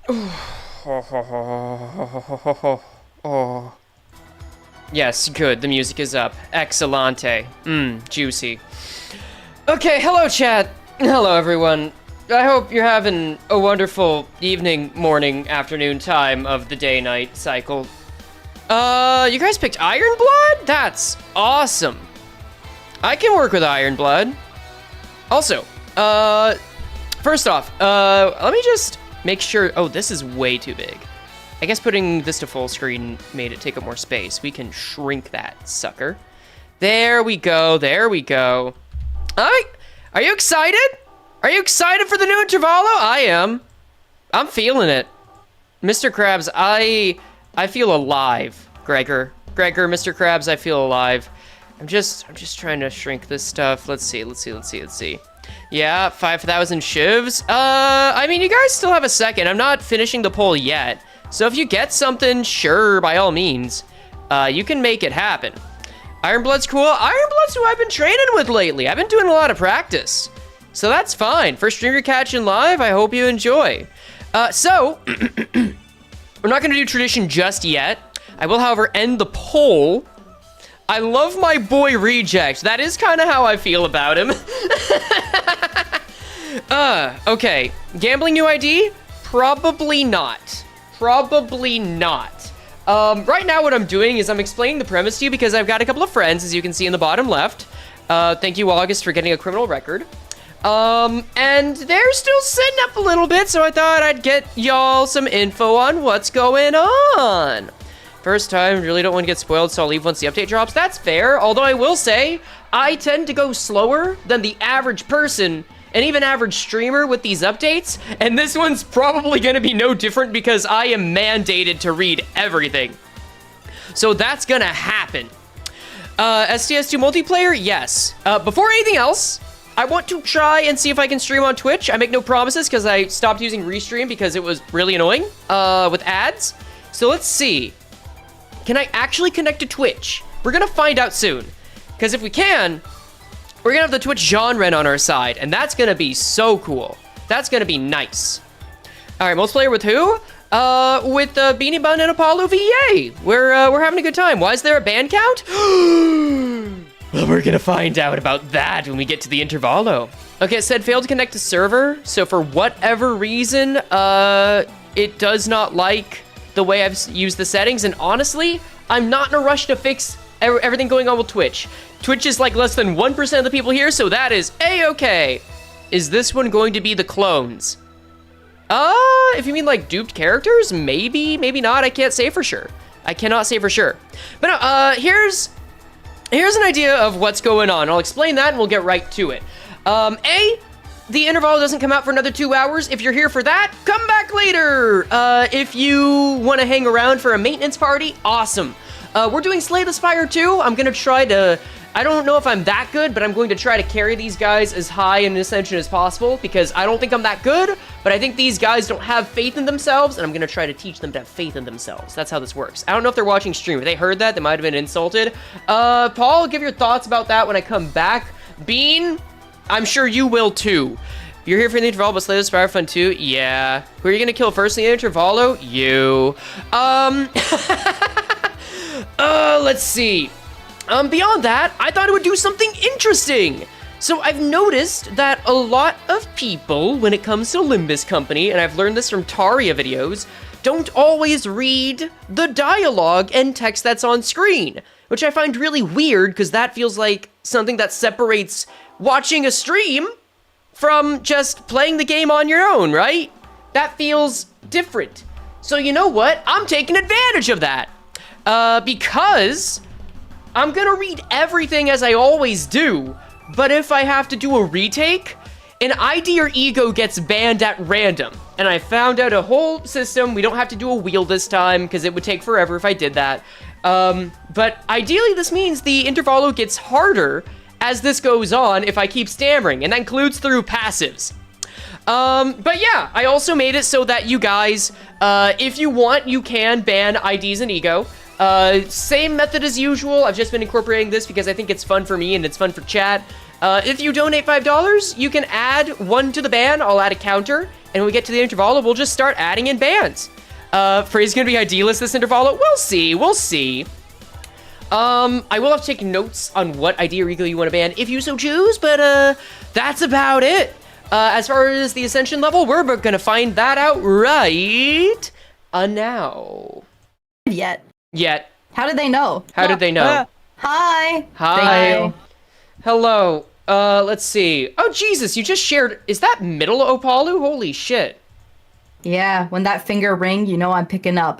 Oh. Yes, good. The music is up. Excellente. Juicy. Okay, hello, chat. Hello, everyone. I hope you're having a wonderful evening, morning, afternoon time of the day-night cycle. You guys picked Iron Blood? That's awesome. I can work with Iron Blood. Also, first off, let me just make sure... Oh, this is way too big. I guess putting this to full screen made it take up more space. We can shrink that sucker. There we go, there we go. Alright, are you excited? Are you excited for the new Intervallo? I am. I'm feeling it. Mr. Krabs, I feel alive. Gregor, Mr. Krabs, I feel alive. I'm just trying to shrink this stuff. Let's see. Yeah, 5,000 shivs. I mean, you guys still have a second. I'm not finishing the poll yet. So if you get something, sure, by all means, you can make it happen. Iron Blood's cool. Iron Blood's who I've been training with lately. I've been doing a lot of practice. So that's fine. First stream you're catching live, I hope you enjoy. So, we're not gonna do tradition just yet. I will, however, end the poll. I love my boy Reject. That is kind of how I feel about him. Okay. Gambling new ID? Probably not. Probably not. Right now what I'm doing is I'm explaining the premise to you because I've got a couple of friends, as you can see in the bottom left. Thank you, August, for getting a criminal record. And they're still sitting up a little bit, so I thought I'd get y'all some info on what's going on. First time, really don't want to get spoiled, so I'll leave once the update drops. That's fair, although I will say, I tend to go slower than the average person and even average streamer with these updates, and this one's probably gonna be no different because I am mandated to read everything. So that's gonna happen. STS2 multiplayer? Yes. Before anything else, I want to try and see if I can stream on Twitch. I make no promises because I stopped using Restream because it was really annoying with ads. So let's see. Can I actually connect to Twitch? We're gonna find out soon. Because if we can, we're gonna have the Twitch genre on our side, and that's gonna be so cool. That's gonna be nice. All right, multiplayer with who? With Beanie Bun and Apollo VA. We're having a good time. Why is there a ban count? Well, we're gonna find out about that when we get to the Intervallo. Okay, it said failed to connect to server. So for whatever reason, it does not like the way I've used the settings. And honestly, I'm not in a rush to fix everything going on with Twitch. Twitch is like less than 1% of the people here, so that is A-okay. Is this one going to be the clones? If you mean like duped characters, maybe, maybe not. I can't say for sure. I cannot say for sure. But no, here's an idea of what's going on. I'll explain that and we'll get right to it. The Intervallo doesn't come out for another 2 hours. If you're here for that, come back later. If you want to hang around for a maintenance party, awesome. We're doing Slay the Spire 2. I'm going to try to... I don't know if I'm that good, but I'm going to try to carry these guys as high in Ascension as possible because I don't think I'm that good, but I think these guys don't have faith in themselves, and I'm going to try to teach them to have faith in themselves. That's how this works. I don't know if they're watching stream. If they heard that, they might have been insulted. Paul, give your thoughts about that when I come back. Bean, I'm sure you will too. You're here for the Intervallo, but Slay the Spire fun too? Yeah. Who are you going to kill first in the Intervallo? You. Let's see. Beyond that, I thought it would do something interesting. So I've noticed that a lot of people, when it comes to Limbus Company, and I've learned this from Araya videos, don't always read the dialogue and text that's on screen, which I find really weird because that feels like something that separates watching a stream from just playing the game on your own, right? That feels different. So you know what? I'm taking advantage of that because I'm gonna read everything as I always do, but if I have to do a retake, an ID or ego gets banned at random. And I found out a whole system. We don't have to do a wheel this time because it would take forever if I did that. But ideally this means the Intervallo gets harder as this goes on if I keep stammering, and that includes through passives. But yeah, I also made it so that you guys, if you want, you can ban IDs and ego. Same method as usual. I've just been incorporating this because I think it's fun for me and it's fun for chat. If you donate $5, you can add one to the ban. I'll add a counter, and when we get to the intervallo, we'll just start adding in bans. Phrase gonna be idealist this intervallo. We'll see. I will have to take notes on what ID illegal you want to ban if you so choose, but that's about it. As far as the ascension level, we're gonna find that out right now. Yet. How did they know? Hi. Hi. Hello. Let's see. Oh, Jesus, you just shared. Is that middle Opalu? Holy shit. Yeah, when that finger ring, you know I'm picking up.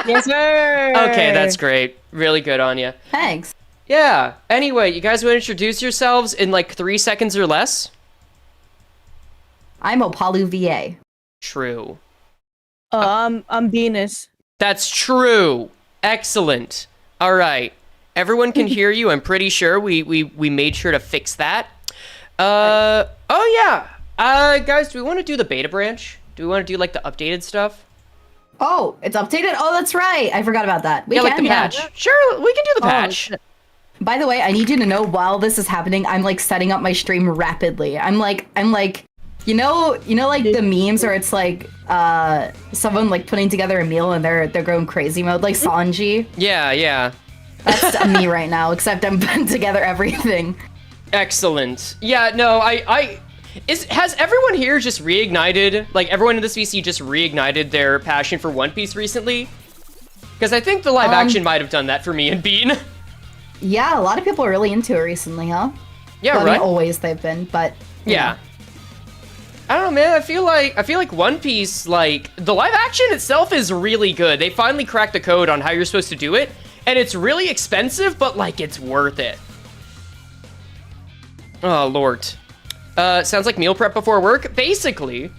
Yes, sir. Okay, that's great. Really good on you. Thanks. Yeah. Anyway, you guys want to introduce yourselves in like 3 seconds or less? I'm Opalu VA. True. I'm Venus. That's true. Excellent. All right. Everyone can hear you. I'm pretty sure we made sure to fix that. Oh yeah. Guys, do we want to do the beta branch? Do we want to do like the updated stuff? Oh, it's updated? Oh, that's right. I forgot about that. We yeah, can, like the patch. Sure, we can do the patch. By the way, I need you to know while this is happening, I'm like setting up my stream rapidly. I'm like, you know, like the memes where it's like someone like putting together a meal and they're going crazy mode, like Sanji. Yeah. That's me right now, except I'm putting together everything. Excellent. Yeah, no, has everyone here just reignited, like everyone in this VC just reignited their passion for One Piece recently? Because I think the live action might have done that for me and Bean. Yeah, a lot of people are really into it recently, huh? Yeah, well, right? I mean, always they've been, but yeah. I don't know, man. I feel like One Piece, like the live action itself is really good. They finally cracked the code on how you're supposed to do it, and it's really expensive, but like it's worth it. Oh Lord. Sounds like meal prep before work. Basically,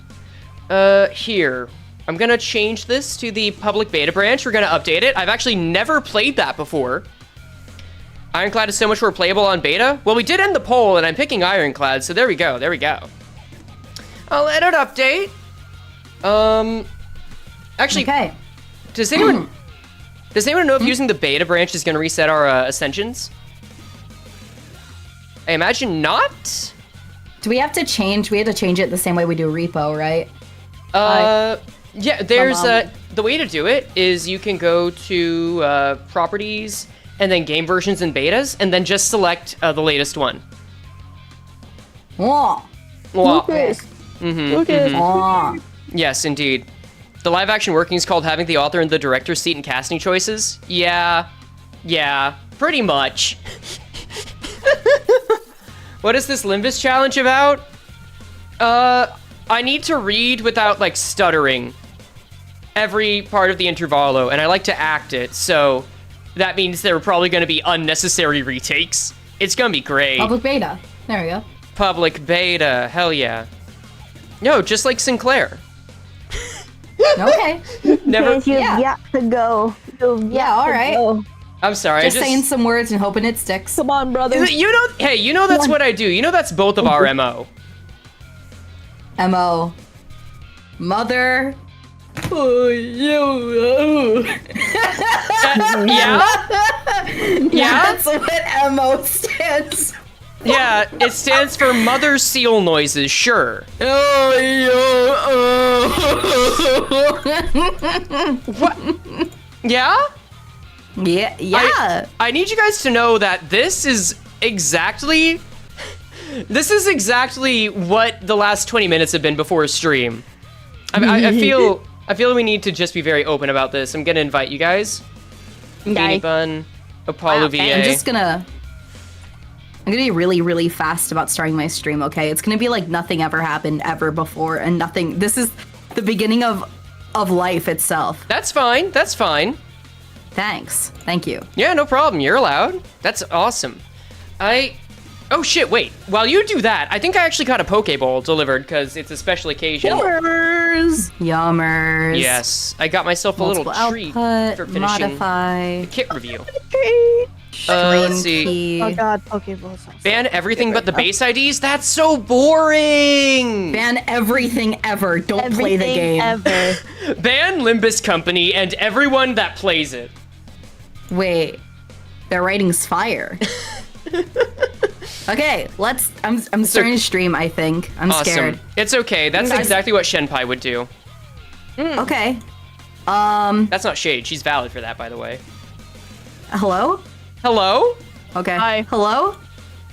here. I'm gonna change this to the public beta branch. We're gonna update it. I've actually never played that before. Ironclad is so much more playable on beta. Well, we did end the poll, and I'm picking Ironclad, so there we go. I'll let it update. Actually, okay. Does anyone know if using the beta branch is gonna reset our ascensions? I imagine not. Do we have to change? We had to change it the same way we do repo, right? Yeah, there's the way to do it is you can go to properties and then game versions and betas and then just select the latest one. Whoa. Lucas. Lucas. Yes, indeed. The live action working is called having the author in the director's seat and casting choices. Yeah, pretty much. What is this Limbus challenge about? I need to read without, like, stuttering every part of the intervallo, and I like to act it, so that means there are probably going to be unnecessary retakes. It's going to be great. Public beta. There we go. Public beta. Hell yeah. No, just like Sinclair. Okay. Never. You've got to go. Yeah, all right. Go. I'm sorry. Just saying some words and hoping it sticks. Come on, brother. You know that's what I do. You know that's both of our MO. MO. Mother. Yeah? That's what MO stands for. Yeah, it stands for mother seal noises, sure. What? Yeah? Yeah. I need you guys to know that this is exactly what the last 20 minutes have been before a stream. I feel we need to just be very open about this. I'm gonna invite you guys. Beanie Bun, Apollo VA. I'm gonna be really, really fast about starting my stream, okay? It's gonna be like nothing ever happened ever before, and nothing. This is the beginning of life itself. That's fine. Thanks. Thank you. Yeah, no problem. You're allowed. That's awesome. Oh shit, wait. While you do that, I think I actually got a Pokeball delivered because it's a special occasion. Yummers. Yes. I got myself a Multiple little treat output, for finishing modify, the kit review. stream Let's see. key. Oh god, Pokeballs. Ban everything but the base IDs? That's so boring! Ban everything ever. Don't play the game. Ever. Ban Limbus Company and everyone that plays it. Wait. Their writing's fire. Okay, I'm starting to stream, I think. I'm Awesome. scared. It's okay. That's exactly what Shenpai would do. Okay. That's not shade. She's valid for that, by the way. Hello? Hello? Okay. Hi. Hello?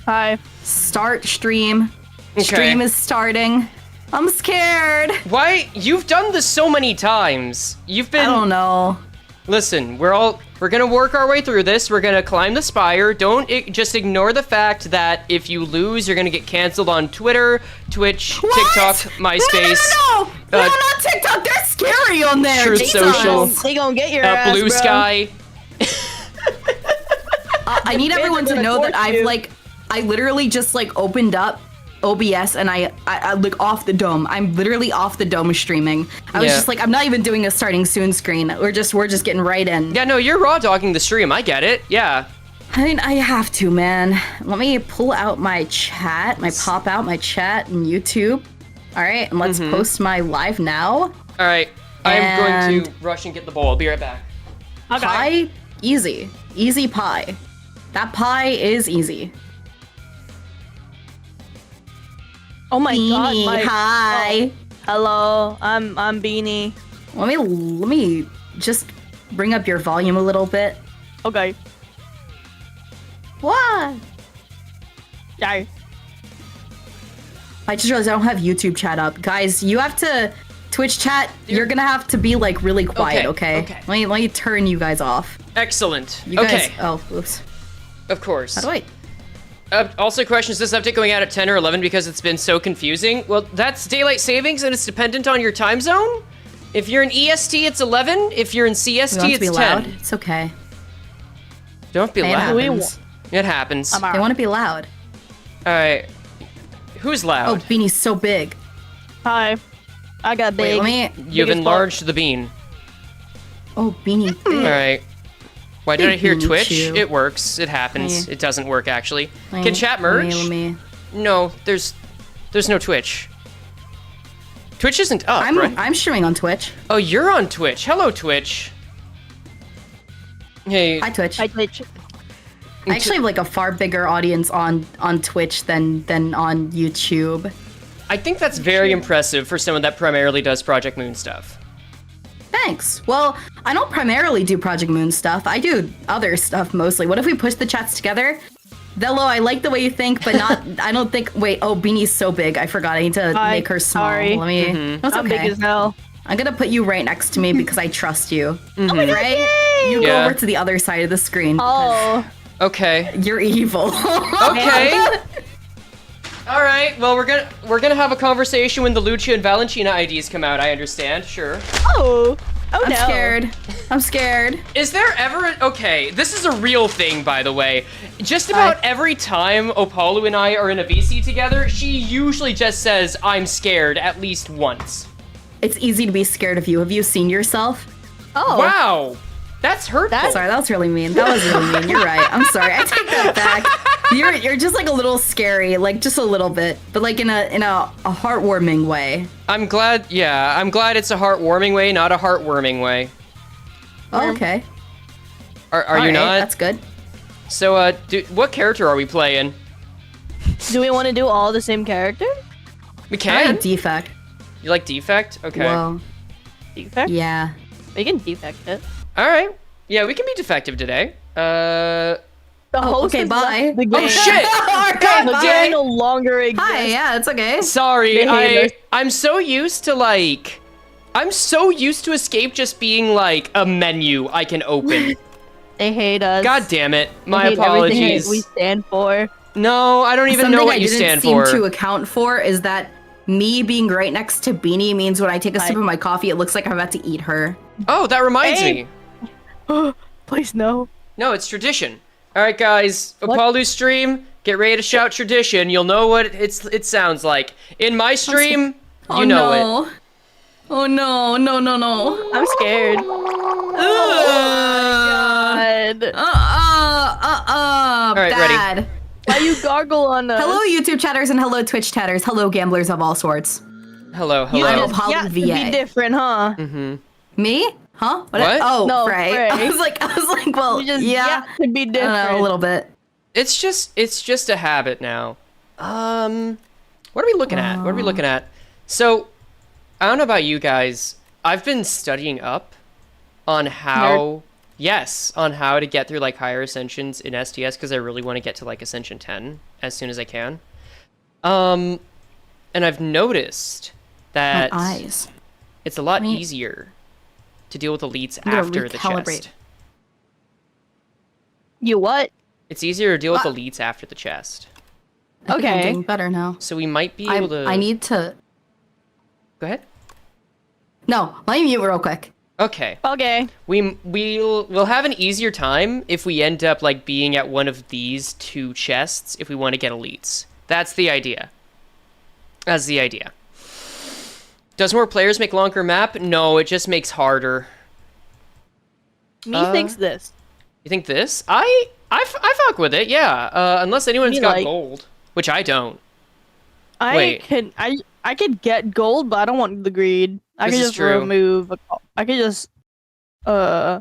Hi. Start stream. Okay. Stream is starting. I'm scared. Why? You've done this so many times. You've been. I don't know. Listen, we're gonna work our way through this. We're gonna climb the spire. Don't just ignore the fact that if you lose, you're gonna get canceled on Twitter, Twitch, What? TikTok, MySpace. No, not TikTok. They're scary on there. Truth Jesus. Social. They gonna get your ass, Blue bro. Sky. I need everyone to gonna know that torch I've you. I literally just opened up OBS and I off the dome. I'm literally off the dome streaming. I was Yeah. just I'm not even doing a starting soon screen. We're just getting right in. Yeah, no, you're raw dogging the stream. I get it. Yeah. I mean, I have to, man. Let me pull out my chat, pop out my chat in YouTube. All right, and let's post my live now. All right. I'm going And- to rush and get the bowl. I'll be right back. Okay. Pie, easy pie. That pie is easy. Oh my god. Beanie, My, hi. hello. I'm Beanie. Let me just bring up your volume a little bit. Okay. What? Yeah. I just realized I don't have YouTube chat up. Guys, you have to Twitch chat. You're gonna have to be really quiet, okay? Okay. Let me turn you guys off. Excellent. You guys. Okay. Oh, oops. Of course. How do I? Also, question, is this update going out at 10 or 11 because it's been so confusing? Well, that's daylight savings and it's dependent on your time zone. If you're in EST, it's 11. If you're in We CST, want to be it's loud. 10. It's okay. Don't be It loud. happens. It happens. I'm All out. They want to be loud. right. Who's Oh, loud? Beanie's so big. Hi. I got big. Wait, let me. You've biggest enlarged the bean. Oh, Beanie big. All right. Why did I Big hear beanie Twitch? chew. It works. It happens. Yeah. It doesn't work, actually. Let Can me- chat merge? Let me. No, there's no Twitch. Twitch isn't up, right? I'm streaming on Twitch. Oh, you're on Twitch. Hello, Twitch. Hey. Hi, Twitch. I Twitch. I actually have a far bigger audience on Twitch than on YouTube. I think that's very impressive for someone that primarily does Project Moon stuff. Thanks. Well, I don't primarily do Project Moon stuff. I do other stuff mostly. What if we push the chats together? Dello, I like the way you think, but not. I don't think. Wait. Oh, Beanie's so big. I forgot. I need to Hi, make her small. sorry. Let me. That's I'm okay. big as hell. I'm gonna put you right next to me because I trust you. Oh my god, Right? yay! You Yeah. go over to the other side of the screen. Oh. Okay. You're evil. Okay. All right. Well, we're gonna have a conversation when the Lucia and Valentina IDs come out. I understand. Sure. Oh. Oh I'm no. scared. I'm scared. Is there ever okay? This is a real thing, by the way. Just about every time Opalu and I are in a VC together, she usually just says, "I'm scared," at least once. It's easy to be scared of you. Have you seen yourself? Oh. Wow. That's hurtful. Sorry, that was really mean. That was really mean. You're right. I'm sorry. I take that back. You're just a little scary, just a little bit, but in a heartwarming way. I'm glad. Yeah, I'm glad it's a heartwarming way, not a heartwarming way. Oh, okay. Are you Alright, not? That's good. So, what character are we playing? Do we want to do all the same character? We I can. like defect. You like defect? Okay. Whoa. Defect? Yeah. We can defect it. All right. Yeah, we can be defective today. The host okay, has bye. left the game. Oh shit! Alright, The bye. game no longer exists. Hi. Yeah, it's okay. Sorry, They hate us. I'm so used to escape just being a menu I can open. They hate us. God damn it. They My hate everything apologies. that we stand for. No, I don't even Something know what I you didn't stand seem for. to account for is that me being right next to Beanie means when I take a Hi. sip of my coffee, it looks like I'm about to eat her. Oh, that reminds Hey. me. Please no. No, it's tradition. All right, guys. What? Opalu stream. Get ready to shout tradition. You'll know what it sounds like. In my stream, you know it. Oh no, no, no, no. I'm scared. God. All right, ready. bad. Why you gargle on us? Hello, YouTube chatters and hello, Twitch chatters. Hello, gamblers of all sorts. Hello, You hello. just Apollo got to VA. be different, huh? Me? Huh? What? Oh, No, right. Frey. I was like, well, You just yeah. got to be I don't different. know, a little bit. It's just a habit now. What are we looking at? What are we looking at? So, I don't know about you guys. I've been studying up on how, on how to get through like higher ascensions in STS because I really want to get to like Ascension 10 as soon as I can. And I've noticed that it's a lot easier to deal with elites after the chest. You what? It's easier to deal with elites after the chest. I think I'm Okay. doing better now. So we might be able to... I need to... Go ahead. No, let me mute real quick. Okay. Okay. We'll have an easier time if we end up like being at one of these 2 chests if we want to get elites. That's the idea. That's the idea. Does more players make longer map? No, it just makes harder. Me thinks this. You think this? I fuck with it, yeah. Unless anyone's Me got like- gold, which I don't. I Wait. could get gold, but I don't want the greed. I This could is just true. remove. I could just Mm-hmm.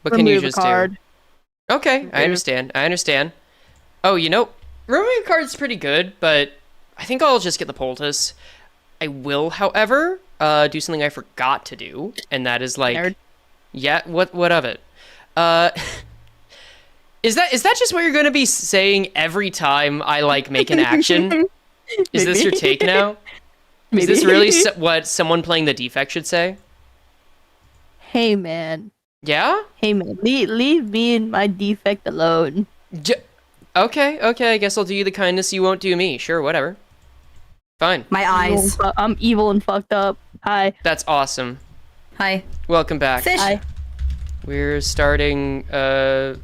What can you remove a just card. do? Okay, I understand. I understand. Oh, you know, removing a card's pretty good, but I think I'll just get the poultice. I will, however, do something I forgot to do, and that is like, Nerd. yeah, what of it? Is that just what you're gonna be saying every time I like make an action? Is this your take now? Is this really what someone playing the defect should say? Hey man. Yeah? Hey man. Leave me and my defect alone. Okay, I guess I'll do you the kindness you won't do me. Sure, whatever. Fine. My eyes. I'm evil and fucked up. Hi. That's awesome. Hi. Welcome back. Fish. Hi. We're starting the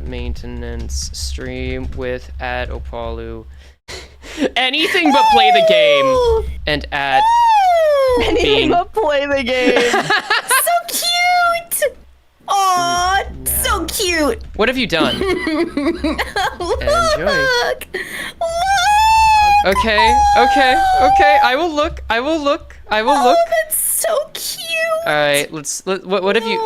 maintenance stream with at Opalu. Anything but play the game and at Anything Bean. but play the game. So cute! Aw, so cute! What have you done? Enjoy. Look! Okay. I will look. Oh, that's so cute! All right. What have you?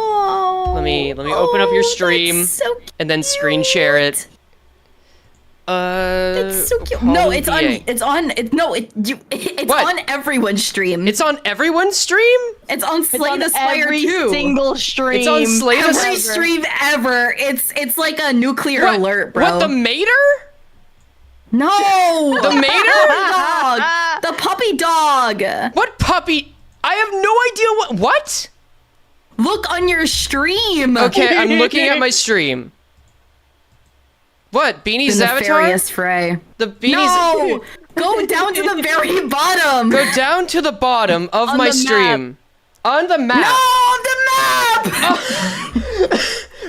Let me open up your stream That's so and then screen share it. It's so cute. Apollo No, it's VA. it's What? on everyone's stream. It's on everyone's stream? It's on It's Slay on the Spire every too. single stream. It's on Slay the Every Spire. stream ever. It's like a nuclear What? alert, bro. What, the mater? No! The mater? dog. The puppy dog. What puppy? I have no idea what? Look on your stream. Okay, I'm looking at my stream. What? Beanie's The avatar? nefarious Frey. The Beanie's... No! Go down to the very bottom. Go down to the bottom of On my the stream. On the map. No, on the map.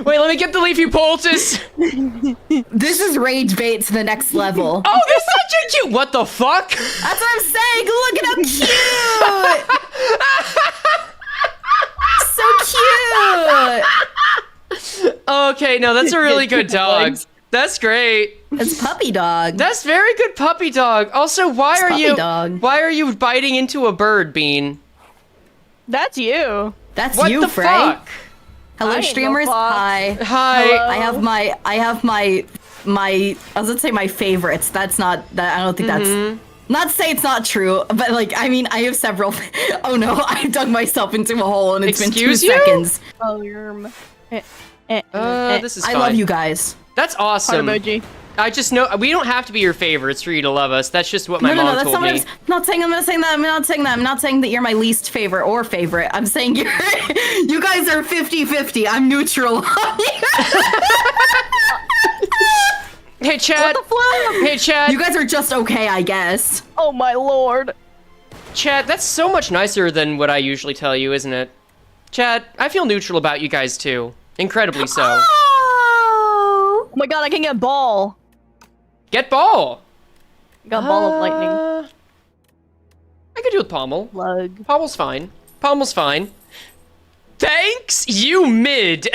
Wait, let me get the leafy poultice. This is rage bait to the next level. Oh, this is such a cute... What the fuck? That's what I'm saying. Look at how cute. So cute. Okay, no, that's a really good dog. Legs. That's great. It's puppy dog. That's very good puppy dog. Also, why are puppy you... dog. Why are you biting into a bird, Bean? That's you. That's What you, the Frey. fuck? Hello, I ain't no streamers. fox. Hi. Hi. Hello. I have my I was gonna say my favorites. That's not that. I don't think that's. Not to say it's not true, but like I mean I have several. Oh no, I dug myself into a hole and it's Excuse been 2 you? seconds. Oh, you're. This is I fine. love you guys. That's Heart awesome. emoji. I just know we don't have to be your favorites for you to love us. That's just what my No, mom that's told not what me. I'm not saying. I'm not saying that. I'm not saying that. I'm not saying that you're my least favorite or favorite. I'm saying you're. You guys are 50-50. I'm neutral. Hey, Chad. What the fuck? Hey, Chad. You guys are just okay, I guess. Oh my lord. Chad, that's so much nicer than what I usually tell you, isn't it? Chad, I feel neutral about you guys too. Incredibly so. Oh. Oh my god, I can get ball. Get ball. I got ball of lightning. I could do with Pommel. Plug. Pommel's fine. Pommel's fine. Thanks, you mid.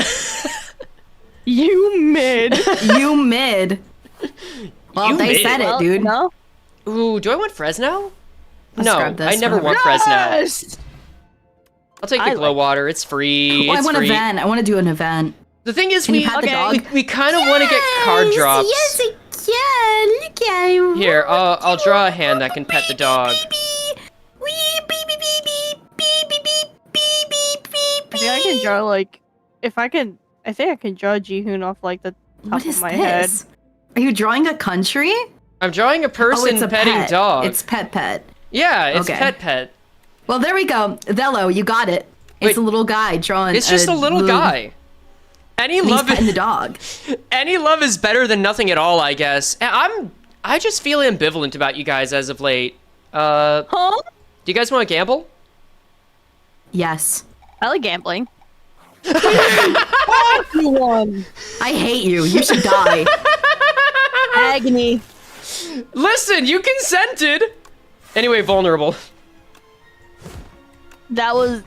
You mid. You mid. Well, You they mid. said it, Well, dude. No? Ooh, do I want Fresno? Let's No, grab this, I never whatever. want Fresno. Yes. I'll take I the glow like- water. It's free. Oh, I It's want an free. event. I want to do an event. The thing is, Can you pat the dog? we kind of want to get card drops. Yes, I can. Look at him. Here, I'll draw a hand that can pet the dog. I think I can draw like, I think I can draw Jihoon off like the top What is of my this? head. Are you drawing a country? I'm drawing a person it's a petting pet. dog. It's pet. Yeah, it's Okay. pet. Well, there we go. Vello, you got it. It's Wait. a little guy drawing. It's just a little guy. Any And he's love, petting the dog. any love is better than nothing at all, I guess. I just feel ambivalent about you guys as of late. Huh? Do you guys want to gamble? Yes. I like gambling. Everyone. I hate you. You should die. Agony. Listen, you consented. Anyway, vulnerable. That was.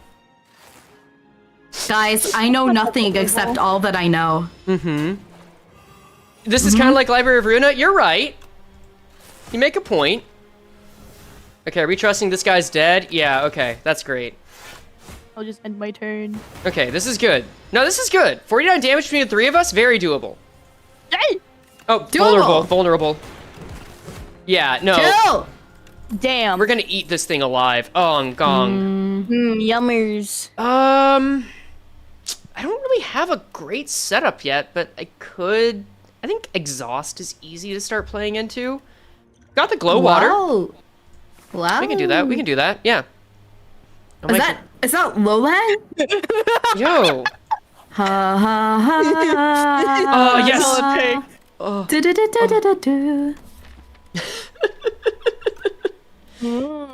Guys, I know nothing except all that I know. This is kind of like Library of Runa. You're right. You make a point. Okay, are we trusting this guy's dead? Yeah, okay, that's great. I'll just end my turn. Okay, this is good. No, this is good. 49 damage between the three of us, very doable. Yay! Oh, vulnerable. Yeah, no. Kill! Damn. We're gonna eat this thing alive. Oh, gong. Yummers. I don't really have a great setup yet, but I think exhaust is easy to start playing into. Got the glow water. Wow. We can do that. We can do that. Yeah. Is that Lowland? Yo. Ha ha ha. Oh, yes. Du-du-du-du-du-du.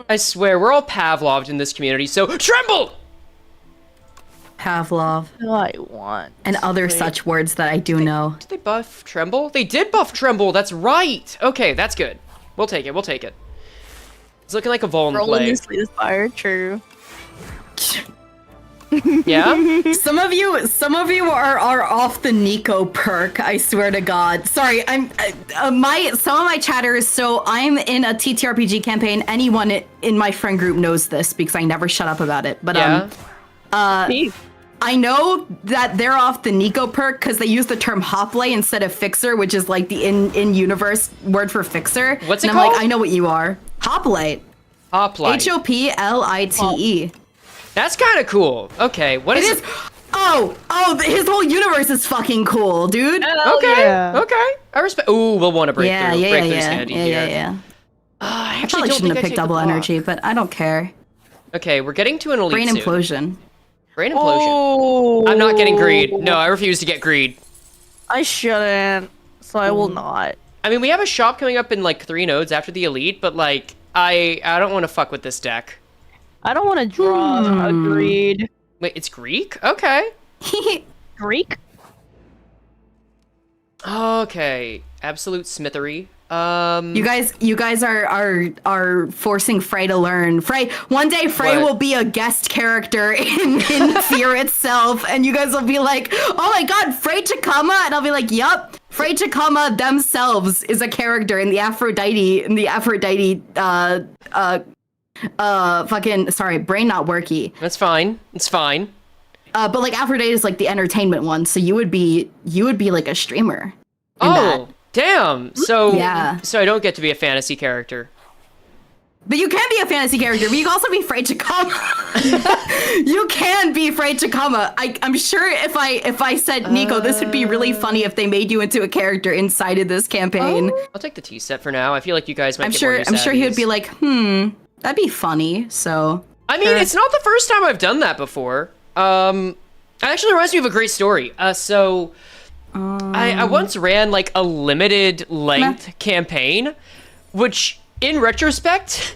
I swear, we're all Pavloved in this community, so tremble! Pavlov. I want. And other such words that I do know. Did they buff Tremble? They did buff Tremble, that's right! Okay, that's good. We'll take it. It's looking like a Vuln Rolling play. this latest fire, true. Yeah? Some of you are off the Nico perk. I swear to God. Sorry, I'm some of my chatters. So I'm in a TTRPG campaign. Anyone in my friend group knows this because I never shut up about it. But Yeah? I know that they're off the Nico perk because they use the term hoplite instead of fixer, which is like the in-universe word for fixer. What's it and I'm called? like, I know what you are. Hoplite. Hoplite. Hoplite. That's kind of cool. Okay, what is it? Oh, his whole universe is fucking cool, dude. Okay, yeah. okay. I respect. Ooh, we'll want to break through. Break through's handy here. Yeah. I I actually probably don't shouldn't think have I picked take the double block. energy, but I don't care. Okay, we're getting to an elite Brain soon. implosion. Brain implosion. Oh. I'm not getting greed. No, I refuse to get greed. I shouldn't. So I will not. I mean, we have a shop coming up in like 3 nodes after the elite, but like, I don't want to fuck with this deck. I don't want to draw. Agreed. Wait, it's Greek? Okay. Greek? Okay. Absolute smithery. You guys are forcing Frey to learn. One day Frey What? will be a guest character in Fear itself, and you guys will be like, "Oh my God, Frey Chikama," and I'll be like, "Yup, Frey Chikama themselves is a character in the Aphrodite fucking sorry, brain not worky. That's fine. It's fine. But like Aphrodite is like the entertainment one, so you would be like a streamer. Oh, damn. So, Yeah. so I don't get to be a fantasy character. But you can be a fantasy character, but you can also be Frey Chikama. You can be Frey Chikama. I'm sure if I said, Nico, this would be really funny if they made you into a character inside of this campaign. I'll take the T set for now. I feel like you guys might I'm get sure more use I'm out sure of he would these. be like, that'd be funny. So I mean, it's not the first time I've done that before. It actually reminds me of a great story. I once ran like a limited length campaign, which in retrospect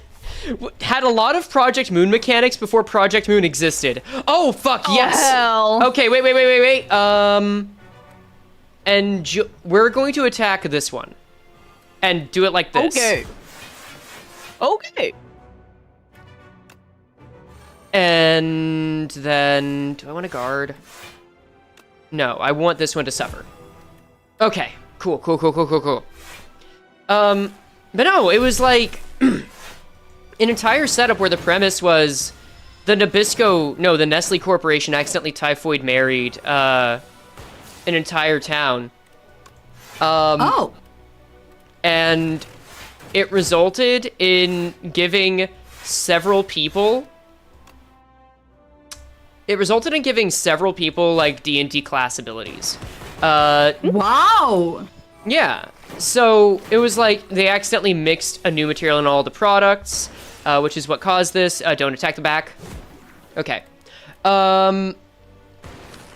had a lot of Project Moon mechanics before Project Moon existed. Oh fuck, yes. Hell. Okay, wait. And we're going to attack this one and do it like this. Okay. And then, do I want to guard? No, I want this one to suffer. Okay, cool. But no, it was like an entire setup where the premise was the Nestle Corporation accidentally typhoid married an entire town. Oh. And it resulted in giving several people... like, D&D class abilities. Wow. Yeah. So, it was like they accidentally mixed a new material in all the products, which is what caused this. Don't attack the back. Okay.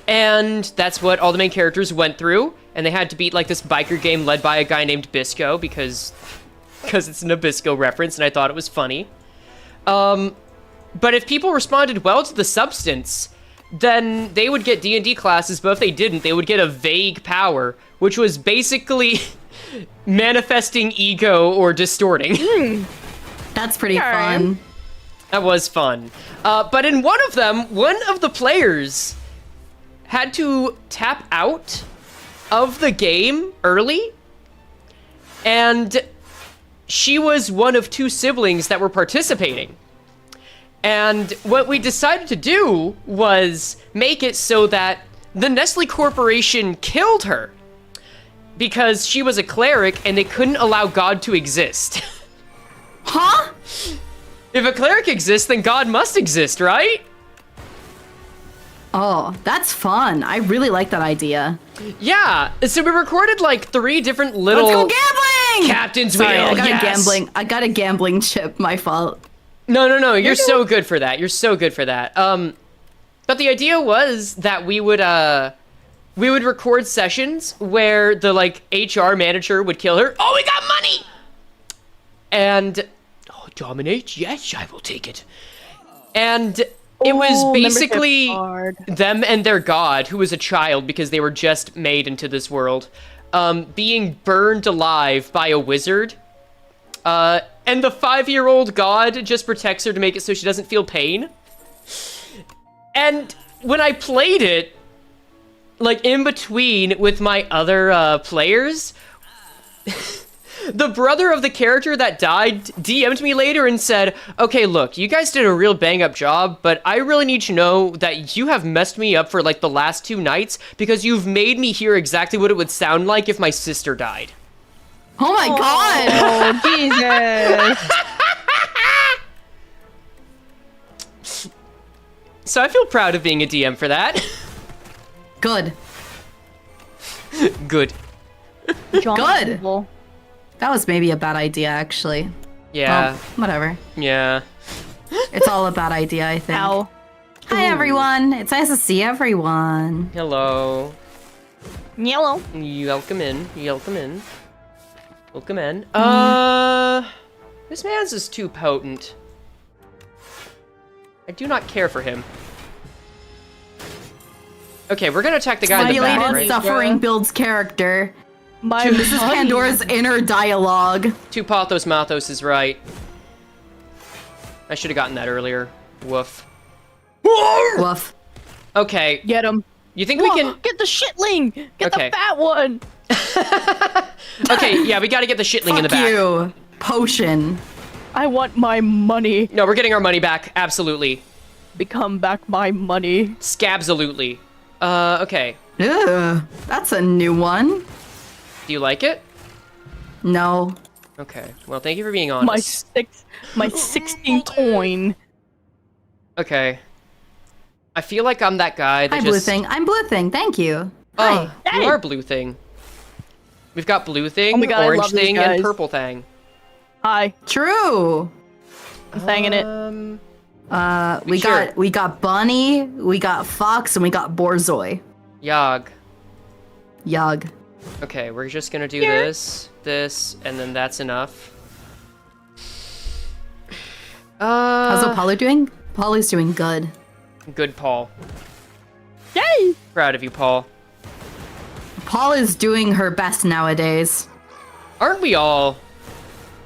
And that's what all the main characters went through, and they had to beat, like, this biker game led by a guy named Bisco, because it's an Nabisco reference, and I thought it was funny. But if people responded well to the substance, then they would get D&D classes, but if they didn't, they would get a vague power, which was basically manifesting ego or distorting. That's pretty fun. That was fun. But in one of them, one of the players had to tap out of the game early, and she was one of 2 siblings that were participating. And what we decided to do was make it so that the Nestle Corporation killed her because she was a cleric and they couldn't allow God to exist. Huh? If a cleric exists, then God must exist, right? Oh, that's fun. I really like that idea. Yeah, so we recorded like 3 different little... Let's go gambling! Captain's Sorry, Wheel, I got a gambling chip, my fault. No, you're so good for that. You're so good for that. But the idea was that we would record sessions where the, like, HR manager would kill her. Oh, we got money! And, dominate? Yes, I will take it. And it was basically them and their god, who was a child because they were just made into this world, being burned alive by a wizard. And the 5-year-old god just protects her to make it so she doesn't feel pain. And when I played it, like, in between with my other players, the brother of the character that died DM'd me later and said, okay, look, you guys did a real bang-up job, but I really need to know that you have messed me up for, like, the last 2 nights because you've made me hear exactly what it would sound like if my sister died. Oh my god! Oh, Jesus. So I feel proud of being a DM for that. Good. Good. Good. That was maybe a bad idea, actually. Yeah. Well, whatever. Yeah. It's all a bad idea, I think. Ow. Hi, everyone. It's nice to see everyone. Hello. Yellow. Welcome in. Welcome in. Welcome in. This man's is too potent. I do not care for him. Okay, we're gonna attack the guy in the back, Simulated right? suffering builds character. This is money. Pandora's inner dialogue. Tu pathos mathos is right. I should have gotten that earlier. Woof. Woof. Okay, Get him. you think we can... Get the shitling. Get Okay. the fat one. Okay, yeah, we gotta get the shitling in the Fuck back. you. Potion. I want my money. No, we're getting our money back. Absolutely. Become back my money. Scabsolutely. Okay. Ugh, that's a new one. Do you like it? No. Okay. Well, thank you for being honest. My 16 coin. Okay. I feel like I'm that guy that Hi, Blue Thing. I'm Blue Thing. Thank you. Oh, Hi. you are Blue Thing. We've got Blue Thing, Oh my God, I Orange love these Thing, and guys. Purple Thing. Hi. True. I'm fanging it. We got Bunny, we got Fox, and we got Borzoi. Yog. Yug. Okay, we're just gonna do Here. this, and then that's enough. How's Apollo doing? Polly's doing good. Good, Paul. Yay! Proud of you, Paul. Paul is doing her best nowadays. Aren't we all?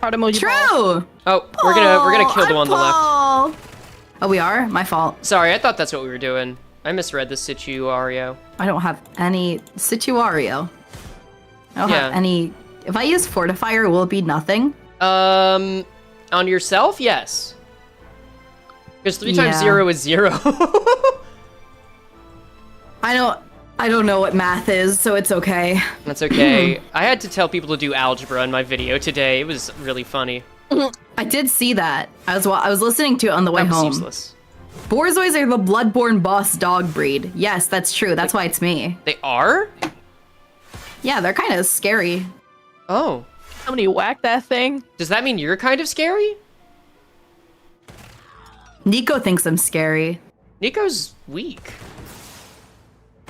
Heart emoji. True. ball. Oh, we're gonna kill the one on the left. Paul. Oh, we are? My fault. Sorry, I thought that's what we were doing. I misread the situario. I don't have any Situario. I don't have Yeah. any. If I use Fortifier, will it be nothing? On yourself, yes. Because 3 times Yeah. 0 is 0. I don't. I don't know what math is, so it's okay. That's okay. I had to tell people to do algebra in my video today. It was really funny. I did see that. I was listening to it on the way That was home. useless. Borzois are the bloodborne boss dog breed. Yes, that's true. That's why it's me. They are? Yeah, they're kind of scary. Oh. Somebody whack that thing. Does that mean you're kind of scary? Nico thinks I'm scary. Nico's weak.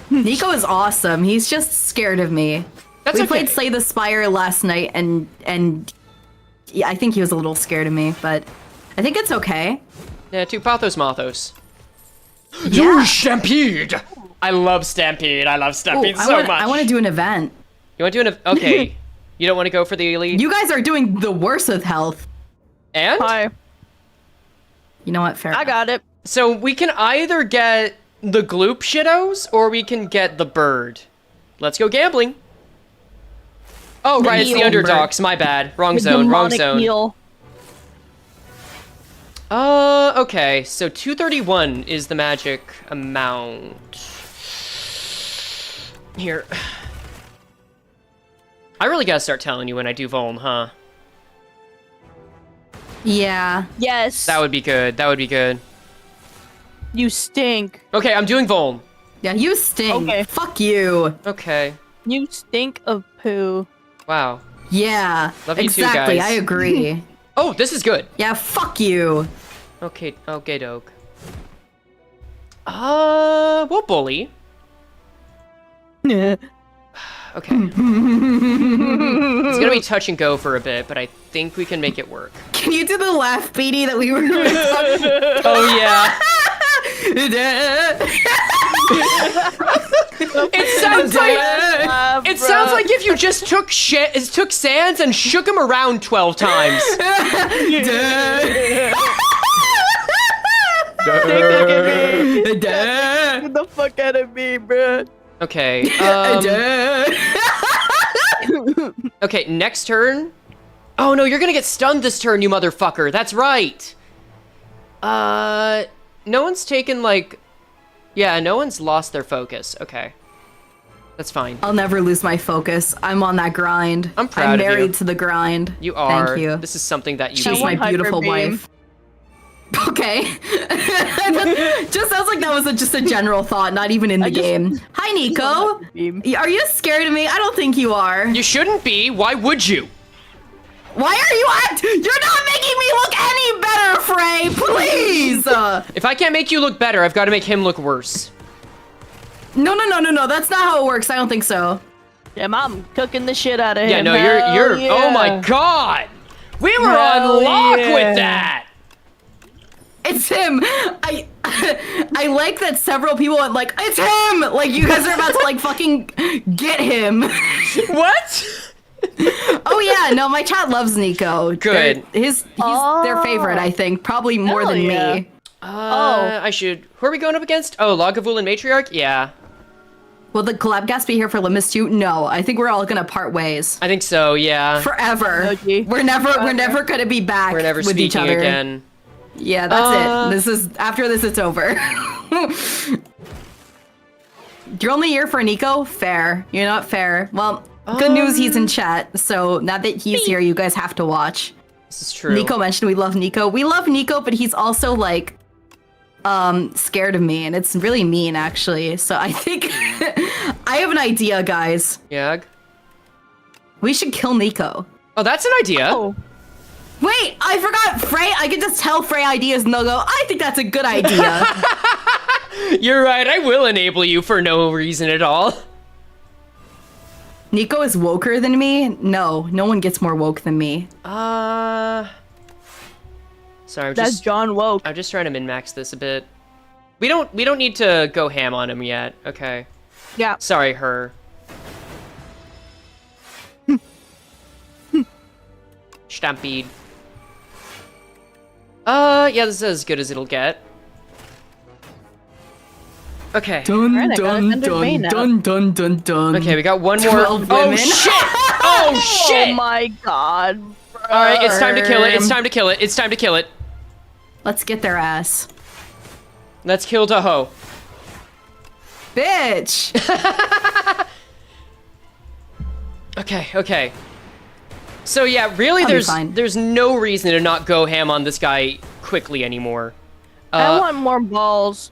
Nico is awesome. He's just scared of me. That's We okay. played Slay the Spire last night, and yeah, I think he was a little scared of me, but I think it's okay. Yeah, to Pathos Mothos. Yeah. Stampede! I love Stampede. I love Ooh, Stampede I so wanna, much. I want to do an event. You want to do an... Okay. You don't want to go for the elite? You guys are doing the worst with health. And? Hi. You know what? Fair. I got it. So we can either get the Gloop Shittos, or we can get the bird. Let's go gambling. Oh, right, it's the heel underdogs. My bad. Wrong The zone, wrong demonic zone. heel. Okay, so 231 is the magic amount. Here. I really gotta start telling you when I do Voln, huh? Yeah. Yes. That would be good, that would be good. You stink. Okay, I'm doing Voln. Yeah, you stink. Okay. Fuck you. Okay, You stink of poo. wow. Yeah. Love you too, exactly. guys. I agree. Oh, this is good. Yeah, fuck you. Okay, okay, dog. We'll bully. Yeah. Okay. It's gonna be touch and go for a bit, but I think we can make it work. Can you do the laugh, Beanie, that we were talking Oh yeah. It sounds like it sounds like if you just took Sans and shook him around 12 times. Get the fuck out of me, bro. Okay. Okay, next turn. Oh no, you're gonna get stunned this turn, you motherfucker. That's right. No one's taken like, yeah, no one's lost their focus. Okay, that's fine. I'll never lose my focus. I'm on that grind. I'm proud of you. married to the grind. You are. Thank you. This is something that you She's need. my Hyper beautiful beam. wife. Okay. Just sounds like that was just a general thought, not even in the game. Hi, Nico. Beam. Are you scared of me? I don't think you are. You shouldn't be. Why would you? Why are you at? You're not making me look any better, Frey. Please. If I can't make you look better, I've got to make him look worse. No. That's not how it works. I don't think so. Yeah, I'm cooking the shit out of him. Yeah, no, Hell you're. yeah. Oh my god, we were on Hell lock yeah. with that. It's him. I like that several people went like, it's him. Like you guys are about to like fucking get him. What? Oh yeah, no, my chat loves Nico. Good. He's their favorite, I think, probably more Hell than yeah. me. I should. Who are we going up against? Oh, Lagavul and Matriarch. Yeah, Will the collab guest be here for Limbus 2? No, I think we're all gonna part ways I think so. Yeah, forever. Okay. We're never gonna be back we're never with each speaking other. again. Yeah, that's it. This is after this, it's over. You're only here for Nico? Fair. You're not fair. Well, good news, he's in chat. So now that he's here, you guys have to watch. This is true. Nico mentioned we love Nico. We love Nico, but he's also like scared of me, and it's really mean actually. So I think I have an idea, guys. Yeah. We should kill Nico. Oh, that's an idea. Oh. Wait, I forgot Frey. I could just tell Frey ideas and they'll go, I think that's a good idea. You're right. I will enable you for no reason at all. Nico is woker than me? No one gets more woke than me. Sorry, That's John Woke. I'm just trying to min-max this a bit. We don't need to go ham on him yet. Okay. Yeah. Sorry, her. Stampede. Yeah, this is as good as it'll get. Okay. Dun Alright, I got dun it under dun main dun dun dun dun. Okay, we got one more. 12 Oh women. shit! Oh shit! Oh my god. All right, it's time to kill it. It's time to kill it. It's time to kill it. Let's get their ass. Let's kill Tahoe. Bitch! Okay. So yeah, really, I'll be fine. there's no reason to not go ham on this guy quickly anymore. I want more balls.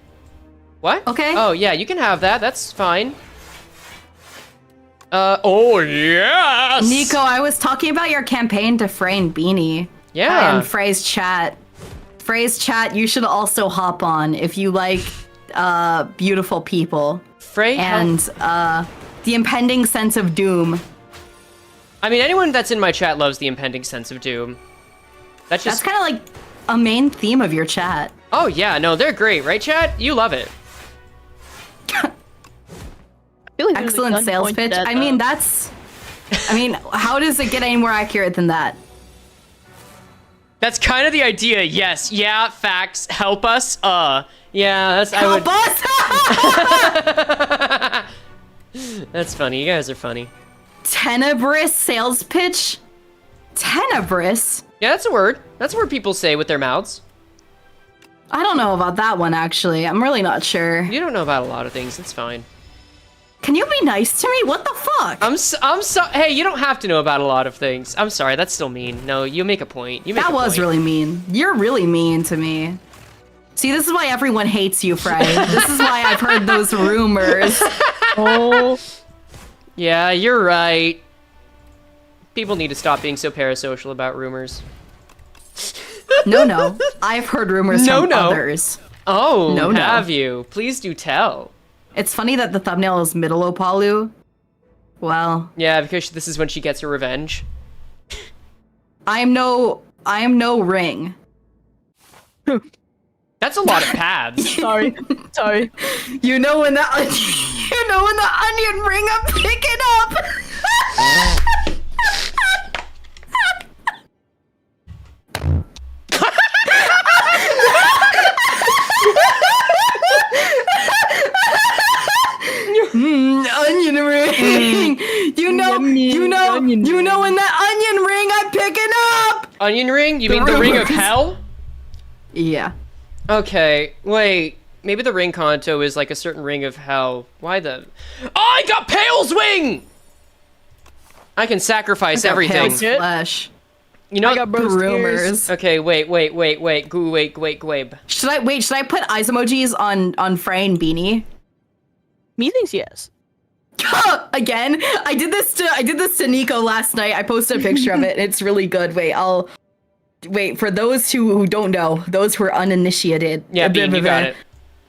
What? Okay. Oh yeah, you can have that. That's fine. Oh yes. Nico, I was talking about your campaign to Frayne Beanie. Yeah. And Fray's chat. Fray's chat, you should also hop on if you like beautiful people. Frey And the impending sense of doom. I mean, anyone that's in my chat loves the impending sense of doom. That's That's just. kind of like a main theme of your chat. Oh yeah, no, they're great, right, chat? You love it. I feel like there's a Excellent gun sales pointed pitch. at I mean, them. how does it get any more accurate than that? That's kind of the idea. Yes. Yeah. Facts. Help us. Yeah. That's. Help I us! would. That's funny. You guys are funny. Tenebrous sales pitch? Tenebrous? Yeah, that's a word. That's a word people say with their mouths. I don't know about that one, actually. I'm really not sure. You don't know about a lot of things. It's fine. Can you be nice to me? What the fuck? I'm so. Hey, you don't have to know about a lot of things. I'm sorry. That's still mean. No, you make a point. You make That a was point. really mean. You're really mean to me. See, this is why everyone hates you, Frey. This is why I've heard those rumors. Oh. Yeah, you're right. People need to stop being so parasocial about rumors. No. I've heard rumors from others. Oh, No. have you? Please do tell. It's funny that the thumbnail is middle Opalu. Well, Yeah, because this is when she gets her revenge. I am no ring. That's a lot of paths. Sorry. You know when the onion ring I'm picking up. Onion ring. You know when that onion ring I'm picking up. Onion ring? You mean the ring of rumors. hell? Yeah. Okay, wait. Maybe the ring Kanto is like a certain ring of hell. Why the... Oh, I got Pale's wing! I can sacrifice everything. Pale's flesh. You know... I got bros Rumors. Okay, wait. Gweb. Should I put eyes emojis on Frayne Beanie? Methinks yes. Again, I did this to Nico last night. I posted a picture of it. It's really good. Wait, for those who don't know, those who are uninitiated. Yeah, Bean, you got it.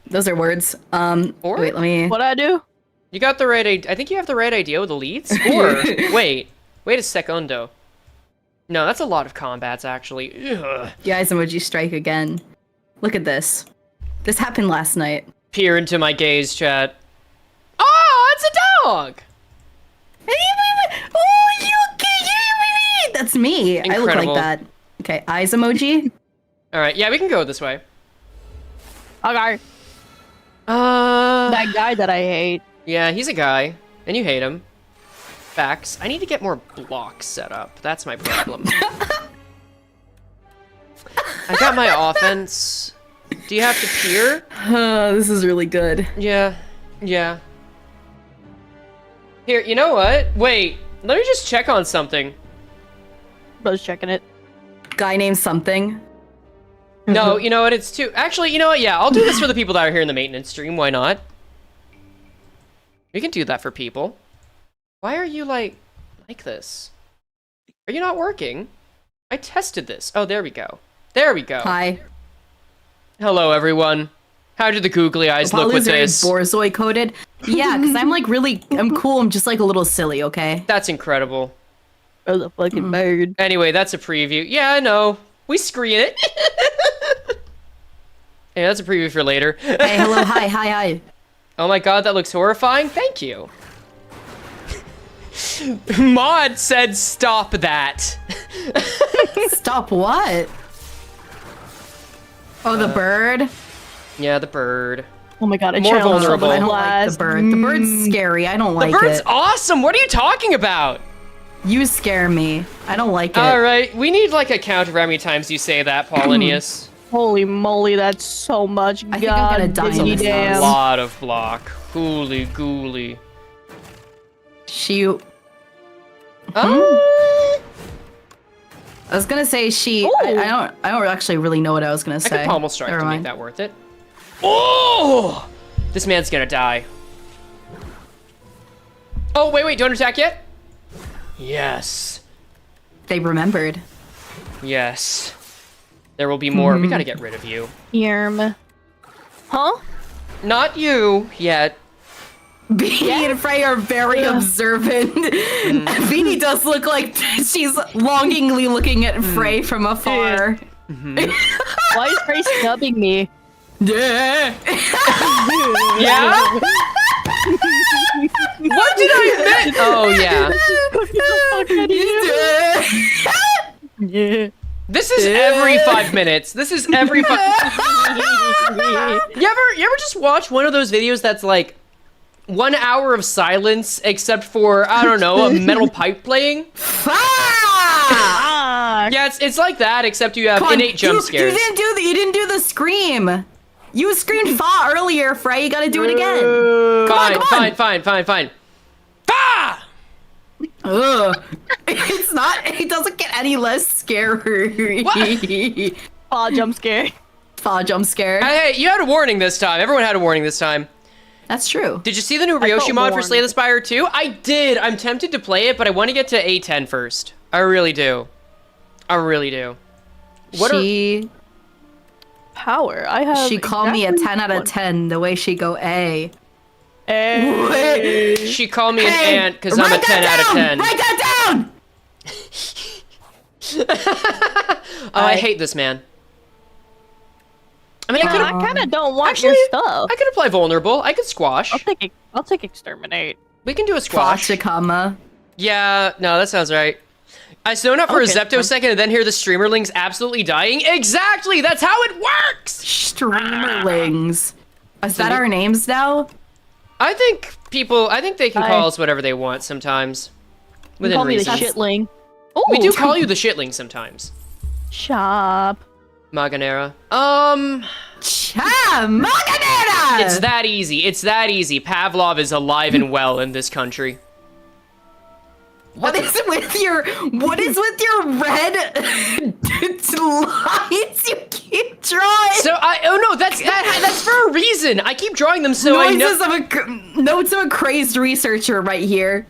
Those are words. Or? Wait, let me. What I do? You got the right idea. I think you have the right idea with the leads. Or, wait a secondo. No, that's a lot of combats, actually. Ugh. The eyes emoji strike again. Look at this. This happened last night. Peer into my gaze, chat. Oh, it's a dog! Oh, that's me. I look Incredible. like that. Okay, eyes emoji. Alright, yeah, we can go this way. Okay. That guy that I hate. Yeah, he's a guy, and you hate him. Facts. I need to get more blocks set up. That's my problem. I got my offense. Do you have to peer? This is really good. Yeah. Here, you know what? Wait, let me just check on something. Bro's checking it. Guy named something. No, you know what? It's too... Actually, you know what? Yeah, I'll do this for the people that are here in the maintenance stream. Why not? We can do that for people. Why are you, like this? Are you not working? I tested this. Oh, there we go. There we go. Hi. Hello, everyone. How do the googly eyes look with very this? Borzoi coded. Yeah, because I'm like I'm cool. I'm just like a little silly, okay? That's incredible. Bro's a fucking bird. Anyway, that's a preview. Yeah, I know. We screen it. Yeah, that's a preview for later. Hey, hello, hi. Oh my god, that looks horrifying. Thank you. Mod said stop that. Stop what? Oh, the bird? Yeah, the bird. Oh my god, I More challenged vulnerable. I someone don't like the last. bird. The bird's scary. I don't The like bird's it. awesome. What are you talking about? You scare me. I don't like it. All right, we need like a count of how many times you say that, Polonius. Holy moly, that's so much. I think I'm gonna die in this A house. lot of block. Gooly gooly. She. Oh, I was gonna say she. I don't actually really know what I was gonna I say. could pommel strike Never to make mind. that worth it. Oh! This man's gonna die. Oh, wait, don't attack yet? Yes. They remembered. Yes. There will be more. We gotta get rid of you. Yerm. Huh? Not you yet. Beanie and Frey are very observant. Beanie does look like she's longingly looking at Frey from afar. Why is Frey snubbing me? Yeah. Yeah? What did I miss? Oh, yeah. Yeah. This is every 5 minutes. This is every 5. You ever just watch one of those videos that's like 1 hour of silence except for, I don't know, a metal pipe playing? Yeah, it's like that, except you have innate jump scares. You didn't do the scream. You screamed "fa" earlier, Frey. You gotta do it again. Fine. Fa! Ugh. It's not. It doesn't get any less scary. Aw, jump scare. Fa jump scare. Hey, you had a warning this time. Everyone had a warning this time. That's true. Did you see the new felt Ryoshu mod for warned. Slay the Spire 2? I did. I'm tempted to play it, but I want to get to A10 first. I really do. She Power. I have. she called me a exactly 10 out of one. 10 the way she go A. Hey. She called me an Hey, ant because I'm a write 10 that out of down! 10. Write that down! Oh, I hate this man. I mean, You know, I kind of don't want your stuff. I could apply vulnerable. I could squash. I'll take exterminate. We can do a squash. Fashikama. Yeah, no, that sounds right. I zoned out for a Okay, zeptosecond and then hear the streamerlings absolutely dying. Exactly, that's how it works. Streamerlings. Is that our names now? I think they can Hi. call us whatever they want sometimes. Within Call me the reason. shitling. We do Ooh. call you the shitling sometimes. Shop. Maganera. Cha Maganera! It's that easy. It's that easy. Pavlov is alive and well in this country. What is with your red lines you keep drawing? So that's for a reason. I keep drawing them so I know. Notes of a crazed researcher right here.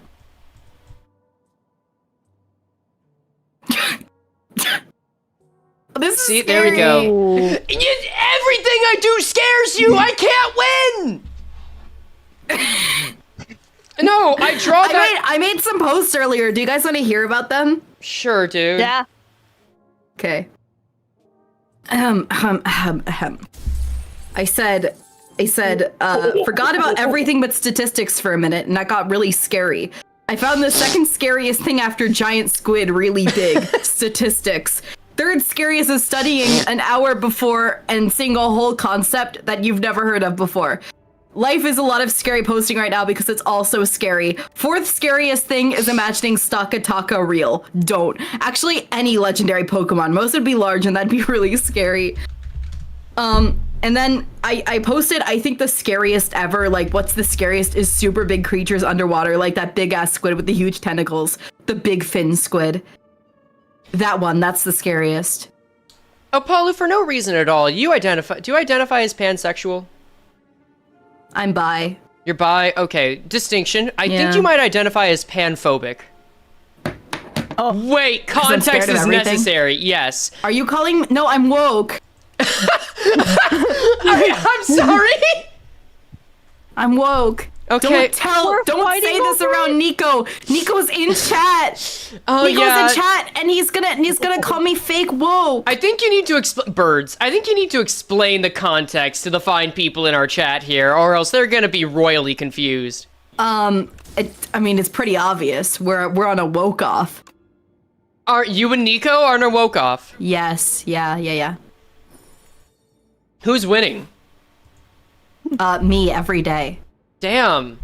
This is See, there we go. Ooh. Everything I do scares you. I can't win. No, I draw that. I made some posts earlier. Do you guys want to hear about them? Sure, dude. Yeah. Okay. I said, forgot about everything but statistics for a minute, and that got really scary. I found the second scariest thing after giant squid really big, statistics. Third scariest is studying an hour before and seeing a whole concept that you've never heard of before. Life is a lot of scary posting right now because it's all so scary. Fourth scariest thing is imagining Stakataka real. Don't. Actually, any legendary Pokemon. Most would be large and that'd be really scary. And then I posted, I think the scariest ever, like what's the scariest is super big creatures underwater, like that big ass squid with the huge tentacles. The big fin squid. That one, that's the scariest. Oh, Paulu, for no reason at all, do you identify as pansexual? I'm bi. You're bi? Okay, distinction. I think Yeah. you might identify as panphobic. Oh. Wait, I'm context scared of is everything? necessary. Yes. Are you calling? No, I'm woke. I'm sorry. I'm woke. Okay. Don't say this around Nico. Nico's in chat. Oh, Nico's yeah. in chat, and he's gonna call me fake woke. I think you need to explain birds. I think you need to explain the context to the fine people in our chat here, or else they're gonna be royally confused. I mean, it's pretty obvious. We're on a woke off. Are you and Nico on a woke off? Yes. Yeah. Who's winning? Me every day. Damn.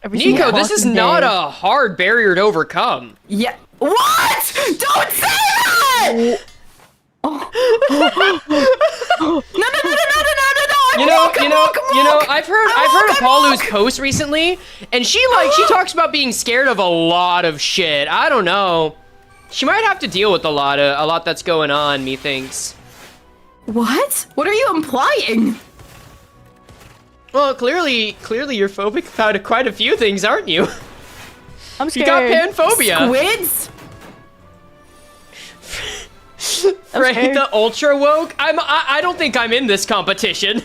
Every Nico, single this is fucking not day. a hard barrier to overcome. Yeah. What? Don't say that! I've heard of Paulu's post recently, and she talks about being scared of a lot of shit. I don't know. She might have to deal with a lot that's going on, methinks. What? What are you implying? Well, clearly you're phobic about quite a few things, aren't you? I'm You scared. got panphobia. Squids? Frey the ultra woke? I don't think I'm in this competition.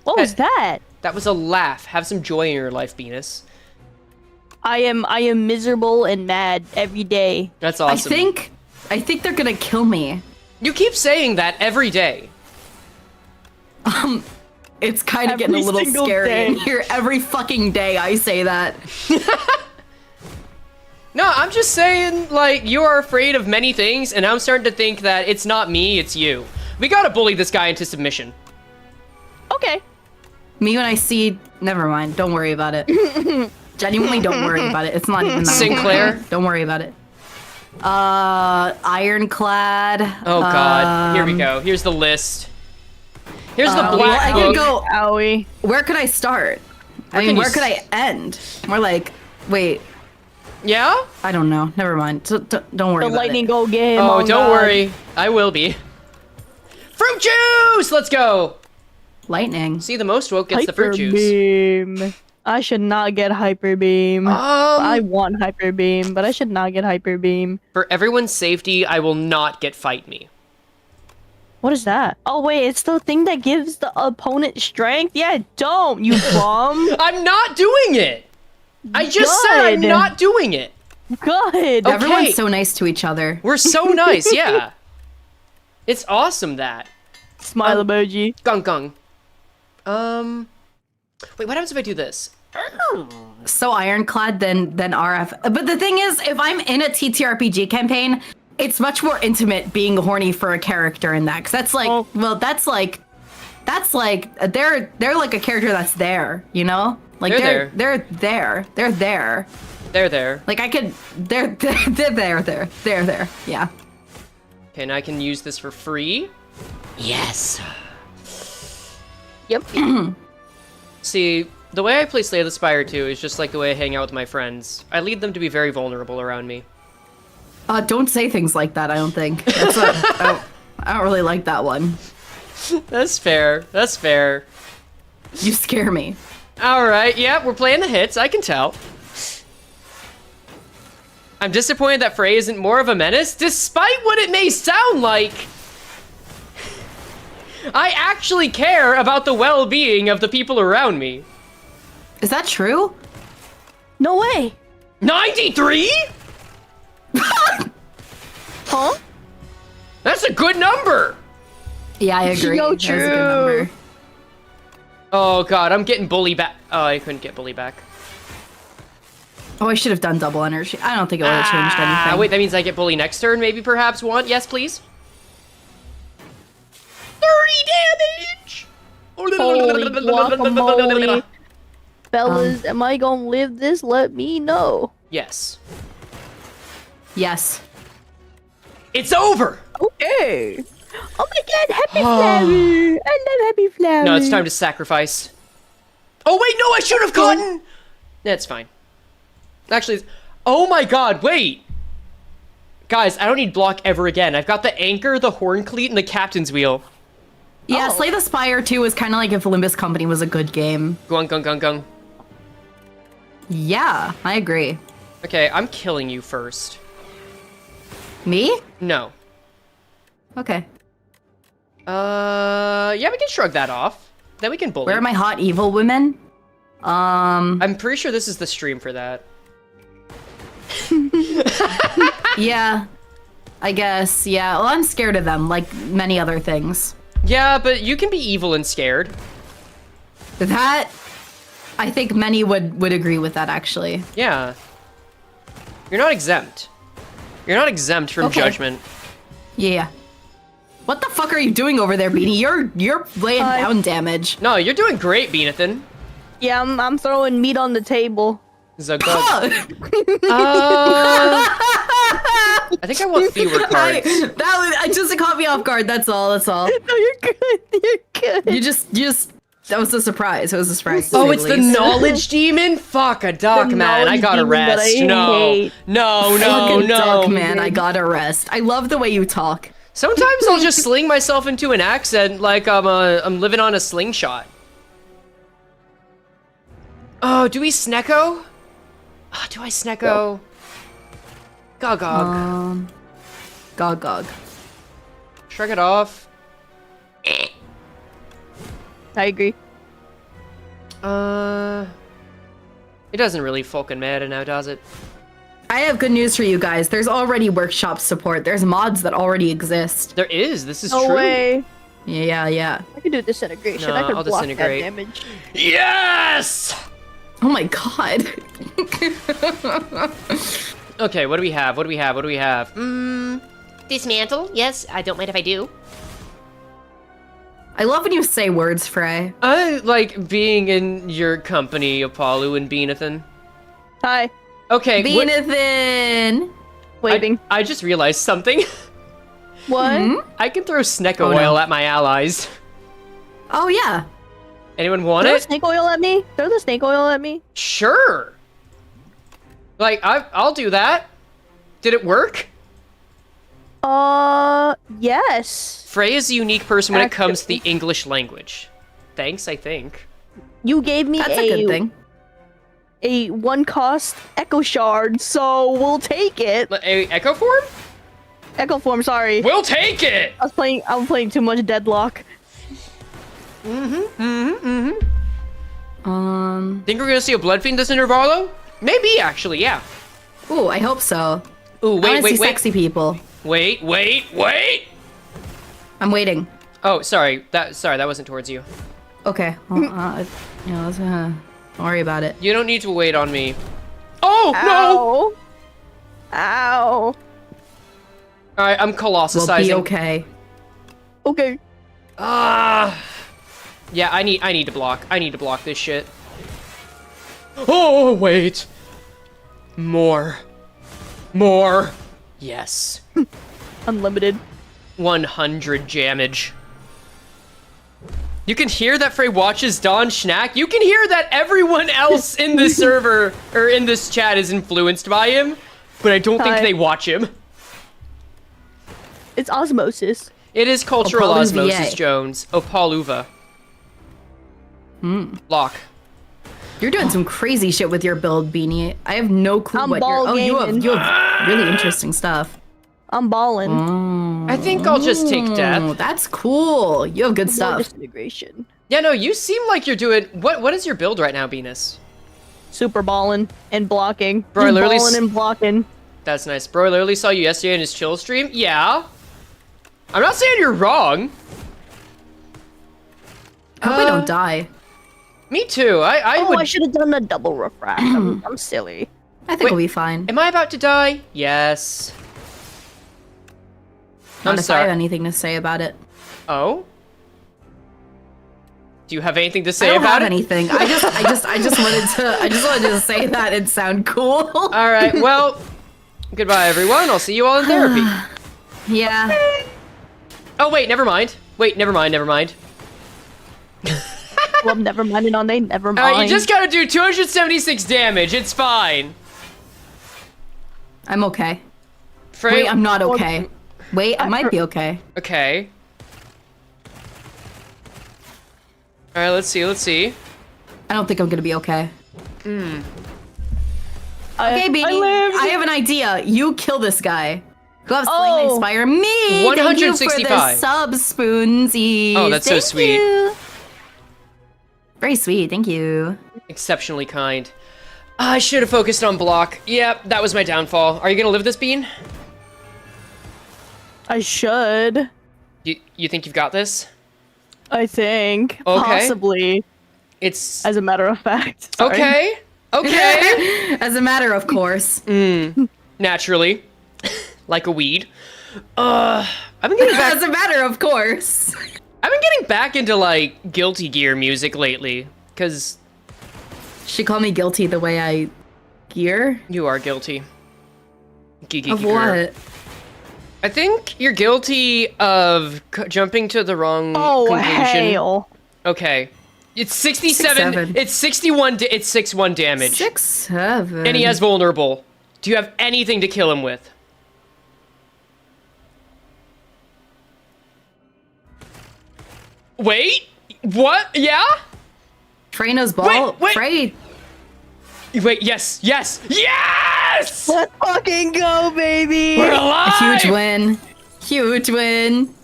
What was that? That was a laugh. Have some joy in your life, Venus. I am miserable and mad every day. That's awesome. I think they're gonna kill me. You keep saying that every day. It's kind of Every getting a little single scary day. in here. Every fucking day I say that. No, I'm just saying, like, you are afraid of many things, and I'm starting to think that it's not me, it's you. We gotta bully this guy into submission. Okay. Me when I see... Never mind. Don't worry about it. Genuinely don't worry about it. It's not even that Sinclair? important. Don't worry about it. Ironclad. Oh god, here we go. Here's the list. Here's the well, black I can book. go... Owie. Where could I start? I can mean, you where could I end? More like... Wait. Yeah? I don't know. Never mind. Don't worry The about lightning it. go get him. Oh, don't God. worry. I will be. Fruit juice! Let's go! Lightning. See, the most woke gets the fruit juice. Beam. I should not get hyper beam. I want hyper beam, but I should not get hyper beam. For everyone's safety, I will not get fight me. What is that? Oh wait, it's the thing that gives the opponent strength? Yeah, don't, you bum. I'm not doing it! I just said I'm Good. not doing it! Good. Oh. Everyone's so nice to each other. We're so nice, yeah. It's awesome that. Smile emoji. Gung gung. Wait, what happens if I do this? So ironclad than RF. But the thing is, if I'm in a TTRPG campaign, it's much more intimate being horny for a character in that. Cause that's like, Oh. well, that's like, they're like a character that's there, you know? Like They're they're there. They're there. Like I could, they're there. Yeah. Okay, and I can use this for free. Yes. Yep. See, the way I play Slay the Spire 2 is just like the way I hang out with my friends. I lead them to be very vulnerable around me. Don't say things like that. I don't think. That's what, I don't really like that one. That's fair. That's fair. You scare me. Alright, yeah, we're playing the hits, I can tell. I'm disappointed that Frey isn't more of a menace, despite what it may sound like. I actually care about the well-being of the people around me. Is that true? No way. 93? Huh? That's a good number. Yeah, I agree. So That's a good true. number. Oh god, I'm getting bully back. Oh, I couldn't get bully back. Oh, I should have done double energy. I don't think it would have changed anything. Wait, that means I get bully next turn, maybe, perhaps, one? Yes, please? 30 damage! Holy guacamole. Fellas, am I gonna live this? Let me know. Yes. Yes. It's over! Okay. Oh my god, happy flower! I love happy flower. No, it's time to sacrifice. Oh, wait, no, I should have gotten! That's fine. Actually, oh my god, wait! Guys, I don't need block ever again. I've got the anchor, the horn cleat, and the captain's wheel. Yeah, Oh. Slay the Spire 2 was kind of like if Limbus Company was a good game. Gung, gung, gung, gung. Yeah, I agree. Okay, I'm killing you first. Me? No. Okay. Yeah, we can shrug that off. Then we can bully. Where are my hot evil women? I'm pretty sure this is the stream for that. Yeah. I guess, yeah. Well, I'm scared of them, like many other things. Yeah, but you can be evil and scared. That, I think many would agree with that, actually. Yeah. You're not exempt. You're not exempt from Okay. judgment. Yeah. What the fuck are you doing over there, Beanie? You're laying down damage. No, you're doing great, Beanathan. Yeah, I'm throwing meat on the table. Zugug. I think I want fewer cards. I just caught me off guard. That's all. That's all. No, you're good. You're good. You just. That was a surprise. It was a surprise. Oh, it's the knowledge demon? Fuck a duck, man. I gotta rest. No, Fucking no. duck, man. I gotta rest. I love the way you talk. Sometimes I'll just sling myself into an accent like I'm living on a slingshot. Oh, do we snecko? Oh, do I snecko? Gog. Gog. Shrug it off. I agree. It doesn't really fucking matter now, does it? I have good news for you guys. There's already workshop support. There's mods that already exist. There is. This is No true. way. Yeah. I could do disintegration. No, I could I'll block disintegrate. that damage. Yes! Oh my god. Okay, what do we have? What do we have? Dismantle? Yes, I don't mind if I do. I love when you say words, Frey. I like being in your company, Apollo and Beanathan. Hi. Okay, Beanathan! Waving. I just realized something. What? I can throw snecko Oh, oil no. at my allies. Oh yeah. Anyone want Throw the it? snake oil at me? Throw the snake oil at me? Sure. Like, I'll do that. Did it work? Yes. Frey is a unique person when it comes to the Actually. English language. Thanks, I think. You gave me That's a good thing. a one cost echo shard, so we'll take it. Echo form? Echo form, sorry. We'll take it! I'm playing too much Deadlock. Think we're gonna see a blood fiend this intervallo? Maybe, actually, yeah. Ooh, I hope so. Ooh, I wanna see wait. sexy people. Wait. I'm waiting. Oh, sorry, that wasn't towards you. Okay. Well, don't worry about it. You don't need to wait on me. Oh, no! Ow. Alright, I'm We'll colossicizing. be okay. Okay. Yeah, I need to block. I need to block this shit. Oh, wait. More. Yes. Unlimited. 100 damage. You can hear that Frey watches Don Schnack. You can hear that everyone else in this server, or in this chat, is influenced by him, but I don't think Hi. they watch him. It's osmosis. It is cultural Opaluva. osmosis, Jones. Opaluva. Lock. You're doing some crazy shit with your build, Beanie. I have no clue I'm what you're. ball Oh, you gaming. have really interesting stuff. I'm balling. I think I'll just take Oh, death. that's cool. You have good More stuff. disintegration. Yeah, no, you seem like you're doing... What is your build right now, Venus? Super balling and blocking. Bro, I Just literally balling and blocking. That's nice. Bro, I literally saw you yesterday in his chill stream. Yeah. I'm not saying you're wrong. I hope I don't die. Me too. I Oh, would... I should have done a double refract. I'm silly. I think Wait. we'll be fine. Am I about to die? Yes. Not I'm if I have sorry. anything to say about it. Oh? Do you have anything to I say don't about have it? anything. I just wanted to say that it sound cool. All right, well, goodbye, everyone. I'll see you all in therapy. Yeah. Oh, wait, never mind. Never mind. Well, never mind it on they never mind. All right, you just gotta do 276 damage. It's fine. I'm okay. Frey, Wait, I'm not okay. Wait, I might be okay. Okay. All right, let's see. I don't think I'm gonna be okay. Okay, Beanie, I lived. I have an idea. You kill this guy. Who have Sling Oh. inspire me? Thank you for 165. the sub, Spoonsies. Oh, that's so Thank sweet. you. Very sweet, thank you. Exceptionally kind. I should have focused on block. Yep, that was my downfall. Are you gonna live this, Bean? I should. You think you've got this? I think. Okay. Possibly. It's As a matter of fact. Sorry. okay. Okay. As a matter of course. Naturally, like a weed. I've been getting back. As a matter of course. I've been getting back into like Guilty Gear music lately, cause She called me guilty the way I gear? You are guilty. Geeky Of what? I think you're guilty of jumping to the wrong Oh, conclusion. hell. Okay. It's 67. 6-7. It's 61. It's 6-1 damage. 6-7. And he has vulnerable. Do you have anything to kill him with? Wait. What? Yeah? Trey knows ball. Wait. Trey. Wait. Yes. Yes. Yes. Let's fucking go, baby! We're alive. A huge win. Huge win.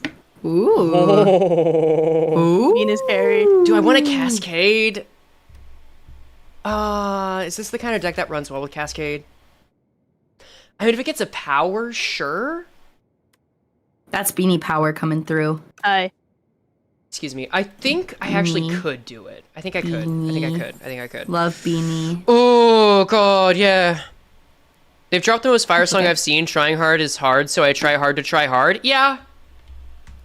Ooh. Oh. Ooh. Mean is Harry. Do I want a Cascade? Is this the kind of deck that runs well with Cascade? I mean, if it gets a power, sure. That's beanie power coming through. Hi. Excuse me. I think I actually Beanie. could do it. I think I could. I think I could. Love beanie. Oh, God, yeah. They've dropped the most fire song I've seen. Trying hard is hard, so I try hard to try hard. Yeah.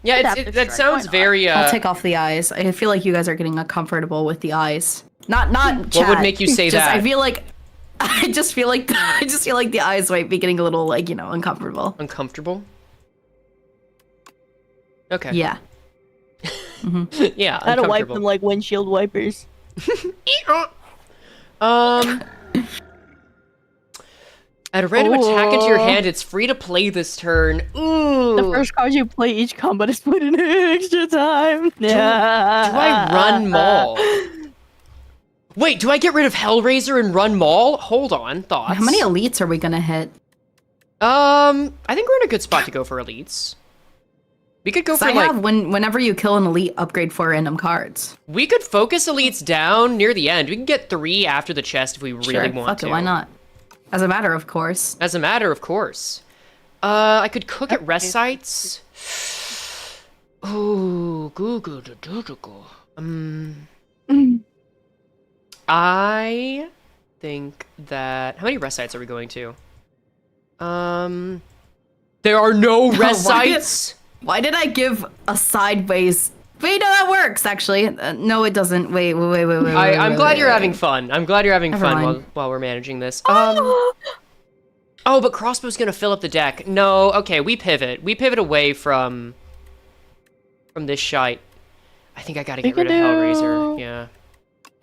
Yeah, that sounds very, I'll take off the eyes. I feel like you guys are getting uncomfortable with the eyes. Not What chat. would make you say Just, that? I just feel like the eyes might be getting a little, like, uncomfortable. Uncomfortable? Okay. Yeah. Yeah, I had to wipe uncomfortable. them like windshield wipers. Add a random attack into your Oh. hand. It's free to play this turn. Ooh. The first card you play each combat is put in extra time. Do I run Maul? Wait, do I get rid of Hellraiser and run Maul? Hold on, thoughts. How many elites are we gonna hit? I think we're in a good spot to go for elites. We could go So for I like have whenever you kill an elite, upgrade 4 random cards. we could focus elites down near the end. We can get 3 after the chest if we really Sure, want fuck to. it, why not? As a matter of course. As a matter of course. I could cook at rest sites. Ooh, I think that how many rest sites are we going to? There are no rest Why did- sites. Why did I give a sideways? Wait, no, that works actually. No, it doesn't. Wait. I'm glad you're having fun. I'm glad you're having Never fun mind. while we're managing this. Oh, but crossbow's gonna fill up the deck. No, okay, we pivot. We pivot away from this shite. I think I gotta get rid of Hellraiser. Yeah.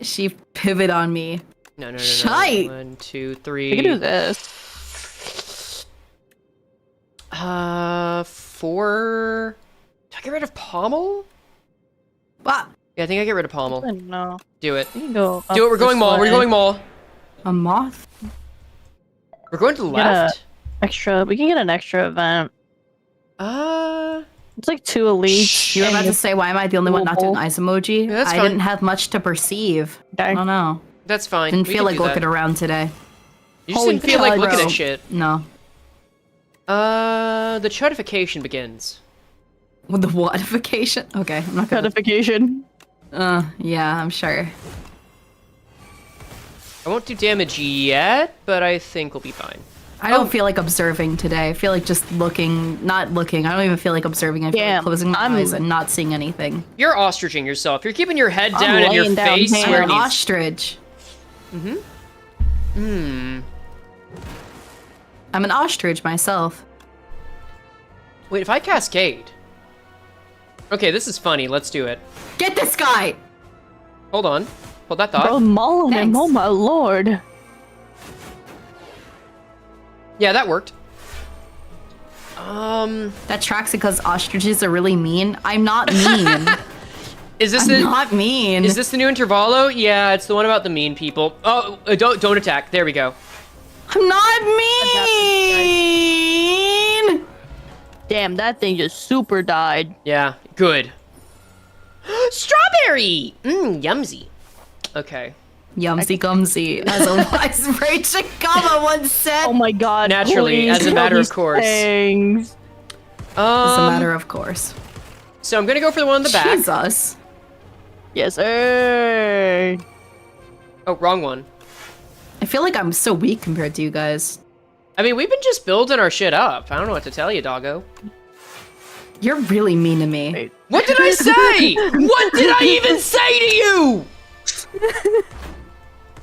She pivot on me. No. Shite. 1, 2, We 3. can do this. 4. Do I get rid of Pommel? What? Yeah, I think I get rid of Pommel. No. Do it. We can go. Do it. We're going Maul. We're going Maul. A moth? We're going to the Get a- left. Extra. We can get an extra event. It's like 2 elites. You were and about to say, why am I the only one not doing Cool. eyes emoji? Yeah, that's I fine. didn't have much to perceive. I Okay. don't know. That's fine. Didn't We feel can like do looking that. around today. You just Holy didn't feel like cow, looking bro. at shit. No. The chutification begins. With the whatification? Okay, I'm not gonna. Notification. Yeah, I'm sure. I won't do damage yet, but I think we'll be fine. I don't feel like observing today. I feel like just looking, not looking. I don't even feel like observing. I feel Damn, like closing my I'm- eyes and not seeing anything. You're ostriching yourself. You're keeping your head I'm down and your laying down face hands. where I'm it an needs. ostrich. Hmm. I'm an ostrich myself. Wait, if I cascade. Okay, this is funny. Let's do it. Get this guy! Hold on. Hold that thought. Bro, mauling him. Thanks. Oh my lord. Yeah, that worked. That tracks because ostriches are really mean. I'm not mean. Is this I'm the not mean. is this the new Intervallo? Yeah, it's the one about the mean people. Oh, don't attack. There we go. I'm not mean! Damn, that thing just super died. Yeah, good. Strawberry. Yumsy. Okay. Yumsy gumsy, as a wise Ray Chikama once said. Oh my god. Naturally, please as a kill matter of these course. things. As a matter of course. So I'm gonna go for the one in the back. Jesus. Yes, sir. Oh, wrong one. I feel like I'm so weak compared to you guys. I mean, we've been just building our shit up. I don't know what to tell you, doggo. You're really mean to me. Wait. What did I say? What did I even say to you?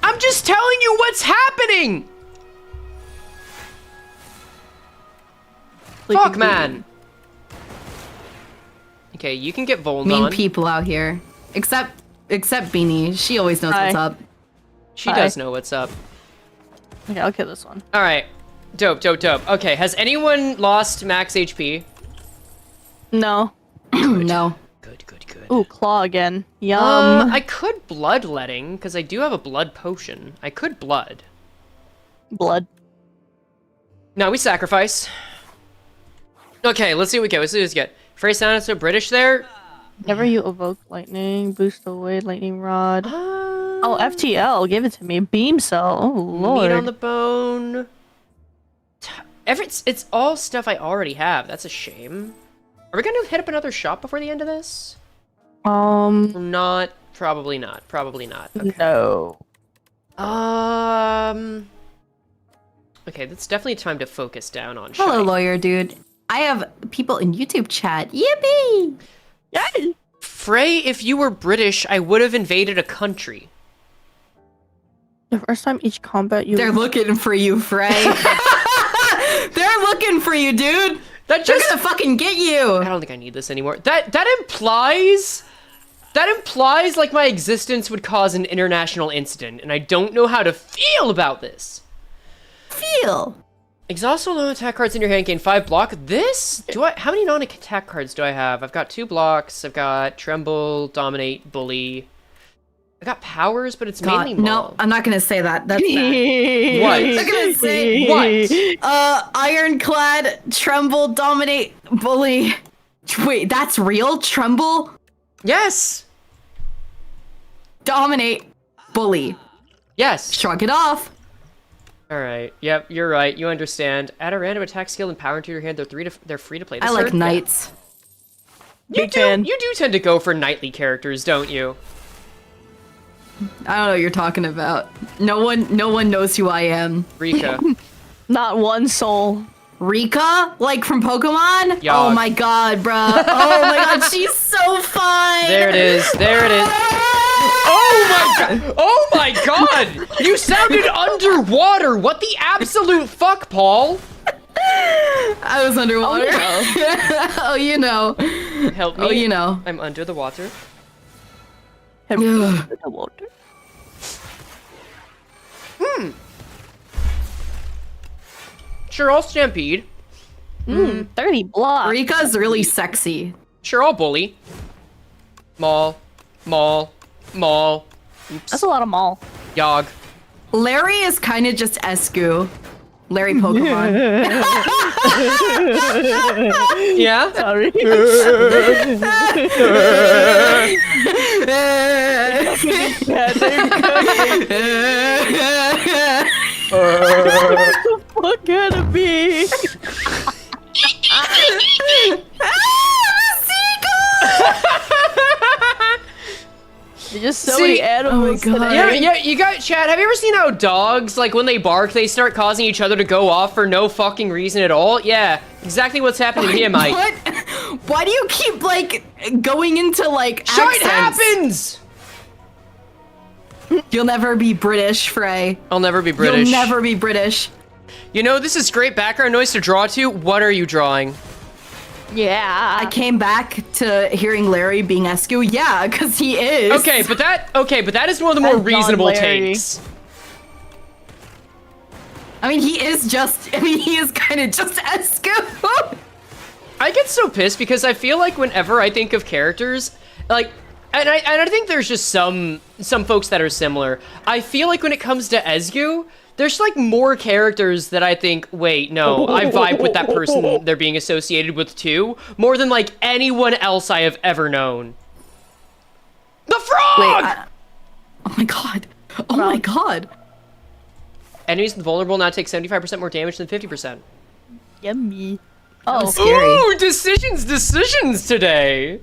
I'm just telling you what's happening. Fuck, man! Okay, you can get Vold Mean on. people out here. Except Beanie. She always knows Hi. what's up. She Hi. does know what's up. Okay, I'll kill this one. Alright. Dope, dope, dope. Okay, has anyone lost max HP? No. No. Good, good, good. Ooh, claw again. Yum. I could bloodletting, because I do have a blood potion. I could blood. Blood. No, we sacrifice. Okay, let's see what we get. Let's see what we get. Frey sounded so British there. Whenever you evoke lightning, boost away lightning rod. Oh, Oh, FTL, give it to me. Beam cell. Oh, lord. Meat on the bone. It's all stuff I already have. That's a shame. Are we gonna hit up another shop before the end of this? No. Probably not. Probably not. Okay. No. Okay, that's definitely time to focus down on Hello, shite. lawyer dude. I have people in YouTube chat. Yippee! Yay! Frey, if you were British, I would have invaded a country. The first time each combat you... They're looking for you, Frey. They're looking for you, dude. That They're just gonna fucking get you. I don't think I need this anymore. That implies like my existence would cause an international incident, and I don't know how to feel about this. Feel. Exhaust all non-attack cards in your hand, gain 5 block. How many non-attack cards do I have? I've got 2 blocks. I've got Tremble, Dominate, Bully. I got powers, but it's mainly no, Maul. I'm not gonna say that. That's bad. What? I'm gonna say What? Ironclad, Tremble, Dominate, Bully. Wait, that's real? Tremble, Yes! Dominate, Bully. Yes! Shrug it off. Alright, yep, you're right. You understand. Add a random attack skill and power into your hand. They're free to play this I like turn. knights. You Big fan. do tend to go for knightly characters, don't you? I don't know what you're talking about. No one knows who I am. Rika. Not one soul. Rika? Like from Pokemon? Yogg. Oh my god, bruh. Oh my god, she's so fun! There it is. There it is. Oh my god! Oh my god! You sounded underwater! What the absolute fuck, Paul? I was underwater. Oh, you know. Help me. Oh, you know. I'm under the water. Have you been in the water? Sure, I'll stampede. 30 blocks. Rika's really sexy. Sure, I'll bully. Maul. Maul. Maul. Oops. That's a lot of mall. Yogg. Larry is kind of just Escu. Larry Pokemon. Yeah? Sorry. Yeah, they're cooking. What could it be? There's just so many animals. oh my God. today. Yeah, you got Chad. Have you ever seen how dogs, like when they bark, they start causing each other to go off for no fucking reason at all? Yeah, exactly what's happening to me, Mike. What? Why do you keep like going into like Shite accents? happens. You'll never be British, Frey. I'll never be British. You'll never be British. You know, this is great background noise to draw to. What are you drawing? Yeah. I came back to hearing Larry being Escu. Yeah, because he is. Okay, but that is one of the more That's Don reasonable Larry. takes. I mean, he is kind of just Escu. I get so pissed because I feel like whenever I think of characters, like, and I think there's just some folks that are similar. I feel like when it comes to Esgu, there's like more characters that I think, wait, no, I vibe with that person they're being associated with too, more than like anyone else I have ever known. The frog! Wait, oh my god. Oh my god. Enemies vulnerable now take 75% more damage than 50%. Yummy. Oh, Oh. scary. Ooh, decisions today.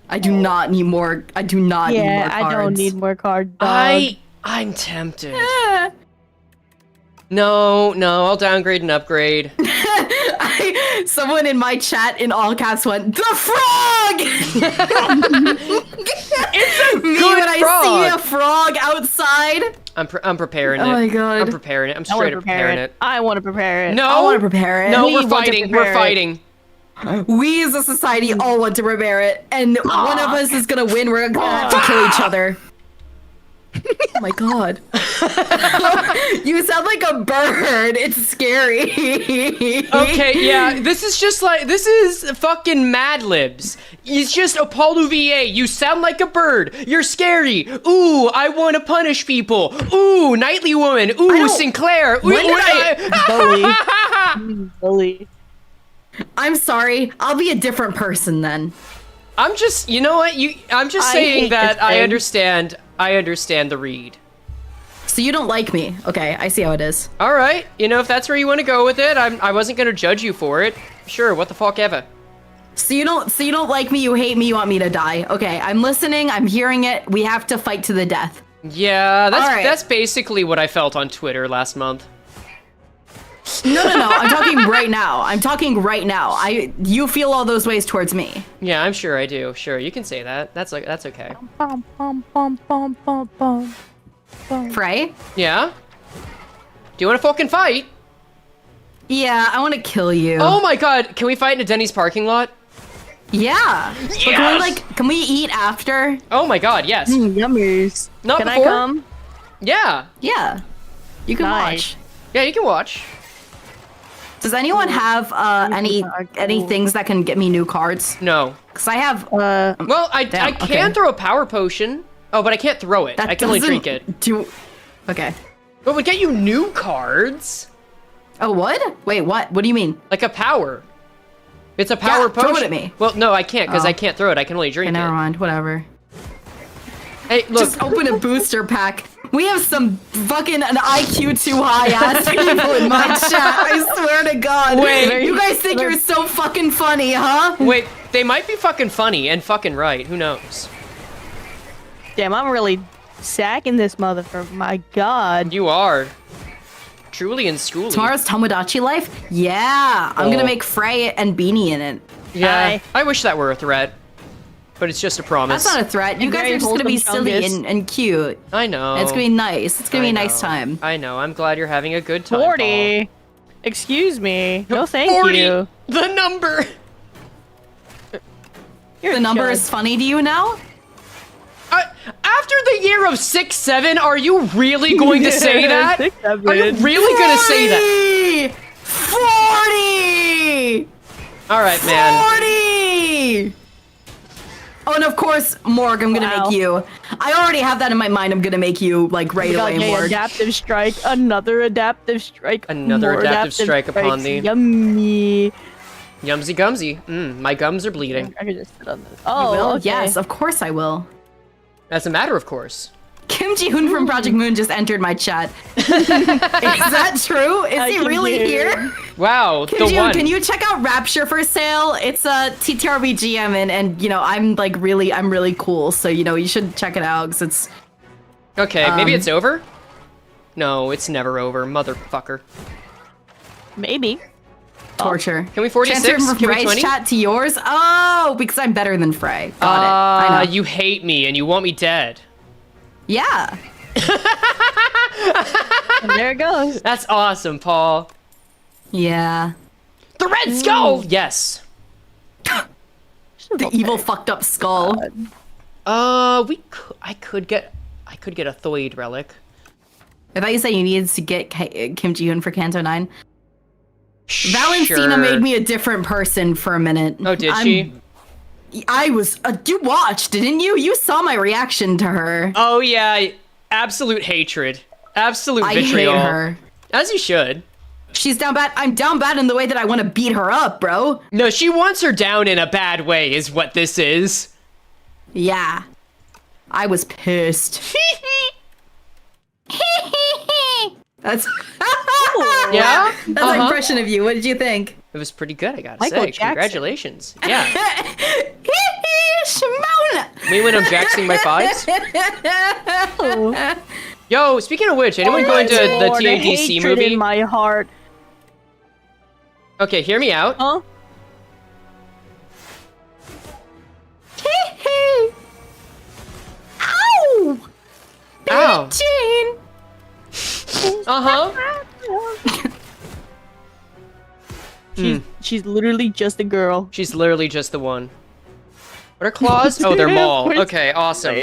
I do not need more. I do not need more Yeah, cards. I don't need more card. Dog. I'm tempted. No, I'll downgrade and upgrade. Someone in my chat in all caps went, "The frog!" It's a Me good when frog. I see a frog outside. I'm preparing it. Oh my God. I'm preparing it. I'm I want straight to up prepare preparing it. it. I want to prepare it. No. I want to prepare it. No, We we're want to fighting. prepare We're it. fighting. We as a society all want to prepare it, and one of us is gonna win. We're gonna have to kill each other. Oh my God. You sound like a bird. It's scary. Okay, yeah, this is fucking Mad Libs. It's just Apollo VA. You sound like a bird. You're scary. Ooh, I want to punish people. Ooh, Nightly Woman. Ooh, don't- Sinclair. Ooh, When did Bully. I'm sorry. I'll be a different person then. I'm just, you know what? I'm just I saying hate that this I thing. understand. I understand the read. So you don't like me. Okay, I see how it is. All right, you know, if that's where you want to go with it, I wasn't gonna judge you for it. Sure, what the fuck ever. So you don't like me, you hate me, you want me to die. Okay, I'm listening, I'm hearing it. We have to fight to the death. Yeah, All right. that's basically what I felt on Twitter last month. No, I'm talking right now. I'm talking right now. You feel all those ways towards me. Yeah, I'm sure I do. Sure, you can say that. That's okay. Bum, bum, bum, bum, bum, bum. Frey? Yeah? Do you want to fucking fight? Yeah, I want to kill you. Oh my god, can we fight in a Denny's parking lot? Yeah. But Yes! can we eat after? Oh my god, yes. Yummies. Not Can before? I come? Yeah. Yeah. You can Nice. watch. Yeah, you can watch. Does anyone have any things that can get me new cards? No. Cause I have Well, I Damn, can okay. throw a power potion. Oh, but I can't throw it. that I can only doesn't drink it. do. Okay. But we get you new cards. Oh, what? Wait, what? What do you mean? Like a power. It's a power throw potion. it at me. Well, no, I can't because Oh. I can't throw it. I can only Okay, drink never it. mind. Whatever. Hey, look. Just open a booster pack. We have some fucking an IQ too high ass people in my chat. I swear to God. Wait. You guys think you're so fucking funny, huh? Wait, they might be fucking funny and fucking right. Who knows? Damn, I'm really sacking this motherfucker. My God. You are. Truly and schooly. Tomorrow's Tomodachi Life? Yeah. I'm gonna Oh. make Frey and Beanie in it. Yeah. Hi. I wish that were a threat. But it's just a promise. That's not a threat. You And guys very are just gonna be wholesome silly chungus. and cute. I know. And it's gonna be nice. It's gonna be I a nice know. time. I know. I'm glad you're having a good time. 40. Excuse me. Paul. No, thank 40, you. The number. You're The a number chud. is funny to you now? After the year of 6-7, are you really going to say that? 6-7. Are you really going to say that? 40! All right, man. 40! Oh, and of course, Morg, I'm gonna Wow. make you. I already have that in my mind. I'm gonna make you, like, right away, Okay, Morg. adaptive strike. Another adaptive strike. Another more adaptive strike upon strikes. thee. Yummy. Yumsy gumsy. My gums are bleeding. I could just sit on this. You Oh, will? okay. Yes, of course I will. As a matter of course. Kim Ji-hoon from Project Moon just entered my chat. Is that true? Is Hi, he Kim really Ji-hoon. here? Wow, Kim the Ji-hoon, one. can you check out Rapture for sale? It's a TTRPG and you know, I'm really cool, so you know, you should check it out because it's Okay, maybe it's over? No, it's never over, motherfucker. Maybe. torture. Can we 46? Transfer from Can we Frey's 20? chat to yours? Oh, because I'm better than Frey. Got it. I know. You hate me and you want me dead. Yeah. And there it goes. That's awesome, Paul. Yeah. The Red Skull! Yes. The evil fucked up skull. I could get a Thoid relic. I thought you said you needed to get Kim Ji-hoon for Kanto 9. Valentina Sure. made me a different person for a minute. Oh, did she? I was. You watched, didn't you? You saw my reaction to her. Oh yeah, absolute hatred. Absolute I hate vitriol. her. As you should. She's down bad. I'm down bad in the way that I want to beat her up, bro. No, she wants her down in a bad way is what this is. Yeah. I was pissed. That's Yeah? That's my impression of you. What did you think? It was pretty good, I gotta Michael say. Jackson. Congratulations. Yeah. Shimona. We went unjaxing my fives. Yo, speaking of which, anyone going to the Lord, TADC hatred movie? in my heart. Okay, hear me out. Huh? Ow! Ow. Jane! Uh-huh. She's literally just a girl. She's literally just the one. What are claws? Oh, they're Maul. Where's- Okay, awesome.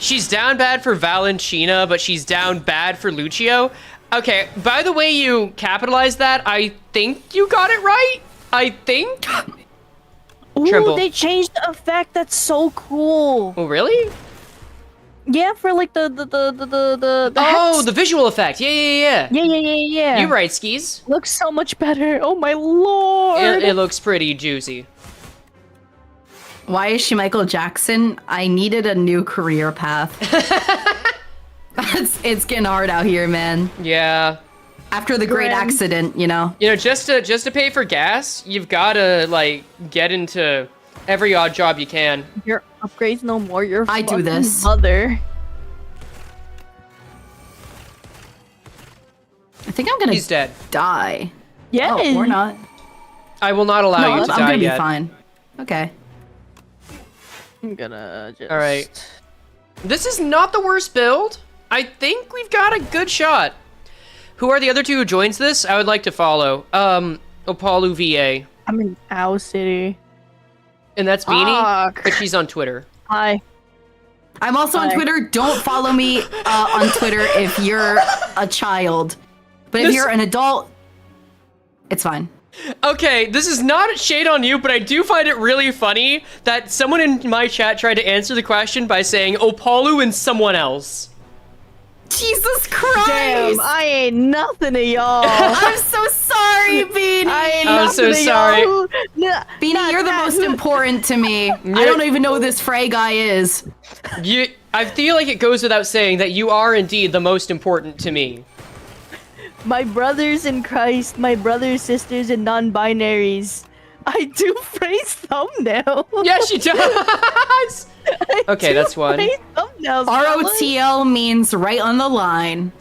She's down bad for Valentina, but she's down bad for Lucio. Okay, by the way you capitalized that, I think you got it right. I think. Ooh, Trimble. they changed the effect. That's so cool. Oh, really? Yeah, for like the Oh, hex. the visual effect. Yeah. Yeah. You right, Skis. Looks so much better. Oh my lord. It looks pretty juicy. Why is she Michael Jackson? I needed a new career path. It's getting hard out here, man. Yeah. After the great Grim. accident, you know. You know, just to pay for gas, you've got to like get into every odd job you can. Your upgrades no more. Your I do fucking this. mother. I think I'm gonna He's dead. die. Yeah. Oh, or not. I will not allow No, you I'm to die gonna be yet. fine. Okay. I'm gonna just. All right. This is not the worst build. I think we've got a good shot. Who are the other two who joins this? I would like to follow. Opalu VA. I'm in Owl City. And that's Beanie, Fuck. but she's on Twitter. Hi. I'm also on Hi. Twitter. Don't follow me on Twitter if you're a child. But if This- you're an adult, it's fine. Okay, this is not shade on you, but I do find it really funny that someone in my chat tried to answer the question by saying Opalu and someone else. Jesus Christ! Damn, I ain't nothing to y'all. I'm so sorry, Beanie. I ain't I'm nothing so to sorry. y'all. Nah, Beanie, nah, you're the nah, most important to me. I don't even know who this Frey guy is. I feel like it goes without saying that you are indeed the most important to me. My brothers in Christ, my brothers, sisters, and non-binaries. I do phrase thumbnail. Yeah, she does. Okay, that's one. Thumbnails. ROTL means right on the line.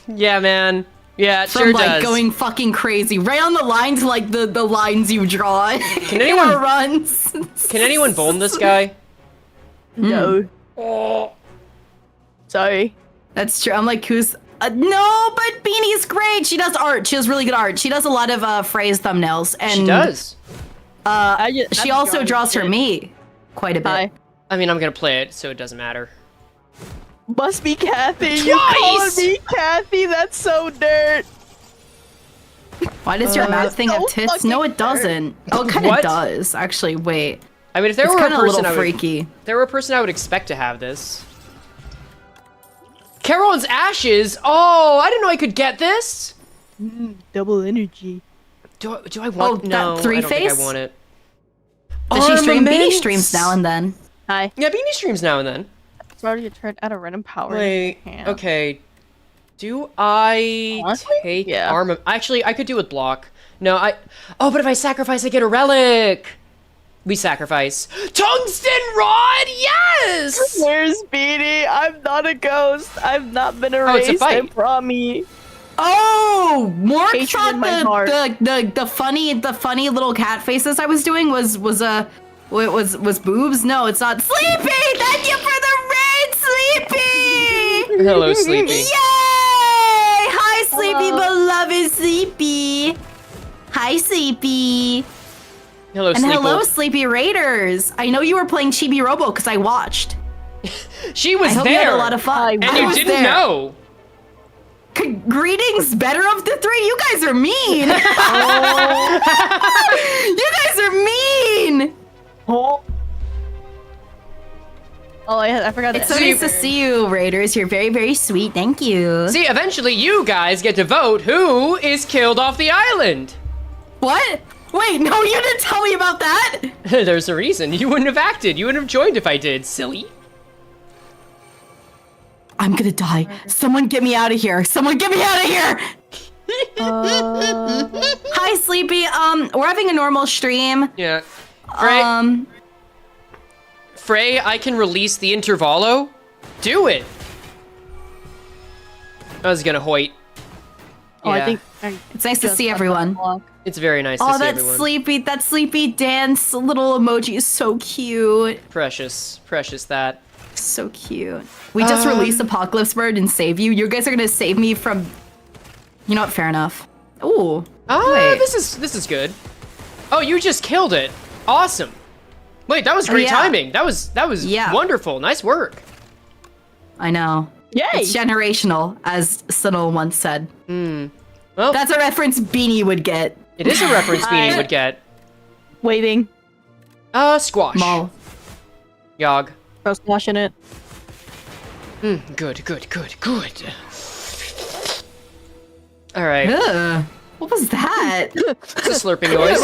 Yeah, man. Yeah, it From sure like does. going fucking crazy. Right on the line to like the lines you draw. Can anyone- runs? Can anyone bone this guy? No. Oh. Sorry. That's true. I'm like, who's... no, but Beanie's great. She does art. She does really good art. She does a lot of phrase thumbnails. And She does. She also draws for me quite a bit. Hi. I mean, I'm gonna play it, so it doesn't matter. Must be Kathy. You calling Twice! me Kathy? That's so dirt. Why does your mouth thing have so tits? No, it fucking doesn't. Oh, it kind of What? does. Actually, wait. I mean, if there It's were a kind of a person, little I would, freaky. if there were a person I would expect to have this. Carolyn's ashes. Oh, I didn't know I could get this. Double energy. Do I want? Oh, no, that I don't think three-face? I want it. Does she stream? Beanie Armaments? streams now and then. Hi. Yeah, Beanie streams now and then. Started your turn at a random power. Wait. hand. Okay. Do I Honestly? take Yeah. armor? Actually, I could do with block. No, I. Oh, but if I sacrifice, I get a relic. We sacrifice. Tungsten rod. Yes. Where's Beanie? I'm not a ghost. I've not been Oh, it's a erased. I fight. promise. Oh, Mork Hatred thought in my heart. the funny little cat faces I was doing was boobs. No, it's not. Sleepy, thank you for the raid, Sleepy. Hello, Sleepy. Yay! Hi, Sleepy, beloved Sleepy. Hi, Sleepy. Hello, And Sleepo. hello, Sleepy Raiders. I know you were playing Chibi Robo because I watched. She was I hope there. you had a lot of fun. And I you was didn't there. know. Greetings, better of the three. You guys are mean. You guys are mean. Oh. Oh, I forgot It's that. so nice to see you, Raiders. You're very, very sweet. Thank you. See, eventually you guys get to vote who is killed off the island. What? Wait, no, you didn't tell me about that. There's a reason. You wouldn't have acted. You wouldn't have joined if I did, silly. I'm gonna die. Someone get me out of here. Someone get me out of here. Hi, Sleepy. We're having a normal stream. Yeah. Frey, Um, Frey, I can release the Intervallo. Do it. I was gonna hoit. Oh, Yeah. I think It's nice to just see got everyone. that block. It's very nice to Oh, see that everyone. sleepy dance little emoji is so cute. Precious that. So cute. We just released Apocalypse Bird and save you. You guys are gonna save me from. You know what? Fair enough. Ooh. Wait. This is good. Oh, you just killed it. Awesome. Wait, that was great yeah. timing. That was Yeah. wonderful. Nice work. I know. Yay! It's generational, as Sunil once said. Well, That's a reference Beanie would get. it is a reference Beanie would get. Waiting. Squash. Maul. Yog. Pro squashing it. Good. All right. Ugh. What was that? It's a slurping noise.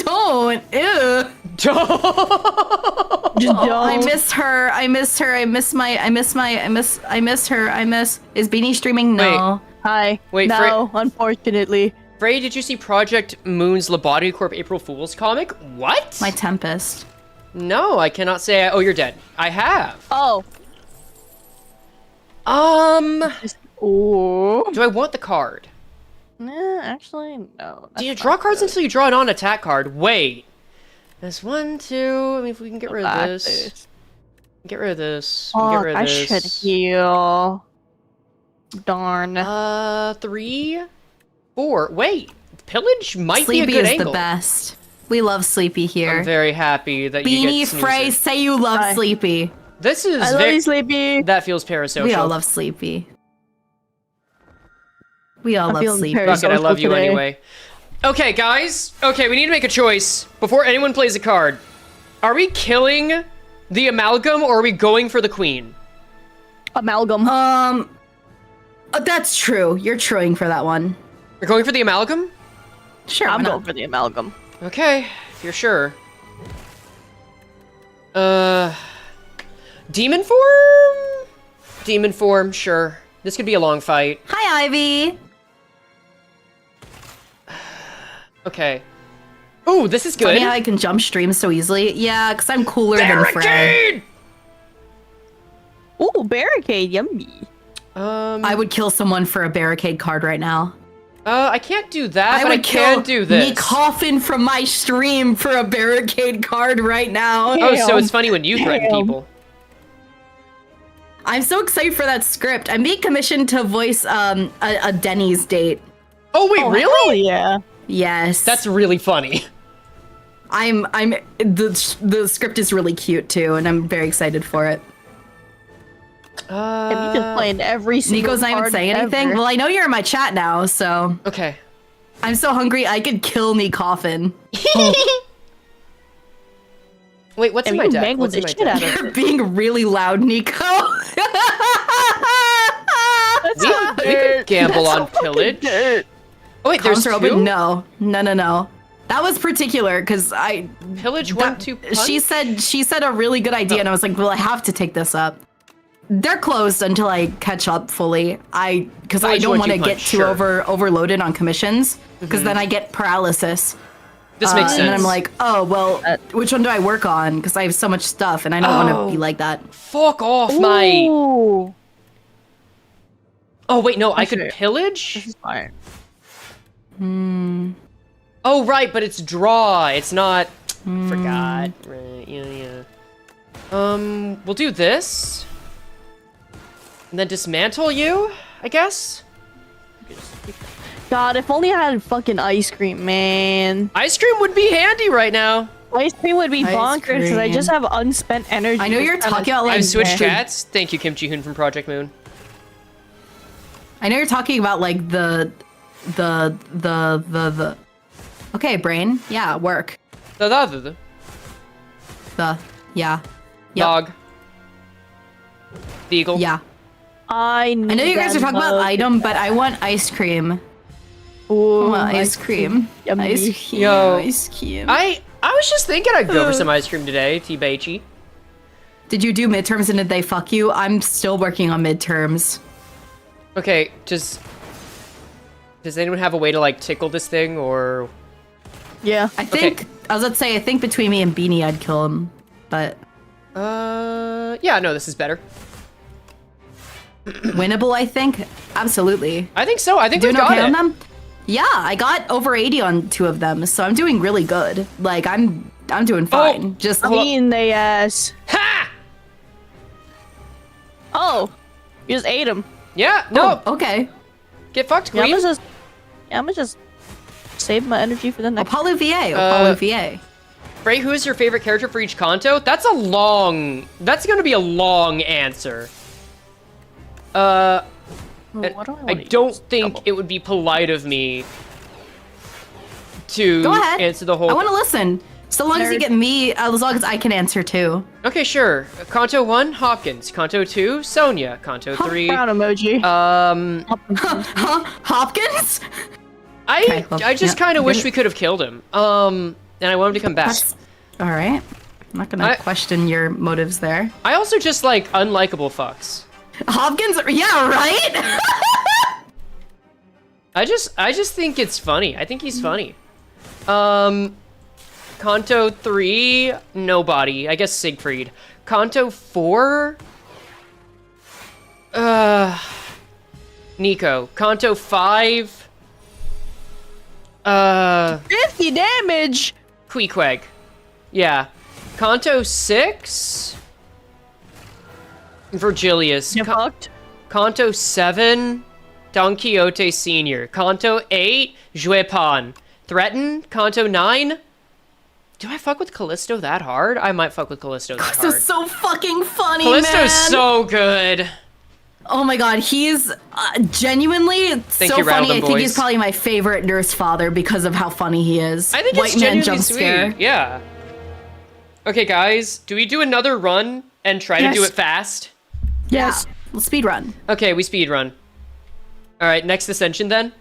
Don't. Ew. Just I don't. miss her. I miss her. I miss her. Is Beanie streaming? No. Hi. Wait, no, unfortunately. Frey, did you see Project Moon's Lobotomy Corp April Fool's comic? What? My Tempest. No, I cannot say. Oh, you're dead. I have. Oh. Ooh. Do I want the card? Nah, actually, no. Do you draw cards until you draw a non-attack card? Wait. There's 1, 2. I mean, if we can get rid of this. Get rid of this. Oh, Get rid of I this. should heal. Darn. 3, 4. Wait. Pillage might Sleepy be a good is angle. the best. We love Sleepy here. I'm very happy that you Beanie get Frey, Snoozer. say you love Hi. Sleepy. This is I love you, Sleepy. That feels parasocial. We all love Sleepy. We all I'm love feeling Sleepy. parasocial. Fuck it, I love you today. anyway. Okay, guys. Okay, we need to make a choice before anyone plays a card. Are we killing the amalgam or are we going for the queen? Amalgam. That's true. You're truing for that one. We're going for the amalgam? Sure, I'm why going not? for the amalgam. Okay, if you're sure. Demon form? Demon form, sure. This could be a long fight. Hi, Ivy. Okay. Ooh, this is good. Funny how I can jump streams so easily. Yeah, because I'm cooler than Frey. Barricade! Ooh, barricade, yummy. I would kill someone for a barricade card right now. I can't do that, I but I would can kill do this. Nick Coffin from my stream for a barricade card right now. Oh, so Damn. it's funny when you threaten Damn. people. I'm so excited for that script. I'm being commissioned to voice a Denny's date. Oh, wait, Oh, really? hell yeah. Yes. That's really funny. The script is really cute too, and I'm very excited for it. Have you just playing every single Nico's not even card saying anything. ever? Well, I know you're in my chat now, so Okay. I'm so hungry I could kill Nick Coffin. Wait, what's And in my you deck? mangled What's in the my shit deck? out of You're being really loud, Nico. We could gamble on pillage. Oh wait, there's Counter two? open? No. That was particular because Pillage 1, 2 punch? she said a really good idea, and I was like, well, I have to take this up. They're closed until I catch up fully. Because I Pillage don't 1, want to 2 get punch, too sure. overloaded on commissions, because then I get paralysis. This makes sense. And then I'm like, oh well, which one do I work on? Because I have so much stuff, and I don't want to be like that. Fuck off, mate. Ooh. Oh wait, no, I could Actually, pillage? This is fine. Oh right, but it's draw. It's not. Forgot. Right. Yeah. We'll do this, and then dismantle you, I guess. God, if only I had fucking ice cream, man. Ice cream would be handy right now. Ice cream would be Ice bonkers because I cream. just have unspent energy. I know you're just kinda talking about, like, I've switched the- chats. Thank you, Kim Ji Hoon from Project Moon. I know you're talking about like the. Okay, brain. Yeah, work. The Yeah. Yep. dog. Beagle. Yeah. I I know you guys are talking about item, but I want ice cream. I Ooh, want ice cream. Yummy. Ice cream. Yo. Ice cream. I was just thinking I'd go for some ice cream today, T-Baichi. Did you do midterms and did they fuck you? I'm still working on midterms. Okay, does anyone have a way to like tickle this thing or? Yeah. I think I was about to say I think between me and Beanie I'd kill him, but Yeah, no, this is better. winnable, I think. Absolutely. I think so. I think Doing we've got okay it. on them? Yeah, I got over 80 on 2 of them, so I'm doing really good. Like, I'm doing fine. Just Mean they ass. Ha! Oh, you just ate him. Yeah, no. okay. Get fucked, Yeah, queen. I'm gonna just save my energy for the next. Apollo VA. Bray, who is your favorite character for each Kanto? That's gonna be a long answer. What do I wanna don't use? think Double. it would be polite of me to Go ahead. answer the whole. I want to listen. So long as you Nerd. get me, as long as I can answer too. Okay, sure. Kanto 1, Hopkins. Kanto 2, Sonia. Kanto 3, Frown emoji. Huh? Hopkins? I well, just yeah, kind of get wish it. we could have killed him. And I want him to come back. That's all right. I'm not gonna I- question your motives there. I also just like unlikable fucks. Hopkins? Yeah, right. I just think it's funny. I think he's funny. Kanto 3, nobody. I guess Siegfried. Kanto 4, Nico. Kanto 5, 50 damage. Queequeg. Yeah. Kanto 6, Virgilius. You fucked. Kanto 7, Don Quixote Sr. Kanto 8, Juepan. Threaten, Kanto 9. Do I fuck with Callisto that hard? I might fuck with Callisto that This is hard. so fucking funny, Callisto's man. so good. Oh my god, he's genuinely so you, funny. Random I think he's Boys. probably my favorite nurse father because of how funny he is. I think White it's man genuinely jump sweet. scare. Yeah. Okay, guys, do we do another run and try to do Yes. it fast? Yes. Yeah, we'll speed run. Okay, we speed run. All right, next ascension then.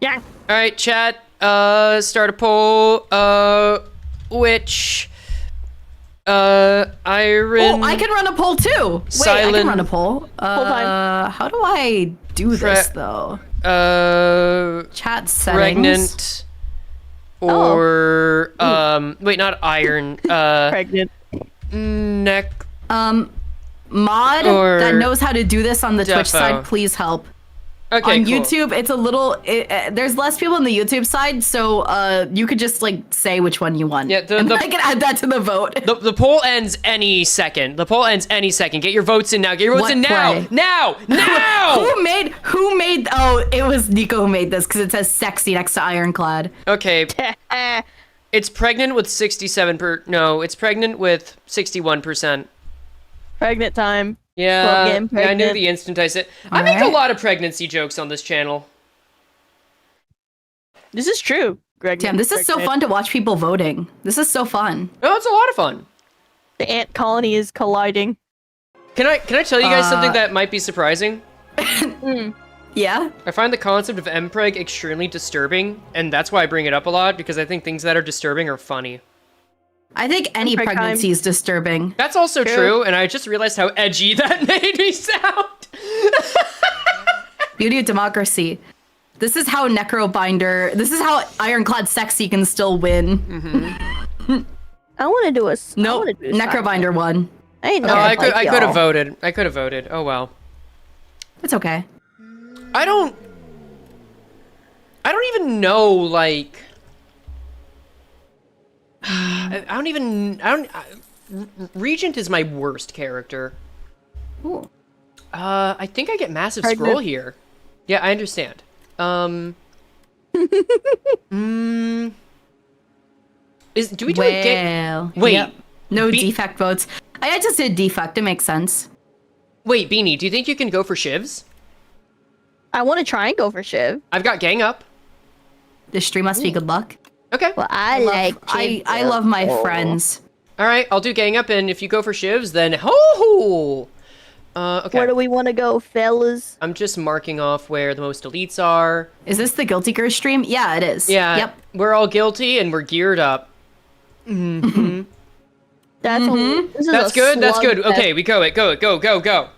Yeah. All right, chat. Start a poll. Which Iron. Oh, I can run a poll too. Wait, I Silent- can run a poll. time. How do I do this though? Chat settings. Pregnant. Or wait, not iron. Pregnant. Neck. Mod Or that knows how to do this on the Twitch defo. side, please help. Okay, On cool. YouTube, it's a little. There's less people on the YouTube side, so you could just like say which one you want. Yeah, the- and the- I can add that to the vote. The poll ends any second. The poll ends any second. Get your votes in now. Get your votes What in now. play? Now. Now. Who made? Oh, it was Nico who made this because it says "sexy" next to Ironclad. Okay. It's pregnant with 67 No, it's pregnant with 61%. Pregnant time. Well, Yeah, getting yeah, I knew pregnant. the instant I said. I make a Alright. lot of pregnancy jokes on this channel. This is true, Greg. Damn, this is so fun to watch people voting. This is so fun. Oh, it's a lot of fun. The ant colony is colliding. Can I tell you guys something that might be surprising? Yeah. I find the concept of mpreg extremely disturbing, and that's why I bring it up a lot, because I think things that are disturbing are funny. I think any Break time. pregnancy is disturbing. That's also True. true, and I just realized how edgy that made me sound. Beauty of democracy. This is how Necrobinder. This is how Ironclad Sexy can still win. I want to do a. No, Necrobinder won. I ain't No, no. I could have voted. I could have voted. Oh well. It's okay. I don't even know, like... Regent is my worst character. Ooh. I think I get massive Pregnant. scroll here. Yeah, I understand. Do we do a game? Well, Wait, yep. No Be- defect votes. I just did defect. It makes sense. Wait, Beanie, do you think you can go for shivs? I want to try and go for Shiv. I've got gang up. This stream must be good luck. Okay. Well, I like. I love my friends. All right, I'll do gang up, and if you go for shivs, then ho. Okay. Where do we want to go, fellas? I'm just marking off where the most elites are. Is this the Guilty Gear stream? Yeah, it is. Yeah. Yep. We're all guilty, and we're geared up. That's this is That's a good. That's good. slugfest. Okay, we go. Go. Okay. It's Go, a- go, go, go, go!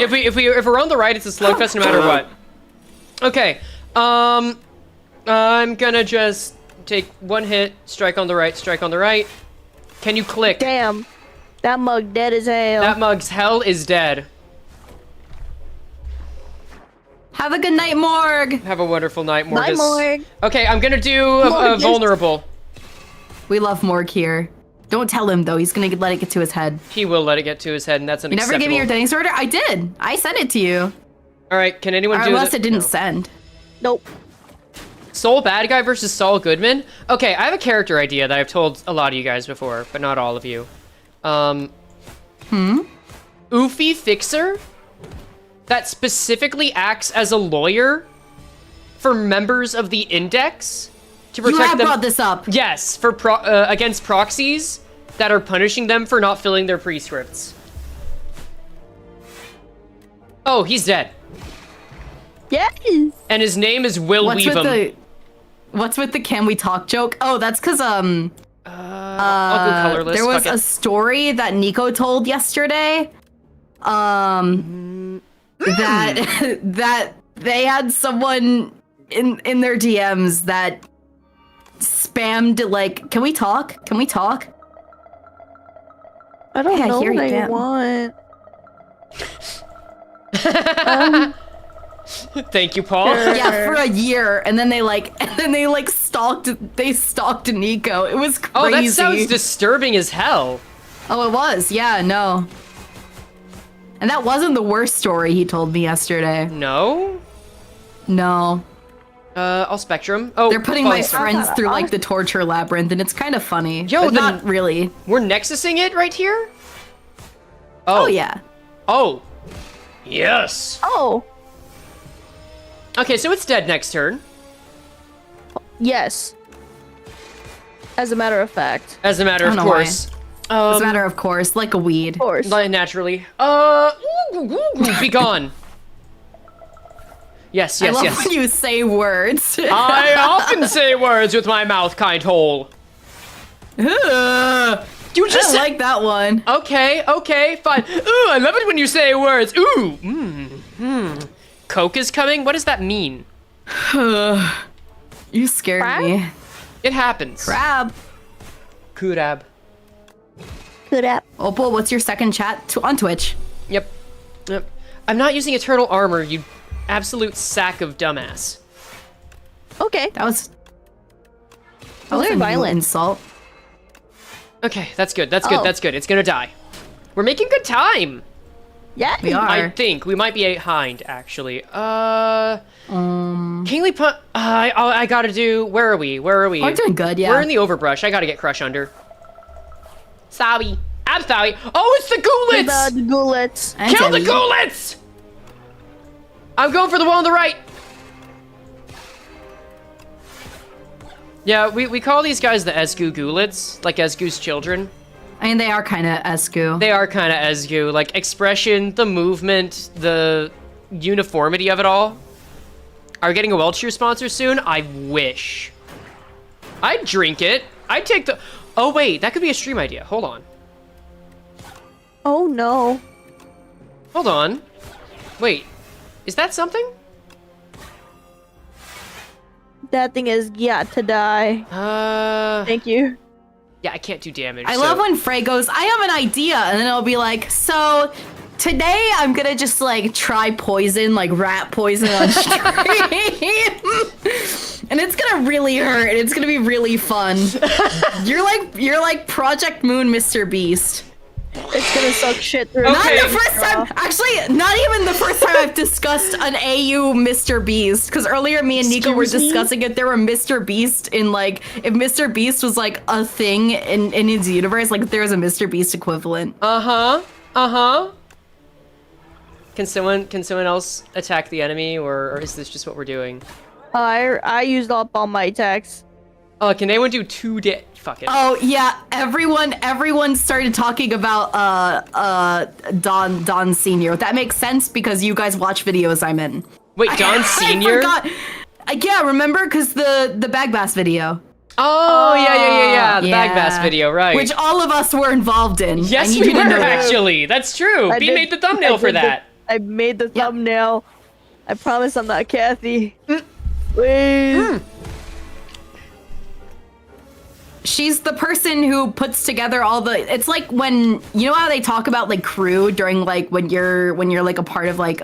If we're on the right, it's a slugfest no matter what. Okay. I'm gonna just take one hit, strike on the right. Can you click? Damn. That mug dead as hell. That mug's hell is dead. Have a good night, Morg. Have a wonderful night, Morgus. Night, Morg. Okay, I'm gonna do a Morgus. vulnerable. We love Morg here. Don't tell him though. He's gonna let it get to his head. He will let it get to his head, and that's You unacceptable. never gave me your Denny's order? I did. I sent it to you. All right, can anyone Or do unless the- it didn't no. send. Nope. Soul Bad Guy versus Saul Goodman? Okay, I have a character idea that I've told a lot of you guys before, but not all of you. Oofy Fixer that specifically acts as a lawyer for members of the Index to protect You have them. brought this up. Yes, for against proxies that are punishing them for not filling their prescripts. Oh, he's dead. Yes. And his name is Will Weavem. What's with the can we talk joke? Oh, that's because I'll go colorless. there was fuck a it. story that Nico told yesterday. That they had someone in their DMs that spammed like, can we talk? Can we talk? I don't Yeah, know here what you I can. want. Thank you, Paul. Yeah, for a year, and then they stalked Nico. It was crazy. Oh, that sounds disturbing as hell. Oh, it was. Yeah, no. And that wasn't the worst story he told me yesterday. No? No. I'll Spectrum. Oh, They're putting my False. friends through like the torture labyrinth, and it's kind of funny. Yo, but then- not really. We're Nexusing it right here? Oh yeah. Oh. Yes. Oh, Okay, so it's dead next turn. yes. As a matter of fact. As a matter I of don't know course. As a matter of course, like a weed. Of course. Naturally. Be gone. Yes, I yes, love yes. when you say words. I often say words with my mouth kind hole. Ugh. You I just don't like that one. Okay, fine. Ooh, I love it when you say words. Ooh, Coke is coming? What does that mean? You scared Crab? me. It happens. Crab. Kurab. Good app. Opal, what's your second chat on Twitch? Yep. I'm not using eternal armor, you absolute sack of dumbass. Okay. That was Very a new violent. insult. Okay, that's good. That's Oh. good. It's gonna die. We're making good time. Yeah. We are. I think we might be behind, actually. Kingly Pun. I gotta do. Where are we? We're doing good, yeah. We're in the overbrush. I gotta get Crush under. Sorry. I'm sorry. Oh, it's the Ghoulets! The Ghoulets. And Kill the Debbie. Ghoulets! I'm going for the one on the right. Yeah, we call these guys the Esgu Ghoulets, like Esgu's children. I mean, they are kind of Esku. They are kind of Esgu, like expression, the movement, the uniformity of it all. Are we getting a Welchshire sponsor soon? I wish. I'd drink it. I'd take the... Oh, wait, that could be a stream idea. Hold on. Oh no. Hold on. Wait, is that something? That thing is got to die. Thank you. Yeah, I can't do damage. I so- love when Frey goes, I have an idea, and then it'll be like, so today I'm gonna just like try poison, like rat poison on stream. And it's gonna really hurt, and it's gonna be really fun. You're like Project Moon Mr. Beast. It's gonna suck shit through. Okay. Not the first time, actually, not even the first time I've discussed an AU Mr. Beast. Because earlier me and Nico were Excuse me? discussing if there were Mr. Beast in like, if Mr. Beast was like a thing in his universe, like if there was a Mr. Beast equivalent. Can someone else attack the enemy, or is this just what we're doing? I used up all my attacks. Oh, can anyone do fuck it. Oh yeah, everyone started talking about Don Senior. That makes sense because you guys watch videos I'm in. Wait, Don Senior? I forgot. Yeah, remember? Because the Bag Bass video. Oh, yeah. The Bag Yeah. Bass video, right. Which all of us were involved in. yes, I need we you to were, know that. actually. That's true. B made the thumbnail for that. I made the thumbnail. I promise I'm not Kathy. Wait. she's the person who puts together all the. It's like when you know how they talk about like crew during like when you're like a part of like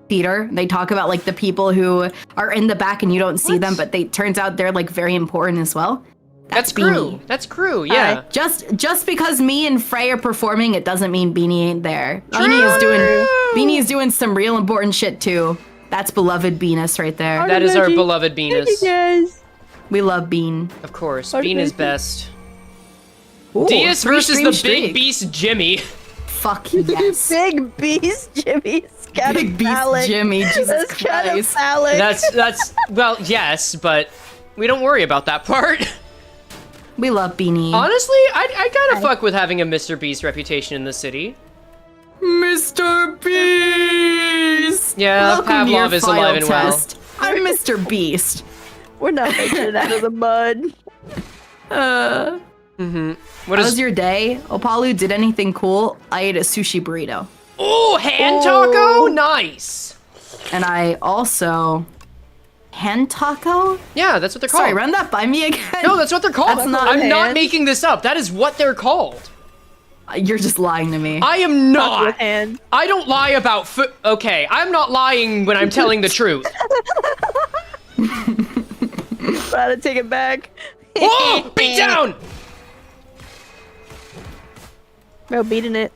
theater. They talk about like the people who are in the back and you don't see them, but they turns out they're like very important as well. That's Beanie. crew. That's crew. Yeah. Just because me and Frey are performing, it doesn't mean Beanie ain't there. Beanie is doing some real important shit too. That's beloved Beanus right there. That is our beloved Venus. Yes. We love Bean. Of course, Bean is best. Ooh, Diaz versus three-stream the streak. big beast Jimmy. Fuck yes. Big beast, Jimmy. Big beast Jimmy. Jesus That's kind of Christ. phallic. That's well, yes, but we don't worry about that part. We love Beanie. Honestly, I kind of fuck with having a Mr. Beast reputation in the city. Mr. Beast. Yeah, Welcome to your Pavlov is final alive and well. test. I'm Mr. Beast. We're not making it out of the mud. What What was is? your day? Opalu did anything cool? I ate a sushi burrito. Oh, hand taco, nice. And I also hand taco? Yeah, that's what they're called. Sorry, run that by me again. No, that's what they're called. That's not I'm not hand. making this up. That is what they're called. You're just lying to me. I am not. With hand. I don't lie about food. Okay, I'm not lying when I'm telling the truth. Try to take it back. Oh, beat down! Bro, beating it.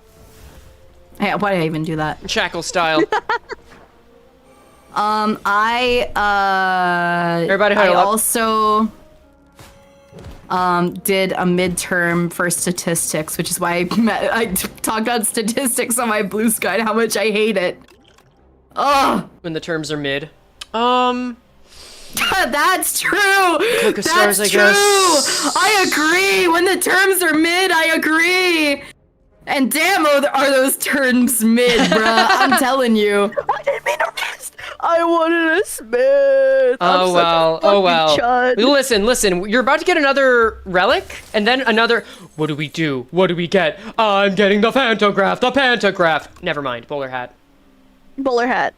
Hey, why did I even do that? Shackle style. Everybody I huddle up. also did a midterm for statistics, which is why I talked about statistics on my blue sky and how much I hate it. Ugh. When the terms are mid. That's true. Click of stars, That's I true. guess. I agree. When the terms are mid, I agree. And damn, are those terms mid, bruh? I'm telling you. I didn't mean to rest. I wanted a Smith. Oh well, oh well. Listen, you're about to get another relic, and then another. What do we do? What do we get? I'm getting the pantograph. Never mind, bowler hat. Bowler hat.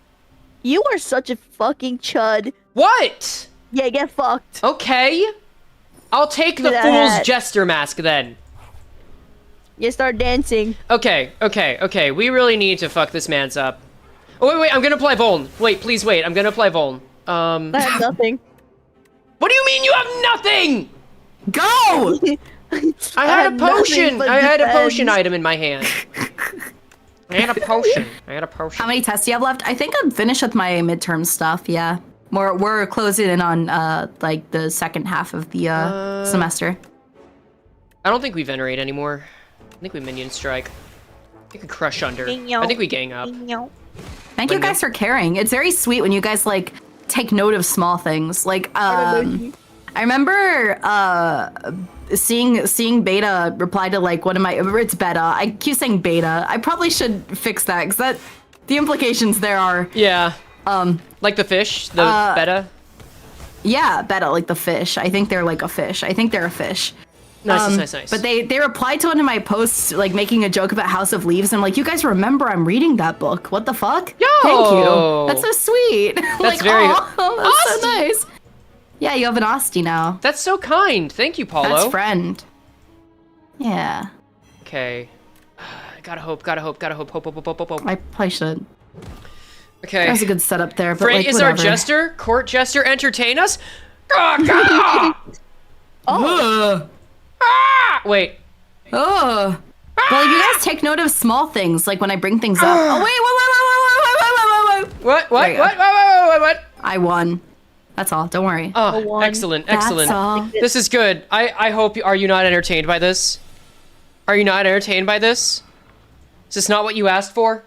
You are such a fucking chud. What? Yeah, get fucked. Okay. I'll take the With that fool's hat. jester mask then. You start dancing. Okay. We really need to fuck this man's up. Oh, wait, I'm gonna play Voln. Wait, please wait, I'm gonna play Voln. I have nothing. What do you mean you have nothing? Go! I had a nothing potion. but I had a defense. potion item in my hand. I had a potion. How many tests do you have left? I think I'm finished with my midterm stuff. Yeah, we're closing in on like the second half of the semester. I don't think we venerate anymore. I think we minion strike. I think we crush under. I think we gang up. Thank you guys for caring. It's very sweet when you guys like take note of small things. Like I remember seeing Beta reply to like one of my it's Beta. I keep saying Beta. I probably should fix that because that the implications there are Yeah. Like the fish, the beta. yeah, Beta like the fish. I think they're like a fish. I think they're a fish. Nice. But they replied to one of my posts, like making a joke about House of Leaves. I'm like, you guys remember I'm reading that book? What the fuck? Yo! Thank you. That's so sweet. That's very- aw, that's so Asti! nice. Yeah, you have an Asti now. That's so kind. Thank you, Paulo. That's friend. Yeah. Okay. Gotta hope. Hope. I probably should. Okay. That was a good setup there, but Frey like is our whatever. jester. Court jester, entertain us. Oh. Wait. Oh. Well, you guys take note of small things, like when I bring things up. Oh wait. What? There you go. What? I won. That's all. Don't worry. Oh, one. excellent. That's all. This is good. I hope. Are you not entertained by this? Are you not entertained by this? Is this not what you asked for?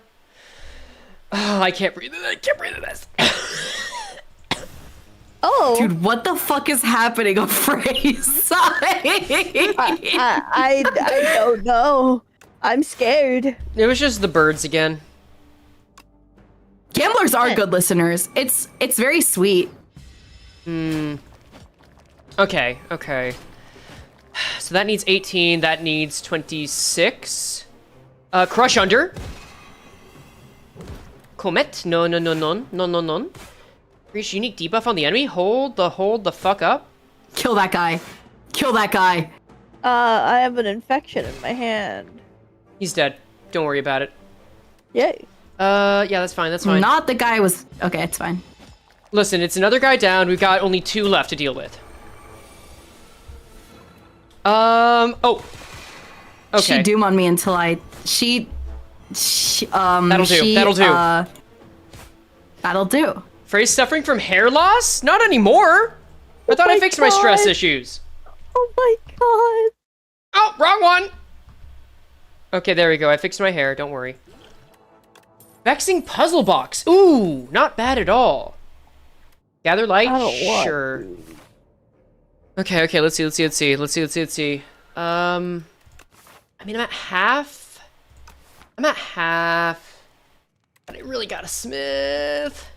Oh, I can't breathe. I can't breathe in this. Oh. Dude, what the fuck is happening on Frey's side? I don't know. I'm scared. It was just the birds again. Gamblers are good listeners. It's very sweet. Okay. So that needs 18. That needs 26. Crush under. Comet. No. Reach unique debuff on the enemy. Hold the fuck up. Kill that guy. Kill that guy. I have an infection in my hand. He's dead. Don't worry about it. Yay. Yeah, that's fine. That's fine. Not the guy was. Okay, it's fine. Listen, it's another guy down. We've got only 2 left to deal with. Oh. Okay. She doom on me until I. That'll do. That'll do. That'll do. Frey's suffering from hair loss? Not anymore. I thought I my fixed my stress God. issues. Oh my god. Oh, wrong one. Okay, there we go. I fixed my hair. Don't worry. Vexing puzzle box. Ooh, not bad at all. Gather light. I don't want Sure. Okay. Okay. Let's see. I mean, I'm at half. But I really got a smith.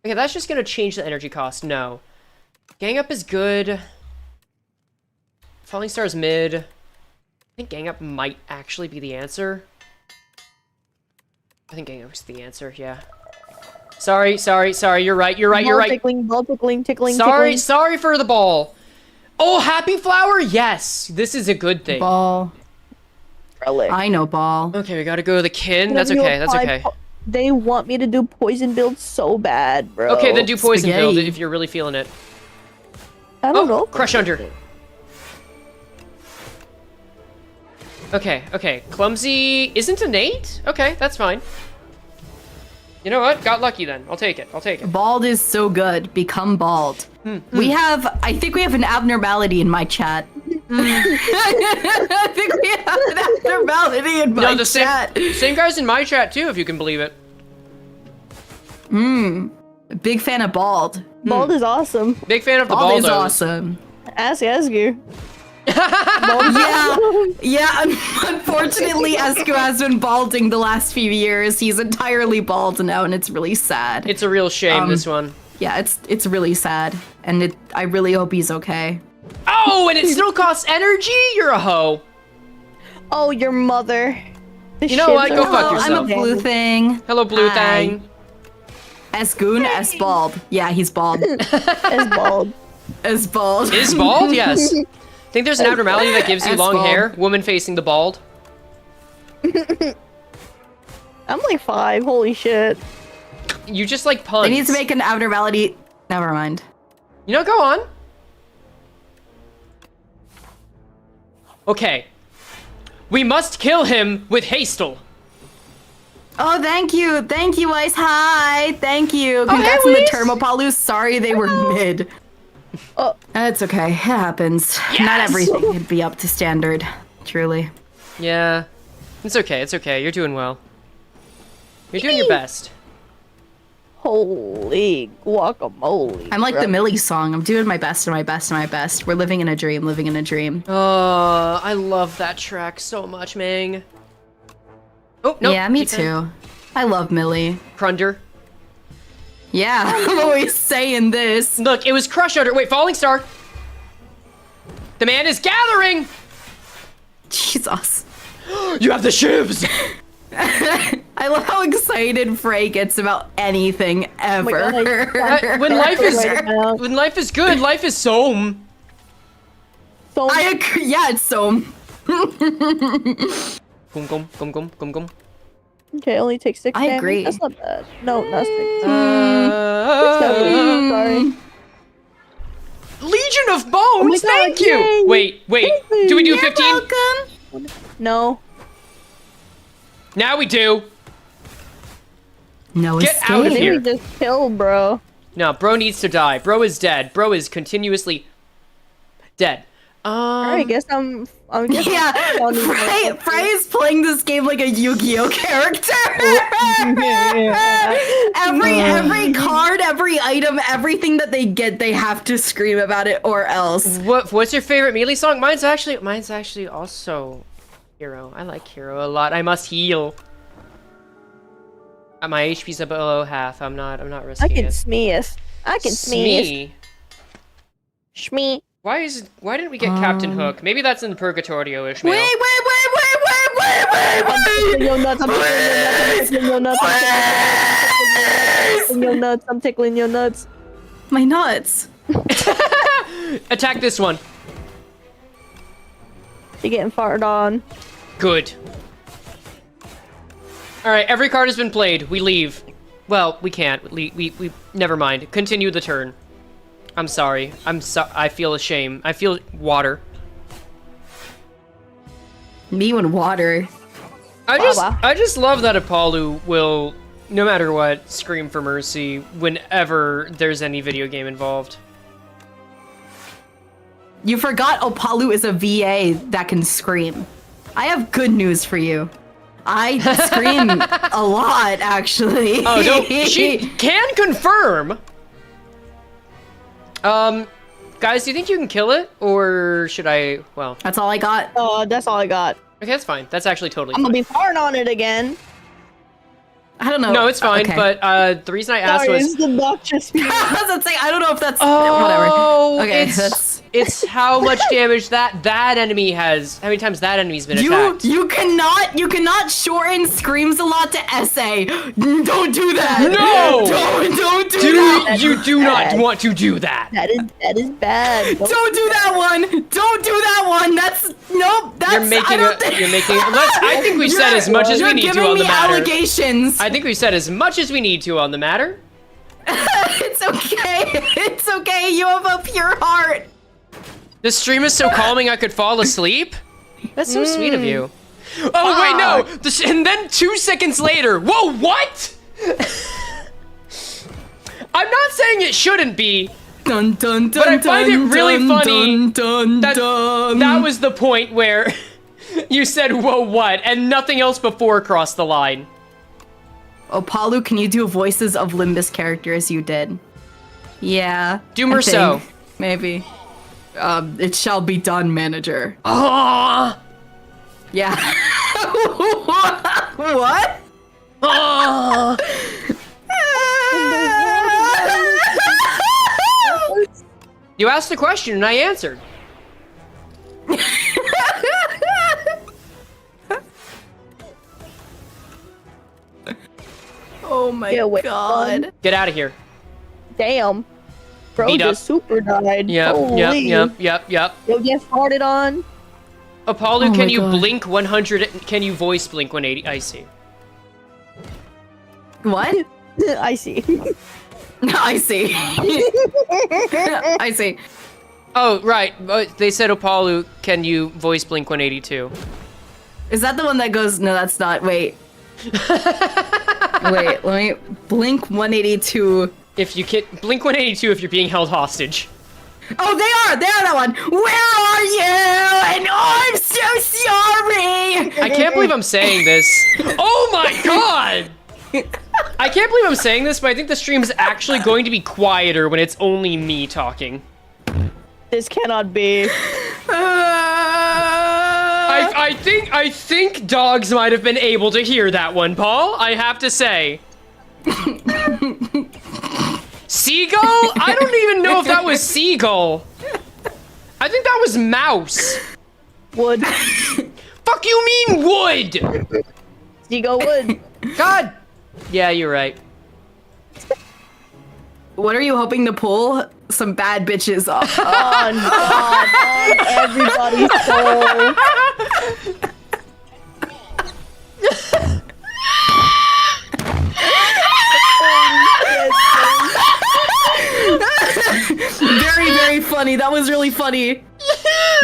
Okay, that's just gonna change the energy cost. No. Gang up is good. Falling Star is mid. I think Gang Up might actually be the answer. I think Gang Up is the answer, yeah. Sorry. You're right. Ball tickling. Sorry for the ball. Oh, Happy Flower? Yes. This is a good thing. Ball. Relic. I know ball. Okay, we gotta go to the kin. That's okay. That's okay. They want me to do poison build so bad, bro. Okay, then do Poison Spaghetti. Build if you're really feeling it. I don't know. Crush Under. Okay. Clumsy isn't innate? Okay, that's fine. You know what? Got lucky then. I'll take it. Bald is so good. Become bald. I think we have an abnormality in my chat. I think we have an abnormality in my chat. Same guys in my chat too, if you can believe it. Big fan of bald. Bald is awesome. Big fan of the Bald baldos. is awesome. Ask you. Yeah. Unfortunately, Esco has been balding the last few years. He's entirely bald now, and it's really sad. It's a real shame, this one. Yeah, it's really sad, and I really hope he's okay. Oh, and it still costs energy? You're a hoe. Oh, your mother. You know what? Go fuck yourself. I'm a blue thing. Hello, Blue Hi. Thang. Esgoon, bald. Yeah, he's bald. Is bald. Is bald. Is bald? Yes. Think there's an abnormality that gives you As long bald. hair? Woman facing the bald. I'm like 5. Holy shit. You just like puns. They need to make an abnormality. Never mind. You know, go on. Okay. We must kill him with Hastel. Oh, thank you, Ice. Hi, thank you. hey, Congrats on the Whis. Thermopalus. Sorry they were mid. Oh. It's okay. It happens. Not Yes! everything can be up to standard. Truly. Yeah. It's okay. You're doing well. You're doing your best. Holy guacamole. I'm like bro. the Millie song. I'm doing my best and my best and my best. We're living in a dream. Oh, I love that track so much, Mang. Oh, no. Yeah, me too. I love Millie. Crunder. Yeah, I'm always saying this. Look, it was Crush Under. Wait, Falling Star. The man is gathering. Jesus. You have the shivs. I love how excited Frey gets about anything ever. God, When life is Right now. when life is good, life is soam. So I agree. Yeah, it's so. Gum. okay, only takes 6 I damage. agree. That's not bad. No, not 6. Uh, Sorry. Legion of Bones. my God, Thank you. yay. Wait. Do we do You're 15? welcome. No. Now we do. No Get escape. out of I here. think we just killed, bro. No, bro needs to die. Bro is dead. Bro is continuously dead. Alright, I guess I'm guessing. Yeah, Frey is playing this game like a Yu-Gi-Oh character. every card, every item, everything that they get, they have to scream about it or else. What's your favorite melee song? Mine's actually also Hero. I like Hero a lot. I must heal. My HP's below half. I'm not risking I can it. sneeze. I can sneeze. Smee? Shmee. Why didn't we get Captain Hook? Maybe that's in Purgatorio, Ishmael. Wait. Yo nuts, I'm tickling your nuts. I'm tickling your nuts. My nuts. Attack this one. You're getting farted on. Good. All right, every card has been played. We leave. Well, we can't. We never mind. Continue the turn. I'm sorry. I feel ashamed. I feel water. Me and water. I just love that Apollo will, no matter what, scream for mercy whenever there's any video game involved. You forgot Opalu is a VA that can scream. I have good news for you. I scream a lot, actually. Oh, no, she can confirm. Guys, do you think you can kill it, or should I? Well, that's all I got. That's all I got. Okay, that's fine. That's actually totally I'm fine. gonna be farting on it again. I don't know. No, it's fine. Okay. But the reason I asked was. It's obnoxious. I was gonna say, I don't know if that's Oh, whatever. Okay, it's how much damage that enemy has. How many times that enemy's been attacked? You cannot shorten screams a lot to essay. Don't do that. No! Don't do that. You do not want to do that. That is bad. Don't do that one. Don't do that one. That's nope. That's You're making. I think we've said as much as we need to on the matter. You're giving me allegations. I think we've said as much as we need to on the matter. It's okay. It's okay. You have a pure heart. This stream is so calming I could fall asleep. That's so sweet of you. Oh wait, no. And then 2 seconds later, whoa, what? I'm not saying it shouldn't be. Dun, dun, dun, but I find it really funny that that was the point where you said, whoa, what? And nothing else before crossed the line. Opalu, can you do voices of Limbus characters you did? Yeah. Do Merceau. Maybe. It shall be done, manager. Ah! Yeah. What? Ah! You asked the question and I answered. Oh my god. Get out of here. Damn. Bro Beat up. just super died. Yep. Yo, get farted on. Apollo, Oh can my you God. blink 100? Can you voice blink 180? I see. What? I see. I see. I see. Oh, right. They said, Apollo, can you voice blink 182? Is that the one that goes, no, that's not, wait. Wait, let me, blink 182. If you can, blink 182 if you're being held hostage. Oh, they are that one. Where are you? And oh, I'm so sorry. I can't believe I'm saying this. Oh my god! I can't believe I'm saying this, but I think the stream's actually going to be quieter when it's only me talking. This cannot be. I think dogs might have been able to hear that one, Paul. I have to say. Seagull? I don't even know if that was seagull. I think that was mouse. Wood. Fuck you mean wood? Seagull wood. God. Yeah, you're right. What are you hoping to pull? Some bad bitches off. On God, on everybody's soul. Very, very funny. That was really funny.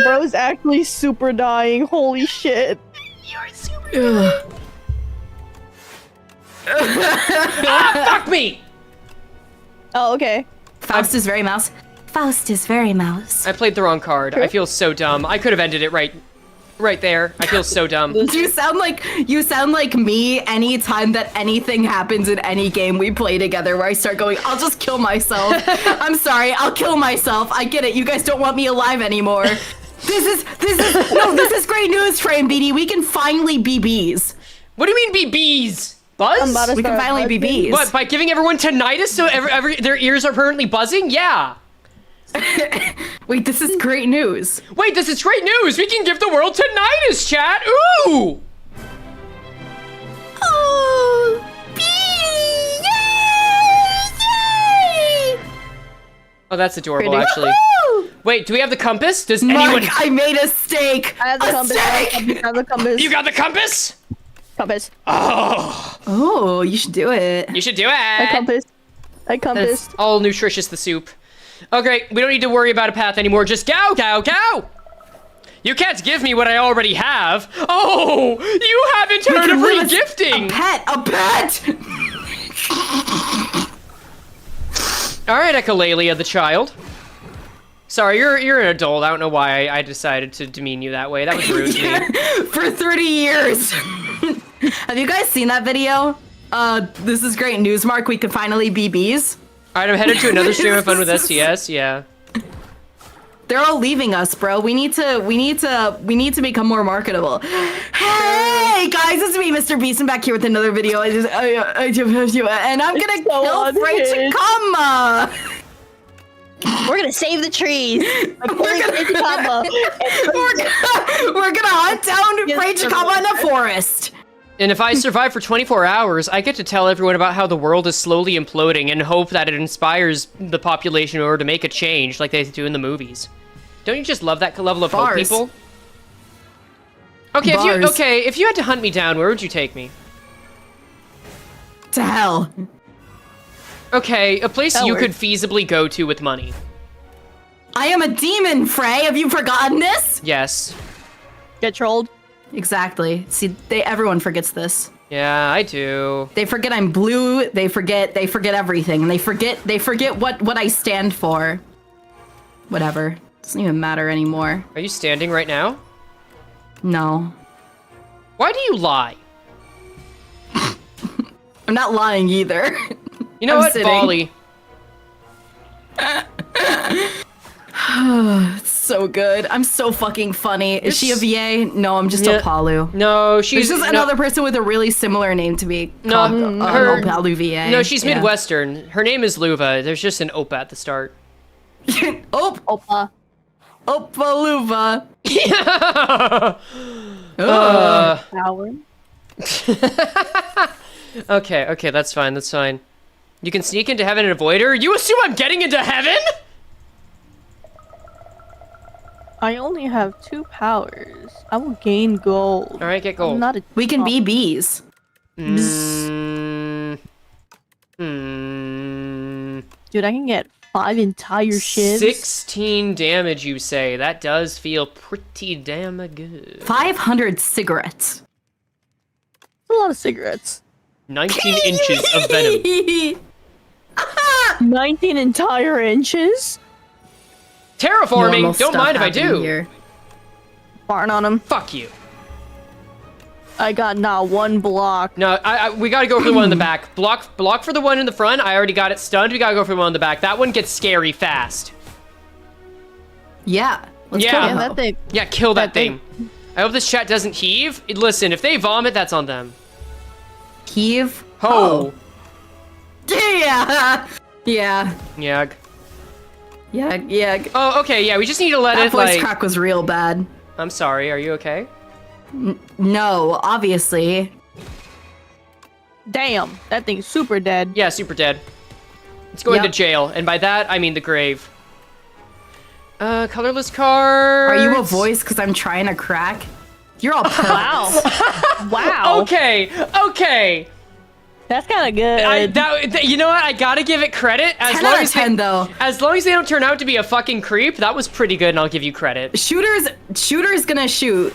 Bro's actually super dying. Holy shit. You're super. Fuck me! Oh, okay. Faust is very mouse. Faust is very mouse. I played the wrong card. I feel so dumb. I could have ended it right there. I feel so dumb. You sound like me anytime that anything happens in any game we play together where I start going, I'll just kill myself. I'm sorry, I'll kill myself. I get it. You guys don't want me alive anymore. This is great news, Frame BD. We can finally be bees. What do you mean be bees? Buzz? We can finally be bees. What, by giving everyone tinnitus so their ears are permanently buzzing? Yeah. Wait, this is great news. Wait, this is great news! We can give the world tinnitus, chat! Ooh! Oh, Oh, that's adorable, Pretty. actually. Woohoo! Wait, do we have the compass? Does Mark, anyone? I made a steak. I have the compass. I have the compass. You got the compass? Compass. Oh, Oh, you should do it. you should do I it. compass. I compass. All nutritious the soup. Okay, we don't need to worry about a path anymore. Just go, go, go. You can't give me what I already have. Oh, you haven't heard of re-gifting. A pet. All right, Echolalia the child. Sorry, you're an adult. I don't know why I decided to demean you that way. That was rude to me. For 30 years. Have you guys seen that video? This is great news, Mark. We could finally be bees. All right, I'm headed to another stream of fun with STS. Yeah. They're all leaving us, bro. We need to become more marketable. Hey guys, it's me, Mr. Beast. I'm back here with another video. And I'm gonna kill Frey Chikama. We're gonna save the trees. We're gonna hunt down Frey Chikama in the forest. And if I survive for 24 hours, I get to tell everyone about how the world is slowly imploding and hope that it inspires the population in order to make a change like they do in the movies. Don't you just love that level of hope, Bars. people? Okay, if you had to hunt me down, where would you take me? To hell. Okay, a place That you works. could feasibly go to with money. I am a demon, Frey. Have you forgotten this? Yes. Get trolled. Exactly. See, everyone forgets this. Yeah, I do. They forget I'm blue. They forget everything. And they forget what I stand for. Whatever. Doesn't even matter anymore. Are you standing right now? No. Why do you lie? I'm not lying either. You know I'm what, sitting. Bali? It's so good. I'm so fucking funny. Is she a VA? No, I'm just Yeah. a Palu. No, she's There's just another person with a really similar name to me. No, called, her- Palu VA. No, she's Yeah. Midwestern. Her name is Luva. There's just an Opa at the start. Oh, Opa. Opaluva. Power. Okay, that's fine, that's fine. You can sneak into heaven and avoid her? You assume I'm getting into heaven? I only have 2 powers. I will gain gold. Alright, get I'm gold. not a. We can be bees. Mm, Dude, I can get 5 entire shivs. 16 damage, you say. That does feel pretty damn good. 500 cigarettes. That's a lot of cigarettes. 19 inches of venom. 19 entire inches? Terraforming! Normal Don't stuff mind if I happening do. here. Farting on him. Fuck you. I got not 1 block. No, we gotta go for the one in the back. Block for the one in the front. I already got it stunned. We gotta go for the one in the back. That one gets scary fast. Yeah. Let's Yeah. kill Yeah, them. that thing. Yeah, kill that That thing. thing. I hope this chat doesn't heave. Listen, if they vomit, that's on them. Heave. Ho. Yeah. Yeah. Yag. Yeah. Oh, okay, yeah, we just need to let That it, voice like... crack was real bad. I'm sorry, are you okay? No, obviously. Damn, that thing's super dead. Yeah, super dead. It's going Yep. to jail, and by that, I mean the grave. Colorless cards. Are you a voice? Because I'm trying to crack. You're all purple. Wow. Wow. Okay. That's kind of good. You know what? I gotta give it credit. 10 out of 10 though. As long as they don't turn out to be a fucking creep, that was pretty good, and I'll give you credit. Shooter's gonna shoot.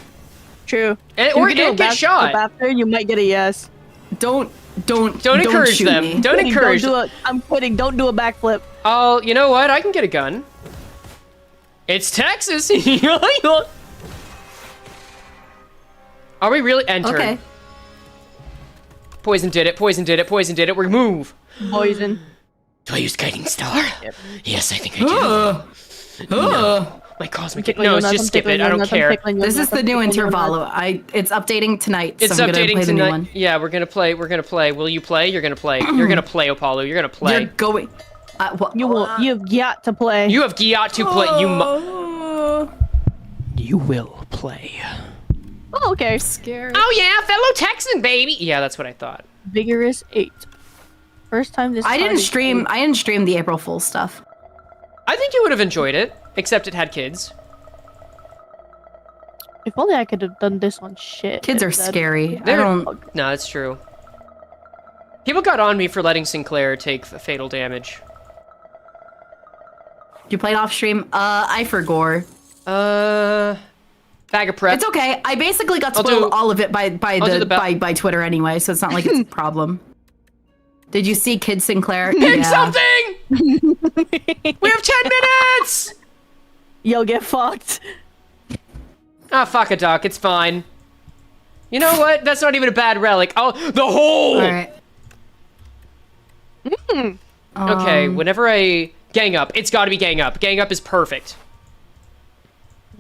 True. Or If you do a get shot. After, you might get a yes. Don't encourage shoot them. me. Don't encourage. I'm kidding. Don't do a backflip. Oh, you know what? I can get a gun. It's Texas. Are we really enter? Okay. Poison did it. We move. Poison. Do I use Guiding Star? Yep. Yes, I think I do. No. My cosmic... No, just skip it. I don't care. This is the new Intervallo. It's updating tonight. It's so I'm gonna updating play the new tonight. one. Yeah, we're gonna play. Will you play? You're gonna play. You're gonna play, Apollo. You're gonna play. You're going. You will. You've got to play. You have got to play. You will play. Oh, okay. Scared. Oh yeah, fellow Texan baby. Yeah, that's what I thought. Vigorous 8. First time this. I didn't stream the April Fool's stuff. I think you would have enjoyed it, except it had kids. If only I could have done this on shit. Kids are instead. scary. I They're- don't. No, that's true. People got on me for letting Sinclair take fatal damage. You played off stream? I forgot. Bag of prep. It's okay. I basically got I'll spoiled do- all of it by do the best. by Twitter anyway, so it's not like it's a problem. Did you see Kid Sinclair? Pick something! We have 10 minutes! Yo, get fucked. Ah, fuck a duck. It's fine. You know what? That's not even a bad relic. Oh, the hole! All right. Okay, whenever I gang up, it's gotta be gang up. Gang up is perfect.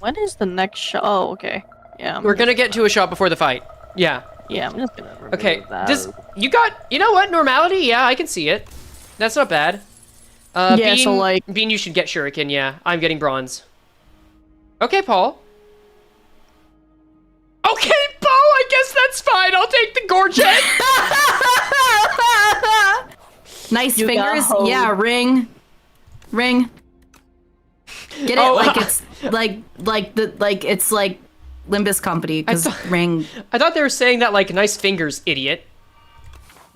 When is the next show? Oh, okay. Yeah. We're gonna get to a shot before the fight. Yeah. Yeah, I'm just gonna. Okay. remove that. You know what? Normality? Yeah, I can see it. That's not bad. Yeah, Bean, so, like- Bean, you should get shuriken, yeah. I'm getting bronze. Okay, Paul. Okay, Paul, I guess that's fine. I'll take the gorget. Nice You got fingers. hoed. Yeah, ring. Get it? Oh, like it's like it's like Limbus Company because thought- ring. I thought they were saying that like nice fingers, idiot.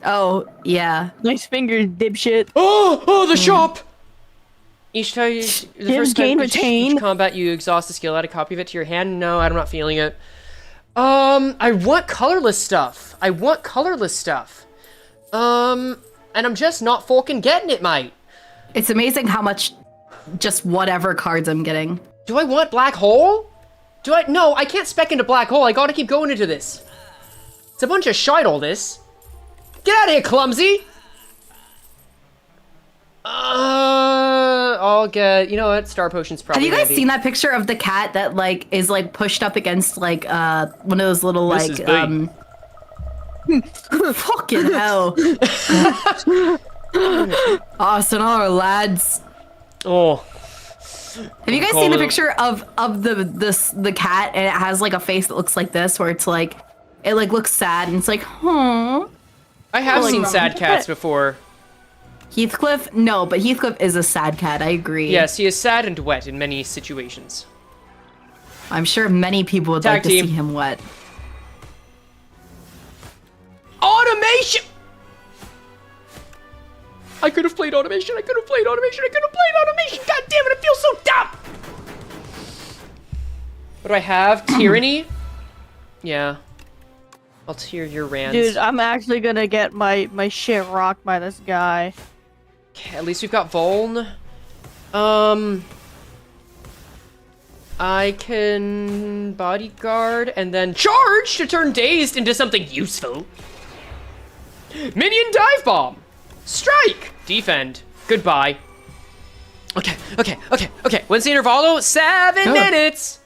Oh yeah. Nice fingers, dipshit. Oh, the shop. Each time you, the Gain, first time retain. each combat you exhaust the skill, add a copy of it to your hand. No, I'm not feeling it. I want colorless stuff. And I'm just not fucking getting it, mate. It's amazing how much just whatever cards I'm getting. Do I want black hole? No, I can't spec into black hole. I gotta keep going into this. It's a bunch of shite, all this. Get out of here, clumsy! I'll get, you know what, Star Potion's Have probably you guys handy. seen that picture of the cat that like is like pushed up against like one of those little This like is fucking hell. Sonora lads. Oh, Have you guys Call seen the it- picture of the cat and it has like a face that looks like this where it's like it like looks sad and it's like, huh. I have Like, seen sad cats before. Heathcliff? No, but Heathcliff is a sad cat, I agree. Yes, he is sad and wet in many situations. I'm sure many people would Tag like to team. see him wet. Automation! I could have played automation. God damn it, I feel so dumb! What do I have? Tyranny? Yeah. I'll tear your rants. Dude, I'm actually gonna get my shit rocked by this guy. Okay, at least we've got Vuln. I can bodyguard and then charge to turn dazed into something useful. Minion dive bomb. Strike. Defend. Goodbye. Okay. When's the intervallo? 7 minutes.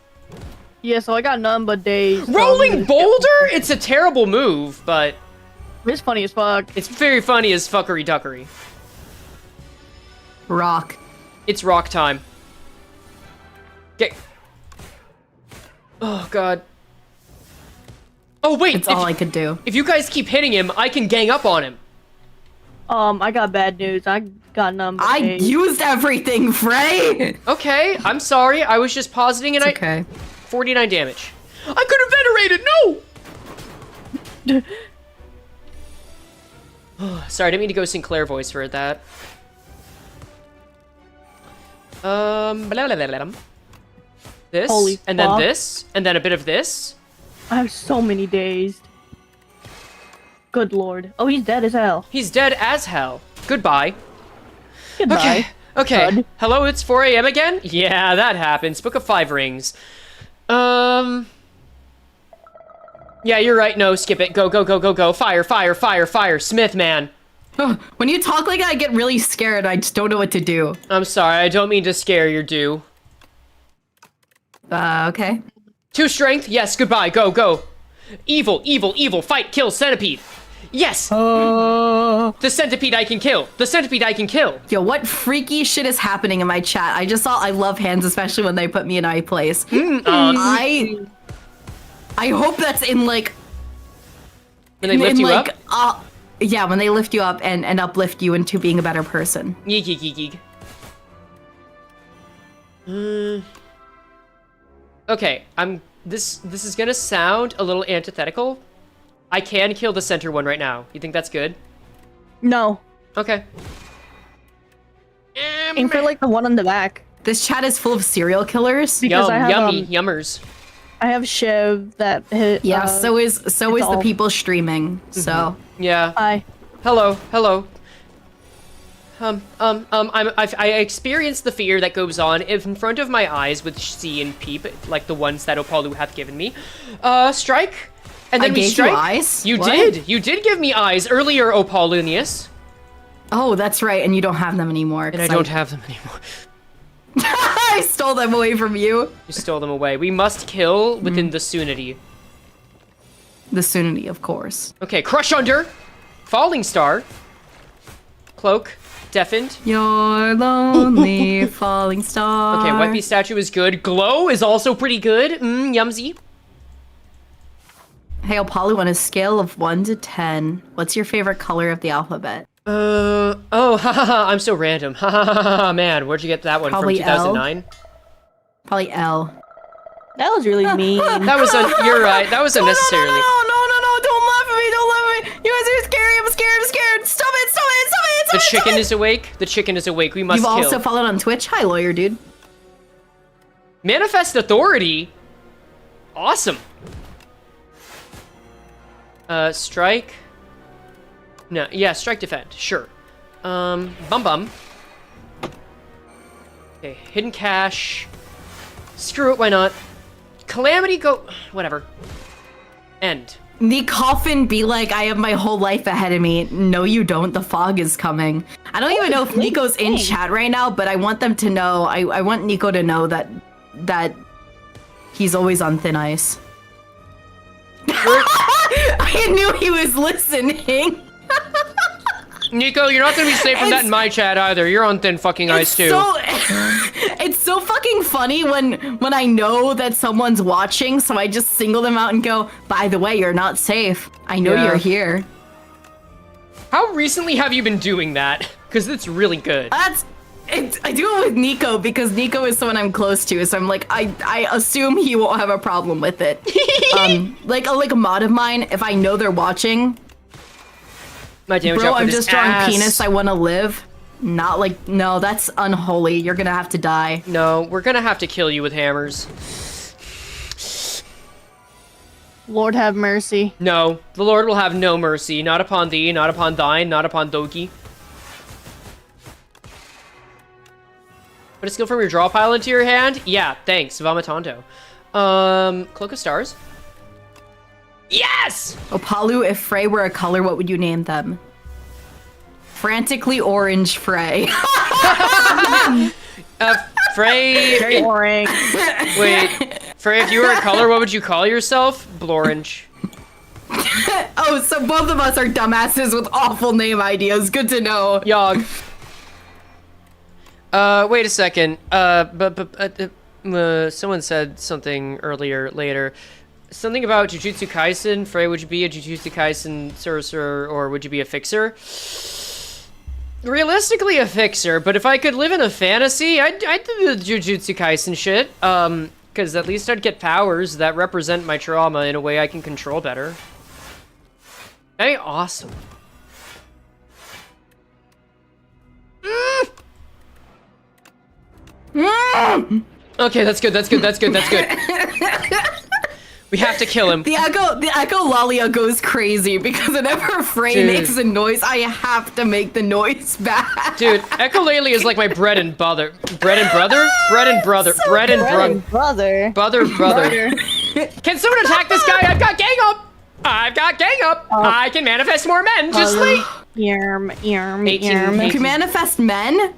Yeah, so I got none but days. so I'm Rolling gonna- boulder? It's a terrible move, but It's funny as fuck. it's very funny as fuckery duckery. Rock. It's rock time. Get. Oh god. Oh wait, It's all I could do. if you guys keep hitting him, I can gang up on him. I got bad news. I got none but I days. used everything, Frey! Okay, I'm sorry. I was just positing and It's okay. 49 damage. I could have venerated. No. Sorry, I didn't mean to go Sinclair voice for that. Blah, blah, blah, blah. This, Holy and then fuck. this, and then a bit of this. I have so many days. Good lord. Oh, he's dead as hell. He's dead as hell. Goodbye. Goodbye. Okay. Bud. Hello, it's 4 a.m. again? Yeah, that happens. Book of 5 rings. Yeah, you're right. No, skip it. Go. Fire. Smith, man. When you talk like that, I get really scared. I just don't know what to do. I'm sorry. I don't mean to scare your due. Okay. 2 strength. Yes, goodbye. Go. Evil. Fight, kill, centipede. Yes! The centipede I can kill. Yo, what freaky shit is happening in my chat? I just saw I love hands, especially when they put me in I place. I hope that's in like When they lift you up? yeah, when they lift you up and uplift you into being a better person. Yeek. Okay, this is gonna sound a little antithetical. I can kill the center one right now. You think that's good? No. Okay. Aim for like the one on the back. This chat is full of serial killers. Because I have, yummy, yummers. I have Shiv that hit. Yeah, so is the all- people streaming. So Yeah. Hi. Hello. I experienced the fear that goes on in front of my eyes with see and peep, like the ones that Opalu hath given me. Strike, and then I we gave strike. you eyes? You What? did. You did give me eyes earlier, Opalunius. oh, that's right, and you don't have them anymore. And I don't have them anymore. I stole them away from you. You stole them away. We must kill within the Sunity. The Sunity, of course. Okay, Crush Under, Falling Star, Cloak, Deafened. Your lonely falling star. Okay, Wet Bee Statue is good. Glow is also pretty good. Yumsy. Hey, Opalu, on a scale of 1 to 10, what's your favorite color of the alphabet? I'm so random. Man, where'd you get that one Probably from 2009? Probably L. That was really mean. That was you're right. That was unnecessarily. No, don't laugh at me, don't laugh at me. You guys are scary, I'm scared. Stop it. The chicken is awake. The chicken is awake. We must You've kill. also followed on Twitch? Hi, lawyer dude. Manifest Authority. Awesome. Strike. No, yeah, strike defend. Sure. Bum. Okay, hidden cache. Screw it, why not? Calamity go. Whatever. End. The coffin be like, I have my whole life ahead of me. No, you don't. The fog is coming. I don't even know if Nico's in chat right now, but I want them to know. I want Nico to know that he's always on thin ice. I knew he was listening. Nico, you're not gonna be safe from that in my chat either. You're on thin fucking ice too. It's so fucking funny when I know that someone's watching, so I just single them out and go, by the way, you're not safe. I know you're here. How recently have you been doing that? Because it's really good. I do it with Nico because Nico is someone I'm close to, so I'm like, I assume he won't have a problem with it. Like a mod of mine, if I know they're watching, My damage bro, output I'm is just drawing ass. penis, I want to live. Not like, no, that's unholy. You're gonna have to die. No, we're gonna have to kill you with hammers. Lord have mercy. No, the Lord will have no mercy. Not upon thee, not upon thine, not upon Doki. Put a skill from your draw pile into your hand? Yeah, thanks, Vomitanto. Cloak of Stars. Yes! Opalu, if Frey were a color, what would you name them? Frantically orange Frey. Frey... Very boring. Wait, Frey, if you were a color, what would you call yourself? Blorange. Oh, so both of us are dumbasses with awful name ideas. Good to know. Yog. Wait a second. Someone said something later. Something about Jujutsu Kaisen. Frey, would you be a Jujutsu Kaisen sorcerer, or would you be a fixer? Realistically, a fixer, but if I could live in a fantasy, I'd do the Jujutsu Kaisen shit. Because at least I'd get powers that represent my trauma in a way I can control better. That'd be awesome. Okay, that's good. We have to kill him. The echolalia goes crazy because whenever Frey Dude. makes a noise, I have to make the noise back. Dude, echolalia is like my bread and brother. Bread and brother? Brother. Can someone attack this guy? I've got gang up! I can manifest more men, just like... 18. You can manifest men?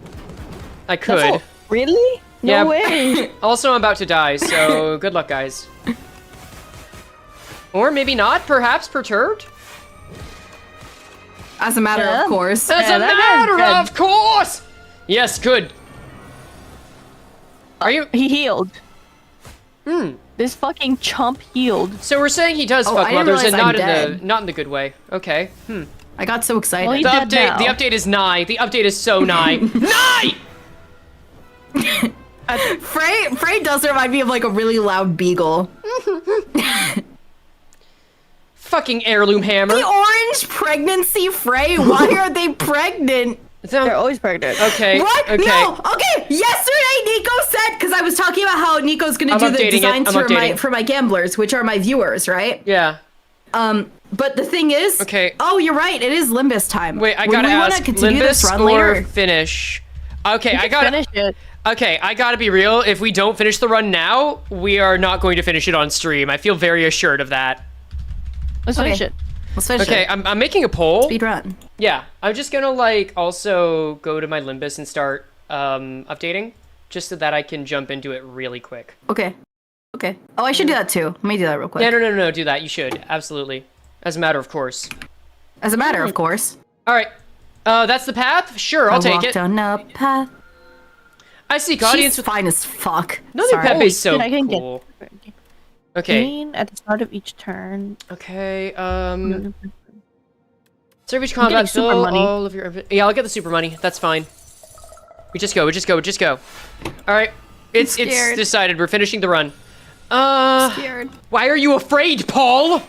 I could. Really? No Yeah. way. Also, I'm about to die, so good luck, guys. Or maybe not, perhaps perturbed? As a matter of course. As a that matter is good. of course! Yes, good. Are you... He healed. This fucking chump healed. So we're saying he does Oh, fuck I didn't mothers and realize not I'm in not in the good way. Okay. I got so excited. Well, he The dead update now. is nigh. The update is so nigh. Nigh! Frey does remind me of like a really loud beagle. Fucking heirloom hammer. The orange pregnancy Frey. Why are they pregnant? They're always pregnant. Okay. What? Okay. No. Okay. Yesterday, Nico said because I was talking about how Nico's gonna I'm do the updating it. designs I'm for my gamblers, which are my viewers, right? Yeah. But the thing is, Okay. Oh, you're right. It is Limbus time. Wait, I Would gotta we wanna ask. continue Limbus this run or later? finish? Okay, I gotta finish it. Okay, I gotta be real. If we don't finish the run now, we are not going to finish it on stream. I feel very assured of that. Let's finish it. Let's finish Okay, it. I'm making a poll. Speed run. Yeah, I'm just gonna like also go to my Limbus and start updating, just so that I can jump into it really quick. Okay. Okay. Oh, I should do that too. Let me do that real quick. Yeah, no, do that. You should absolutely, as a matter of course. As a matter of course. All right, that's the path. Sure, I'll take walk it. down a path. I seek audience She's with. fine as fuck. No, the Sorry. Pepe's so Dude, I can get- cool. Okay. Gain at the start of each turn. Okay. Serve each getting combat. super Fill money. all of your. Yeah, I'll get the super money. That's fine. We just go. All right. It's scared. decided. We're finishing the run. Scared. Why are you afraid, Paul?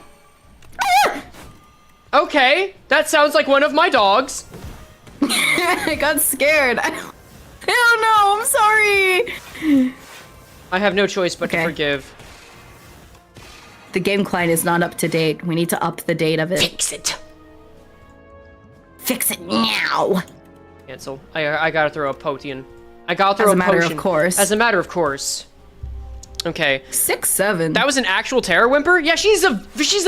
Okay, that sounds like one of my dogs. I got scared. I don't know. I'm sorry. I have no choice but to Okay. forgive. The game client is not up to date. We need to up the date of it. Fix it. Fix it now. Cancel. I gotta throw a potion. I gotta throw As a a matter of potion. course. As a matter of course. Okay. 6-7. That was an actual terror whimper? Yeah, she's a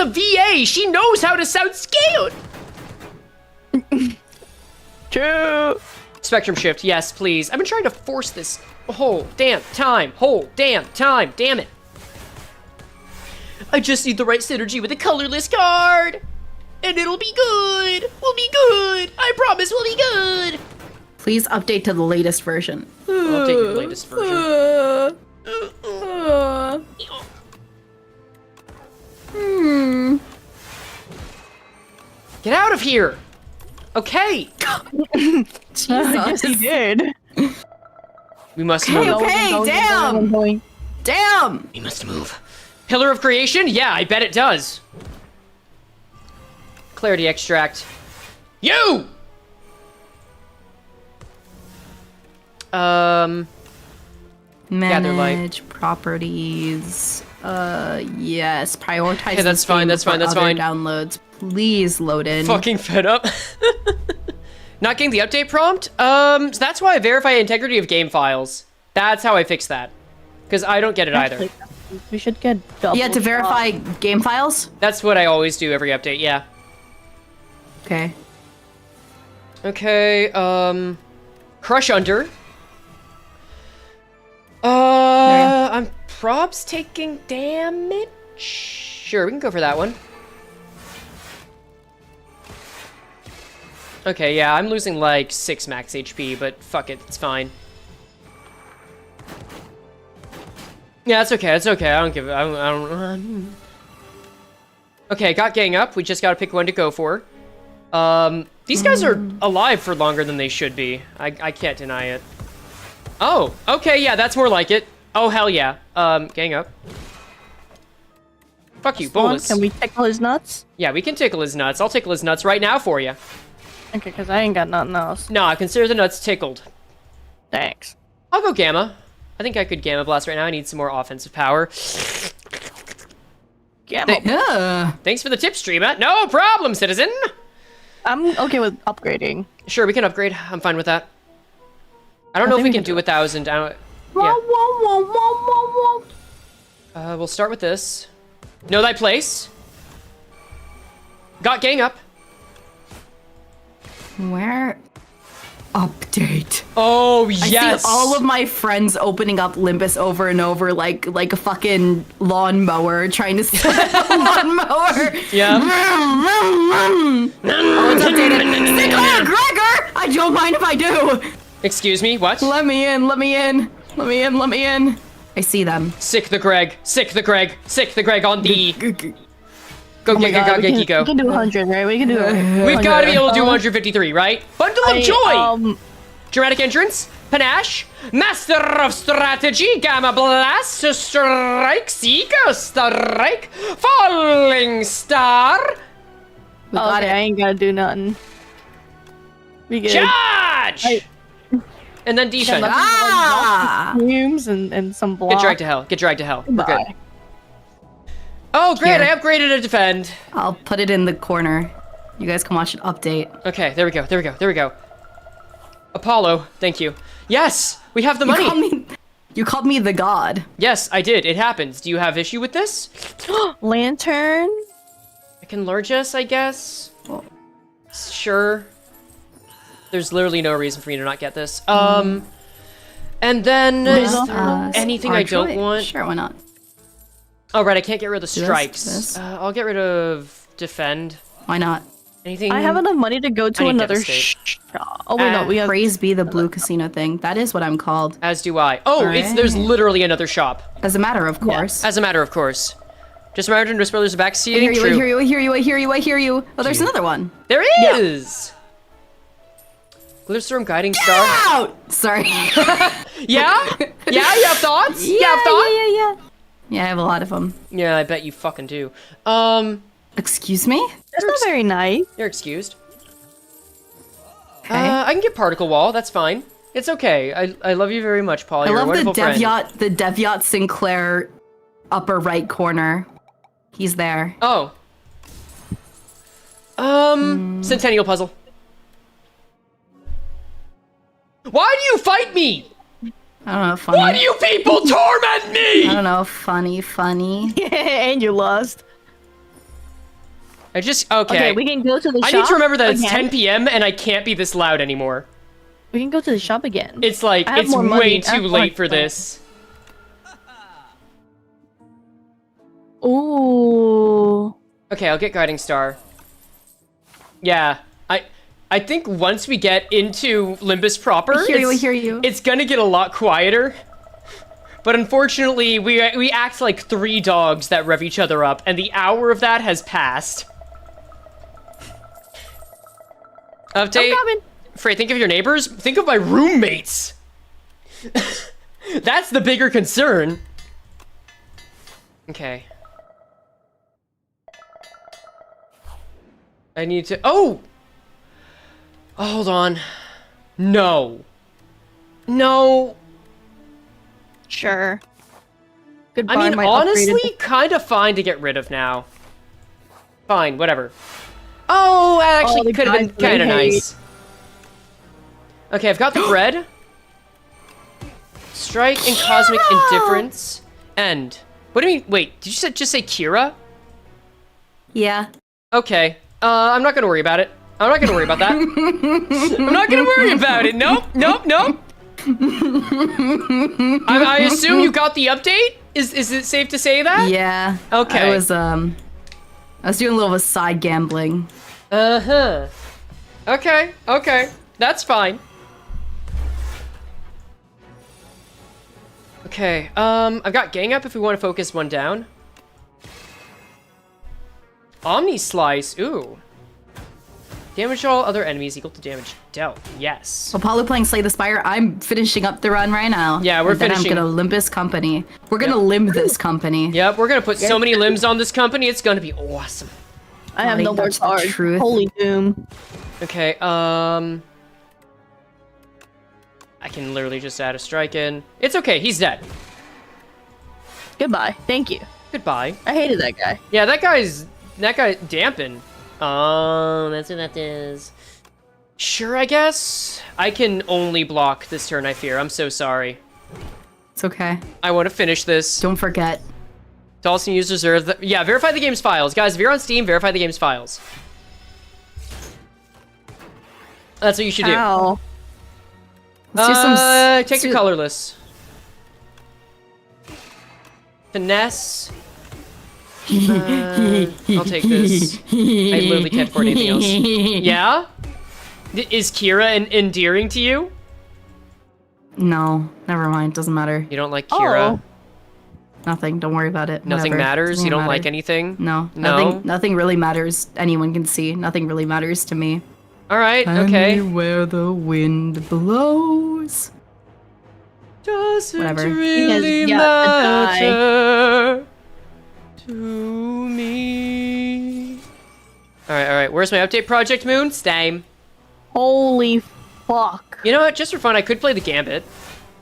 VA. She knows how to sound scared. True. Spectrum shift, yes, please. I've been trying to force this whole damn time. Damn it. I just need the right synergy with a colorless card. And it'll be good. We'll be good. I promise we'll be good. Please update to the latest version. I'll take the latest version. Get out of here. Okay. Yes, he did. We must move. Okay, damn. Damn. We must move. Pillar of Creation? Yeah, I bet it does. Clarity extract. You! Gather light. Manage properties. Yes. Prioritize. Okay, that's this fine, game that's fine, for that's other fine. Downloads. Please load in. Fucking fed up. Not getting the update prompt? So that's why I verify integrity of game files. That's how I fix that. Because I don't get it either. We should get double. Yeah, to verify game files. That's what I always do every update, yeah. Okay. Okay, Crush Under. Yeah. I'm probs taking damage? Sure, we can go for that one. Okay, yeah, I'm losing like 6 max HP, but fuck it, it's fine. Yeah, it's okay, I don't give I don't Okay, got gang up. We just gotta pick one to go for. These guys are alive for longer than they should be. I can't deny it. Oh, okay, yeah, that's more like it. Oh, hell yeah. Gang up. Fuck you, bolus. Can we tickle his nuts? Yeah, we can tickle his nuts. I'll tickle his nuts right now for you. Okay, because I ain't got nothing else. Nah, consider the nuts tickled. Thanks. I'll go Gamma. I think I could Gamma Blast right now. I need some more offensive power. Gamma. Thanks for the tip, streamer. No problem, citizen. I'm okay with upgrading. Sure, we can upgrade. I'm fine with that. I don't know if we can do 1,000. I don't, yeah. We'll start with this. Know thy place. Got gang up. Where? Update. Oh, I yes. see all of my friends opening up Limbus over and over like a fucking lawnmower trying to set up a lawnmower. Yeah. Oh, it's updated. Sinclair, Gregor! I don't mind if I do. Excuse me, what? Let me in, let me in. Let me in, let me in. I see them. Sick the Greg. Sick the Greg. Sick the Greg on the... Go, Oh my God, we go. can do 100, right? We can do it. We've got to be able to do 153, right? Bundle of joy! Dramatic entrance? Panache, Master of Strategy, Gamma Blast, Strike, Seeker, Strike, Falling Star. We got okay, it. I ain't gotta do nothing. We good. Charge! And then defense. Ah! Fumes and some block. Get dragged to hell. Get dragged to hell. We're good. Bye. Oh, great. Here. I upgraded a defend. I'll put it in the corner. You guys can watch it update. Okay, there we go. There we go. There we go. Apollo, thank you. Yes, we have the money. You called me the god. Yes, I did. It happens. Do you have issue with this? Lantern. I can Largess, I guess. Sure. There's literally no reason for me to not get this. And then anything I don't want. Sure, why not? Oh, right, I can't get rid of the This, strikes. this. I'll get rid of defend. Why not? Anything? I have enough money to go I to need another Devastate. Oh wait, no, we have. Praise be the blue casino thing. That is what I'm called. As do I. Oh, there's literally another shop. As a matter of course. As a matter of course. Just remember to Whisper there's a I backseating. hear you, I True. hear you, I hear you, I hear you, I hear you. Oh, there's another one. There is! Glitterstorm Guiding Star. Out! Sorry. Yeah? Yeah, you have thoughts? You have thoughts? yeah. Yeah, I have a lot of them. Yeah, I bet you fucking do. Excuse me? That's not very nice. You're excused. Okay. I can get Particle Wall, that's fine. It's okay. I love you very much, Paul. I You're a love the wonderful friend. Devyot Sinclair upper right corner. He's there. Oh. Centennial Puzzle. Why do you fight me? I don't know, funny. Why do you people torment me? I don't know, funny. And you lost. I just, okay. Okay, we can go to the shop. I need to remember that it's again. 10 p.m. and I can't be this loud anymore. We can go to the shop again. It's like, I have it's more way money. I too have more late for money. this. Ooh. Okay, I'll get Guiding Star. Yeah, I think once we get into Limbus proper, I hear you. it's gonna get a lot quieter. But unfortunately, we act like three dogs that rev each other up, and the hour of that has passed. Update. I'm coming. Frey, think of your neighbors. Think of my roommates. That's the bigger concern. Okay. I need to. Oh, hold on. No. No. Sure. Goodbye, I mean, my honestly, upgraded- kind of fine to get rid of now. Fine, whatever. Oh, that actually the could have been guys that I kind of hate. nice. Okay, I've got the bread. Strike and Cosmic Indifference. End. What do you mean? Wait, did you just say Kira? Yeah. Okay. I'm not gonna worry about it. I'm not gonna worry about that. I'm not gonna worry about it. Nope. I assume you got the update? Is it safe to say that? Yeah. Okay. I was doing a little of a side gambling. Uh-huh. Okay. That's fine. Okay, I've got Gang Up if we want to focus one down. Omni Slice, ooh. Damage all other enemies equal to damage dealt, yes. Apollo playing Slay the Spire. I'm finishing up the run right now. Yeah, we're and then finishing. I'm gonna Limbus Company. We're gonna limb this company. Yep, we're gonna put so many limbs on this company, it's gonna be awesome. I have no more That's the cards. truth. Holy doom. Okay, I can literally just add a strike in. It's okay, he's dead. Goodbye. Thank you. Goodbye. I hated that guy. Yeah, that guy dampen. Oh, that's what that is. Sure, I guess. I can only block this turn, I fear. I'm so sorry. It's okay. I want to finish this. Don't forget. Dawson users are yeah, verify the game's files. Guys, if you're on Steam, verify the game's files. That's what you should do. Ow. Let's do some. Take your colorless. Finesse. I'll take this. I literally can't afford anything else. Yeah? Is Kira endearing to you? No, never mind. Doesn't matter. You don't like Kira? Oh. Nothing. Don't worry about it. Nothing Whatever. matters? Doesn't You don't matter. like anything? No. No? Nothing really matters. Anyone can see. Nothing really matters to me. Alright, okay. Anywhere the wind blows. Doesn't Whatever. really He has yet to matter to me. All right. Where's my update project, Moon? Stame. Holy fuck. You know what? Just for fun, I could play the Gambit.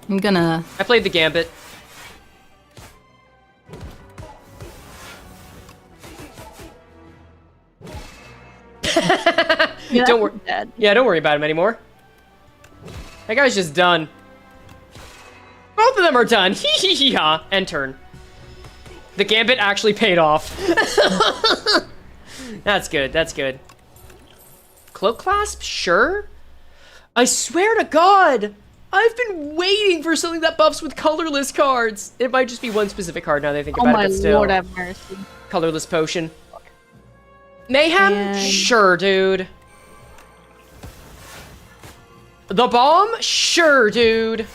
I'm gonna. I played the Gambit. Yeah, Don't worry. Dad. Yeah, don't worry about him anymore. That guy's just done. Both of them are done. Hee hee hee ha. End turn. The Gambit actually paid off. That's good. That's good. Cloak clasp? Sure. I swear to God, I've been waiting for something that buffs with colorless cards. It might just be one specific card now that I think Oh about my it, but still. lord have mercy. Colorless potion. Mayhem? Man. Sure, dude. The bomb? Sure, dude.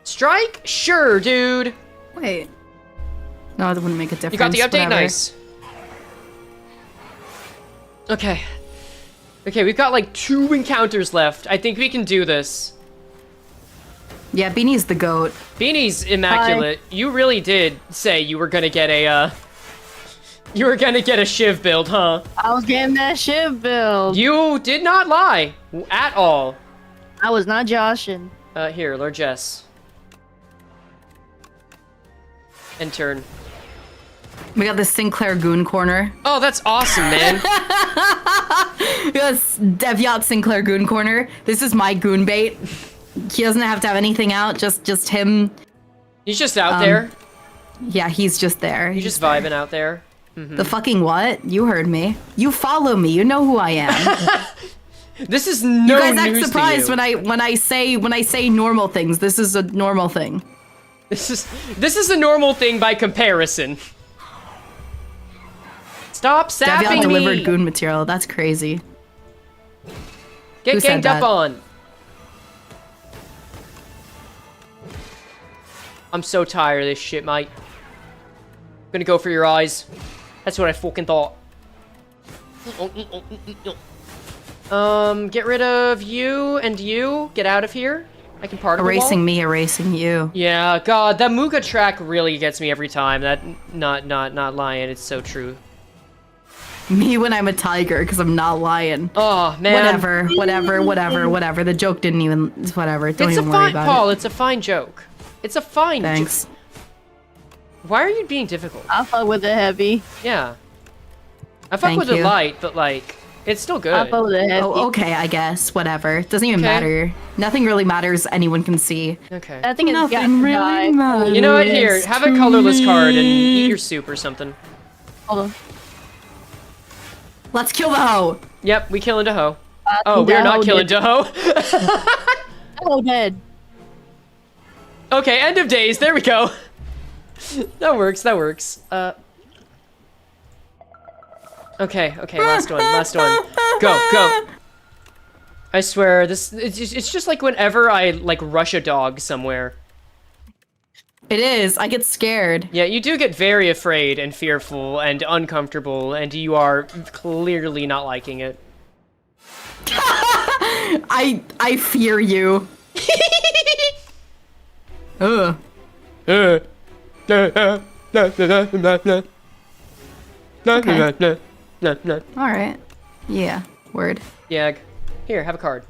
Strike? Sure, dude. Wait. No, that wouldn't make a difference. You got the update? Whatever. Nice. Okay. Okay, we've got like 2 encounters left. I think we can do this. Yeah, Beanie's the goat. Beanie's immaculate. You really did say you were gonna get a, you were gonna get a Shiv build, huh? I was getting that shit build. You did not lie. At all. I was not joshing. Here, Lord Jess. End turn. We got the Sinclair Goon Corner. Oh, that's awesome, man. We got Devyat Sinclair Goon Corner. This is my goon bait. He doesn't have to have anything out, just him. He's just out there. Yeah, he's just there. He's just vibing out there. The fucking what? You heard me. You follow me. You know who I am. This is no You guys act news surprised to you. when I say normal things. This is a normal thing. This is a normal thing by comparison. Stop Devyat sapping delivered me. goon material. That's crazy. Get Who said ganged up that? on. I'm so tired of this shit, mate. Gonna go for your eyes. That's what I fucking thought. Get rid of you and you. Get out of here. I can particle ball. Erasing me, erasing you. Yeah, God, that Muga track really gets me every time. That not lying. It's so true. Me when I'm a tiger, because I'm not lying. Oh man. Whatever. The joke didn't even. Whatever. Don't It's a even worry fine, about Paul. it. It's a fine joke. It's a fine. Thanks. Why are you being difficult? I fuck with the heavy. Yeah. I fuck Thank with the you. light, but like, it's still good. I fuck with the heavy. Oh, okay. I guess. Whatever. Doesn't even Okay. matter. Nothing really matters. Anyone can see. Okay. I think it's got Nothing to really die. matters. You know what? Here, have a to colorless card and me. eat your soup or something. Hold on. Let's kill the hoe. Yep, we killing Daho. Oh, we're not killing Daho. Oh, dead. Okay, end of days. There we go. That works. That works. Okay. Last one. Go. I swear, it's just like whenever I like rush a dog somewhere. It is. I get scared. Yeah, you do get very afraid and fearful and uncomfortable, and you are clearly not liking it. I fear you. Ugh. All right. Yeah. Word. Yag. Here, have a card.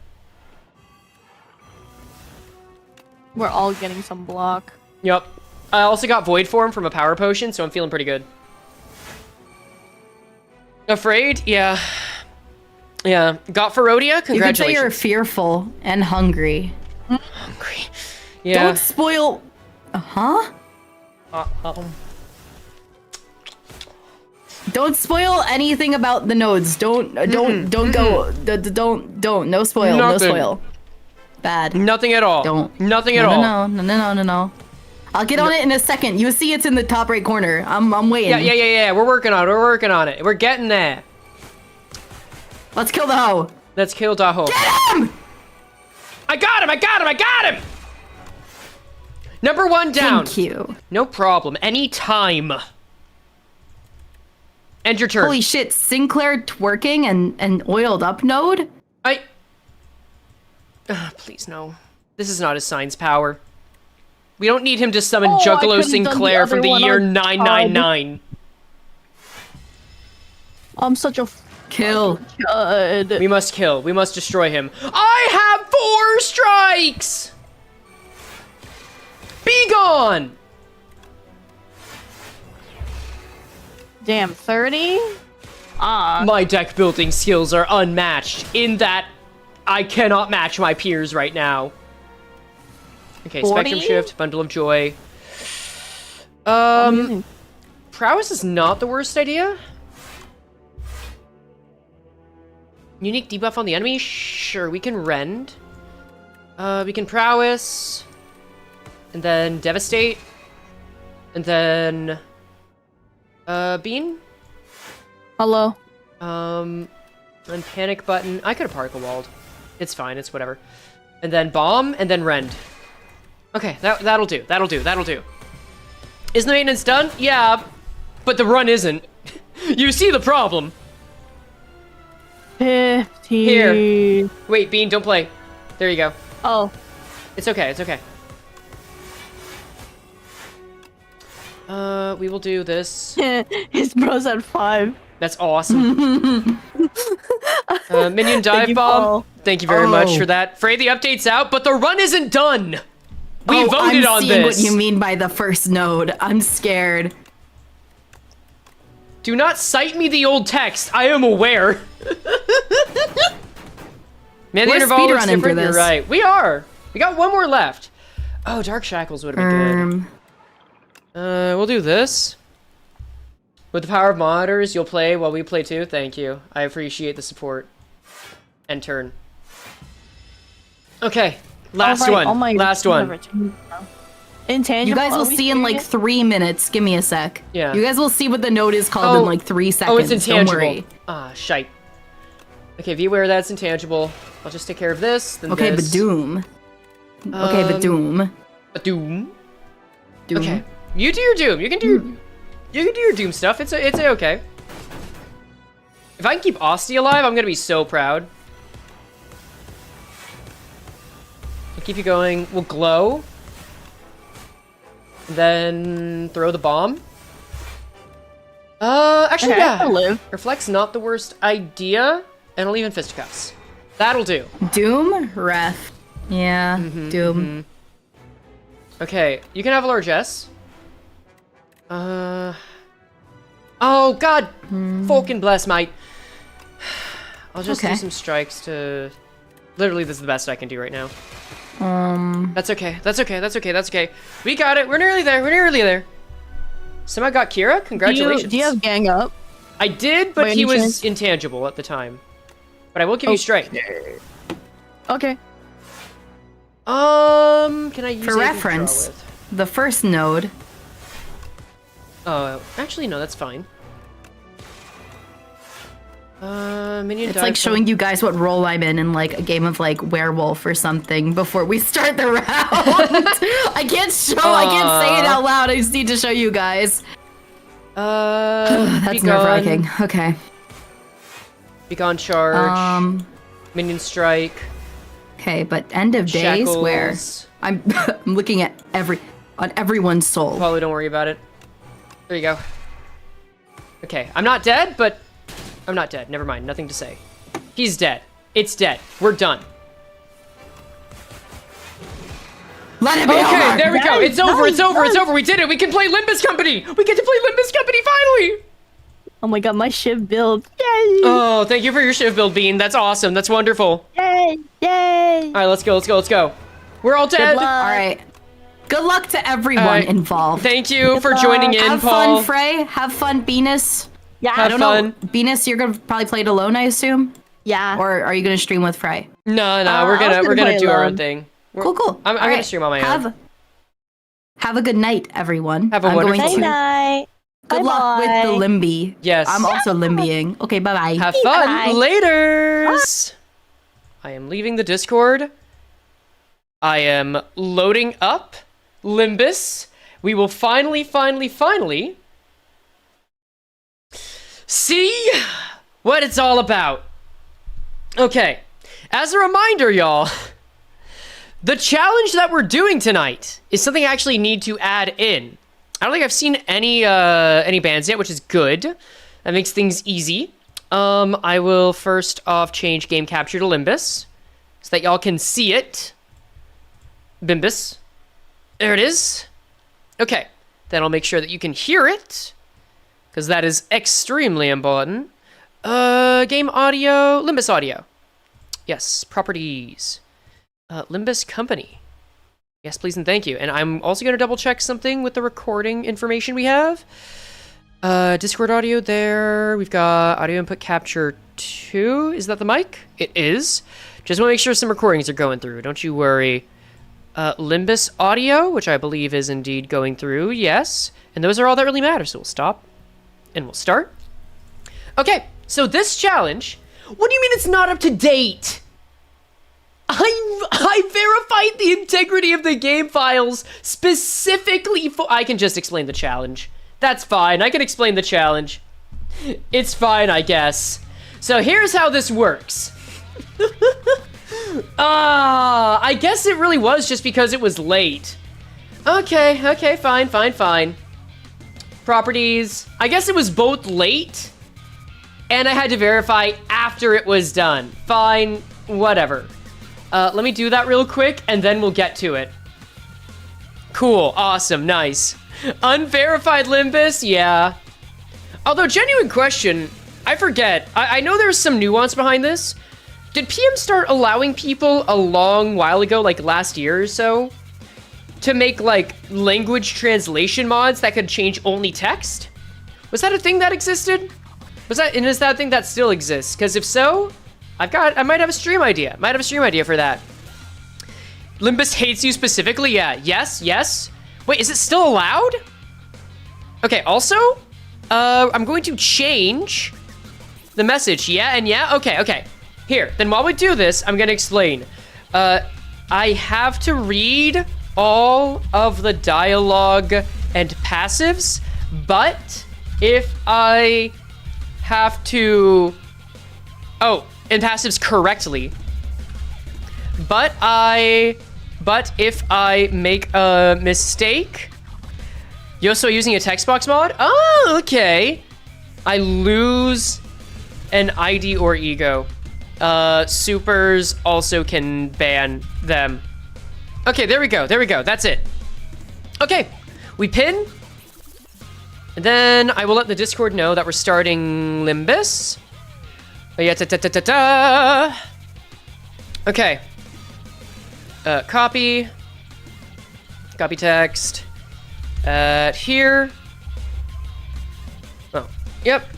We're all getting some block. Yup. I also got Void Form from a Power Potion, so I'm feeling pretty good. Afraid? Yeah. Yeah. Got Ferodia? You could say Congratulations. you're fearful and hungry. hungry. Yeah. Don't spoil. Huh? Don't spoil anything about the nodes. Don't go. Don't. No spoil. No Nothing. spoil. Bad. Nothing at all. Don't. Nothing at all. No. I'll get on it in a second. You see it's in the top right corner. I'm waiting. Yeah. We're working on it. We're getting there. Let's kill the hoe. Let's kill Daho. Get him! I got him! Number 1 down. Thank you. No problem. Anytime. End your turn. Holy shit, Sinclair twerking and oiled up node? Please no. This is not his science power. We don't need him to summon Oh, I Juggalo could've done the Sinclair from other the one year on 999. I'm such a Kill. chud. We must kill. We must destroy him. I have 4 strikes! Be gone! Damn, 30? Ah. My deck building skills are unmatched in that I cannot match my peers right now. Okay, 40? Spectrum Shift, Bundle of Joy. Prowess is not the worst idea. Unique debuff on the enemy? Sure, we can Rend. We can Prowess. And then Devastate. And then... Bean? Hello. And Panic Button. I could have Particle Walled. It's fine, it's whatever. And then Bomb, and then Rend. Okay, that'll do, that'll do, that'll do. Is the maintenance done? Yeah, but the run isn't. You see the problem. 50. Here. Wait, Bean, don't play. There you go. Oh. It's okay, it's okay. We will do this. His bro's at 5. That's awesome. Minion Dive you, Bomb. Paul. Thank you very much Oh. for that. Frey, the update's out, but the run isn't done. We Oh, voted I'm on seeing this. what you mean by the first node. I'm scared. Do not cite me the old text. I am aware. Man, the We're interval looks speedrunning different. for You're this. right. We are. We got one more left. Oh, Dark Shackles would have been good. We'll do this. With the power of monitors, you'll play while we play too. Thank you. I appreciate the support. And turn. Okay. Last one. Last one. Intangible. You guys will are we see in like serious? 3 minutes. Give me a sec. Yeah. You guys will see what the node is called in like 3 seconds. Oh, it's intangible. Don't worry. Ah, shite. Okay, be aware that's intangible. I'll just take care of this, then Okay, this. but Doom. Okay, but Doom. Doom. Doom. Okay. You do your Doom. You can do your Doom stuff. It's okay. If I can keep Osti alive, I'm gonna be so proud. I'll keep you going. We'll glow. Then throw the bomb. Actually, Okay, I can yeah. live. Reflect's not the worst idea. And I'll even fisticuffs. That'll do. Doom? Ref. Yeah, Doom. Okay, you can have a largesse. Oh god! Fucking bless, mate. I'll just do Okay. some strikes to... Literally, this is the best I can do right now. That's okay, that's okay, that's okay, that's okay. We got it, we're nearly there, we're nearly there. Somehow got Kira? Congratulations. Do you have gang up? I did, by but he any was chance? intangible at the time. But I will give you strike. Okay. Can I use For anything to draw reference, with? the first node. Oh, actually, no, that's fine. Minion It's dive like bomb. showing you guys what role I'm in like a game of like werewolf or something before we start the round. I can't say it out loud. I just need to show you guys. That's Be nerve gone. wracking. Okay. Be gone charge. Minion strike. Okay, but end of days where Shackles. I'm I'm looking at everyone's soul. Probably don't worry about it. There you go. Okay, I'm not dead, but I'm not dead. Never mind, nothing to say. He's dead. It's dead. We're done. Let it be Okay, over. there we go. It's over, it's nice, over, it's nice. over. We did it. We can play Limbus Company. We get to play Limbus Company finally. Oh my god, my ship build. Yay! Oh, thank you for your shift build, Bean. That's awesome. That's wonderful. Yay! Yay! All right, let's go, let's go, let's go. We're all dead. luck. All right. Good luck to everyone All right. involved. Thank you for luck. joining in, Have Paul. fun, Frey. Have fun, Venus. Yeah. Have I don't fun. know. Venus, you're gonna probably play it alone, I assume, Yeah. or are you gonna stream with Frey? No, we're I was gonna gonna play do our own alone. thing. Cool. I'm All gonna right. stream on my own. Have a good night, everyone. Have a I'm wonderful going Night to night. good luck with the Bye-bye. limby. Yes. I'm also limbying. Okay, bye bye. Have fun. Bye. Laters. I am leaving the Discord. I am loading up Limbus. We will finally see what it's all about. Okay. As a reminder, y'all, The challenge that we're doing tonight is something I actually need to add in. I don't think I've seen any bands yet, which is good. That makes things easy. I will first off change game capture to Limbus so that y'all can see it. Bimbus. There it is. Okay. Then I'll make sure that you can hear it, because that is extremely important. Game audio, Limbus audio. Yes, properties. Limbus Company. Yes, please and thank you. And I'm also going to double check something with the recording information we have. Discord audio there. We've got audio input capture 2. Is that the mic? It is. Just want to make sure some recordings are going through. Don't you worry. Limbus audio, which I believe is indeed going through. Yes. And those are all that really matter. So we'll stop and we'll start. Okay. So this challenge, what do you mean it's not up to date? I verified the integrity of the game files specifically for... I can just explain the challenge. That's fine. I can explain the challenge. It's fine, I guess. So here's how this works. I guess it really was just because it was late. Okay, fine. Properties. I guess it was both late, and I had to verify after it was done. Fine, whatever. Let me do that real quick, and then we'll get to it. Cool, awesome, nice. Unverified Limbus, yeah. Although, genuine question, I forget. I know there's some nuance behind this. Did PM start allowing people a long while ago, like last year or so, to make, like, language translation mods that could change only text? Was that a thing that existed? Is that a thing that still exists? Because if so... I might have a stream idea. For that. Limbus hates you specifically? Yeah. Yes. Wait, is it still allowed? Okay, also, I'm going to change the message. Yeah and yeah? Okay. Here, then while we do this, I'm going to explain. I have to read all of the dialogue and passives, but if I have to... Oh... and passives correctly. But if I make a mistake... Yo, so using a text box mod? Oh, okay. I lose an ID or ego. Supers also can ban them. Okay, there we go. That's it. Okay, we pin. And then I will let the Discord know that we're starting Limbus. Oh, yeah, Okay. Copy text. Here. Oh, yep.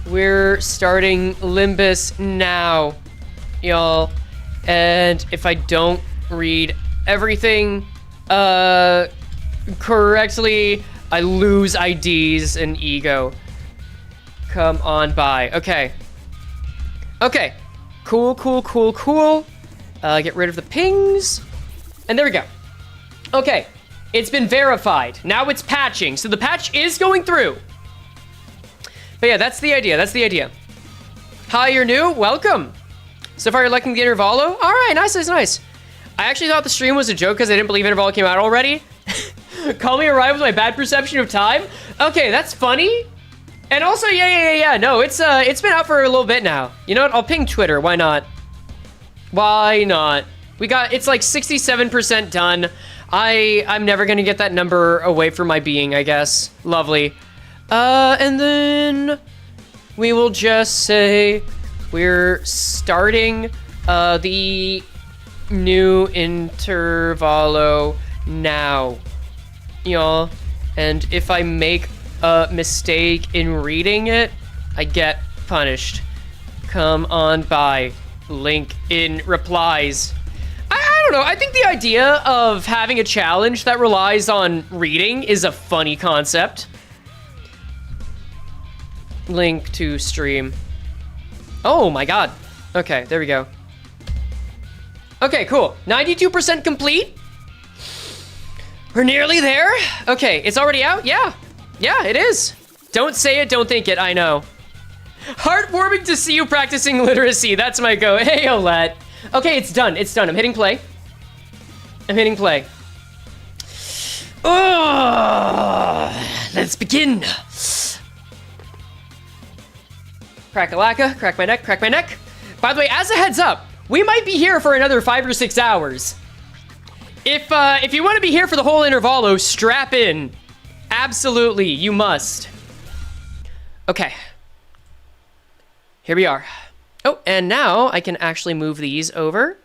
We're starting Limbus now, y'all. And if I don't read everything, correctly, I lose IDs and ego. Come on by. Okay. Cool. Get rid of the pings. And there we go. Okay. It's been verified. Now it's patching. So the patch is going through. But yeah, that's the idea. Hi, you're new? Welcome. So far, you're liking the Intervallo? All right, nice. I actually thought the stream was a joke because I didn't believe Intervallo came out already. Call me Araya with my bad perception of time? Okay, that's funny. And also, yeah. No, it's been out for a little bit now. You know what? I'll ping Twitter. Why not? It's like 67% done. I'm never gonna get that number away from my being, I guess. Lovely. And then we will just say we're starting the new Intervallo now, y'all. And if I make a mistake in reading it, I get punished. Come on by. Link in replies. I don't know. I think the idea of having a challenge that relies on reading is a funny concept. Link to stream. Oh my god. Okay, there we go. Okay, cool. 92% complete. We're nearly there. Okay, it's already out? Yeah, it is. Don't say it, don't think it, I know. Heartwarming to see you practicing literacy. That's my go. Hey, Olette. Okay, it's done. I'm hitting play. I'm hitting play. Oh, let's begin. Crack-a-lacka, crack my neck, crack my neck. By the way, as a heads up, we might be here for another 5 or 6 hours. If you want to be here for the whole intervallo, strap in. Absolutely, you must. Okay. Here we are. Oh, and now I can actually move these over.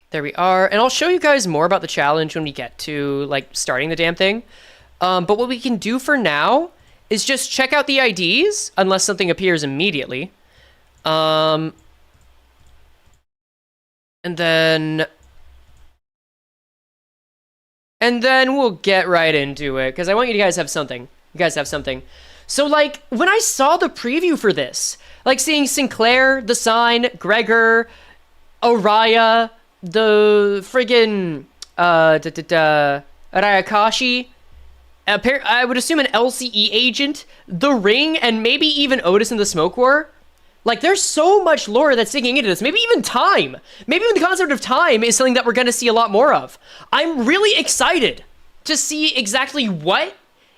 There we are. And I'll show you guys more about the challenge when we get to, like, starting the damn thing. But what we can do for now is just check out the IDs, unless something appears immediately. And then we'll get right into it, because I want you guys to have something. You guys have something. So, like, when I saw the preview for this, like, seeing Sinclair, the Sign, Gregor, Araya, the friggin' Arayakashi, I would assume an LCE agent, the Ring, and maybe even Outis in the Smoke War. Like, there's so much lore that's digging into this. Maybe even time. Maybe even the concept of time is something that we're going to see a lot more of. I'm really excited to see exactly what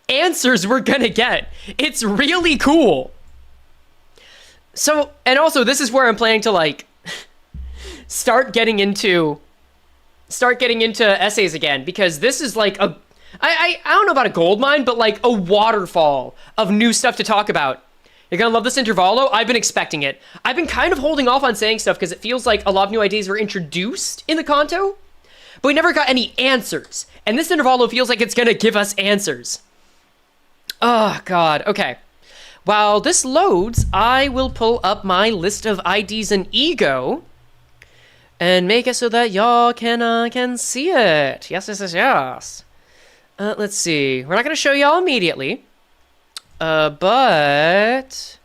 answers we're going to get. It's really cool. So, and also, this is where I'm planning to, like, start getting into essays again, because this is like a, I don't know about a gold mine, but like a waterfall of new stuff to talk about. You're gonna love this intervallo. I've been expecting it. I've been kind of holding off on saying stuff because it feels like a lot of new ideas were introduced in the conto, but we never got any answers. And this intervallo feels like it's gonna give us answers. Oh, God. Okay. While this loads, I will pull up my list of IDs and ego and make it so that y'all can see it. Yes. Let's see. We're not gonna show y'all immediately. But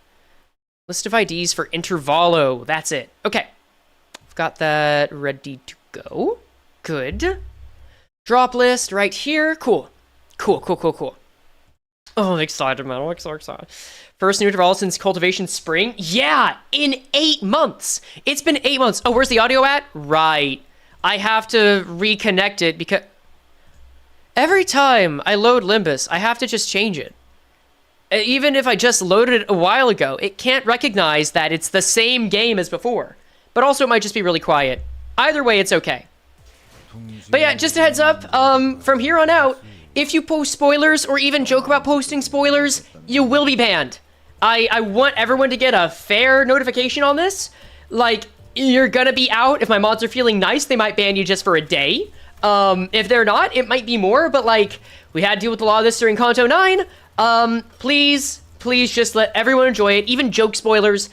list of IDs for intervallo. That's it. Okay. I've got that ready to go. Good. Drop list right here. Cool. Oh, I'm excited, man. I'm so excited. First new intervallo since cultivation spring. Yeah, in 8 months. It's been 8 months. Oh, where's the audio at? Right. I have to reconnect it because every time I load Limbus, I have to just change it. Even if I just loaded it a while ago, it can't recognize that it's the same game as before. But also it might just be really quiet. Either way, it's okay. But yeah, just a heads up, from here on out, if you post spoilers or even joke about posting spoilers, you will be banned. I want everyone to get a fair notification on this. Like, you're gonna be out. If my mods are feeling nice, they might ban you just for a day. If they're not, it might be more, but like, we had to deal with a lot of this during Kanto 9. Please just let everyone enjoy it. Even joke spoilers.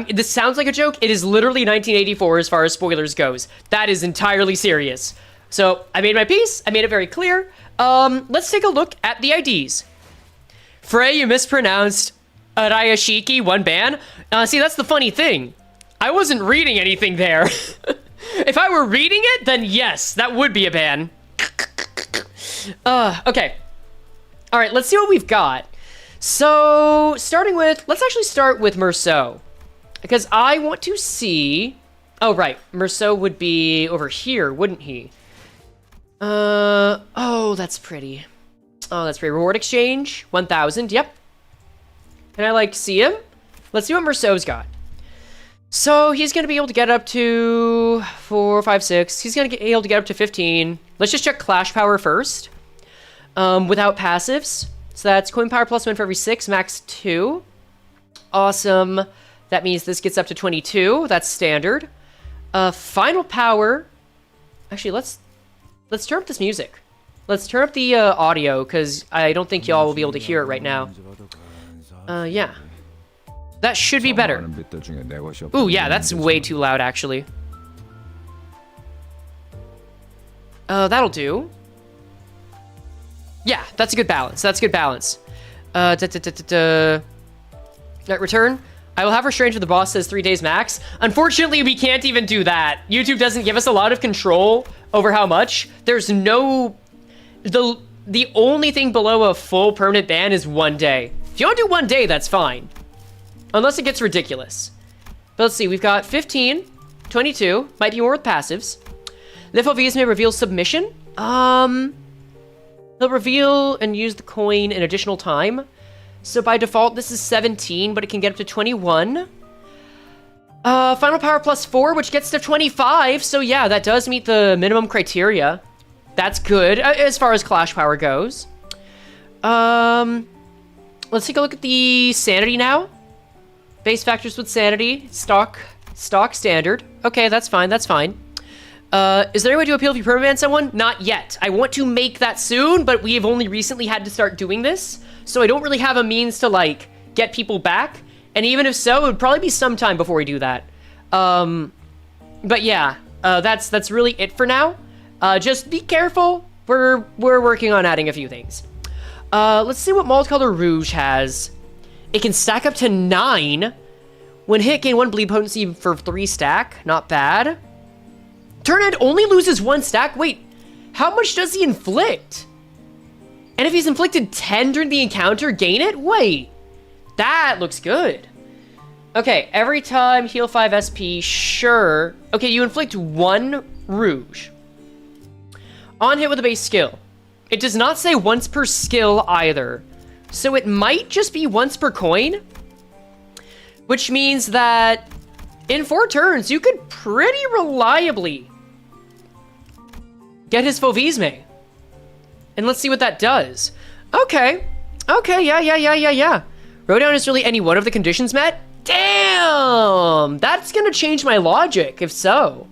This sounds like a joke. It is literally 1984 as far as spoilers goes. That is entirely serious. So I made my piece. I made it very clear. Let's take a look at the IDs. Frey, you mispronounced Araya Shiki, 1 ban. See, that's the funny thing. I wasn't reading anything there. If I were reading it, then yes, that would be a ban. Okay. All right, let's see what we've got. So, let's actually start with Merceau. Because I want to see... Oh, right. Merceau would be over here, wouldn't he? Oh, that's pretty. Oh, that's pretty. Reward exchange, 1,000, yep. Can I, like, see him? Let's see what Merceau's got. So, he's going to be able to get up to 4, 5, 6. He's going to be able to get up to 15. Let's just check Clash Power first. Without passives. So that's coin power plus 1 for every 6, max 2. Awesome. That means this gets up to 22. That's standard. Final power. Actually, let's turn up this music. Let's turn up the audio, because I don't think y'all will be able to hear it right now. Yeah. That should be better. Ooh, yeah, that's way too loud, actually. That'll do. Yeah, that's a good balance. Right, return. I will have restraint if the boss says 3 days max. Unfortunately, we can't even do that. YouTube doesn't give us a lot of control over how much. There's no... The only thing below a full permanent ban is 1 day. If you want to do 1 day, that's fine. Unless it gets ridiculous. But let's see, we've got 15, 22, might be more with passives. Lithos may reveal submission. He'll reveal and use the coin an additional time. So by default, this is 17, but it can get up to 21. Final power plus 4, which gets to 25. So yeah, that does meet the minimum criteria. That's good as far as clash power goes. Let's take a look at the sanity now. Base factors with sanity, stock standard. Okay, that's fine, that's fine. Is there any way to appeal if you permaban someone? Not yet. I want to make that soon, but we have only recently had to start doing this, so I don't really have a means to, like, get people back. And even if so, it would probably be some time before we do that. But yeah, that's really it for now. Just be careful. We're working on adding a few things. Let's see what Multicolor Rouge has. It can stack up to 9. When hit, gain 1 bleed potency for 3 stack. Not bad. Turn end only loses 1 stack. Wait, how much does he inflict? And if he's inflicted 10 during the encounter, gain it? Wait, that looks good. Okay, every time heal 5 SP, sure. Okay, you inflict 1 Rouge. On hit with a base skill. It does not say once per skill either. So it might just be once per coin. Which means that in 4 turns, you could pretty reliably get his Fauvisme. And let's see what that does. Okay, yeah. Rowdown is really any one of the conditions met? Damn! That's gonna change my logic, if so.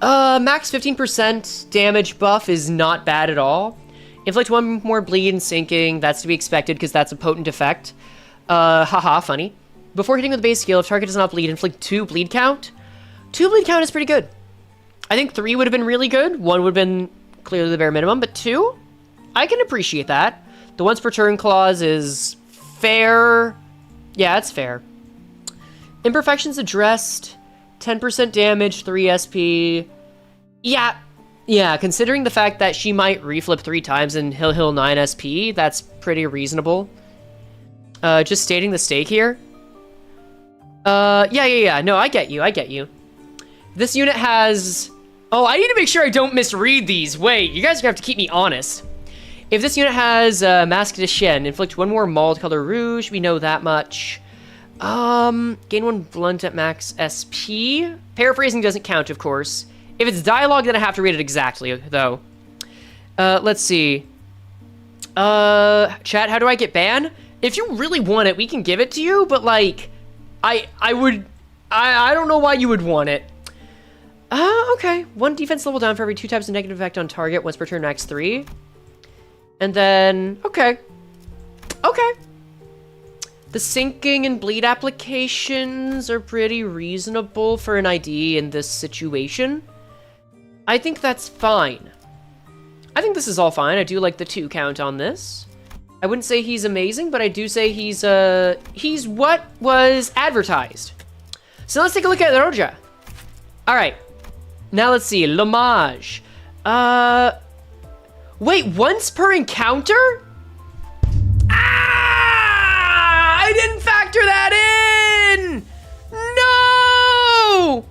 Max 15% damage buff is not bad at all. Inflict 1 more bleed and sinking. That's to be expected because that's a potent effect. Haha, funny. Before hitting with the base skill, if target does not bleed, inflict 2 bleed count. 2 bleed count is pretty good. I think 3 would have been really good. 1 would have been clearly the bare minimum, but 2? I can appreciate that. The once per turn clause is fair. Yeah, it's fair. Imperfections addressed. 10% damage, 3 SP. Yeah, considering the fact that she might reflip 3 times and he'll heal 9 SP, that's pretty reasonable. Just stating the stake here. Yeah. No, I get you. This unit has... Oh, I need to make sure I don't misread these. Wait, you guys are gonna have to keep me honest. If this unit has Mask de Chien, inflict 1 more Multicolor Rouge, we know that much. Gain 1 blunt at max SP. Paraphrasing doesn't count, of course. If it's dialogue, then I have to read it exactly, though. Let's see. Chat, how do I get ban? If you really want it, we can give it to you, but, like, I don't know why you would want it. Okay. 1 defense level down for every 2 types of negative effect on target, once per turn, max 3. And then, okay. The sinking and bleed applications are pretty reasonable for an ID in this situation. I think that's fine. I think this is all fine. I do like the 2 count on this. I wouldn't say he's amazing, but I do say he's what was advertised. So let's take a look at Roja. All right. Now let's see. L'Hommage. Wait, once per encounter? I didn't factor that in! No!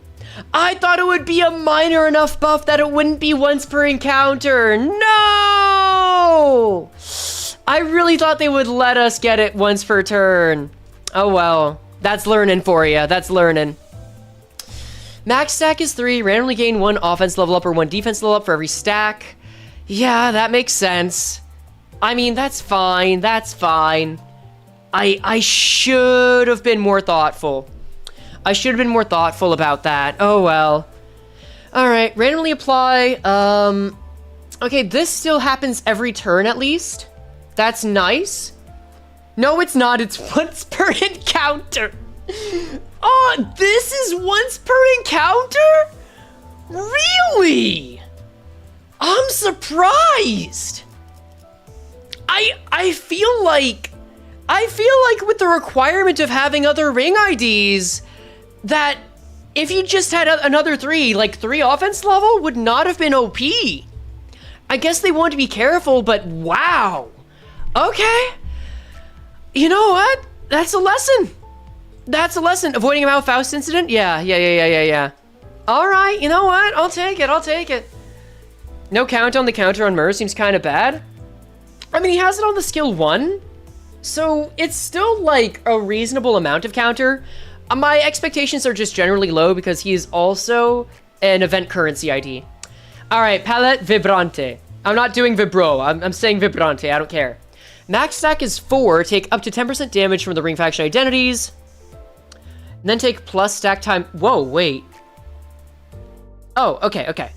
I thought it would be a minor enough buff that it wouldn't be once per encounter. No! I really thought they would let us get it once per turn. Oh well, that's learning for you. That's learning. Max stack is 3. Randomly gain 1 offense level up or 1 defense level up for every stack. Yeah, that makes sense. I mean, that's fine. That's fine. I should have been more thoughtful. I should have been more thoughtful about that. Oh well. Alright, randomly apply. Okay, this still happens every turn at least. That's nice. No, it's not. It's once per encounter. Oh, this is once per encounter? Really? I'm surprised. I feel like with the requirement of having other ring IDs, that if you just had another 3, like 3 offense level would not have been OP. I guess they wanted to be careful, but wow. Okay. You know what? That's a lesson. That's a lesson. Avoiding a Mount Faust incident? Yeah. All right, you know what? I'll take it. I'll take it. No count on the counter on Mur seems kind of bad. I mean, he has it on the skill 1, so it's still like a reasonable amount of counter. My expectations are just generally low because he is also an event currency ID. All right, palette vibrante. I'm not doing vibro. I'm saying vibrante. I don't care. Max stack is 4. Take up to 10% damage from the ring faction identities. And then take plus stack time. Whoa, wait. Oh, okay, okay.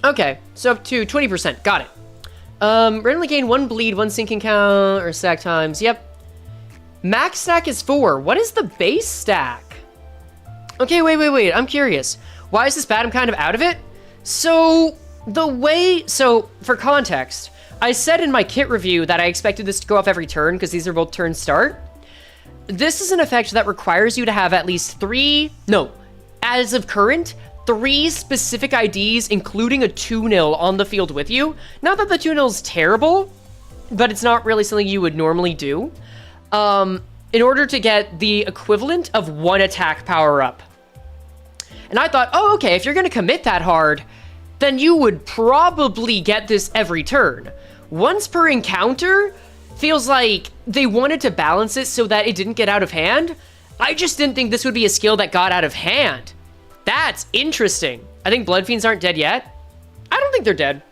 Okay, so up to 20%. Got it. Randomly gain 1 bleed, 1 sinking count, or stack times. Yep. Max stack is 4. What is the base stack? Okay, wait. I'm curious. Why is this bad? I'm kind of out of it. So, for context, I said in my kit review that I expected this to go off every turn because these are both turn start. This is an effect that requires you to have at least 3, as of current, 3 specific IDs, including a 2-0 on the field with you. Not that the 2-0 is terrible, but it's not really something you would normally do. In order to get the equivalent of 1 attack power up. And I thought, oh, okay, if you're going to commit that hard, then you would probably get this every turn. Once per encounter feels like they wanted to balance it so that it didn't get out of hand. I just didn't think this would be a skill that got out of hand. That's interesting. I think Blood Fiends aren't dead yet. I don't think they're dead.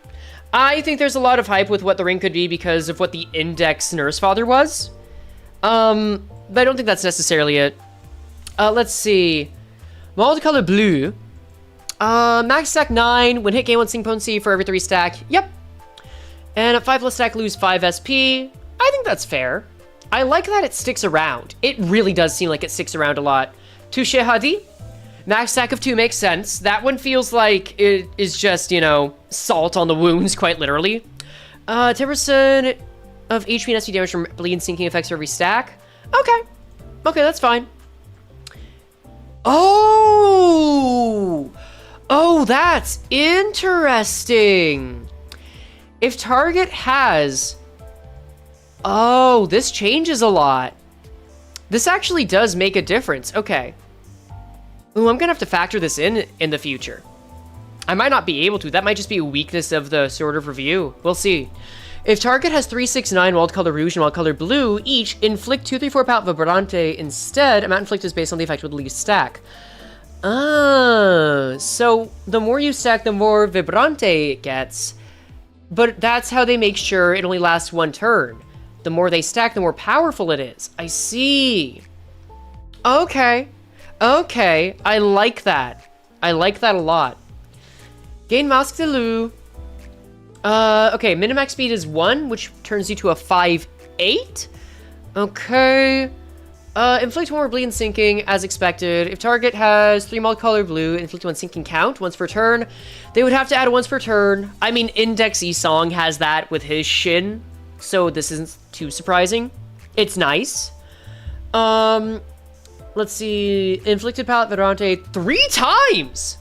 I think there's a lot of hype with what the ring could be because of what the Index Nurse Father was. But I don't think that's necessarily it. Let's see. Multicolor blue. Max stack 9. When hit, gain 1 sing potency for every 3 stack. Yep. And at 5 plus stack, lose 5 SP. I think that's fair. I like that it sticks around. It really does seem like it sticks around a lot. Touche Hadi. Max stack of 2 makes sense. That one feels like it is just, salt on the wounds, quite literally. 10% of HP and SP damage from bleed and sinking effects for every stack. Okay. Okay, that's fine. Oh! Oh, that's interesting. If target has... Oh, this changes a lot. This actually does make a difference. Okay. Ooh, I'm gonna have to factor this in the future. I might not be able to. That might just be a weakness of the sort of review. We'll see. If target has 3, 6, 9 wild color rouge and wild color blue, each inflict 2, 3, 4 pout vibrante instead. Amount inflict is based on the effect with the least stack. So the more you stack, the more vibrante it gets. But that's how they make sure it only lasts 1 turn. The more they stack, the more powerful it is. I see. Okay. Okay. I like that. I like that a lot. Gain Masque de Loup. Okay, minimax speed is 1, which turns you to a 5/8. Okay. Inflict 1 more bleed and sinking, as expected. If target has 3 multicolor blue, inflict 1 sinking count, once per turn. They would have to add a once per turn. I mean, Index Esong has that with his Shin, so this isn't too surprising. It's nice. Let's see. Inflicted palette vibrante 3 times!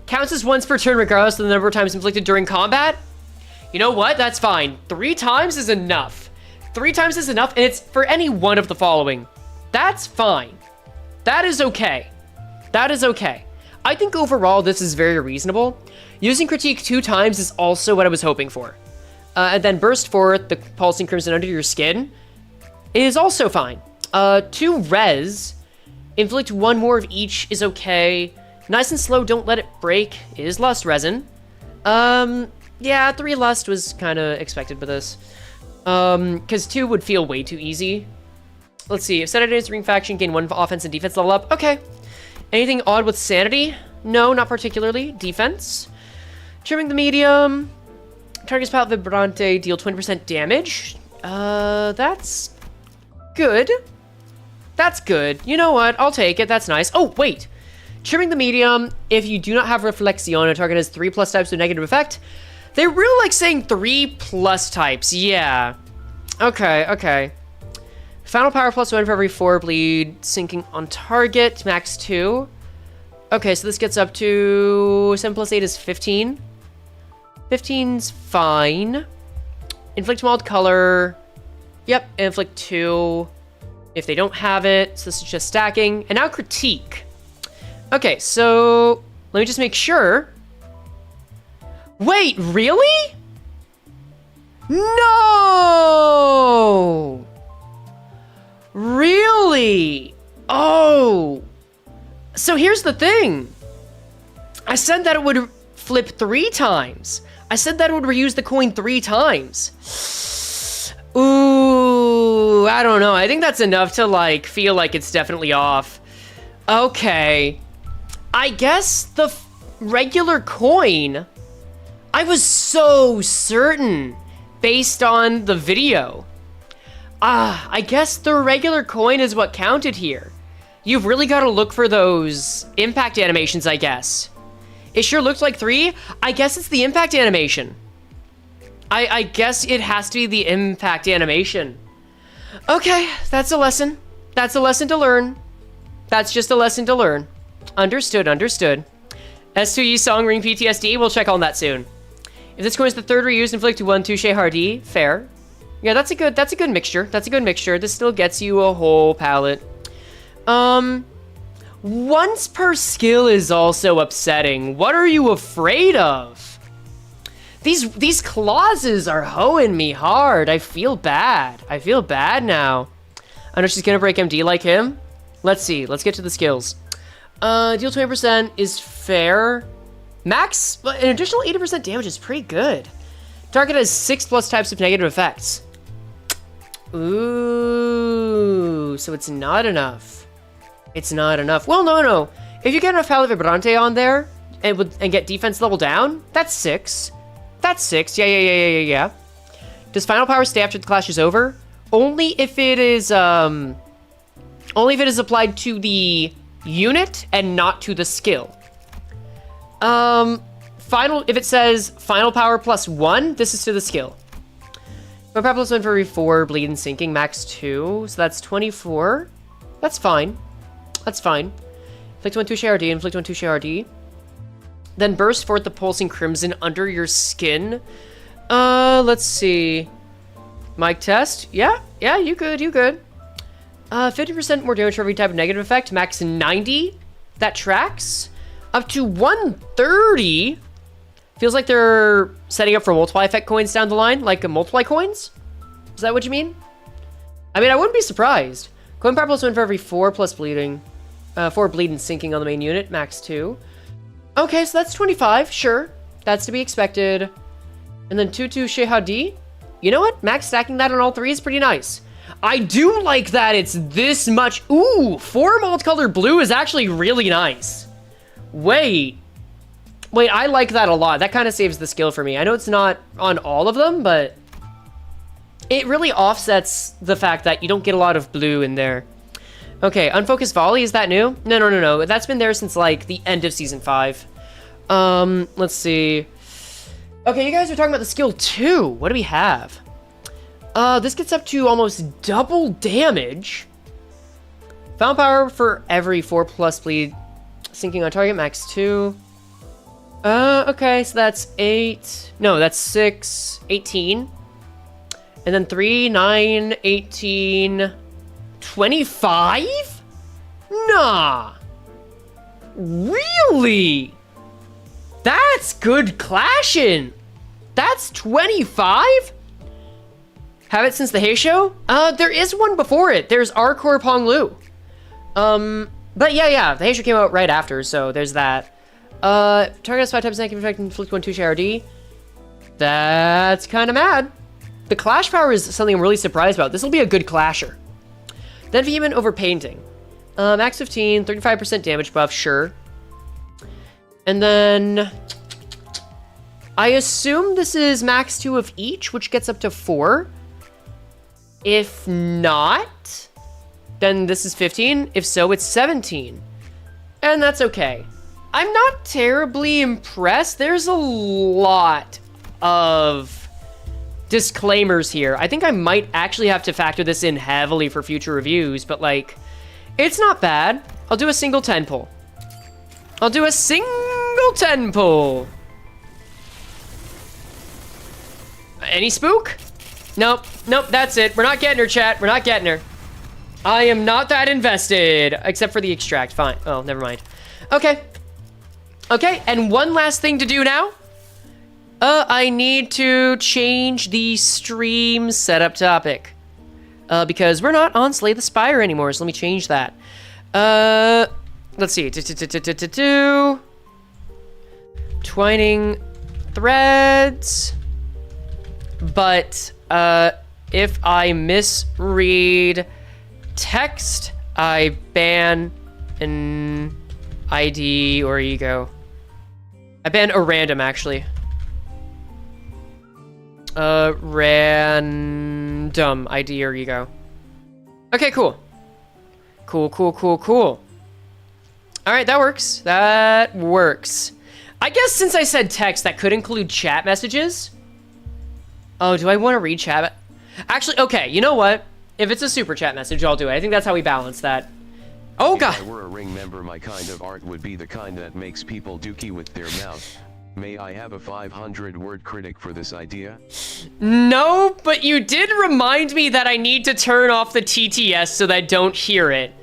Counts as once per turn regardless of the number of times inflicted during combat. You know what? That's fine. 3 times is enough. 3 times is enough, and it's for any one of the following. That's fine. That is okay. That is okay. I think overall this is very reasonable. Using critique 2 times is also what I was hoping for. And then burst forth, the pulsing crimson under your skin, is also fine. 2 res, inflict 1 more of each is okay. Nice and slow, don't let it break, is lust resin. Yeah, 3 lust was kind of expected with this. Because 2 would feel way too easy. Let's see, if set it as ring faction, gain 1 offense and defense level up. Okay. Anything odd with sanity? No, not particularly. Defense. Trimming the medium. Target's palette vibrante, deal 20% damage. That's good. That's good. You know what? I'll take it. That's nice. Oh, wait. Trimming the medium, if you do not have Reflexion, a target has 3 plus types of negative effect. They really like saying 3 plus types. Yeah. Okay, okay. Final power plus 1 for every 4 bleed. Sinking on target. Max 2. Okay, so this gets up to 7 plus 8 is 15. 15's fine. Inflict mild color. Yep, inflict 2 if they don't have it. So this is just stacking. And now critique. Okay, so Let me just make sure. Wait, really? No! Really? Oh. So here's the thing. I said that it would flip 3 times. I said that it would reuse the coin 3 times. Ooh, I don't know. I think that's enough to, like, feel like it's definitely off. Okay. I guess the regular coin... I was so certain based on the video. I guess the regular coin is what counted here. You've really got to look for those impact animations, I guess. It sure looked like 3. I guess it's the impact animation. I guess it has to be the impact animation. Okay, that's a lesson. That's a lesson to learn. That's just a lesson to learn. Understood, understood. S2E Song Ring PTSD, we'll check on that soon. If this coin is the 3rd reused, inflict 1 touche hardy, fair. Yeah, that's a good mixture. That's a good mixture. This still gets you a whole palette. Once per skill is also upsetting. What are you afraid of? These clauses are hoeing me hard. I feel bad. I feel bad now. I know she's gonna break MD like him. Let's see. Let's get to the skills. Deal 20% is fair. Max, an additional 80% damage is pretty good. Target has 6+ types of negative effects. Ooh, so it's not enough. It's not enough. Well, no. If you get enough Palo Vibrante on there and get defense level down, that's 6. That's 6. Yeah. Does final power stay after the clash is over? Only if it is applied to the unit and not to the skill. If it says final power +1, this is to the skill. My power +1 for every 4 bleed and sinking, max 2, so that's 24. That's fine. That's fine. Inflict 1 touche RD, inflict 1 touche RD. Then burst forth the pulsing crimson under your skin. Let's see. Mic test. Yeah, you good. 50% more damage for every type of negative effect, max 90. That tracks. Up to 130. Feels like they're setting up for multiply effect coins down the line, like multiply coins. Is that what you mean? I mean, I wouldn't be surprised. Coin power +1 for every 4 plus bleeding. 4 bleed and sinking on the main unit, max 2. Okay, so that's 25, sure. That's to be expected. And then 2 Shehadi. You know what? Max stacking that on all 3 is pretty nice. I do like that it's this much. Ooh, 4 multicolored blue is actually really nice. Wait, I like that a lot. That kind of saves the skill for me. I know it's not on all of them, but it really offsets the fact that you don't get a lot of blue in there. Okay, unfocused volley, is that new? No. That's been there since, like, the end of Season 5. Let's see. Okay, you guys are talking about the skill 2. What do we have? This gets up to almost double damage. Found power for every 4+ bleed. Sinking on target, max 2. Okay, so that's 8. No, that's 6, 18. And then 3, 9, 18, 25? Nah. Really? That's good clashing. That's 25? Have it since the Hay Show? There is one before it. There's R-Core Ponglu. But yeah, the Hay Show came out right after, so there's that. Target has 5 types of negative effect and inflict 1 touche RD. That's kind of mad. The clash power is something I'm really surprised about. This will be a good clasher. Then Vehement over Painting. Max 15, 35% damage buff, sure. And then I assume this is max 2 of each, which gets up to 4. If not, then this is 15. If so, it's 17. And that's okay. I'm not terribly impressed. There's a lot of disclaimers here. I think I might actually have to factor this in heavily for future reviews, but like, it's not bad. I'll do a single 10 pull. Any spook? Nope, that's it. We're not getting her, chat. We're not getting her. I am not that invested, except for the extract. Fine. Oh, never mind. Okay. Okay, and one last thing to do now. I need to change the stream setup topic. Because we're not on Slay the Spire anymore, so let me change that. Let's see. Twining threads. But, if I misread text, I ban an ID or ego. I ban a random, actually. Random ID or ego. Okay, cool. Cool. Alright, that works. That works. I guess since I said text, that could include chat messages. Oh, do I want to read chat? Actually, okay, you know what? If it's a super chat message, I'll do it. I think that's how we balance that. Oh, God. If I were a ring member, my kind of art would be the kind that makes people dookie with their mouth. May I have a 500-word critic for this idea? No, but you did remind me that I need to turn off the TTS so that I don't hear it.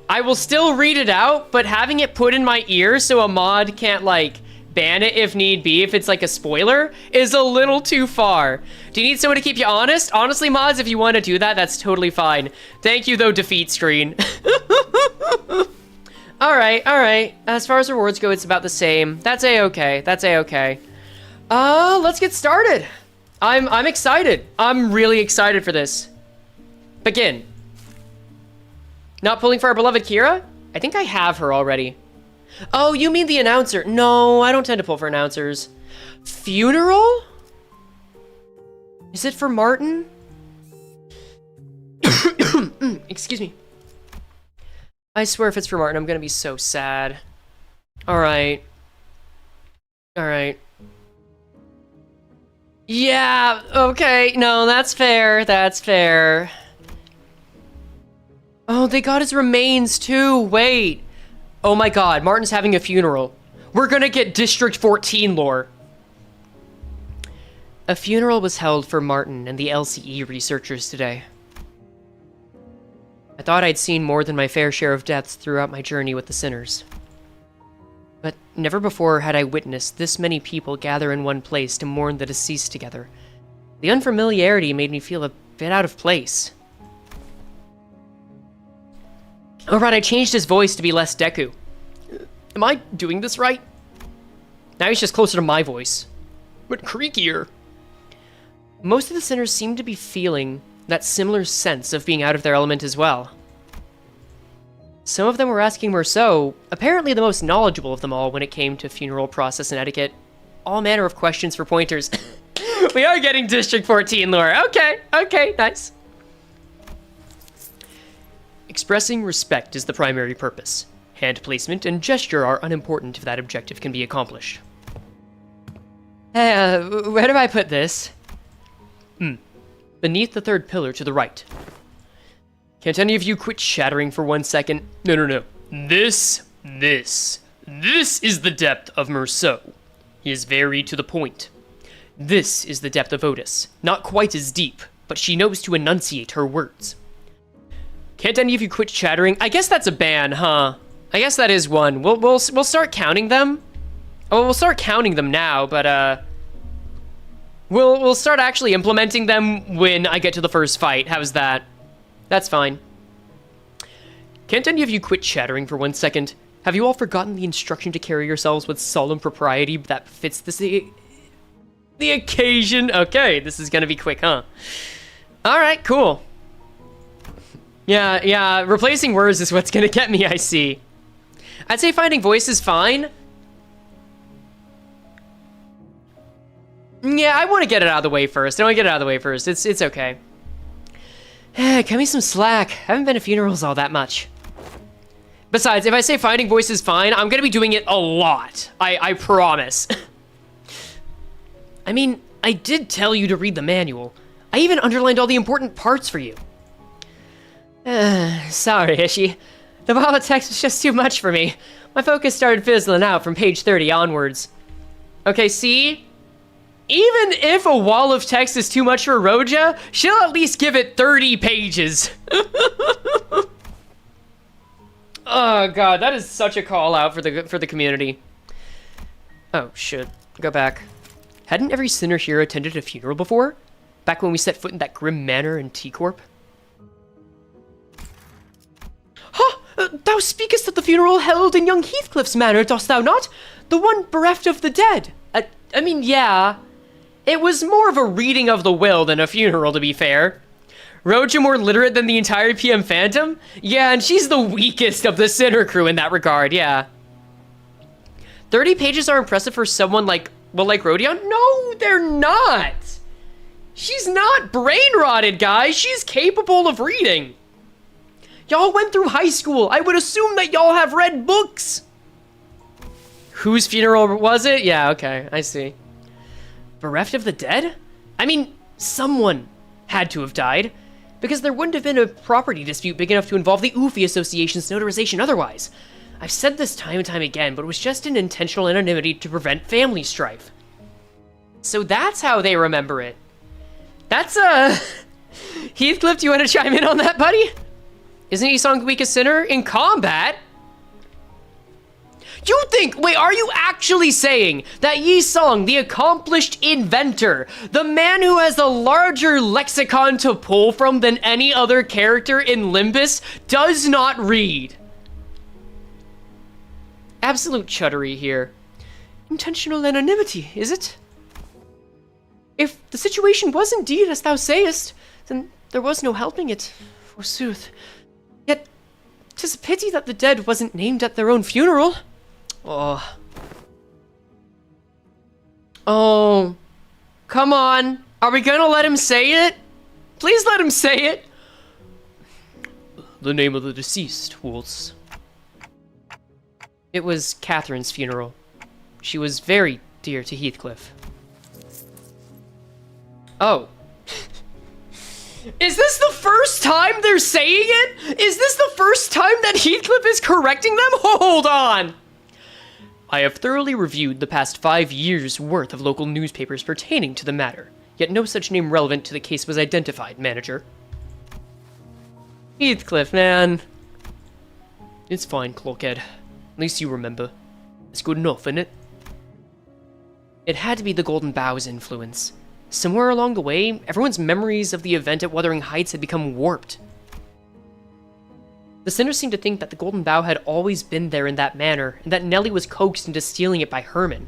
I will still read it out, but having it put in my ear so a mod can't, like, ban it if need be, if it's like a spoiler, is a little too far. Do you need someone to keep you honest? Honestly, mods, if you want to do that, that's totally fine. Thank you, though, defeat screen. Alright. As far as rewards go, it's about the same. That's a-okay. Let's get started. I'm excited. I'm really excited for this. Begin. Not pulling for our beloved Kira? I think I have her already. Oh, you mean the announcer? No, I don't tend to pull for announcers. Funeral? Is it for Martin? Excuse me. I swear if it's for Martin, I'm gonna be so sad. Alright. Yeah, okay. No, that's fair. Oh, they got his remains too. Wait. Oh my god, Martin's having a funeral. We're gonna get District 14 lore. A funeral was held for Martin and the LCE researchers today. I thought I'd seen more than my fair share of deaths throughout my journey with the sinners. But never before had I witnessed this many people gather in one place to mourn the deceased together. The unfamiliarity made me feel a bit out of place. Oh right, I changed his voice to be less Deku. Am I doing this right? Now he's just closer to my voice, but creakier. Most of the sinners seem to be feeling that similar sense of being out of their element as well. Some of them were asking Merceau, apparently the most knowledgeable of them all when it came to funeral process and etiquette, all manner of questions for pointers. We are getting District 14 lore. Okay, nice. Expressing respect is the primary purpose. Hand placement and gesture are unimportant if that objective can be accomplished. Where do I put this? Beneath the third pillar to the right. Can't any of you quit chattering for 1 second? No. This is the depth of Merceau. He is very to the point. This is the depth of Outis. Not quite as deep, but she knows to enunciate her words. Can't any of you quit chattering? I guess that's a ban, huh? I guess that is one. We'll start counting them. Oh, we'll start counting them now, but we'll start actually implementing them when I get to the first fight. How's that? That's fine. Can't any of you quit chattering for 1 second? Have you all forgotten the instruction to carry yourselves with solemn propriety that befits the occasion? Okay, this is gonna be quick, huh? All right, cool. Yeah, replacing words is what's gonna get me, I see. I'd say finding voice is fine. Yeah, I want to get it out of the way first. It's okay. Cut me some slack. I haven't been to funerals all that much. Besides, if I say finding voice is fine, I'm gonna be doing it a lot. I promise. I mean, I did tell you to read the manual. I even underlined all the important parts for you. Sorry, Ishi. The wall of text was just too much for me. My focus started fizzling out from page 30 onwards. Okay, see? Even if a wall of text is too much for Roja, she'll at least give it 30 pages. Oh god, that is such a call out for the community. Oh, shit. Go back. Hadn't every sinner here attended a funeral before? Back when we set foot in that grim manor in T-Corp? Ha! Thou speakest of the funeral held in young Heathcliff's manor, dost thou not? The one bereft of the dead. I mean, yeah. It was more of a reading of the will than a funeral, to be fair. Roja more literate than the entire PM Phantom? Yeah, and she's the weakest of the Sinner crew in that regard, yeah. 30 pages are impressive for someone like, well, like Rodion? No, they're not! She's not brain-rotted, guys! She's capable of reading! Y'all went through high school! I would assume that y'all have read books! Whose funeral was it? Yeah, okay, I see. Bereft of the dead? I mean, someone had to have died, because there wouldn't have been a property dispute big enough to involve the Oofy Association's notarization otherwise. I've said this time and time again, but it was just an intentional anonymity to prevent family strife. So that's how they remember it. That's, Heathcliff, do you want to chime in on that, buddy? Isn't he song the weakest sinner in combat? You think, wait, are you actually saying that Yi Song, the accomplished inventor, the man who has a larger lexicon to pull from than any other character in Limbus, does not read? Absolute chuddery here. Intentional anonymity, is it? If the situation was indeed as thou sayest, then there was no helping it, forsooth. Yet, 'tis a pity that the dead wasn't named at their own funeral. Oh, come on. Are we gonna let him say it? Please let him say it. The name of the deceased, Woltz. It was Catherine's funeral. She was very dear to Heathcliff. Oh. Is this the first time they're saying it? Is this the first time that Heathcliff is correcting them? Hold on. I have thoroughly reviewed the past 5 years' worth of local newspapers pertaining to the matter, yet no such name relevant to the case was identified, manager. Heathcliff, man. It's fine, Clockhead. At least you remember. It's good enough, isn't it? It had to be the Golden Bow's influence. Somewhere along the way, everyone's memories of the event at Wuthering Heights had become warped. The sinners seemed to think that the Golden Bough had always been there in that manner, and that Nellie was coaxed into stealing it by Herman.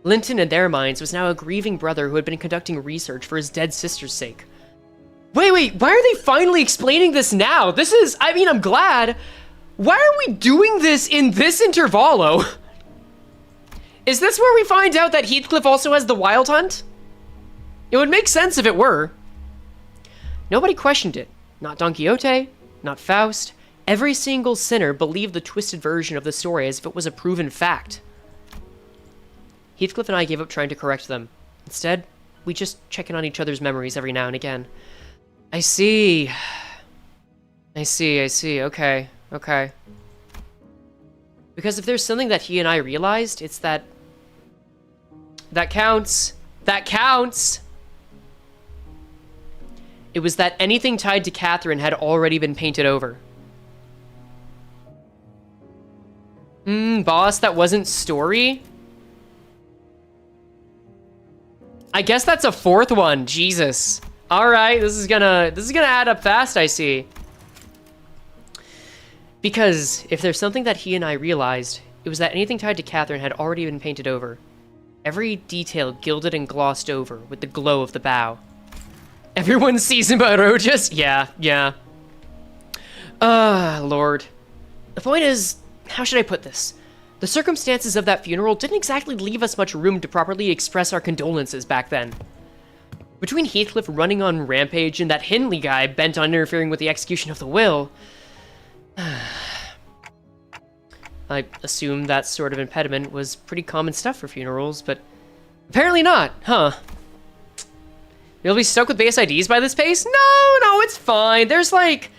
Linton, in their minds, was now a grieving brother who had been conducting research for his dead sister's sake. Wait, why are they finally explaining this now? I'm glad. Why are we doing this in this intervallo? Is this where we find out that Heathcliff also has the Wild Hunt? It would make sense if it were. Nobody questioned it. Not Don Quixote, not Faust. Every single sinner believed the twisted version of the story as if it was a proven fact. Heathcliff and I gave up trying to correct them. Instead, we just check in on each other's memories every now and again. I see. Okay. Because if there's something that he and I realized, it's that... That counts. It was that anything tied to Catherine had already been painted over. Boss, that wasn't story? I guess that's a fourth one. Jesus. Alright, this is gonna add up fast, I see. Because if there's something that he and I realized, it was that anything tied to Catherine had already been painted over. Every detail gilded and glossed over with the glow of the bow. Everyone sees him but Rojas? Yeah. Lord. The point is, how should I put this? The circumstances of that funeral didn't exactly leave us much room to properly express our condolences back then. Between Heathcliff running on rampage and that Hindley guy bent on interfering with the execution of the will... I assume that sort of impediment was pretty common stuff for funerals, but apparently not, huh? You'll be stuck with base IDs by this pace? No, it's fine. There's like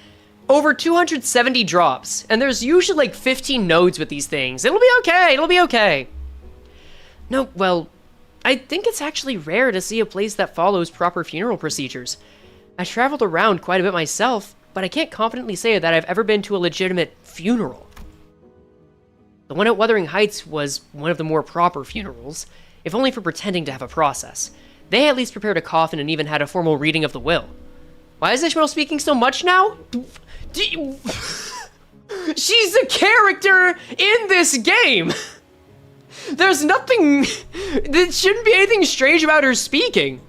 over 270 drops, and there's usually like 15 nodes with these things. It'll be okay. No, well, I think it's actually rare to see a place that follows proper funeral procedures. I traveled around quite a bit myself, but I can't confidently say that I've ever been to a legitimate funeral. The one at Wuthering Heights was one of the more proper funerals, if only for pretending to have a process. They at least prepared a coffin and even had a formal reading of the will. Why is Ishmael speaking so much now? She's a character in this game! There's nothing... There shouldn't be anything strange about her speaking.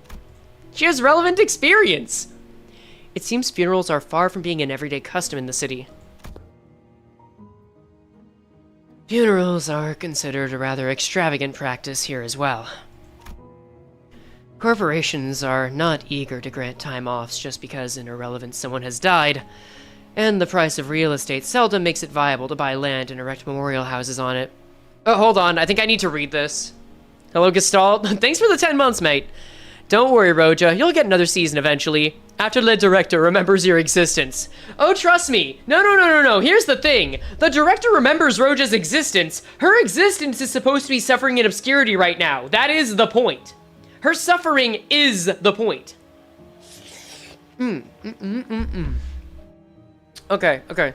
She has relevant experience. It seems funerals are far from being an everyday custom in the city. Funerals are considered a rather extravagant practice here as well. Corporations are not eager to grant time-offs just because an irrelevant someone has died, and the price of real estate seldom makes it viable to buy land and erect memorial houses on it. Oh, hold on, I think I need to read this. Hello, Gestalt. Thanks for the 10 months, mate. Don't worry, Roja, you'll get another season eventually, after the director remembers your existence. Oh, trust me. No, here's the thing. The director remembers Roja's existence. Her existence is supposed to be suffering in obscurity right now. That is the point. Her suffering is the point. Okay.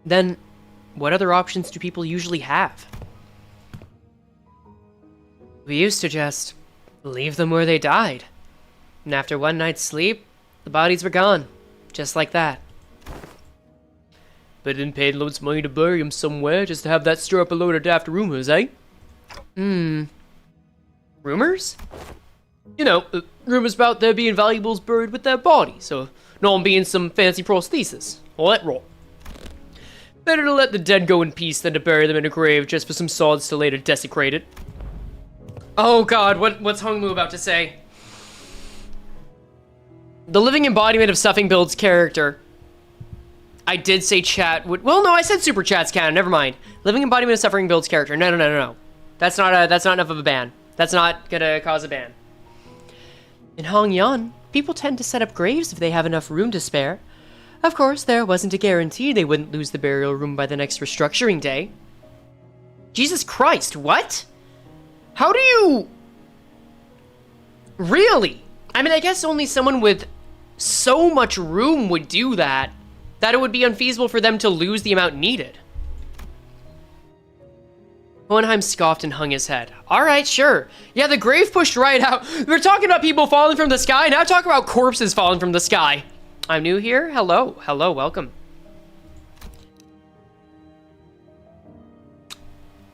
Then, what other options do people usually have? We used to just leave them where they died. And after one night's sleep, the bodies were gone. Just like that. But didn't pay loads of money to bury them somewhere just to have that stir up a load of daft rumors, eh? Rumors? You know, rumors about there being valuables buried with their bodies, or no one being some fancy prosthesis. All that rot. Better to let the dead go in peace than to bury them in a grave just for some sods to later desecrate it. Oh god, what's Hongmu about to say? The living embodiment of Stuffing Build's character. I did say chat would... Well, no, I said Superchats canon, never mind. Living embodiment of Suffering Build's character. No. That's not enough of a ban. That's not gonna cause a ban. In Hongyan, people tend to set up graves if they have enough room to spare. Of course, there wasn't a guarantee they wouldn't lose the burial room by the next restructuring day. Jesus Christ, what? How do you... Really? I mean, I guess only someone with so much room would do that it would be unfeasible for them to lose the amount needed. Hohenheim scoffed and hung his head. Alright, sure. Yeah, the grave pushed right out. We're talking about people falling from the sky, now talk about corpses falling from the sky. I'm new here. Hello, welcome.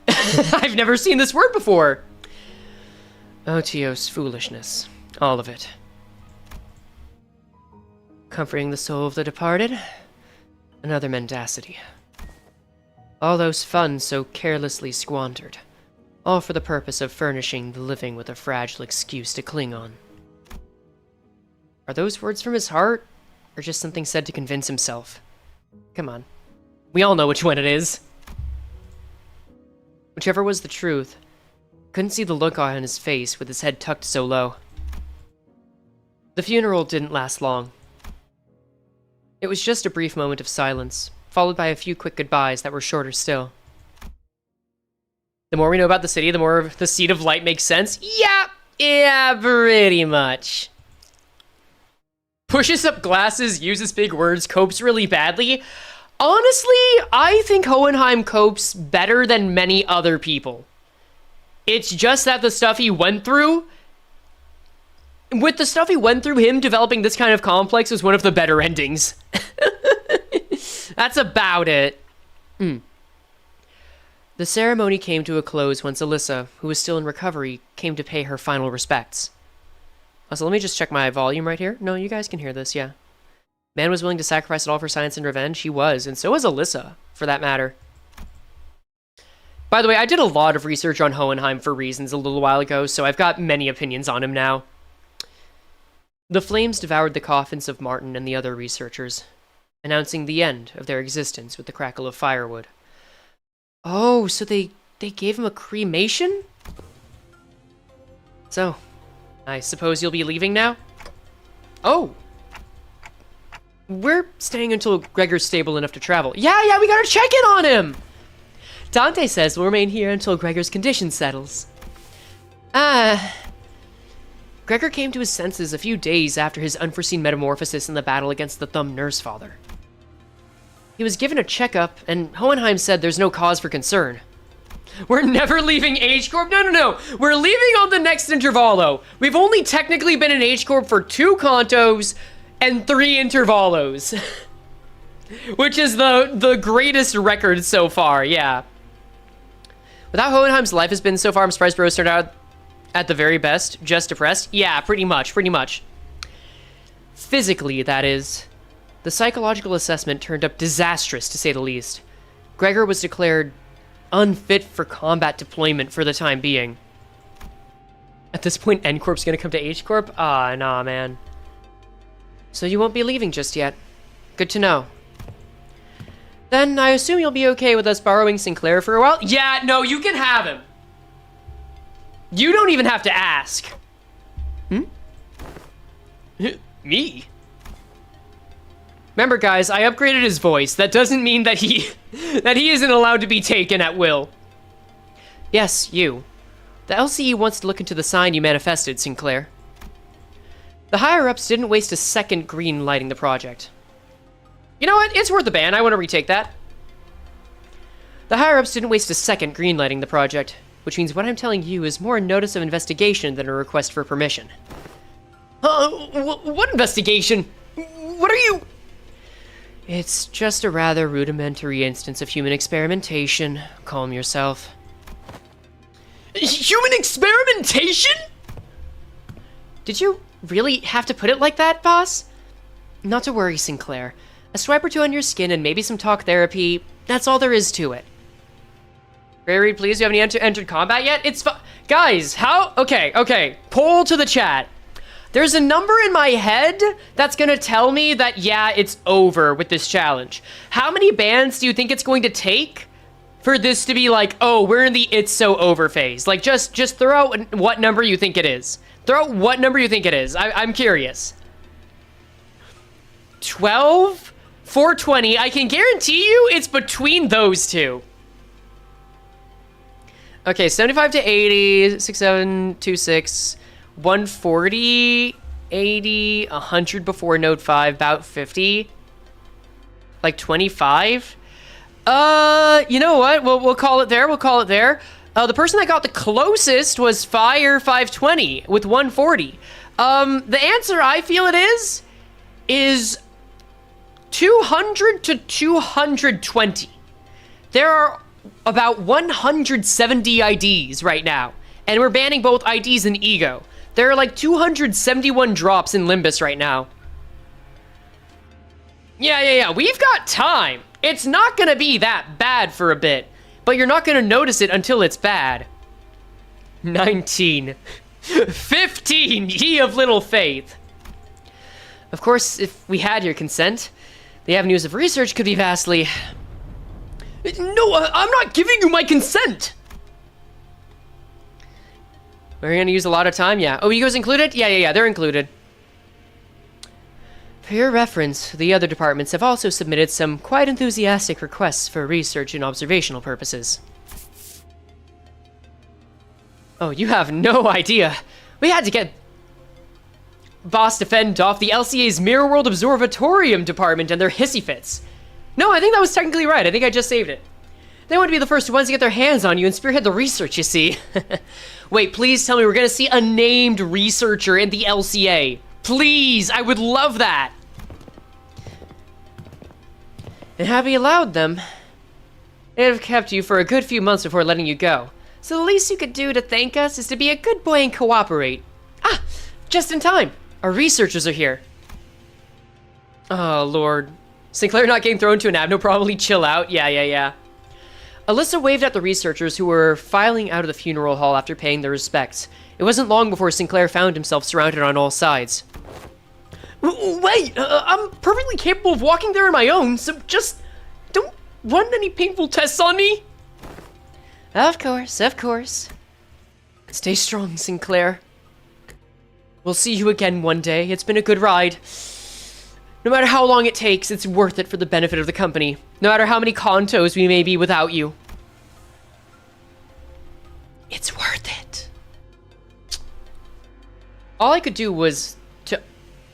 I've never seen this word before. Otios foolishness. All of it. Comforting the soul of the departed. Another mendacity. All those funds so carelessly squandered. All for the purpose of furnishing the living with a fragile excuse to cling on. Are those words from his heart? Or just something said to convince himself? Come on. We all know which one it is. Whichever was the truth, couldn't see the look on his face with his head tucked so low. The funeral didn't last long. It was just a brief moment of silence, followed by a few quick goodbyes that were shorter still. The more we know about the city, the more the Seed of Light makes sense. Yeah, pretty much. Pushes up glasses, uses big words, copes really badly. Honestly, I think Hohenheim copes better than many other people. It's just that the stuff he went through... With the stuff he went through, him developing this kind of complex was one of the better endings. That's about it. The ceremony came to a close once Alyssa, who was still in recovery, came to pay her final respects. So let me just check my volume right here. No, you guys can hear this, yeah. Man was willing to sacrifice it all for science and revenge. He was, and so was Alyssa, for that matter. By the way, I did a lot of research on Hohenheim for reasons a little while ago, so I've got many opinions on him now. The flames devoured the coffins of Martin and the other researchers, announcing the end of their existence with the crackle of firewood. Oh, so they gave him a cremation? So, I suppose you'll be leaving now? Oh! We're staying until Gregor's stable enough to travel. Yeah, we gotta check in on him! Dante says we'll remain here until Gregor's condition settles. Gregor came to his senses a few days after his unforeseen metamorphosis in the battle against the Thumb Nurse Father. He was given a checkup, and Hohenheim said there's no cause for concern. We're never leaving H-Corp? No. We're leaving on the next Intervallo. We've only technically been in H-Corp for 2 Contos and 3 Intervallos. Which is the greatest record so far, yeah. Without Hohenheim's life has been so far, I'm surprised Bros turned out at the very best, just depressed. Yeah, pretty much. Physically, that is. The psychological assessment turned up disastrous, to say the least. Gregor was declared unfit for combat deployment for the time being. At this point, N-Corp's gonna come to H-Corp? Ah, nah, man. So you won't be leaving just yet. Good to know. Then I assume you'll be okay with us borrowing Sinclair for a while? Yeah, no, you can have him. You don't even have to ask. Me? Remember, guys, I upgraded his voice. That doesn't mean that he isn't allowed to be taken at will. Yes, you. The LCE wants to look into the sign you manifested, Sinclair. The higher-ups didn't waste a second green lighting the project. You know what? It's worth a ban. I want to retake that. The higher-ups didn't waste a second green lighting the project, which means what I'm telling you is more a notice of investigation than a request for permission. What investigation? What are you... It's just a rather rudimentary instance of human experimentation. Calm yourself. Human experimentation? Did you really have to put it like that, boss? Not to worry, Sinclair. A swipe or 2 on your skin and maybe some talk therapy, that's all there is to it. Very please, you haven't entered combat yet? It's guys, how? Okay. Poll to the chat. There's a number in my head that's gonna tell me that, yeah, it's over with this challenge. How many bans do you think it's going to take for this to be like, oh, we're in the it's so over phase? Like, just throw out what number you think it is. Throw out what number you think it is. I'm curious. 12? 420? I can guarantee you it's between those two. Okay, 75 to 80, 6726, 140, 80, 100 before node 5, about 50. Like 25? You know what? We'll call it there. The person that got the closest was Fire 520 with 140. The answer I feel it is 200 to 220. There are about 170 IDs right now, and we're banning both IDs and Ego. There are like 271 drops in Limbus right now. Yeah, we've got time. It's not gonna be that bad for a bit, but you're not gonna notice it until it's bad. 19. 15, ye of little faith. Of course, if we had your consent, the avenues of research could be vastly... No, I'm not giving you my consent! We're gonna use a lot of time, yeah. Oh, Ego's included? Yeah, they're included. For your reference, the other departments have also submitted some quite enthusiastic requests for research and observational purposes. Oh, you have no idea. We had to get Boss to fend off the LCA's Mirror World Observatorium department and their hissy fits. No, I think that was technically right. I think I just saved it. They want to be the first ones to get their hands on you and spearhead the research, you see. Wait, please tell me we're going to see a named researcher in the LCA. Please, I would love that. And had we allowed them, they'd have kept you for a good few months before letting you go. So the least you could do to thank us is to be a good boy and cooperate. Ah, just in time. Our researchers are here. Oh, Lord. Sinclair not getting thrown to an ab, no probably chill out. Yeah. Alyssa waved at the researchers who were filing out of the funeral hall after paying their respects. It wasn't long before Sinclair found himself surrounded on all sides. Wait, I'm perfectly capable of walking there on my own, so just don't run any painful tests on me. Of course. Stay strong, Sinclair. We'll see you again one day. It's been a good ride. No matter how long it takes, it's worth it for the benefit of the company. No matter how many contos we may be without you. It's worth it. All I could do was to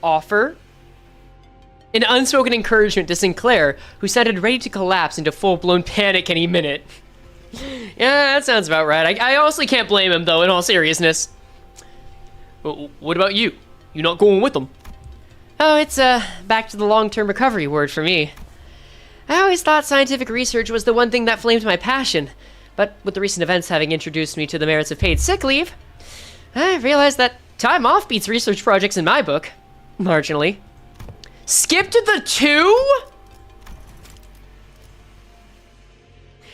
offer an unspoken encouragement to Sinclair, who sounded ready to collapse into full-blown panic any minute. Yeah, that sounds about right. I honestly can't blame him, though, in all seriousness. What about you? You not going with them? Oh, it's, back to the long-term recovery ward for me. I always thought scientific research was the one thing that flamed my passion, but with the recent events having introduced me to the merits of paid sick leave, I realized that time off beats research projects in my book. Marginally. Skip to the 2?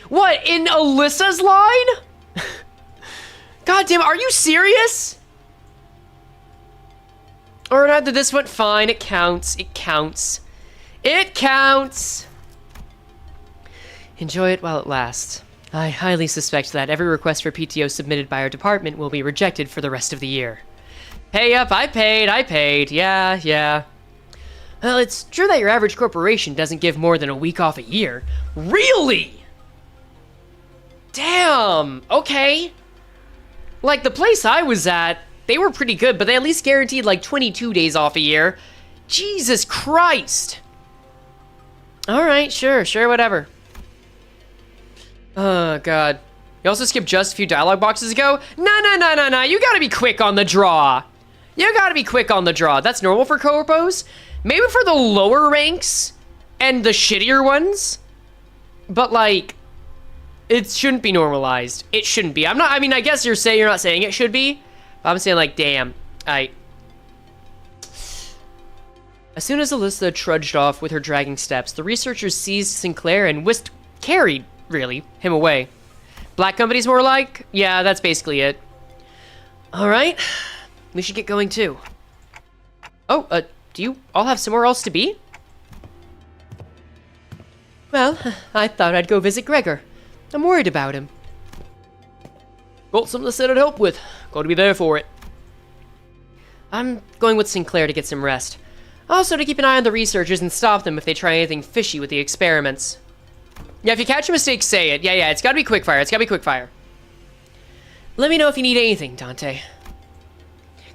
What, in Alyssa's line? God damn, are you serious? Or rather, this went fine. It counts. It counts. It counts. Enjoy it while it lasts. I highly suspect that every request for PTO submitted by our department will be rejected for the rest of the year. Pay up. I paid. Yeah. Well, it's true that your average corporation doesn't give more than a week off a year. Really? Damn. Okay. Like, the place I was at, they were pretty good, but they at least guaranteed like 22 days off a year. Jesus Christ. Alright, sure, whatever. Oh, God. You also skipped just a few dialogue boxes ago? No. You gotta be quick on the draw. That's normal for corpos. Maybe for the lower ranks and the shittier ones. But, like, it shouldn't be normalized. It shouldn't be. I guess you're not saying it should be. But I'm saying, like, damn. As soon as Alyssa trudged off with her dragging steps, the researchers seized Sinclair and carried, really, him away. Black Company's more like? Yeah, that's basically it. Alright. We should get going, too. Oh, do you all have somewhere else to be? Well, I thought I'd go visit Gregor. I'm worried about him. Got something to set it help with. Gotta be there for it. I'm going with Sinclair to get some rest. Also to keep an eye on the researchers and stop them if they try anything fishy with the experiments. Yeah, if you catch a mistake, say it. Yeah, it's gotta be quickfire. Let me know if you need anything, Dante.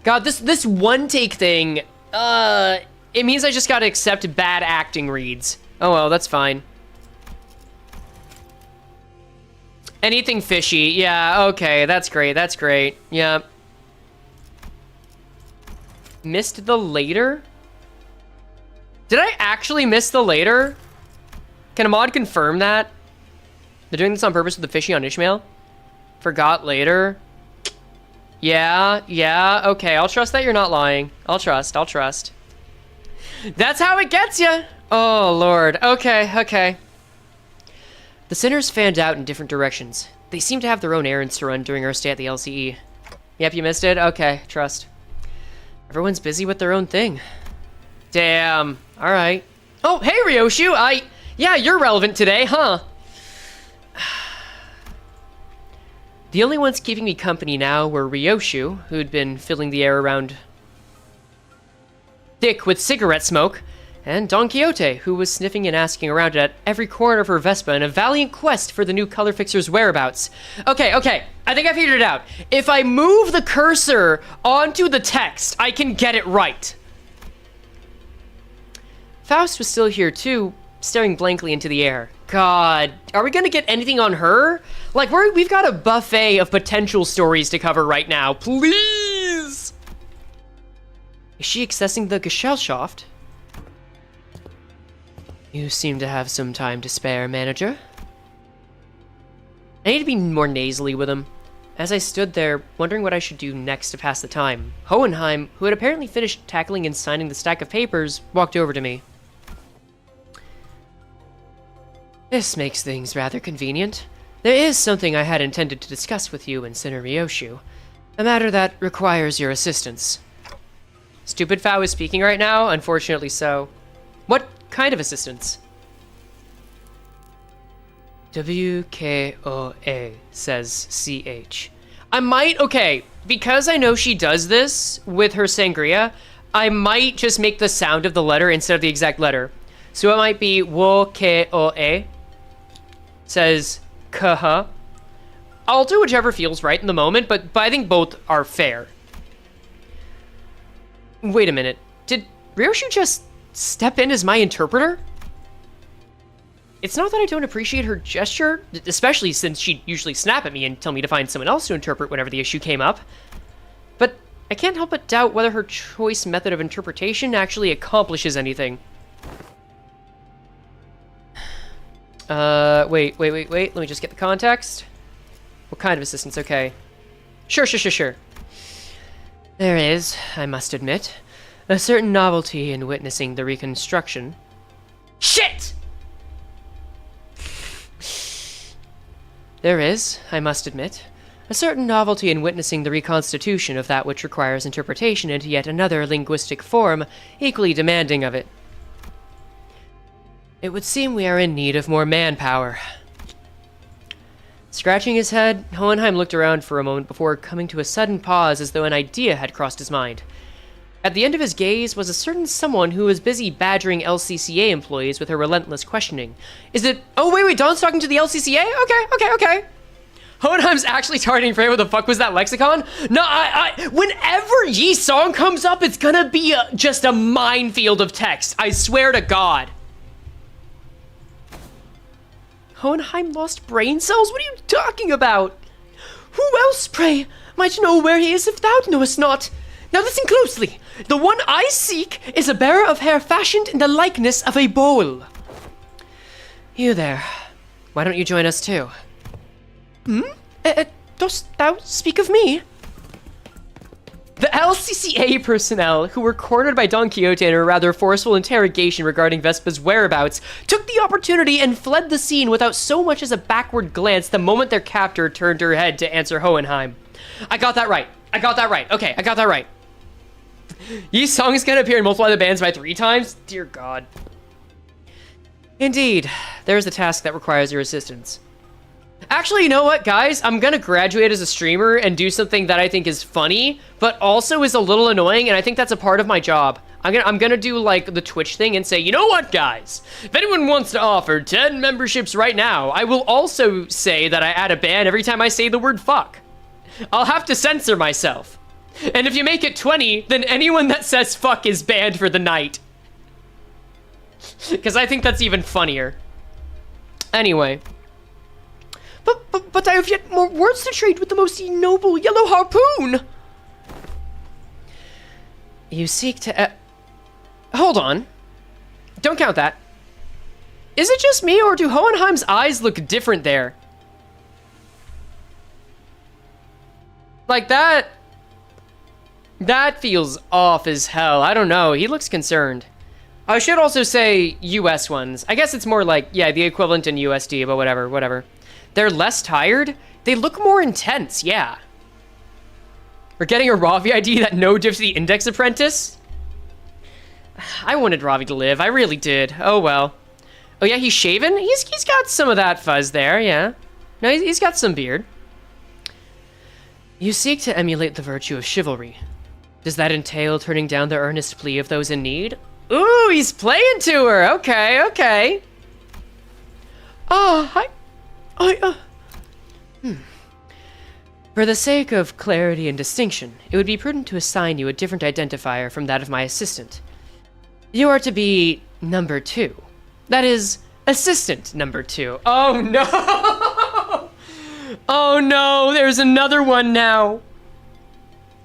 God, this one-take thing, it means I just gotta accept bad acting reads. Oh well, that's fine. Anything fishy. Yeah, okay, that's great. Yeah. Missed the later? Did I actually miss the later? Can a mod confirm that? They're doing this on purpose with the fishy on Ishmael? Forgot later? Yeah, okay, I'll trust that you're not lying. I'll trust. That's how it gets you! Oh, Lord. Okay. The sinners fanned out in different directions. They seem to have their own errands to run during our stay at the LCE. Yep, you missed it? Okay, trust. Everyone's busy with their own thing. Damn. Alright. Oh, hey, Ryoshu! Yeah, you're relevant today, huh? The only ones keeping me company now were Ryoshu, who'd been filling the air around thick with cigarette smoke, and Don Quixote, who was sniffing and asking around at every corner of her Vespa in a valiant quest for the new color fixer's whereabouts. Okay, I think I figured it out. If I move the cursor onto the text, I can get it right. Faust was still here too, staring blankly into the air. God, are we gonna get anything on her? Like, we've got a buffet of potential stories to cover right now. Please! Is she accessing the Gesellschaft? You seem to have some time to spare, manager. I need to be more nasally with him. As I stood there, wondering what I should do next to pass the time, Hohenheim, who had apparently finished tackling and signing the stack of papers, walked over to me. This makes things rather convenient. There is something I had intended to discuss with you and Sinner Ryoshu. A matter that requires your assistance. Stupid Fao is speaking right now, unfortunately so. What kind of assistance? WKOA, says CH. Okay, because I know she does this with her sangria, I might just make the sound of the letter instead of the exact letter. So it might be WKOA, says KH. I'll do whichever feels right in the moment, but I think both are fair. Wait a minute. Did Ryoshu just step in as my interpreter? It's not that I don't appreciate her gesture, especially since she'd usually snap at me and tell me to find someone else to interpret whenever the issue came up. But I can't help but doubt whether her choice method of interpretation actually accomplishes anything. Wait. Let me just get the context. What kind of assistance? Okay. Sure. There is, I must admit, a certain novelty in witnessing the reconstruction. Shit! There is, I must admit, a certain novelty in witnessing the reconstitution of that which requires interpretation into yet another linguistic form, equally demanding of it. It would seem we are in need of more manpower. Scratching his head, Hohenheim looked around for a moment before coming to a sudden pause as though an idea had crossed his mind. At the end of his gaze was a certain someone who was busy badgering LCCA employees with her relentless questioning. Is it... Oh, wait, Dawn's talking to the LCCA? Okay. Hohenheim's actually targeting Frey. What the fuck was that lexicon? No, whenever Yi's song comes up, it's gonna be just a minefield of text. I swear to God. Hohenheim lost brain cells? What are you talking about? Who else, pray, might know where he is if thou knowest not? Now listen closely. The one I seek is a bearer of hair fashioned in the likeness of a bowl. You there. Why don't you join us too? Dost thou speak of me? The LCCA personnel, who were cornered by Don Quixote in a rather forceful interrogation regarding Vespa's whereabouts, took the opportunity and fled the scene without so much as a backward glance the moment their captor turned her head to answer Hohenheim. I got that right. Okay, I got that right. Yi's song is gonna appear and multiply the bands by 3 times? Dear God. Indeed, there's a task that requires your assistance. Actually, you know what, guys? I'm gonna graduate as a streamer and do something that I think is funny, but also is a little annoying, and I think that's a part of my job. I'm gonna do, like, the Twitch thing and say, you know what, guys? If anyone wants to offer 10 memberships right now, I will also say that I add a ban every time I say the word fuck. I'll have to censor myself. And if you make it 20, then anyone that says fuck is banned for the night. Because I think that's even funnier. Anyway. But I have yet more words to trade with the most noble yellow harpoon! You seek to... Hold on. Don't count that. Is it just me, or do Hohenheim's eyes look different there? Like that... That feels off as hell. I don't know. He looks concerned. I should also say US ones. I guess it's more like, yeah, the equivalent in USD, but whatever. They're less tired. They look more intense, yeah. We're getting a Ravi ID that no diff to the Index Apprentice? I wanted Ravi to live. I really did. Oh, well. Oh, yeah, he's shaven? He's got some of that fuzz there, yeah. No, he's got some beard. You seek to emulate the virtue of chivalry. Does that entail turning down the earnest plea of those in need? Ooh, he's playing to her. Okay. For the sake of clarity and distinction, it would be prudent to assign you a different identifier from that of my assistant. You are to be number 2. That is, assistant number 2. Oh no! Oh no, there's another one now.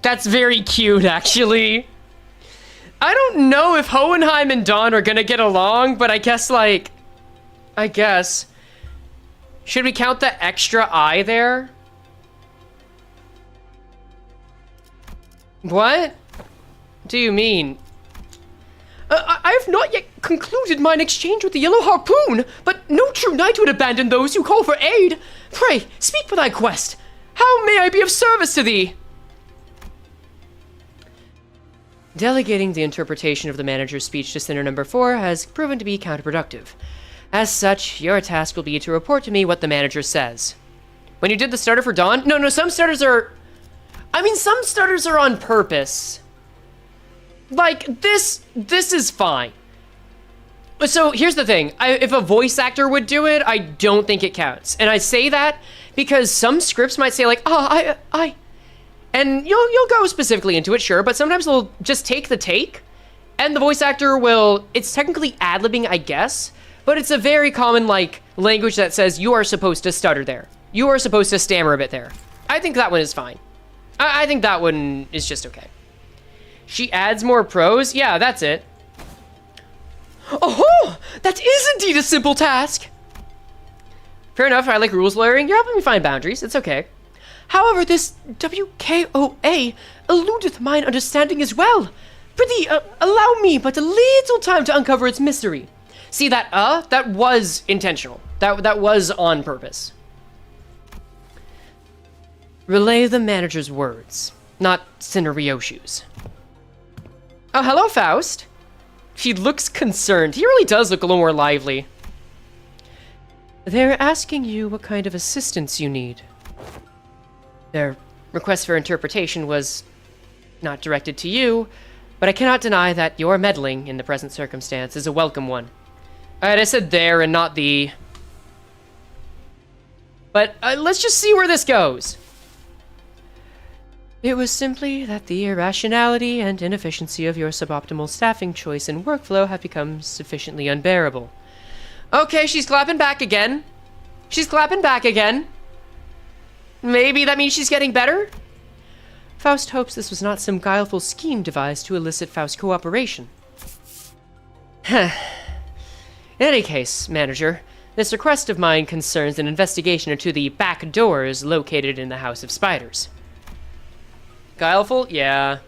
That's very cute, actually. I don't know if Hohenheim and Dawn are gonna get along, but I guess, Should we count the extra I there? What do you mean? I have not yet concluded mine exchange with the yellow harpoon, but no true knight would abandon those who call for aid. Pray, speak for thy quest. How may I be of service to thee? Delegating the interpretation of the manager's speech to Sinner number 4 has proven to be counterproductive. As such, your task will be to report to me what the manager says. When you did the starter for Dawn? No, some starters are... some starters are on purpose. Like, this is fine. So, here's the thing. If a voice actor would do it, I don't think it counts. And I say that because some scripts might say, like, And you'll go specifically into it, sure, but sometimes they'll just take the take, and the voice actor will, it's technically ad-libbing, I guess, but it's a very common, like, language that says you are supposed to stutter there. You are supposed to stammer a bit there. I think that one is fine. I think that one is just okay. She adds more prose? Yeah, that's it. Oh, that is indeed a simple task. Fair enough, I like rules lawyering. You're helping me find boundaries, it's okay. However, this WKOA eludeth mine understanding as well. Prithee, allow me but a little time to uncover its mystery. See that that was intentional. That was on purpose. Relay the manager's words, not Ryoshu's. Oh, hello, Faust. He looks concerned. He really does look a little more lively. They're asking you what kind of assistance you need. Their request for interpretation was not directed to you, but I cannot deny that your meddling in the present circumstance is a welcome one. Alright, I said there and not the. But let's just see where this goes. It was simply that the irrationality and inefficiency of your suboptimal staffing choice and workflow have become sufficiently unbearable. Okay, she's clapping back again. She's clapping back again. Maybe that means she's getting better? Faust hopes this was not some guileful scheme devised to elicit Faust's cooperation. In any case, manager, this request of mine concerns an investigation into the back doors located in the House of Spiders. Guileful? Yeah.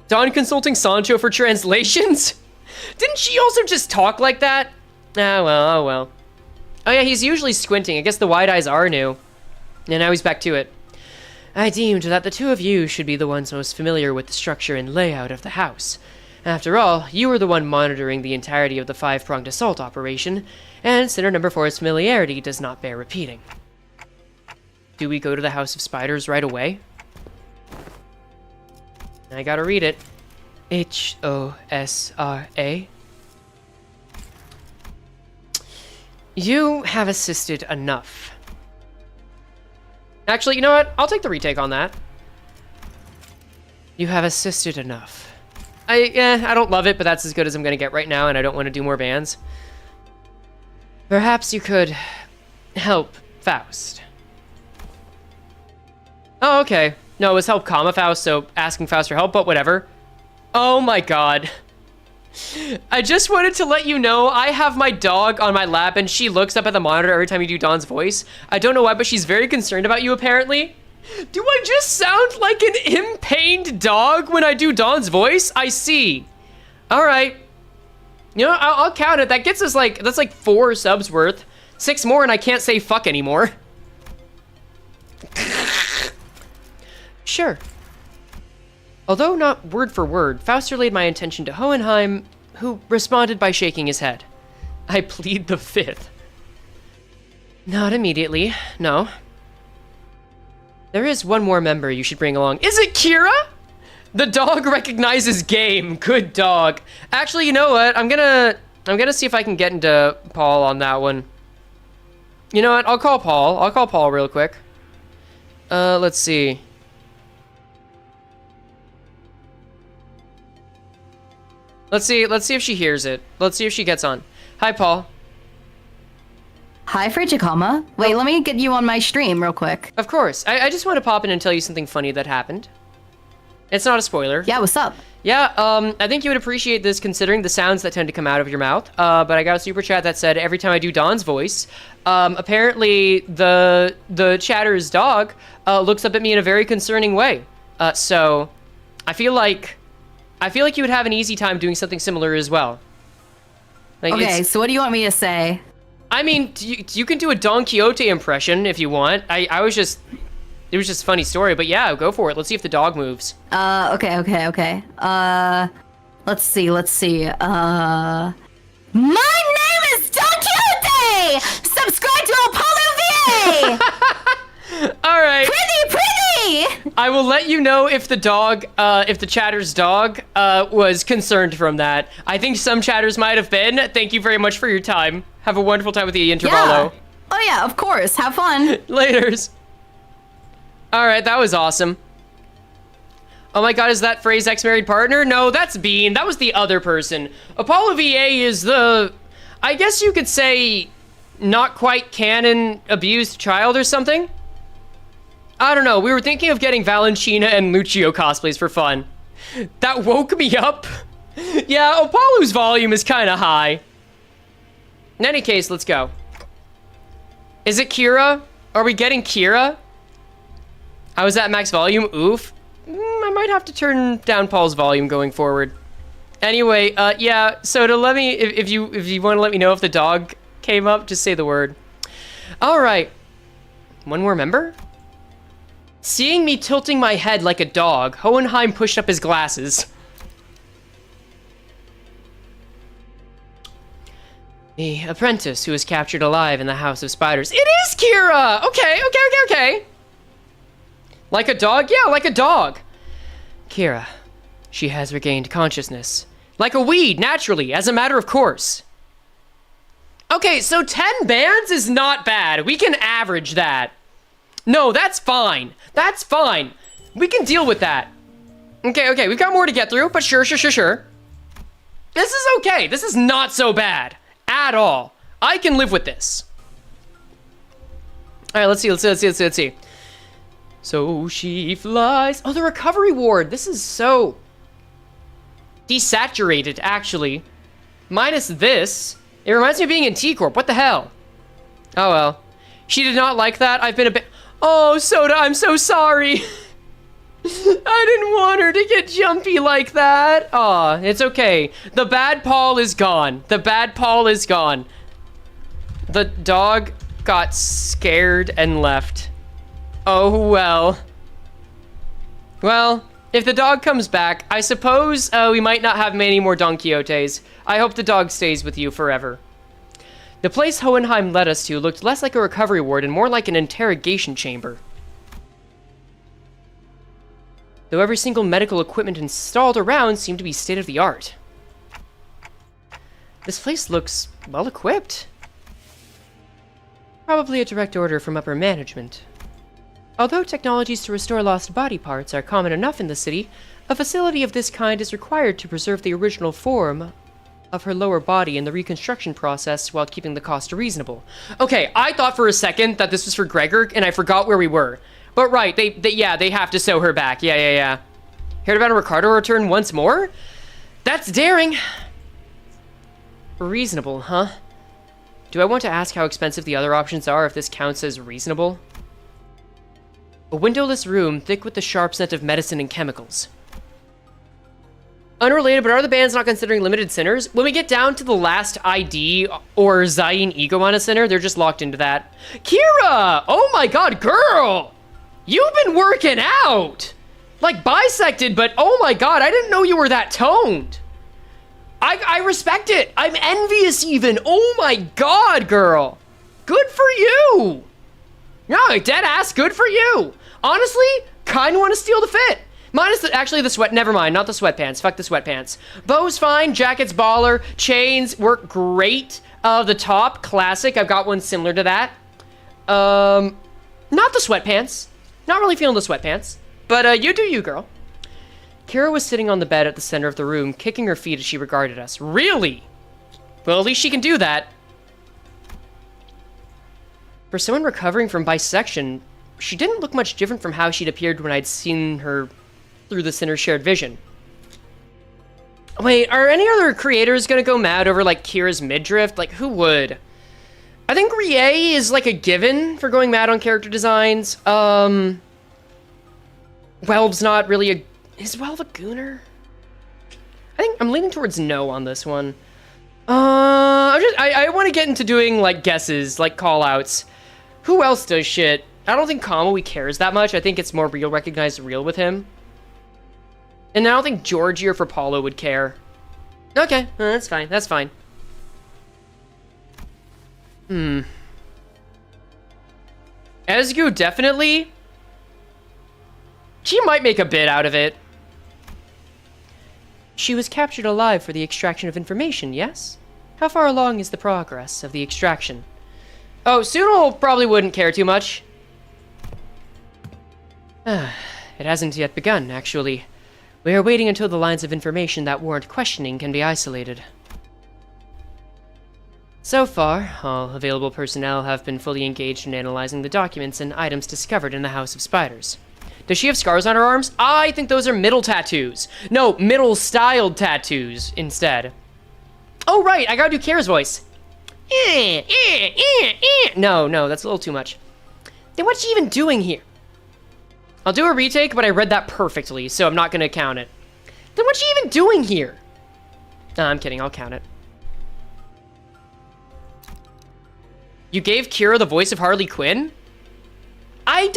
Dawn consulting Sancho for translations? Didn't she also just talk like that? Oh well. Oh yeah, he's usually squinting. I guess the wide eyes are new. And now he's back to it. I deemed that the two of you should be the ones most familiar with the structure and layout of the house. After all, you were the one monitoring the entirety of the five-pronged assault operation, and Sinner number 4's familiarity does not bear repeating. Do we go to the House of Spiders right away? I gotta read it. H-O-S-R-A. You have assisted enough. Actually, you know what? I'll take the retake on that. You have assisted enough. I don't love it, but that's as good as I'm gonna get right now, and I don't want to do more bans. Perhaps you could help Faust. Oh, okay. No, it was help comma Faust, so asking Faust for help, but whatever. Oh my god. I just wanted to let you know I have my dog on my lap and she looks up at the monitor every time you do Dawn's voice. I don't know why, but she's very concerned about you apparently. Do I just sound like an in-pained dog when I do Dawn's voice? I see. All right. You know, I'll count it. That gets us like, that's like 4 subs worth. 6 more and I can't say fuck anymore. Sure. Although not word for word, Faust relayed my intention to Hohenheim, who responded by shaking his head. I plead the 5th. Not immediately, no. There is one more member you should bring along. Is it Kira? The dog recognizes game. Good dog. Actually, you know what? I'm gonna see if I can get into Paul on that one. You know what? I'll call Paul. I'll call Paul real quick. Let's see. Let's see if she hears it. Let's see if she gets on. Hi, Paul. Hi, Frigicoma. Wait, let me get you on my stream real quick. Of course. I just want to pop in and tell you something funny that happened. It's not a spoiler. Yeah, what's up? Yeah, I think you would appreciate this considering the sounds that tend to come out of your mouth. But I got a super chat that said every time I do Dawn's voice, apparently the chatter's dog looks up at me in a very concerning way. So I feel like you would have an easy time doing something similar as well. Like, okay, so what do you want me to say? I mean, you can do a Don Quixote impression if you want. It was just a funny story, but yeah, go for it. Let's see if the dog moves. Okay. Let's see. My name is Don Quixote! Subscribe to Apollo VA! All right. Pretty! I will let you know if the dog, if the chatter's dog, was concerned from that. I think some chatters might have been. Thank you very much for your time. Have a wonderful time with the Intervallo. Yeah. Oh yeah, of course. Have fun. Laters. All right, that was awesome. Oh my god, is that Frey's ex-married partner? No, that's Bean. That was the other person. Apollo VA is the, I guess you could say, not quite canon abused child or something? I don't know. We were thinking of getting Valentina and Lucio cosplays for fun. That woke me up. Yeah, Apollo's volume is kind of high. In any case, let's go. Is it Kira? Are we getting Kira? I was at max volume. Oof. I might have to turn down Paul's volume going forward. Anyway, yeah, so to let me, if you want to let me know if the dog came up, just say the word. All right. One more member? Seeing me tilting my head like a dog, Hohenheim pushed up his glasses. The apprentice who was captured alive in the House of Spiders. It is Kira! Okay. Like a dog? Yeah, like a dog. Kira. She has regained consciousness. Like a weed, naturally, as a matter of course. Okay, so 10 bands is not bad. We can average that. No, that's fine. That's fine. We can deal with that. Okay, we've got more to get through, but sure. This is okay. This is not so bad. At all. I can live with this. All right, let's see. So she flies. Oh, the recovery ward. This is so desaturated, actually. Minus this. It reminds me of being in T-Corp. What the hell? Oh, well. She did not like that. I've been a bit... Oh, Soda, I'm so sorry. I didn't want her to get jumpy like that. Aw, it's okay. The bad Paul is gone. The dog got scared and left. Oh, well. Well, if the dog comes back, I suppose we might not have many more Don Quixotes. I hope the dog stays with you forever. The place Hohenheim led us to looked less like a recovery ward and more like an interrogation chamber. Though every single medical equipment installed around seemed to be state-of-the-art. This place looks well-equipped. Probably a direct order from upper management. Although technologies to restore lost body parts are common enough in the city, a facility of this kind is required to preserve the original form of her lower body in the reconstruction process while keeping the cost reasonable. Okay, I thought for a second that this was for Gregor, and I forgot where we were. But right, they have to sew her back. Yeah. Heard about a Ricardo return once more? That's daring. Reasonable, huh? Do I want to ask how expensive the other options are if this counts as reasonable? A windowless room thick with the sharp scent of medicine and chemicals. Unrelated, but are the bands not considering limited sinners? When we get down to the last ID or Zayn ego on a sinner, they're just locked into that. Kira! Oh my god, girl! You've been working out! Like bisected, but oh my god, I didn't know you were that toned. I respect it. I'm envious even. Oh my god, girl. Good for you. No, dead ass, good for you. Honestly, kinda wanna steal the fit. Minus the sweat, never mind, not the sweatpants, fuck the sweatpants. Bow's fine, jacket's baller, chains work great. The top, classic, I've got one similar to that. Not the sweatpants. Not really feeling the sweatpants. But you do you, girl. Kira was sitting on the bed at the center of the room, kicking her feet as she regarded us. Really? Well, at least she can do that. For someone recovering from bisection, she didn't look much different from how she'd appeared when I'd seen her through the Sinner's shared vision. Wait, are any other creators gonna go mad over, like, Kira's midriff? Like, who would? I think Rie is, like, a given for going mad on character designs. Welb's not really a... Is Welb a gooner? I think I'm leaning towards no on this one. I want to get into doing, like, guesses, like, call-outs. Who else does shit? I don't think Kamui cares that much. I think it's more real recognized real with him. And I don't think Georgie or Paulo would care. Okay, that's fine. That's fine. Ezgu, definitely. She might make a bit out of it. She was captured alive for the extraction of information, yes? How far along is the progress of the extraction? Oh, Sunil probably wouldn't care too much. It hasn't yet begun, actually. We are waiting until the lines of information that warrant questioning can be isolated. So far, all available personnel have been fully engaged in analyzing the documents and items discovered in the House of Spiders. Does she have scars on her arms? I think those are middle tattoos. No, middle-styled tattoos instead. Oh, right, I gotta do Kira's voice. No, that's a little too much. Then what's she even doing here? I'll do a retake, but I read that perfectly, so I'm not gonna count it. Then what's she even doing here? No, I'm kidding, I'll count it. You gave Kira the voice of Harley Quinn? I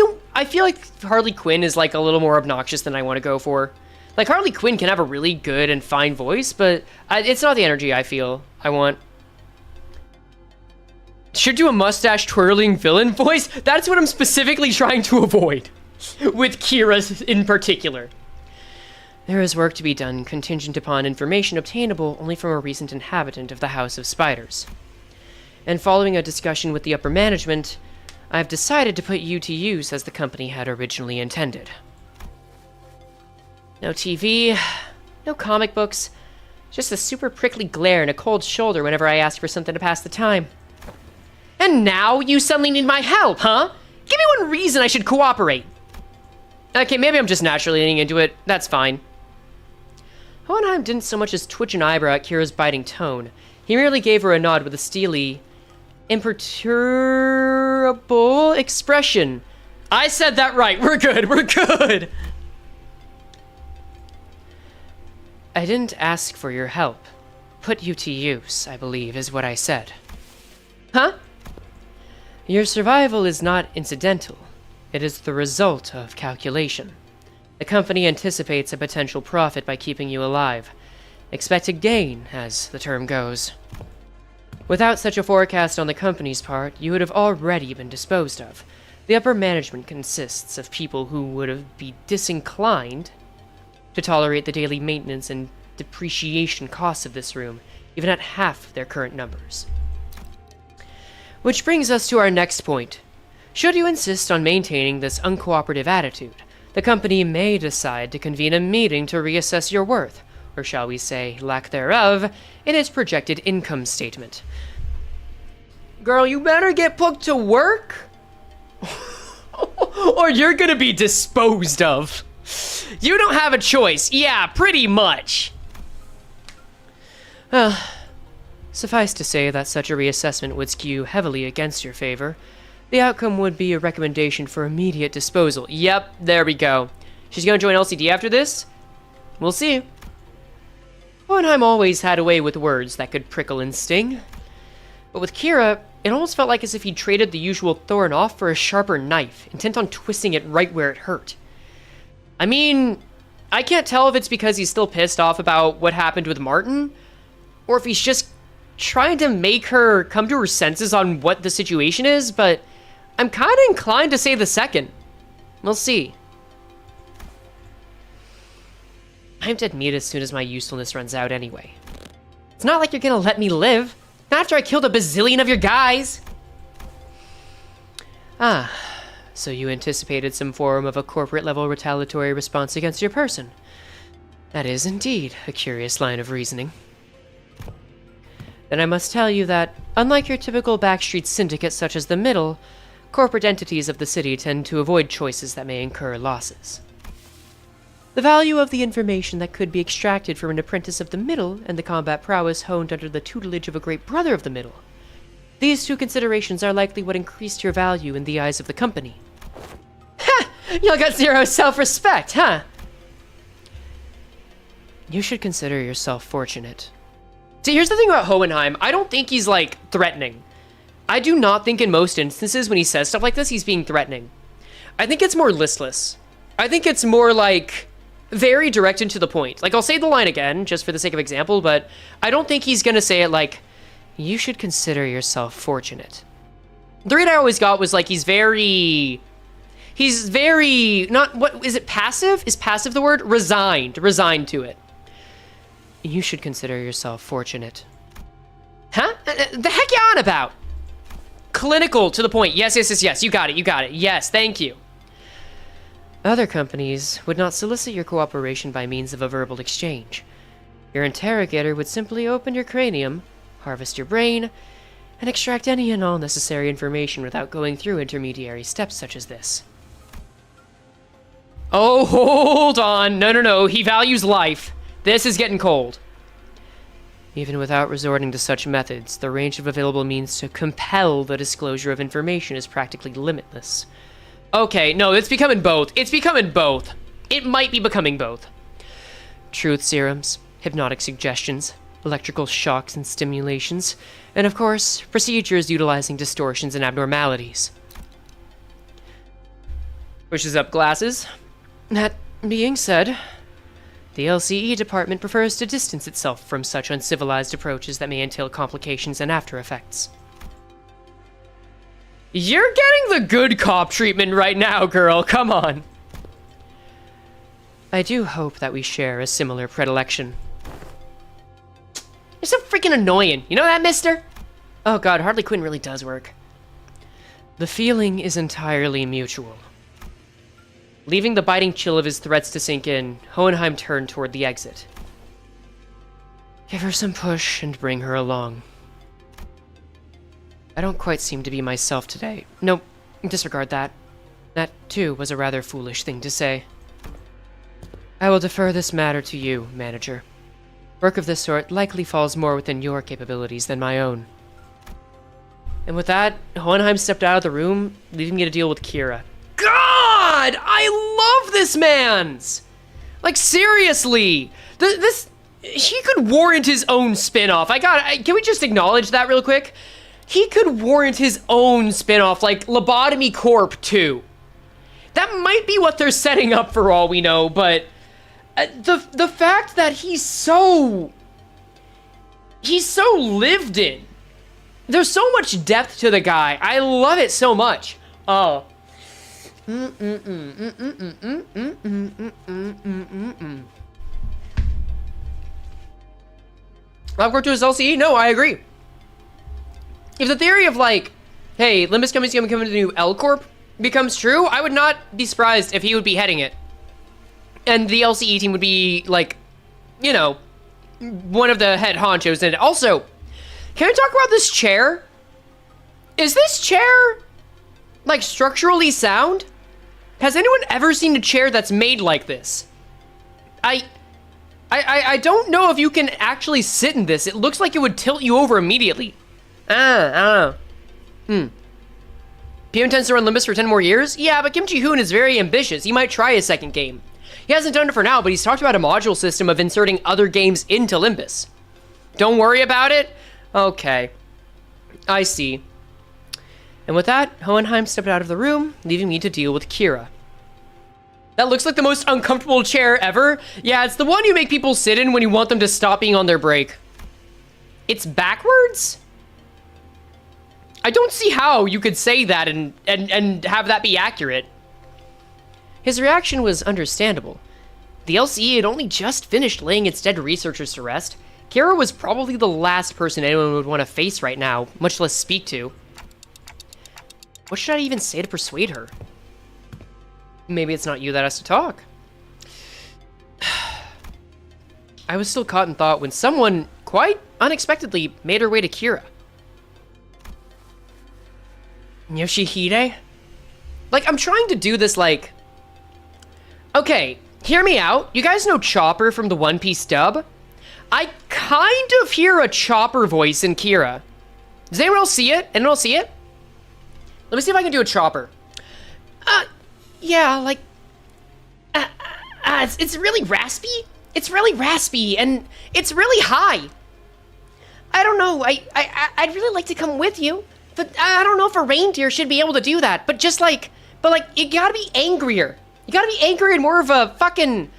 feel like Harley Quinn is like a little more obnoxious than I want to go for. Like Harley Quinn can have a really good and fine voice, but it's not the energy I feel I want. Should do a mustache twirling villain voice? That's what I'm specifically trying to avoid. With Kira in particular. There is work to be done contingent upon information obtainable only from a recent inhabitant of the House of Spiders. And following a discussion with the upper management, I've decided to put you to use as the company had originally intended. No TV, no comic books, just a super prickly glare and a cold shoulder whenever I ask for something to pass the time. And now you suddenly need my help, huh? Give me one reason I should cooperate. Okay, maybe I'm just naturally leaning into it. That's fine. Hohenheim didn't so much as twitch an eyebrow at Kira's biting tone. He merely gave her a nod with a steely, imperturbable expression. I said that right. We're good. We're good. I didn't ask for your help. Put you to use, I believe, is what I said. Huh? Your survival is not incidental. It is the result of calculation. The company anticipates a potential profit by keeping you alive. Expected gain, as the term goes. Without such a forecast on the company's part, you would have already been disposed of. The upper management consists of people who would be disinclined to tolerate the daily maintenance and depreciation costs of this room, even at half their current numbers. Which brings us to our next point. Should you insist on maintaining this uncooperative attitude, the company may decide to convene a meeting to reassess your worth, or shall we say, lack thereof, in its projected income statement. Girl, you better get put to work, or you're gonna be disposed of. You don't have a choice. Yeah, pretty much. Suffice to say that such a reassessment would skew heavily against your favor. The outcome would be a recommendation for immediate disposal. Yep, there we go. She's gonna join LCD after this? We'll see. Hohenheim always had a way with words that could prickle and sting. But with Kira, it almost felt like as if he traded the usual thorn off for a sharper knife, intent on twisting it right where it hurt. I mean, I can't tell if it's because he's still pissed off about what happened with Martin, or if he's just trying to make her come to her senses on what the situation is, but I'm kind of inclined to say the second. We'll see. I have to admit as soon as my usefulness runs out anyway. It's not like you're gonna let me live. Not after I killed a bazillion of your guys. Ah, so you anticipated some form of a corporate-level retaliatory response against your person. That is indeed a curious line of reasoning. Then I must tell you that, unlike your typical backstreet syndicate such as the Middle, corporate entities of the city tend to avoid choices that may incur losses. The value of the information that could be extracted from an apprentice of the Middle and the combat prowess honed under the tutelage of a great brother of the Middle. These two considerations are likely what increased your value in the eyes of the company. Ha! Y'all got zero self-respect, huh? You should consider yourself fortunate. See, here's the thing about Hohenheim. I don't think he's, like, threatening. I do not think in most instances when he says stuff like this, he's being threatening. I think it's more listless. I think it's more, like, very direct and to the point. Like, I'll say the line again, just for the sake of example, but I don't think he's gonna say it like, you should consider yourself fortunate. The read I always got was, like, he's very, not, what, is it passive? Is passive the word? Resigned to it. You should consider yourself fortunate. Huh? The heck you on about? Clinical, to the point. Yes. You got it. Yes, thank you. Other companies would not solicit your cooperation by means of a verbal exchange. Your interrogator would simply open your cranium, harvest your brain, and extract any and all necessary information without going through intermediary steps such as this. Oh, hold on. No. He values life. This is getting cold. Even without resorting to such methods, the range of available means to compel the disclosure of information is practically limitless. Okay, no, it's becoming both. It's becoming both. It might be becoming both. Truth serums, hypnotic suggestions, electrical shocks and stimulations, and of course, procedures utilizing distortions and abnormalities. Pushes up glasses. That being said, the LCE department prefers to distance itself from such uncivilized approaches that may entail complications and after effects. You're getting the good cop treatment right now, girl. Come on. I do hope that we share a similar predilection. You're so freaking annoying. You know that, mister? Oh god, Harley Quinn really does work. The feeling is entirely mutual. Leaving the biting chill of his threats to sink in, Hohenheim turned toward the exit. Give her some push and bring her along. I don't quite seem to be myself today. Nope, disregard that. That, too, was a rather foolish thing to say. I will defer this matter to you, manager. Work of this sort likely falls more within your capabilities than my own. And with that, Hohenheim stepped out of the room, leaving me to deal with Kira. God! I love this man's! Like, seriously! He could warrant his own spin-off. Can we just acknowledge that real quick? He could warrant his own spin-off, like Lobotomy Corp 2. That might be what they're setting up for all we know, but the fact that he's so lived in. There's so much depth to the guy. I love it so much. Oh. Love to his LCE? No, I agree. If the theory of like, hey, Limbus Company's gonna come into the new L Corp becomes true, I would not be surprised if he would be heading it. And the LCE team would be like, you know, one of the head honchos in it. Also, can we talk about this chair? Is this chair like structurally sound? Has anyone ever seen a chair that's made like this? I don't know if you can actually sit in this. It looks like it would tilt you over immediately. I don't know. PM intends to run Limbus for 10 more years? Yeah, but Kim Ji-hoon is very ambitious. He might try a second game. He hasn't done it for now, but he's talked about a module system of inserting other games into Limbus. Don't worry about it? Okay. I see. And with that, Hohenheim stepped out of the room, leaving me to deal with Kira. That looks like the most uncomfortable chair ever. Yeah, it's the one you make people sit in when you want them to stop being on their break. It's backwards? I don't see how you could say that and have that be accurate. His reaction was understandable. The LCE had only just finished laying its dead researchers to rest. Kira was probably the last person anyone would want to face right now, much less speak to. What should I even say to persuade her? Maybe it's not you that has to talk. I was still caught in thought when someone, quite unexpectedly, made her way to Kira. Yoshihide? Like, I'm trying to do this, like... Okay, hear me out. You guys know Chopper from the One Piece dub? I kind of hear a Chopper voice in Kira. Does anyone else see it? Anyone else see it? Let me see if I can do a Chopper. Yeah, like... it's really raspy. It's really raspy, and it's really high. I don't know, I'd really like to come with you, but I don't know if a reindeer should be able to do that, but just like... But like, you gotta be angrier. You gotta be angrier and more of a fucking...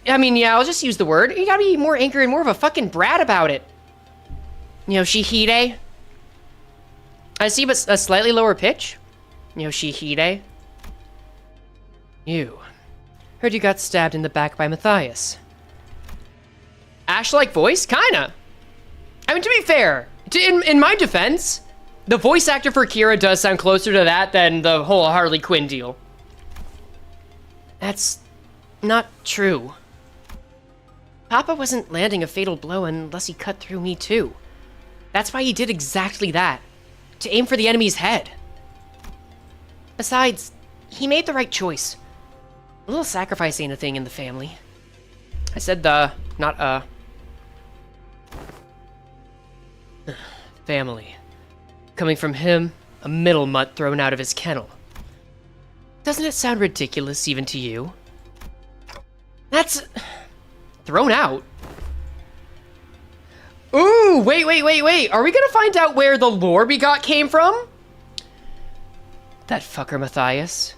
I mean, yeah, I'll just use the word. You gotta be more angry and more of a fucking brat about it. Yoshihide? I see, but a slightly lower pitch. Yoshihide? You. Heard you got stabbed in the back by Matthias. Ash-like voice? Kinda. I mean, to be fair, in my defense, the voice actor for Kira does sound closer to that than the whole Harley Quinn deal. That's not true. Papa wasn't landing a fatal blow unless he cut through me too. That's why he did exactly that. To aim for the enemy's head. Besides, he made the right choice. A little sacrifice ain't a thing in the family. I said the, not family. Coming from him, a middle mutt thrown out of his kennel. Doesn't it sound ridiculous even to you? That's... thrown out? Ooh, wait. Are we gonna find out where the lore we got came from? That fucker Matthias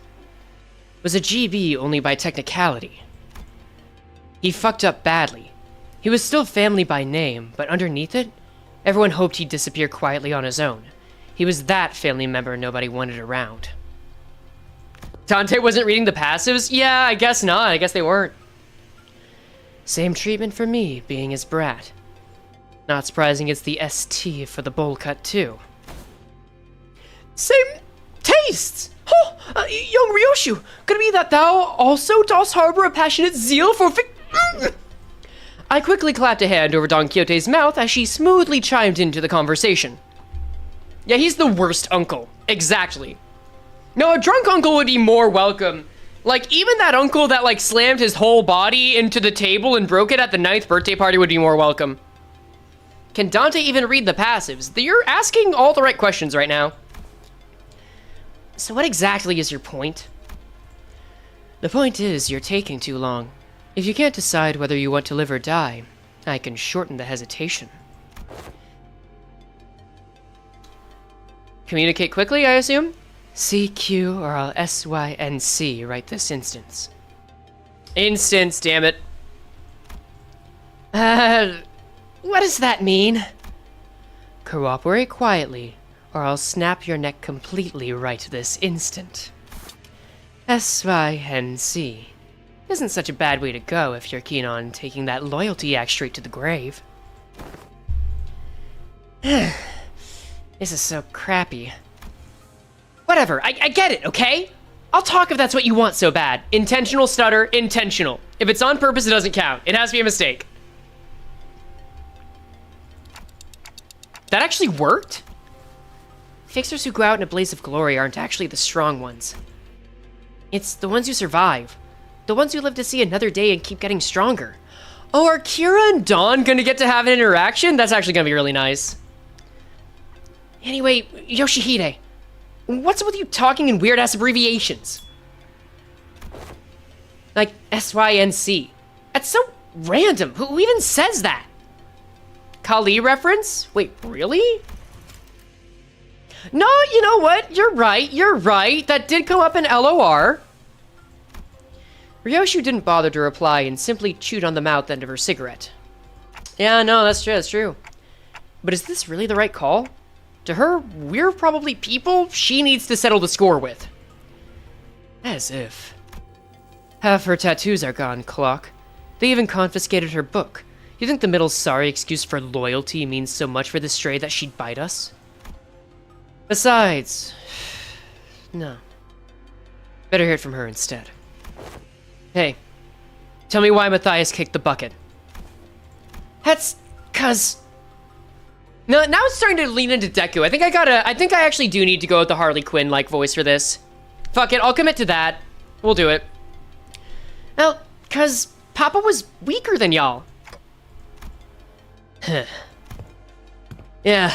was a GB only by technicality. He fucked up badly. He was still family by name, but underneath it, everyone hoped he'd disappear quietly on his own. He was that family member nobody wanted around. Dante wasn't reading the passives? Yeah, I guess not. I guess they weren't. Same treatment for me, being his brat. Not surprising it's the ST for the bowl cut, too. Same tastes! Oh, young Ryoshu, could it be that thou also dost harbor a passionate zeal for I quickly clapped a hand over Don Quixote's mouth as she smoothly chimed into the conversation. Yeah, he's the worst uncle. Exactly. No, a drunk uncle would be more welcome. Like, even that uncle that, like, slammed his whole body into the table and broke it at the 9th birthday party would be more welcome. Can Dante even read the passives? You're asking all the right questions right now. So what exactly is your point? The point is, you're taking too long. If you can't decide whether you want to live or die, I can shorten the hesitation. Communicate quickly, I assume? CQ or I'll SYNC right this instance. Instance, damn it. What does that mean? Cooperate quietly, or I'll snap your neck completely right this instant. SYNC. Isn't such a bad way to go if you're keen on taking that loyalty act straight to the grave. This is so crappy. Whatever, I get it, okay? I'll talk if that's what you want so bad. Intentional stutter, intentional. If it's on purpose, it doesn't count. It has to be a mistake. That actually worked? Fixers who go out in a blaze of glory aren't actually the strong ones. It's the ones who survive. The ones who live to see another day and keep getting stronger. Oh, are Kira and Dawn gonna get to have an interaction? That's actually gonna be really nice. Anyway, Yoshihide, what's up with you talking in weird-ass abbreviations? Like SYNC. That's so random. Who even says that? Kali reference? Wait, really? No, you know what? You're right. That did come up in LOR. Ryoshu didn't bother to reply and simply chewed on the mouth end of her cigarette. Yeah, no, that's true. But is this really the right call? To her, we're probably people she needs to settle the score with. As if. Half her tattoos are gone, Clock. They even confiscated her book. You think the middle sorry excuse for loyalty means so much for this stray that she'd bite us? Besides... no. Better hear it from her instead. Hey, tell me why Matthias kicked the bucket. That's 'cause... No, now it's starting to lean into Deku. I think I actually do need to go with the Harley Quinn-like voice for this. Fuck it, I'll commit to that. We'll do it. Well, 'cause Papa was weaker than y'all. Yeah,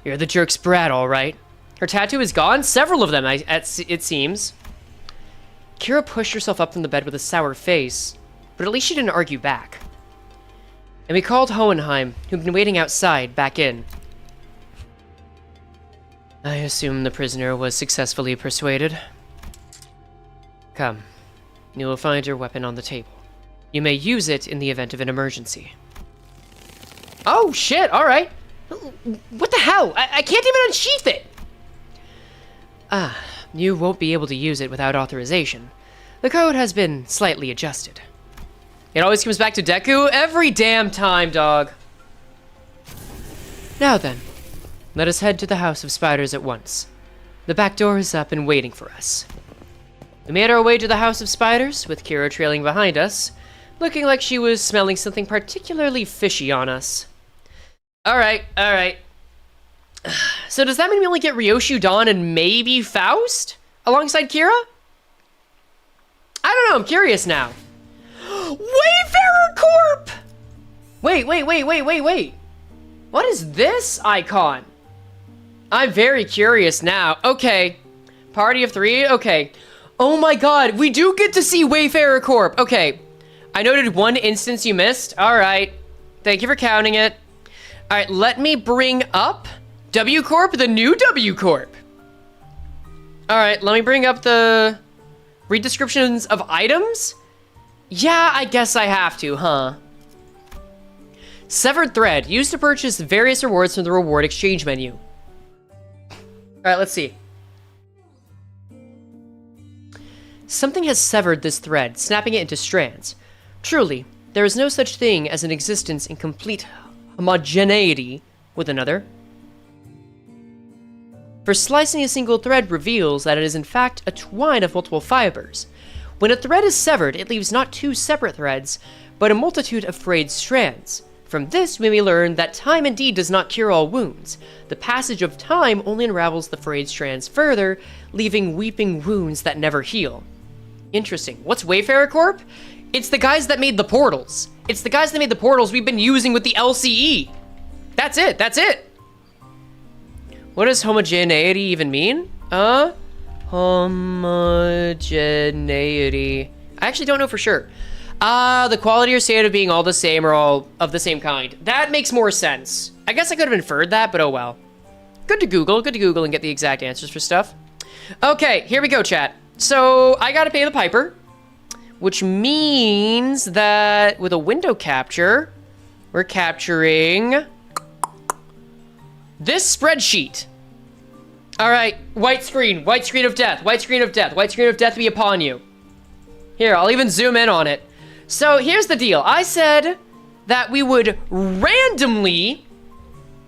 you're the jerk's brat, all right. Her tattoo is gone? Several of them, it seems. Kira pushed herself up from the bed with a sour face, but at least she didn't argue back. And we called Hohenheim, who'd been waiting outside, back in. I assume the prisoner was successfully persuaded. Come, you will find your weapon on the table. You may use it in the event of an emergency. Oh shit, alright. What the hell? I can't even unsheath it! You won't be able to use it without authorization. The code has been slightly adjusted. It always comes back to Deku every damn time, dog. Now then, let us head to the House of Spiders at once. The back door is up and waiting for us. We made our way to the House of Spiders, with Kira trailing behind us, looking like she was smelling something particularly fishy on us. Alright, alright. So does that mean we only get Ryoshu, Dawn, and maybe Faust? Alongside Kira? I don't know, I'm curious now. Wayfarer Corp! Wait. What is this icon? I'm very curious now. Okay. Party of 3? Okay. Oh my god, we do get to see Wayfarer Corp. Okay. I noted one instance you missed. Alright. Thank you for counting it. Alright, let me bring up W Corp, the new W Corp. Alright, let me bring up the read descriptions of items. Yeah, I guess I have to, huh? Severed thread, used to purchase various rewards from the reward exchange menu. Alright, let's see. Something has severed this thread, snapping it into strands. Truly, there is no such thing as an existence in complete homogeneity with another. For slicing a single thread reveals that it is in fact a twine of multiple fibers. When a thread is severed, it leaves not two separate threads, but a multitude of frayed strands. From this, we may learn that time indeed does not cure all wounds. The passage of time only unravels the frayed strands further, leaving weeping wounds that never heal. Interesting. What's Wayfarer Corp? It's the guys that made the portals. It's the guys that made the portals we've been using with the LCE. That's it. What does homogeneity even mean? Homogeneity. I actually don't know for sure. The quality or state of being all the same or all of the same kind. That makes more sense. I guess I could have inferred that, but oh well. Good to Google and get the exact answers for stuff. Okay, here we go, chat. So, I gotta pay the piper, which means that with a window capture, we're capturing this spreadsheet. All right, white screen of death, white screen of death be upon you. Here, I'll even zoom in on it. So here's the deal. I said that we would randomly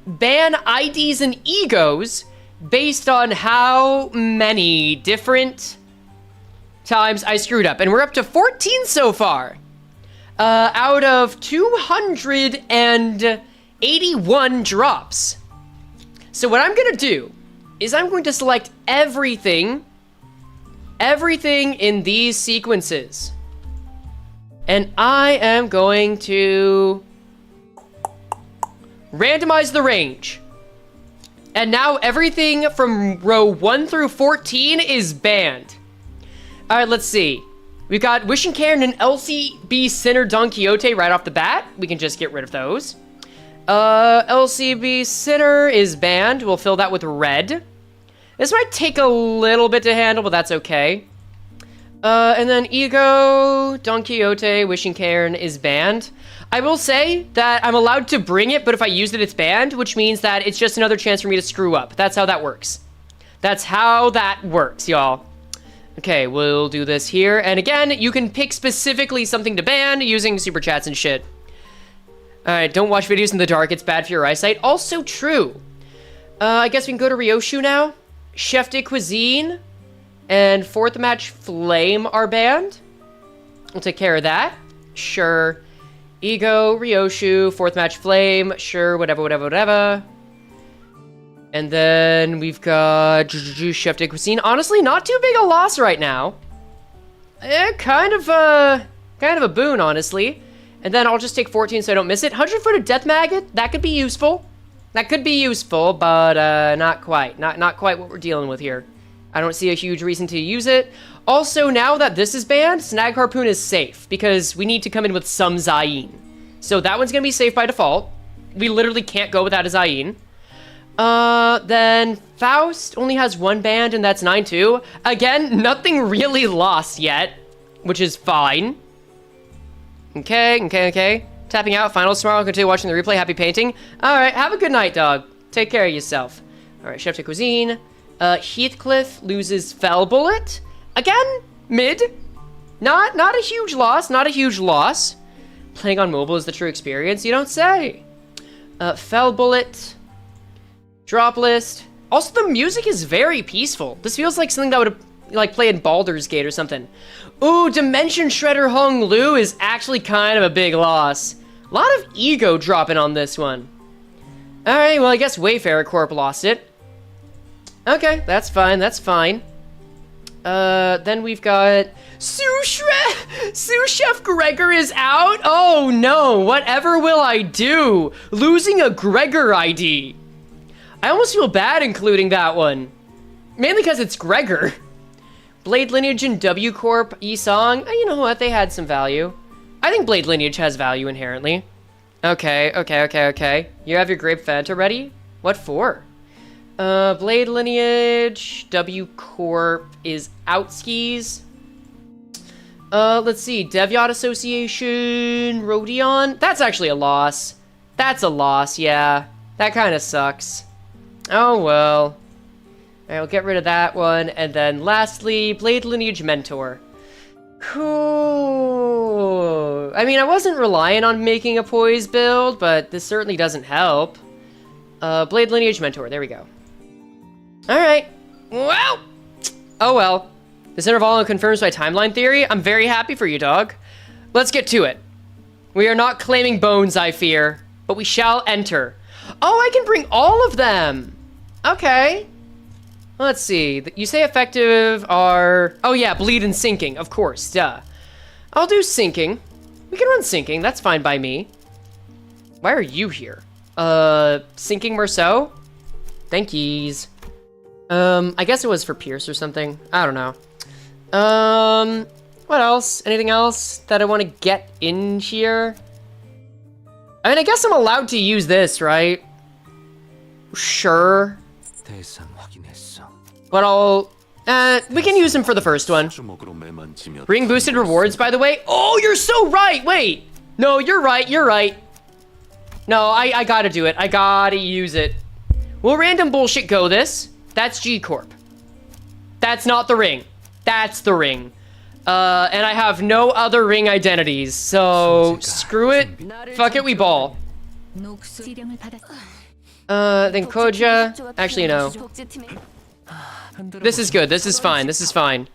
ban IDs and egos based on how many different times I screwed up. And we're up to 14 so far. Out of 281 drops. So what I'm gonna do is I'm going to select everything in these sequences. And I am going to randomize the range. And now everything from row 1 through 14 is banned. All right, let's see. We've got Wishing Cairn and LCB Sinner Don Quixote right off the bat. We can just get rid of those. LCB Sinner is banned. We'll fill that with red. This might take a little bit to handle, but that's okay. And then Ego, Don Quixote, Wishing Cairn is banned. I will say that I'm allowed to bring it, but if I use it, it's banned, which means that it's just another chance for me to screw up. That's how that works. That's how that works, y'all. Okay, we'll do this here. And again, you can pick specifically something to ban using superchats and shit. Alright, don't watch videos in the dark. It's bad for your eyesight. Also true. I guess we can go to Ryoshu now. Chef de Cuisine and Fourth Match Flame are banned. We'll take care of that. Sure. Ego, Ryoshu, Fourth Match Flame. Sure, whatever. And then we've got Chef de Cuisine. Honestly, not too big a loss right now. Kind of a boon, honestly. And then I'll just take 14 so I don't miss it. 100-footed Death Maggot, that could be useful. But not quite. Not quite what we're dealing with here. I don't see a huge reason to use it. Also, now that this is banned, Snag Harpoon is safe because we need to come in with some Zayin. So that one's gonna be safe by default. We literally can't go without a Zayin. Then Faust only has one banned, and that's 9-2. Again, nothing really lost yet, which is fine. Okay. Tapping out, finals tomorrow. I'll continue watching the replay. Happy painting. Alright, have a good night, dog. Take care of yourself. Alright, Chef de Cuisine. Heathcliff loses Fell Bullet. Again, mid. Not a huge loss. Playing on mobile is the true experience, you don't say. Fell Bullet. Drop list. Also, the music is very peaceful. This feels like something that would like playing Baldur's Gate or something. Ooh, Dimension Shredder Hung Lu is actually kind of a big loss. A lot of ego dropping on this one. Alright, well, I guess Wayfarer Corp lost it. Okay, that's fine, that's fine. Then we've got Sous Chef Gregor is out? Oh no, whatever will I do? Losing a Gregor ID. I almost feel bad including that one. Mainly because it's Gregor. Blade Lineage and W Corp, E-Song, you know what, they had some value. I think Blade Lineage has value inherently. Okay. You have your Grape Fanta ready? What for? Blade Lineage, W Corp is Outskis. Let's see, Dev Yacht Association, Rodion. That's actually a loss. That's a loss, yeah. That kind of sucks. Oh well. Alright, we'll get rid of that one. And then lastly, Blade Lineage Mentor. Cool. I mean, I wasn't relying on making a poise build, but this certainly doesn't help. Blade Lineage Mentor, there we go. Alright. Well. Oh well. This interval confirms my timeline theory. I'm very happy for you, dog. Let's get to it. We are not claiming bones, I fear, but we shall enter. Oh, I can bring all of them. Okay. Let's see. You say effective are... Oh yeah, bleed and sinking, of course, duh. I'll do sinking. We can run sinking, that's fine by me. Why are you here? Sinking Merceau? Thank yous. I guess it was for Pierce or something. I don't know. What else? Anything else that I want to get in here? I mean, I guess I'm allowed to use this, right? Sure. But I'll... we can use them for the first one. Bring boosted rewards, by the way. Oh, you're so right! Wait! No, you're right, you're right. No, I gotta do it. I gotta use it. We'll random bullshit go this. That's G Corp. That's not the ring. That's the ring. And I have no other ring identities, so screw it. Fuck it, we ball. Then Koja. Actually, no. This is good. This is fine. This is fine.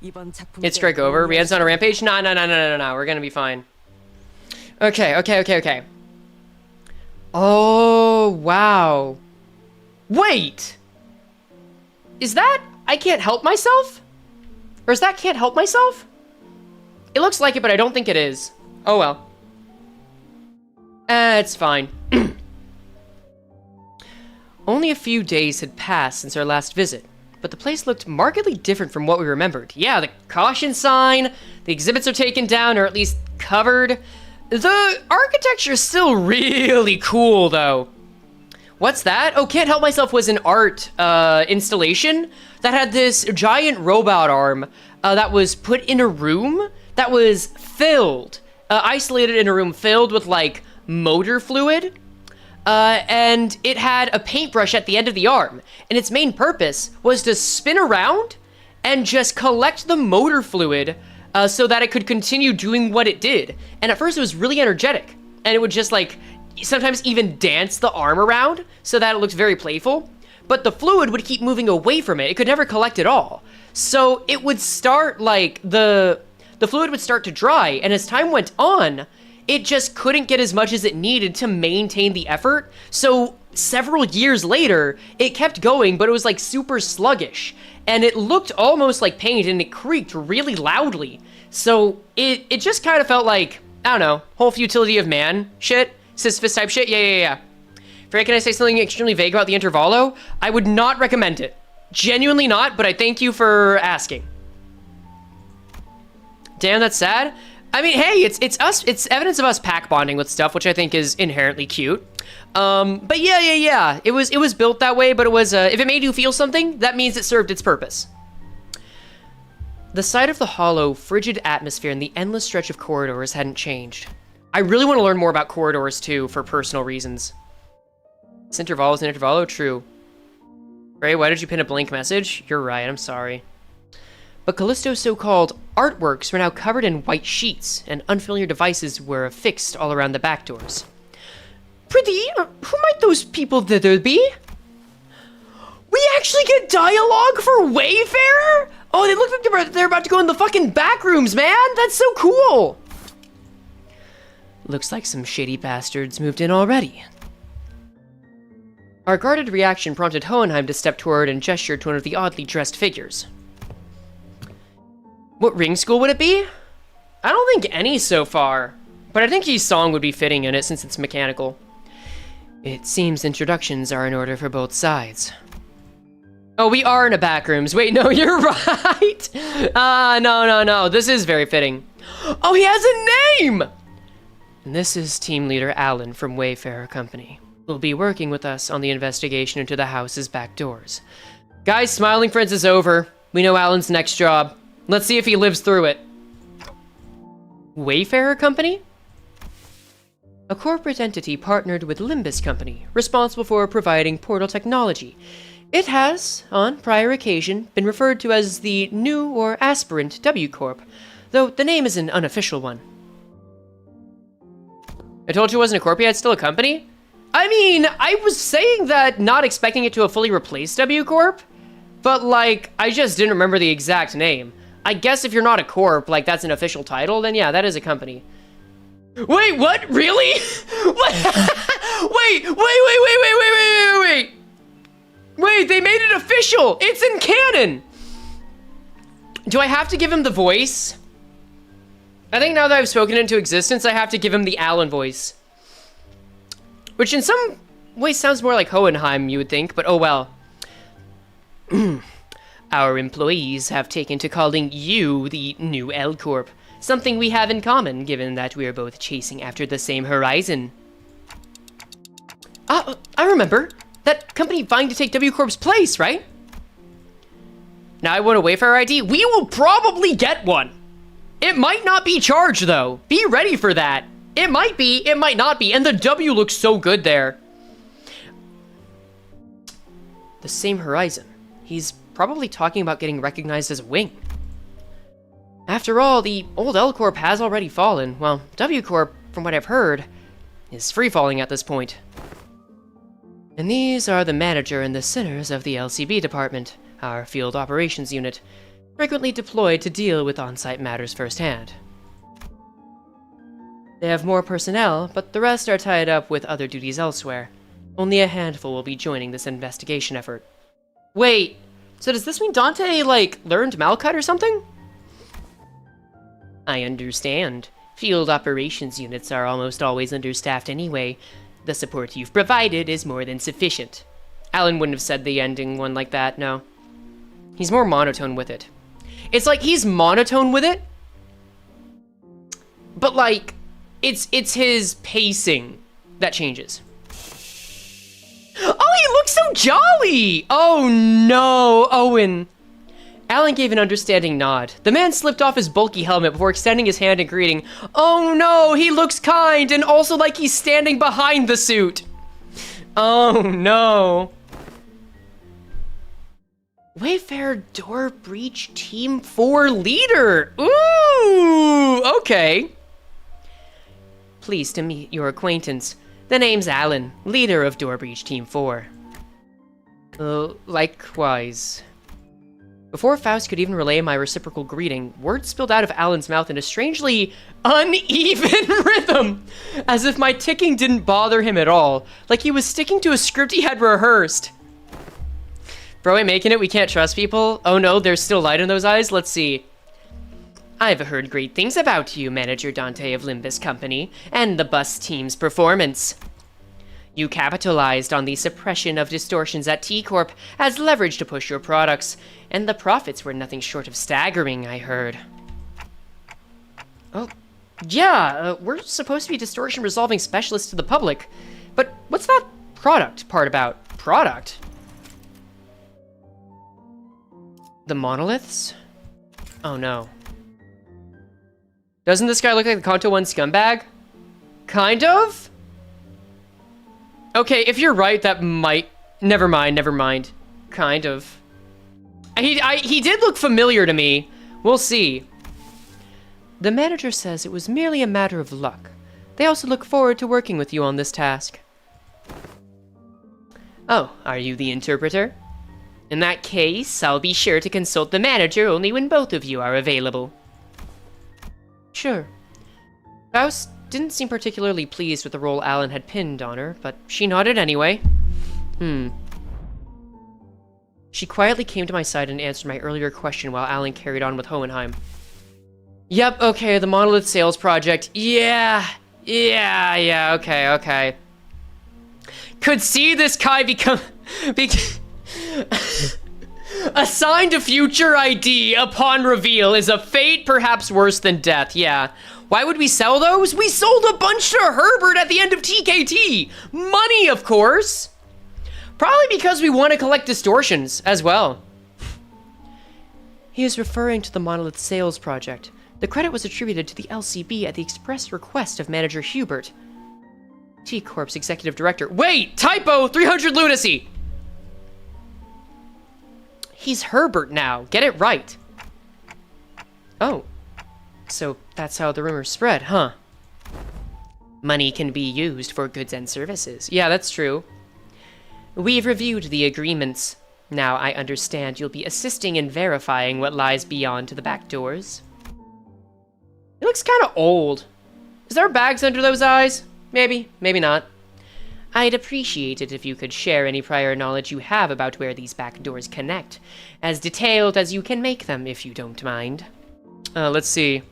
It's strike over. Rian's on a rampage. No. We're gonna be fine. Okay. Oh, wow. Wait! Is that I can't help myself? Or is that can't help myself? It looks like it, but I don't think it is. Oh well. It's fine. Only a few days had passed since our last visit, but the place looked markedly different from what we remembered. Yeah, the caution sign, the exhibits are taken down, or at least covered. The architecture's still really cool, though. What's that? Oh, Can't Help Myself was an art installation that had this giant robot arm that was put in a room that was filled, isolated in a room filled with, like, motor fluid. And it had a paintbrush at the end of the arm. And its main purpose was to spin around and just collect the motor fluid so that it could continue doing what it did. And at first it was really energetic. And it would just, like, sometimes even dance the arm around so that it looked very playful. But the fluid would keep moving away from it. It could never collect it all. So it would start, like, the fluid would start to dry. And as time went on, it just couldn't get as much as it needed to maintain the effort. So several years later, it kept going, but it was like super sluggish. And it looked almost like paint and it creaked really loudly. So it just kind of felt like, I don't know, whole futility of man shit, Sisyphus type shit. Yeah. Frank, can I say something extremely vague about the Intervallo? I would not recommend it. Genuinely not, but I thank you for asking. Damn, that's sad. I mean, hey, it's us. It's evidence of us pack bonding with stuff, which I think is inherently cute. But yeah. It was built that way, but it was if it made you feel something, that means it served its purpose. The sight of the hollow, frigid atmosphere and the endless stretch of corridors hadn't changed. I really want to learn more about corridors too, for personal reasons. This interval is an intervallo, true. Ray, why did you pin a blank message? You're right. I'm sorry. But Callisto's so-called artworks were now covered in white sheets, and unfamiliar devices were affixed all around the back doors. Prithee, who might those people thither be? We actually get dialogue for Wayfarer? Oh, they look like they're about to go in the fucking back rooms, man! That's so cool! Looks like some shady bastards moved in already. Our guarded reaction prompted Hohenheim to step toward and gesture to one of the oddly dressed figures. What ring school would it be? I don't think any so far, but I think his song would be fitting in it since it's mechanical. It seems introductions are in order for both sides. Oh, we are in a back rooms. Wait, no, you're right. No. This is very fitting. Oh, he has a name! And this is team leader Alan from Wayfarer Company. Will be working with us on the investigation into the house's back doors. Guys, Smiling Friends is over. We know Alan's next job. Let's see if he lives through it. Wayfarer Company? A corporate entity partnered with Limbus Company, responsible for providing portal technology. It has, on prior occasion, been referred to as the new or aspirant W Corp, though the name is an unofficial one. I told you it wasn't a corp yet, it's still a company? I mean, I was saying that not expecting it to have fully replaced W Corp, but like, I just didn't remember the exact name. I guess if you're not a corp, like that's an official title, then yeah, that is a company. Wait, what? Really? What? Wait. Wait, they made it official! It's in canon! Do I have to give him the voice? I think now that I've spoken into existence, I have to give him the Alan voice. Which in some ways sounds more like Hohenheim, you would think, but oh well. Our employees have taken to calling you the new L Corp. Something we have in common, given that we are both chasing after the same horizon. I remember. That company vying to take W Corp's place, right? Now I want a Wayfarer ID. We will probably get one. It might not be charged, though. Be ready for that. It might be, it might not be, and the W looks so good there. The same horizon. He's probably talking about getting recognized as a wing. After all, the old L Corp has already fallen, while W Corp, from what I've heard, is free-falling at this point. And these are the manager and the sinners of the LCB department, our field operations unit, frequently deployed to deal with on-site matters firsthand. They have more personnel, but the rest are tied up with other duties elsewhere. Only a handful will be joining this investigation effort. Wait, so does this mean Dante, like, learned Malkite or something? I understand. Field operations units are almost always understaffed anyway. The support you've provided is more than sufficient. Alan wouldn't have said the ending one like that, no. He's more monotone with it. It's like he's monotone with it, but like, it's his pacing that changes. Oh, he looks so jolly! Oh no, Owen. Alan gave an understanding nod. The man slipped off his bulky helmet before extending his hand and greeting. Oh no, he looks kind and also like he's standing behind the suit. Oh no. Wayfarer Door Breach Team 4 leader. Ooh, okay. Pleased to meet your acquaintance. The name's Alan, leader of Door Breach Team 4. Likewise. Before Faust could even relay my reciprocal greeting, words spilled out of Alan's mouth in a strangely uneven rhythm, as if my ticking didn't bother him at all, like he was sticking to a script he had rehearsed. Bro, ain't making it, we can't trust people? Oh no, there's still light in those eyes? Let's see. I've heard great things about you, Manager Dante of Limbus Company, and the bus team's performance. You capitalized on the suppression of distortions at T-Corp as leverage to push your products, and the profits were nothing short of staggering, I heard. Oh, yeah, we're supposed to be distortion resolving specialists to the public, but what's that product part about? Product? The monoliths? Oh no. Doesn't this guy look like the Kanto 1 scumbag? Kind of? Okay, if you're right, that might... Never mind. Kind of. He did look familiar to me. We'll see. The manager says it was merely a matter of luck. They also look forward to working with you on this task. Oh, are you the interpreter? In that case, I'll be sure to consult the manager only when both of you are available. Sure. Faust didn't seem particularly pleased with the role Alan had pinned on her, but she nodded anyway. She quietly came to my side and answered my earlier question while Alan carried on with Hohenheim. Yep, okay, the monolith sales project. Yeah, okay. Could see this Kai become... Assigned a future ID upon reveal is a fate perhaps worse than death, yeah. Why would we sell those? We sold a bunch to Herbert at the end of TKT! Money, of course! Probably because we want to collect distortions as well. He is referring to the monolith sales project. The credit was attributed to the LCB at the express request of manager Hubert. T-Corp's executive director. Wait! Typo! 300 lunacy! He's Herbert now. Get it right. Oh. So that's how the rumors spread, huh? Money can be used for goods and services. Yeah, that's true. We've reviewed the agreements. Now I understand you'll be assisting in verifying what lies beyond the back doors. It looks kind of old. Is there bags under those eyes? Maybe, maybe not. I'd appreciate it if you could share any prior knowledge you have about where these back doors connect, as detailed as you can make them, if you don't mind. Let's see.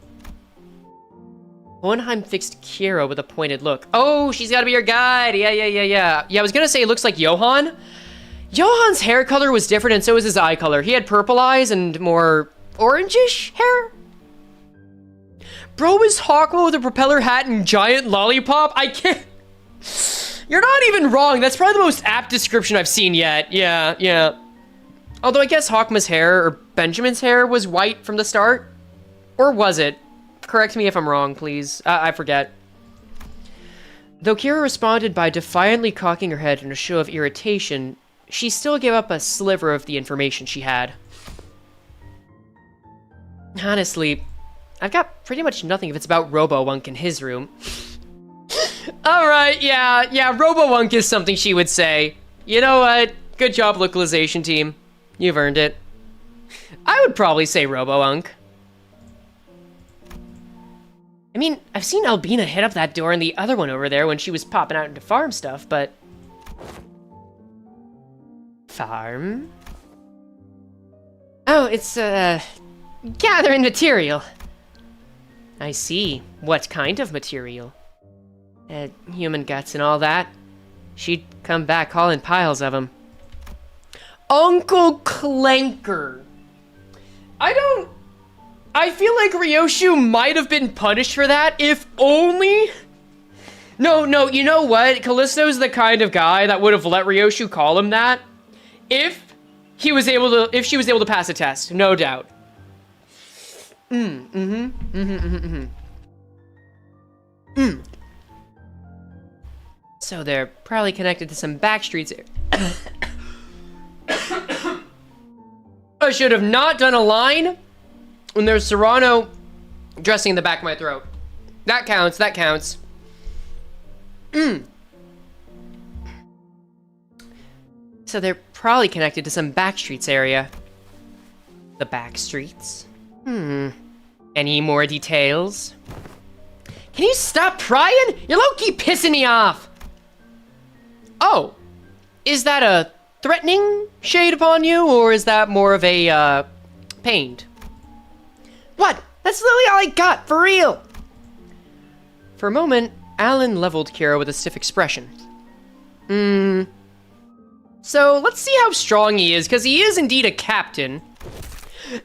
Hohenheim fixed Kira with a pointed look. Oh, she's gotta be your guide. Yeah. Yeah, I was gonna say it looks like Johann. Johann's hair color was different, and so was his eye color. He had purple eyes and more orangish hair. Bro is Hawkmo with a propeller hat and giant lollipop? I can't... You're not even wrong. That's probably the most apt description I've seen yet. Yeah. Although I guess Hawkma's hair, or Benjamin's hair, was white from the start. Or was it? Correct me if I'm wrong, please. I forget. Though Kira responded by defiantly cocking her head in a show of irritation, she still gave up a sliver of the information she had. Honestly, I've got pretty much nothing if it's about Robo-Wunk in his room. Alright, yeah, Robo-Wunk is something she would say. You know what? Good job, localization team. You've earned it. I would probably say Robo-Wunk. I mean, I've seen Albina hit up that door and the other one over there when she was popping out into farm stuff, but... Farm? Oh, it's, gathering material. I see. What kind of material? Human guts and all that. She'd come back hauling piles of them. Uncle Clanker. I feel like Ryoshu might have been punished for that, if only... No, you know what? Callisto's the kind of guy that would have let Ryoshu call him that if she was able to pass a test, no doubt. So they're probably connected to some back streets. I should have not done a line when there's Serrano dressing in the back of my throat. That counts, that counts. So they're probably connected to some back streets area. The back streets? Any more details? Can you stop prying? You're low-key pissing me off. Oh, is that a threatening shade upon you, or is that more of a, pained? What? That's literally all I got, for real! For a moment, Alan leveled Kira with a stiff expression. So, let's see how strong he is, because he is indeed a captain.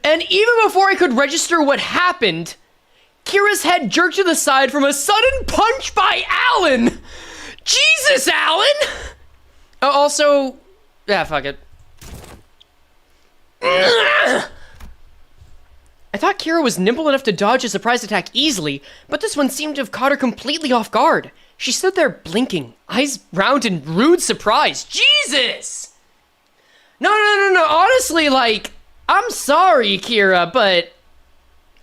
And even before I could register what happened, Kira's head jerked to the side from a sudden punch by Alan! Jesus, Alan! Also... yeah, fuck it. I thought Kira was nimble enough to dodge a surprise attack easily, but this one seemed to have caught her completely off guard. She stood there blinking, eyes round in rude surprise. Jesus! No. Honestly, like, I'm sorry, Kira, but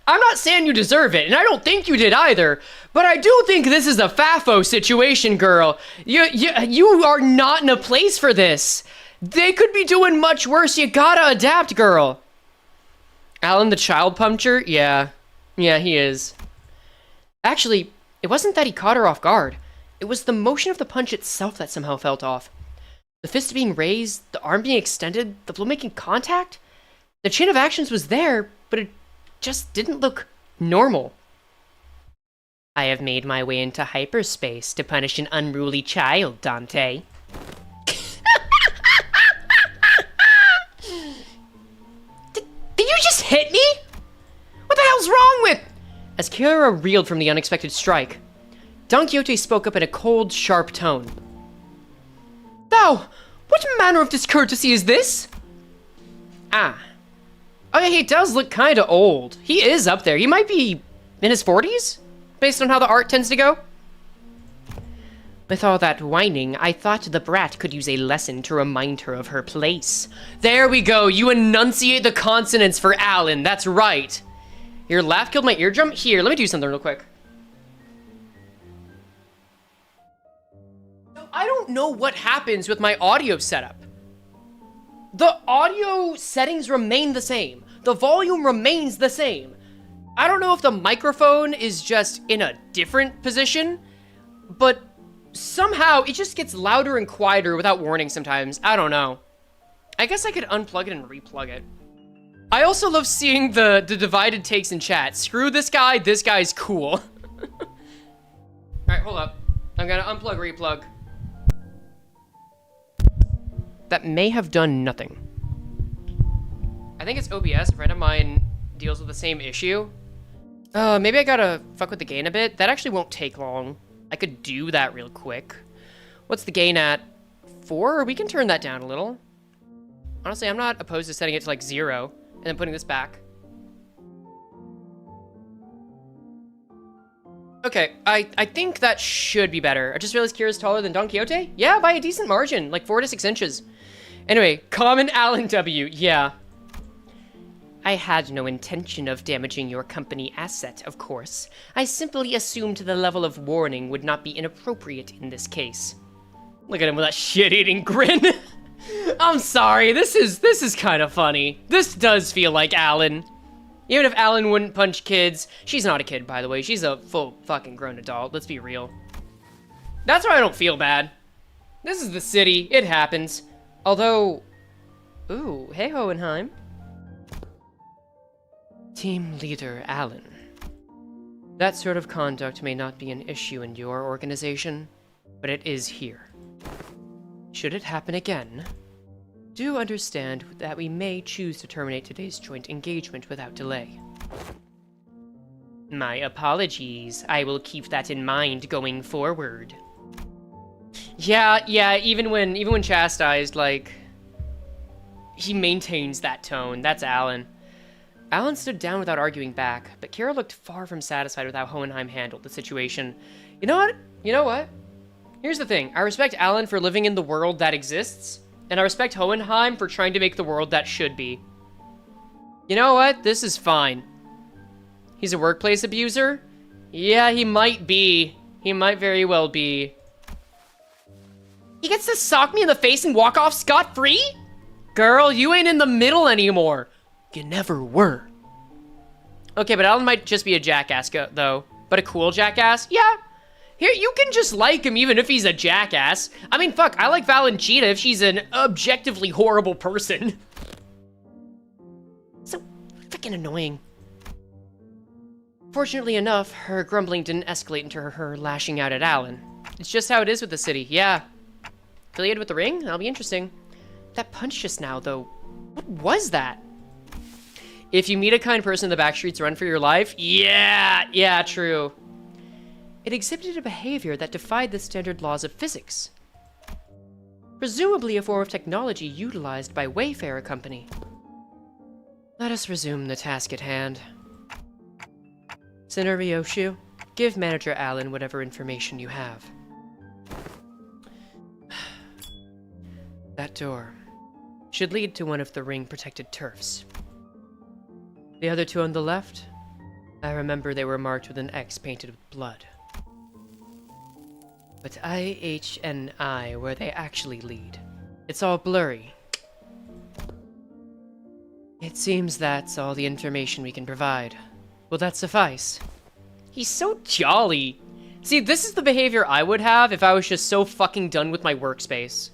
I'm not saying you deserve it, and I don't think you did either. But I do think this is a Fafo situation, girl. You are not in a place for this. They could be doing much worse. You gotta adapt, girl. Alan the child puncher? Yeah. Yeah, he is. Actually, it wasn't that he caught her off guard. It was the motion of the punch itself that somehow felt off. The fist being raised, the arm being extended, the blow making contact. The chain of actions was there, but it just didn't look normal. I have made my way into hyperspace to punish an unruly child, Dante. Did you just hit me? What the hell's wrong with... As Kira reeled from the unexpected strike, Don Quixote spoke up in a cold, sharp tone. Thou, what manner of discourtesy is this? Ah. Oh yeah, he does look kinda old. He is up there. He might be in his 40s? Based on how the art tends to go? With all that whining, I thought the brat could use a lesson to remind her of her place. There we go, you enunciate the consonants for Alan, that's right. Your laugh killed my eardrum? Here, let me do something real quick. I don't know what happens with my audio setup. The audio settings remain the same. The volume remains the same. I don't know if the microphone is just in a different position, but somehow it just gets louder and quieter without warning sometimes. I don't know. I guess I could unplug it and replug it. I also love seeing the divided takes in chat. Screw this guy's cool. Alright, hold up. I'm gonna unplug, replug. That may have done nothing. I think it's OBS. A friend of mine deals with the same issue. Maybe I gotta fuck with the gain a bit. That actually won't take long. I could do that real quick. What's the gain at? 4? We can turn that down a little. Honestly, I'm not opposed to setting it to like 0 and then putting this back. Okay, I think that should be better. I just realized Kira's taller than Don Quixote? Yeah, by a decent margin, like 4 to 6 inches. Anyway, common Alan W, yeah. I had no intention of damaging your company asset, of course. I simply assumed the level of warning would not be inappropriate in this case. Look at him with that shit-eating grin. I'm sorry, this is kind of funny. This does feel like Alan. Even if Alan wouldn't punch kids, she's not a kid, by the way. She's a full fucking grown adult, let's be real. That's why I don't feel bad. This is the city, it happens. Although, ooh, hey Hohenheim. Team leader Alan. That sort of conduct may not be an issue in your organization, but it is here. Should it happen again, do understand that we may choose to terminate today's joint engagement without delay. My apologies. I will keep that in mind going forward. Yeah, even when chastised, like, he maintains that tone. That's Alan. Alan stood down without arguing back, but Kira looked far from satisfied with how Hohenheim handled the situation. You know what? Here's the thing. I respect Alan for living in the world that exists, and I respect Hohenheim for trying to make the world that should be. You know what? This is fine. He's a workplace abuser? Yeah, he might be. He might very well be. He gets to sock me in the face and walk off scot-free? Girl, you ain't in the middle anymore. You never were. Okay, but Alan might just be a jackass, though. But a cool jackass? Yeah. Here, you can just like him even if he's a jackass. I mean, fuck, I like Valentina if she's an objectively horrible person. So freaking annoying. Fortunately enough, her grumbling didn't escalate into her lashing out at Alan. It's just how it is with the city, yeah. Affiliated with the ring? That'll be interesting. That punch just now, though, what was that? If you meet a kind person in the backstreets, run for your life? Yeah, true. It exhibited a behavior that defied the standard laws of physics. Presumably a form of technology utilized by Wayfarer Company. Let us resume the task at hand. Senator Ryoshu, give Manager Alan whatever information you have. That door should lead to one of the ring-protected turfs. The other two on the left, I remember they were marked with an X painted with blood. But I, H, and I, where they actually lead. It's all blurry. It seems that's all the information we can provide. Will that suffice? He's so jolly. See, this is the behavior I would have if I was just so fucking done with my workspace.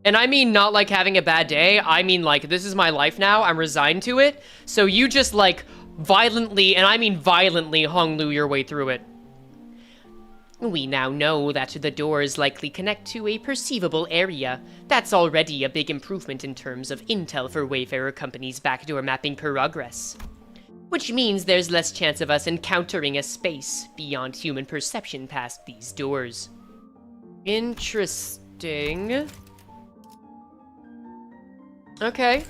And I mean not like having a bad day, I mean like this is my life now, I'm resigned to it, so you just like violently, and I mean violently, Hong Lu your way through it. We now know that the doors likely connect to a perceivable area. That's already a big improvement in terms of intel for Wayfarer Company's backdoor mapping progress. Which means there's less chance of us encountering a space beyond human perception past these doors. Interesting. Okay.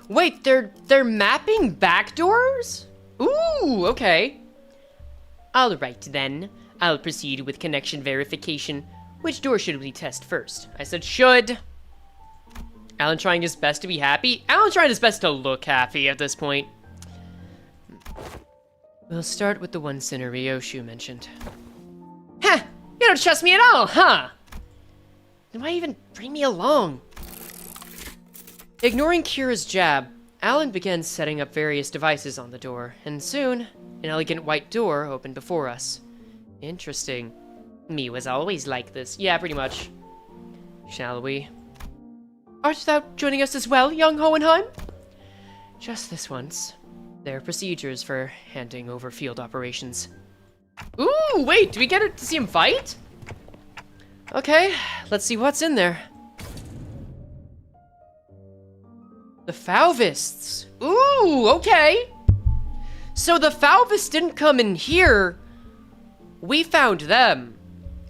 Wait, they're mapping backdoors? Ooh, okay. Alright then. I'll proceed with connection verification. Which door should we test first? I said should. Alan trying his best to be happy? Alan trying his best to look happy at this point. We'll start with the one sinner Ryoshu mentioned. Heh! You don't trust me at all, huh? Then why even bring me along? Ignoring Kira's jab, Alan began setting up various devices on the door, and soon, an elegant white door opened before us. Interesting. Me was always like this. Yeah, pretty much. Shall we? Art thou joining us as well, young Hohenheim? Just this once. There are procedures for handing over field operations. Ooh, wait, do we get to see him fight? Okay, let's see what's in there. The Fauvists. Ooh, okay. So the Fauvists didn't come in here. We found them.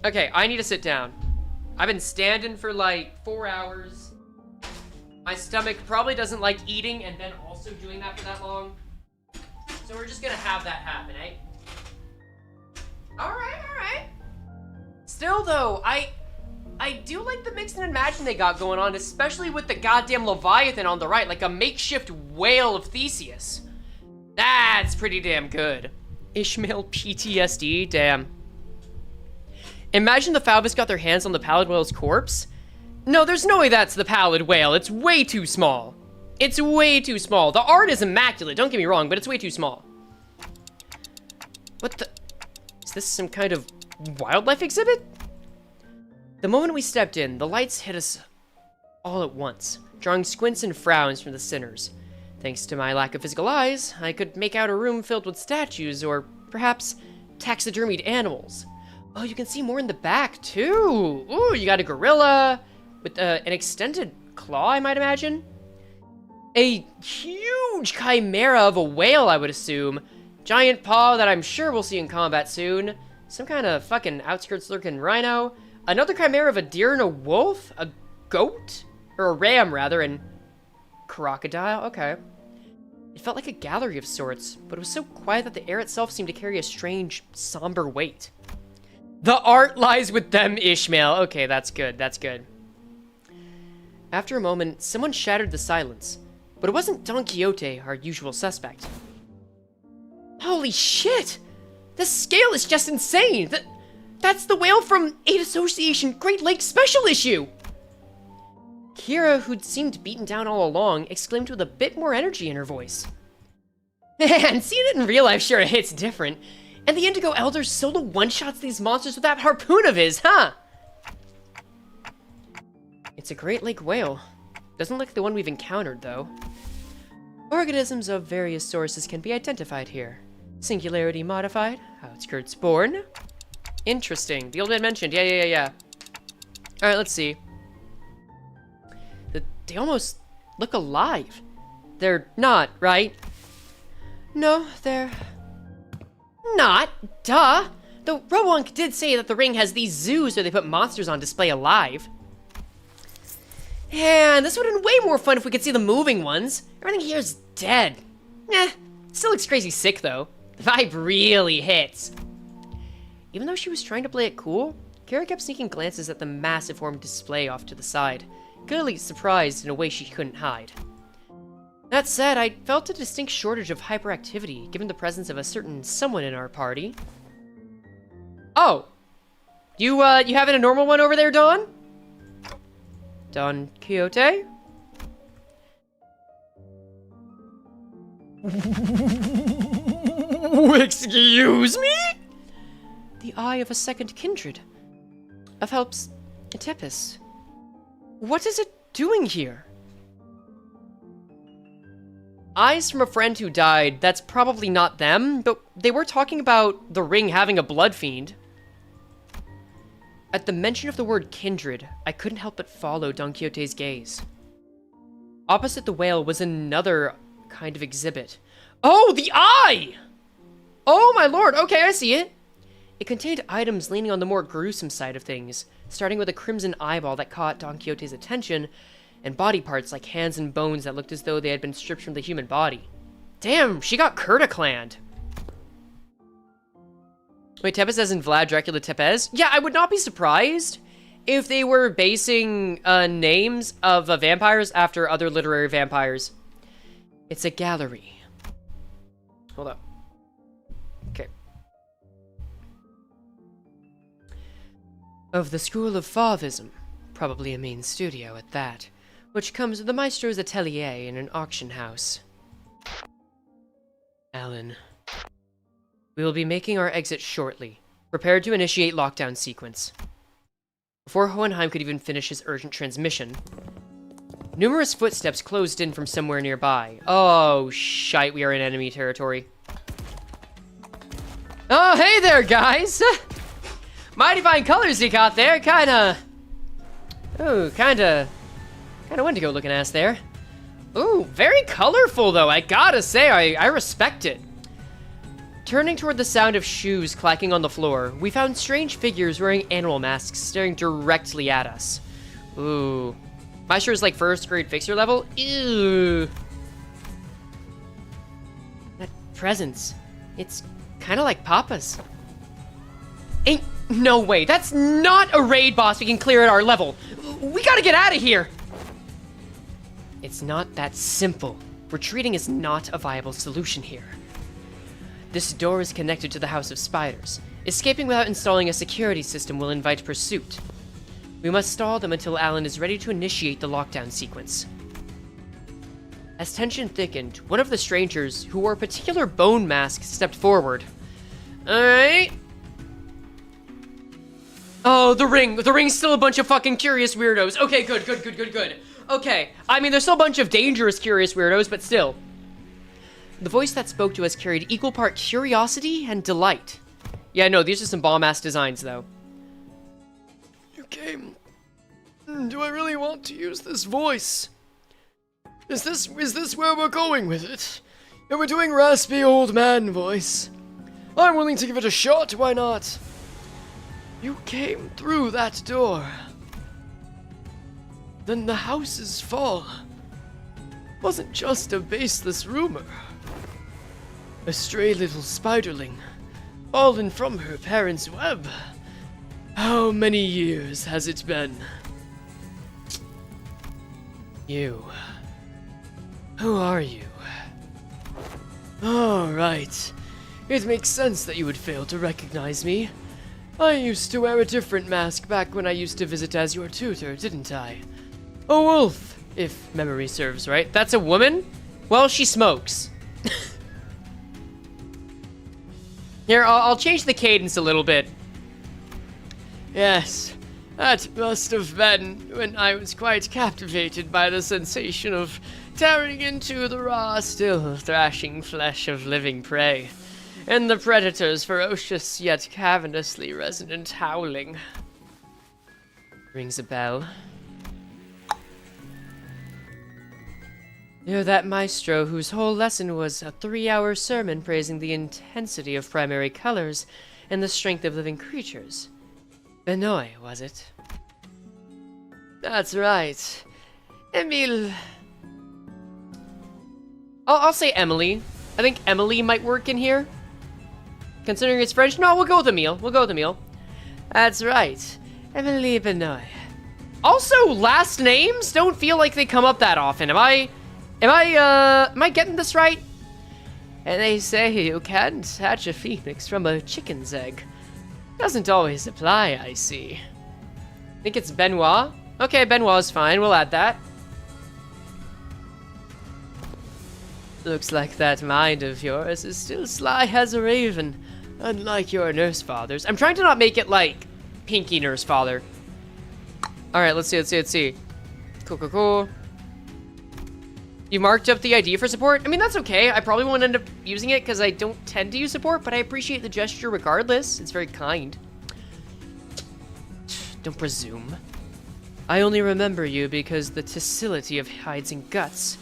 Okay, I need to sit down. I've been standing for like 4 hours. My stomach probably doesn't like eating and then also doing that for that long. So we're just gonna have that happen, eh? Alright. Still though, I do like the mix and imagine they got going on, especially with the goddamn Leviathan on the right, like a makeshift whale of Theseus. That's pretty damn good. Ishmael PTSD, damn. Imagine the Fauvists got their hands on the pallid whale's corpse. No, there's no way that's the pallid whale. It's way too small. It's way too small. The art is immaculate, don't get me wrong, but it's way too small. What the? Is this some kind of wildlife exhibit? The moment we stepped in, the lights hit us all at once, drawing squints and frowns from the sinners. Thanks to my lack of physical eyes, I could make out a room filled with statues or perhaps taxidermied animals. Oh, you can see more in the back too. Ooh, you got a gorilla with an extended claw, I might imagine. A huge chimera of a whale, I would assume. Giant paw that I'm sure we'll see in combat soon. Some kind of fucking outskirts lurking rhino. Another chimera of a deer and a wolf? A goat? Or a ram, rather, and crocodile? Okay. It felt like a gallery of sorts, but it was so quiet that the air itself seemed to carry a strange, somber weight. The art lies with them, Ishmael. Okay, that's good, that's good. After a moment, someone shattered the silence, but it wasn't Don Quixote, our usual suspect. Holy shit! The scale is just insane! That's the whale from 8 Association Great Lakes Special Issue! Kira, who'd seemed beaten down all along, exclaimed with a bit more energy in her voice. Man, seeing it in real life sure hits different. And the Indigo Elder solo one-shots these monsters with that harpoon of his, huh? It's a Great Lake whale. Doesn't look like the one we've encountered, though. Organisms of various sources can be identified here. Singularity modified, outskirts born. Interesting. The old man mentioned, yeah. Alright, let's see. They almost look alive. They're not, right? No, they're not. Duh. Though Rowank did say that the ring has these zoos where they put monsters on display alive. And this would have been way more fun if we could see the moving ones. Everything here is dead. Still looks crazy sick though. The vibe really hits. Even though she was trying to play it cool, Kara kept sneaking glances at the massive form display off to the side, clearly surprised in a way she couldn't hide. That said, I felt a distinct shortage of hyperactivity given the presence of a certain someone in our party. Oh! You having a normal one over there, Dawn? Don Quixote? Excuse me? The eye of a second kindred. Of helps Tepis. What is it doing here? Eyes from a friend who died. That's probably not them, but they were talking about the ring having a blood fiend. At the mention of the word kindred, I couldn't help but follow Don Quixote's gaze. Opposite the whale was another kind of exhibit. Oh, the eye! Oh my lord, okay, I see it. It contained items leaning on the more gruesome side of things, starting with a crimson eyeball that caught Don Quixote's attention, and body parts like hands and bones that looked as though they had been stripped from the human body. Damn, she got Kurticland. Wait, Tepes as in Vlad Dracula Tepes? Yeah, I would not be surprised if they were basing names of vampires after other literary vampires. It's a gallery. Hold up. Okay. Of the School of Fauvism, probably a main studio at that, which comes with the Maestro's atelier in an auction house. Alan. We will be making our exit shortly. Prepared to initiate lockdown sequence. Before Hohenheim could even finish his urgent transmission, numerous footsteps closed in from somewhere nearby. Oh, shite, we are in enemy territory. Oh, hey there, guys! Mighty fine colors you got there, kinda... Ooh, kinda Wendigo looking ass there. Ooh, very colorful though, I gotta say, I respect it. Turning toward the sound of shoes clacking on the floor, we found strange figures wearing animal masks staring directly at us. Ooh. Maestro is like first grade fixer level? Ew. That presence, it's kinda like Papa's. Ain't no way, that's not a raid boss we can clear at our level. We gotta get out of here. It's not that simple. Retreating is not a viable solution here. This door is connected to the House of Spiders. Escaping without installing a security system will invite pursuit. We must stall them until Alan is ready to initiate the lockdown sequence. As tension thickened, one of the strangers, who wore a particular bone mask, stepped forward. Alright. Oh, the ring. The ring's still a bunch of fucking curious weirdos. Okay, good. Okay, I mean, there's still a bunch of dangerous curious weirdos, but still. The voice that spoke to us carried equal part curiosity and delight. Yeah, no, these are some bomb-ass designs, though. You came. Do I really want to use this voice? Is this where we're going with it? Are we doing raspy old man voice? I'm willing to give it a shot, why not? You came through that door. Then the house's fall wasn't just a baseless rumor. A stray little spiderling, fallen from her parents' web. How many years has it been? You. Who are you? All right. It makes sense that you would fail to recognize me. I used to wear a different mask back when I used to visit as your tutor, didn't I? A wolf, if memory serves right. That's a woman? Well, she smokes. Here, I'll change the cadence a little bit. Yes, that must have been when I was quite captivated by the sensation of tearing into the raw, still thrashing flesh of living prey, and the predator's ferocious yet cavernously resonant howling. Rings a bell. You're that maestro whose whole lesson was a 3-hour sermon praising the intensity of primary colors and the strength of living creatures. Benoit, was it? That's right. Emile. I'll say Emily. I think Emily might work in here. Considering it's French, no, we'll go with Emile. That's right. Emily Benoit. Also, last names don't feel like they come up that often. Am I getting this right? And they say you can't hatch a phoenix from a chicken's egg. Doesn't always apply, I see. Think it's Benoit? Okay, Benoit's fine. We'll add that. Looks like that mind of yours is still sly as a raven, unlike your nurse fathers. I'm trying to not make it like Pinky nurse father. All right, let's see. Cool. You marked up the ID for support? I mean, that's okay. I probably won't end up using it because I don't tend to use support, but I appreciate the gesture regardless. It's very kind. Don't presume. I only remember you because the docility of hides and guts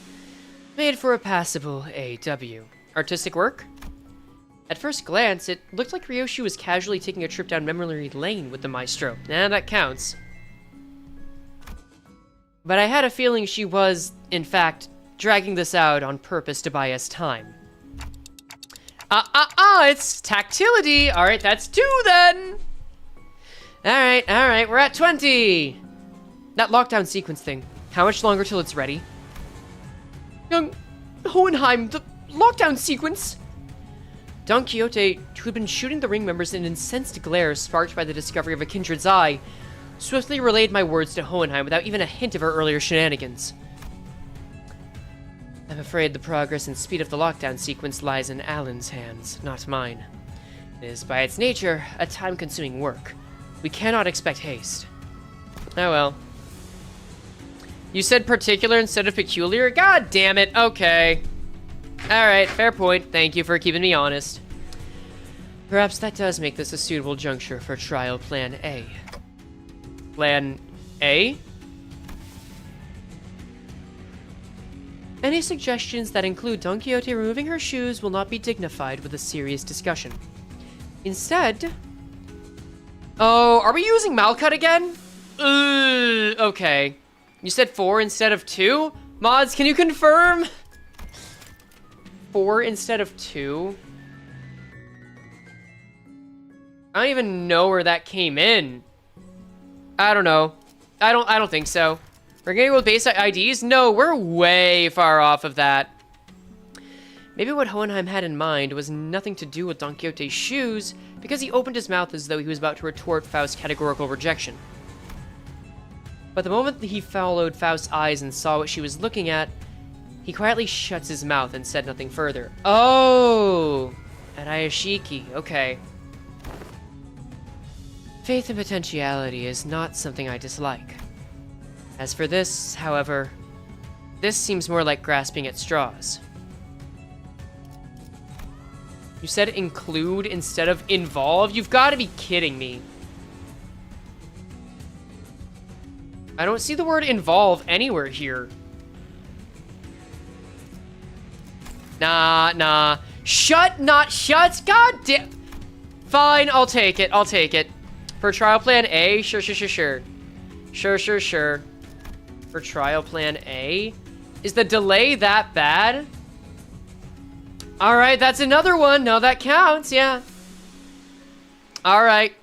made for a passable AW. Artistic work? At first glance, it looked like Ryoshu was casually taking a trip down memory lane with the maestro. That counts. But I had a feeling she was, in fact, dragging this out on purpose to buy us time. It's tactility! Alright, that's 2 then! Alright, we're at 20! That lockdown sequence thing, how much longer till it's ready? Young Hohenheim, the lockdown sequence! Don Quixote, who had been shooting the ring members in an incensed glare sparked by the discovery of a kindred's eye, swiftly relayed my words to Hohenheim without even a hint of her earlier shenanigans. I'm afraid the progress and speed of the lockdown sequence lies in Alan's hands, not mine. It is, by its nature, a time-consuming work. We cannot expect haste. Oh well. You said particular instead of peculiar? God damn it, okay. Alright, fair point. Thank you for keeping me honest. Perhaps that does make this a suitable juncture for trial plan A. Plan A? Any suggestions that include Don Quixote removing her shoes will not be dignified with a serious discussion. Instead... Oh, are we using Malcut again? Okay. You said 4 instead of 2? Mods, can you confirm? 4 instead of 2? I don't even know where that came in. I don't know. I don't think so. We're gonna go with base IDs? No, we're way far off of that. Maybe what Hohenheim had in mind was nothing to do with Don Quixote's shoes, because he opened his mouth as though he was about to retort Faust's categorical rejection. But the moment that he followed Faust's eyes and saw what she was looking at, he quietly shuts his mouth and said nothing further. Oh! Araya, okay. Faith and potentiality is not something I dislike. As for this, however, this seems more like grasping at straws. You said include instead of involve? You've got to be kidding me. I don't see the word involve anywhere here. Nah. Shut, not shut. God damn. Fine, I'll take it. For trial plan A, sure. Sure. For trial plan A? Is the delay that bad? Alright, that's another one. No, that counts, yeah. Alright.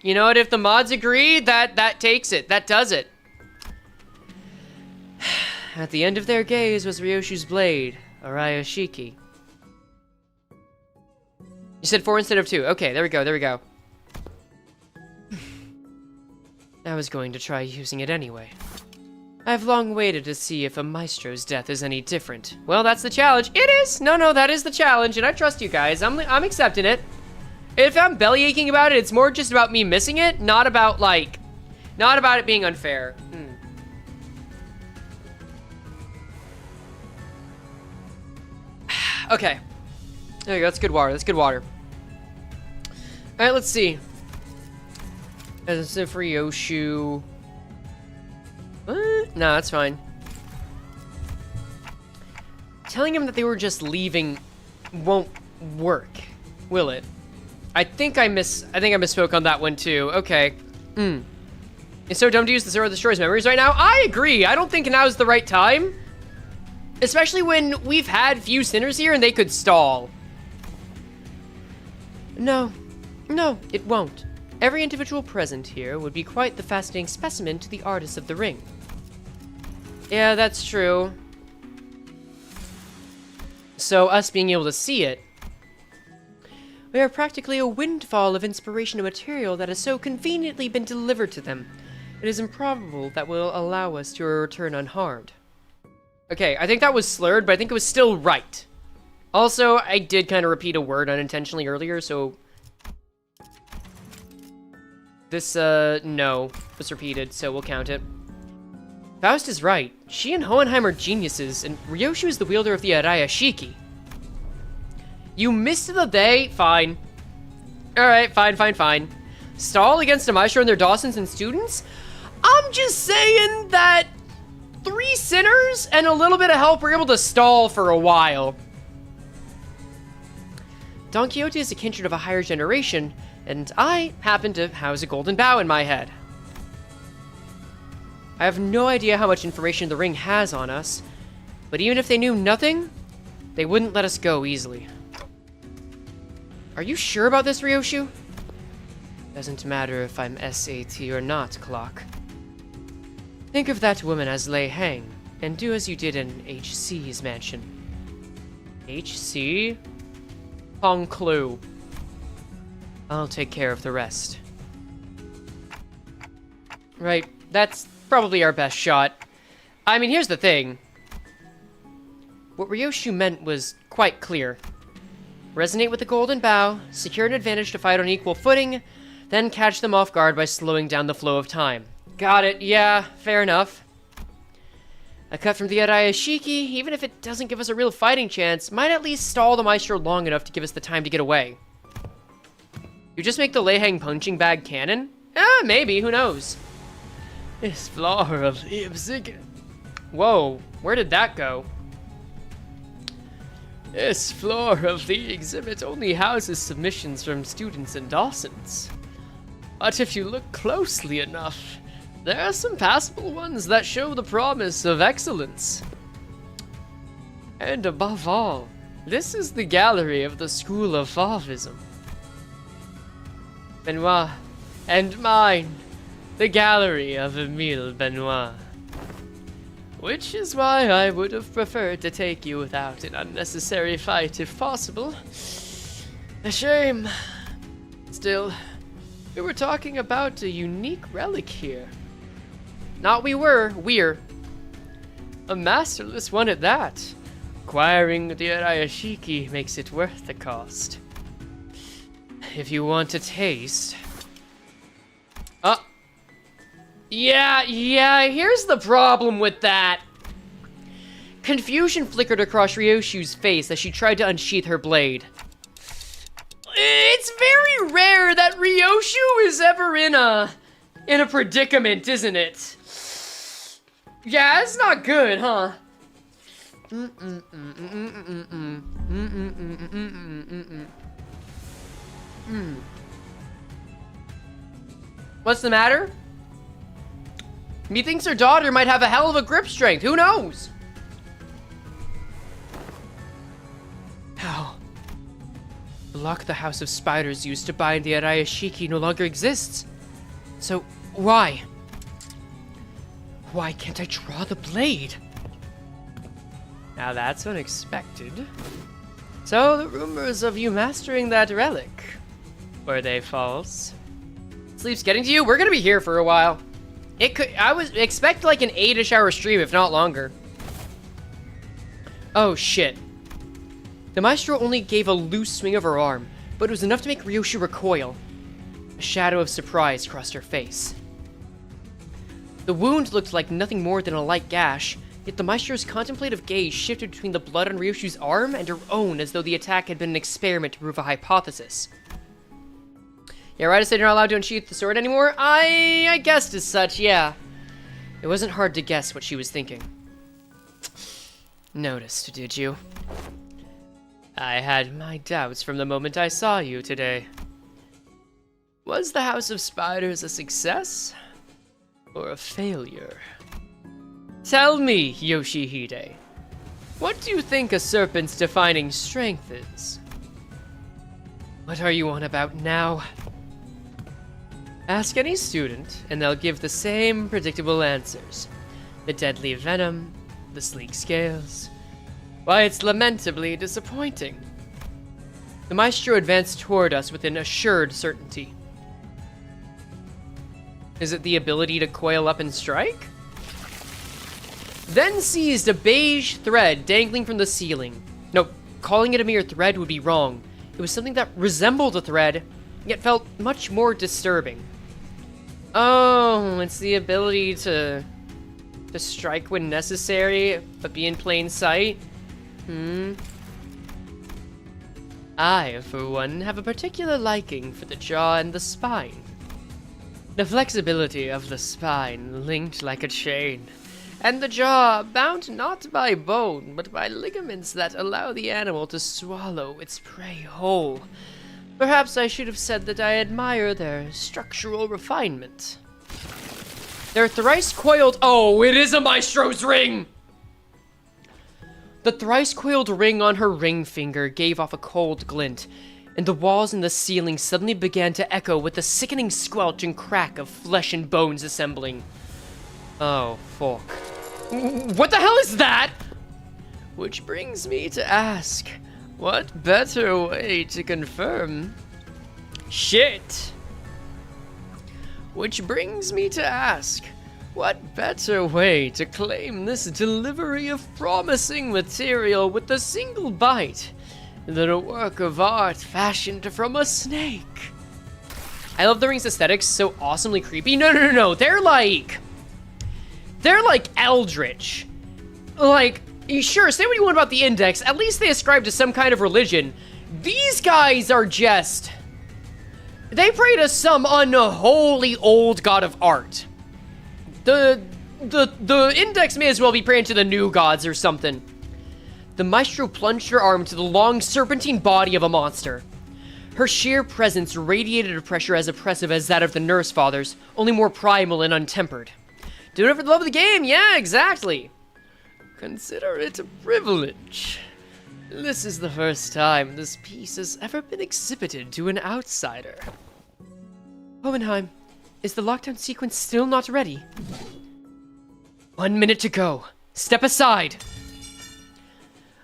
You know what, if the mods agree, that takes it. That does it. At the end of their gaze was Ryoshu's blade, Araya Shiki. You said 4 instead of 2. Okay, there we go. I was going to try using it anyway. I've long waited to see if a maestro's death is any different. Well, that's the challenge. It is! No, that is the challenge, and I trust you guys. I'm accepting it. If I'm belly aching about it, it's more just about me missing it, not about it being unfair. Okay. There you go, that's good water. Alright, let's see. As if Ryoshu... No, that's fine. Telling him that they were just leaving won't work, will it? I think I misspoke on that one too. Okay. It's so dumb to use the Zero Destroys memories right now. I agree. I don't think now's the right time. Especially when we've had few sinners here and they could stall. No, it won't. Every individual present here would be quite the fascinating specimen to the artist of the ring. Yeah, that's true. So us being able to see it, we are practically a windfall of inspirational material that has so conveniently been delivered to them, it is improbable that will allow us to return unharmed. Okay, I think that was slurred, but I think it was still right. Also, I did kind of repeat a word unintentionally earlier, so... This, no, was repeated, so we'll count it. Faust is right. She and Hohenheim are geniuses, and Ryoshu is the wielder of the Araya Shiki. You missed the they? Fine. Alright, fine. Stall against a maestro and their Dawsons and students? I'm just saying that 3 sinners and a little bit of help were able to stall for a while. Don Quixote is a kindred of a higher generation, and I happen to house a golden bough in my head. I have no idea how much information the ring has on us, but even if they knew nothing, they wouldn't let us go easily. Are you sure about this, Ryoshu? Doesn't matter if I'm SAT or not, Clock. Think of that woman as Lei Hang, and do as you did in HC's mansion. HC? Hong Clue. I'll take care of the rest. Right, that's probably our best shot. I mean, here's the thing. What Ryoshu meant was quite clear. Resonate with the golden bough, secure an advantage to fight on equal footing, then catch them off guard by slowing down the flow of time. Got it, yeah, fair enough. A cut from the Araya Shiki, even if it doesn't give us a real fighting chance, might at least stall the maestro long enough to give us the time to get away. You just make the Lei Hang punching bag canon? Maybe, who knows? This floor of the obsidian. Whoa, where did that go? This floor of the exhibit only houses submissions from students and Dawsons. But if you look closely enough, there are some passable ones that show the promise of excellence. And above all, this is the gallery of the School of Fauvism. Benoit, and mine, the gallery of Emile Benoit. Which is why I would have preferred to take you without an unnecessary fight if possible. A shame. Still, we were talking about a unique relic here. Not we're. A masterless one at that. Acquiring the Araya Shiki makes it worth the cost. If you want a taste... Yeah, here's the problem with that. Confusion flickered across Ryoshu's face as she tried to unsheath her blade. It's very rare that Ryoshu is ever in a predicament, isn't it? Yeah, it's not good, huh? What's the matter? Methinks her daughter might have a hell of a grip strength. Who knows? How? The lock the House of Spiders used to bind the Araya Shiki no longer exists. So, why? Why can't I draw the blade? Now that's unexpected. So, the rumors of you mastering that relic, were they false? Sleep's getting to you? We're gonna be here for a while. I was expect like an 8-ish hour stream, if not longer. Oh shit. The maestro only gave a loose swing of her arm, but it was enough to make Ryoshu recoil. A shadow of surprise crossed her face. The wound looked like nothing more than a light gash, yet the maestro's contemplative gaze shifted between the blood on Ryoshu's arm and her own as though the attack had been an experiment to prove a hypothesis. Yeah, right, I said you're not allowed to unsheath the sword anymore? I guessed as such, yeah. It wasn't hard to guess what she was thinking. Noticed, did you? I had my doubts from the moment I saw you today. Was the House of Spiders a success? Or a failure? Tell me, Yoshihide. What do you think a serpent's defining strength is? What are you on about now? Ask any student, and they'll give the same predictable answers. The deadly venom, the sleek scales. Why, it's lamentably disappointing. The maestro advanced toward us with an assured certainty. Is it the ability to coil up and strike? Then seized a beige thread dangling from the ceiling. No, calling it a mere thread would be wrong. It was something that resembled a thread, yet felt much more disturbing. Oh, it's the ability to strike when necessary, but be in plain sight? I, for one, have a particular liking for the jaw and the spine. The flexibility of the spine linked like a chain, and the jaw bound not by bone, but by ligaments that allow the animal to swallow its prey whole. Perhaps I should have said that I admire their structural refinement. Their thrice coiled— oh, it is a maestro's ring! The thrice coiled ring on her ring finger gave off a cold glint, and the walls and the ceiling suddenly began to echo with the sickening squelch and crack of flesh and bones assembling. Oh, fuck. What the hell is that? Which brings me to ask, what better way to confirm? Shit. Which brings me to ask, what better way to claim this delivery of promising material with a single bite than a work of art fashioned from a snake? I love the ring's aesthetics, so awesomely creepy. No. They're like eldritch. Like, sure, say what you want about the index. At least they ascribe to some kind of religion. These guys are just... they pray to some unholy old god of art. The index may as well be praying to the new gods or something. The maestro plunged her arm to the long serpentine body of a monster. Her sheer presence radiated a pressure as oppressive as that of the nurse fathers, only more primal and untempered. Doing it for the love of the game, yeah, exactly. Consider it a privilege. This is the first time this piece has ever been exhibited to an outsider. Hohenheim, is the lockdown sequence still not ready? 1 minute to go. Step aside.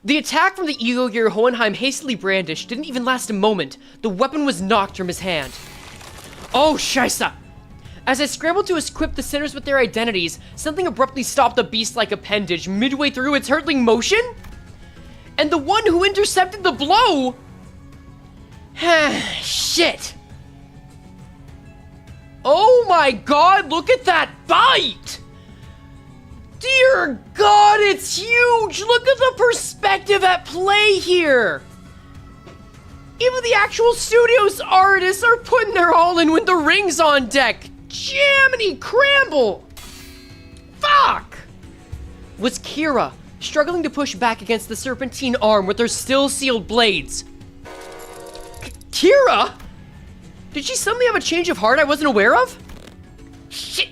The attack from the ego gear Hohenheim hastily brandished didn't even last a moment. The weapon was knocked from his hand. Oh, scheisse! As I scrambled to equip the sinners with their identities, something abruptly stopped the beast-like appendage midway through its hurtling motion? And the one who intercepted the blow... shit! Oh my god, look at that bite! Dear god, it's huge! Look at the perspective at play here! Even the actual studio's artists are putting their all in when the ring's on deck! Jiminy Cramble! Fuck! Was Kira struggling to push back against the serpentine arm with her still sealed blades? Kira? Did she suddenly have a change of heart I wasn't aware of? Shit!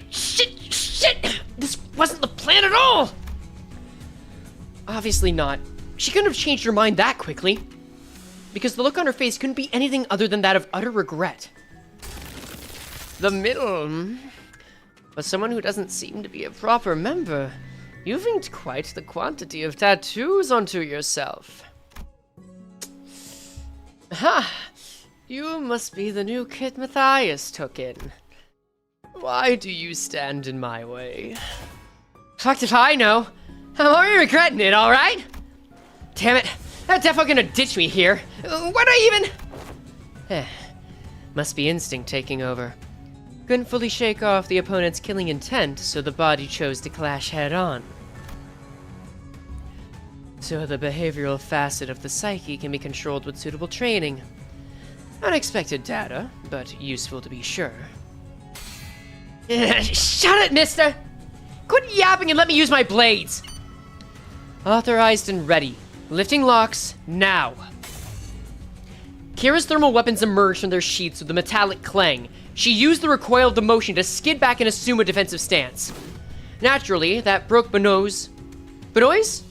This wasn't the plan at all! Obviously not. She couldn't have changed her mind that quickly. Because the look on her face couldn't be anything other than that of utter regret. The middle. For someone who doesn't seem to be a proper member, you've inked quite the quantity of tattoos onto yourself. Ha! You must be the new kid Matthias took in. Why do you stand in my way? Fucked if I know. I'm already regretting it, alright? Damn it, that defo gonna ditch me here. Why'd I even... Must be instinct taking over. Couldn't fully shake off the opponent's killing intent, so the body chose to clash head-on. So the behavioral facet of the psyche can be controlled with suitable training. Unexpected data, but useful to be sure. Shut it, mister! Quit yapping and let me use my blades! Authorized and ready. Lifting locks, now. Kira's thermal weapons emerged from their sheaths with a metallic clang. She used the recoil of the motion to skid back and assume a defensive stance. Naturally, that broke Benoit's... Benoit's?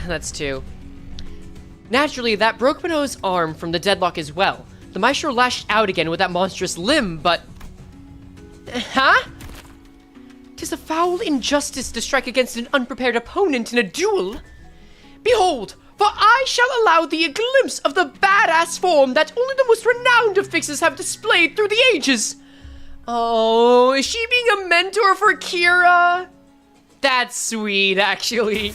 That's two. Naturally, that broke Benoit's arm from the deadlock as well. The maestro lashed out again with that monstrous limb, but... Huh? 'Tis a foul injustice to strike against an unprepared opponent in a duel. Behold, For I shall allow thee a glimpse of the badass form that only the most renowned of fixers have displayed through the ages. Oh, is she being a mentor for Kira? That's sweet, actually.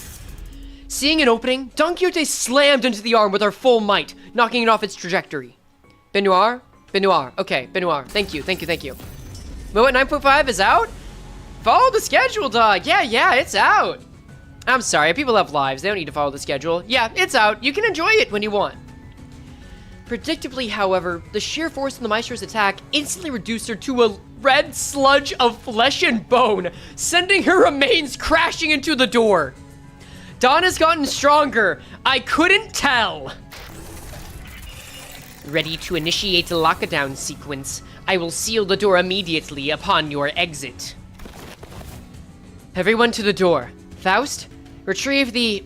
Seeing an opening, Don Quixote slammed into the arm with her full might, knocking it off its trajectory. Benoir? Benoir. Okay, Benoir. Thank you, thank you, thank you. Moment 9.5 is out? Follow the schedule, dog. Yeah, it's out. I'm sorry, people have lives. They don't need to follow the schedule. Yeah, it's out. You can enjoy it when you want. Predictably, however, the sheer force of the Maestro's attack instantly reduced her to a red sludge of flesh and bone, sending her remains crashing into the door. Dawn has gotten stronger. I couldn't tell. Ready to initiate the lockdown sequence. I will seal the door immediately upon your exit. Everyone to the door. Faust, retrieve the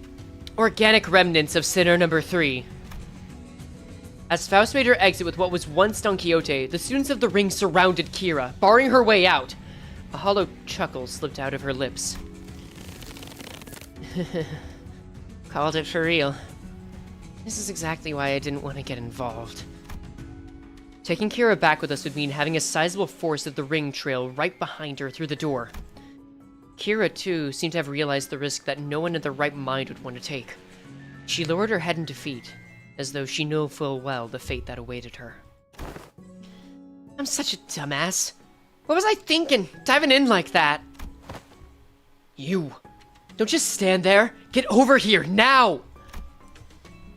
organic remnants of Sinner number 3. As Faust made her exit with what was once Don Quixote, the students of the ring surrounded Kira, barring her way out. A hollow chuckle slipped out of her lips. Called it for real. This is exactly why I didn't want to get involved. Taking Kira back with us would mean having a sizable force of the ring trail right behind her through the door. Kira, too, seemed to have realized the risk that no one in their right mind would want to take. She lowered her head in defeat, as though she knew full well the fate that awaited her. I'm such a dumbass. What was I thinking, diving in like that? You. Don't just stand there. Get over here, now!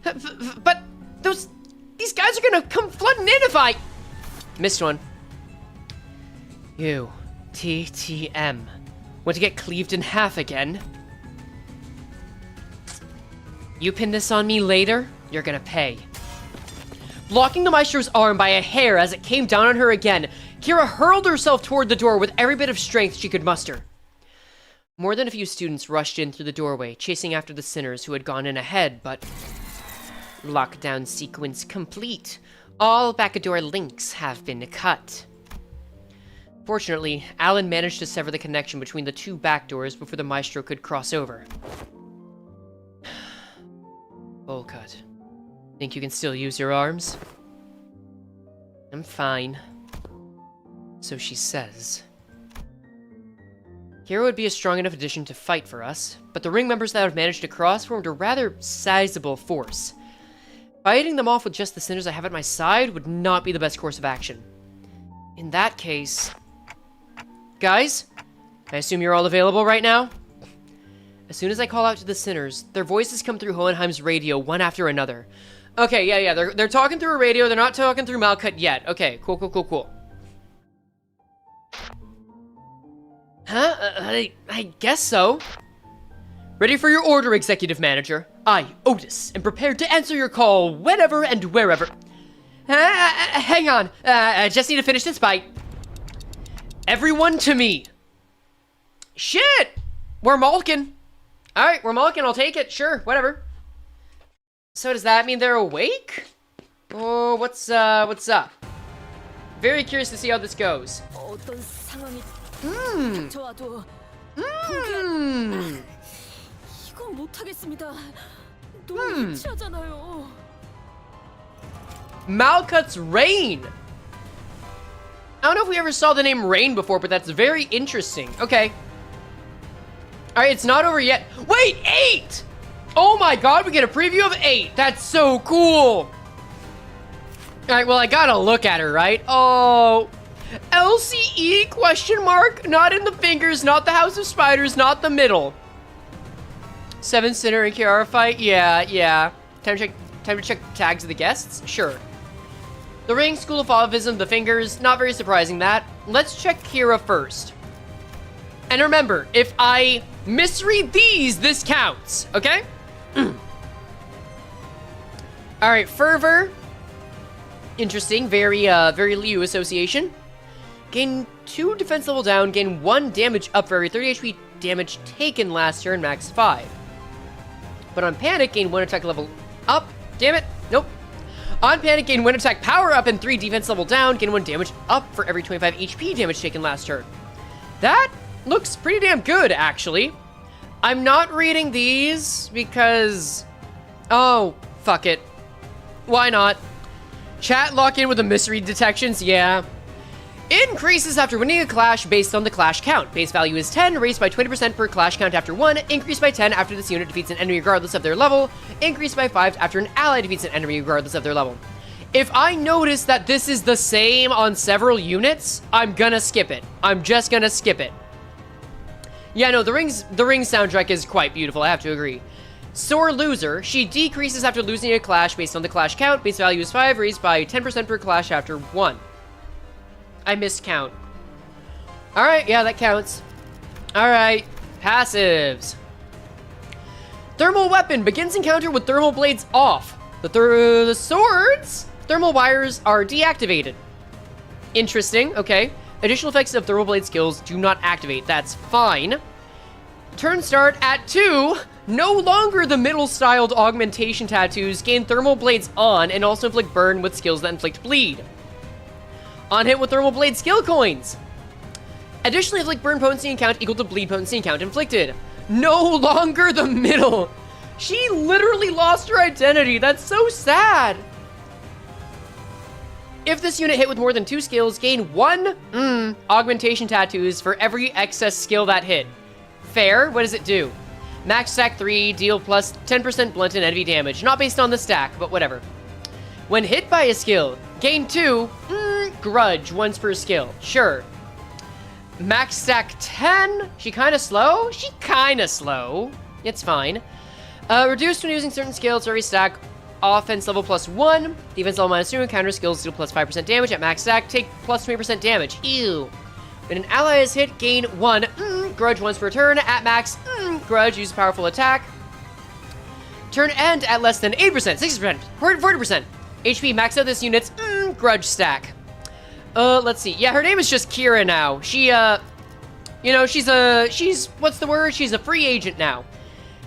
But these guys are gonna come flooding in if I... Missed one. You. TTM. Want to get cleaved in half again? You pin this on me later, you're gonna pay. Blocking the Maestro's arm by a hair as it came down on her again, Kira hurled herself toward the door with every bit of strength she could muster. More than a few students rushed in through the doorway, chasing after the sinners who had gone in ahead, but... Lockdown sequence complete. All backdoor links have been cut. Fortunately, Alan managed to sever the connection between the two back doors before the Maestro could cross over. Bowl cut. Think you can still use your arms? I'm fine. So she says. Kira would be a strong enough addition to fight for us, but the ring members that have managed to cross formed a rather sizable force. Fighting them off with just the sinners I have at my side would not be the best course of action. In that case... Guys, I assume you're all available right now? As soon as I call out to the sinners, their voices come through Hohenheim's radio one after another. Okay, yeah, they're talking through a radio, they're not talking through Malcut yet. Okay, cool. Huh? I guess so. Ready for your order, Executive Manager. I, Outis, am prepared to answer your call whenever and wherever. Hang on, I just need to finish this bite. Everyone to me. Shit! We're Malkin. Alright, we're Malkin, I'll take it, sure, whatever. So does that mean they're awake? Oh, what's up? Very curious to see how this goes. Malcut's Rain. I don't know if we ever saw the name Rain before, but that's very interesting. Okay. Alright, it's not over yet. Wait, 8! Oh my god, we get a preview of 8. That's so cool. Alright, well, I gotta look at her, right? Oh, LCE question mark? Not in the fingers, not the House of Spiders, not the middle. 7 Sinner and Kiara fight? Yeah. Time to check tags of the guests? Sure. The ring, School of Fauvism, the fingers, not very surprising that. Let's check Kira first. And remember, if I misread these, this counts, okay? Alright, Fervor. Interesting, very Liu association. Gain 2 defense level down, gain 1 damage up for every 30 HP damage taken last turn, max 5. But on Panic, gain 1 attack level up. Damn it, nope. On Panic, gain 1 attack power up and 3 defense level down, gain 1 damage up for every 25 HP damage taken last turn. That looks pretty damn good, actually. I'm not reading these because Oh, fuck it. Why not? Chat lock in with the misread detections? Yeah. Increases after winning a clash based on the clash count. Base value is 10, raised by 20% per clash count after 1, increased by 10 after this unit defeats an enemy regardless of their level, increased by 5 after an ally defeats an enemy regardless of their level. If I notice that this is the same on several units, I'm gonna skip it. I'm just gonna skip it. Yeah, no, the ring soundtrack is quite beautiful, I have to agree. Sore Loser. She decreases after losing a clash based on the clash count. Base value is 5, raised by 10% per clash after 1. I missed count. Alright, yeah, that counts. Alright, passives. Thermal Weapon. Begins encounter with thermal blades off. The swords, thermal wires are deactivated. Interesting, okay. Additional effects of thermal blade skills do not activate. That's fine. Turn start at 2. No longer the middle-styled augmentation tattoos gain thermal blades on and also inflict burn with skills that inflict bleed. On hit with thermal blade skill coins. Additionally, inflict burn potency and count equal to bleed potency and count inflicted. No longer the middle. She literally lost her identity. That's so sad. If this unit hit with more than 2 skills, gain 1 augmentation tattoos for every excess skill that hit. Fair. What does it do? Max stack 3, deal plus 10% blunt and enemy damage. Not based on the stack, but whatever. When hit by a skill, gain 2, grudge once per skill. Sure. Max stack 10. She kind of slow? She kind of slow. It's fine. Reduced when using certain skills for every stack. Offense level plus 1. Defense level minus 2. Counter skills deal plus 5% damage. At max stack, take plus 20% damage. Ew. When an ally is hit, gain 1 grudge once per turn. At max, grudge, use powerful attack. Turn end at less than 8%, 60%, 40%. HP, max out this unit's grudge stack. Let's see. Yeah, her name is just Kira now. She, you know, she's, what's the word? She's a free agent now.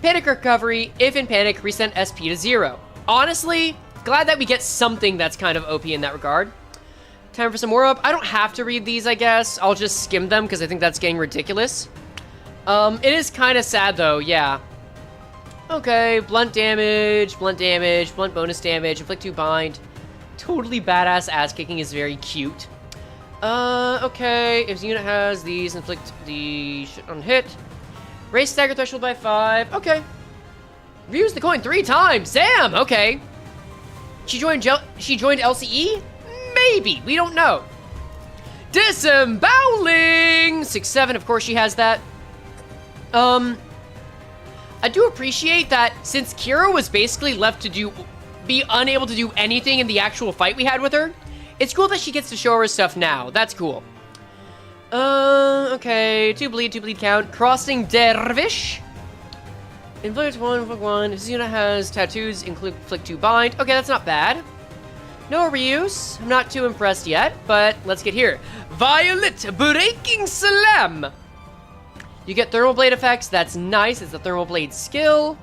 Panic recovery. If in panic, reset SP to 0. Honestly, glad that we get something that's kind of OP in that regard. Time for some more up. I don't have to read these, I guess. I'll just skim them because I think that's getting ridiculous. It is kind of sad though, yeah. Okay, blunt damage, blunt bonus damage, inflict 2 bind. Totally badass ass kicking is very cute. Okay, if the unit has these, inflict the shit on hit. Raise stagger threshold by 5. Okay. Reuse the coin 3 times. Damn. Okay. She joined LCE? Maybe. We don't know. Disemboweling. 6-7. Of course she has that. I do appreciate that since Kira was basically left to be unable to do anything in the actual fight we had with her. It's cool that she gets to show her stuff now. That's cool. Okay. 2 bleed count. Crossing Dervish. Inflict 1, inflict 1. If this unit has tattoos, inflict 2 bind. Okay, that's not bad. No reuse. I'm not too impressed yet, but let's get here. Violet Breaking Slam. You get thermal blade effects. That's nice. It's a thermal blade skill.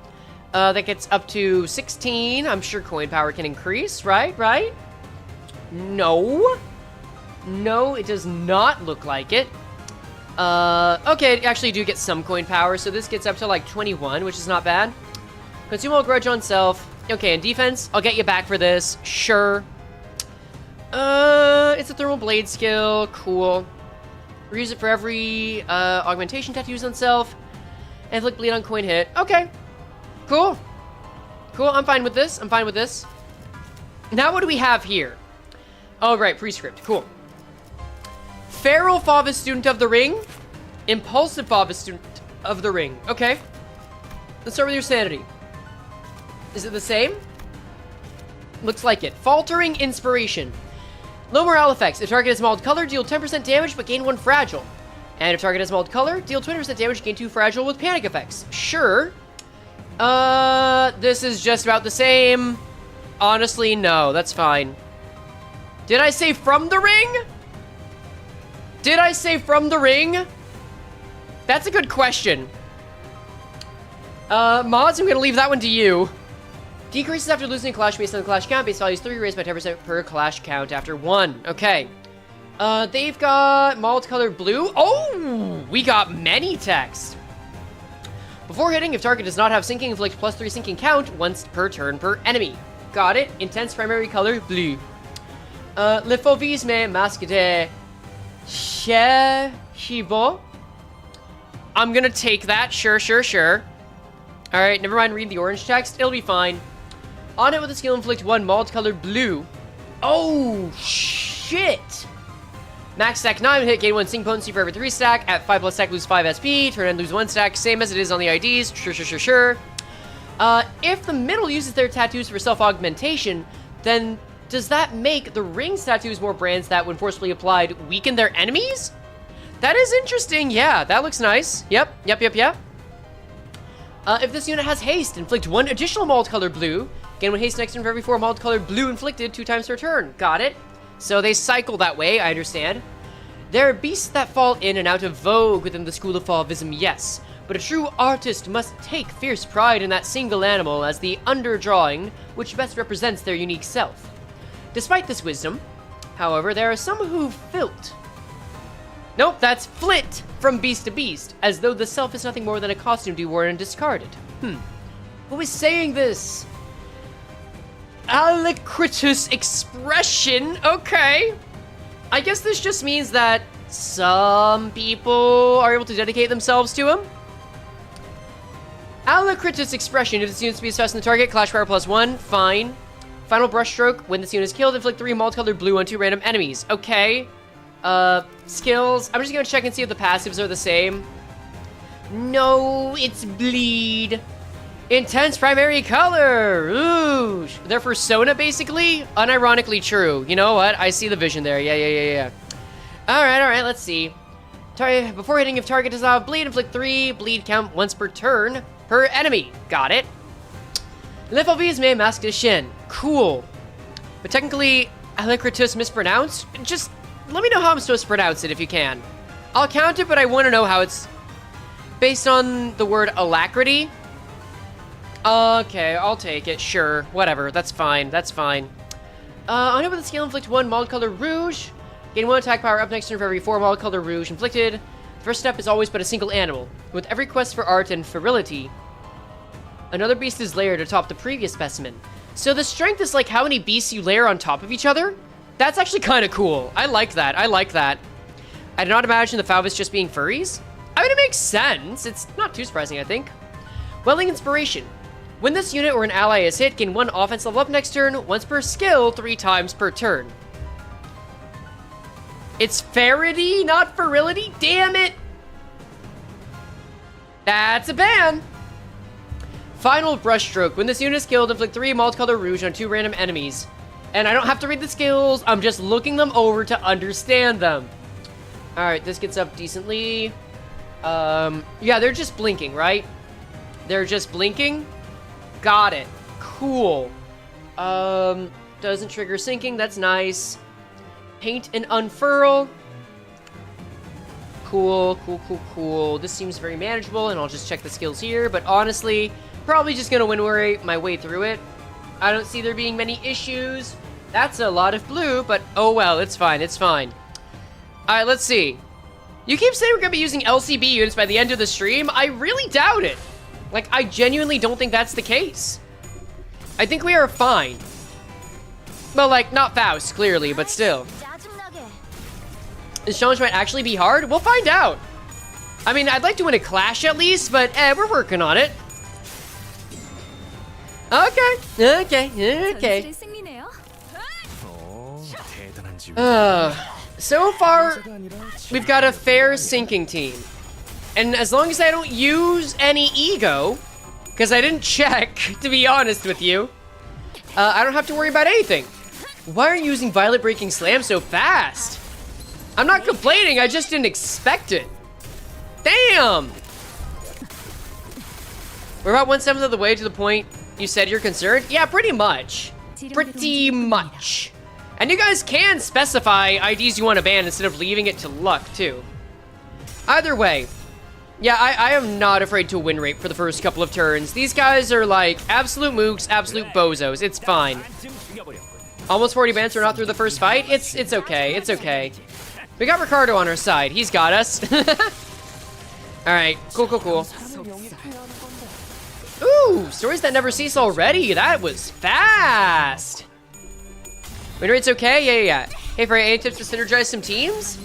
That gets up to 16. I'm sure coin power can increase, right? Right? No. No, it does not look like it. Okay, I actually do get some coin power, so this gets up to like 21, which is not bad. Consume all grudge on self. Okay, in defense, I'll get you back for this. Sure. It's a thermal blade skill. Cool. Reuse it for every augmentation tattoos on self. And inflict bleed on coin hit. Okay. Cool. Cool, I'm fine with this. I'm fine with this. Now what do we have here? Oh, right, prescript. Cool. Feral Favis Student of the Ring. Impulsive Favis Student of the Ring. Okay. Let's start with your sanity. Is it the same? Looks like it. Faltering Inspiration. Low morale effects. If target has mauled color, deal 10% damage, but gain 1 fragile. And if target has mauled color, deal 20% damage, gain 2 fragile with panic effects. Sure. This is just about the same. Honestly, no. That's fine. Did I say from the ring? Did I say from the ring? That's a good question. Mods, I'm gonna leave that one to you. Decreases after losing a clash based on the clash count. Base value is 3, raised by 10% per clash count after 1. Okay. They've got mauled color blue. Oh, we got many text. Before hitting, if target does not have sinking, inflict +3 sinking count once per turn per enemy. Got it. Intense primary color, blue. Le fauvisme masque de Shibo. I'm gonna take that. Sure. Alright, never mind read the orange text. It'll be fine. On it with a skill, inflict 1 multicolored blue. Oh, shit! Max stack 9, hit, gain 1 sing potency for every 3 stack. At 5+ stack, lose 5 SP. Turn and lose 1 stack, same as it is on the IDs. Sure. If the middle uses their tattoos for self-augmentation, then does that make the rings tattoos more brands that, when forcibly applied, weaken their enemies? That is interesting. Yeah, that looks nice. Yep. If this unit has haste, inflict 1 additional multicolored blue. Gain 1 haste next turn for every 4 multicolored blue inflicted 2 times per turn. Got it. So they cycle that way, I understand. There are beasts that fall in and out of vogue within the school of Fauvism, yes. But a true artist must take fierce pride in that single animal as the underdrawing which best represents their unique self. Despite this wisdom, however, there are some who filt. Nope, that's flit from beast to beast, as though the self is nothing more than a costume to be worn and discarded. Who is saying this? Alacritus expression, okay. I guess this just means that some people are able to dedicate themselves to him. Alacritus expression, if this unit's speed is faster than the target, clash power +1, fine. Final brushstroke, when this unit is killed, inflict 3 multicolored blue on 2 random enemies. Okay. Skills, I'm just gonna check and see if the passives are the same. No, it's bleed. Intense primary color! Ooh! They're for Sona, basically? Unironically true. You know what? I see the vision there. Yeah. Alright, let's see. Before hitting, if target does not have bleed, inflict 3 bleed count once per turn per enemy. Got it. Lefalvisme Masque de Shin. Cool. But technically, Alacritus mispronounced? Just let me know how I'm supposed to pronounce it if you can. I'll count it, but I want to know how it's based on the word alacrity. Okay, I'll take it. Sure, whatever. That's fine. On it with a skill, inflict 1 multicolored rouge. Gain 1 attack power up next turn for every 4 multicolored rouge inflicted. The first step is always but a single animal. With every quest for art and virility, another beast is layered atop the previous specimen. So the strength is like how many beasts you layer on top of each other? That's actually kind of cool. I like that. I did not imagine the Fauvis just being furries. I mean, it makes sense. It's not too surprising, I think. Welling Inspiration. When this unit or an ally is hit, gain 1 offense level up next turn, once per skill, 3 times per turn. It's ferity, not virility? Damn it! That's a ban! Final Brushstroke. When this unit is killed, inflict 3 multicolored rouge on 2 random enemies. And I don't have to read the skills, I'm just looking them over to understand them. Alright, this gets up decently. Yeah, they're just blinking, right? They're just blinking? Got it. Cool. Doesn't trigger sinking, that's nice. Paint and unfurl. Cool. This seems very manageable, and I'll just check the skills here, but honestly, probably just gonna win my way through it. I don't see there being many issues. That's a lot of blue, but oh well, it's fine. Alright, let's see. You keep saying we're gonna be using LCB units by the end of the stream. I really doubt it. Like, I genuinely don't think that's the case. I think we are fine. Well, like, not Faust, clearly, but still. This challenge might actually be hard? We'll find out. I mean, I'd like to win a clash at least, but we're working on it. Okay. So far, we've got a fair sinking team. And as long as I don't use any ego, because I didn't check, to be honest with you, I don't have to worry about anything. Why are you using Violet Breaking Slam so fast? I'm not complaining, I just didn't expect it. Damn! We're about 1/7 of the way to the point you said you're concerned? Yeah, pretty much. And you guys can specify IDs you want to ban instead of leaving it to luck, too. Either way, yeah, I am not afraid to win rate for the first couple of turns. These guys are like absolute mooks, absolute bozos. It's fine. Almost 40 bans are not through the first fight. It's okay. We got Ricardo on our side. He's got us. Alright, cool, cool, cool. Ooh, stories that never cease already. That was fast. Win rate's okay? Yeah. Hey, for any tips to synergize some teams?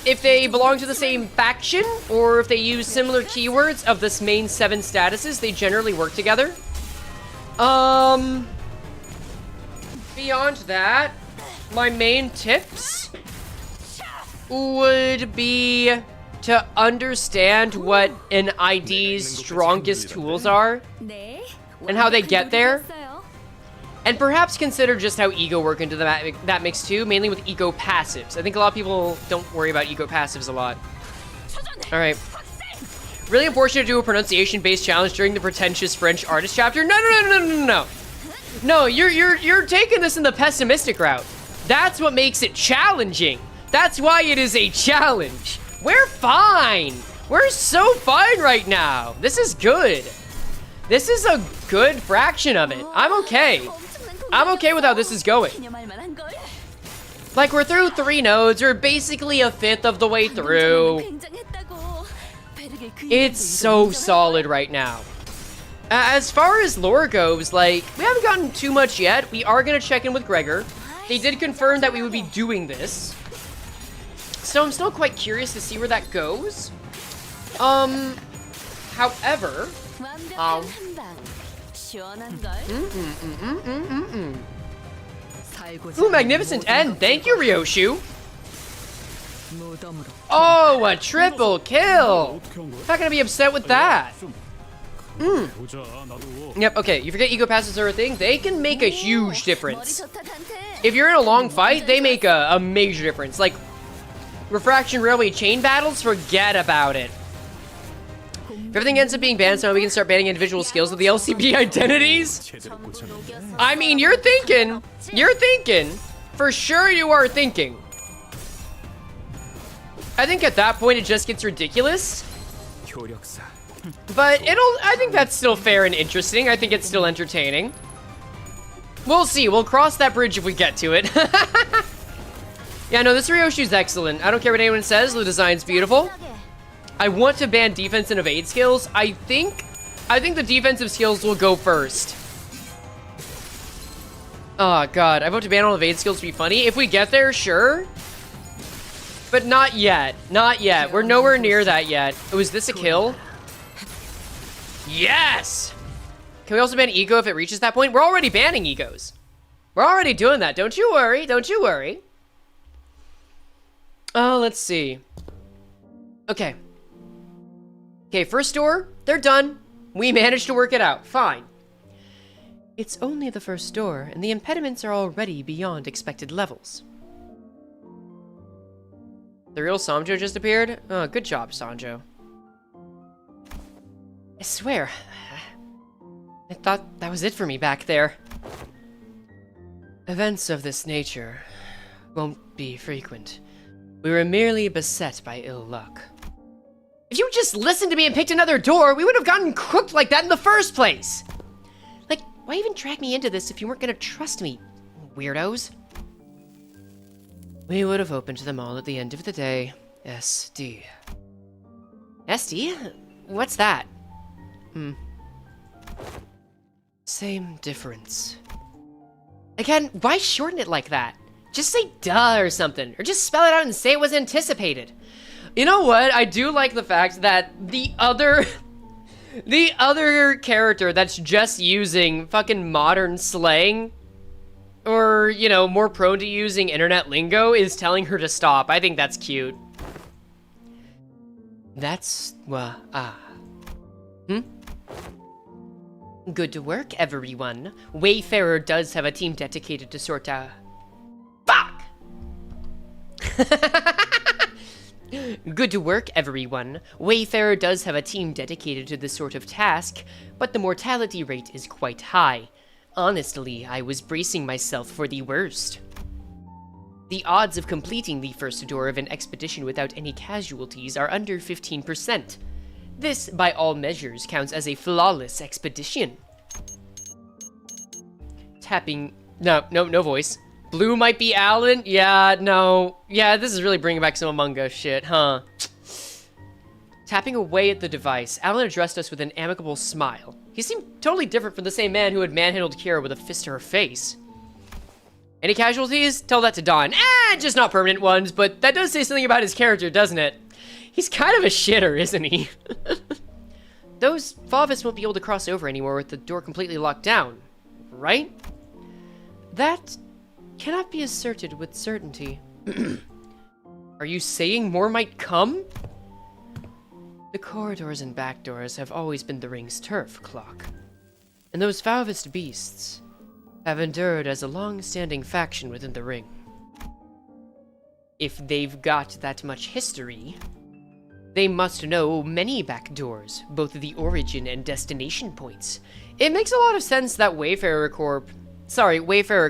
If they belong to the same faction, or if they use similar keywords of this main 7 statuses, they generally work together. Beyond that, my main tips would be to understand what an ID's strongest tools are and how they get there. And perhaps consider just how ego work into that mix too, mainly with ego passives. I think a lot of people don't worry about ego passives a lot. Alright. Really unfortunate to do a pronunciation-based challenge during the pretentious French artist chapter. No. No, you're taking this in the pessimistic route. That's what makes it challenging. That's why it is a challenge. We're fine. We're so fine right now. This is good. This is a good fraction of it. I'm okay. I'm okay with how this is going. Like, we're through 3 nodes. We're basically a 5th of the way through. It's so solid right now. As far as lore goes, like, we haven't gotten too much yet. We are going to check in with Gregor. They did confirm that we would be doing this. So I'm still quite curious to see where that goes. However... Ooh, magnificent end. Thank you, Ryoshu. Oh, a triple kill. Not gonna be upset with that. Yep, okay, you forget ego passes are a thing. They can make a huge difference. If you're in a long fight, they make a major difference. Like, Refraction Railway chain battles, forget about it. If everything ends up being banned, so we can start banning individual skills with the LCB identities. I mean, you're thinking. For sure you are thinking. I think at that point it just gets ridiculous. But I think that's still fair and interesting. I think it's still entertaining. We'll see. We'll cross that bridge if we get to it. Yeah, no, this Ryoshu's excellent. I don't care what anyone says. The design's beautiful. I want to ban defense and evade skills. I think the defensive skills will go first. Oh, God. I vote to ban all evade skills to be funny. If we get there, sure. But not yet. Not yet. We're nowhere near that yet. Oh, is this a kill? Yes! Can we also ban ego if it reaches that point? We're already banning egos. We're already doing that. Don't you worry. Don't you worry. Oh, let's see. Okay. Okay, first door, they're done. We managed to work it out. Fine. It's only the first door, and the impediments are already beyond expected levels. The real Sanjo just appeared? Oh, good job, Sanjo. I swear, I thought that was it for me back there. Events of this nature won't be frequent. We were merely beset by ill luck. If you just listened to me and picked another door, we would have gotten cooked like that in the first place. Like, why even drag me into this if you weren't gonna trust me, weirdos? We would have opened them all at the end of the day. SD. SD? What's that? Same difference. Again, why shorten it like that? Just say duh or something, or just spell it out and say it was anticipated. You know what? I do like the fact that the other character that's just using fucking modern slang, or, you know, more prone to using internet lingo, is telling her to stop. I think that's cute. That's, Good to work, everyone. Wayfarer does have a team dedicated to sort out... Fuck! Good to work, everyone. Wayfarer does have a team dedicated to this sort of task, but the mortality rate is quite high. Honestly, I was bracing myself for the worst. The odds of completing the first door of an expedition without any casualties are under 15%. This, by all measures, counts as a flawless expedition. Tapping... No voice. Blue might be Alan? Yeah, no. Yeah, this is really bringing back some Among Us shit, huh? Tapping away at the device, Alan addressed us with an amicable smile. He seemed totally different from the same man who had manhandled Kira with a fist to her face. Any casualties? Tell that to Don. Just not permanent ones, but that does say something about his character, doesn't it? He's kind of a shitter, isn't he? Those Favis won't be able to cross over anymore with the door completely locked down, right? That cannot be asserted with certainty. Are you saying more might come? The corridors and back doors have always been the ring's turf, Clock. And those Fauvist beasts have endured as a long-standing faction within the ring. If they've got that much history, they must know many back doors, both the origin and destination points. It makes a lot of sense that Wayfarer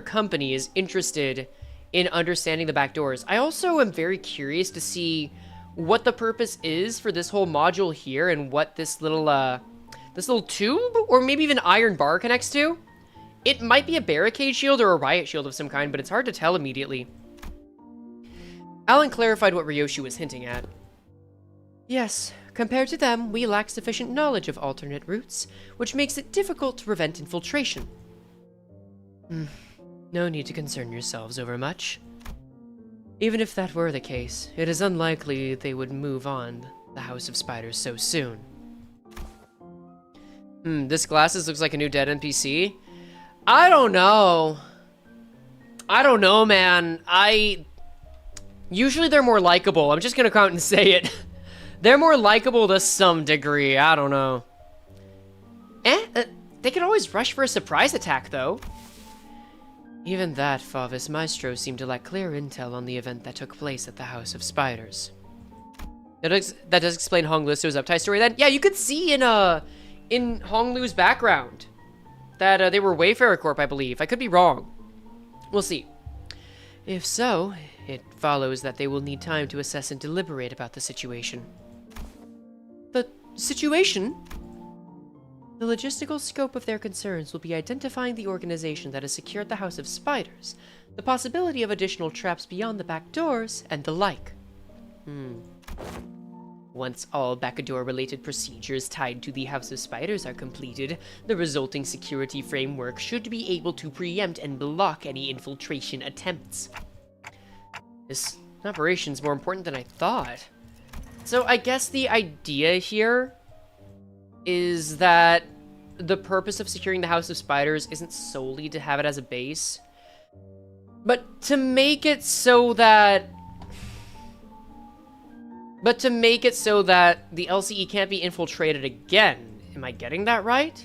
Company is interested in understanding the back doors. I also am very curious to see what the purpose is for this whole module here and what this little tube or maybe even iron bar connects to. It might be a barricade shield or a riot shield of some kind, but it's hard to tell immediately. Alan clarified what Ryoshu was hinting at. Yes, compared to them, we lack sufficient knowledge of alternate routes, which makes it difficult to prevent infiltration. No need to concern yourselves over much. Even if that were the case, it is unlikely they would move on the House of Spiders so soon. This glasses looks like a new dead NPC. I don't know. I don't know, man. Usually they're more likable. I'm just gonna come out and say it. They're more likable to some degree. I don't know. They could always rush for a surprise attack, though. Even that, Favis Maestro seemed to lack clear intel on the event that took place at the House of Spiders. That does explain Hong Listo's uptie story then. Yeah, you could see in Hong Lu's background that they were Wayfarer Corp, I believe. I could be wrong. We'll see. If so, it follows that they will need time to assess and deliberate about the situation. The situation? The logistical scope of their concerns will be identifying the organization that has secured the House of Spiders, the possibility of additional traps beyond the back doors, and the like. Once all backdoor-related procedures tied to the House of Spiders are completed, the resulting security framework should be able to preempt and block any infiltration attempts. This operation's more important than I thought. So I guess the idea here is that the purpose of securing the House of Spiders isn't solely to have it as a base, but to make it so that the LCE can't be infiltrated again. Am I getting that right?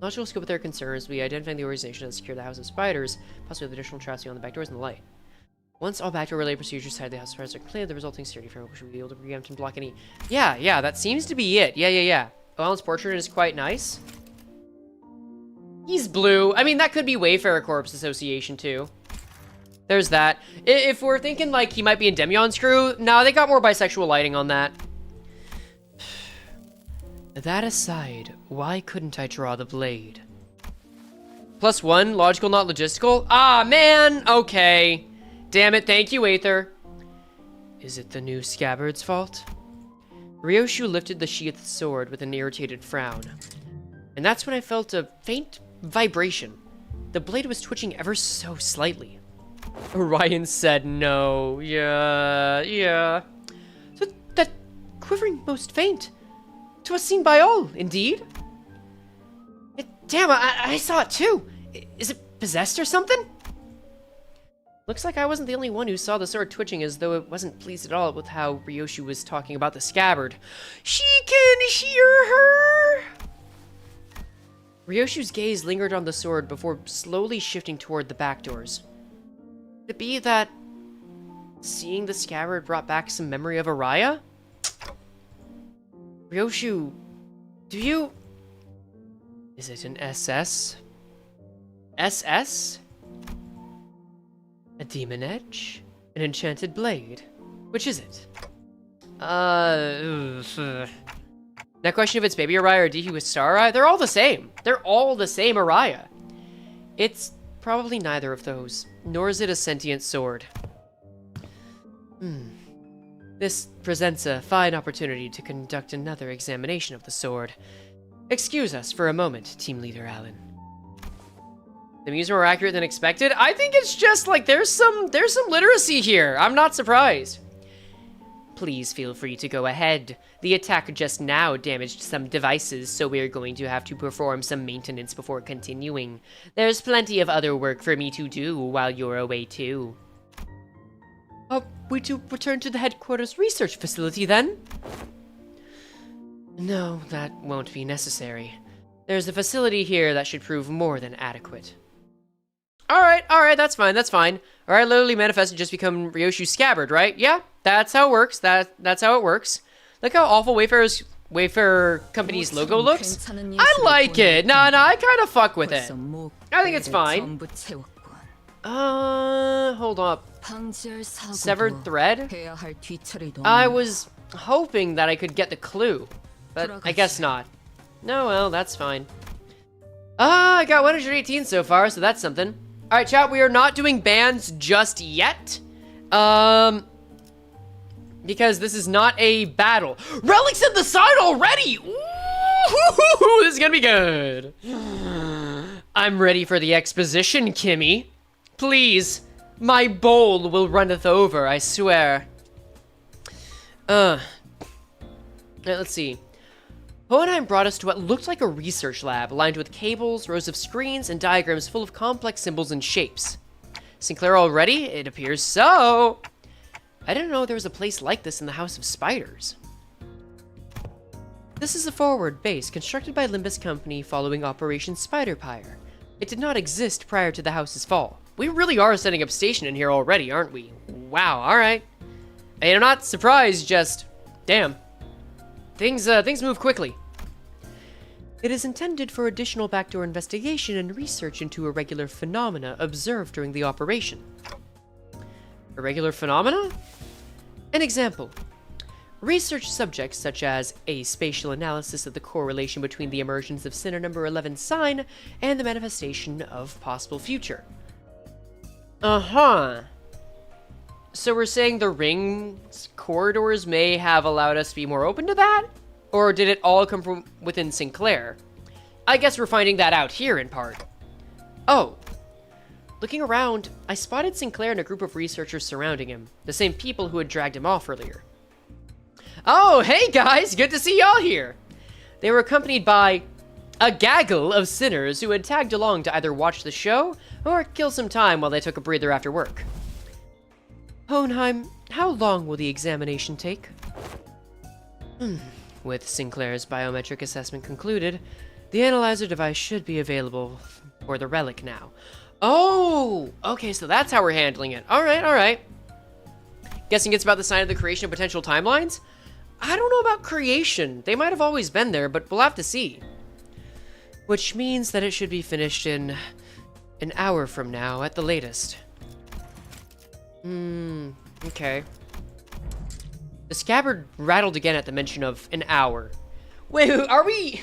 Logical scope of their concerns will be identifying the organization that secure the House of Spiders, possibly with additional traps beyond the back doors and the light. Once all backdoor-related procedures tied to the House of Spiders are cleared, the resulting security framework should be able to preempt and block any... Yeah, that seems to be it. Yeah. Alan's portrait is quite nice. He's blue. I mean, that could be Wayfarer Corp's association, too. There's that. If we're thinking, like, he might be in Demion's crew, no, they got more bisexual lighting on that. That aside, why couldn't I draw the blade? +1, logical, not logistical? Ah, man! Okay. Damn it, thank you, Aether. Is it the new scabbard's fault? Ryoshu lifted the sheathed sword with an irritated frown. And that's when I felt a faint vibration. The blade was twitching ever so slightly. Orion said no. Yeah. So that quivering most faint. 'Twas seen by all, indeed. Damn, I saw it too. Is it possessed or something? Looks like I wasn't the only one who saw the sword twitching, as though it wasn't pleased at all with how Ryoshu was talking about the scabbard. She can hear her! Ryoshu's gaze lingered on the sword before slowly shifting toward the back doors. Could it be that seeing the scabbard brought back some memory of Araya? Ryoshu, is it an SS? SS? A demon edge? An enchanted blade? Which is it? That question if it's Baby Araya or Dihi with Star Araya, they're all the same. They're all the same Araya. It's probably neither of those, nor is it a sentient sword. This presents a fine opportunity to conduct another examination of the sword. Excuse us for a moment, Team Leader Allen. The memes are more accurate than expected? I think it's just like there's some literacy here. I'm not surprised. Please feel free to go ahead. The attack just now damaged some devices, so we're going to have to perform some maintenance before continuing. There's plenty of other work for me to do while you're away too. We do return to the headquarters research facility then? No, that won't be necessary. There's a facility here that should prove more than adequate. Alright, that's fine. Alright, literally manifest and just become Ryoshu Scabbard, right? Yeah, that's how it works. That's how it works. Look how awful Wayfarer Company's logo looks. I like it. No, I kind of fuck with it. I think it's fine. Hold up. Severed thread? I was hoping that I could get the clue, but I guess not. No, well, that's fine. I got 118 so far, so that's something. Alright, chat, we are not doing bans just yet. Because this is not a battle. Relics in the side already! Ooh, this is gonna be good. I'm ready for the exposition, Kimmy. Please, my bowl will runneth over, I swear. Let's see. Hohenheim brought us to what looked like a research lab, lined with cables, rows of screens, and diagrams full of complex symbols and shapes. Sinclair already? It appears so! I didn't know there was a place like this in the House of Spiders. This is a forward base constructed by Limbus Company following Operation Spiderpire. It did not exist prior to the house's fall. We really are setting up station in here already, aren't we? Wow, alright. And I'm not surprised, just... damn. Things move quickly. It is intended for additional backdoor investigation and research into irregular phenomena observed during the operation. Irregular phenomena? An example. Research subjects such as a spatial analysis of the correlation between the emergence of Sinner number 11 sign and the manifestation of possible future. Uh-huh. So we're saying the ring's corridors may have allowed us to be more open to that? Or did it all come from within Sinclair? I guess we're finding that out here in part. Oh. Looking around, I spotted Sinclair and a group of researchers surrounding him, the same people who had dragged him off earlier. Oh, hey guys, good to see y'all here! They were accompanied by a gaggle of sinners who had tagged along to either watch the show or kill some time while they took a breather after work. Hohenheim, how long will the examination take? With Sinclair's biometric assessment concluded, the analyzer device should be available for the relic now. Oh, okay, so that's how we're handling it. Alright. Guessing it's about the sign of the creation of potential timelines? I don't know about creation. They might have always been there, but we'll have to see. Which means that it should be finished in an hour from now at the latest. Okay. The scabbard rattled again at the mention of an hour. Wait, are we...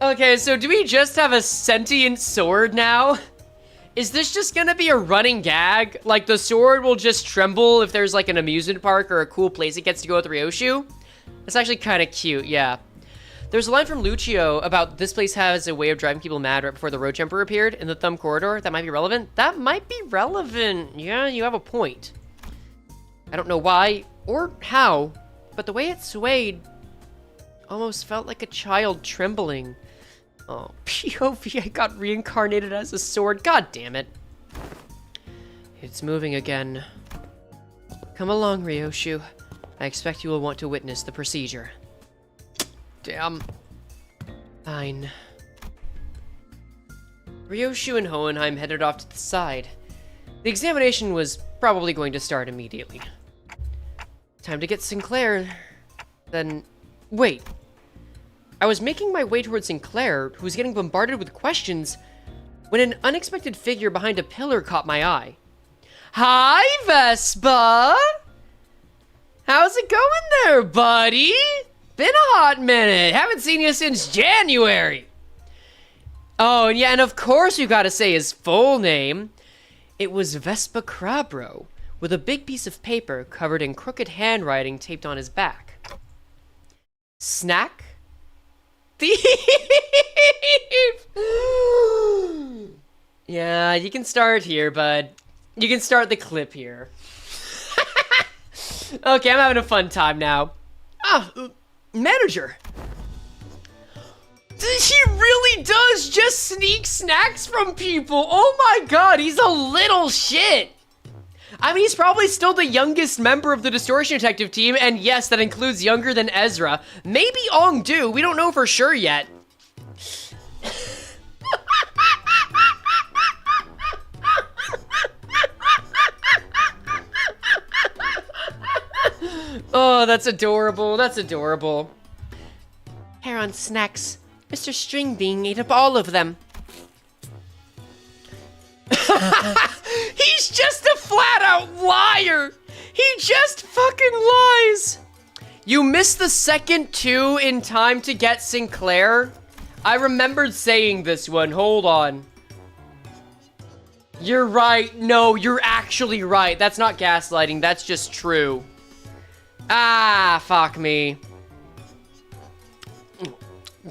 Okay, so do we just have a sentient sword now? Is this just gonna be a running gag? Like, the sword will just tremble if there's, like, an amusement park or a cool place it gets to go with Ryoshu? That's actually kind of cute, yeah. There's a line from Lucio about this place has a way of driving people mad right before the road jumper appeared in the thumb corridor. That might be relevant. That might be relevant. Yeah, you have a point. I don't know why or how, but the way it swayed almost felt like a child trembling. Oh, POV, I got reincarnated as a sword. God damn it. It's moving again. Come along, Ryoshu. I expect you will want to witness the procedure. Damn. Fine. Ryoshu and Hohenheim headed off to the side. The examination was probably going to start immediately. Time to get Sinclair. Then... wait. I was making my way towards Sinclair, who was getting bombarded with questions, when an unexpected figure behind a pillar caught my eye. Hi, Vespa! How's it going there, buddy? Been a hot minute. Haven't seen you since January. Oh, and of course you gotta say his full name. It was Vespa Crabro, with a big piece of paper covered in crooked handwriting taped on his back. Snack? Thief! Yeah, you can start here, bud. You can start the clip here. Okay, I'm having a fun time now. Manager. He really does just sneak snacks from people. Oh my god, he's a little shit. I mean, he's probably still the youngest member of the Distortion Detective team, and yes, that includes younger than Ezra. Maybe Ong-do, we don't know for sure yet. Oh, that's adorable, that's adorable. Heron snacks. Mr. Stringbean ate up all of them. He's just a flat-out liar! He just fucking lies! You missed the second 2 in time to get Sinclair? I remembered saying this one, hold on. You're right, no, you're actually right. That's not gaslighting, that's just true. Ah, fuck me.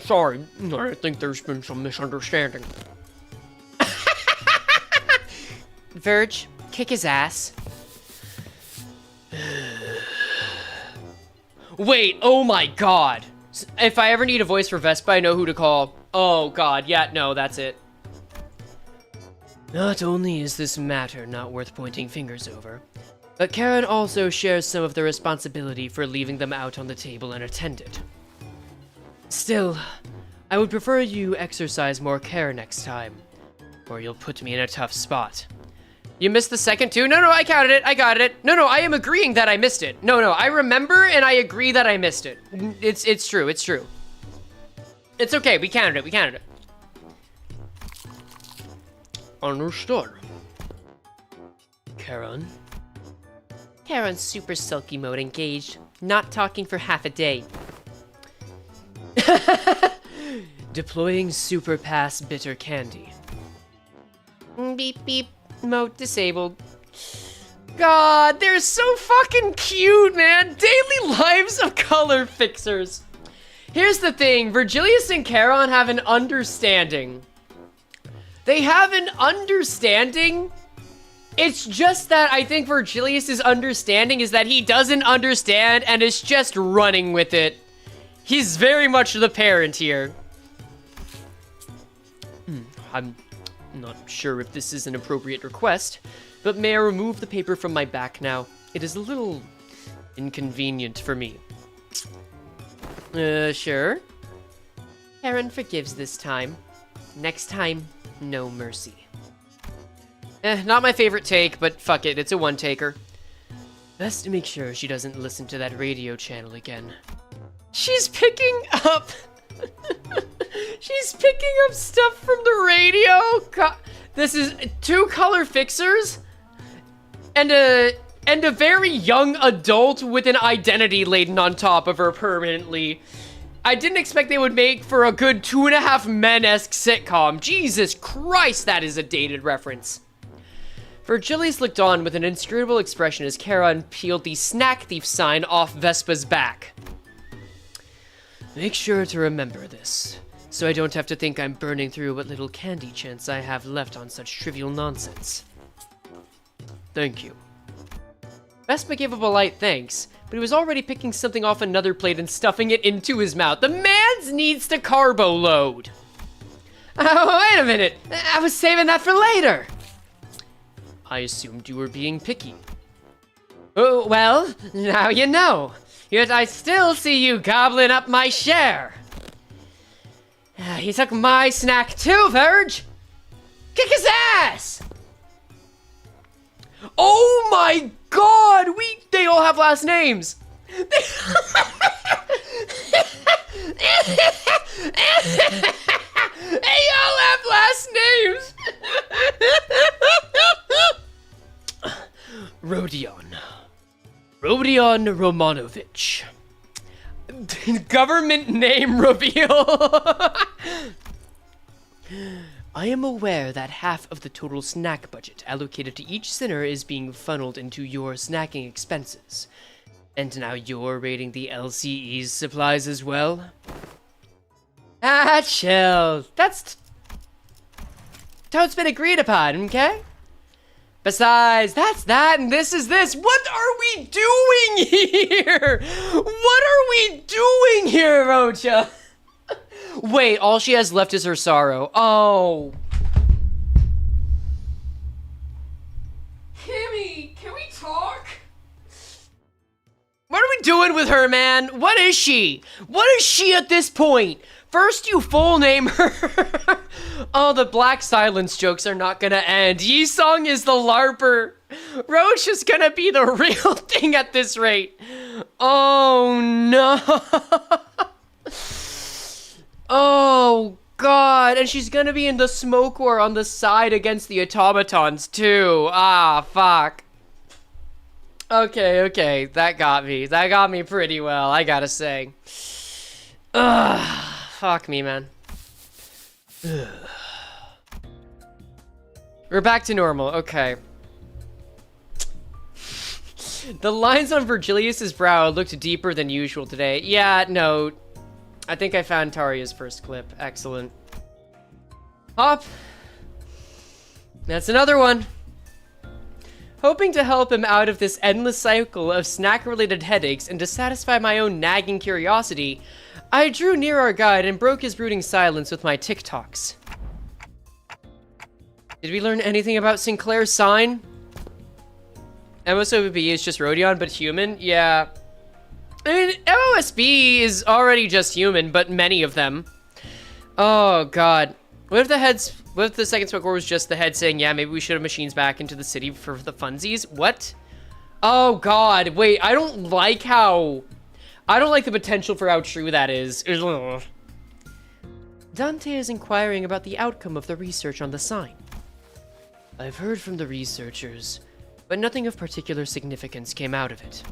Sorry, I think there's been some misunderstanding. Verge, kick his ass. Wait, oh my god. If I ever need a voice for Vespa, I know who to call. Oh god, yeah, no, that's it. Not only is this matter not worth pointing fingers over, but Karen also shares some of the responsibility for leaving them out on the table unattended. Still, I would prefer you exercise more care next time, or you'll put me in a tough spot. You missed the second 2? No, I counted it, I got it. No, I am agreeing that I missed it. No, I remember and I agree that I missed it. It's true, it's true. It's okay, we counted it. Understood. Karen? Heron's super silky mode engaged. Not talking for half a day. Deploying super pass bitter candy. Beep beep. Mode disabled. God, they're so fucking cute, man. Daily lives of color fixers. Here's the thing, Virgilius and Charon have an understanding. They have an understanding. It's just that I think Virgilius's understanding is that he doesn't understand and is just running with it. He's very much the parent here. I'm not sure if this is an appropriate request, but may I remove the paper from my back now? It is a little inconvenient for me. Sure. Heron forgives this time. Next time, no mercy. Not my favorite take, but fuck it, it's a one-taker. Best to make sure she doesn't listen to that radio channel again. She's picking up... She's picking up stuff from the radio. This is 2 color fixers and a very young adult with an identity laden on top of her permanently. I didn't expect they would make for a good 2.5 Men-esque sitcom. Jesus Christ, that is a dated reference. Virgilius looked on with an inscrutable expression as Charon peeled the snack thief sign off Vespa's back. Make sure to remember this, so I don't have to think I'm burning through what little candy chance I have left on such trivial nonsense. Thank you. Vespa gave a polite thanks, but he was already picking something off another plate and stuffing it into his mouth. The man needs to carbo load. Oh, wait a minute. I was saving that for later. I assumed you were being picky. Oh, well, now you know. Yet I still see you gobbling up my share. He took my snack too, Verge. Kick his ass! Oh my god, they all have last names. They all have last names. Rodion Romanovich. Government name reveal. I am aware that half of the total snack budget allocated to each sinner is being funneled into your snacking expenses. And now you're raiding the LCE's supplies as well? Ah, chill. That's how it's been agreed upon, okay? Besides, that's that and this is this. What are we doing here? What are we doing here, Rocha? Wait, all she has left is her sorrow. Oh. Kimmy, can we talk? What are we doing with her, man? What is she? What is she at this point? First you full name her. Oh, the Black Silence jokes are not gonna end. Yi-sung is the LARPer. Roche is gonna be the real thing at this rate. Oh no. Oh god, and she's gonna be in the smoke war on the side against the automatons too. Ah, fuck. Okay, that got me. That got me pretty well, I gotta say. Ugh, fuck me, man. Ugh. We're back to normal, okay. The lines on Virgilius's brow looked deeper than usual today. Yeah, no. I think I found Taria's first clip. Excellent. Hop. That's another one. Hoping to help him out of this endless cycle of snack-related headaches and to satisfy my own nagging curiosity, I drew near our guide and broke his brooding silence with my TikToks. Did we learn anything about Sinclair's sign? MOSOB is just Rodion, but human? Yeah. I mean, MOSB is already just human, but many of them. Oh, God. What if the second smoke war was just the head saying, yeah, maybe we should have machines back into the city for the funsies? What? Oh, God. Wait, I don't like the potential for how true that is. Ugh. Dante is inquiring about the outcome of the research on the sign. I've heard from the researchers, but nothing of particular significance came out of it.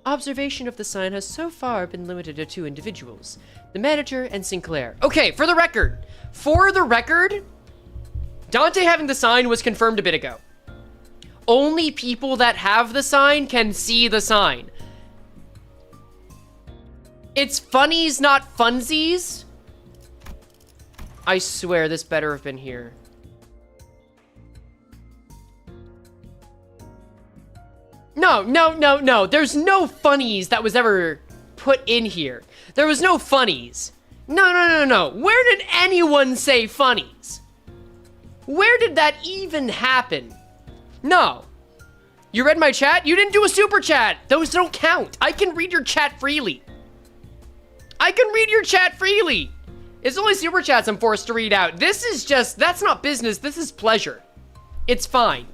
Observation of the sign has so far been limited to 2 individuals, the manager and Sinclair. Okay, for the record, Dante having the sign was confirmed a bit ago. Only people that have the sign can see the sign. It's funnies, not funsies. I swear this better have been here. No. There's no funnies that was ever put in here. There was no funnies. No. Where did anyone say funnies? Where did that even happen? No. You read my chat? You didn't do a super chat. Those don't count. I can read your chat freely. It's only super chats I'm forced to read out. This is just, that's not business. This is pleasure. It's fine.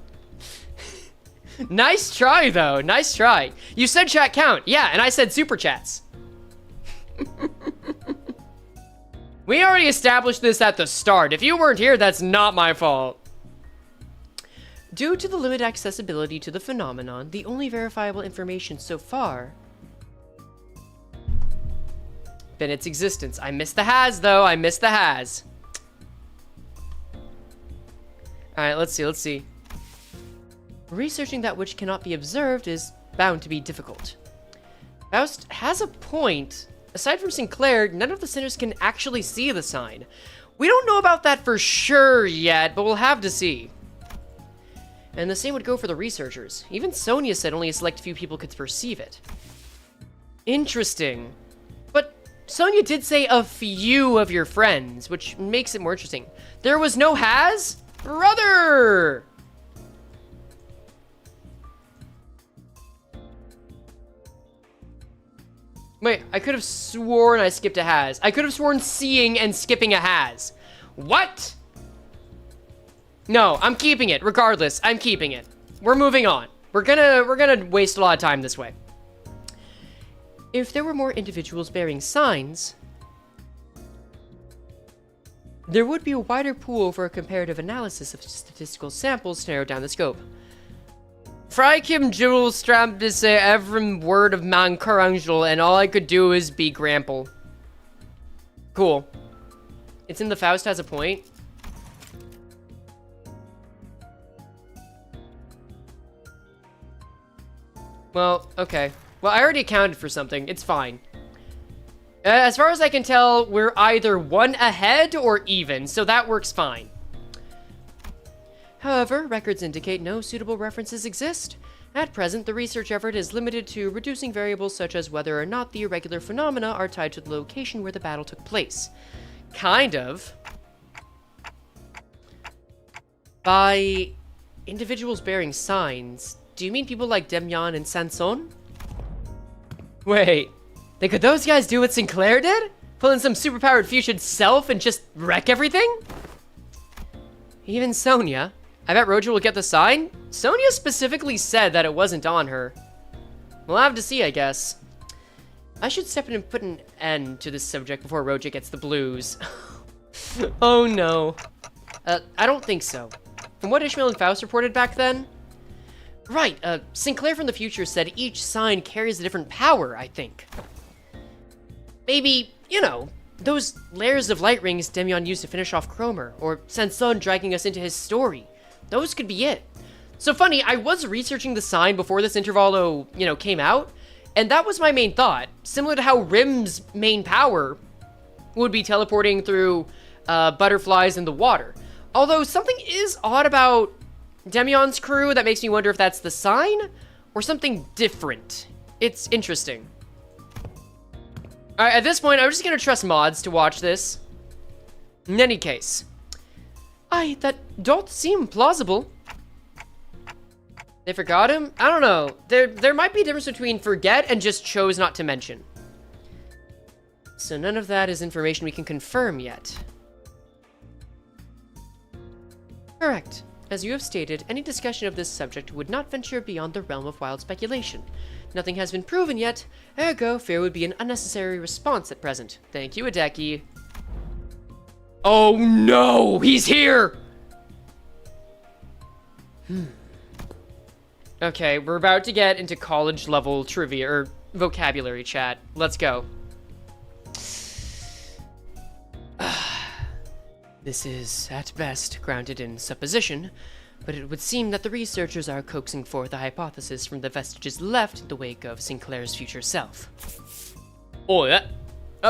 Nice try, though. Nice try. You said chat count. Yeah, and I said super chats. We already established this at the start. If you weren't here, that's not my fault. Due to the limited accessibility to the phenomenon, the only verifiable information so far been its existence. I missed the has, though. I missed the has. Alright, let's see. Researching that which cannot be observed is bound to be difficult. Faust has a point. Aside from Sinclair, none of the sinners can actually see the sign. We don't know about that for sure yet, but we'll have to see. And the same would go for the researchers. Even Sonia said only a select few people could perceive it. Interesting. But Sonia did say a few of your friends, which makes it more interesting. There was no has? Brother! Wait, I could have sworn I skipped a has. I could have sworn seeing and skipping a has. What? No, I'm keeping it. Regardless, I'm keeping it. We're moving on. We're gonna waste a lot of time this way. If there were more individuals bearing signs, there would be a wider pool for a comparative analysis of statistical samples to narrow down the scope. Freikim Jewel strapped to say every word of Mankarangel, and all I could do is be Grample. Cool. It's in the Faust has a point. Well, okay. Well, I already accounted for something. It's fine. As far as I can tell, we're either one ahead or even, so that works fine. However, records indicate no suitable references exist. At present, the research effort is limited to reducing variables such as whether or not the irregular phenomena are tied to the location where the battle took place. Kind of. By individuals bearing signs, do you mean people like Demyan and Sanson? Wait, could those guys do what Sinclair did? Pull in some superpowered fusion self and just wreck everything? Even Sonia. I bet Roja will get the sign. Sonia specifically said that it wasn't on her. We'll have to see, I guess. I should step in and put an end to this subject before Roja gets the blues. Oh no. I don't think so. From what Ishmael and Faust reported back then? Right, Sinclair from the future said each sign carries a different power, I think. Maybe, you know, those layers of light rings Demyon used to finish off Cromer, or Sanson dragging us into his story. Those could be it. So funny, I was researching the sign before this Intervallo, you know, came out, and that was my main thought. Similar to how Rim's main power would be teleporting through butterflies in the water. Although something is odd about Demyon's crew that makes me wonder if that's the sign or something different. It's interesting. Alright, at this point, I'm just gonna trust mods to watch this. In any case. Aye, that doth seem plausible. They forgot him? I don't know. There might be a difference between forget and just chose not to mention. So none of that is information we can confirm yet. Correct. As you have stated, any discussion of this subject would not venture beyond the realm of wild speculation. Nothing has been proven yet, ergo, fear would be an unnecessary response at present. Thank you, Adeki. Oh no! He's here! Okay, we're about to get into college-level trivia, or vocabulary chat. Let's go. This is, at best, grounded in supposition, but it would seem that the researchers are coaxing forth a hypothesis from the vestiges left in the wake of Sinclair's future self. Oh, that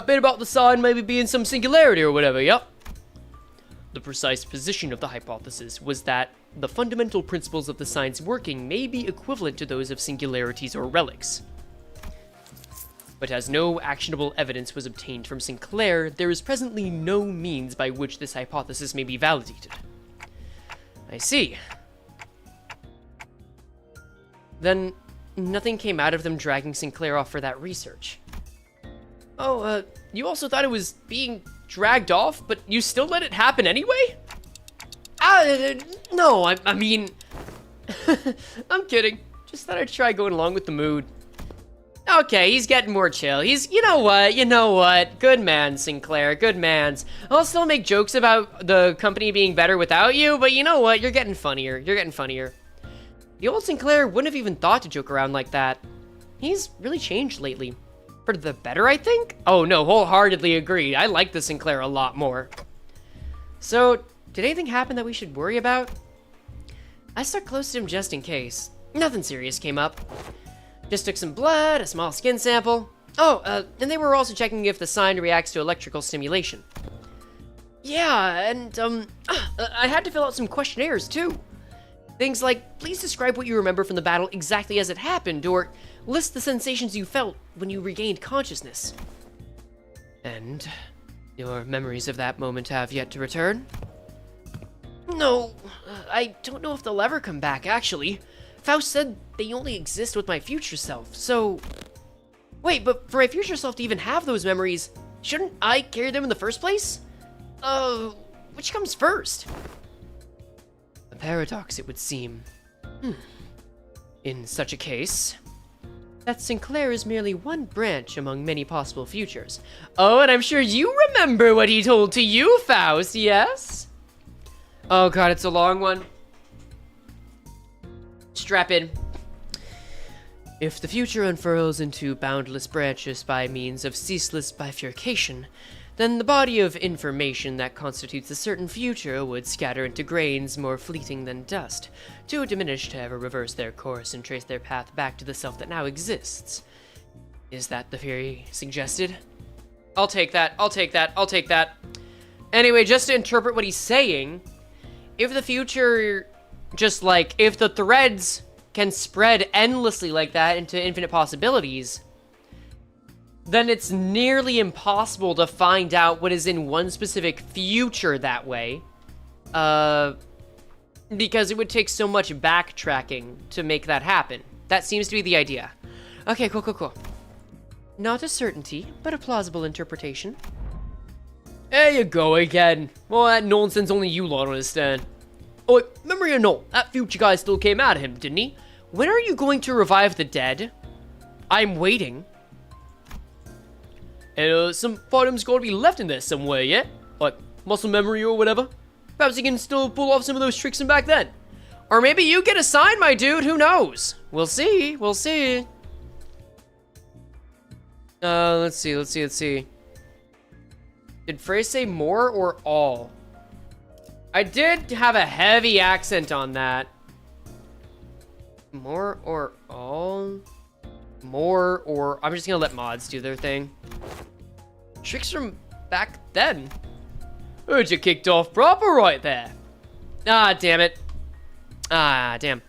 bit about the sign maybe being some singularity or whatever, yup. The precise position of the hypothesis was that the fundamental principles of the sign's working may be equivalent to those of singularities or relics. But as no actionable evidence was obtained from Sinclair, there is presently no means by which this hypothesis may be validated. I see. Then, nothing came out of them dragging Sinclair off for that research. Oh, you also thought it was being dragged off, but you still let it happen anyway? No, I mean... I'm kidding. Just thought I'd try going along with the mood. Okay, he's getting more chill. You know what? Good man, Sinclair, good mans. I'll still make jokes about the company being better without you, but you know what? You're getting funnier. The old Sinclair wouldn't have even thought to joke around like that. He's really changed lately. For the better, I think? Oh no, wholeheartedly agree. I like the Sinclair a lot more. So, did anything happen that we should worry about? I stuck close to him just in case. Nothing serious came up. Just took some blood, a small skin sample. Oh, and they were also checking if the sign reacts to electrical stimulation. Yeah, and, I had to fill out some questionnaires, too. Things like, please describe what you remember from the battle exactly as it happened, or list the sensations you felt when you regained consciousness. And your memories of that moment have yet to return? No, I don't know if they'll ever come back, actually. Faust said they only exist with my future self, so... Wait, but for my future self to even have those memories, shouldn't I carry them in the first place? Which comes first? A paradox, it would seem. In such a case, that Sinclair is merely one branch among many possible futures. Oh, and I'm sure you remember what he told to you, Faust, yes? Oh god, it's a long one. Strap in. If the future unfurls into boundless branches by means of ceaseless bifurcation, then the body of information that constitutes a certain future would scatter into grains more fleeting than dust, too diminished to ever reverse their course and trace their path back to the self that now exists. Is that the theory suggested? I'll take that, I'll take that, I'll take that. Anyway, just to interpret what he's saying, if the future, just like, if the threads can spread endlessly like that into infinite possibilities, then it's nearly impossible to find out what is in one specific future that way. Because it would take so much backtracking to make that happen. That seems to be the idea. Okay, cool, cool, cool. Not a certainty, but a plausible interpretation. There you go again. Well, that nonsense only you lot understand. Oh, memory or no, that future guy still came out of him, didn't he? When are you going to revive the dead? I'm waiting. And some items got to be left in there somewhere, yeah? Like muscle memory or whatever. Perhaps you can still pull off some of those tricks from back then. Or maybe you get a sign, my dude, who knows? We'll see, we'll see. Let's see. Did Frey say more or all? I did have a heavy accent on that. More or all? More or... I'm just gonna let mods do their thing. Tricks from back then. Heard you kicked off proper right there. Ah, damn it. Ah, damn.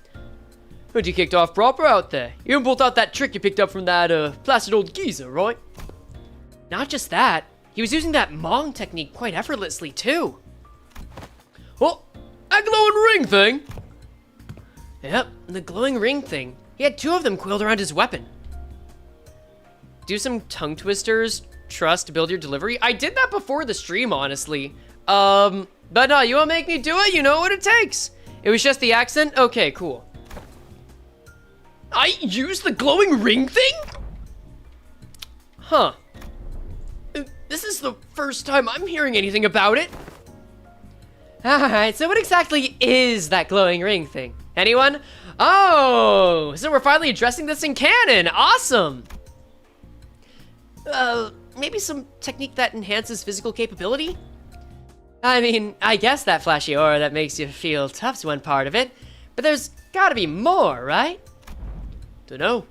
Heard you kicked off proper out there. You even pulled out that trick you picked up from that, placid old geezer, right? Not just that. He was using that Mong technique quite effortlessly, too. Oh, that glowing ring thing. Yep, the glowing ring thing. He had 2 of them coiled around his weapon. Do some tongue twisters, trust, build your delivery. I did that before the stream, honestly. But no, you won't make me do it, you know what it takes. It was just the accent? Okay, cool. I used the glowing ring thing? Huh. This is the first time I'm hearing anything about it. Alright, so what exactly is that glowing ring thing? Anyone? Oh, so we're finally addressing this in canon. Awesome. Maybe some technique that enhances physical capability? I mean, I guess that flashy aura that makes you feel tough's one part of it, but there's gotta be more, right? Dunno.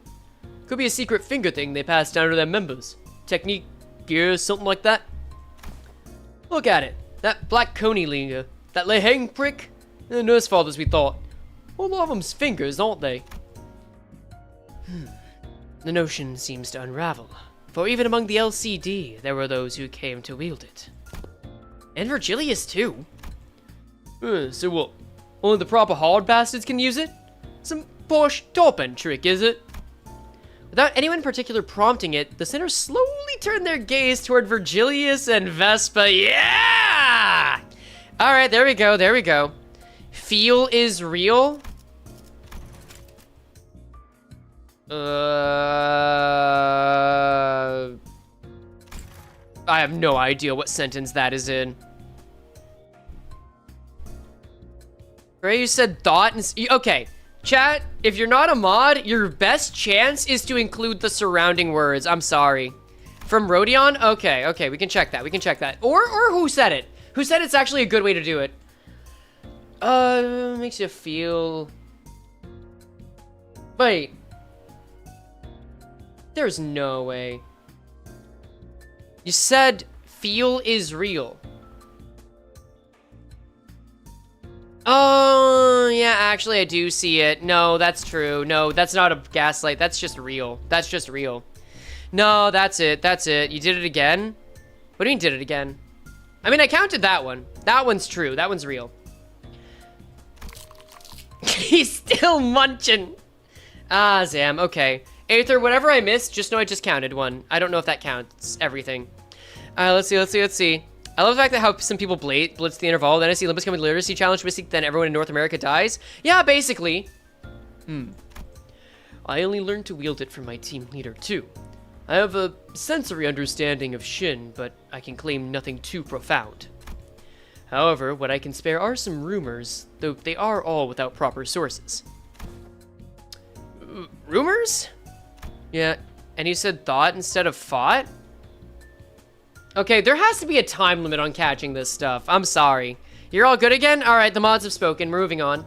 Could be a secret finger thing they pass down to their members. Technique, gear, something like that. Look at it. That black coney linger. That Leheng prick. The nurse fathers we thought. A lot of them's fingers, aren't they? The notion seems to unravel. For even among the LCD, there were those who came to wield it. And Virgilius, too. So what? Only the proper hard bastards can use it? Some posh top-end trick, is it? Without anyone in particular prompting it, the sinners slowly turned their gaze toward Virgilius and Vespa. Yeah! Alright, there we go, there we go. Feel is real? I have no idea what sentence that is in. Right, you said thought and... Okay, chat, if you're not a mod, your best chance is to include the surrounding words. I'm sorry. From Rodion? Okay, okay, we can check that, we can check that. Or who said it? Who said it's actually a good way to do it? Makes you feel... Wait. There's no way. You said feel is real. Oh, yeah, actually I do see it. No, that's true. No, that's not a gaslight. That's just real. That's just real. No, that's it. That's it. You did it again? What do you mean did it again? I mean, I counted that one. That one's true. That one's real. He's still munching. Ah, Zam. Okay. Aether, whatever I missed, just know I just counted one. I don't know if that counts everything. Let's see. I love the fact that how some people blitz the interval, then I see Limbus Company literacy challenge, then everyone in North America dies. Yeah, basically. I only learned to wield it from my team leader, too. I have a sensory understanding of Shin, but I can claim nothing too profound. However, what I can spare are some rumors, though they are all without proper sources. Rumors? Yeah, and you said thought instead of fought? Okay, there has to be a time limit on catching this stuff. I'm sorry. You're all good again? Alright, the mods have spoken. We're moving on.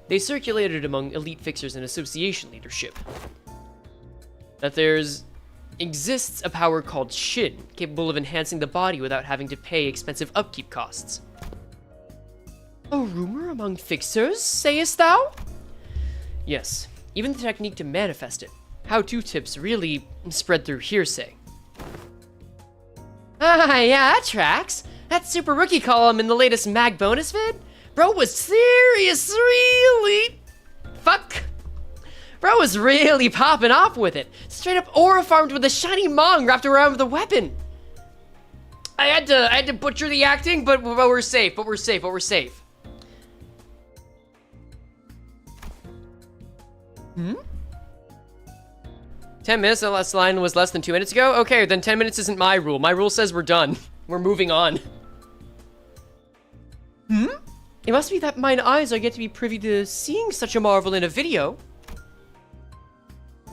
They circulated among elite fixers and association leadership that exists a power called Shin, capable of enhancing the body without having to pay expensive upkeep costs. A rumor among fixers, sayest thou? Yes, even the technique to manifest it. How-to tips really spread through hearsay. Ah, yeah, that tracks. That super rookie column in the latest mag bonus vid? Bro was serious, really. Fuck. Bro was really popping off with it. Straight up aura farmed with a shiny mong wrapped around with a weapon. I had to butcher the acting, but we're safe, but we're safe. Hmm? 10 minutes, the last line was less than 2 minutes ago? Okay, then 10 minutes isn't my rule. My rule says we're done. We're moving on. Hmm? It must be that mine eyes are yet to be privy to seeing such a marvel in a video.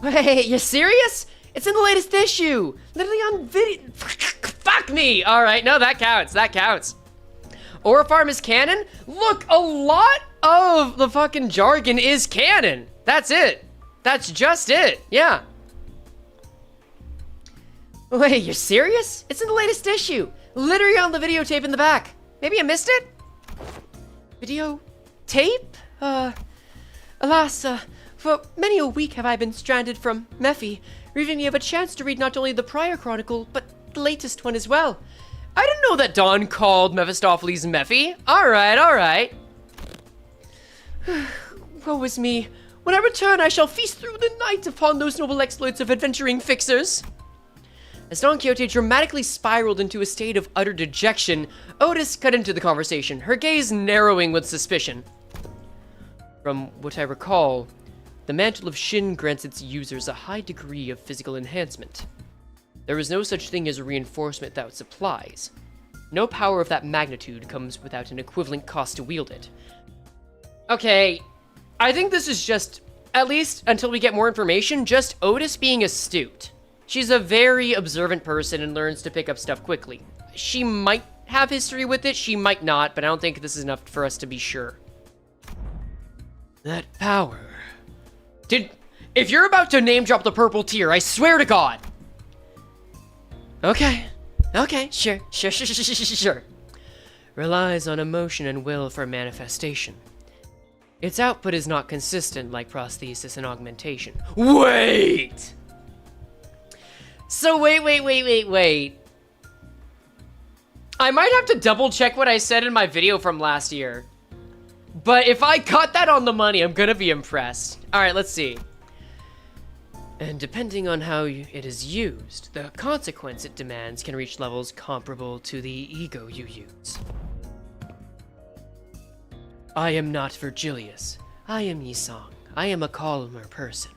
Wait, you're serious? It's in the latest issue! Literally on video. Fuck me! Alright, no, that counts. Aura Farm is canon? Look, a lot of the fucking jargon is canon. That's it. That's just it. Yeah. Wait, you're serious? It's in the latest issue. Literally on the videotape in the back. Maybe I missed it? Video tape? Alas, for many a week have I been stranded from Mephi, leaving me of a chance to read not only the prior chronicle, but the latest one as well. I didn't know that Dawn called Mephistopheles Mephi. Alright. Woe is me. When I return, I shall feast through the night upon those noble exploits of adventuring fixers. As Don Quixote dramatically spiraled into a state of utter dejection, Outis cut into the conversation, her gaze narrowing with suspicion. From what I recall, the Mantle of Shin grants its users a high degree of physical enhancement. There is no such thing as a reinforcement without supplies. No power of that magnitude comes without an equivalent cost to wield it. Okay, I think this is just, at least until we get more information, just Outis being astute. She's a very observant person and learns to pick up stuff quickly. She might have history with it, she might not, but I don't think this is enough for us to be sure. That power. If you're about to name drop the purple tear, I swear to God. Okay, sure. Relies on emotion and will for manifestation. Its output is not consistent like prosthesis and augmentation. Wait! So wait. I might have to double check what I said in my video from last year. But if I got that on the money, I'm gonna be impressed. Alright, let's see. And depending on how it is used, the consequence it demands can reach levels comparable to the ego you use. I am not Virgilius. I am Yisong. I am a calmer person.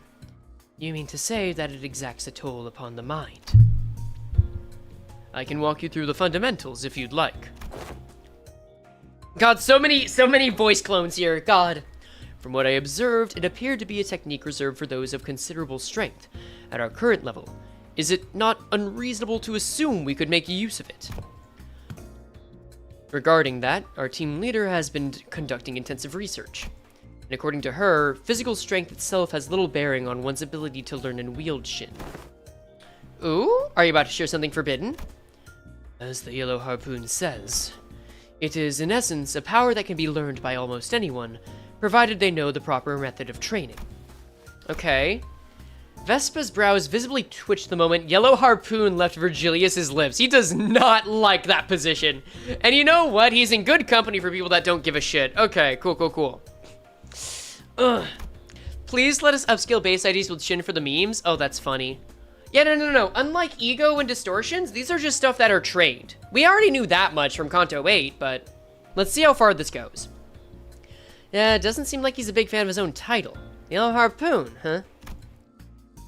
You mean to say that it exacts a toll upon the mind? I can walk you through the fundamentals if you'd like. God, so many voice clones here, God. From what I observed, it appeared to be a technique reserved for those of considerable strength. At our current level, is it not unreasonable to assume we could make use of it? Regarding that, our team leader has been conducting intensive research. And according to her, physical strength itself has little bearing on one's ability to learn and wield Shin. Ooh, are you about to share something forbidden? As the Yellow Harpoon says, it is, in essence, a power that can be learned by almost anyone, provided they know the proper method of training. Okay. Vespa's brows visibly twitched the moment Yellow Harpoon left Virgilius's lips. He does not like that position. And you know what? He's in good company for people that don't give a shit. Okay, cool. Ugh. Please let us upscale base IDs with Shin for the memes. Oh, that's funny. Yeah, no. Unlike ego and distortions, these are just stuff that are trained. We already knew that much from Kanto 8, but let's see how far this goes. Yeah, it doesn't seem like he's a big fan of his own title. Yellow Harpoon, huh?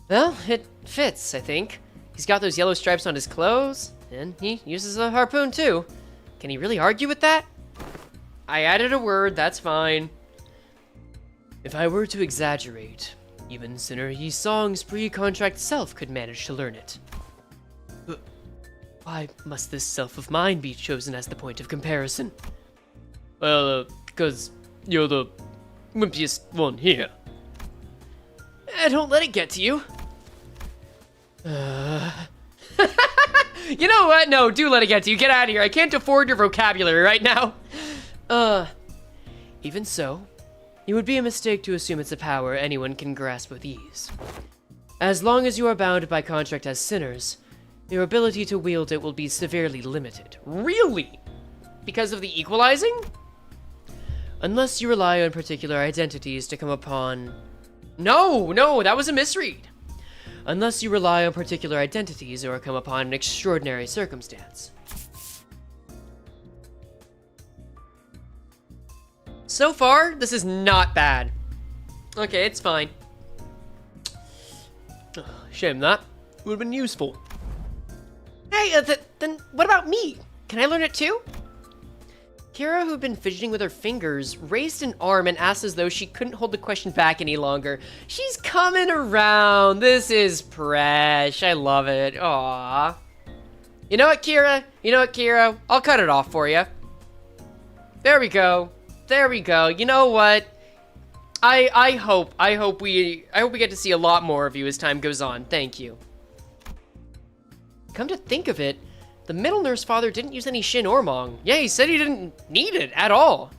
Well, it fits, I think. He's got those yellow stripes on his clothes, and he uses a harpoon too. Can he really argue with that? I added a word, that's fine. If I were to exaggerate, even Sinner Yi Song's pre-contract self could manage to learn it. Why must this self of mine be chosen as the point of comparison? Well, because you're the wimpiest one here. Don't let it get to you. You know what? No, do let it get to you. Get out of here. I can't afford your vocabulary right now. Even so, it would be a mistake to assume it's a power anyone can grasp with ease. As long as you are bound by contract as sinners, your ability to wield it will be severely limited. Really? Because of the equalizing? Unless you rely on particular identities to come upon... No, that was a misread. Unless you rely on particular identities or come upon an extraordinary circumstance. So far, this is not bad. Okay, it's fine. Shame that. Would have been useful. Hey, then what about me? Can I learn it too? Kira, who'd been fidgeting with her fingers, raised an arm and asked as though she couldn't hold the question back any longer. She's coming around. This is fresh. I love it. Aww. You know what, Kira? I'll cut it off for you. There we go. You know what? I hope we get to see a lot more of you as time goes on. Thank you. Come to think of it, the middle nurse father didn't use any Shin or Mong. Yeah, he said he didn't need it at all.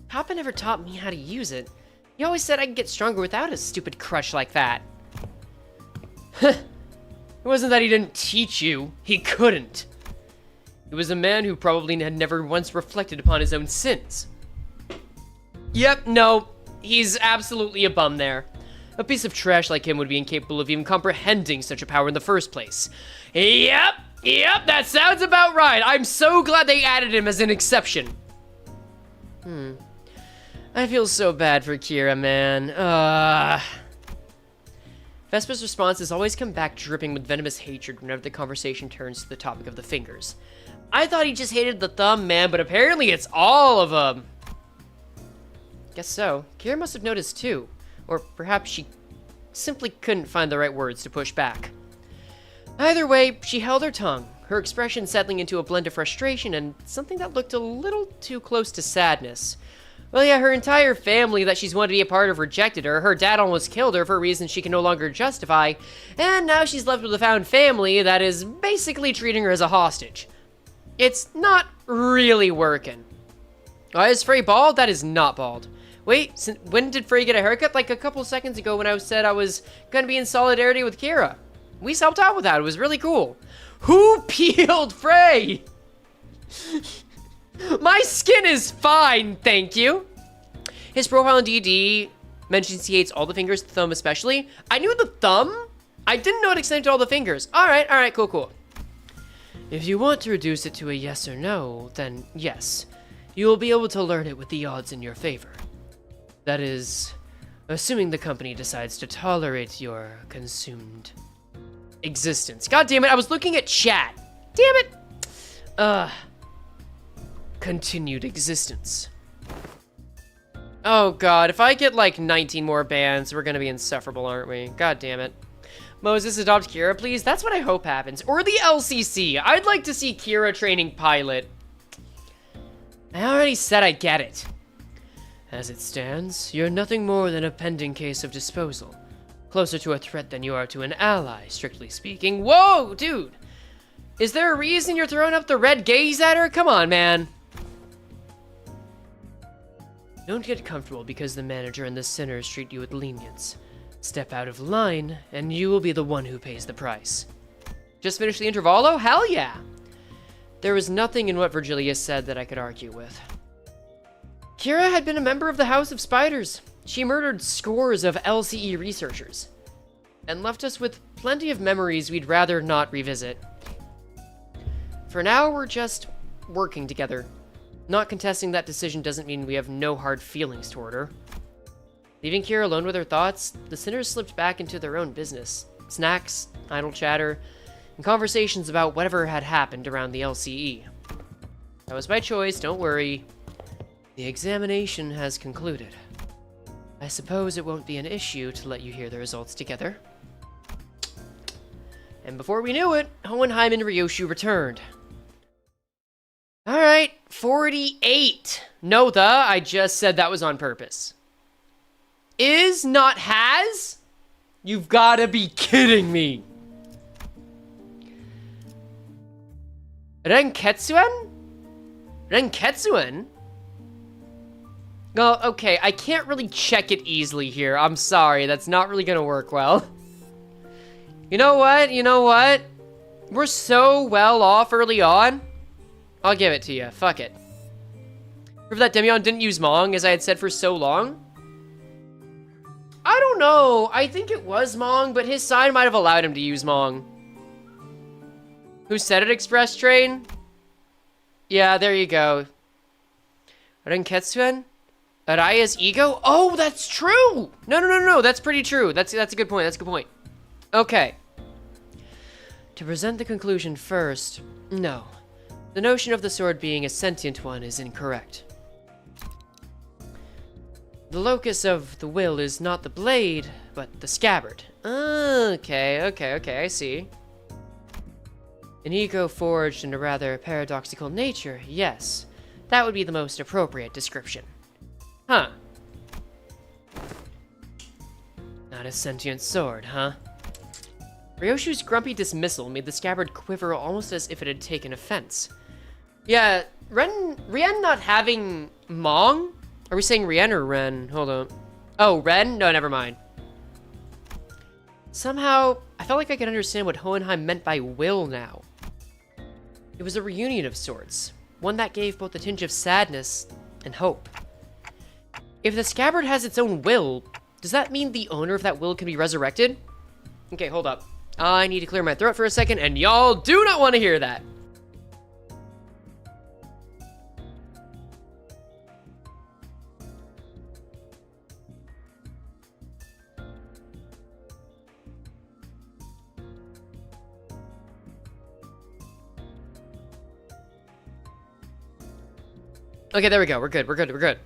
Papa never taught me how to use it. He always said I could get stronger without a stupid crush like that. It wasn't that he didn't teach you, he couldn't. He was a man who probably had never once reflected upon his own sins. Yep, no, he's absolutely a bum there. A piece of trash like him would be incapable of even comprehending such a power in the first place. Yep, that sounds about right. I'm so glad they added him as an exception. I feel so bad for Kira, man. Vespa's responses always come back dripping with venomous hatred whenever the conversation turns to the topic of the fingers. I thought he just hated the thumb, man, but apparently it's all of them. Guess so. Kira must have noticed too. Or perhaps she simply couldn't find the right words to push back. Either way, she held her tongue, her expression settling into a blend of frustration and something that looked a little too close to sadness. Well, yeah, her entire family that she's wanted to be a part of rejected her, her dad almost killed her for reasons she can no longer justify, and now she's left with a found family that is basically treating her as a hostage. It's not really working. Is Frey bald? That is not bald. Wait, when did Frey get a haircut? Like a couple seconds ago when I said I was gonna be in solidarity with Kira. We helped out with that, it was really cool. Who peeled Frey? My skin is fine, thank you. His profile in DD mentions he hates all the fingers, the thumb especially. I knew the thumb. I didn't know it extended to all the fingers. All right, cool. If you want to reduce it to a yes or no, then yes. You will be able to learn it with the odds in your favor. That is, assuming the company decides to tolerate your consumed existence. God damn it, I was looking at chat. Damn it. Continued existence. Oh god, if I get like 19 more bans, we're gonna be insufferable, aren't we? God damn it. Moses, adopt Kira, please. That's what I hope happens. Or the LCC. I'd like to see Kira training pilot. I already said I get it. As it stands, you're nothing more than a pending case of disposal. Closer to a threat than you are to an ally, strictly speaking. Whoa, dude! Is there a reason you're throwing up the red gaze at her? Come on, man. Don't get comfortable because the manager and the sinners treat you with lenience. Step out of line, and you will be the one who pays the price. Just finished the Intervallo? Hell yeah! There was nothing in what Virgilia said that I could argue with. Kira had been a member of the House of Spiders. She murdered scores of LCE researchers, and left us with plenty of memories we'd rather not revisit. For now, we're just working together. Not contesting that decision doesn't mean we have no hard feelings toward her. Leaving Kira alone with her thoughts, the sinners slipped back into their own business. Snacks, idle chatter, and conversations about whatever had happened around the LCE. That was by choice, don't worry. The examination has concluded. I suppose it won't be an issue to let you hear the results together. And before we knew it, Hohenheim and Ryoshu returned. Alright, 48. No, I just said that was on purpose. Is not has? You've gotta be kidding me. Renketsuen? Renketsuen? Oh, okay, I can't really check it easily here. I'm sorry, that's not really gonna work well. You know what? We're so well off early on. I'll give it to you. Fuck it. Proof that Demion didn't use Mong, as I had said for so long? I don't know. I think it was Mong, but his sign might have allowed him to use Mong. Who said it, Express Train? Yeah, there you go. Renketsuen? Araya's ego? Oh, that's true! No. That's pretty true. That's a good point. That's a good point. Okay. To present the conclusion first, no. The notion of the sword being a sentient one is incorrect. The locus of the will is not the blade, but the scabbard. Okay, I see. An ego forged in a rather paradoxical nature, yes. That would be the most appropriate description. Huh. Not a sentient sword, huh? Ryoshu's grumpy dismissal made the scabbard quiver almost as if it had taken offense. Yeah, Rien not having Mong? Are we saying Rien or Ren? Hold on. Oh, Ren? No, never mind. Somehow, I felt like I could understand what Hohenheim meant by will now. It was a reunion of sorts, one that gave both a tinge of sadness and hope. If the scabbard has its own will, does that mean the owner of that will can be resurrected? Okay, hold up. I need to clear my throat for a second, and y'all do not want to hear that. Okay, there we go. We're good.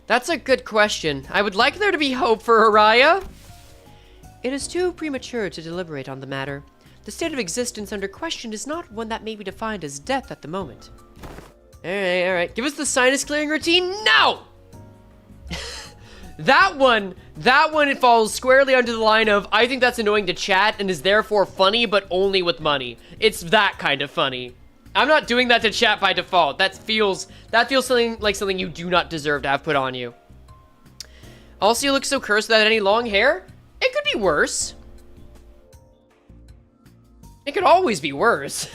That's a good question. I would like there to be hope for Araya. It is too premature to deliberate on the matter. The state of existence under question is not one that may be defined as death at the moment. Alright. Give us the sinus clearing routine now! That one, it falls squarely under the line of, I think that's annoying to chat and is therefore funny, but only with money. It's that kind of funny. I'm not doing that to chat by default. That feels something like something you do not deserve to have put on you. Also, you look so cursed without any long hair. It could be worse. It could always be worse.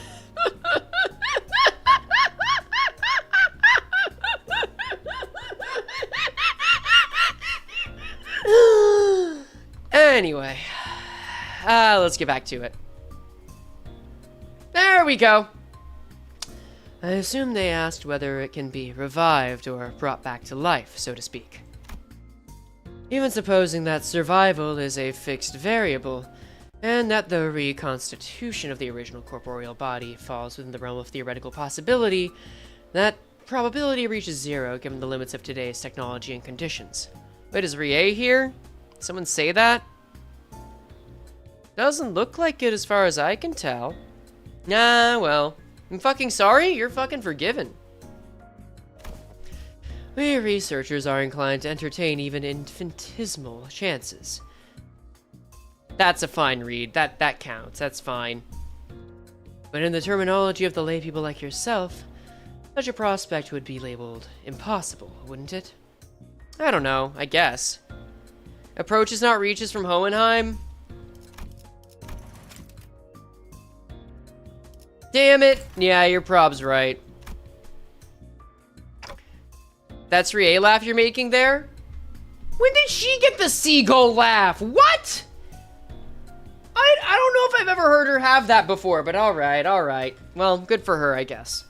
Anyway, let's get back to it. There we go. I assume they asked whether it can be revived or brought back to life, so to speak. Even supposing that survival is a fixed variable, and that the reconstitution of the original corporeal body falls within the realm of theoretical possibility, that probability reaches zero given the limits of today's technology and conditions. Wait, is Rie here? Did someone say that? Doesn't look like it as far as I can tell. Nah, well, I'm fucking sorry, you're fucking forgiven. We researchers are inclined to entertain even infinitesimal chances. That's a fine read. That counts. That's fine. But in the terminology of the lay people like yourself, such a prospect would be labeled impossible, wouldn't it? I don't know, I guess. Approaches not reaches from Hohenheim? Damn it! Yeah, your prob's right. That's Rie laugh you're making there? When did she get the seagull laugh? What? I don't know if I've ever heard her have that before, but alright. Well, good for her, I guess.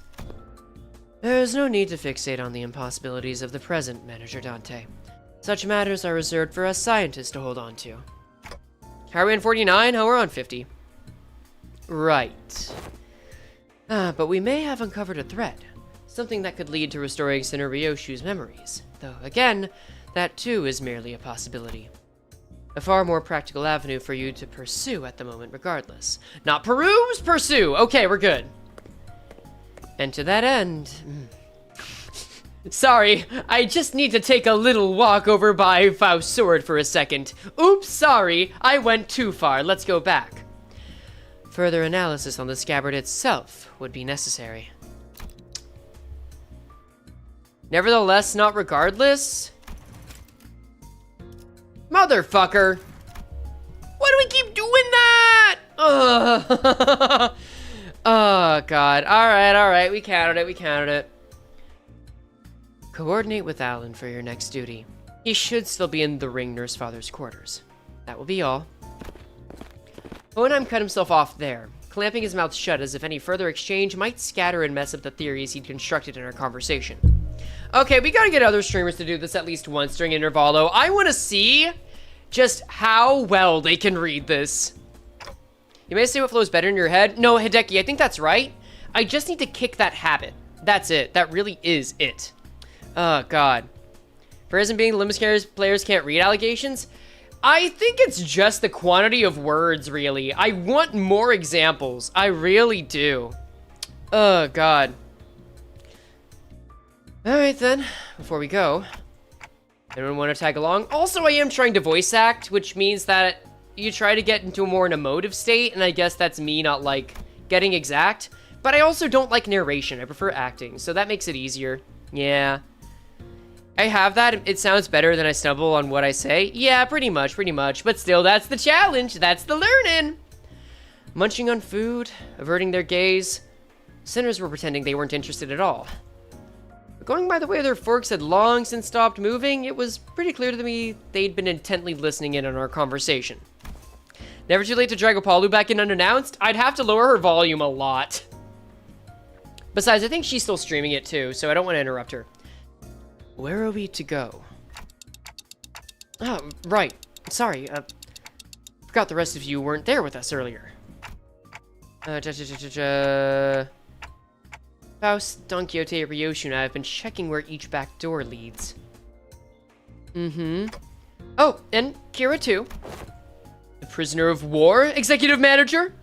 There is no need to fixate on the impossibilities of the present, Manager Dante. Such matters are reserved for us scientists to hold on to. How are we on 49? Oh, we're on 50. Right. But we may have uncovered a thread. Something that could lead to restoring Senator Ryoshu's memories. Though, again, that too is merely a possibility. A far more practical avenue for you to pursue at the moment, regardless. Not peruse, pursue! Okay, we're good. And to that end... Sorry, I just need to take a little walk over by Faust's sword for a second. Oops, sorry, I went too far. Let's go back. Further analysis on the scabbard itself would be necessary. Nevertheless, not regardless. Motherfucker! Why do we keep doing that? Ugh. Oh, God. Alright, we counted it. Coordinate with Alan for your next duty. He should still be in the ring nurse father's quarters. That will be all. Hohenheim cut himself off there, clamping his mouth shut as if any further exchange might scatter and mess up the theories he'd constructed in our conversation. Okay, we gotta get other streamers to do this at least once during Intervallo. I want to see just how well they can read this. You may say what flows better in your head. No, Hideki, I think that's right. I just need to kick that habit. That's it. That really is it. Oh, God. For reason being, the Limbus players can't read allegations? I think it's just the quantity of words, really. I want more examples. I really do. Oh, God. Alright, then. Before we go, anyone want to tag along? Also, I am trying to voice act, which means that you try to get into a more emotive state, and I guess that's me not, like, getting exact. But I also don't like narration. I prefer acting, so that makes it easier. Yeah. I have that. It sounds better than I stumble on what I say. Yeah, pretty much. But still, that's the challenge. That's the learning. Munching on food, averting their gaze. Sinners were pretending they weren't interested at all. But going by the way their forks had long since stopped moving, it was pretty clear to me they'd been intently listening in on our conversation. Never too late to drag Opalu back in unannounced? I'd have to lower her volume a lot. Besides, I think she's still streaming it too, so I don't want to interrupt her. Where are we to go? Oh, right. Sorry, forgot the rest of you weren't there with us earlier. Faust, Don Quixote, Ryoshu, and I have been checking where each back door leads. Oh, and Kira too. The prisoner of war, executive manager?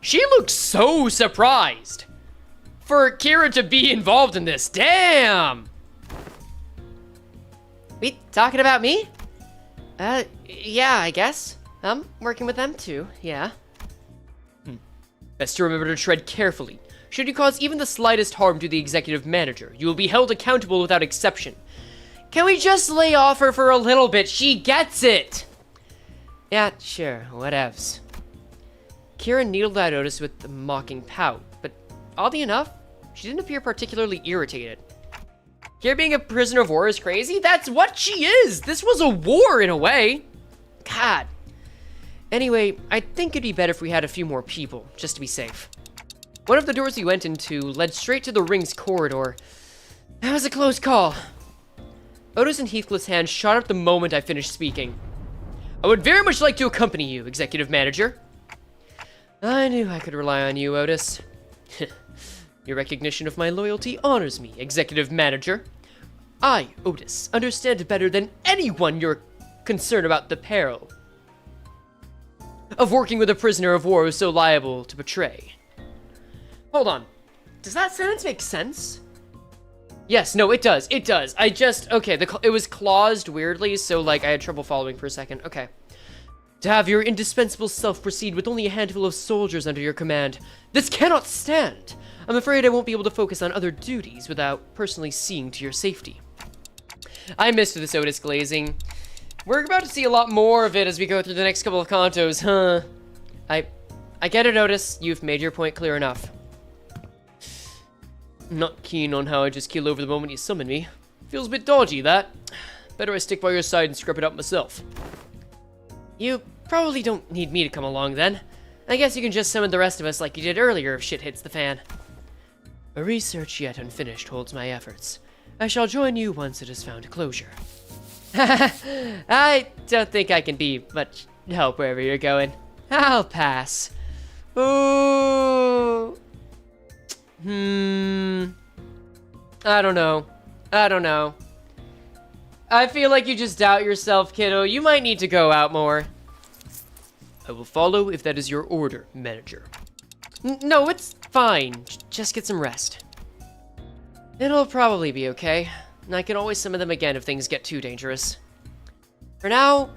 She looks so surprised. For Kira to be involved in this, damn! We talking about me? Yeah, I guess. I'm working with them too, yeah. Best to remember to tread carefully. Should you cause even the slightest harm to the executive manager, you will be held accountable without exception. Can we just lay off her for a little bit? She gets it! Yeah, sure, whatevs. Kira needled at Outis with a mocking pout, but oddly enough, she didn't appear particularly irritated. Here being a prisoner of war is crazy? That's what she is! This was a war in a way! God. Anyway, I think it'd be better if we had a few more people, just to be safe. One of the doors we went into led straight to the ring's corridor. That was a close call. Outis and Heathcliff's hand shot up the moment I finished speaking. I would very much like to accompany you, executive manager. I knew I could rely on you, Outis. Your recognition of my loyalty honors me, executive manager. I, Outis, understand better than anyone your concern about the peril of working with a prisoner of war who's so liable to betray. Hold on. Does that sentence make sense? Yes, no, it does. It does. I just... Okay, it was claused weirdly, so, like, I had trouble following for a second. Okay. To have your indispensable self proceed with only a handful of soldiers under your command. This cannot stand! I'm afraid I won't be able to focus on other duties without personally seeing to your safety. I missed this Outis glazing. We're about to see a lot more of it as we go through the next couple of cantos, huh? I get it, Outis. You've made your point clear enough. I'm not keen on how I just keel over the moment you summon me. Feels a bit dodgy, that. Better I stick by your side and scrub it up myself. You probably don't need me to come along, then. I guess you can just summon the rest of us like you did earlier if shit hits the fan. A research yet unfinished holds my efforts. I shall join you once it has found closure. I don't think I can be much help wherever you're going. I'll pass. Ooh. I don't know. I feel like you just doubt yourself, kiddo. You might need to go out more. I will follow if that is your order, manager. No, it's fine. Just get some rest. It'll probably be okay. I can always summon them again if things get too dangerous. For now,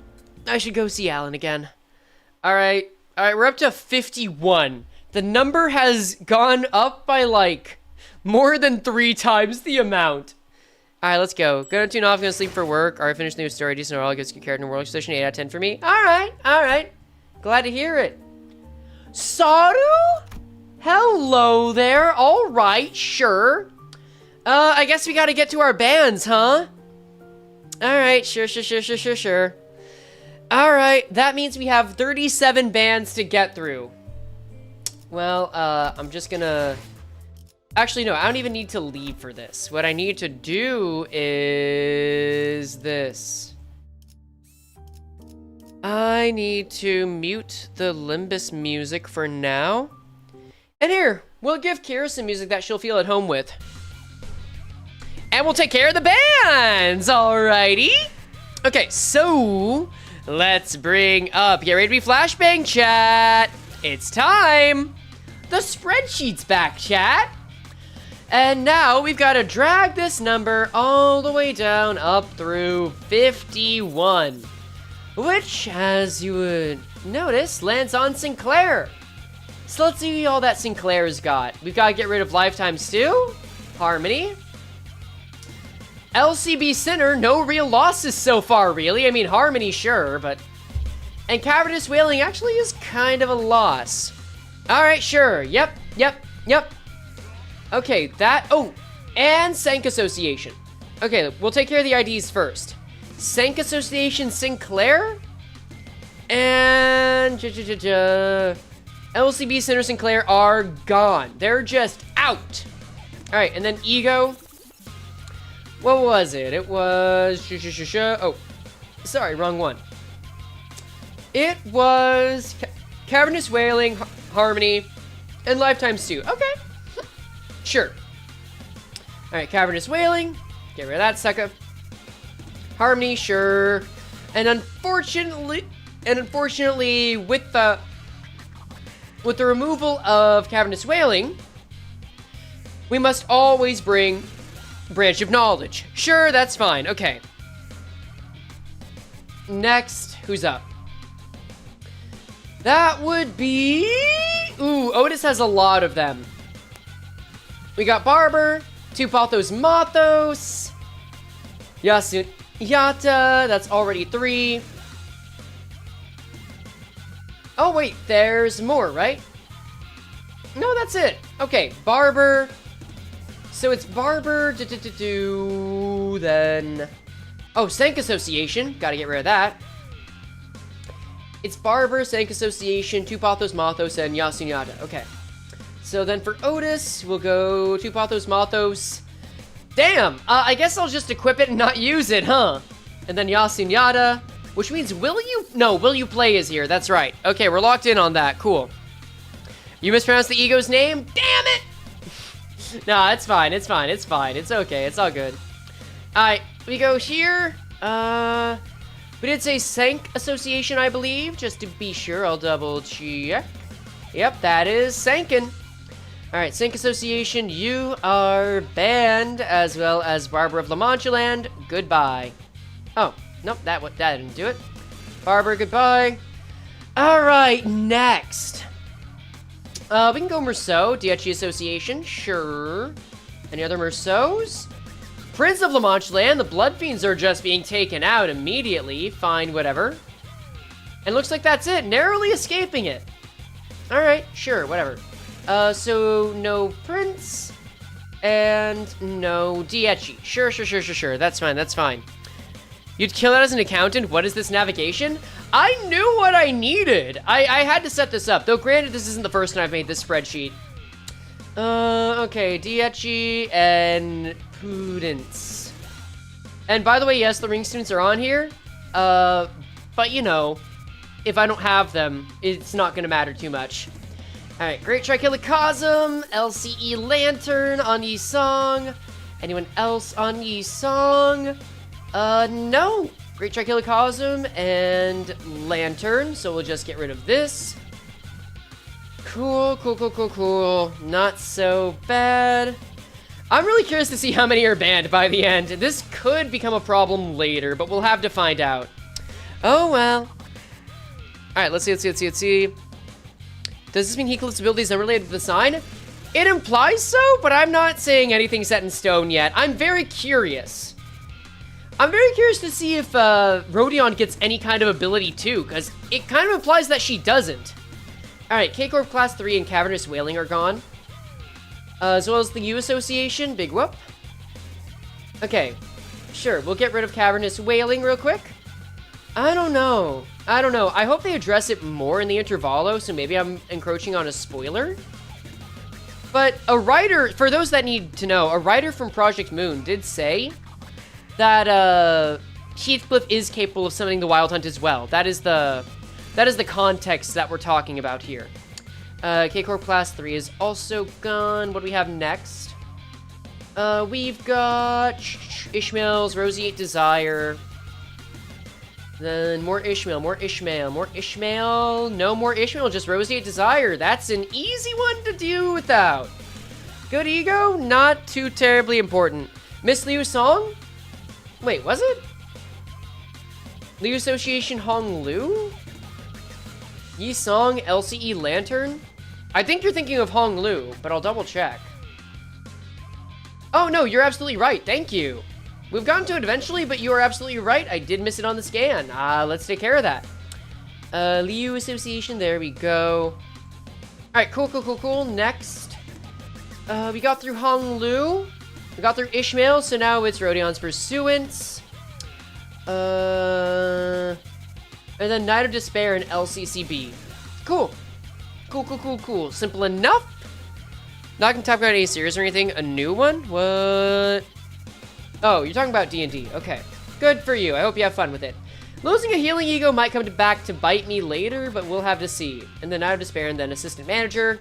I should go see Alan again. Alright, we're up to 51. The number has gone up by, like, more than 3 times the amount. Alright, let's go. Gonna tune off, gonna sleep for work. Alright, finish the new story. Decent overall, gets good character in world exposition. 8 out of 10 for me. Alright. Glad to hear it. Saru? Hello there. Alright, sure. I guess we gotta get to our bands, huh? Alright, sure. Alright, that means we have 37 bands to get through. Well, I'm just gonna... Actually, no, I don't even need to leave for this. What I need to do is this. I need to mute the Limbus music for now. And here, we'll give Kira some music that she'll feel at home with. And we'll take care of the bands, alrighty? Okay, so let's bring up, get ready to be flashbang, chat. It's time. The spreadsheet's back, chat. And now we've got to drag this number all the way down up through 51, which, as you would notice, lands on Sinclair. So let's see all that Sinclair's got. We've got to get rid of Lifetime Stew, Harmony, LCB Sinner, no real losses so far, really. I mean, Harmony, sure, but... And Cavernous Wailing actually is kind of a loss. Alright, sure. Yep. Okay, that... Oh, and Sank Association. Okay, we'll take care of the IDs first. Sank Association Sinclair? And... LCB Sinner Sinclair are gone. They're just out. Alright, and then Ego... What was it? It was... Oh, sorry, wrong one. It was Cavernous Wailing, Harmony, and Lifetime Stew. Okay. Sure. Alright, Cavernous Wailing. Get rid of that sucker. Harmony, sure. And unfortunately, with the removal of Cavernous Wailing, we must always bring Branch of Knowledge. Sure, that's fine. Okay. Next, who's up? That would be... Ooh, Outis has a lot of them. We got Barber, Two Pathos Mathos, Yasu Yata, that's already 3. Oh wait, there's more, right? No, that's it. Okay, Barber. So it's Barber, then... Oh, Sank Association, gotta get rid of that. It's Barber, Sank Association, Two Pathos Mathos, and Yasunyata. Okay. So then for Outis, we'll go Two Pathos Mathos. Damn! I guess I'll just equip it and not use it, huh? And then Yasunyata, which means Will You Play is here. That's right. Okay, we're locked in on that. Cool. You mispronounced the Ego's name? Damn it! Nah, it's fine. It's okay. It's all good. Alright, we go here. We did say Sank Association, I believe. Just to be sure, I'll double check. Yep, that is Sankin. Alright, Sank Association, you are banned, as well as Barber of Lamanchuland. Goodbye. Oh, nope, that didn't do it. Barber, goodbye. Alright, next. We can go Merceau, Dietchi Association, sure. Any other Merceaus? Prince of Lamanchuland, the Blood Fiends are just being taken out immediately. Fine, whatever. And looks like that's it, narrowly escaping it. Alright, sure, whatever. So no Prince, and no Dietchi. Sure, that's fine. You'd kill it as an accountant? What is this navigation? I knew what I needed. I had to set this up, though granted this isn't the first time I've made this spreadsheet. Okay, Dietchi and Prudence. And by the way, yes, the ring students are on here. But you know, if I don't have them, it's not gonna matter too much. Alright, Great Trichilocosm, LCE Lantern on Yi Song. Anyone else on Yi Song? No. Great Trichilocosm and Lantern, so we'll just get rid of this. Cool, cool, cool, cool, cool. Not so bad. I'm really curious to see how many are banned by the end. This could become a problem later, but we'll have to find out. Oh, well. Alright, let's see. Does this mean Heathcliff's abilities are related to the sign? It implies so, but I'm not saying anything set in stone yet. I'm very curious. I'm very curious to see if Rodion gets any kind of ability too, because it kind of implies that she doesn't. Alright, K-Corp Class 3 and Cavernous Wailing are gone. As well as the U Association, big whoop. Okay, sure, we'll get rid of Cavernous Wailing real quick. I don't know. I hope they address it more in the Intervallo, so maybe I'm encroaching on a spoiler. But a writer, for those that need to know, a writer from Project Moon did say that Heathcliff is capable of summoning the Wild Hunt as well. That is the context that we're talking about here. K-Corp Class 3 is also gone. What do we have next? We've got Ishmael's Roseate Desire. Then more Ishmael. No more Ishmael, just Roseate Desire. That's an easy one to do without. Good Ego, not too terribly important. Miss Liu Song? Wait, was it? Liu Association Hong Lu? Yi Song LCE Lantern? I think you're thinking of Hong Lu, but I'll double check. Oh no, you're absolutely right, thank you. We've gotten to it eventually, but you are absolutely right. I did miss it on the scan. Let's take care of that. Liu Association, there we go. Alright, cool. Next. We got through Hong Lu. We got through Ishmael, so now it's Rodion's Pursuance. And then Night of Despair and LCCB. Cool. Simple enough. Not gonna talk about any series or anything. A new one? What? Oh, you're talking about D&D. Okay. Good for you. I hope you have fun with it. Losing a healing ego might come back to bite me later, but we'll have to see. And then Night of Despair and then Assistant Manager.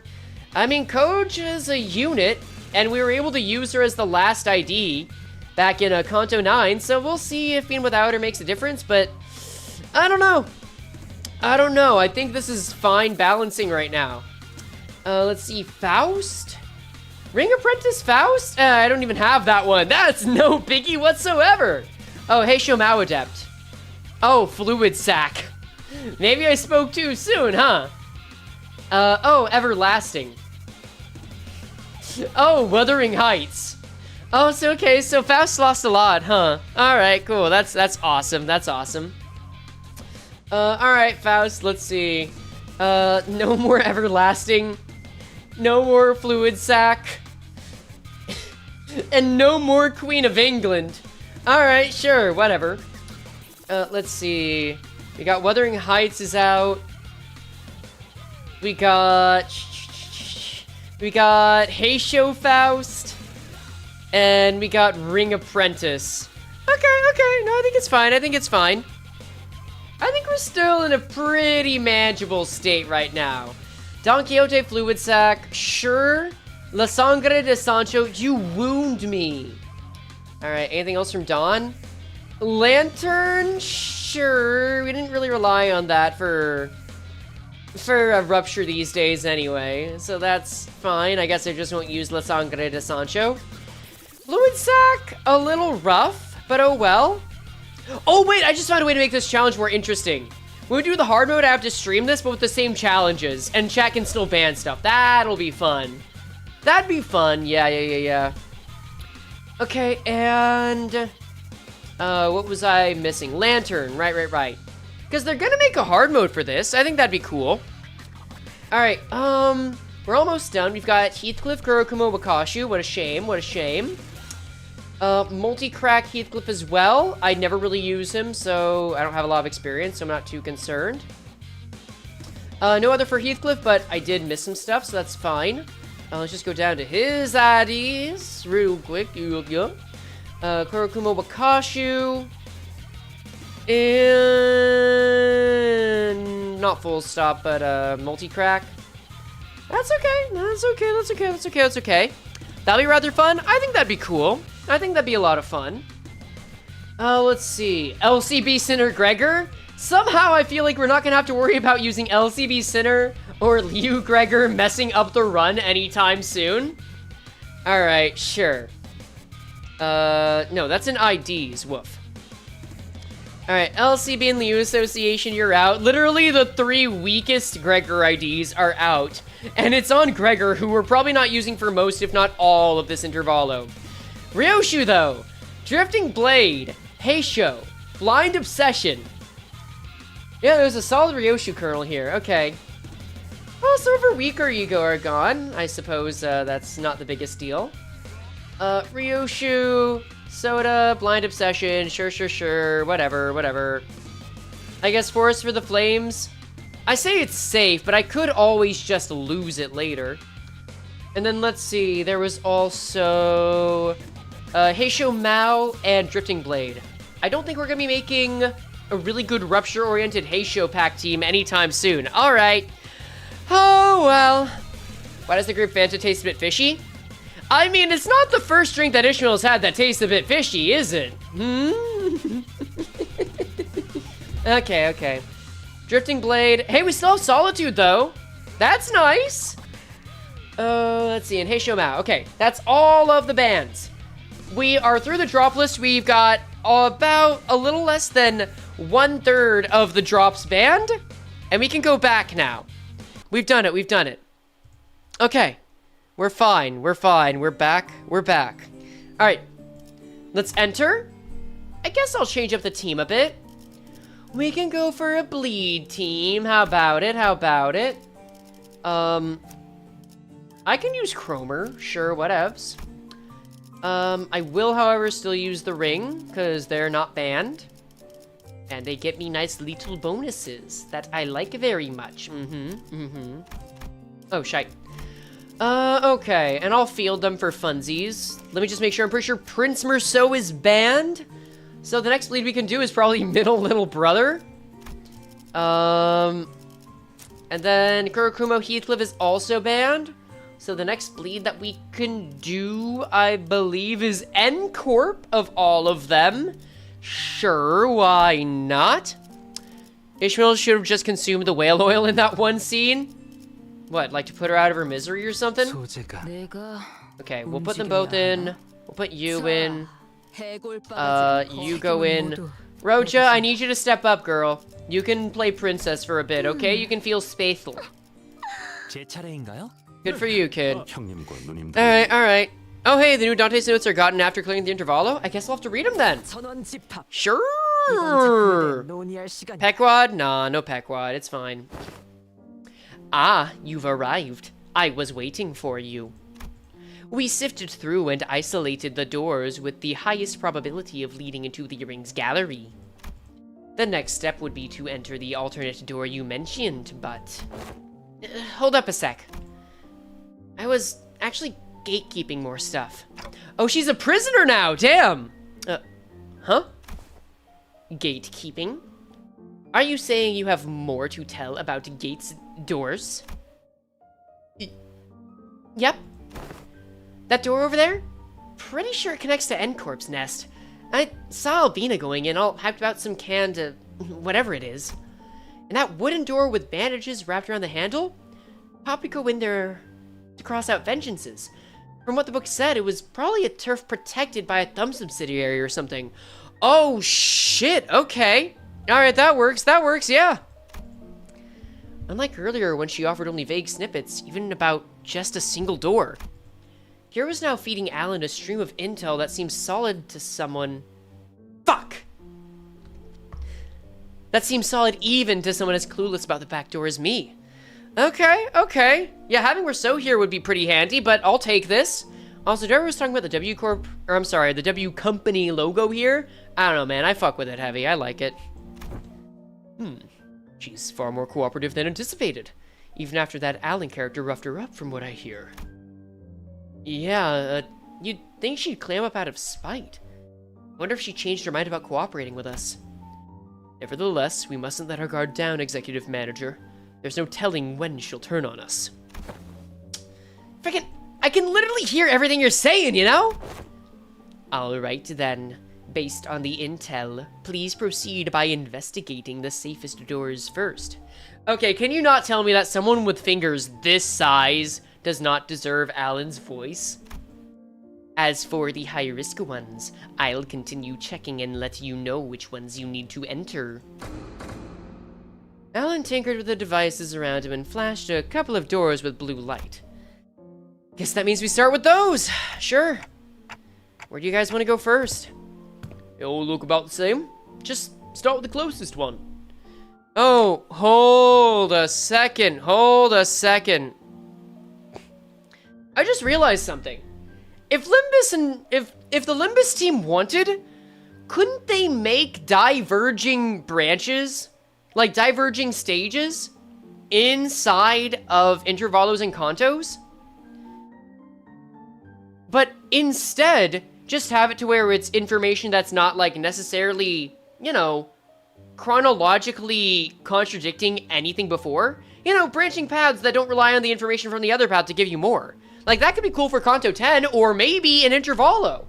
I mean, Coach is a unit, and we were able to use her as the last ID back in Kanto 9, so we'll see if being without her makes a difference, but I don't know. I think this is fine balancing right now. Let's see. Faust? Ring Apprentice Faust? I don't even have that one. That's no biggie whatsoever. Oh, hey, Shomao Adept. Oh, Fluid Sack. Maybe I spoke too soon, huh? Oh, Everlasting. Oh, Wuthering Heights. Oh, so okay, so Faust lost a lot, huh? Alright, cool. That's awesome. Alright, Faust, let's see. No more Everlasting. No more Fluid Sack. And no more Queen of England. Alright, sure, whatever. Let's see. We got Wuthering Heights is out. We got Heisho Faust. And we got Ring Apprentice. Okay. No, I think it's fine. I think we're still in a pretty manageable state right now. Don Quixote Fluid Sack, sure. La Sangre de Sancho, you wound me. Alright, anything else from Don? Lantern, sure. We didn't really rely on that for a Rupture these days anyway, so that's fine. I guess I just won't use La Sangre de Sancho. Fluid Sack, a little rough, but oh well. Oh wait, I just found a way to make this challenge more interesting. When we do the hard mode, I have to stream this, but with the same challenges, and chat can still ban stuff. That'll be fun. That'd be fun. Yeah. Okay, and what was I missing? Lantern, right. Because they're gonna make a hard mode for this. I think that'd be cool. All right, we're almost done. We've got Heathcliff, Kurokumo, Wakashu. What a shame. Multi-crack Heathcliff as well. I never really use him, so I don't have a lot of experience, so I'm not too concerned. No other for Heathcliff, but I did miss some stuff, so that's fine. Let's just go down to his IDs real quick. Kurokumo, Wakashu. And not full stop, but multi-crack. That's okay. That'll be rather fun. I think that'd be cool. I think that'd be a lot of fun. Let's see. LCB Sinner Gregor? Somehow I feel like we're not gonna have to worry about using LCB Sinner or Liu Gregor messing up the run anytime soon. Alright, sure. No, that's in IDs. Woof. Alright, LCB and Liu Association, you're out. Literally the 3 weakest Gregor IDs are out. And it's on Gregor, who we're probably not using for most, if not all, of this Intervallo. Ryoshu, though. Drifting Blade. Heisho. Blind Obsession. Yeah, there's a solid Ryoshu kernel here. Okay. Well, some of her weaker ego are gone. I suppose that's not the biggest deal. Ryoshu, Soda, Blind Obsession, sure, whatever. I guess Forest for the Flames. I say it's safe, but I could always just lose it later. And then let's see, there was also Heisho Mao and Drifting Blade. I don't think we're gonna be making a really good Rupture-oriented Heisho pack team anytime soon. Alright. Oh, well. Why does the group Fanta taste a bit fishy? I mean, it's not the first drink that Ishmael's had that tastes a bit fishy, is it? Okay. Drifting Blade. Hey, we still have Solitude, though. That's nice. Let's see, and Heisho Mao. Okay, that's all of the bands. We are through the drop list. We've got about a little less than 1/3 of the drops banned, and we can go back now. We've done it. Okay. We're fine. We're back. All right. Let's enter. I guess I'll change up the team a bit. We can go for a bleed team. How about it? I can use Chromer. Sure, whatevs. I will, however, still use the ring, because they're not banned. And they get me nice little bonuses that I like very much. Oh, shite. Okay, and I'll field them for funsies. Let me just make sure. I'm pretty sure Prince Merceau is banned. So the next bleed we can do is probably Middle Little Brother. And then Kurokumo Heathcliff is also banned. So the next bleed that we can do, I believe, is N Corp of all of them. Sure, why not? Ishmael should have just consumed the whale oil in that one scene. What, like to put her out of her misery or something? Okay, we'll put them both in. We'll put you in. You go in. Rocha, I need you to step up, girl. You can play princess for a bit, okay? You can feel faithful. Good for you, kid. Alright. Oh, hey, the new Dante's notes are gotten after clearing the Intervallo. I guess I'll have to read them then. Sure. Peckwad? Nah, no Peckwad. It's fine. Ah, you've arrived. I was waiting for you. We sifted through and isolated the doors with the highest probability of leading into the ring's gallery. The next step would be to enter the alternate door you mentioned, but... hold up a sec. I was actually gatekeeping more stuff. Oh, she's a prisoner now, damn! Huh? Gatekeeping? Are you saying you have more to tell about gates doors? Yep. That door over there? Pretty sure it connects to N-Corp's nest. I saw Albina going in, all hyped about some canned, whatever it is. And that wooden door with bandages wrapped around the handle? Probably go in there to cross out vengeances. From what the book said, it was probably a turf protected by a thumb subsidiary or something. Oh, shit, okay. Alright, that works, yeah. Unlike earlier when she offered only vague snippets, even about just a single door. Kira was now feeding Alan a stream of intel that seems solid to someone... Fuck! That seems solid even to someone as clueless about the back door as me. Okay. Yeah, having Rousseau here would be pretty handy, but I'll take this. Also, Trevor was talking about the W Corp, or I'm sorry, the W Company logo here. I don't know, man, I fuck with it heavy, I like it. She's far more cooperative than anticipated. Even after that Alan character roughed her up, from what I hear. Yeah, you'd think she'd clam up out of spite. Wonder if she changed her mind about cooperating with us. Nevertheless, we mustn't let our guard down, Executive Manager. There's no telling when she'll turn on us. Frickin', I can literally hear everything you're saying, you know? Alright then. Based on the intel, please proceed by investigating the safest doors first. Okay, can you not tell me that someone with fingers this size does not deserve Alan's voice? As for the high-risk ones, I'll continue checking and let you know which ones you need to enter. Alan tinkered with the devices around him and flashed a couple of doors with blue light. Guess that means we start with those. Sure. Where do you guys want to go first? They all look about the same. Just start with the closest one. Oh, hold a second. Hold a second. I just realized something. If the Limbus team wanted, couldn't they make diverging branches, like diverging stages, inside of intervallos and cantos? But instead, just have it to where it's information that's not, like, necessarily, you know, chronologically contradicting anything before. You know, branching paths that don't rely on the information from the other path to give you more. Like, that could be cool for Kanto 10, or maybe an Intervallo.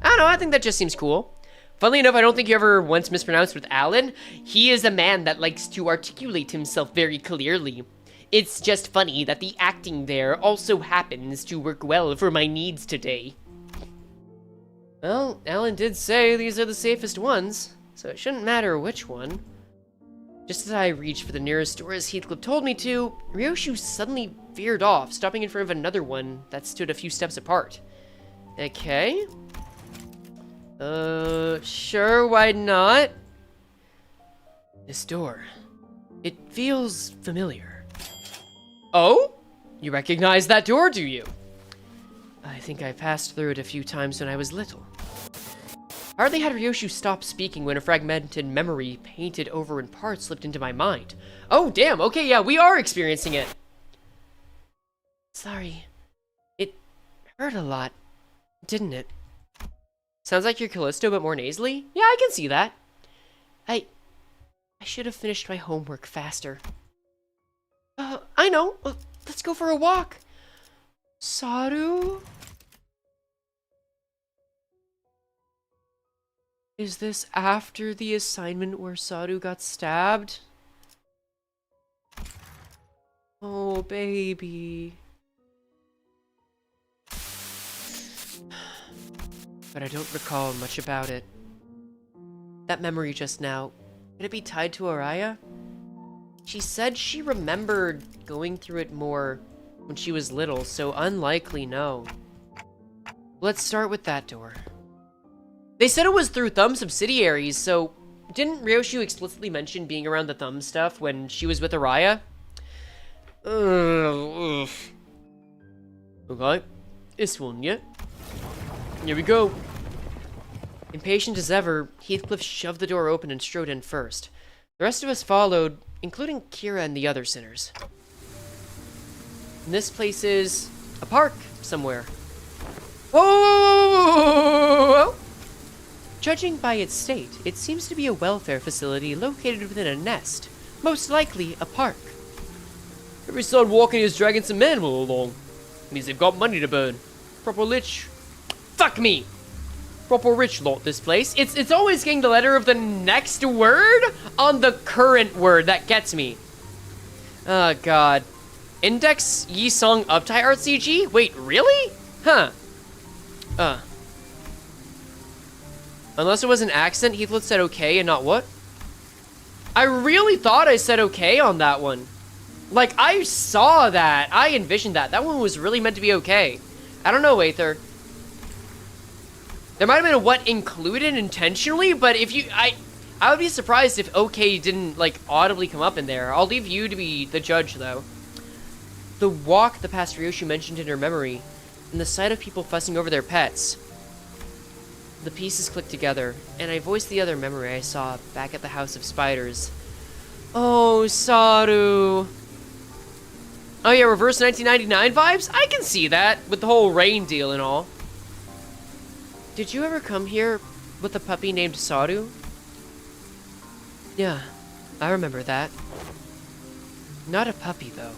I don't know, I think that just seems cool. Funnily enough, I don't think you ever once mispronounced with Alan. He is a man that likes to articulate himself very clearly. It's just funny that the acting there also happens to work well for my needs today. Well, Alan did say these are the safest ones, so it shouldn't matter which one. Just as I reached for the nearest door as Heathcliff told me to, Ryoshu suddenly veered off, stopping in front of another one that stood a few steps apart. Okay. Sure, why not? This door. It feels familiar. Oh? You recognize that door, do you? I think I passed through it a few times when I was little. Hardly had Ryoshu stopped speaking when a fragmented memory painted over in parts slipped into my mind. Oh, damn, okay, yeah, we are experiencing it. Sorry. It hurt a lot, didn't it? Sounds like you're Callisto, but more nasally? Yeah, I can see that. I should have finished my homework faster. I know. Let's go for a walk. Saru? Is this after the assignment where Saru got stabbed? Oh, baby. But I don't recall much about it. That memory just now, could it be tied to Araya? She said she remembered going through it more when she was little, so unlikely no. Let's start with that door. They said it was through Thumb subsidiaries, so didn't Ryoshu explicitly mention being around the Thumb stuff when she was with Araya? Okay, this one, yeah. Here we go. Impatient as ever, Heathcliff shoved the door open and strode in first. The rest of us followed, including Kira and the other sinners. And this place is a park somewhere. Whoa! Judging by its state, it seems to be a welfare facility located within a nest, most likely a park. Every son walking is dragging some animal along. Means they've got money to burn. Proper rich. Fuck me! Proper rich lot, this place. It's always getting the letter of the next word on the current word that gets me. Oh, God. Index Yi-Song Uptie Art CG? Wait, really? Huh. Unless it was an accent, Heathcliff said okay and not what? I really thought I said okay on that one. Like, I saw that. I envisioned that. That one was really meant to be okay. I don't know, Aether. There might have been a what included intentionally, but if you... I would be surprised if okay didn't, like, audibly come up in there. I'll leave you to be the judge, though. The walk the past Ryoshu mentioned in her memory, and the sight of people fussing over their pets. The pieces clicked together, and I voiced the other memory I saw back at the House of Spiders. Oh, Saru. Oh yeah, reverse 1999 vibes? I can see that, with the whole rain deal and all. Did you ever come here with a puppy named Saru? Yeah, I remember that. Not a puppy, though.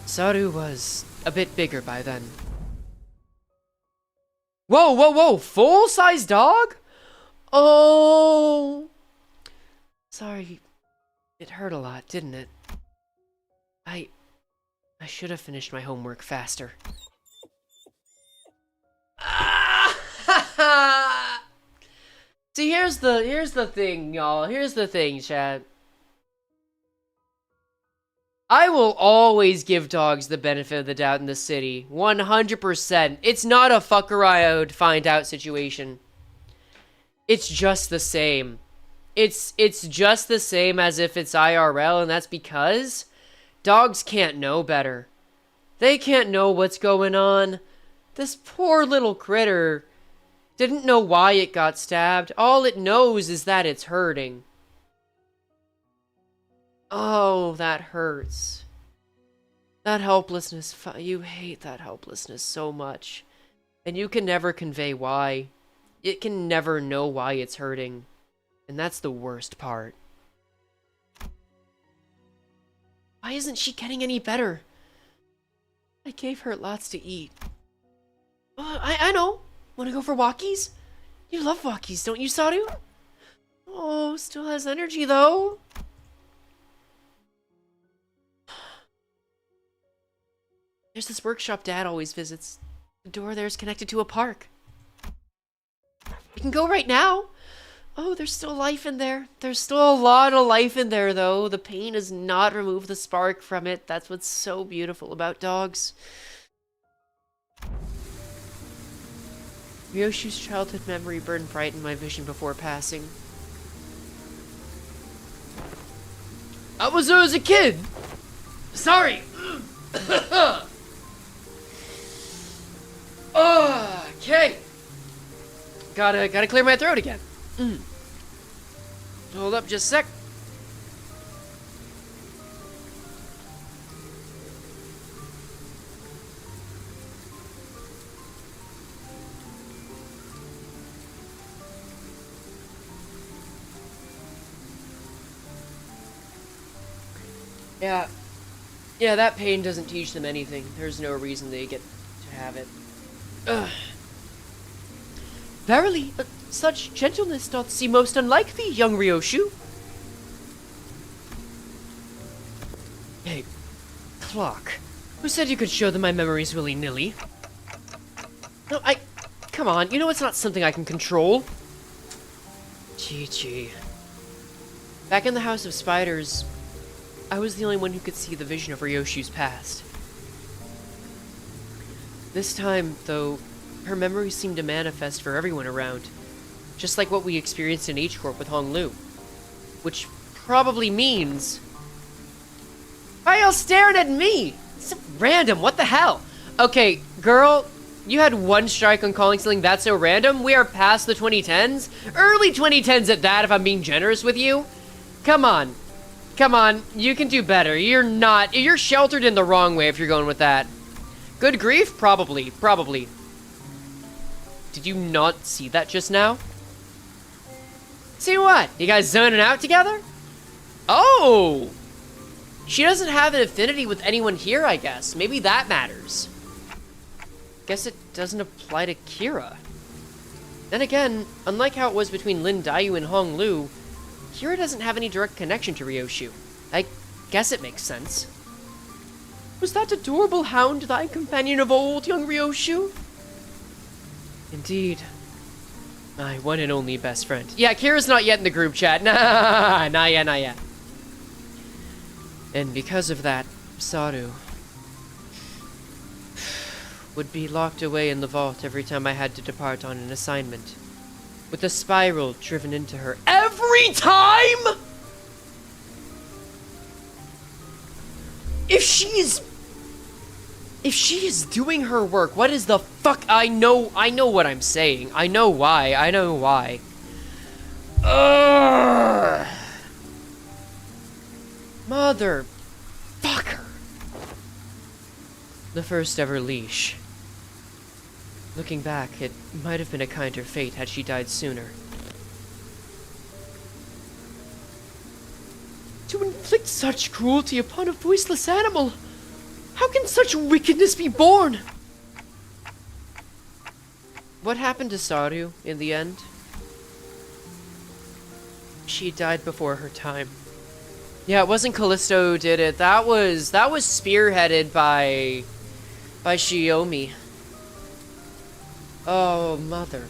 Saru was a bit bigger by then. Whoa, whoa, whoa! Full-size dog? Oh. Sorry. It hurt a lot, didn't it? I should have finished my homework faster. Ah! See, here's the thing, y'all. Here's the thing, chat. I will always give dogs the benefit of the doubt in the city. 100%. It's not a fuck Araya would find out situation. It's just the same. It's just the same as if it's IRL, and that's because dogs can't know better. They can't know what's going on. This poor little critter didn't know why it got stabbed. All it knows is that it's hurting. Oh, that hurts. That helplessness, you hate that helplessness so much. And you can never convey why. It can never know why it's hurting. And that's the worst part. Why isn't she getting any better? I gave her lots to eat. I know. Wanna go for walkies? You love walkies, don't you, Saru? Oh, still has energy, though. There's this workshop Dad always visits. The door there is connected to a park. We can go right now. Oh, there's still life in there. There's still a lot of life in there, though. The pain has not removed the spark from it. That's what's so beautiful about dogs. Ryoshu's childhood memory burned bright in my vision before passing. I was there as a kid. Sorry. Okay. Gotta clear my throat again. Hold up just a sec. Yeah, that pain doesn't teach them anything. There's no reason they get to have it. Ugh. Verily, such gentleness doth seem most unlike thee, young Ryoshu. Hey, clock. Who said you could show them my memories willy-nilly? No, come on, you know it's not something I can control. Gee. Back in the House of Spiders, I was the only one who could see the vision of Ryoshu's past. This time, though, her memories seemed to manifest for everyone around, just like what we experienced in H-Corp with Honglu. Which probably means... Why are y'all staring at me? It's so random, what the hell? Okay, girl, you had one strike on calling something that's so random. We are past the 2010s. Early 2010s at that, if I'm being generous with you. Come on, you can do better. You're sheltered in the wrong way if you're going with that. Good grief? Probably. Did you not see that just now? See what? You guys zoning out together? Oh! She doesn't have an affinity with anyone here, I guess. Maybe that matters. Guess it doesn't apply to Kira. Then again, unlike how it was between Lin Dayu and Honglu, Kira doesn't have any direct connection to Ryoshu. I guess it makes sense. Was that adorable hound thy companion of old, young Ryoshu? Indeed. My one and only best friend. Yeah, Kira's not yet in the group chat. Nah, not yet. And because of that, Saru would be locked away in the vault every time I had to depart on an assignment, with a spiral driven into her every time? If she is doing her work, what is the fuck? I know what I'm saying. I know why. Ugh. Motherfucker. The first ever leash. Looking back, it might have been a kinder fate had she died sooner. To inflict such cruelty upon a voiceless animal! How can such wickedness be born? What happened to Saru in the end? She died before her time. Yeah, it wasn't Callisto who did it. That was spearheaded by Shiomi. Oh, mother.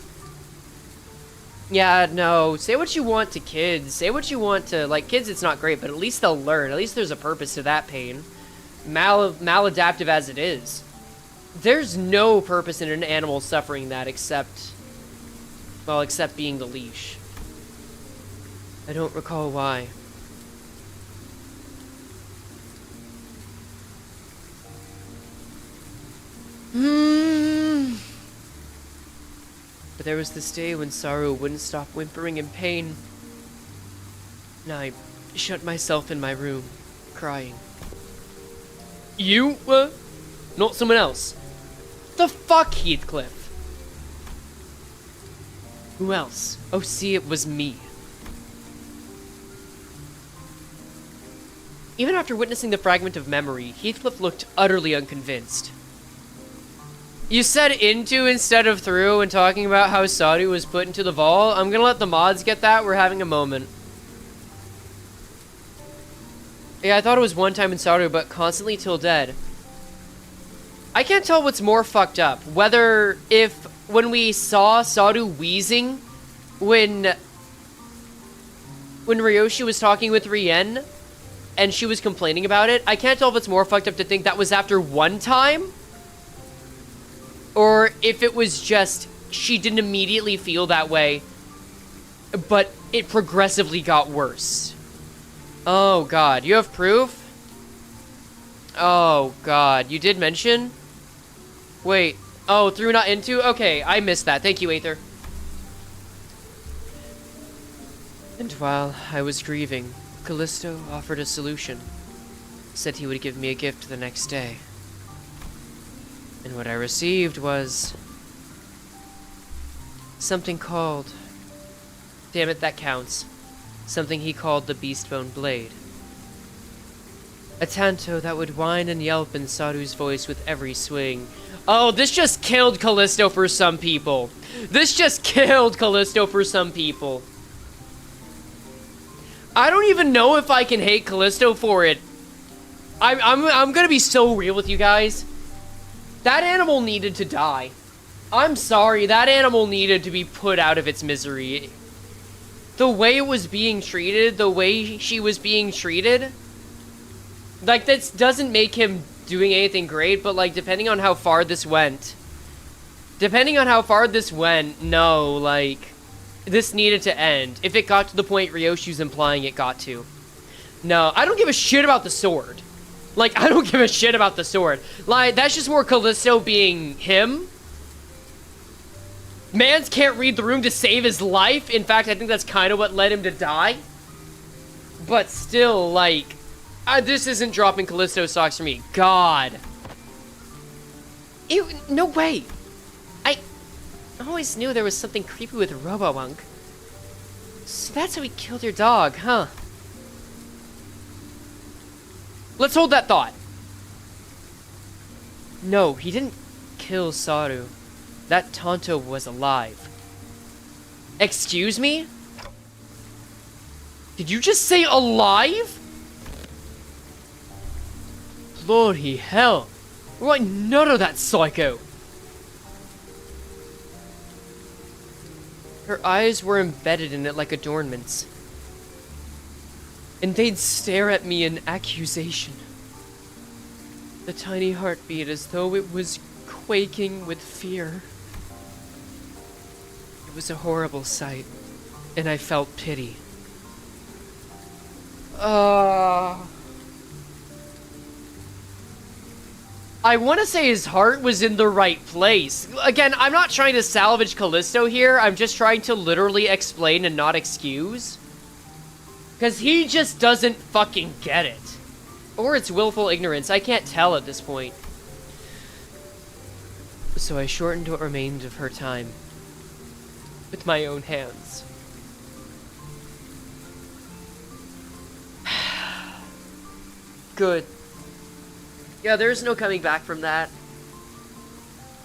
Yeah, no, say what you want to kids. Say what you want to, like, kids it's not great, but at least they'll learn. At least there's a purpose to that pain. Maladaptive as it is. There's no purpose in an animal suffering that except being the leash. I don't recall why. But there was this day when Saru wouldn't stop whimpering in pain. And I shut myself in my room, crying. You? Not someone else. The fuck, Heathcliff? Who else? Oh, see, it was me. Even after witnessing the fragment of memory, Heathcliff looked utterly unconvinced. You said into instead of through when talking about how Saru was put into the vault. I'm gonna let the mods get that. We're having a moment. Yeah, I thought it was one time in Saru, but constantly till dead. I can't tell what's more fucked up. Whether when we saw Saru wheezing when Ryoshu was talking with Rien and she was complaining about it, I can't tell if it's more fucked up to think that was after one time or if it was just she didn't immediately feel that way, but it progressively got worse. Oh god, you have proof? Oh god, you did mention? Wait, oh, through not into? Okay, I missed that. Thank you, Aether. And while I was grieving, Callisto offered a solution. Said he would give me a gift the next day. And what I received was something called... Damn it, that counts. Something he called the Beastbone Blade. A tanto that would whine and yelp in Saru's voice with every swing. Oh, this just killed Callisto for some people. This just killed Callisto for some people. I don't even know if I can hate Callisto for it. I'm gonna be so real with you guys. That animal needed to die. I'm sorry, that animal needed to be put out of its misery. The way it was being treated, the way she was being treated, like, that doesn't make him doing anything great, but, like, depending on how far this went, no, like, this needed to end. If it got to the point Ryoshu's implying it got to. No, I don't give a shit about the sword. Like, I don't give a shit about the sword. Like, that's just more Callisto being him. Mans can't read the room to save his life. In fact, I think that's kind of what led him to die. But still, like, this isn't dropping Callisto socks for me. God. Ew, no way. I always knew there was something creepy with Robowunk. So that's how he killed your dog, huh? Let's hold that thought. No, he didn't kill Saru. That Tonto was alive. Excuse me? Did you just say alive? Bloody hell. Right, none of that psycho. Her eyes were embedded in it like adornments. And they'd stare at me in accusation. The tiny heartbeat as though it was quaking with fear. It was a horrible sight, and I felt pity. I want to say his heart was in the right place. Again, I'm not trying to salvage Callisto here. I'm just trying to literally explain and not excuse. Because he just doesn't fucking get it. Or it's willful ignorance. I can't tell at this point. So I shortened what remained of her time. With my own hands. Good. Yeah, there's no coming back from that.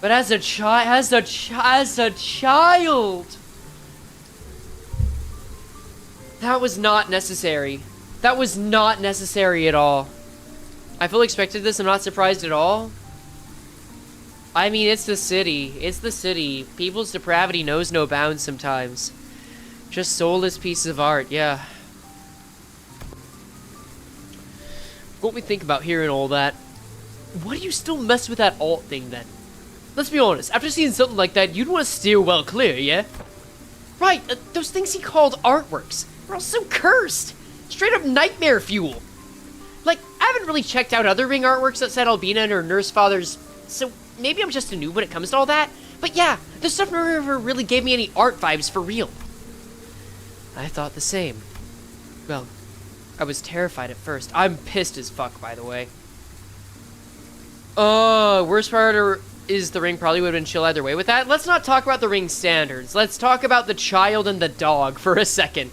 But as a child, that was not necessary. That was not necessary at all. I fully expected this. I'm not surprised at all. I mean, it's the city. It's the city. People's depravity knows no bounds sometimes. Just soulless pieces of art, yeah. What we think about hearing all that. Why do you still mess with that alt thing then? Let's be honest, after seeing something like that, you'd want to steer well clear, yeah? Right, those things he called artworks are all so cursed. Straight up nightmare fuel. Like, I haven't really checked out other ring artworks that said Albina or Nurse Fathers, so maybe I'm just a noob when it comes to all that. But yeah, this stuff never really gave me any art vibes for real. I thought the same. Well, I was terrified at first. I'm pissed as fuck, by the way. Worst part is the ring probably would have been chill either way with that. Let's not talk about the ring standards. Let's talk about the child and the dog for a second.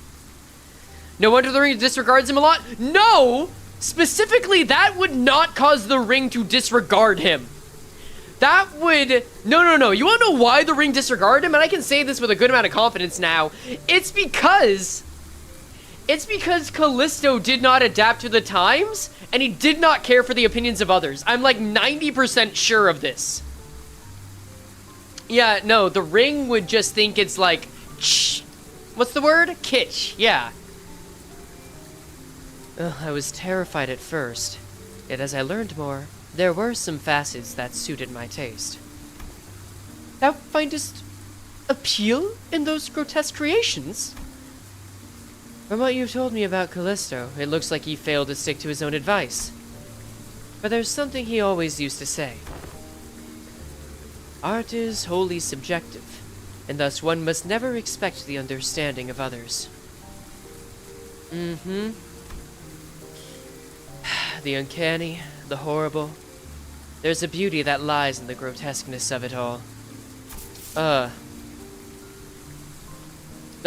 No wonder the ring disregards him a lot. No! Specifically, that would not cause the ring to disregard him. That would... No. You wanna know why the ring disregarded him? And I can say this with a good amount of confidence now. It's because Callisto did not adapt to the times, and he did not care for the opinions of others. I'm like 90% sure of this. Yeah, no, the ring would just think it's like... What's the word? Kitsch, yeah. I was terrified at first, yet as I learned more, there were some facets that suited my taste. Thou findest appeal in those grotesque creations? From what you've told me about Callisto, it looks like he failed to stick to his own advice. But there's something he always used to say. Art is wholly subjective, and thus one must never expect the understanding of others. Mm-hmm. The uncanny, the horrible. There's a beauty that lies in the grotesqueness of it all. The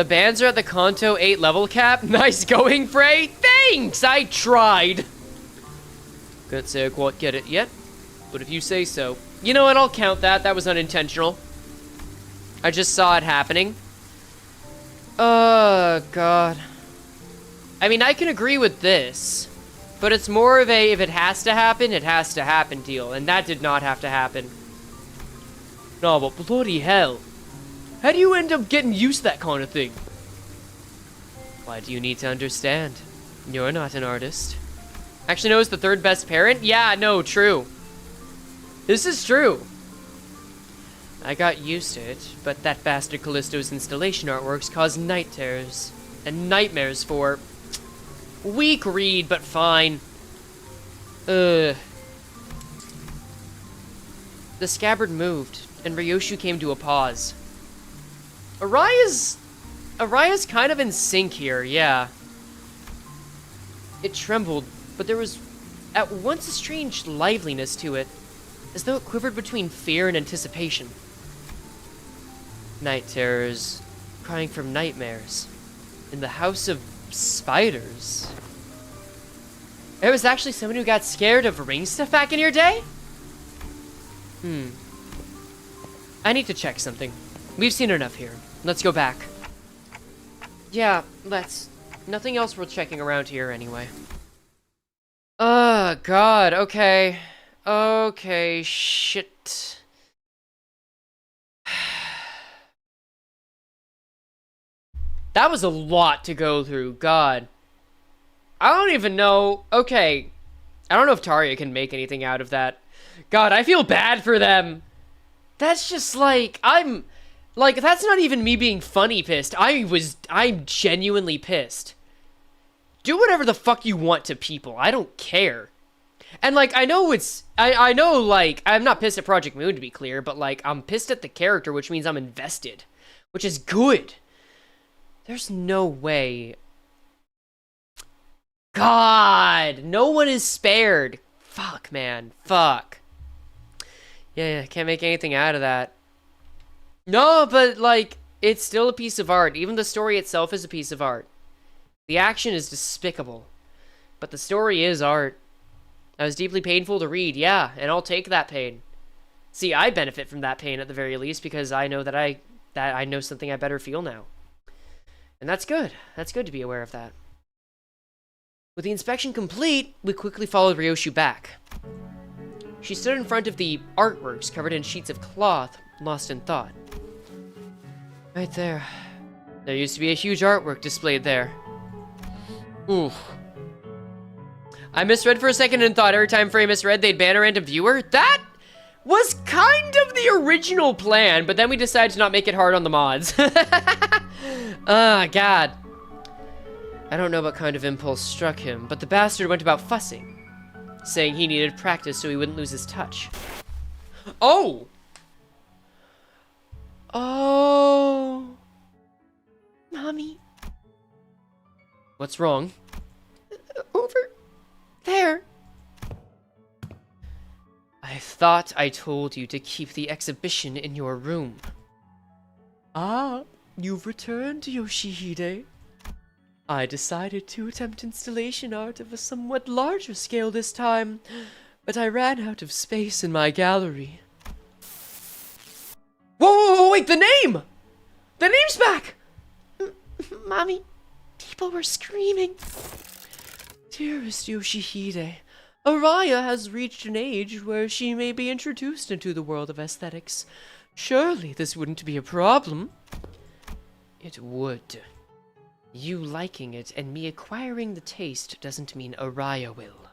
bands are at the Kanto 8 level cap. Nice going, Frey. Thanks! I tried. Couldn't say I quite get it yet, but if you say so. You know what? I'll count that. That was unintentional. I just saw it happening. Oh, God. I mean, I can agree with this, but it's more of a, if it has to happen, it has to happen deal, and that did not have to happen. No, but bloody hell. How do you end up getting used to that kind of thing? Why do you need to understand? You're not an artist. Actually, no, it's the third best parent? Yeah, no, true. This is true. I got used to it, but that bastard Callisto's installation artworks caused night terrors and nightmares for... Weak read, but fine. The scabbard moved, and Ryoshu came to a pause. Araya's kind of in sync here, yeah. It trembled, but there was at once a strange liveliness to it, as though it quivered between fear and anticipation. Night terrors, crying from nightmares, in the house of spiders. There was actually someone who got scared of ring stuff back in your day? I need to check something. We've seen enough here. Let's go back. Yeah, let's. Nothing else worth checking around here anyway. Oh, God, okay. Okay, shit. That was a lot to go through, God. I don't even know. Okay. I don't know if Taria can make anything out of that. God, I feel bad for them. That's just like, like, that's not even me being funny pissed. I'm genuinely pissed. Do whatever the fuck you want to people. I don't care. And, like, I know I know, like, I'm not pissed at Project Moon, to be clear, but, like, I'm pissed at the character, which means I'm invested. Which is good. There's no way. God, no one is spared. Fuck, man. Fuck. Yeah, can't make anything out of that. No, but, like, it's still a piece of art. Even the story itself is a piece of art. The action is despicable. But the story is art. That was deeply painful to read, yeah, and I'll take that pain. See, I benefit from that pain at the very least because I know that I know something I better feel now. And that's good. That's good to be aware of that. With the inspection complete, we quickly followed Ryoshu back. She stood in front of the artworks covered in sheets of cloth, lost in thought. Right there. There used to be a huge artwork displayed there. Oof. I misread for a second and thought every time Frey misread, they'd ban a random viewer. That was kind of the original plan, but then we decided to not make it hard on the mods. Ah, God. I don't know what kind of impulse struck him, but the bastard went about fussing, saying he needed practice so he wouldn't lose his touch. Oh! Oh. Mommy. What's wrong? Over there. I thought I told you to keep the exhibition in your room. Ah, you've returned, Yoshihide. I decided to attempt installation art of a somewhat larger scale this time, but I ran out of space in my gallery. Whoa, wait, the name! The name's back! Mommy, people were screaming. Dearest Yoshihide, Araya has reached an age where she may be introduced into the world of aesthetics. Surely this wouldn't be a problem. It would. You liking it and me acquiring the taste doesn't mean Araya will.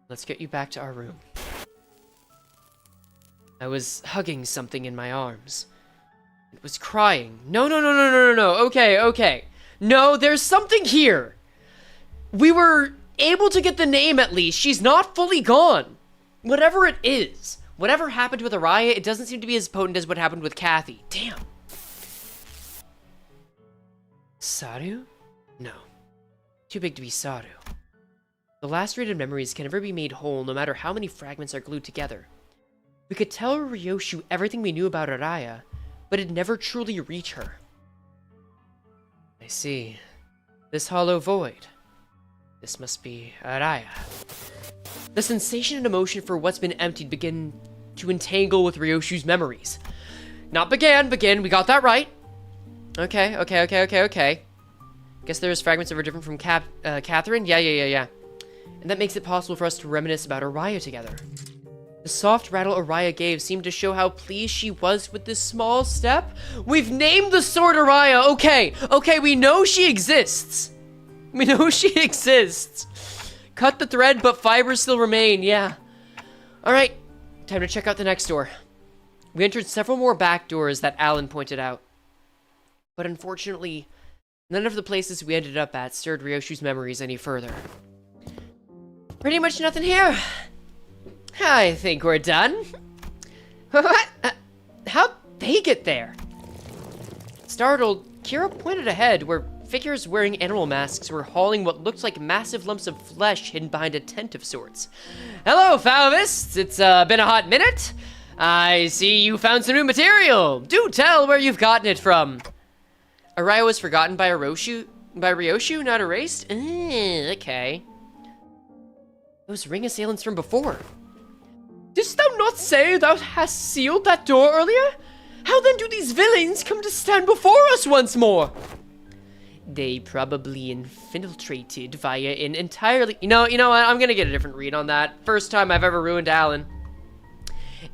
Let's get you back to our room. I was hugging something in my arms. It was crying. No. Okay. No, there's something here. We were able to get the name at least. She's not fully gone. Whatever it is. Whatever happened with Araya, it doesn't seem to be as potent as what happened with Kathy. Damn. Saru? No. Too big to be Saru. The lacerated memories can never be made whole no matter how many fragments are glued together. We could tell Ryoshu everything we knew about Araya, but it'd never truly reach her. I see. This hollow void. This must be Araya. The sensation and emotion for what's been emptied begin to entangle with Ryoshu's memories. Not begin. We got that right. Okay. Guess there's fragments that were different from Catherine? Yeah. And that makes it possible for us to reminisce about Araya together. The soft rattle Araya gave seemed to show how pleased she was with this small step. We've named the sword Araya. Okay, we know she exists. Cut the thread, but fibers still remain, yeah. Alright, time to check out the next door. We entered several more back doors that Alan pointed out. But unfortunately, none of the places we ended up at stirred Ryoshu's memories any further. Pretty much nothing here. I think we're done. What? How'd they get there? Startled, Kira pointed ahead where figures wearing animal masks were hauling what looked like massive lumps of flesh hidden behind a tent of sorts. Hello, Falvists! It's been a hot minute. I see you found some new material. Do tell where you've gotten it from. Araya was forgotten by Ryoshu, not erased? Okay. Those ring assailants from before. Didst thou not say thou hast sealed that door earlier? How then do these villains come to stand before us once more? They probably infiltrated via an entirely... You know what? I'm gonna get a different read on that. First time I've ever ruined Alan.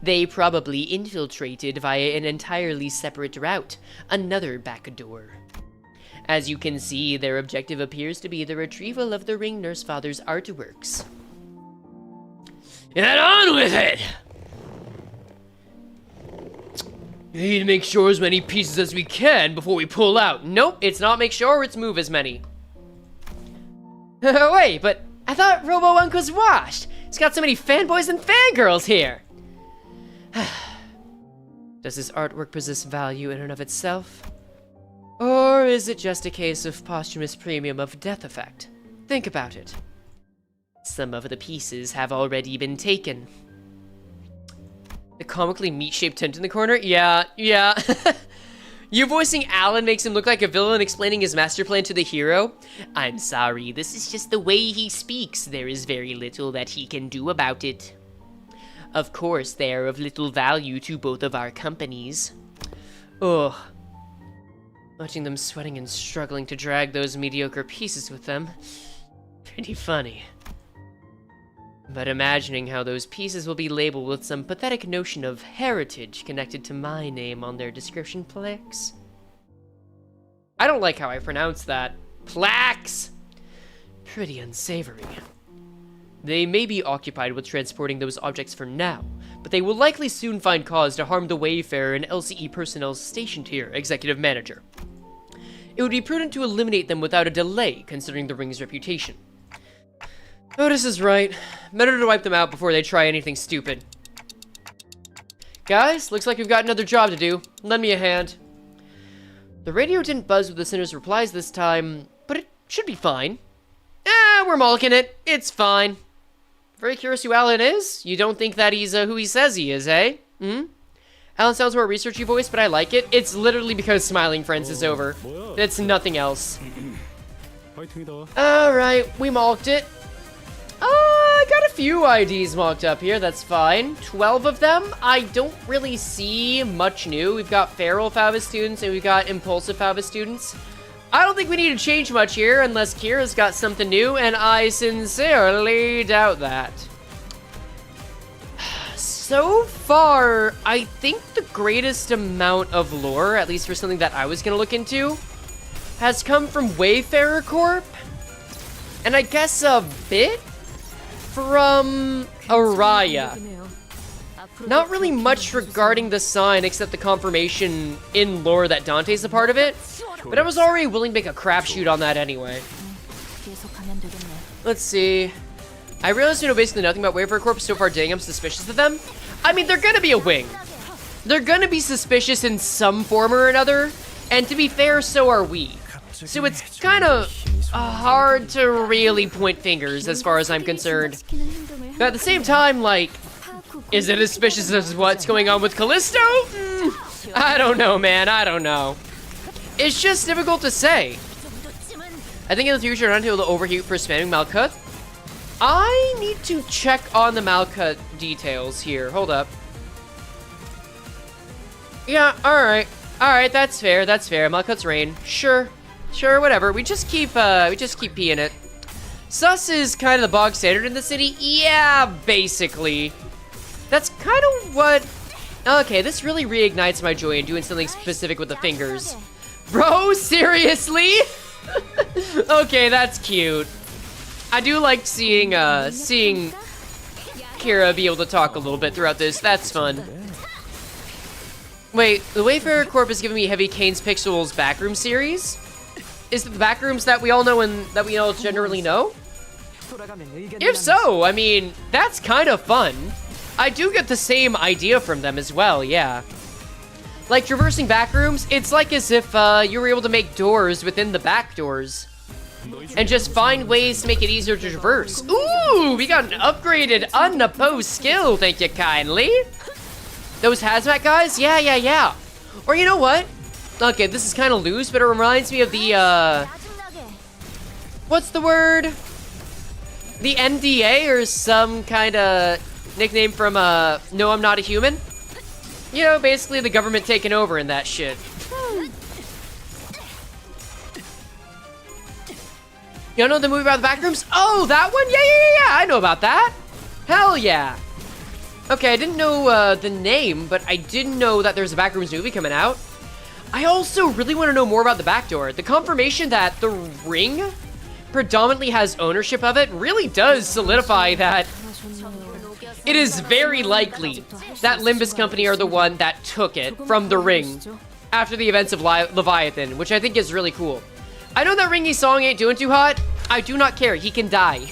They probably infiltrated via an entirely separate route. Another back door. As you can see, their objective appears to be the retrieval of the Ring Nurse Father's artworks. Get on with it! We need to make sure as many pieces as we can before we pull out. Nope, it's not make sure, it's move as many. Wait, but I thought Robo-Unk was washed. It's got so many fanboys and fangirls here. Does this artwork possess value in and of itself? Or is it just a case of posthumous premium of death effect? Think about it. Some of the pieces have already been taken. The comically meat-shaped tent in the corner? Yeah. You voicing Alan makes him look like a villain explaining his master plan to the hero. I'm sorry, this is just the way he speaks. There is very little that he can do about it. Of course, they are of little value to both of our companies. Ugh. Watching them sweating and struggling to drag those mediocre pieces with them. Pretty funny. But imagining how those pieces will be labeled with some pathetic notion of heritage connected to my name on their description plaques. I don't like how I pronounce that. Plaques! Pretty unsavory. They may be occupied with transporting those objects for now, but they will likely soon find cause to harm the Wayfarer and LCE personnel stationed here, Executive Manager. It would be prudent to eliminate them without a delay, considering the ring's reputation. Outis is right. Better to wipe them out before they try anything stupid. Guys, looks like we've got another job to do. Lend me a hand. The radio didn't buzz with the Sinner's replies this time, but it should be fine. We're mulking it. It's fine. Very curious who Alan is. You don't think that he's who he says he is, eh? Alan sounds more researchy voice, but I like it. It's literally because Smiling Friends is over. It's nothing else. Alright, we mulked it. I got a few IDs mocked up here, that's fine. 12 of them. I don't really see much new. We've got feral Fava students and we've got impulsive Fava students. I don't think we need to change much here unless Kira's got something new, and I sincerely doubt that. So far, I think the greatest amount of lore, at least for something that I was gonna look into, has come from Wayfarer Corp, and I guess a bit from Araya. Not really much regarding the sign except the confirmation in lore that Dante's a part of it, but I was already willing to make a crapshoot on that anyway. Let's see. I realized you know basically nothing about Wayfarer Corp so far. Dang, I'm suspicious of them. I mean, they're gonna be a wing. They're gonna be suspicious in some form or another, and to be fair, so are we. So it's kind of hard to really point fingers as far as I'm concerned. But at the same time, like, is it as suspicious as what's going on with Callisto? I don't know, man. I don't know. It's just difficult to say. I think in the future, I'm not able to overheat for spamming Malkuth. I need to check on the Malkuth details here. Hold up. Yeah, alright. Alright, that's fair, that's fair. Malkuth's rain. Sure. Sure, whatever. We just keep peeing it. Sus is kind of the bog standard in the city. Yeah, basically. That's kind of what... Okay, this really reignites my joy in doing something specific with the fingers. Bro, seriously? Okay, that's cute. I do like seeing Kira be able to talk a little bit throughout this. That's fun. Wait, the Wayfarer Corp is giving me Heavy Kane's Pixels Backroom series? Is it the backrooms that we all know and that we all generally know? If so, I mean, that's kind of fun. I do get the same idea from them as well, yeah. Like traversing backrooms, it's like as if you were able to make doors within the back doors. And just find ways to make it easier to traverse. Ooh, we got an upgraded unopposed skill, thank you kindly. Those hazmat guys? Yeah. Or you know what? Okay, this is kind of loose, but it reminds me of the, what's the word? The NDA or some kind of nickname from, No, I'm Not a Human? You know, basically the government taking over and that shit. You don't know the movie about the backrooms? Oh, that one? Yeah, I know about that. Hell yeah. Okay, I didn't know the name, but I didn't know that there's a Backrooms movie coming out. I also really want to know more about the backdoor. The confirmation that the ring predominantly has ownership of it really does solidify that it is very likely that Limbus Company are the one that took it from the ring after the events of Leviathan, which I think is really cool. I know that Ringy song ain't doing too hot. I do not care. He can die.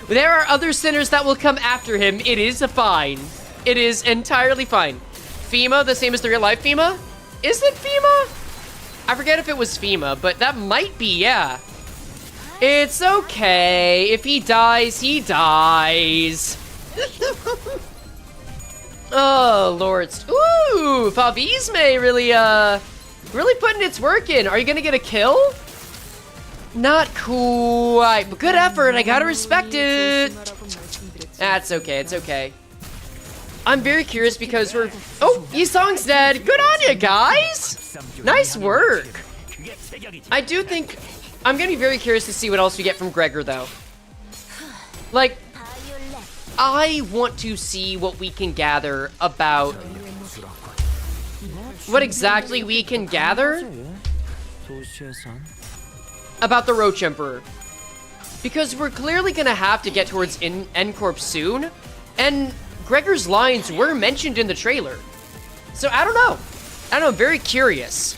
There are other sinners that will come after him. It is fine. It is entirely fine. FEMA, the same as the real life FEMA? Is it FEMA? I forget if it was FEMA, but that might be, yeah. It's okay. If he dies, he dies. Oh, Lord. Ooh, Favisme really, Really putting its work in. Are you gonna get a kill? Not quite, but good effort. I gotta respect it. That's okay, it's okay. I'm very curious because we're... Oh, Yisong's dead. Good on you, guys. Nice work. I do think... I'm gonna be very curious to see what else we get from Gregor, though. Like, I want to see what we can gather about... What exactly we can gather about the Roach Emperor. Because we're clearly gonna have to get towards N-Corp soon, and Gregor's lines were mentioned in the trailer. So I don't know. I'm very curious.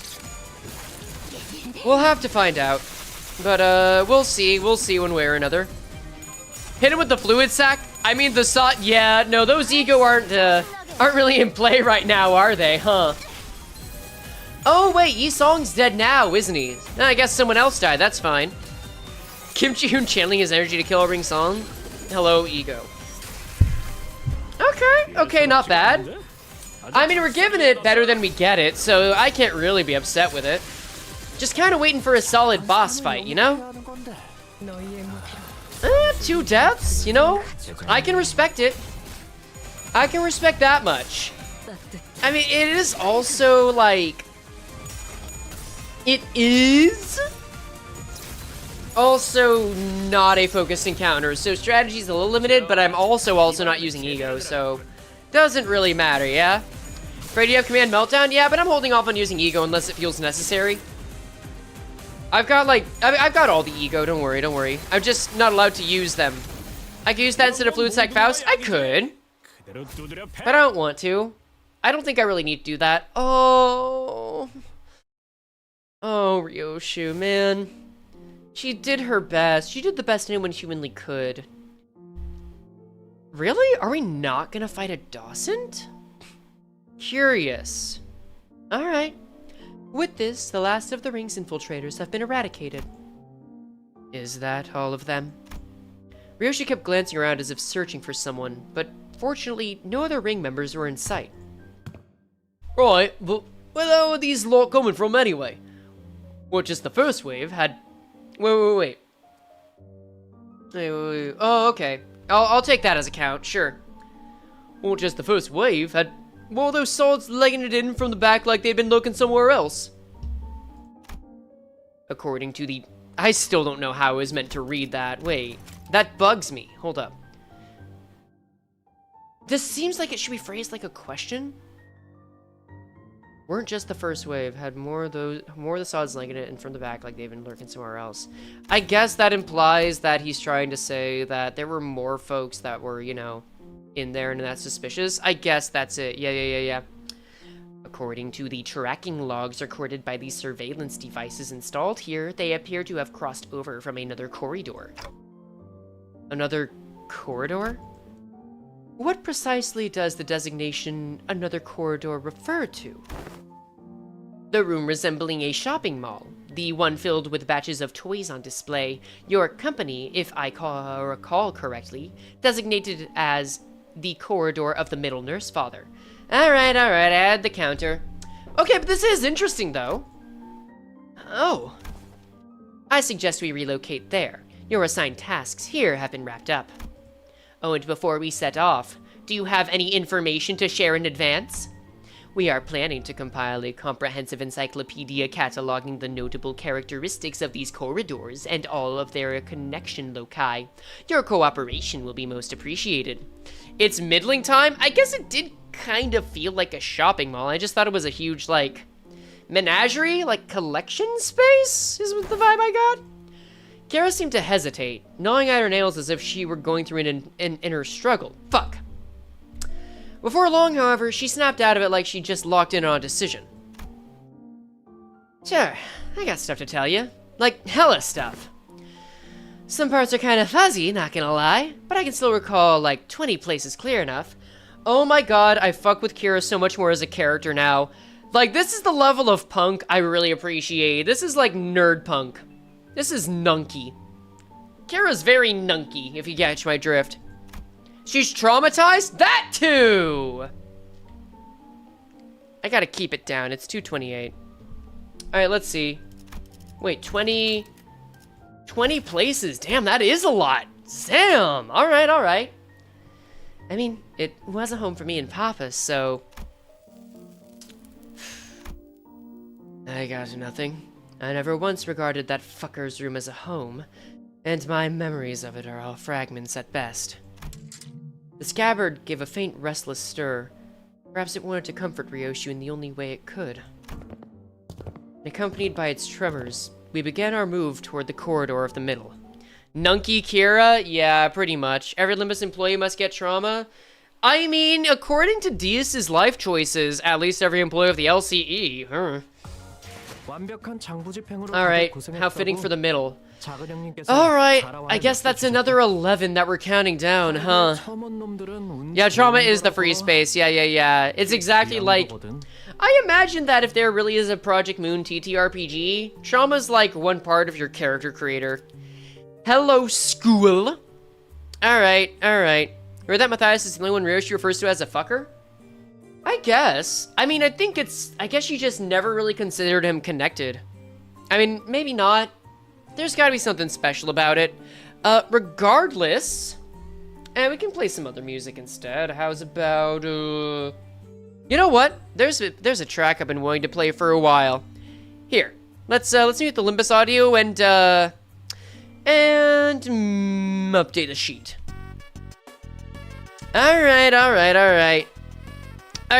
We'll have to find out. But we'll see one way or another. Hit him with the fluid sac? I mean the saw, yeah, no, those ego aren't really in play right now, are they, huh? Oh wait, Yisong's dead now, isn't he? I guess someone else died, that's fine. Kim Ji-hoon channeling his energy to kill Ring Song. Hello, ego. Okay, not bad. I mean, we're giving it better than we get it, so I can't really be upset with it. Just kind of waiting for a solid boss fight, you know? 2 deaths, you know? I can respect it. I can respect that much. I mean, it is also, like... It is... also not a focused encounter, so strategy's a little limited, but I'm also not using ego, so... Doesn't really matter, yeah? Ready to have command meltdown? Yeah, but I'm holding off on using ego unless it feels necessary. I've got, like, I've got all the ego, don't worry. I'm just not allowed to use them. I could use that instead of Fluid Sac Faust? I could. But I don't want to. I don't think I really need to do that. Oh, Ryoshu, man. She did her best. She did the best anyone humanly could. Really? Are we not gonna fight a Dawson? Curious. Alright. With this, the last of the Ring's infiltrators have been eradicated. Is that all of them? Ryoshu kept glancing around as if searching for someone, but fortunately, no other Ring members were in sight. Right, but where are these lot coming from anyway? Well, just the first wave had... Wait. Oh, okay. I'll take that as a count, sure. Well, just the first wave had... Well, those swords legging it in from the back like they'd been looking somewhere else. According to the... I still don't know how I was meant to read that. Wait, that bugs me. Hold up. This seems like it should be phrased like a question. Weren't just the first wave, had more of the swords legging it in from the back like they've been lurking somewhere else. I guess that implies that he's trying to say that there were more folks that were, you know, in there and that's suspicious. I guess that's it. Yeah. According to the tracking logs recorded by the surveillance devices installed here, they appear to have crossed over from another corridor. Another corridor? What precisely does the designation another corridor refer to? The room resembling a shopping mall, the one filled with batches of toys on display. Your company, if I recall correctly, designated as the corridor of the middle nurse father. Alright, add the counter. Okay, but this is interesting though. Oh. I suggest we relocate there. Your assigned tasks here have been wrapped up. Oh, and before we set off, do you have any information to share in advance? We are planning to compile a comprehensive encyclopedia cataloging the notable characteristics of these corridors and all of their connection loci. Your cooperation will be most appreciated. It's middling time? I guess it did kind of feel like a shopping mall. I just thought it was a huge, like, menagerie? Like, collection space? Is what the vibe I got? Kara seemed to hesitate, gnawing at her nails as if she were going through an inner struggle. Fuck. Before long, however, she snapped out of it like she just locked in on a decision. Sure, I got stuff to tell you. Like, hella stuff. Some parts are kind of fuzzy, not gonna lie, but I can still recall, like, 20 places clear enough. Oh my god, I fuck with Kira so much more as a character now. Like, this is the level of punk I really appreciate. This is like nerd punk. This is nunky. Kira's very nunky, if you catch my drift. She's traumatized? That too! I gotta keep it down, it's 2:28. Alright, let's see. Wait, 20 places. Damn, that is a lot. Damn. Alright, alright. I mean, it was a home for me and Papa, so... I got nothing. I never once regarded that fucker's room as a home, and my memories of it are all fragments at best. The scabbard gave a faint, restless stir. Perhaps it wanted to comfort Ryoshu in the only way it could. And accompanied by its tremors, we began our move toward the corridor of the middle. Nunky Kira? Yeah, pretty much. Every Limbus employee must get trauma. I mean, according to Dias's life choices, at least every employee of the LCE. Alright, how fitting for the middle. Alright, I guess that's another 11 that we're counting down, huh? Yeah, trauma is the free space. Yeah. It's exactly like... I imagine that if there really is a Project Moon TTRPG, trauma's like one part of your character creator. Hello, school. Alright. Heard that Matthias is the only one Ryoshu refers to as a fucker? I guess. I mean, I guess she just never really considered him connected. I mean, maybe not. There's gotta be something special about it. Regardless... we can play some other music instead. How's about, You know what? There's a track I've been wanting to play for a while. Here. Let's mute the Limbus audio and update the sheet. Alright. Alright,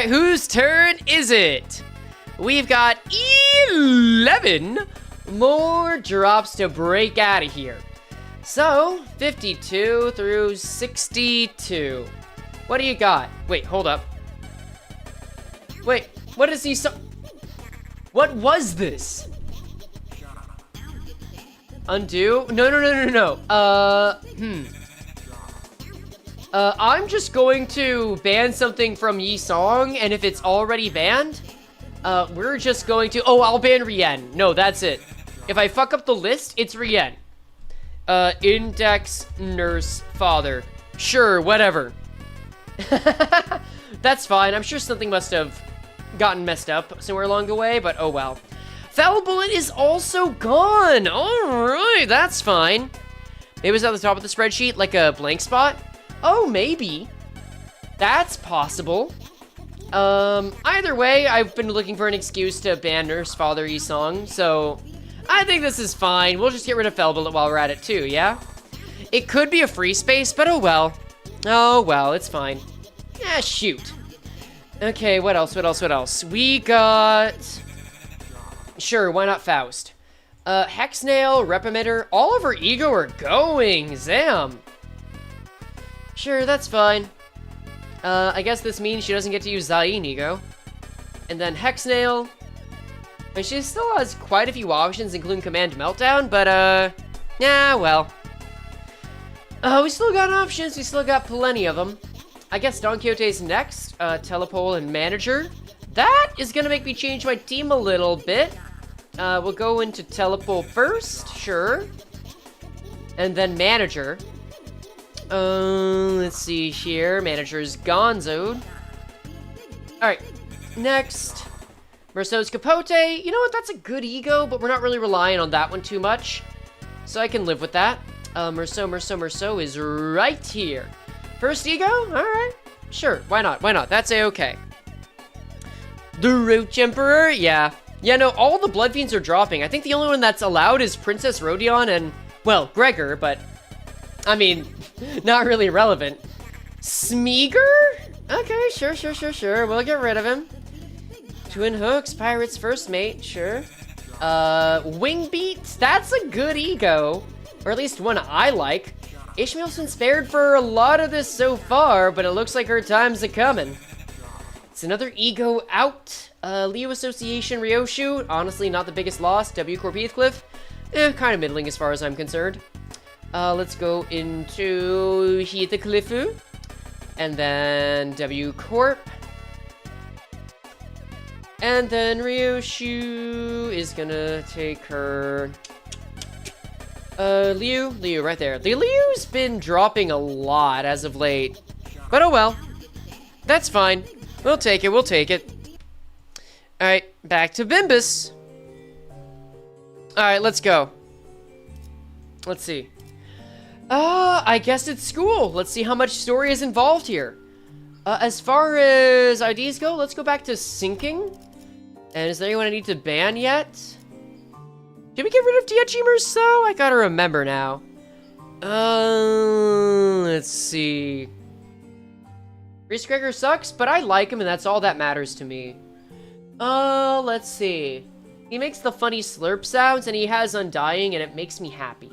whose turn is it? We've got 11 more drops to break out of here. So, 52 through 62. What do you got? Wait, hold up. Wait, what is he What was this? Undo? No. I'm just going to ban something from Yi Song, and if it's already banned, we're just going to... Oh, I'll ban Rien. No, that's it. If I fuck up the list, it's Rien. Index, nurse, father. Sure, whatever. That's fine. I'm sure something must have gotten messed up somewhere along the way, but oh well. Foul Bullet is also gone. Alright, that's fine. Maybe it was at the top of the spreadsheet, like a blank spot. Oh, maybe. That's possible. Either way, I've been looking for an excuse to ban Nurse Father Yi Song, so I think this is fine. We'll just get rid of Foul Bullet while we're at it too, yeah? It could be a free space, but oh well. Oh well, it's fine. Yeah, shoot. Okay, what else? We got... Sure, why not Faust? Hexnail, Repemitter, all of her ego are going, Zam. Sure, that's fine. I guess this means she doesn't get to use Zain ego. And then Hexnail. And she still has quite a few options, including Command Meltdown, but, yeah, well. We still got options, we still got plenty of them. I guess Don Quixote's next, Telepole and Manager. That is gonna make me change my team a little bit. We'll go into Telepole first, sure. And then Manager. Let's see here. Manager's Gonzo'd. Alright, next. Merceau's Capote. You know what, that's a good ego, but we're not really relying on that one too much. So I can live with that. Merceau is right here. First ego? Alright. Sure, why not? That's a-okay. The Roach Emperor? Yeah. Yeah, no, all the Blood Fiends are dropping. I think the only one that's allowed is Princess Rodion and, well, Gregor, but, I mean, not really relevant. Smeagol? Okay, sure. We'll get rid of him. Twin Hooks, Pirate's First Mate, sure. Wingbeat? That's a good ego. Or at least one I like. Ishmael's been spared for a lot of this so far, but it looks like her time's a-coming. It's another ego out. Leo Association Ryoshu, honestly not the biggest loss. W Corp Heathcliff, kind of middling as far as I'm concerned. Let's go into Heathcliffu, and then W Corp. And then Ryoshu is gonna take her... Liu right there. Liu's been dropping a lot as of late. But oh well. That's fine. We'll take it. Alright, back to Bimbus. Alright, let's go. Let's see. I guess it's school. Let's see how much story is involved here. As far as IDs go, let's go back to syncing. And is there anyone I need to ban yet? Did we get rid of Diechi Merceau? I gotta remember now. Let's see. Reese Gregor sucks, but I like him and that's all that matters to me. Let's see. He makes the funny slurp sounds and he has Undying and it makes me happy.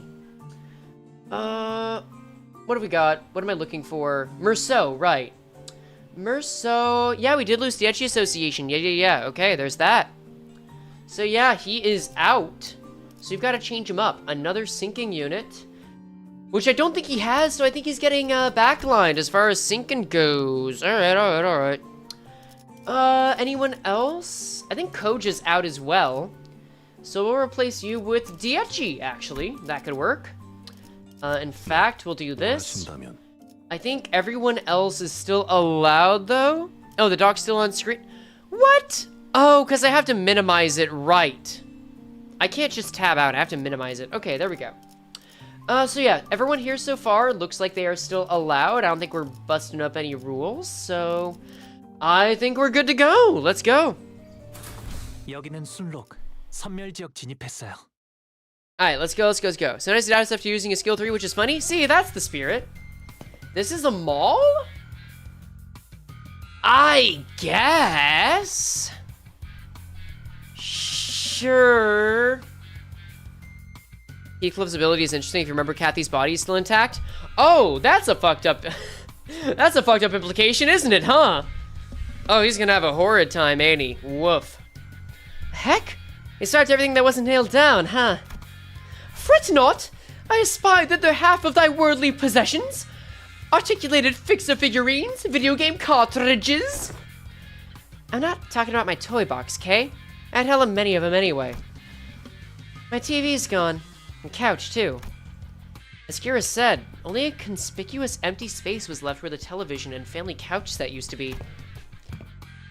What have we got? What am I looking for? Merceau, right. Merceau, yeah, we did lose the Etchy Association. Yeah, okay, there's that. So yeah, he is out. So you've got to change him up. Another syncing unit, which I don't think he has, so I think he's getting backlined as far as syncing goes. Alright. Anyone else? I think Koj is out as well. So we'll replace you with Diechi, actually. That could work. In fact, we'll do this. I think everyone else is still allowed, though. Oh, the dog's still on screen. What? Oh, because I have to minimize it, right. I can't just tab out. I have to minimize it. Okay, there we go. So yeah, everyone here so far looks like they are still allowed. I don't think we're busting up any rules, so I think we're good to go. Let's go. 여기는 순록. 선멸 지역 진입했어요. Alright, let's go. So nice data stuff to using a skill 3, which is funny. See, that's the spirit. This is a mall? I guess. Sure. Heathcliff's ability is interesting if you remember Kathy's body is still intact. Oh, that's a fucked up... that's a fucked up implication, isn't it, huh? Oh, he's gonna have a horrid time, ain't he? Woof. Heck? He started everything that wasn't nailed down, huh? Fret not! I espied that the half of thy worldly possessions, articulated fixer figurines, video game cartridges. I'm not talking about my toy box, Kay. I had hella many of them anyway. My TV's gone. And couch, too. As Kira said, only a conspicuous empty space was left where the television and family couch set used to be.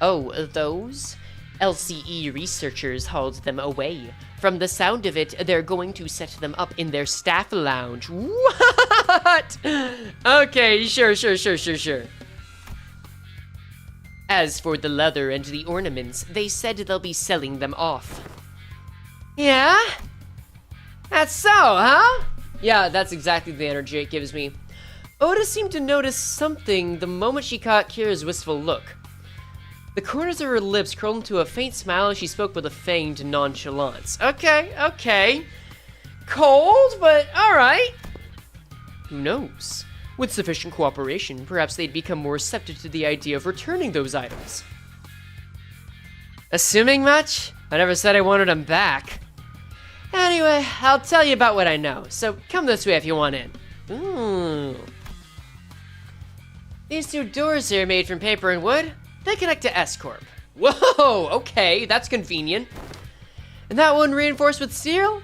Oh, those? LCE researchers hauled them away. From the sound of it, they're going to set them up in their staff lounge. What? Okay, sure. As for the leather and the ornaments, they said they'll be selling them off. Yeah? That's so, huh? Yeah, that's exactly the energy it gives me. Outis seemed to notice something the moment she caught Kira's wistful look. The corners of her lips curled into a faint smile as she spoke with a feigned nonchalance. Okay. Cold, but alright. Who knows? With sufficient cooperation, perhaps they'd become more receptive to the idea of returning those items. Assuming much? I never said I wanted them back. Anyway, I'll tell you about what I know, so come this way if you want in. Ooh. These two doors here are made from paper and wood. They connect to S Corp. Whoa, okay, that's convenient. And that one reinforced with steel?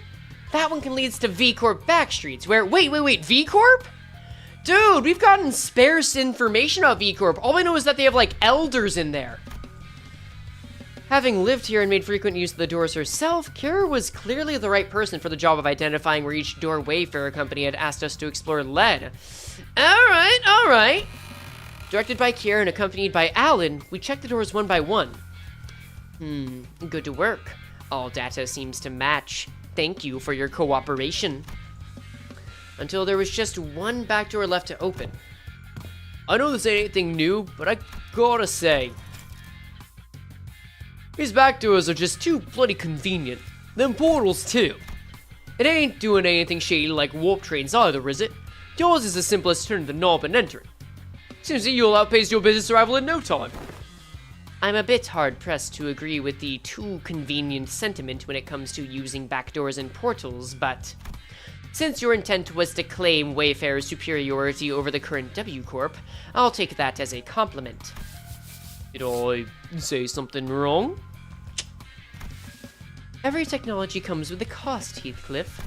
That one can lead to V Corp back streets where, wait, V Corp? Dude, we've gotten sparse information about V Corp. All I know is that they have like elders in there. Having lived here and made frequent use of the doors herself, Kira was clearly the right person for the job of identifying where each door Wayfarer Company had asked us to explore led. Alright. Directed by Kira and accompanied by Alan, we checked the doors one by one. Good to work. All data seems to match. Thank you for your cooperation. Until there was just one back door left to open. I know this ain't anything new, but I gotta say, these back doors are just too bloody convenient. Them portals too. It ain't doing anything shady like warp trains either, is it? Yours is as simple as turning the knob and entering. Seems that you'll outpace your business arrival in no time. I'm a bit hard-pressed to agree with the too convenient sentiment when it comes to using backdoors and portals, but since your intent was to claim Wayfarer's superiority over the current W Corp, I'll take that as a compliment. Did I say something wrong? Every technology comes with a cost, Heathcliff.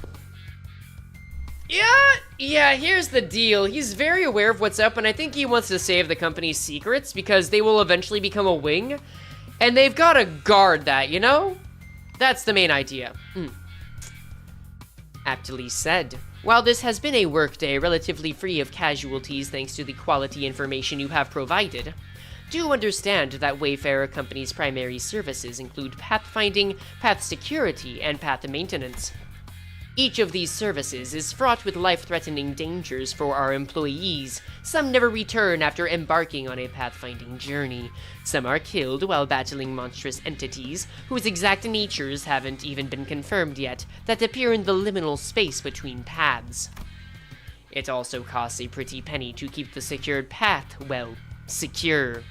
Yeah, here's the deal. He's very aware of what's up, and I think he wants to save the company's secrets because they will eventually become a wing, and they've got to guard that, you know? That's the main idea. Aptly said. While this has been a workday relatively free of casualties thanks to the quality information you have provided, do understand that Wayfarer Company's primary services include pathfinding, path security, and path maintenance. Each of these services is fraught with life-threatening dangers for our employees. Some never return after embarking on a pathfinding journey. Some are killed while battling monstrous entities, whose exact natures haven't even been confirmed yet, that appear in the liminal space between paths. It also costs a pretty penny to keep the secured path, well, secure.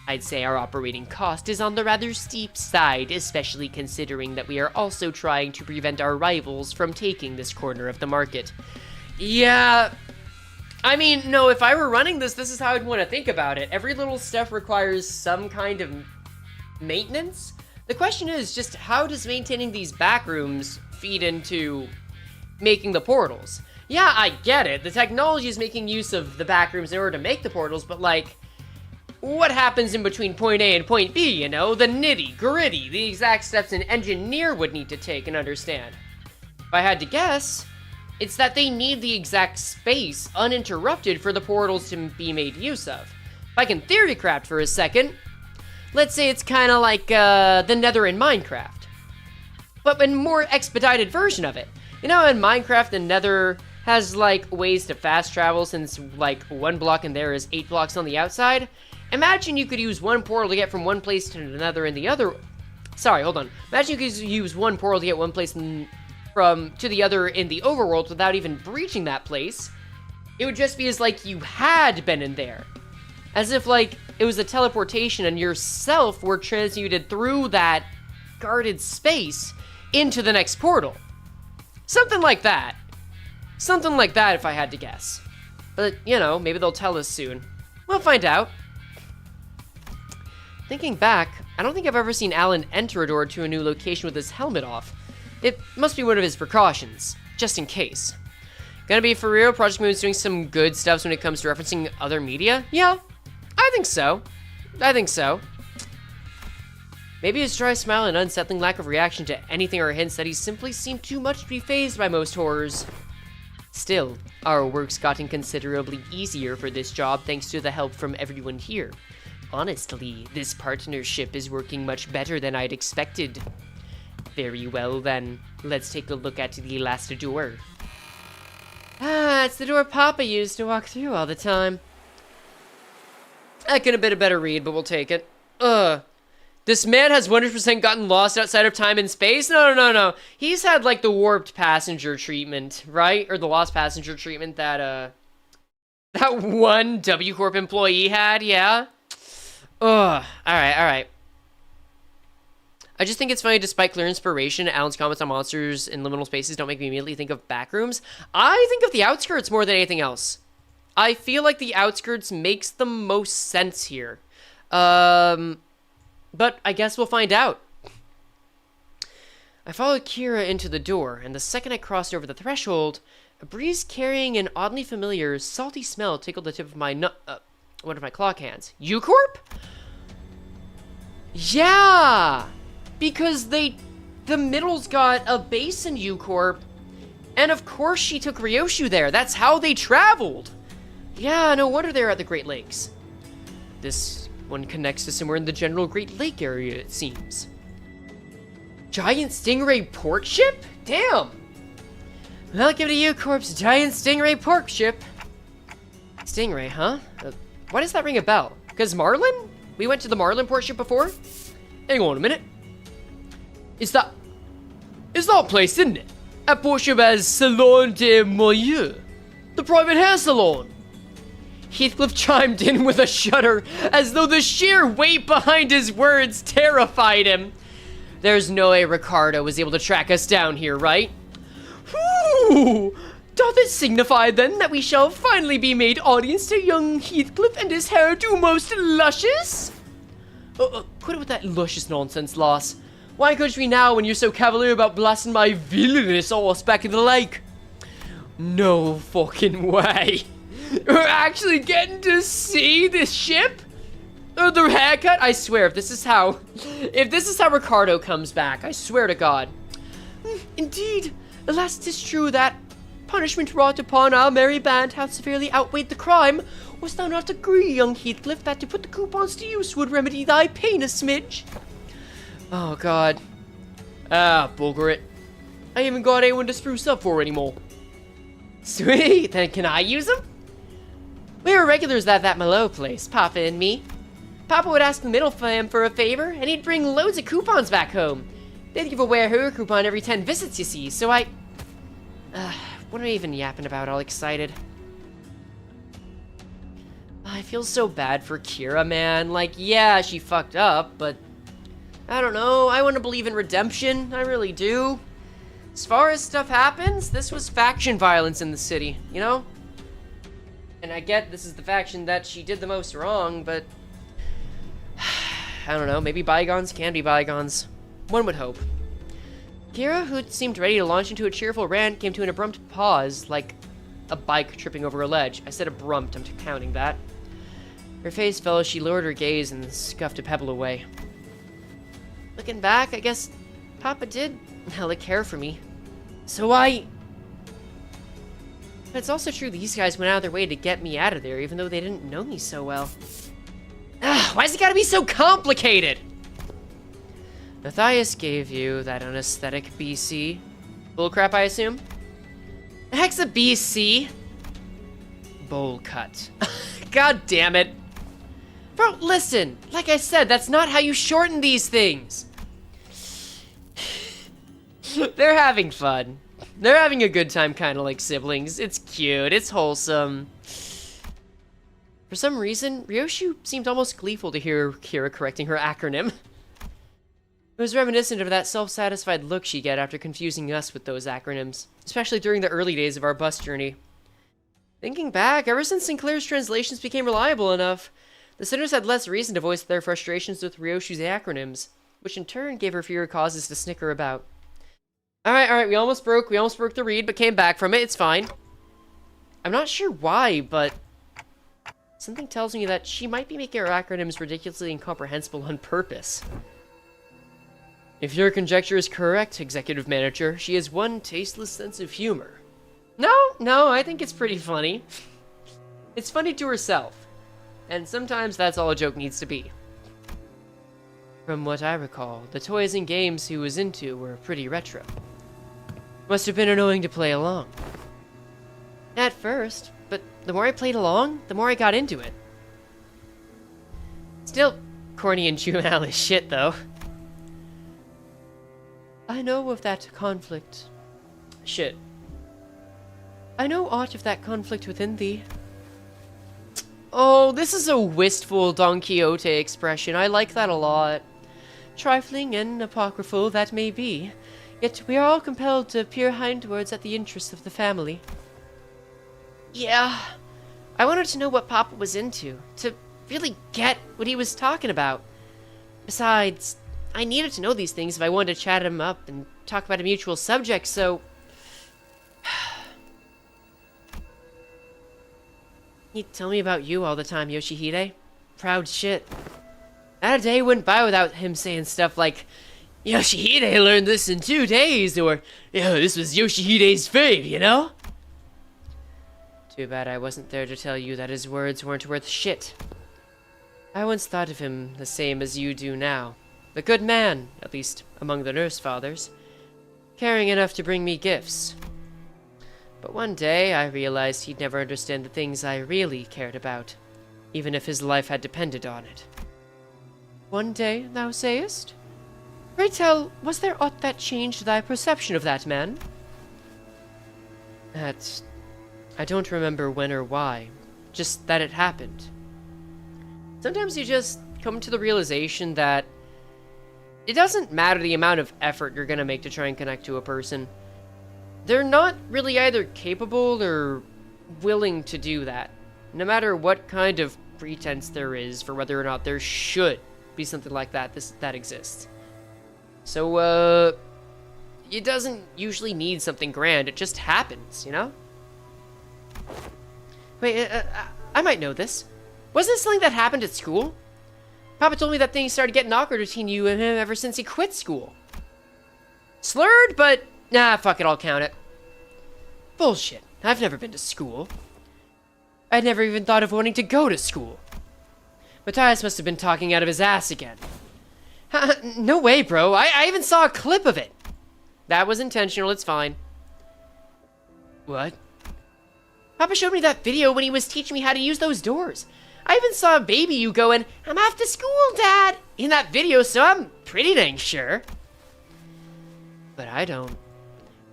I'd say our operating cost is on the rather steep side, especially considering that we are also trying to prevent our rivals from taking this corner of the market. Yeah, I mean, no, if I were running this is how I'd want to think about it. Every little step requires some kind of maintenance. The question is just, how does maintaining these back rooms feed into making the portals? Yeah, I get it. The technology is making use of the back rooms in order to make the portals, but like, what happens in between point A and point B, you know? The nitty-gritty, the exact steps an engineer would need to take and understand. If I had to guess, it's that they need the exact space uninterrupted for the portals to be made use of. If I can theorycraft for a second, let's say it's kind of like the Nether in Minecraft, but a more expedited version of it. You know, in Minecraft, the Nether has like ways to fast travel since like 1 block in there is 8 blocks on the outside. Imagine you could use one portal to get from one place to another in the other. Sorry, hold on. Imagine you could use one portal to get one place from to the other in the overworld without even breaching that place. It would just be as like you had been in there. As if like it was a teleportation and yourself were transmuted through that guarded space into the next portal. Something like that. Something like that if I had to guess. But, you know, maybe they'll tell us soon. We'll find out. Thinking back, I don't think I've ever seen Alan enter a door to a new location with his helmet off. It must be one of his precautions, just in case. Gonna be for real, Project Moon's doing some good stuff when it comes to referencing other media? Yeah, I think so. I think so. Maybe his dry smile and unsettling lack of reaction to anything or hints that he simply seemed too much to be fazed by most horrors. Still, our work's gotten considerably easier for this job thanks to the help from everyone here. Honestly, this partnership is working much better than I'd expected. Very well then, let's take a look at the last door. Ah, it's the door Papa used to walk through all the time. That could have been a better read, but we'll take it. This man has 100% gotten lost outside of time and space? No. He's had, like, the warped passenger treatment, right? Or the lost passenger treatment that one W Corp employee had, yeah? Alright. I just think it's funny, despite clear inspiration, Alan's comments on monsters in liminal spaces don't make me immediately think of backrooms. I think of the outskirts more than anything else. I feel like the outskirts makes the most sense here. But I guess we'll find out. I followed Kira into the door, and the second I crossed over the threshold, a breeze carrying an oddly familiar, salty smell tickled the tip of my one of my clock hands. U-Corp? Yeah! Because the middle's got a base in U-Corp, and of course she took Ryoshu there. That's how they traveled. Yeah, no wonder they're at the Great Lakes. This one connects to somewhere in the general Great Lake area, it seems. Giant Stingray port ship? Damn! Welcome to U-Corp's Giant Stingray port ship. Stingray, huh? Why does that ring a bell? Because Marlin? We went to the Marlin port ship before? Hang on a minute. It's that place, isn't it? A port ship as Salon de Milieu, the private hair salon. Heathcliff chimed in with a shudder, as though the sheer weight behind his words terrified him. There's no way Ricardo was able to track us down here, right? Whew! Doth it signify, then, that we shall finally be made audience to young Heathcliff and his hairdo most luscious? Quit it with that luscious nonsense, Loss. Why encourage me now when you're so cavalier about blasting my villainous ass back in the lake? No fucking way. We're actually getting to see this ship? The haircut? I swear, if this is how Ricardo comes back, I swear to God. Indeed, Alas, 'tis true that punishment wrought upon our merry band hath severely outweighed the crime. Wouldst thou not agree, young Heathcliff, that to put the coupons to use would remedy thy pain a smidge? Oh, God. Ah, bugger it. I ain't even got anyone to spruce up for anymore. Sweet, then can I use them? We were regulars at that Malo place, Papa and me. Papa would ask the middle fam for a favor, and he'd bring loads of coupons back home. They'd give away a her coupon every 10 visits, you see, so what am I even yapping about, all excited? I feel so bad for Kira, man. Like, yeah, she fucked up, but I don't know, I want to believe in redemption, I really do. As far as stuff happens, this was faction violence in the city, you know? And I get this is the faction that she did the most wrong, but I don't know, maybe bygones can be bygones. One would hope. Kira, who seemed ready to launch into a cheerful rant, came to an abrupt pause, like a bike tripping over a ledge. I said abrupt, I'm counting that. Her face fell as she lowered her gaze and scuffed a pebble away. Looking back, I guess Papa did hella care for me. So But it's also true these guys went out of their way to get me out of there, even though they didn't know me so well. Why's it gotta be so complicated? Matthias gave you that unesthetic BC. Bullcrap, I assume? The heck's a BC? Bowl cut. God damn it. Bro, listen. Like I said, that's not how you shorten these things. They're having fun. They're having a good time, kind of like siblings. It's cute. It's wholesome. For some reason, Ryoshu seemed almost gleeful to hear Kira correcting her acronym. It was reminiscent of that self-satisfied look she get after confusing us with those acronyms, especially during the early days of our bus journey. Thinking back, ever since Sinclair's translations became reliable enough, the sinners had less reason to voice their frustrations with Ryoshu's acronyms, which in turn gave her fewer causes to snicker about. Alright, we almost broke the read, but came back from it, it's fine. I'm not sure why, but something tells me that she might be making her acronyms ridiculously incomprehensible on purpose. If your conjecture is correct, Executive Manager, she has one tasteless sense of humor. No, I think it's pretty funny. It's funny to herself. And sometimes that's all a joke needs to be. From what I recall, the toys and games he was into were pretty retro. Must have been annoying to play along. At first, but the more I played along, the more I got into it. Still corny and juvenile as shit, though. I know of that conflict. Shit. I know aught of that conflict within thee. Oh, this is a wistful Don Quixote expression. I like that a lot. Trifling and apocryphal that may be, yet we are all compelled to peer hindwards at the interests of the family. Yeah, I wanted to know what Papa was into, to really get what he was talking about. Besides, I needed to know these things if I wanted to chat him up and talk about a mutual subject, so... He'd tell me about you all the time, Yoshihide. Proud shit. Not a day went by without him saying stuff like, Yoshihide learned this in 2 days, or, this was Yoshihide's fave, you know? Too bad I wasn't there to tell you that his words weren't worth shit. I once thought of him the same as you do now. A good man, at least among the nurse fathers. Caring enough to bring me gifts. But one day I realized he'd never understand the things I really cared about, even if his life had depended on it. One day, thou sayest? Pray tell, was there aught that changed thy perception of that man? I don't remember when or why, just that it happened. Sometimes you just come to the realization that it doesn't matter the amount of effort you're gonna make to try and connect to a person. They're not really either capable or willing to do that, no matter what kind of pretense there is for whether or not there should be something like that that exists. So, it doesn't usually need something grand, it just happens, you know? Wait, I might know this. Wasn't this something that happened at school? Papa told me that things started getting awkward between you and him ever since he quit school. Slurred, but Nah, fuck it, I'll count it. Bullshit. I've never been to school. I'd never even thought of wanting to go to school. Matthias must have been talking out of his ass again. No way, bro. I even saw a clip of it. That was intentional, it's fine. What? Papa showed me that video when he was teaching me how to use those doors. I even saw a baby you going, "I'm off to school, Dad," in that video, so I'm pretty dang sure. But I don't.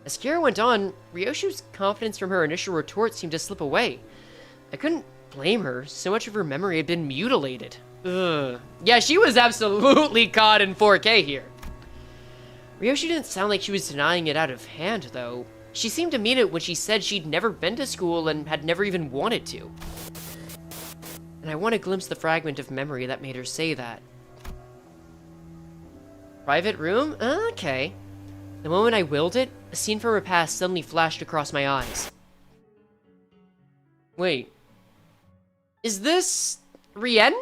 As Kira went on, Ryoshu's confidence from her initial retort seemed to slip away. I couldn't blame her. So much of her memory had been mutilated. Ugh. Yeah, she was absolutely caught in 4K here. Ryoshu didn't sound like she was denying it out of hand, though. She seemed to mean it when she said she'd never been to school and had never even wanted to. And I want to glimpse the fragment of memory that made her say that. Private room? Okay. The moment I willed it, a scene from her past suddenly flashed across my eyes. Wait. Is this Rien?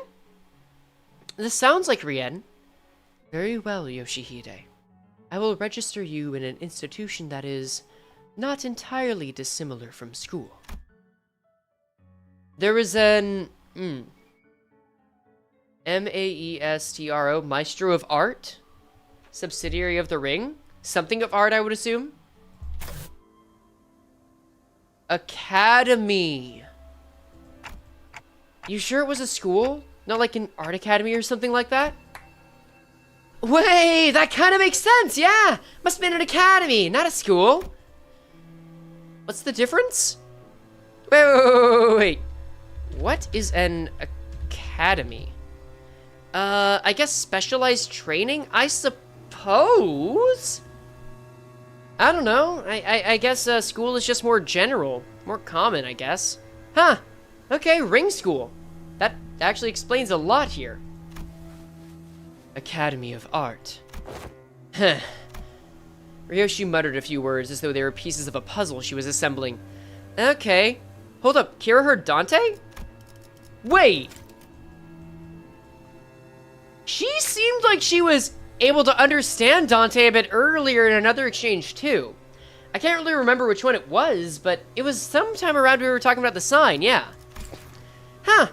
This sounds like Rien. Very well, Yoshihide. I will register you in an institution that is not entirely dissimilar from school. There was an Maestro, Maestro of Art? Subsidiary of the Ring? Something of art, I would assume? Academy. You sure it was a school? Not like an art academy or something like that? Wait, that kind of makes sense, yeah! Must have been an academy, not a school. What's the difference? Wait. What is an academy? I guess specialized training, I suppose? I don't know. I guess school is just more general, more common, I guess. Huh. Okay, ring school. That actually explains a lot here. Academy of Art. Huh. Ryoshu muttered a few words as though they were pieces of a puzzle she was assembling. Okay. Hold up, Kira heard Dante? Wait. She seemed like she was able to understand Dante a bit earlier in another exchange too. I can't really remember which one it was, but it was sometime around we were talking about the sign, yeah. Huh.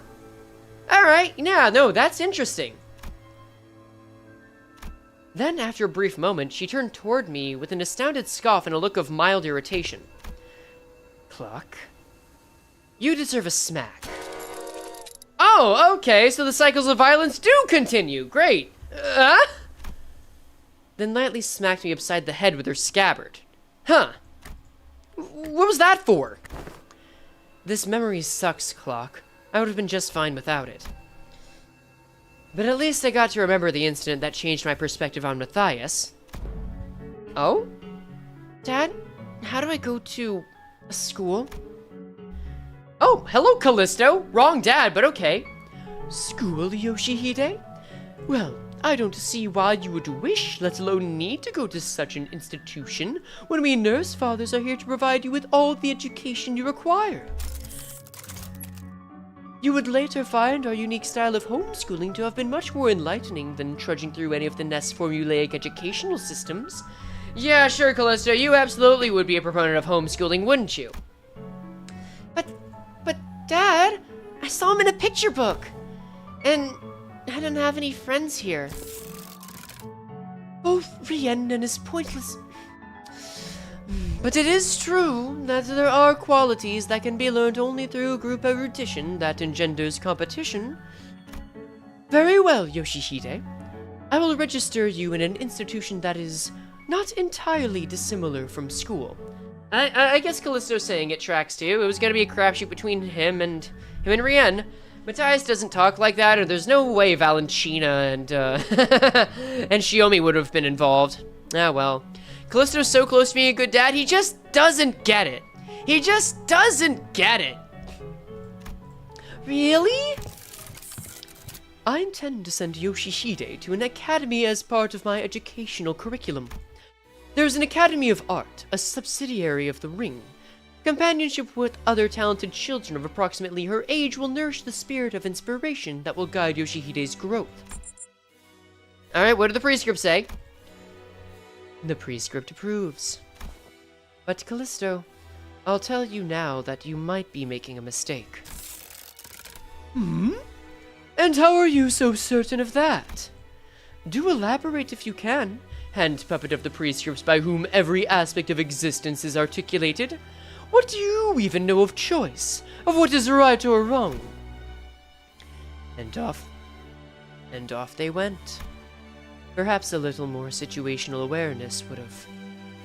Alright, yeah, no, that's interesting. Then, after a brief moment, she turned toward me with an astounded scoff and a look of mild irritation. Clock, you deserve a smack. Oh, okay, so the cycles of violence do continue. Great. Then lightly smacked me upside the head with her scabbard. Huh. What was that for? This memory sucks, Clock. I would have been just fine without it. But at least I got to remember the incident that changed my perspective on Matthias. Oh? Dad, how do I go to a school? Oh, hello, Callisto. Wrong dad, but okay. School, Yoshihide? Well, I don't see why you would wish, let alone need to go to such an institution, when we nurse fathers are here to provide you with all the education you require. You would later find our unique style of homeschooling to have been much more enlightening than trudging through any of the nest's formulaic educational systems. Yeah, sure, Callisto, you absolutely would be a proponent of homeschooling, wouldn't you? But, Dad, I saw him in a picture book, and I don't have any friends here. Both Rien and his pointless... But it is true that there are qualities that can be learned only through group erudition that engenders competition. Very well, Yoshihide. I will register you in an institution that is not entirely dissimilar from school. I guess Callisto's saying it tracks too. It was gonna be a crapshoot between him and Rien. Matthias doesn't talk like that, or there's no way Valentina and and Shiomi would have been involved. Ah well. Callisto's so close to being a good dad, he just doesn't get it. He just doesn't get it. Really? I intend to send Yoshihide to an academy as part of my educational curriculum. There's an Academy of Art, a subsidiary of the Ring. Companionship with other talented children of approximately her age will nourish the spirit of inspiration that will guide Yoshihide's growth. Alright, what did the prescript say? The prescript approves. But Callisto, I'll tell you now that you might be making a mistake. Hmm? And how are you so certain of that? Do elaborate if you can, hand puppet of the prescripts by whom every aspect of existence is articulated. What do you even know of choice, of what is right or wrong? And off they went. Perhaps a little more situational awareness would have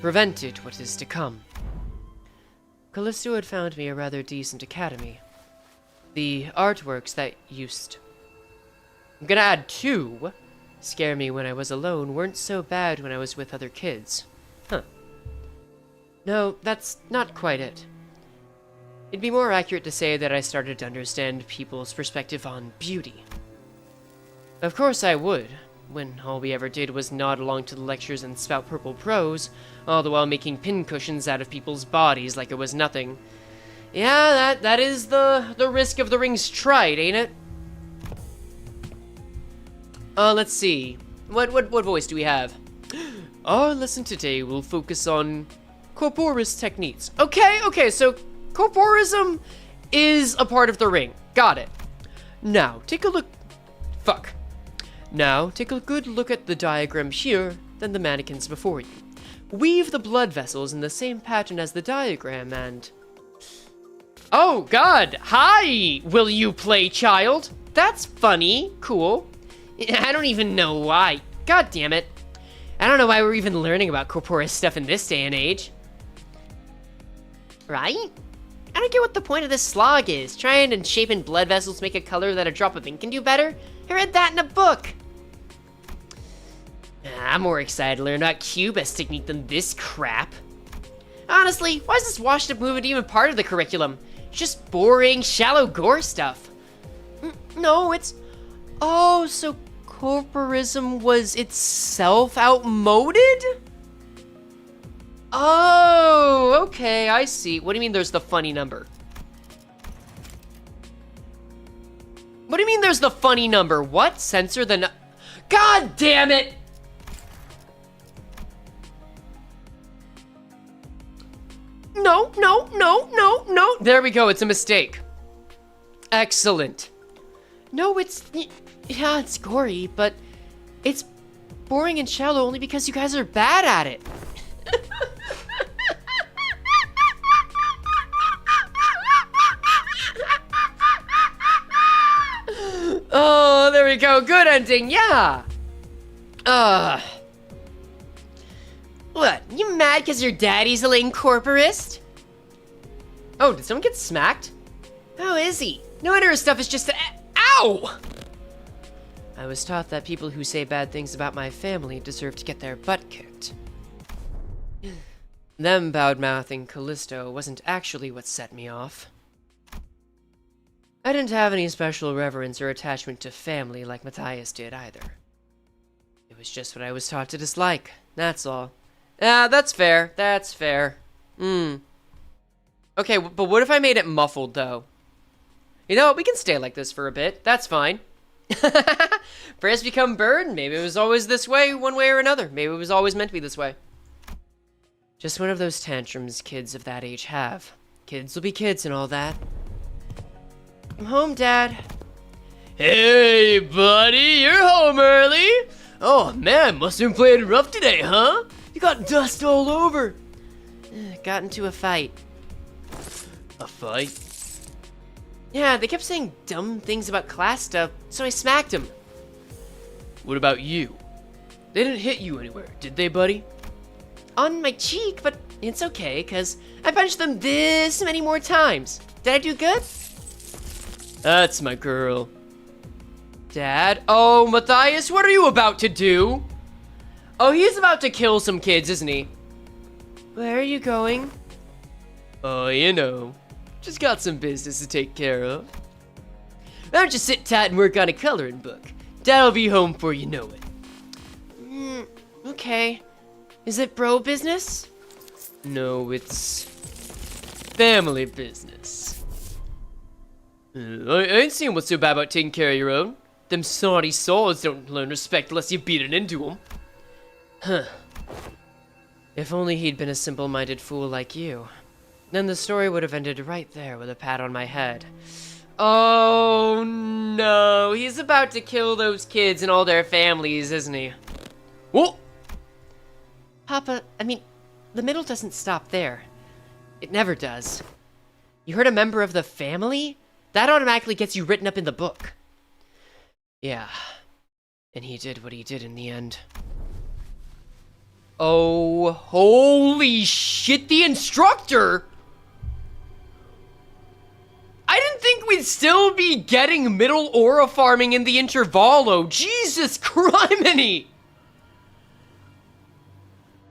prevented what is to come. Callisto had found me a rather decent academy. The artworks that used... I'm gonna add 2. Scare me when I was alone weren't so bad when I was with other kids. Huh. No, that's not quite it. It'd be more accurate to say that I started to understand people's perspective on beauty. Of course I would, when all we ever did was nod along to the lectures and spout purple prose, all the while making pincushions out of people's bodies like it was nothing. Yeah, that is the risk of the rings tried, ain't it? Let's see. What voice do we have? Our lesson today will focus on corporis techniques. Okay, so corporism is a part of the ring. Got it. Now, take a look... Fuck. Now, take a good look at the diagram here, then the mannequins before you. Weave the blood vessels in the same pattern as the diagram and... Oh, God! Hi, will you play, child? That's funny. Cool. I don't even know why. God damn it. I don't know why we're even learning about corporeal stuff in this day and age. Right? I don't get what the point of this slog is. Trying and shaping blood vessels make a color that a drop of ink can do better? I read that in a book. I'm more excited to learn about Cubist technique than this crap. Honestly, why is this washed up movement even part of the curriculum? It's just boring, shallow gore stuff. No, it's... Oh, so corporism was itself outmoded? Oh, okay, I see. What do you mean there's the funny number? What do you mean there's the funny number? What? Censor the God damn it! No. There we go, it's a mistake. Excellent. No, it's... Yeah, it's gory, but it's boring and shallow only because you guys are bad at it. Oh, there we go. Good ending, yeah. What? You mad because your daddy's a lame corporist? Oh, did someone get smacked? How is he? No wonder his stuff is just Ow! I was taught that people who say bad things about my family deserve to get their butt kicked. Them bowed-mouthing Callisto wasn't actually what set me off. I didn't have any special reverence or attachment to family like Matthias did either. It was just what I was taught to dislike, that's all. Ah, that's fair, that's fair. Okay, but what if I made it muffled, though? You know what, we can stay like this for a bit, that's fine. Press become bird, maybe it was always this way, one way or another. Maybe it was always meant to be this way. Just one of those tantrums kids of that age have. Kids will be kids and all that. I'm home, Dad. Hey, buddy, you're home early. Oh, man, must have been playing rough today, huh? You got dust all over. Got into a fight. A fight? Yeah, they kept saying dumb things about class stuff, so I smacked him. What about you? They didn't hit you anywhere, did they, buddy? On my cheek, but it's okay, because I punched them this many more times. Did I do good? That's my girl. Dad? Oh, Matthias, what are you about to do? Oh, he's about to kill some kids, isn't he? Where are you going? Oh, you know. Just got some business to take care of. Why don't you sit tight and work on a coloring book? Dad'll be home before you know it. Okay. Is it bro business? No, it's family business. I ain't seen what's so bad about taking care of your own. Them snotty saws don't learn respect unless you beat it into them. Huh. If only he'd been a simple-minded fool like you. Then the story would have ended right there with a pat on my head. Oh no, he's about to kill those kids and all their families, isn't he? Whoa! Papa, I mean, the middle doesn't stop there. It never does. You hurt a member of the family? That automatically gets you written up in the book. Yeah. And he did what he did in the end. Oh, holy shit, the instructor! I didn't think we'd still be getting middle aura farming in the Intervallo. Jesus criminy!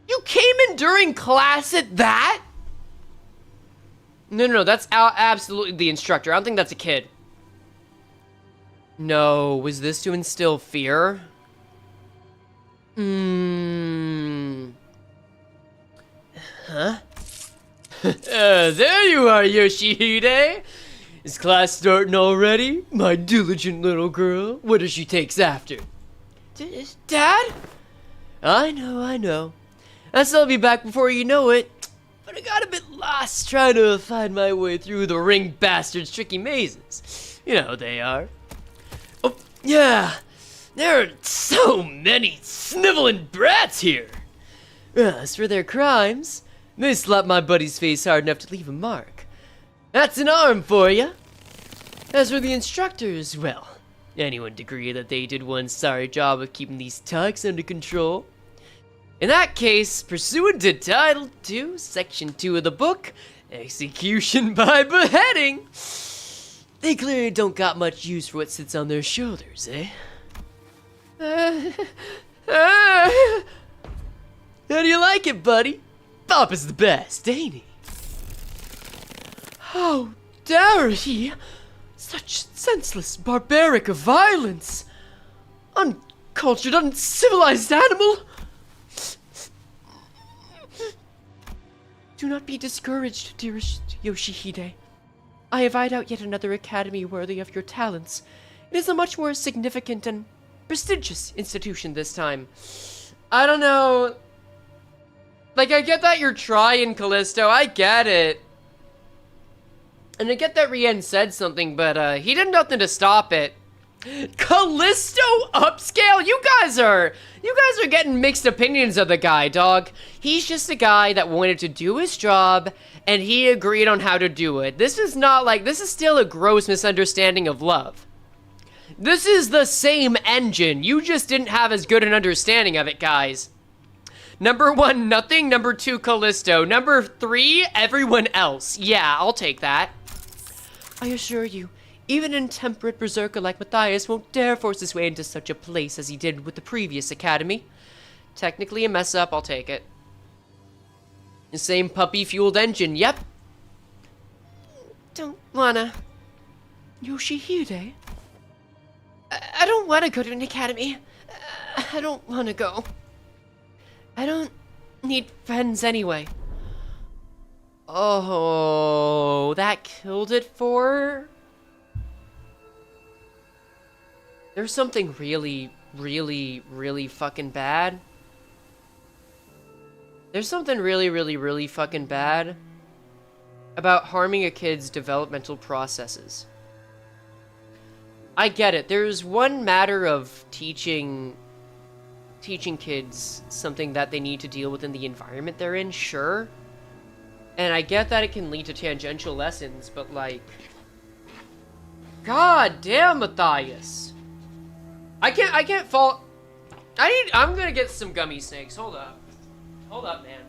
You came in during class at that? No, that's absolutely the instructor. I don't think that's a kid. No, was this to instill fear? Huh? There you are, Yoshihide! Is class starting already? My diligent little girl. What does she takes after? Dad? I know. I'll be back before you know it. But I got a bit lost trying to find my way through the ring bastard's tricky mazes. You know how they are. Oh, yeah. There are so many sniveling brats here. As for their crimes, they slapped my buddy's face hard enough to leave a mark. That's an arm for you. As for the instructors, well, anyone would agree that they did one sorry job of keeping these tugs under control. In that case, pursuant to Title 2, Section 2 of the book, execution by beheading, they clearly don't got much use for what sits on their shoulders, eh? How do you like it, buddy? Papa's the best, ain't he? How dare he? Such senseless, barbaric violence! Uncultured, uncivilized animal! Do not be discouraged, dearest Yoshihide. I have eyed out yet another academy worthy of your talents. It is a much more significant and prestigious institution this time. I don't know. Like, I get that you're trying, Callisto. I get it. And I get that Rien said something, but he did nothing to stop it. Callisto upscale? You guys are getting mixed opinions of the guy, dog. He's just a guy that wanted to do his job, and he agreed on how to do it. This is still a gross misunderstanding of love. This is the same engine. You just didn't have as good an understanding of it, guys. Number 1, nothing. Number 2, Callisto. Number 3, everyone else. Yeah, I'll take that. I assure you, even an intemperate berserker like Matthias won't dare force his way into such a place as he did with the previous academy. Technically a mess up, I'll take it. The same puppy-fueled engine, yep. Don't wanna... Yoshihide? I don't wanna go to an academy. I don't wanna go. I don't need friends anyway. Oh, that killed it for her? There's something really fucking bad. There's something really fucking bad about harming a kid's developmental processes. I get it. There's one matter of teaching kids something that they need to deal with in the environment they're in, sure. And I get that it can lead to tangential lessons, but like... God damn, Matthias. I can't fault... I'm gonna get some gummy snakes. Hold up. Hold up, man.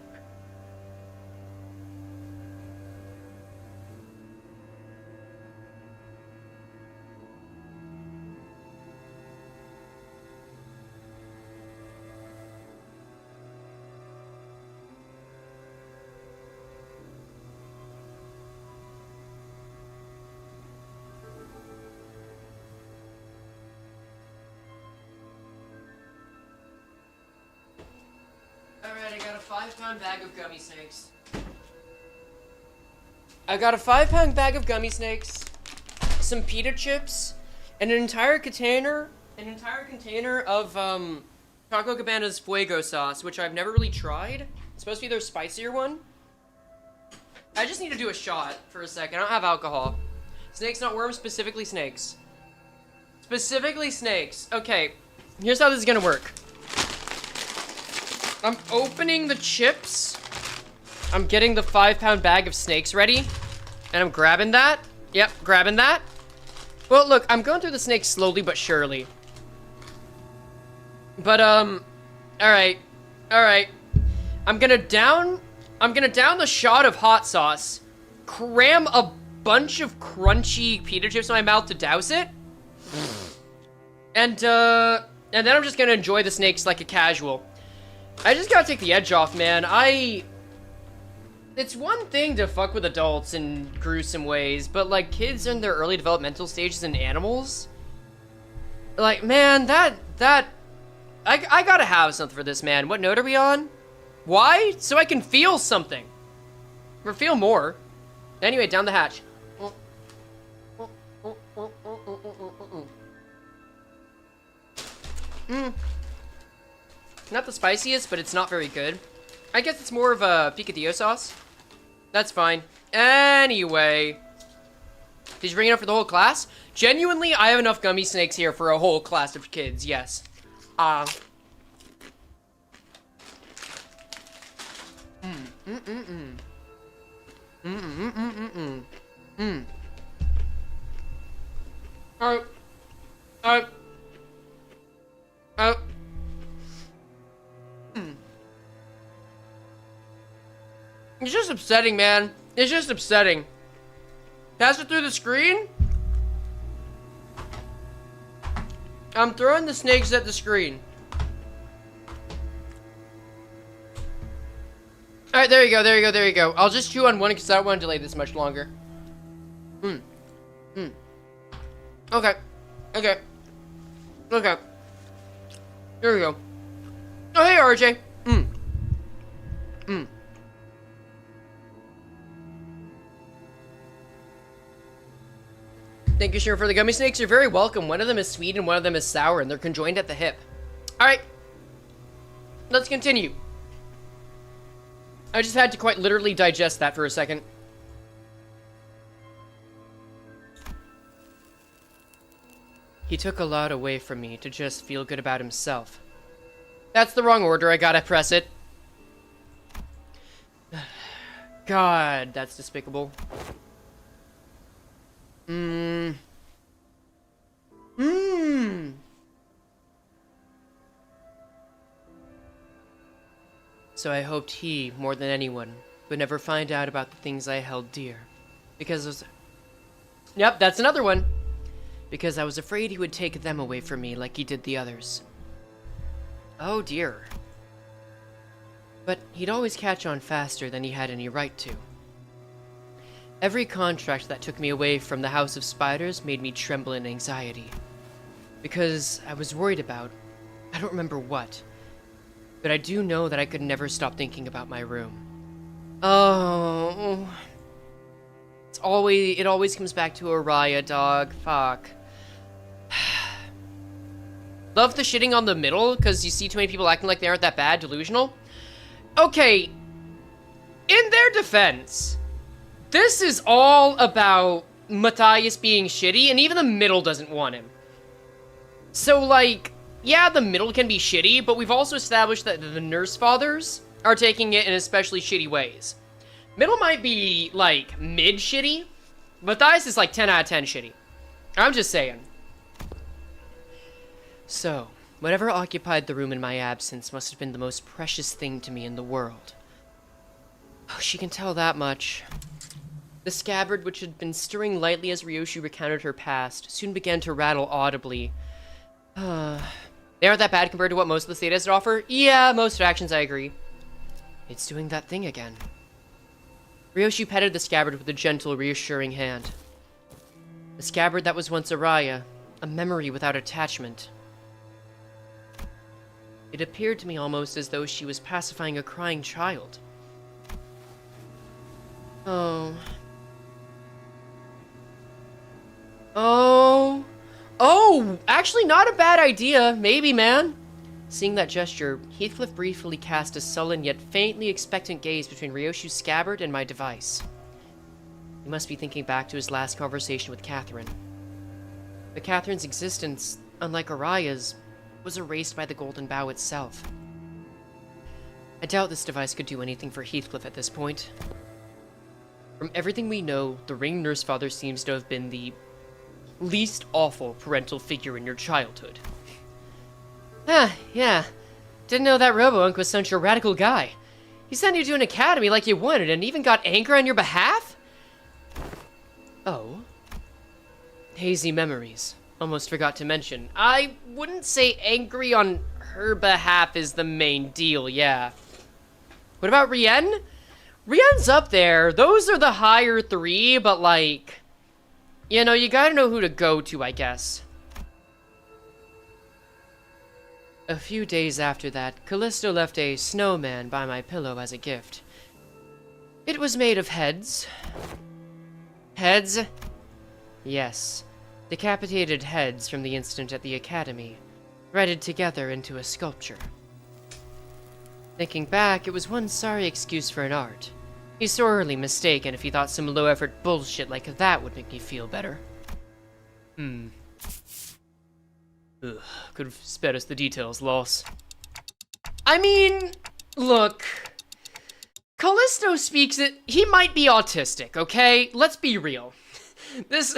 Alright, I got a 5-pound bag of gummy snakes. I got a 5-pound bag of gummy snakes, some pita chips, and an entire container of Taco Cabana's Fuego sauce, which I've never really tried. supposed to be their spicier one. I just need to do a shot for a second. I don't have alcohol. Snakes, not worms, specifically snakes. Specifically snakes. Okay, here's how this is gonna work. I'm opening the chips. I'm getting the 5-pound bag of snakes ready. And I'm grabbing that. Yep, grabbing that. Well, look, I'm going through the snakes slowly but surely. But, alright. Alright. I'm gonna down the shot of hot sauce, cram a bunch of crunchy pita chips in my mouth to douse it. And then I'm just gonna enjoy the snakes like a casual. I just gotta take the edge off, man. It's one thing to fuck with adults in gruesome ways, but like kids in their early developmental stages and animals, like, man, I gotta have something for this, man. What note are we on? Why? So I can feel something. Or feel more. Anyway, down the hatch. Not the spiciest, but it's not very good. I guess it's more of a picadillo sauce. That's fine. Anyway. Did you bring it up for the whole class? Genuinely, I have enough gummy snakes here for a whole class of kids, yes. Alright. It's just upsetting, man. It's just upsetting. Pass it through the screen? I'm throwing the snakes at the screen. Alright, there you go, there you go, there you go. I'll just chew on one because I don't want to delay this much longer. Okay. Okay. Okay. Here we go. Oh, hey, RJ. Thank you, Sharon, for the gummy snakes. You're very welcome. One of them is sweet and one of them is sour, and they're conjoined at the hip. Alright. Let's continue. I just had to quite literally digest that for a second. He took a lot away from me to just feel good about himself. That's the wrong order. I gotta press it. God, that's despicable. So I hoped he, more than anyone, would never find out about the things I held dear. Because it was... Yep, that's another one. Because I was afraid he would take them away from me like he did the others. Oh dear. But he'd always catch on faster than he had any right to. Every contract that took me away from the House of Spiders made me tremble in anxiety. Because I was worried about... I don't remember what. But I do know that I could never stop thinking about my room. Oh... It always comes back to Araya, dog. Fuck. Love the shitting on the middle, because you see too many people acting like they aren't that bad, delusional. Okay, in their defense, this is all about Matthias being shitty, and even the middle doesn't want him. So, like, yeah, the middle can be shitty, but we've also established that the nurse fathers are taking it in especially shitty ways. Middle might be, like, mid-shitty. Matthias is, like, 10 out of 10 shitty. I'm just saying. So, whatever occupied the room in my absence must have been the most precious thing to me in the world. Oh, she can tell that much. The scabbard, which had been stirring lightly as Ryoshu recounted her past, soon began to rattle audibly. They aren't that bad compared to what most of the state has to offer? Yeah, most factions, I agree. It's doing that thing again. Ryoshu petted the scabbard with a gentle, reassuring hand. The scabbard that was once Araya, a memory without attachment. It appeared to me almost as though she was pacifying a crying child. Oh. Oh. Oh! Actually, not a bad idea. Maybe, man. Seeing that gesture, Heathcliff briefly cast a sullen yet faintly expectant gaze between Ryoshu's scabbard and my device. He must be thinking back to his last conversation with Catherine. But Catherine's existence, unlike Araya's, was erased by the Golden Bough itself. I doubt this device could do anything for Heathcliff at this point. From everything we know, the ring nurse father seems to have been the least awful parental figure in your childhood. Yeah. Didn't know that Robo-Unk was such a radical guy. He sent you to an academy like you wanted and even got angry on your behalf? Oh. Hazy memories. Almost forgot to mention. I wouldn't say angry on her behalf is the main deal, yeah. What about Rien? Rien's up there. Those are the higher three, but like... You know, you gotta know who to go to, I guess. A few days after that, Callisto left a snowman by my pillow as a gift. It was made of heads. Heads? Yes. Decapitated heads from the incident at the academy, threaded together into a sculpture. Thinking back, it was one sorry excuse for an art. He's sorely mistaken if he thought some low-effort bullshit like that would make me feel better. Ugh, could have spared us the details, loss. I mean, look. Callisto speaks it. He might be autistic, okay? Let's be real. This...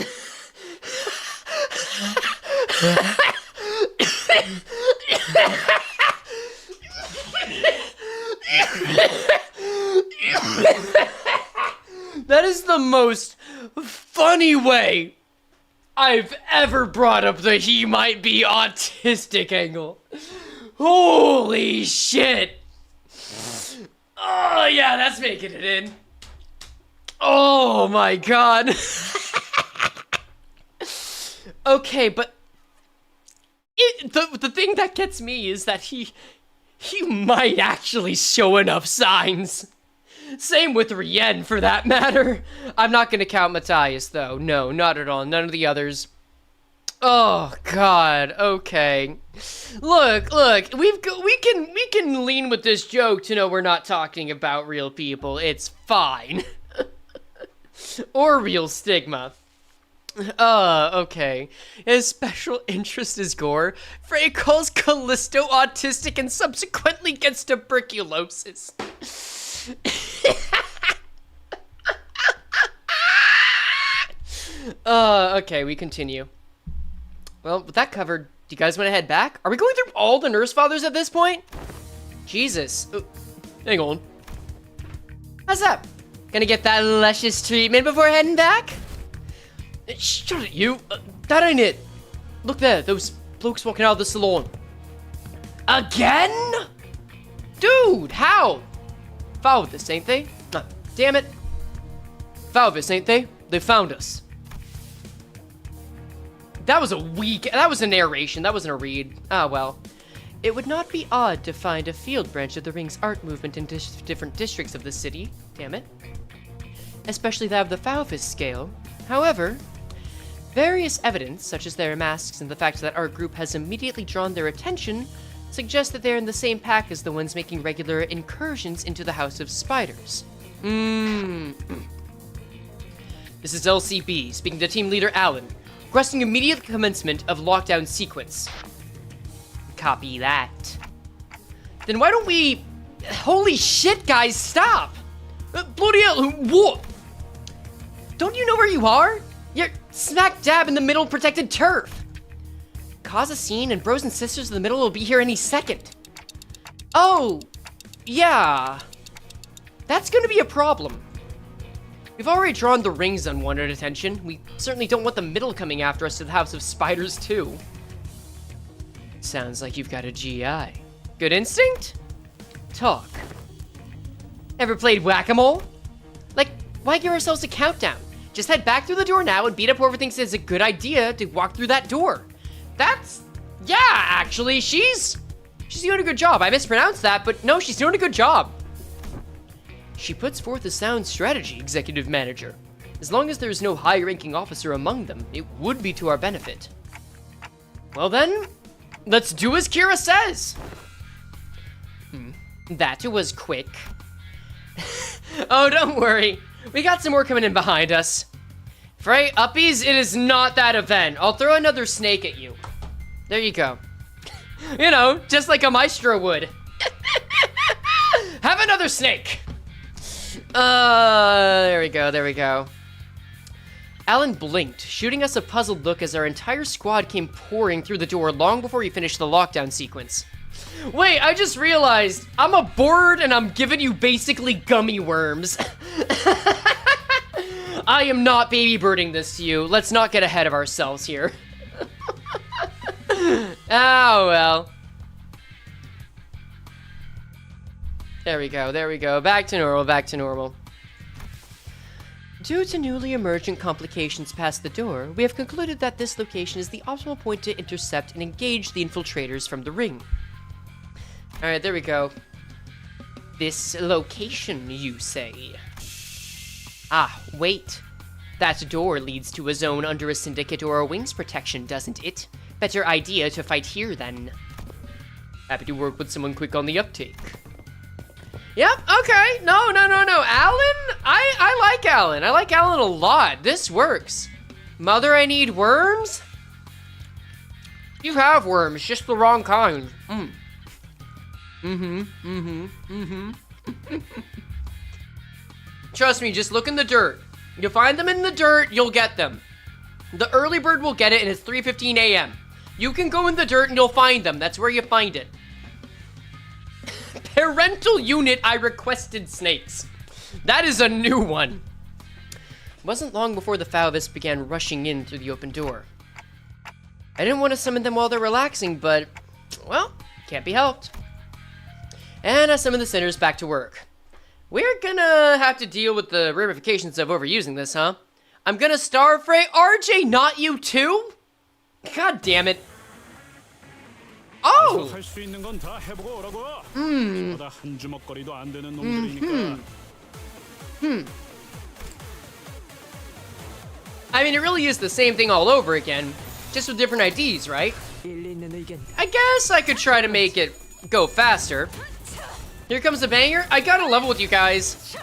That is the most funny way I've ever brought up the he might be autistic angle. Holy shit. Oh yeah, that's making it in. Oh my god. Okay, but the thing that gets me is that he might actually show enough signs. Same with Rien, for that matter. I'm not gonna count Matthias, though. No, not at all. None of the others. Oh God. Okay. Look. We can lean with this joke to know we're not talking about real people. It's fine. Or real stigma. Okay. His special interest is gore. Frey calls Callisto autistic and subsequently gets tuberculosis. Okay, we continue. Well, with that covered, do you guys want to head back? Are we going through all the nurse fathers at this point? Jesus. Hang on. How's that? Gonna get that luscious treatment before heading back? Shut it, you. That ain't it. Look there, those blokes walking out of the salon. Again? Dude, how? Found this, ain't they? Damn it. Found this, ain't they? They found us. That was a narration. That wasn't a read. Ah, well. It would not be odd to find a field branch of the Ring's art movement in different districts of the city. Damn it. Especially that of the Faufist scale. However, various evidence, such as their masks and the fact that our group has immediately drawn their attention, suggest that they're in the same pack as the ones making regular incursions into the House of Spiders. This is LCB, speaking to team leader Alan, requesting immediate commencement of lockdown sequence. Copy that. Then why don't we... Holy shit, guys, stop! Bloody hell, what? Don't you know where you are? You're smack dab in the middle of protected turf. Cause a scene and bros and sisters in the middle will be here any second. Oh, yeah. That's gonna be a problem. We've already drawn the Ring's unwanted attention. We certainly don't want the middle coming after us to the House of Spiders, too. Sounds like you've got a GI. Good instinct? Talk. Ever played whack-a-mole? Like, why give ourselves a countdown? Just head back through the door now and beat up whoever thinks it's a good idea to walk through that door. Yeah, actually, she's doing a good job. I mispronounced that, but no, she's doing a good job. She puts forth a sound strategy, Executive Manager. As long as there's no high-ranking officer among them, it would be to our benefit. Well then, let's do as Kira says. That was quick. Oh, don't worry. We got some more coming in behind us. Frey, uppies, it is not that event. I'll throw another snake at you. There you go. You know, just like a maestro would. Have another snake. There we go, there we go. Alan blinked, shooting us a puzzled look as our entire squad came pouring through the door long before he finished the lockdown sequence. Wait, I just realized I'm a board and I'm giving you basically gummy worms. I am not baby birding this to you. Let's not get ahead of ourselves here. Oh, well. There we go, there we go. Back to normal, back to normal. Due to newly emergent complications past the door, we have concluded that this location is the optimal point to intercept and engage the infiltrators from the ring. Alright, there we go. This location, you say? Ah, wait. That door leads to a zone under a syndicate or a wings protection, doesn't it? Better idea to fight here, then. Happy to work with someone quick on the uptake. Yep, okay. No. Alan? I like Alan. I like Alan a lot. This works. Mother, I need worms? You have worms, just the wrong kind. Trust me, just look in the dirt. You find them in the dirt, you'll get them. The early bird will get it, and it's 3:15 a.m. You can go in the dirt and you'll find them. That's where you find it. Parental unit, I requested snakes. That is a new one. It wasn't long before the Falvis began rushing in through the open door. I didn't want to summon them while they're relaxing, but, well, can't be helped. And I summoned the sinners back to work. We're gonna have to deal with the ramifications of overusing this, huh? I'm gonna starve Frey. RJ, not you too? God damn it. Oh! I mean, it really is the same thing all over again, just with different IDs, right? I guess I could try to make it go faster. Here comes the banger. I gotta level with you guys.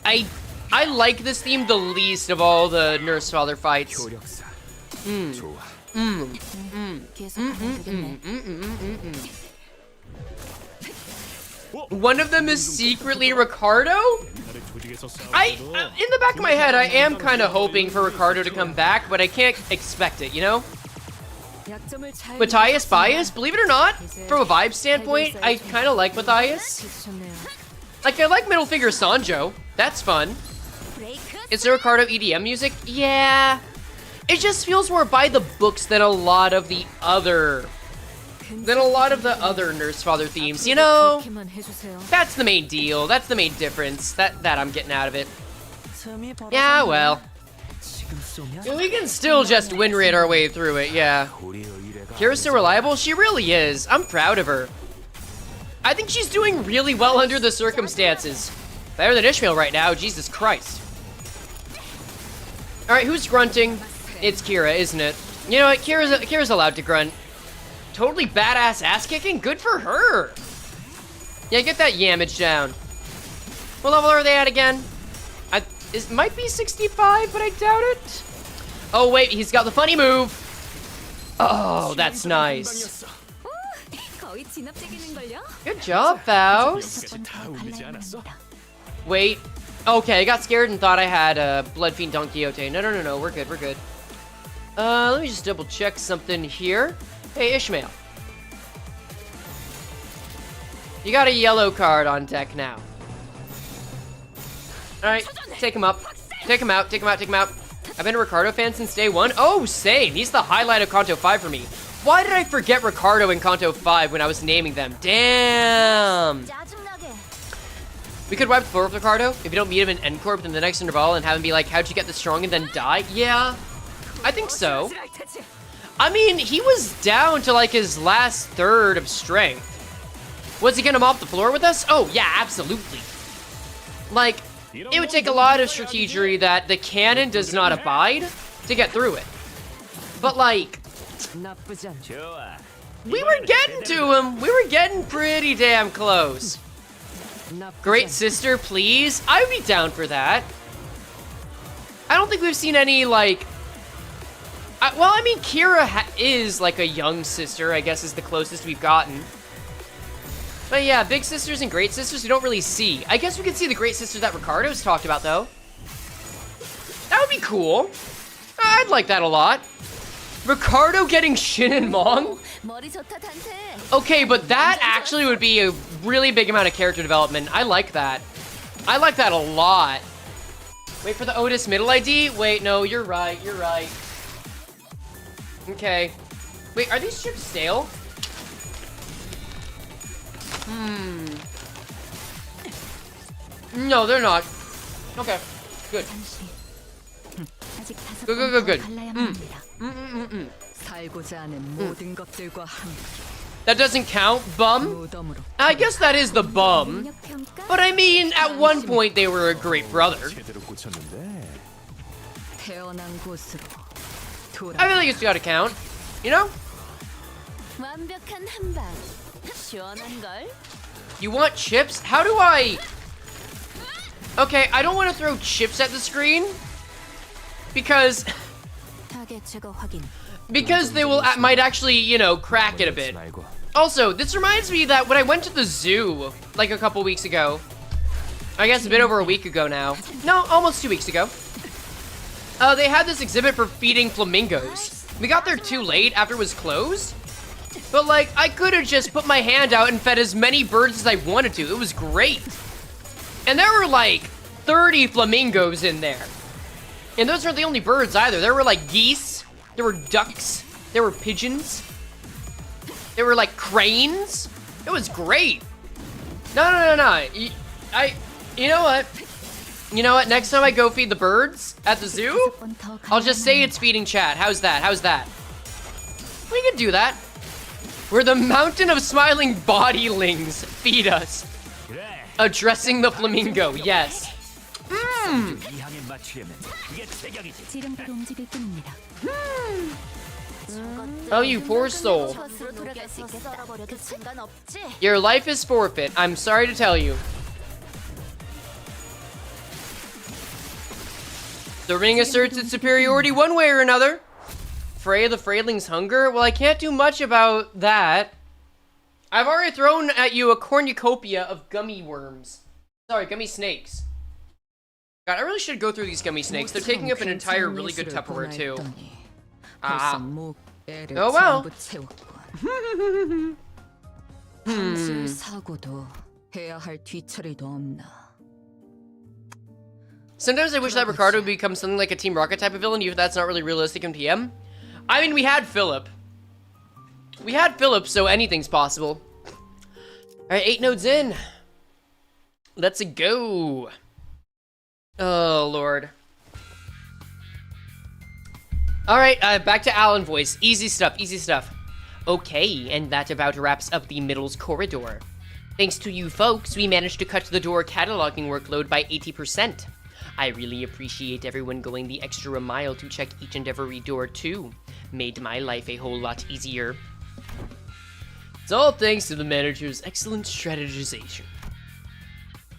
I like this theme the least of all the nurse father fights. One of them is secretly Ricardo? In the back of my head, I am kind of hoping for Ricardo to come back, but I can't expect it, you know? Matthias bias, believe it or not, from a vibe standpoint, I kind of like Matthias. Like, I like Middle Finger Sanjo. That's fun. Is there Ricardo EDM music? Yeah. It just feels more by the books than a lot of the other Nurse Father themes, you know? That's the main deal. That's the main difference that I'm getting out of it. Yeah, well. We can still just win rate our way through it, yeah. Kira's so reliable? She really is. I'm proud of her. I think she's doing really well under the circumstances. Better than Ishmael right now, Jesus Christ. Alright, who's grunting? It's Kira, isn't it? You know what, Kira's allowed to grunt. Totally badass ass kicking? Good for her! Yeah, get that yamage down. What level are they at again? It might be 65, but I doubt it. Oh wait, he's got the funny move. Oh, that's nice. Good job, Faust. Wait. Okay, I got scared and thought I had Blood Fiend Don Quixote. No, we're good, we're good. Let me just double check something here. Hey, Ishmael. You got a yellow card on deck now. Alright, take him up. Take him out, take him out, take him out. I've been a Ricardo fan since day one. Oh, same. He's the highlight of Kanto 5 for me. Why did I forget Ricardo in Kanto 5 when I was naming them? Damn. We could wipe the floor with Ricardo if you don't meet him in End Corp in the next interval and have him be like, how'd you get this strong and then die? Yeah, I think so. I mean, he was down to like his last third of strength. Was he gonna mop the floor with us? Oh, yeah, absolutely. Like, it would take a lot of strategery that the canon does not abide to get through it. But like, We were getting to him. We were getting pretty damn close. Great sister, please. I would be down for that. I don't think we've seen any, like... well, I mean, Kira is, like, a young sister, I guess is the closest we've gotten. But yeah, big sisters and great sisters we don't really see. I guess we could see the great sister that Ricardo's talked about, though. That would be cool. I'd like that a lot. Ricardo getting Shin and Mong? Okay, but that actually would be a really big amount of character development. I like that. I like that a lot. Wait for the Outis middle ID? Wait, no, you're right, you're right. Okay. Wait, are these chips stale? No, they're not. Okay, good. Good. That doesn't count, bum? I guess that is the bum. But I mean, at one point they were a great brother. I feel like it's gotta count, you know? You want chips? How do I... Okay, I don't want to throw chips at the screen. Because they will might actually, you know, crack it a bit. Also, this reminds me that when I went to the zoo, like a couple weeks ago, I guess a bit over a week ago now. No, almost 2 weeks ago. They had this exhibit for feeding flamingos. We got there too late after it was closed. But like, I could have just put my hand out and fed as many birds as I wanted to. It was great. And there were like 30 flamingos in there. And those aren't the only birds either. There were like geese, there were ducks, there were pigeons, there were like cranes. It was great. No. You know what? You know what? Next time I go feed the birds at the zoo, I'll just say it's feeding chat. How's that? How's that? We can do that. We're the mountain of smiling bodylings. Feed us. Addressing the flamingo. Yes. Oh, you poor soul. Your life is forfeit. I'm sorry to tell you. The ring asserts its superiority one way or another. Fray the Frailing's hunger? Well, I can't do much about that. I've already thrown at you a cornucopia of gummy worms. Sorry, gummy snakes. God, I really should go through these gummy snakes. They're taking up an entire really good Tupperware, too. Oh, well. Sometimes I wish that Ricardo would become something like a Team Rocket type of villain, even if that's not really realistic in PM. I mean, we had Philip. So anything's possible. Alright, 8 nodes in. Let's go. Oh, Lord. Alright, back to Alan voice. Easy stuff. Okay, and that about wraps up the middles corridor. Thanks to you folks, we managed to cut the door cataloging workload by 80%. I really appreciate everyone going the extra mile to check each and every door too. Made my life a whole lot easier. It's all thanks to the manager's excellent strategization.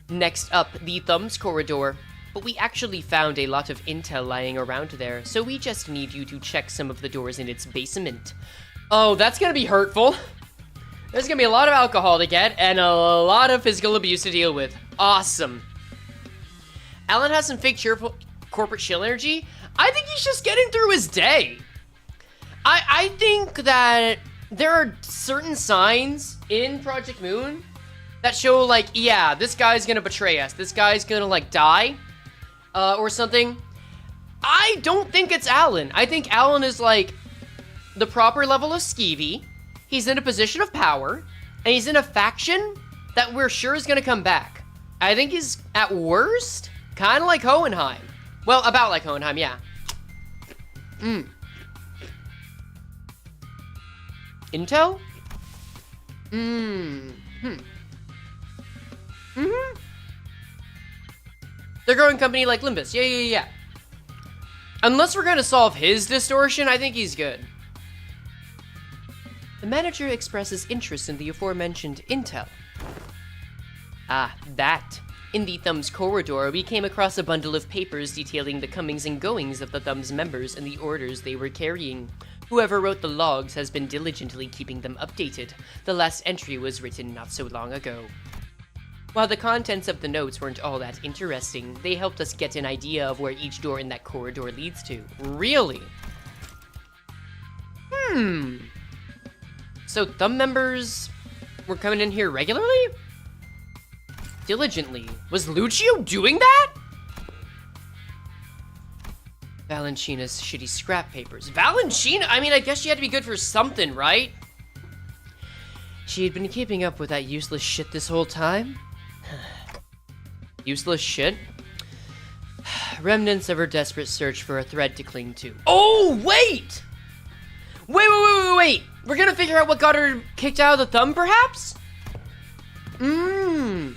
Next up, the thumbs corridor. But we actually found a lot of intel lying around there, so we just need you to check some of the doors in its basement. Oh, that's gonna be hurtful. There's gonna be a lot of alcohol to get, and a lot of physical abuse to deal with. Awesome. Alan has some fake cheerful corporate chill energy. I think he's just getting through his day. I think that there are certain signs in Project Moon that show, like, yeah, this guy's gonna betray us. This guy's gonna, like, die. Or something. I don't think it's Alan. I think Alan is, like, the proper level of skeevy. He's in a position of power. And he's in a faction that we're sure is gonna come back. I think he's, at worst, kind of like Hohenheim. Well, about like Hohenheim, yeah. Intel? They're a growing company like Limbus. Yeah. Unless we're gonna solve his distortion, I think he's good. The manager expresses interest in the aforementioned intel. Ah, that. In the Thumb's corridor, we came across a bundle of papers detailing the comings and goings of the Thumb's members and the orders they were carrying. Whoever wrote the logs has been diligently keeping them updated. The last entry was written not so long ago. While the contents of the notes weren't all that interesting, they helped us get an idea of where each door in that corridor leads to. Really? So Thumb members were coming in here regularly? Diligently. Was Lucio doing that? Valentina's shitty scrap papers. Valentina? I mean, I guess she had to be good for something, right? She had been keeping up with that useless shit this whole time? Useless shit? Remnants of her desperate search for a thread to cling to. Oh, wait! Wait! We're gonna figure out what got her kicked out of the Thumb, perhaps? You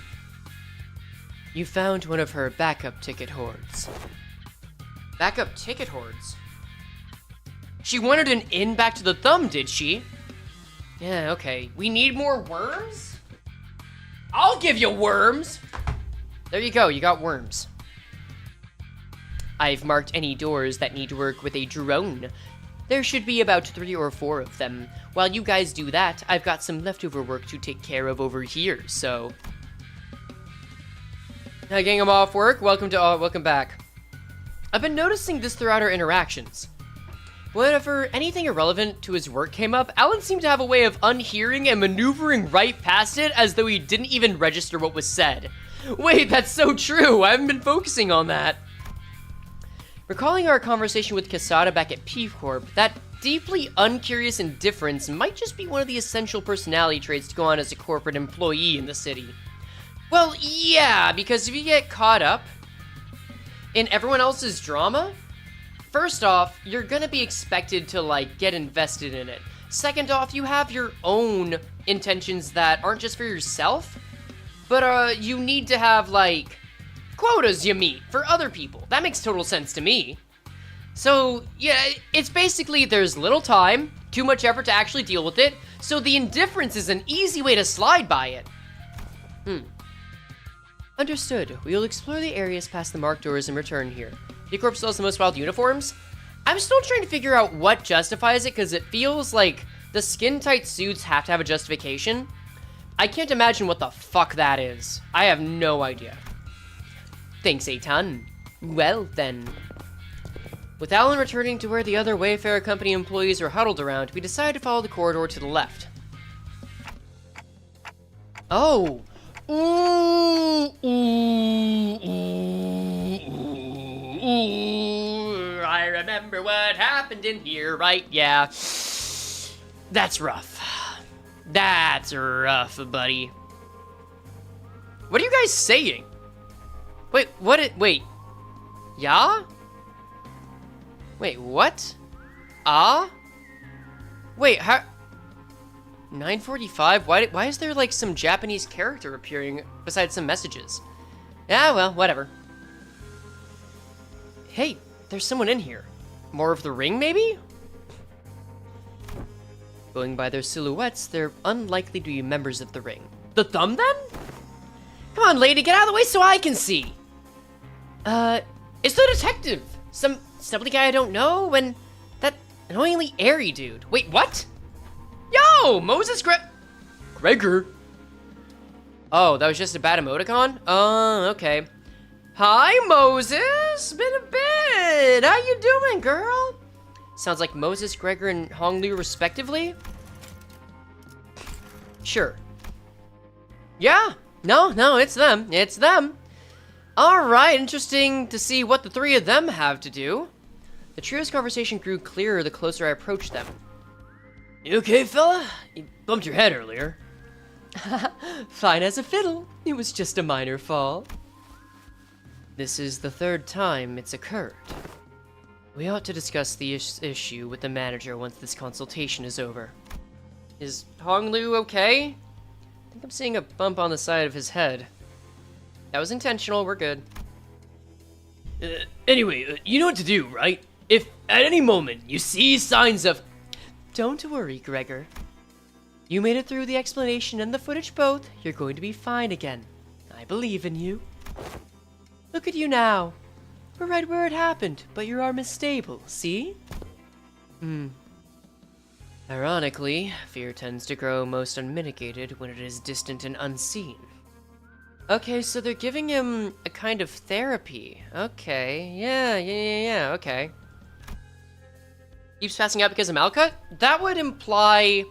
found one of her backup ticket hoards. Backup ticket hoards? She wanted an in back to the Thumb, did she? Yeah, okay. We need more worms? I'll give you worms! There you go, you got worms. I've marked any doors that need work with a drone. There should be about 3 or 4 of them. While you guys do that, I've got some leftover work to take care of over here, so... Hi, gang, I'm off work. Welcome back. I've been noticing this throughout our interactions. Whenever anything irrelevant to his work came up, Alan seemed to have a way of unhearing and maneuvering right past it as though he didn't even register what was said. Wait, that's so true. I haven't been focusing on that. Recalling our conversation with Casada back at P Corp, that deeply uncurious indifference might just be one of the essential personality traits to go on as a corporate employee in the city. Well, yeah, because if you get caught up in everyone else's drama, first off, you're gonna be expected to, like, get invested in it. Second off, you have your own intentions that aren't just for yourself, but, you need to have, like, quotas you meet for other people. That makes total sense to me. So, yeah, it's basically there's little time, too much effort to actually deal with it, so the indifference is an easy way to slide by it. Understood. We'll explore the areas past the marked doors and return here. The Corp still has the most wild uniforms? I'm still trying to figure out what justifies it, because it feels like the skin-tight suits have to have a justification. I can't imagine what the fuck that is. I have no idea. Thanks, Eitan. Well, then. With Alan returning to where the other Wayfarer Company employees were huddled around, we decided to follow the corridor to the left. Oh! I remember what happened in here, right? Yeah. That's rough. That's rough, buddy. What are you guys saying? Wait, wait. Yeah? Wait, what? Wait, how... 9:45? Why is there, like, some Japanese character appearing besides some messages? Yeah, well, whatever. Hey, there's someone in here. More of the ring, maybe? Going by their silhouettes, they're unlikely to be members of the ring. The Thumb, then? Come on, lady, get out of the way so I can see! It's the detective! Some stubbly guy I don't know, and that annoyingly airy dude. Wait, what? Yo, Moses Gregor? Oh, that was just a bad emoticon? Okay. Hi, Moses! Been a bit! How you doing, girl? Sounds like Moses, Gregor, and Honglu respectively? Sure. Yeah. No, it's them. It's them. Alright, interesting to see what the 3 of them have to do. The trio's conversation grew clearer the closer I approached them. You okay, fella? You bumped your head earlier. Fine as a fiddle. It was just a minor fall. This is the 3rd time it's occurred. We ought to discuss the issue with the manager once this consultation is over. Is Honglu okay? I think I'm seeing a bump on the side of his head. That was intentional, we're good. Anyway, you know what to do, right? If at any moment you see signs of... Don't worry, Gregor. You made it through the explanation and the footage both. You're going to be fine again. I believe in you. Look at you now. We're right where it happened, but your arm is stable, see? Ironically, fear tends to grow most unmitigated when it is distant and unseen. Okay, so they're giving him a kind of therapy. Okay, yeah, okay. Keeps passing out because of Malcut? That would imply...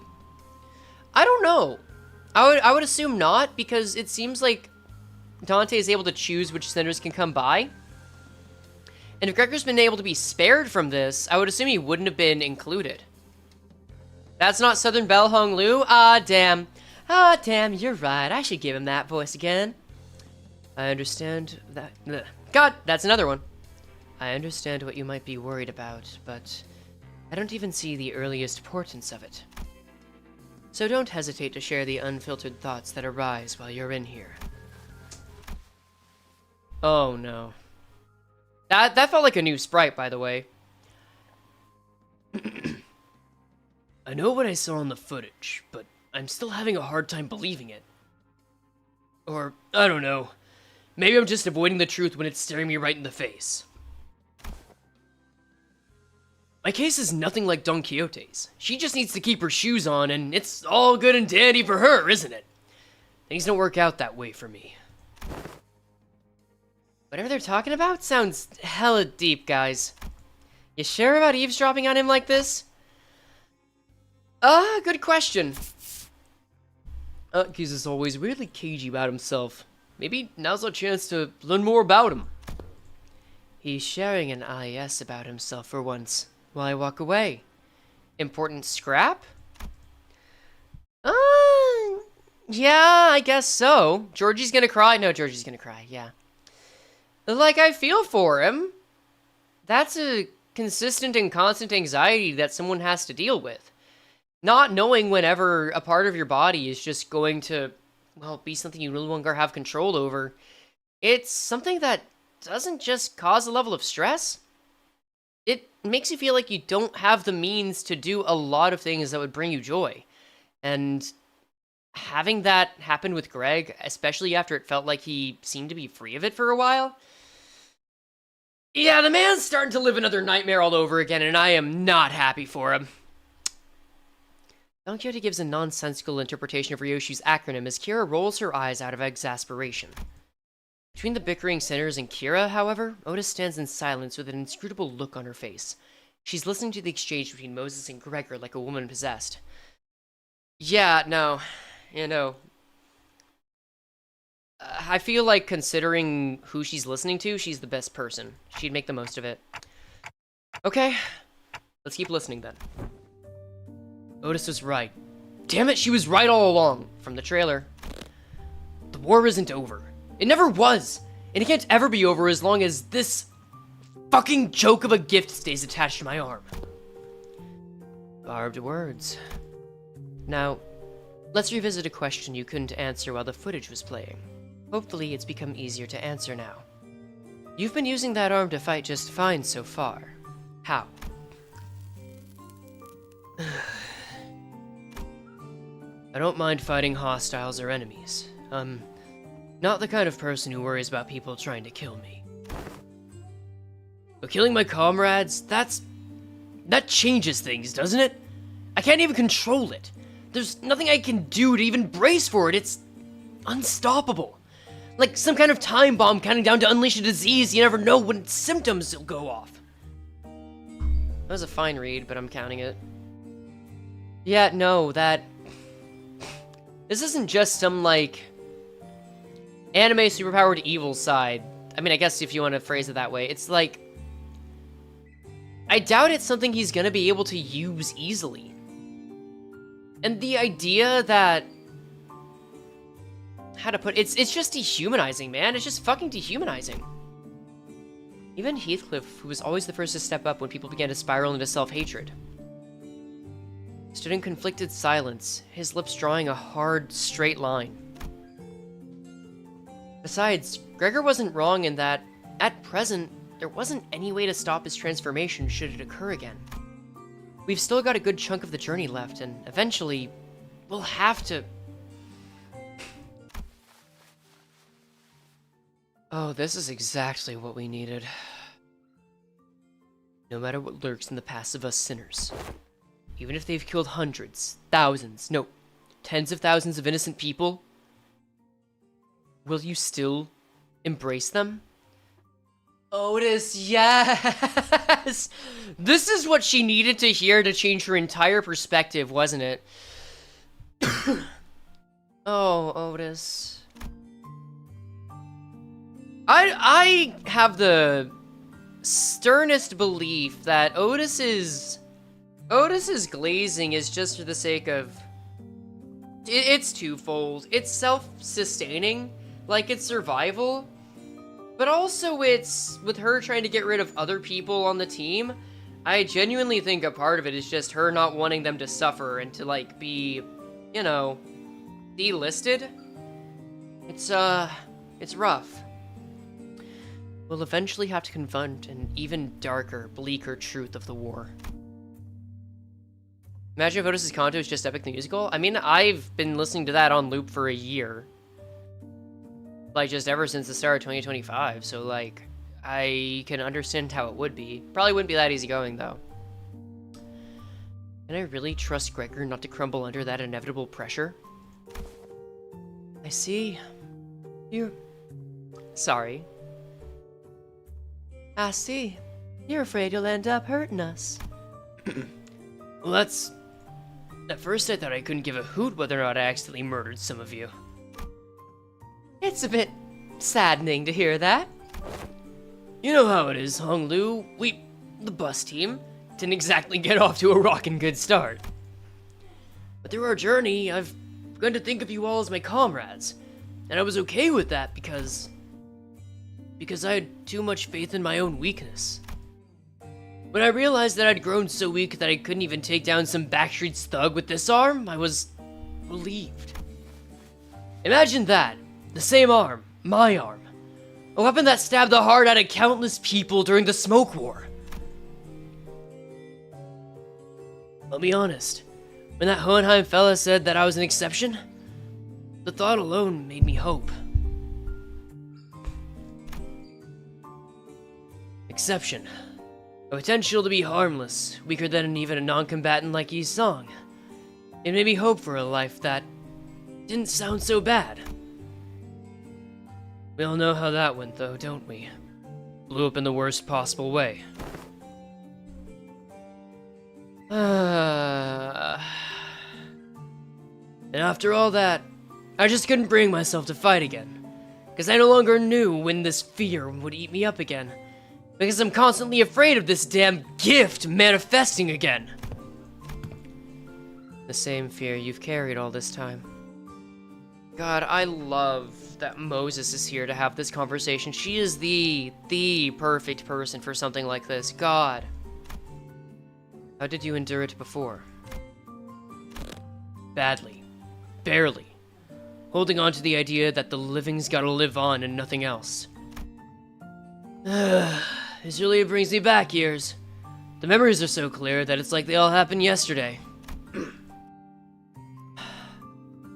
I don't know. I would assume not, because it seems like Dante is able to choose which centers can come by. And if Gregor's been able to be spared from this, I would assume he wouldn't have been included. That's not Southern Belle Hung Lu? Ah, damn. Ah, damn, you're right. I should give him that voice again. I understand that... Ugh. God, that's another one. I understand what you might be worried about, but I don't even see the earliest portents of it. So don't hesitate to share the unfiltered thoughts that arise while you're in here. Oh, no. That felt like a new sprite, by the way. I know what I saw on the footage, but I'm still having a hard time believing it. Or, I don't know. Maybe I'm just avoiding the truth when it's staring me right in the face. My case is nothing like Don Quixote's. She just needs to keep her shoes on, and it's all good and dandy for her, isn't it? Things don't work out that way for me. Whatever they're talking about sounds hella deep, guys. You sure about eavesdropping on him like this? Good question. Keys is always weirdly cagey about himself. Maybe now's our chance to learn more about him. He's sharing an IS about himself for once, while I walk away. Important scrap? Yeah, I guess so. Georgie's gonna cry? No, Georgie's gonna cry, yeah. Like, I feel for him. That's a consistent and constant anxiety that someone has to deal with. Not knowing whenever a part of your body is just going to, well, be something you no longer have control over. It's something that doesn't just cause a level of stress. It makes you feel like you don't have the means to do a lot of things that would bring you joy. And having that happen with Greg, especially after it felt like he seemed to be free of it for a while. Yeah, the man's starting to live another nightmare all over again, and I am not happy for him. Don Quixote gives a nonsensical interpretation of Ryoshu's acronym as Kira rolls her eyes out of exasperation. Between the bickering sinners and Kira, however, Outis stands in silence with an inscrutable look on her face. She's listening to the exchange between Moses and Gregor like a woman possessed. Yeah, no. You know, I feel like considering who she's listening to, she's the best person. She'd make the most of it. Okay, let's keep listening then. Outis was right. Damn it, she was right all along. From the trailer. The war isn't over. It never was. And it can't ever be over as long as this fucking joke of a gift stays attached to my arm. Barbed words. Now, let's revisit a question you couldn't answer while the footage was playing. Hopefully it's become easier to answer now. You've been using that arm to fight just fine so far. How? I don't mind fighting hostiles or enemies. I'm not the kind of person who worries about people trying to kill me. But killing my comrades, that changes things, doesn't it? I can't even control it. There's nothing I can do to even brace for it. It's unstoppable. Like some kind of time bomb counting down to unleash a disease you never know when symptoms will go off. That was a fine read, but I'm counting it. Yeah, no, this isn't just some, like, anime superpowered evil side. I mean, I guess if you want to phrase it that way. It's like, I doubt it's something he's gonna be able to use easily. And the idea that, how to put it, it's just dehumanizing, man. It's just fucking dehumanizing. Even Heathcliff, who was always the first to step up when people began to spiral into self-hatred, stood in conflicted silence, his lips drawing a hard, straight line. Besides, Gregor wasn't wrong in that, at present, there wasn't any way to stop his transformation should it occur again. We've still got a good chunk of the journey left, and eventually, we'll have to... Oh, this is exactly what we needed. No matter what lurks in the past of us sinners, even if they've killed hundreds, thousands, no, tens of thousands of innocent people, will you still embrace them? Outis, yes! This is what she needed to hear to change her entire perspective, wasn't it? Oh, Outis. I have the sternest belief that Outis's glazing is just for the sake of... It's twofold. It's self-sustaining, like it's survival, but also it's with her trying to get rid of other people on the team. I genuinely think a part of it is just her not wanting them to suffer and to, like, be, you know, delisted. It's rough. We'll eventually have to confront an even darker, bleaker truth of the war. Imagine if Outis' Kanto is just Epic the Musical. I mean, I've been listening to that on loop for a year. Like, just ever since the start of 2025, so, like, I can understand how it would be. Probably wouldn't be that easygoing, though. Can I really trust Gregor not to crumble under that inevitable pressure? I see. You're... Sorry. I see. You're afraid you'll end up hurting us. Well, that's... At first I thought I couldn't give a hoot whether or not I accidentally murdered some of you. It's a bit saddening to hear that. You know how it is, Hong Lu. The bus team, didn't exactly get off to a rockin' good start. But through our journey, I've begun to think of you all as my comrades. And I was okay with that because I had too much faith in my own weakness. When I realized that I'd grown so weak that I couldn't even take down some backstreet thug with this arm, I was relieved. Imagine that. The same arm. My arm. A weapon that stabbed the heart out of countless people during the Smoke War. I'll be honest. When that Hohenheim fella said that I was an exception, the thought alone made me hope. Exception. A potential to be harmless, weaker than even a non-combatant like Yi Song. It made me hope for a life that didn't sound so bad. We all know how that went though, don't we? Blew up in the worst possible way. And after all that, I just couldn't bring myself to fight again. Because I no longer knew when this fear would eat me up again. Because I'm constantly afraid of this damn gift manifesting again. The same fear you've carried all this time. God, I love that Moses is here to have this conversation. She is the perfect person for something like this. God. How did you endure it before? Badly. Barely. Holding on to the idea that the living's gotta live on and nothing else. This really brings me back years. The memories are so clear that it's like they all happened yesterday.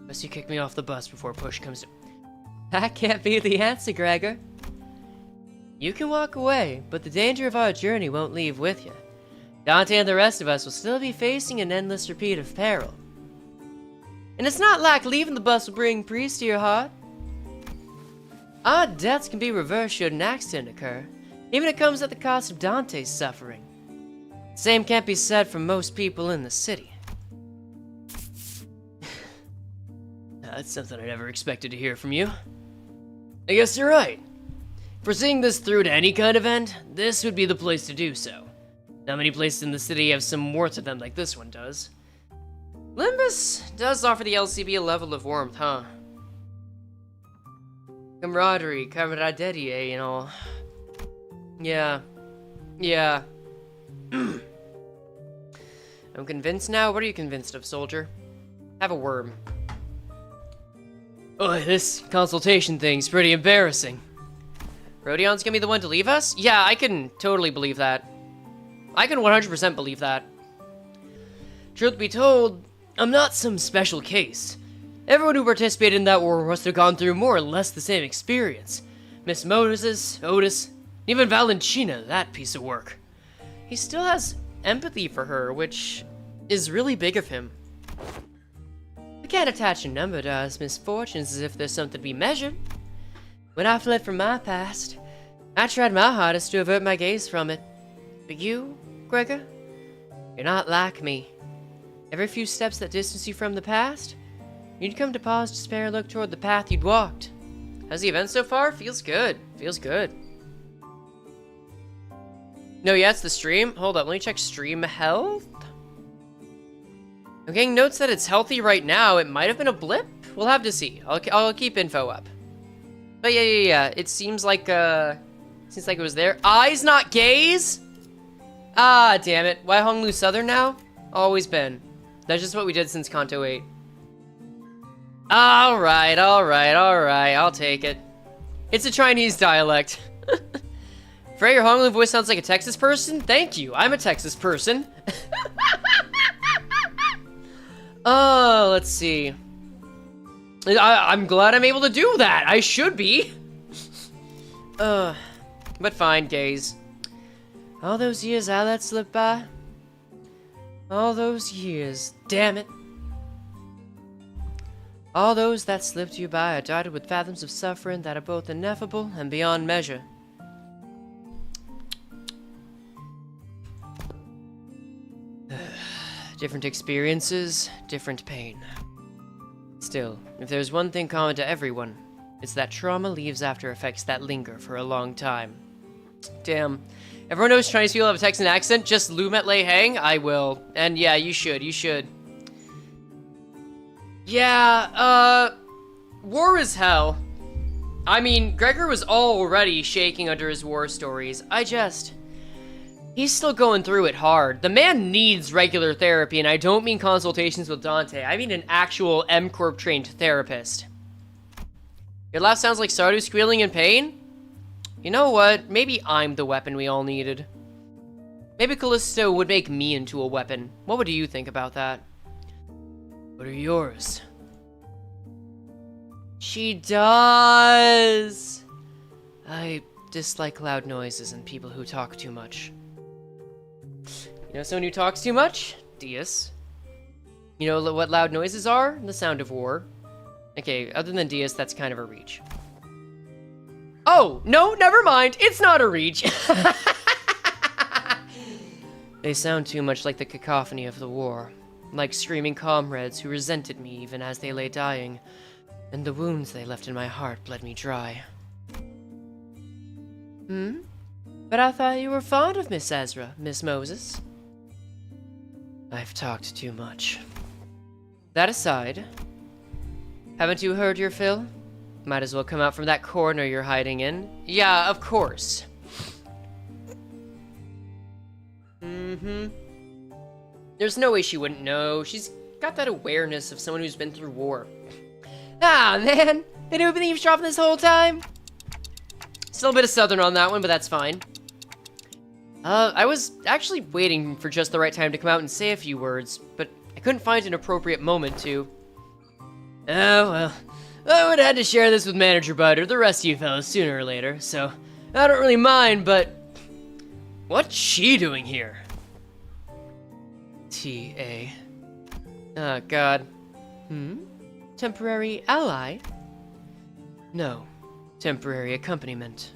Guess you kicked me off the bus before push comes to... That can't be the answer, Gregor. You can walk away, but the danger of our journey won't leave with you. Dante and the rest of us will still be facing an endless repeat of peril. And it's not like leaving the bus will bring peace to your heart. Our deaths can be reversed should an accident occur, even if it comes at the cost of Dante's suffering. Same can't be said for most people in the city. That's something I never expected to hear from you. I guess you're right. For seeing this through to any kind of end, this would be the place to do so. Not many places in the city have some more to them like this one does. Limbus does offer the LCB a level of warmth, huh? Camaraderie, camaraderie, and all. Yeah. I'm convinced now. What are you convinced of, soldier? Have a worm. Oh, this consultation thing's pretty embarrassing. Rodion's gonna be the one to leave us? Yeah, I can totally believe that. I can 100% believe that. Truth be told, I'm not some special case. Everyone who participated in that war must have gone through more or less the same experience. Miss Moses, Outis, even Valentina, that piece of work. He still has empathy for her, which is really big of him. We can't attach a number to us misfortunes as if there's something to be measured. When I fled from my past, I tried my hardest to avert my gaze from it. But you, Gregor, you're not like me. Every few steps that distance you from the past, you'd come to pause, despair, look toward the path you'd walked. How's the event so far? Feels good. Feels good. No, yeah, it's the stream. Hold up, let me check stream health. I'm getting notes that it's healthy right now. It might have been a blip. We'll have to see. I'll keep info up. But yeah. It seems like it was there. Eyes, not gaze. Ah, damn it. Why Honglu Southern now? Always been. That's just what we did since Kanto 8. Alright. I'll take it. It's a Chinese dialect. Frey, your Honglu voice sounds like a Texas person? Thank you. I'm a Texas person. Oh, let's see. I'm glad I'm able to do that. I should be. But fine, gaze. All those years I let slip by. All those years, damn it. All those that slipped you by are dotted with fathoms of suffering that are both ineffable and beyond measure. Different experiences, different pain. Still, if there's one thing common to everyone, it's that trauma leaves after effects that linger for a long time. Damn. Everyone knows Chinese people have a Texan accent. Just Lumet Lei Hang? I will. And yeah, you should. Yeah, war is hell. I mean, Gregor was already shaking under his war stories. He's still going through it hard. The man needs regular therapy, and I don't mean consultations with Dante. I mean an actual M-Corp trained therapist. Your laugh sounds like Sardu squealing in pain? You know what? Maybe I'm the weapon we all needed. Maybe Callisto would make me into a weapon. What would you think about that? What are yours? She does! I dislike loud noises and people who talk too much. You know someone who talks too much? Diaz. You know what loud noises are? The sound of war. Okay, other than Diaz, that's kind of a reach. Oh, no, never mind. It's not a reach. They sound too much like the cacophony of the war. Like screaming comrades who resented me even as they lay dying. And the wounds they left in my heart bled me dry. But I thought you were fond of Miss Ezra, Miss Moses. I've talked too much. That aside, haven't you heard your fill? Might as well come out from that corner you're hiding in. Yeah, of course. There's no way she wouldn't know. She's got that awareness of someone who's been through war. Ah, man! They knew I've been eavesdropping this whole time? Still a bit of Southern on that one, but that's fine. I was actually waiting for just the right time to come out and say a few words, but I couldn't find an appropriate moment to. Oh, well. I would have had to share this with Manager Bud or the rest of you fellas sooner or later, so I don't really mind, but what's she doing here? T.A. Oh, God. Temporary ally? No. Temporary accompaniment.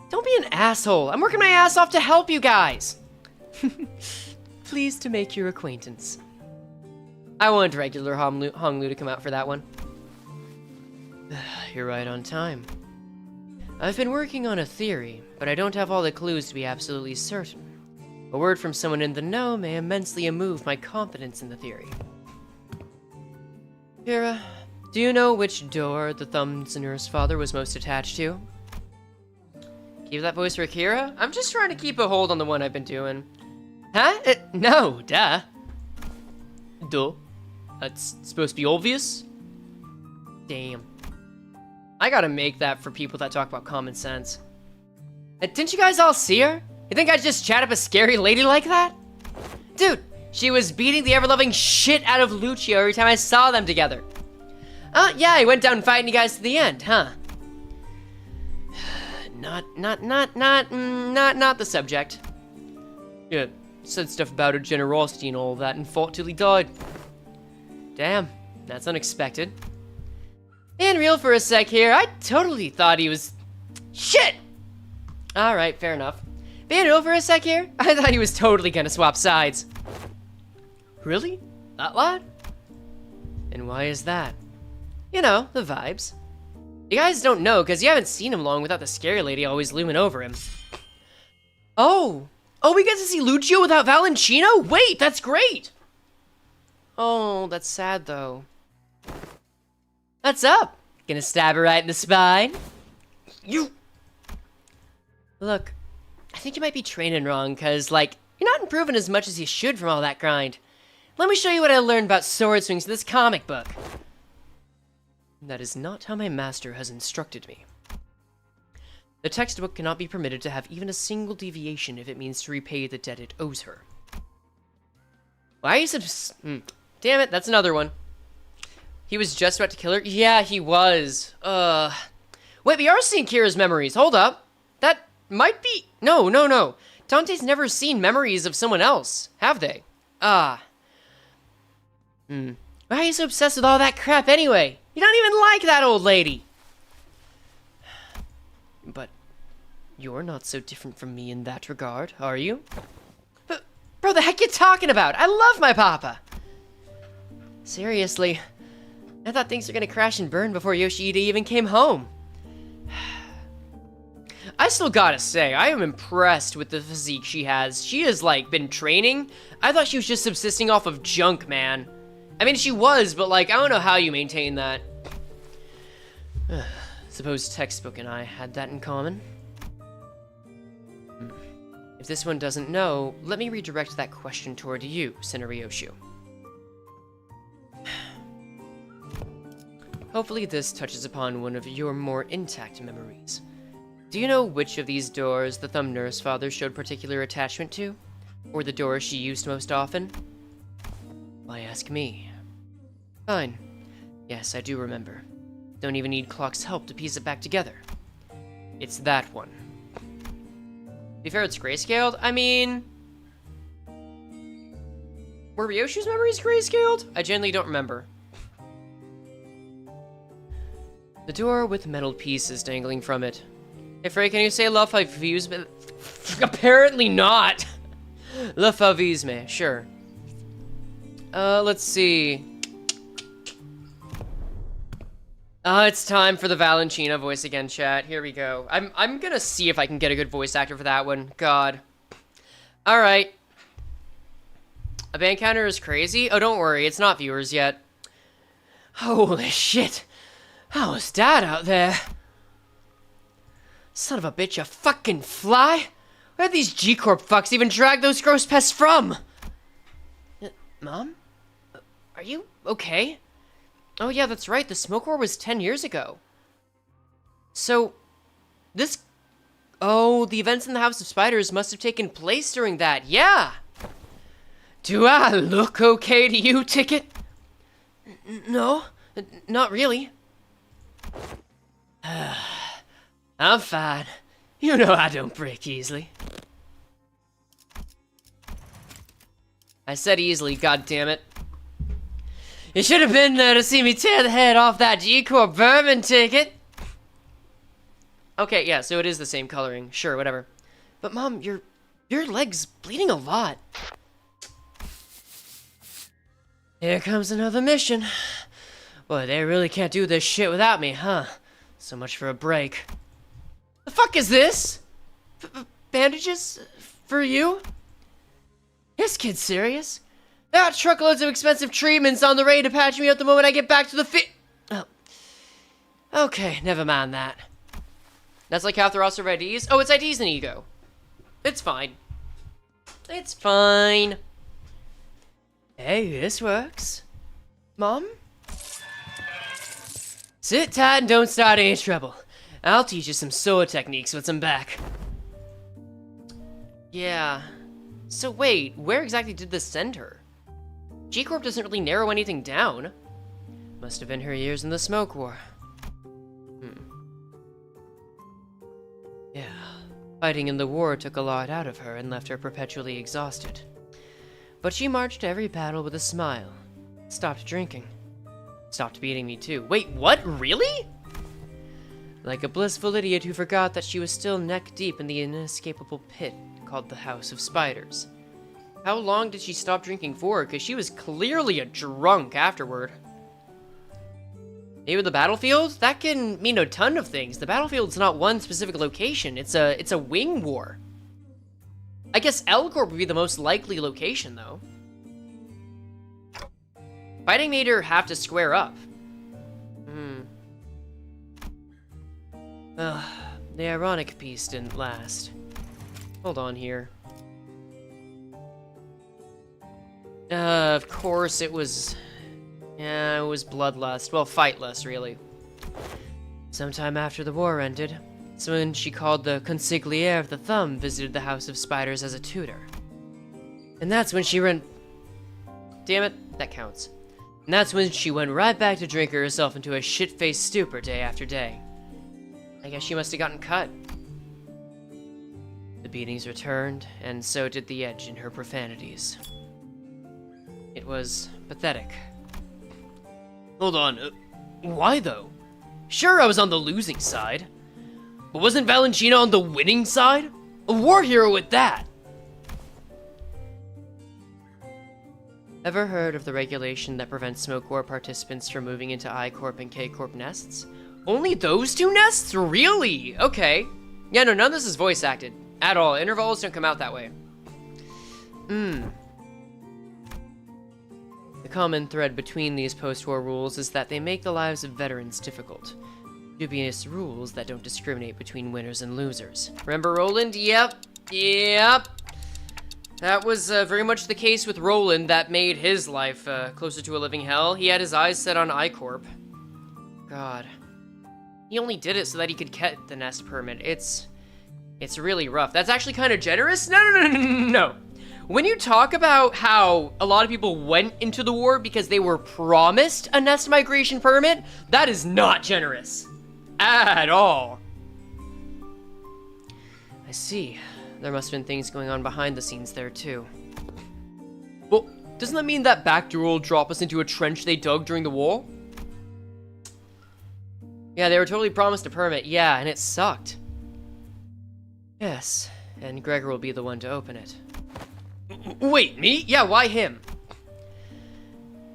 Don't be an asshole. I'm working my ass off to help you guys. Pleased to make your acquaintance. I wanted regular Honglu to come out for that one. You're right on time. I've been working on a theory, but I don't have all the clues to be absolutely certain. A word from someone in the know may immensely move my confidence in the theory. Kira, do you know which door the Thumbsinger's father was most attached to? Keep that voice for Kira? I'm just trying to keep a hold on the one I've been doing. Huh? No, duh. Duh. That's supposed to be obvious? Damn. I gotta make that for people that talk about common sense. Didn't you guys all see her? You think I'd just chat up a scary lady like that? Dude, She was beating the ever-loving shit out of Lucio every time I saw them together. Yeah, he went down fighting you guys to the end, huh? Not the subject. Yeah, said stuff about her generosity and all that and fought till he died. Damn, that's unexpected. Being real for a sec here, I totally thought he was... Shit! Alright, fair enough. Being real for a sec here, I thought he was totally gonna swap sides. Really? That lad? And why is that? You know, the vibes. You guys don't know, because you haven't seen him long without the scary lady always looming over him. Oh! Oh, we get to see Lucio without Valentino? Wait, that's great! Oh, that's sad, though. What's up? Gonna stab her right in the spine? You... Look, I think you might be training wrong, because, like, you're not improving as much as you should from all that grind. Let me show you what I learned about sword swings in this comic book. That is not how my master has instructed me. The textbook cannot be permitted to have even a single deviation if it means to repay the debt it owes her. Why is it... Damn it, that's another one. He was just about to kill her? Yeah, he was. Wait, we are seeing Kira's memories. Hold up. That might be... No. Dante's never seen memories of someone else, have they? Why are you so obsessed with all that crap anyway? You don't even like that old lady. But you're not so different from me in that regard, are you? But, bro, the heck you talking about? I love my papa. Seriously, I thought things were gonna crash and burn before Yoshida even came home. I still gotta say, I am impressed with the physique she has. She has, like, been training. I thought she was just subsisting off of junk, man. I mean, she was, but, like, I don't know how you maintain that. Suppose textbook and I had that in common. If this one doesn't know, let me redirect that question toward you, Ryoshu. Hopefully this touches upon one of your more intact memories. Do you know which of these doors the Thumb Nurse Father showed particular attachment to? Or the door she used most often? Why ask me? Fine. Yes, I do remember. Don't even need Clock's help to piece it back together. It's that one. To be fair, it's grayscaled. I mean... Were Ryoshu's memories grayscaled? I genuinely don't remember. The door with metal pieces dangling from it. Hey Frey, can you say La Favisme? Apparently not! La Favisme, sure. Let's see. It's time for the Valentino voice again, chat. Here we go. I'm gonna see if I can get a good voice actor for that one. God. Alright. A band counter is crazy? Oh, don't worry, it's not viewers yet. Holy shit. How was that out there? Son of a bitch, a fucking fly? Where'd these G-Corp fucks even drag those gross pests from? Mom? Are you okay? Oh yeah, that's right, the smoke war was 10 years ago. So, this... Oh, the events in the House of Spiders must have taken place during that, yeah! Do I look okay to you, Ticket? No, not really. I'm fine. You know I don't break easily. I said easily, goddammit. You should have been there to see me tear the head off that G-Corp vermin, Ticket. Okay, yeah, so it is the same coloring. Sure, whatever. But Mom, your leg's bleeding a lot. Here comes another mission. Boy, they really can't do this shit without me, huh? So much for a break. The fuck is this? Bandages? For you? This kid's serious? There are truckloads of expensive treatments on the way to patch me up the moment I get back to the Oh. Okay, never mind that. That's like half the roster of IDs? Oh, it's IDs and ego. It's fine. It's fine. Hey, this works. Mom? Sit tight and don't start any trouble. I'll teach you some sword techniques once I'm back. Yeah. So wait, where exactly did this send her? G Corp doesn't really narrow anything down. Must have been her years in the smoke war. Yeah, fighting in the war took a lot out of her and left her perpetually exhausted. But she marched to every battle with a smile. Stopped drinking. Stopped beating me too. Wait, what? Really? Like a blissful idiot who forgot that she was still neck deep in the inescapable pit called the House of Spiders. How long did she stop drinking for? Because she was clearly a drunk afterward. Maybe the battlefield? That can mean a ton of things. The battlefield's not one specific location. It's a wing war. I guess L Corp would be the most likely location, though. Fighting made her have to square up. The ironic piece didn't last. Hold on here. Of course it was... Yeah, it was bloodlust. Well, fightlust, really. Sometime after the war ended, someone she called the consigliere of the thumb visited the House of Spiders as a tutor. And that's when she ran... Damn it, that counts. And that's when she went right back to drinking herself into a shit-faced stupor day after day. I guess she must have gotten cut. The beatings returned, and so did the edge in her profanities. It was pathetic. Hold on, why though? Sure, I was on the losing side. But wasn't Valentina on the winning side? A war hero at that! Ever heard of the regulation that prevents Smoke War participants from moving into I Corp and K Corp nests? Only those two nests? Really? Okay. Yeah, no, none of this is voice acted. At all. Intervallos don't come out that way. The common thread between these post-war rules is that they make the lives of veterans difficult. Dubious rules that don't discriminate between winners and losers. Remember Roland? Yep. That was very much the case with Roland that made his life closer to a living hell. He had his eyes set on I Corp. God. He only did it so that he could get the nest permit. It's really rough. That's actually kind of generous? No. When you talk about how a lot of people went into the war because they were promised a nest migration permit, that is not generous. At all. I see. There must have been things going on behind the scenes there, too. Well, doesn't that mean that backdoor will drop us into a trench they dug during the war? Yeah, they were totally promised a permit, yeah, and it sucked. Yes, and Gregor will be the one to open it. Wait, me? Yeah, why him?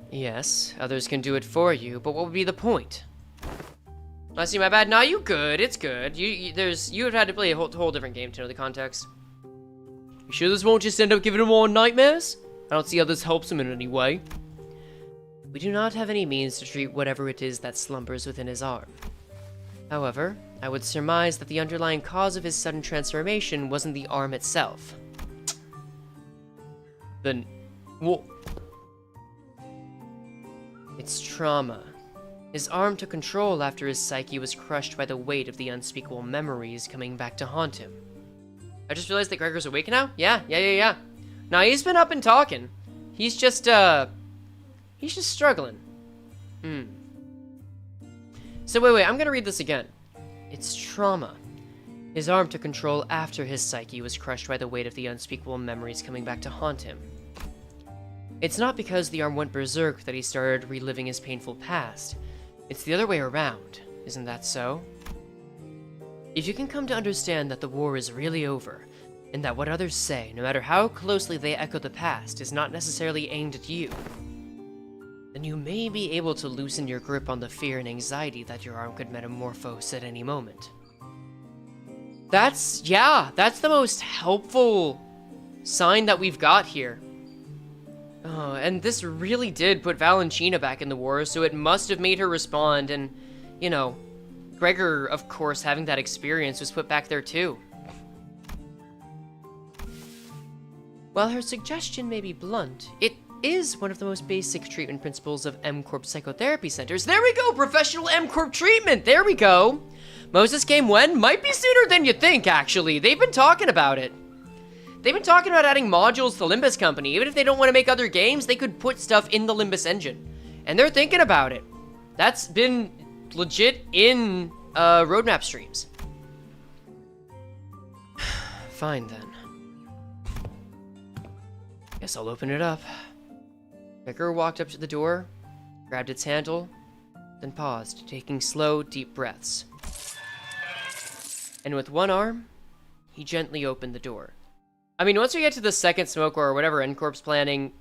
Yes, others can do it for you, but what would be the point? I see, my bad. Nah, you good. It's good. You have had to play a whole different game to know the context. You sure this won't just end up giving him more nightmares? I don't see how this helps him in any way. We do not have any means to treat whatever it is that slumbers within his arm. However, I would surmise that the underlying cause of his sudden transformation wasn't the arm itself. Then, what? It's trauma. His arm took control after his psyche was crushed by the weight of the unspeakable memories coming back to haunt him. I just realized that Gregor's awake now? Yeah. Now, he's been up and talking. He's just struggling. So wait, I'm gonna read this again. It's trauma. His arm took control after his psyche was crushed by the weight of the unspeakable memories coming back to haunt him. It's not because the arm went berserk that he started reliving his painful past. It's the other way around, isn't that so? If you can come to understand that the war is really over, and that what others say, no matter how closely they echo the past, is not necessarily aimed at you, then you may be able to loosen your grip on the fear and anxiety that your arm could metamorphose at any moment. That's the most helpful sign that we've got here. Oh, and this really did put Valentina back in the war, so it must have made her respond, and, you know, Gregor, of course, having that experience was put back there too. While her suggestion may be blunt, it is one of the most basic treatment principles of M Corp psychotherapy centers. There we go, professional M Corp treatment, there we go. Moses came when? Might be sooner than you think, actually. They've been talking about it. They've been talking about adding modules to Limbus Company. Even if they don't want to make other games, they could put stuff in the Limbus engine. And they're thinking about it. That's been legit in roadmap streams. Fine then. Guess I'll open it up. Gregor walked up to the door, grabbed its handle, then paused, taking slow, deep breaths. And with one arm, he gently opened the door. I mean, once we get to the second smoke or whatever N-Corp's planning,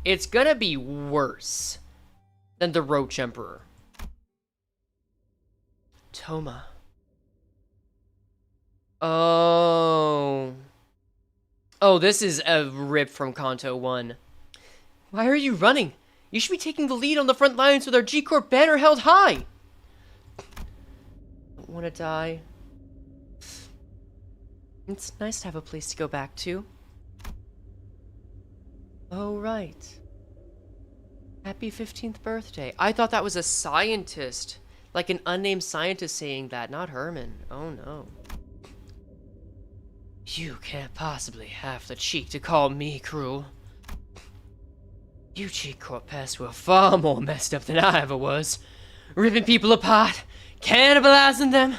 it's gonna be worse than the Roach Emperor. Toma. Oh. Oh, this is a rip from Kanto 1. Why are you running? You should be taking the lead on the front lines with our G-Corp banner held high. Don't want to die. It's nice to have a place to go back to. Oh, right. Happy 15th birthday. I thought that was a scientist. Like an unnamed scientist saying that, not Herman. Oh, no. You can't possibly have the cheek to call me cruel. You G-Corp pests were far more messed up than I ever was. Ripping people apart, cannibalizing them.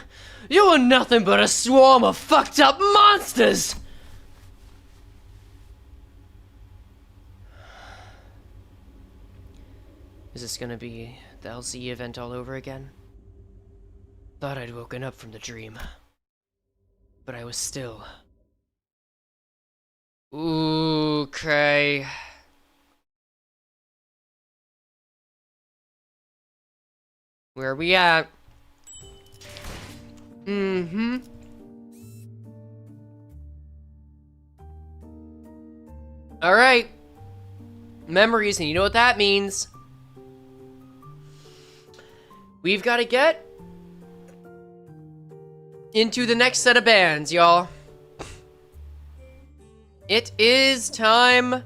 You were nothing but a swarm of fucked up monsters! Is this gonna be the LCE event all over again? Thought I'd woken up from the dream. But I was still. Okay. Where are we at? Mm-hmm. Alright. Memories, and you know what that means. We've got to get into the next set of bands, y'all. It is time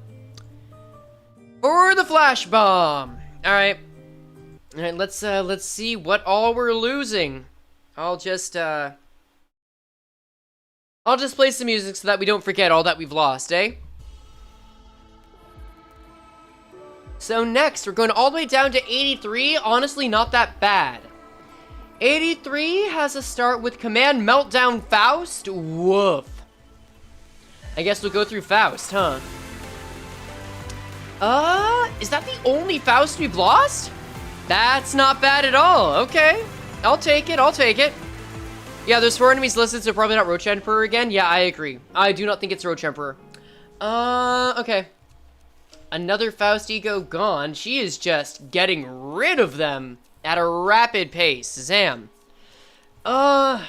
for the flash bomb. All right, let's see what all we're losing. I'll just play some music so that we don't forget all that we've lost, eh? So next, we're going all the way down to 83. Honestly, not that bad. 83 has a start with Command Meltdown Faust. Woof. I guess we'll go through Faust, huh? Is that the only Faust we've lost? That's not bad at all. Okay. I'll take it, I'll take it. Yeah, there's 4 enemies listed, so probably not Roach Emperor again. Yeah, I agree. I do not think it's Roach Emperor. Okay. Another Faust ego gone. She is just getting rid of them at a rapid pace. Zam. I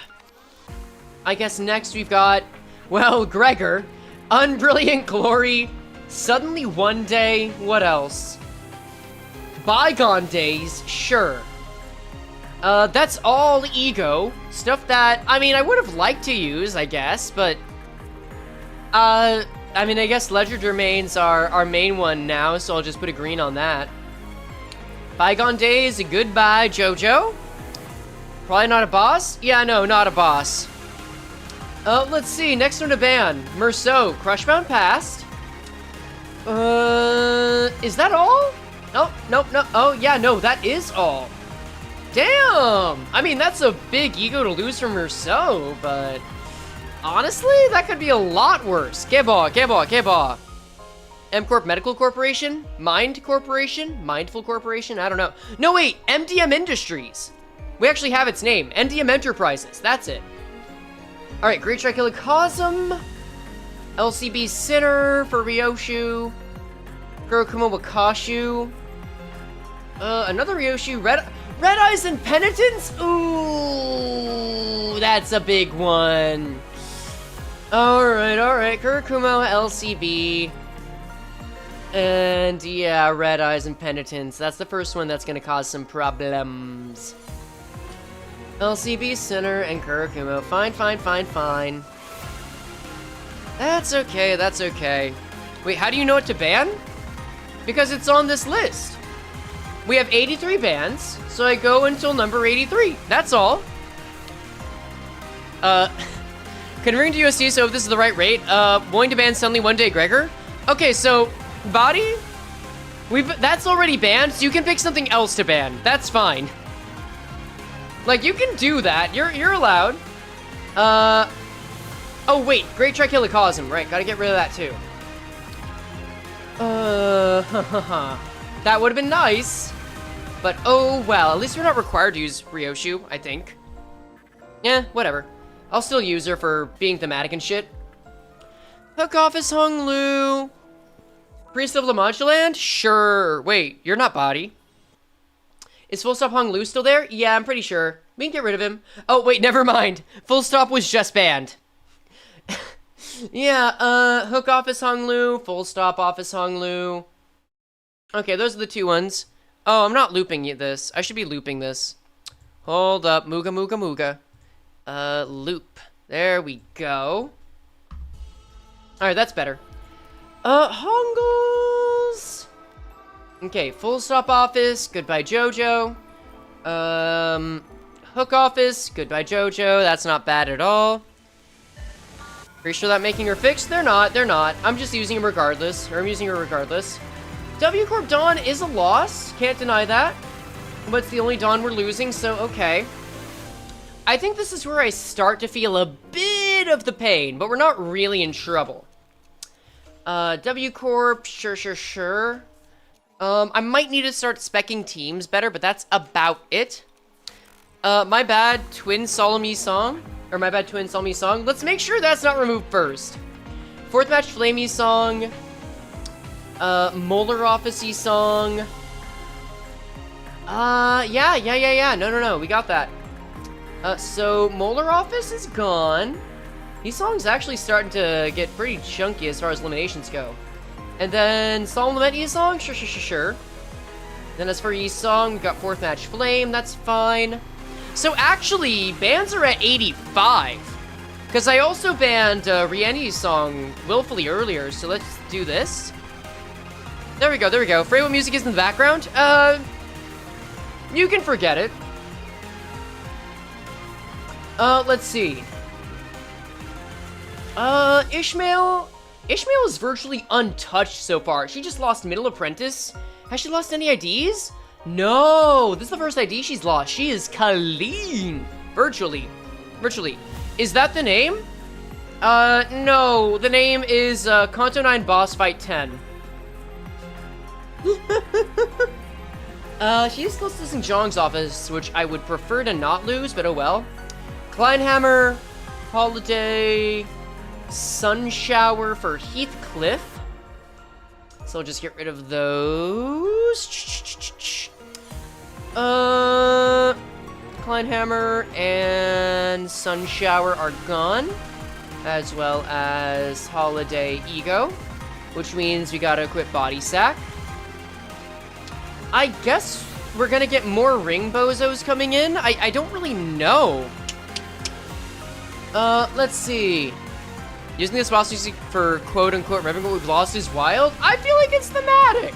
guess next we've got, well, Gregor. Unbrilliant Glory. Suddenly One Day. What else? Bygone Days. Sure. That's all ego. Stuff that, I mean, I would have liked to use, I guess, but... I mean, I guess Ledger Domain's our main one now, so I'll just put a green on that. Bygone Days, goodbye, Jojo. Probably not a boss? Yeah, no, not a boss. Let's see, next one to ban. Merceau, Crushbound Past. Is that all? Oh, nope, no. Oh, yeah, no, that is all. Damn! I mean, that's a big ego to lose from Merceau, but... honestly, that could be a lot worse. Geba. M-Corp Medical Corporation? Mind Corporation? Mindful Corporation? I don't know. No, wait, MDM Industries. We actually have its name. MDM Enterprises, that's it. Alright, Great Trichilocosm. LCB Sinner for Ryoshu. Kurokumo Wakashu. Another Ryoshu. Red Eyes and Penitence? Ooh, that's a big one. Alright. Kurokumo, LCB. And yeah, Red Eyes and Penitence. That's the first one that's gonna cause some problems. LCB Sinner and Kurokumo. Fine. That's okay. Wait, how do you know what to ban? Because it's on this list. We have 83 bans, so I go until number 83. That's all. Converting to USD, so if this is the right rate, going to ban suddenly one day Gregor? Okay, so, body? That's already banned, so you can pick something else to ban. That's fine. Like, you can do that. You're allowed. Oh, wait. Great Trichilocosm. Right, gotta get rid of that, too. That would have been nice. But, oh, well. At least we're not required to use Ryoshu, I think. Yeah, whatever. I'll still use her for being thematic and shit. Hook Office Hung Lu. Priest of Lamanchaland? Sure. Wait, you're not body. Is Full Stop Hung Lu still there? Yeah, I'm pretty sure. We can get rid of him. Oh, wait, never mind. Full Stop was just banned. Yeah, Hook Office Hung Lu, Full Stop Office Hung Lu. Okay, those are the two ones. Oh, I'm not looping this. I should be looping this. Hold up. Mooga, mooga, mooga. Loop. There we go. Alright, that's better. Hongles! Okay, Full Stop Office, Goodbye Jojo. Hook Office, Goodbye Jojo, that's not bad at all. Pretty sure that making her fixed? They're not. I'm just using them regardless, or I'm using her regardless. W Corp Dawn is a loss, can't deny that. But it's the only Dawn we're losing, so okay. I think this is where I start to feel a bit of the pain, but we're not really in trouble. W Corp, sure. I might need to start speccing teams better, but that's about it. My bad, Twin Solemn song. Or my bad, Twin Solemn song. Let's make sure that's not removed first. Fourth match, Flamey song. Molar Office-y song. Yeah. No. We got that. So Molar Office is gone. These songs actually starting to get pretty chunky as far as eliminations go. And then Solemn Lament E-Song? Sure. Then as for E-Song, we got fourth match Flame, that's fine. So actually, bans are at 85. Because I also banned Rieni's song willfully earlier, so let's do this. There we go. Afraid what music is in the background? You can forget it. Let's see. Ishmael is virtually untouched so far. She just lost Middle Apprentice. Has she lost any IDs? No, this is the first ID she's lost. She is clean. Virtually. Is that the name? No. The name is, Kanto 9 Boss Fight 10. She is close to St. John's office, which I would prefer to not lose, but oh well. Kleinhammer, Holiday, Sun Shower for Heathcliff. So I'll just get rid of those. Kleinhammer and Sun Shower are gone, as well as Holiday Ego, which means we gotta equip Body Sack. I guess we're gonna get more ring bozos coming in. I don't really know. Let's see. Using this boss music for quote-unquote remembering what we've lost is wild? I feel like it's thematic.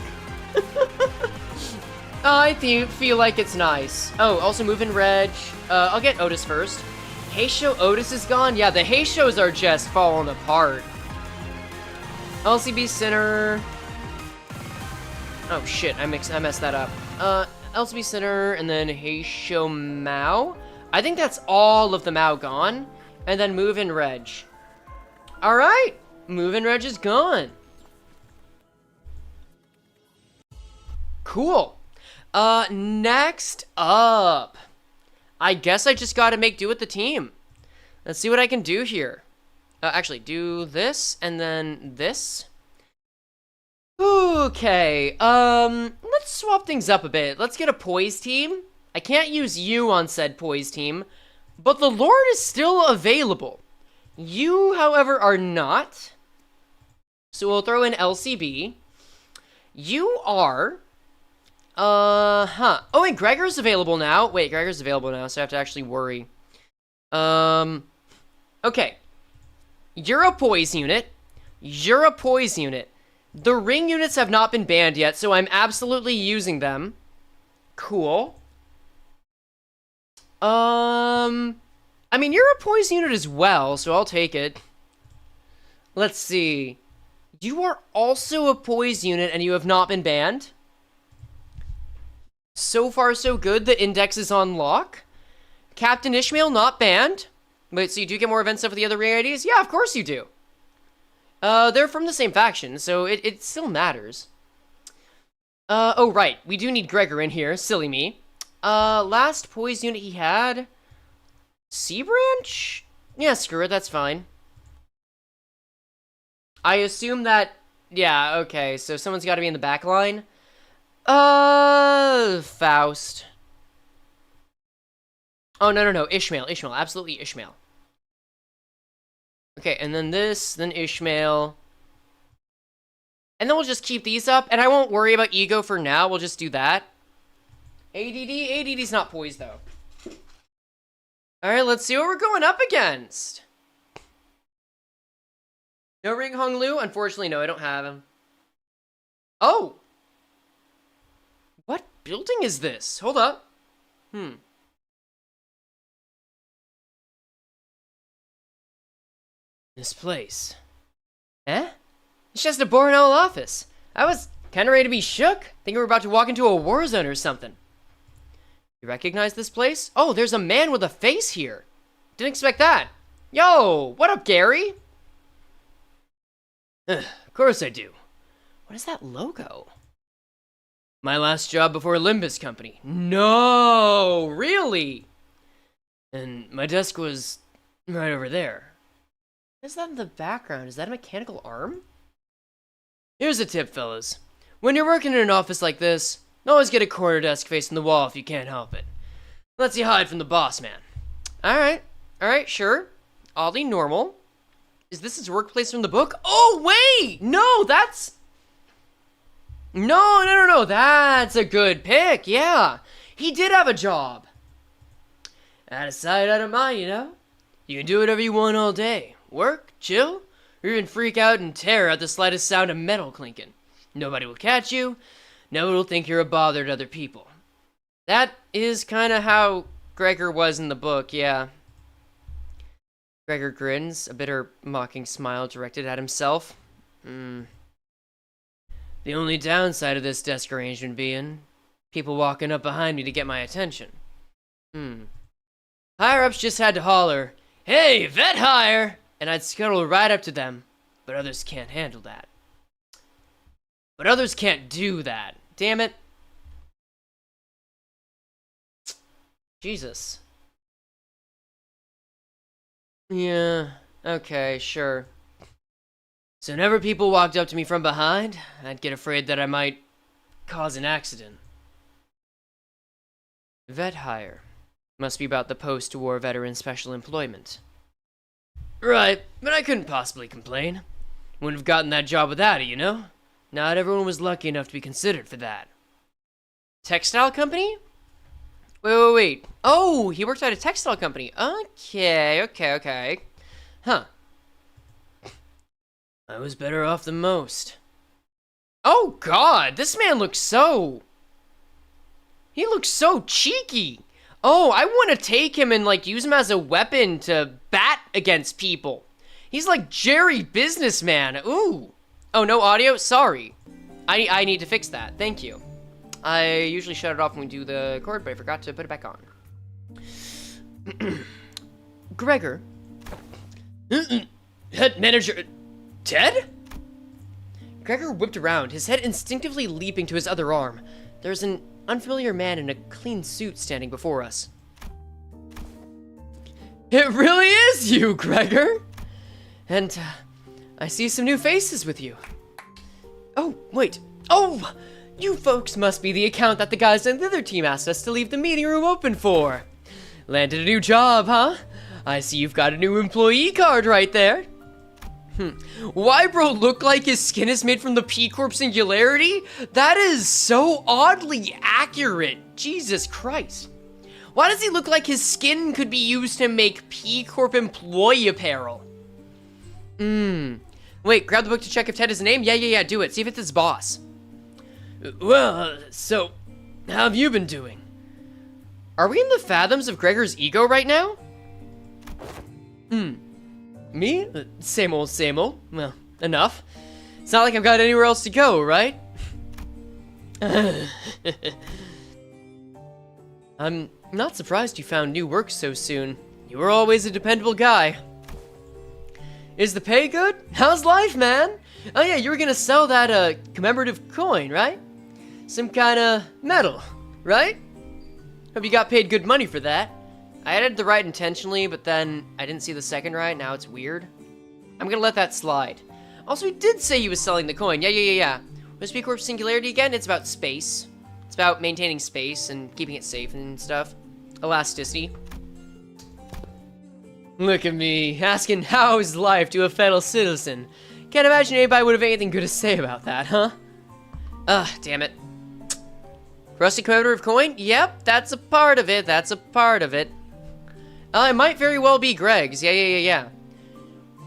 I feel like it's nice. Oh, also move in Reg. I'll get Outis first. Heisho Outis is gone? Yeah, the Heishos are just falling apart. LCB Sinner. Oh shit, I messed that up. LCB Sinner and then Heisho Mao. I think that's all of the Mao gone. And then move in Reg. Alright, move in Reg is gone. Cool. Next up. I guess I just gotta make do with the team. Let's see what I can do here. Actually, do this and then this. Okay, let's swap things up a bit. Let's get a Poise team. I can't use you on said Poise team, but the Lord is still available. You, however, are not. So we'll throw in LCB. You are... Oh, wait, Gregor's available now. Wait, Gregor's available now, so I have to actually worry. Okay. You're a Poise unit. You're a Poise unit. The ring units have not been banned yet, so I'm absolutely using them. Cool. I mean, you're a poison unit as well, so I'll take it. Let's see. You are also a poise unit and you have not been banned. So far, so good. The index is on lock. Captain Ishmael not banned. Wait, so you do get more event stuff with the other ring IDs? Yeah, of course you do. They're from the same faction, so it still matters. Oh, right. We do need Gregor in here. Silly me. Last poise unit he had... Sea Branch? Yeah, screw it. That's fine. I assume that... Yeah, okay. So someone's got to be in the back line. Faust. Oh, no. Ishmael. Absolutely Ishmael. Okay, and then this, then Ishmael. And then we'll just keep these up, and I won't worry about ego for now. We'll just do that. ADD's not poised, though. Alright, let's see what we're going up against. No Ring Hong Lu? Unfortunately, no, I don't have him. Oh! What building is this? Hold up. This place. Eh? It's just a boring old office. I was kinda ready to be shook. Think we were about to walk into a war zone or something. You recognize this place? Oh, there's a man with a face here. Didn't expect that. Yo, what up, Gary? Of course I do. What is that logo? My last job before Limbus Company. No, really? And my desk was right over there. What is that in the background? Is that a mechanical arm? Here's a tip, fellas. When you're working in an office like this, always get a corner desk facing the wall if you can't help it. Lets you hide from the boss man. Alright, sure. Oddly normal. Is this his workplace from the book? Oh, wait! No, that's... No, that's a good pick, yeah. He did have a job. Out of sight, out of mind, you know? You can do whatever you want all day. Work, chill, or even freak out in terror at the slightest sound of metal clinking. Nobody will catch you. No one will think you're a bother to other people. That is kind of how Gregor was in the book, yeah. Gregor grins, a bitter, mocking smile directed at himself. The only downside of this desk arrangement being people walking up behind me to get my attention. Higher-ups just had to holler, "Hey, vet hire!" and I'd scuttle right up to them, but others can't handle that. But others can't do that. Damn it. Jesus. Yeah, okay, sure. So whenever people walked up to me from behind, I'd get afraid that I might cause an accident. Vet hire. Must be about the post-war veteran special employment. Right, but I couldn't possibly complain. Wouldn't have gotten that job without it, you know? Not everyone was lucky enough to be considered for that. Textile company? Wait. Oh, he worked at a textile company. Okay. Huh. I was better off than most. Oh, God, this man looks so... He looks so cheeky. Oh, I want to take him and, like, use him as a weapon to bat against people. He's like Jerry Businessman. Ooh. Oh, no audio? Sorry. I need to fix that. Thank you. I usually shut it off when we do the chord, but I forgot to put it back on. Gregor. Head manager... Ted? Gregor whipped around, his head instinctively leaping to his other arm. There's an unfamiliar man in a clean suit standing before us. It really is you, Gregor! And, I see some new faces with you. Oh, wait. Oh! You folks must be the account that the guys in the other team asked us to leave the meeting room open for. Landed a new job, huh? I see you've got a new employee card right there. Why bro look like his skin is made from the P Corp Singularity? That is so oddly accurate. Jesus Christ. Why does he look like his skin could be used to make P Corp employee apparel? Wait, grab the book to check if Ted is a name? Yeah, do it. See if it's his boss. Well, so, how have you been doing? Are we in the fathoms of Gregor's ego right now? Me? Same old, same old. Well, enough. It's not like I've got anywhere else to go, right? I'm not surprised you found new work so soon. You were always a dependable guy. Is the pay good? How's life, man? Oh yeah, you were gonna sell that, commemorative coin, right? Some kinda medal, right? Hope you got paid good money for that. I added the right intentionally, but then I didn't see the second right, now it's weird. I'm gonna let that slide. Also, he did say he was selling the coin. Yeah. Wayfarer Corp Singularity again, it's about space. It's about maintaining space and keeping it safe and stuff. Elasticity. Look at me, asking how's life to a fellow citizen. Can't imagine anybody would have anything good to say about that, huh? Ugh, damn it. Rusty commemorative coin? Yep, that's a part of it, it might very well be Greg's, yeah.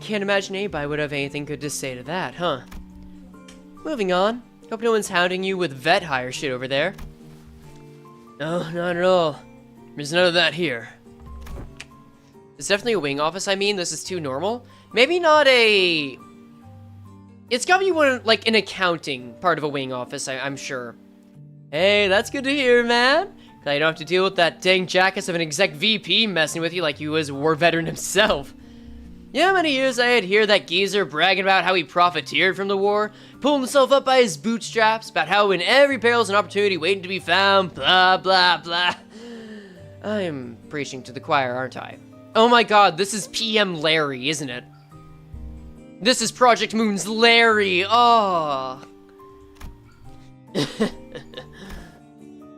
Can't imagine anybody would have anything good to say to that, huh? Moving on. Hope no one's hounding you with vet hire shit over there. No, not at all. There's none of that here. It's definitely a wing office, I mean, this is too normal. Maybe not a... It's gotta be one, like, an accounting part of a wing office, I'm sure. Hey, that's good to hear, man. Glad you don't have to deal with that dang jackass of an exec VP messing with you like he was a war veteran himself. Yeah, many years I had hear that geezer bragging about how he profiteered from the war, pulling himself up by his bootstraps, about how in every peril's an opportunity waiting to be found, blah, blah, blah. I'm preaching to the choir, aren't I? Oh my god, this is PM Larry, isn't it? This is Project Moon's Larry, oh.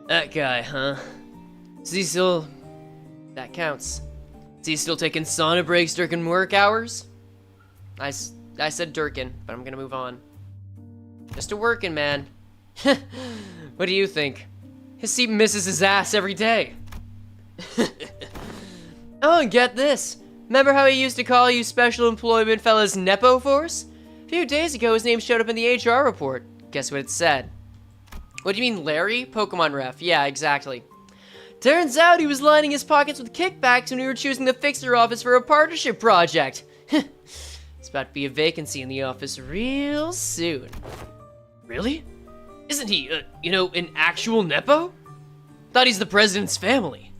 That guy, huh? Is he still... That counts. Is he still taking sauna breaks during work hours? I said Durkin, but I'm gonna move on. Just a working man. What do you think? His seat misses his ass every day. Oh, and get this. Remember how he used to call you special employment fellas Nepo Force? A few days ago, his name showed up in the HR report. Guess what it said? What do you mean, Larry? Pokemon ref. Yeah, exactly. Turns out he was lining his pockets with kickbacks when we were choosing the fixer office for a partnership project. It's about to be a vacancy in the office real soon. Really? Isn't he, an actual Nepo? Thought he's the president's family.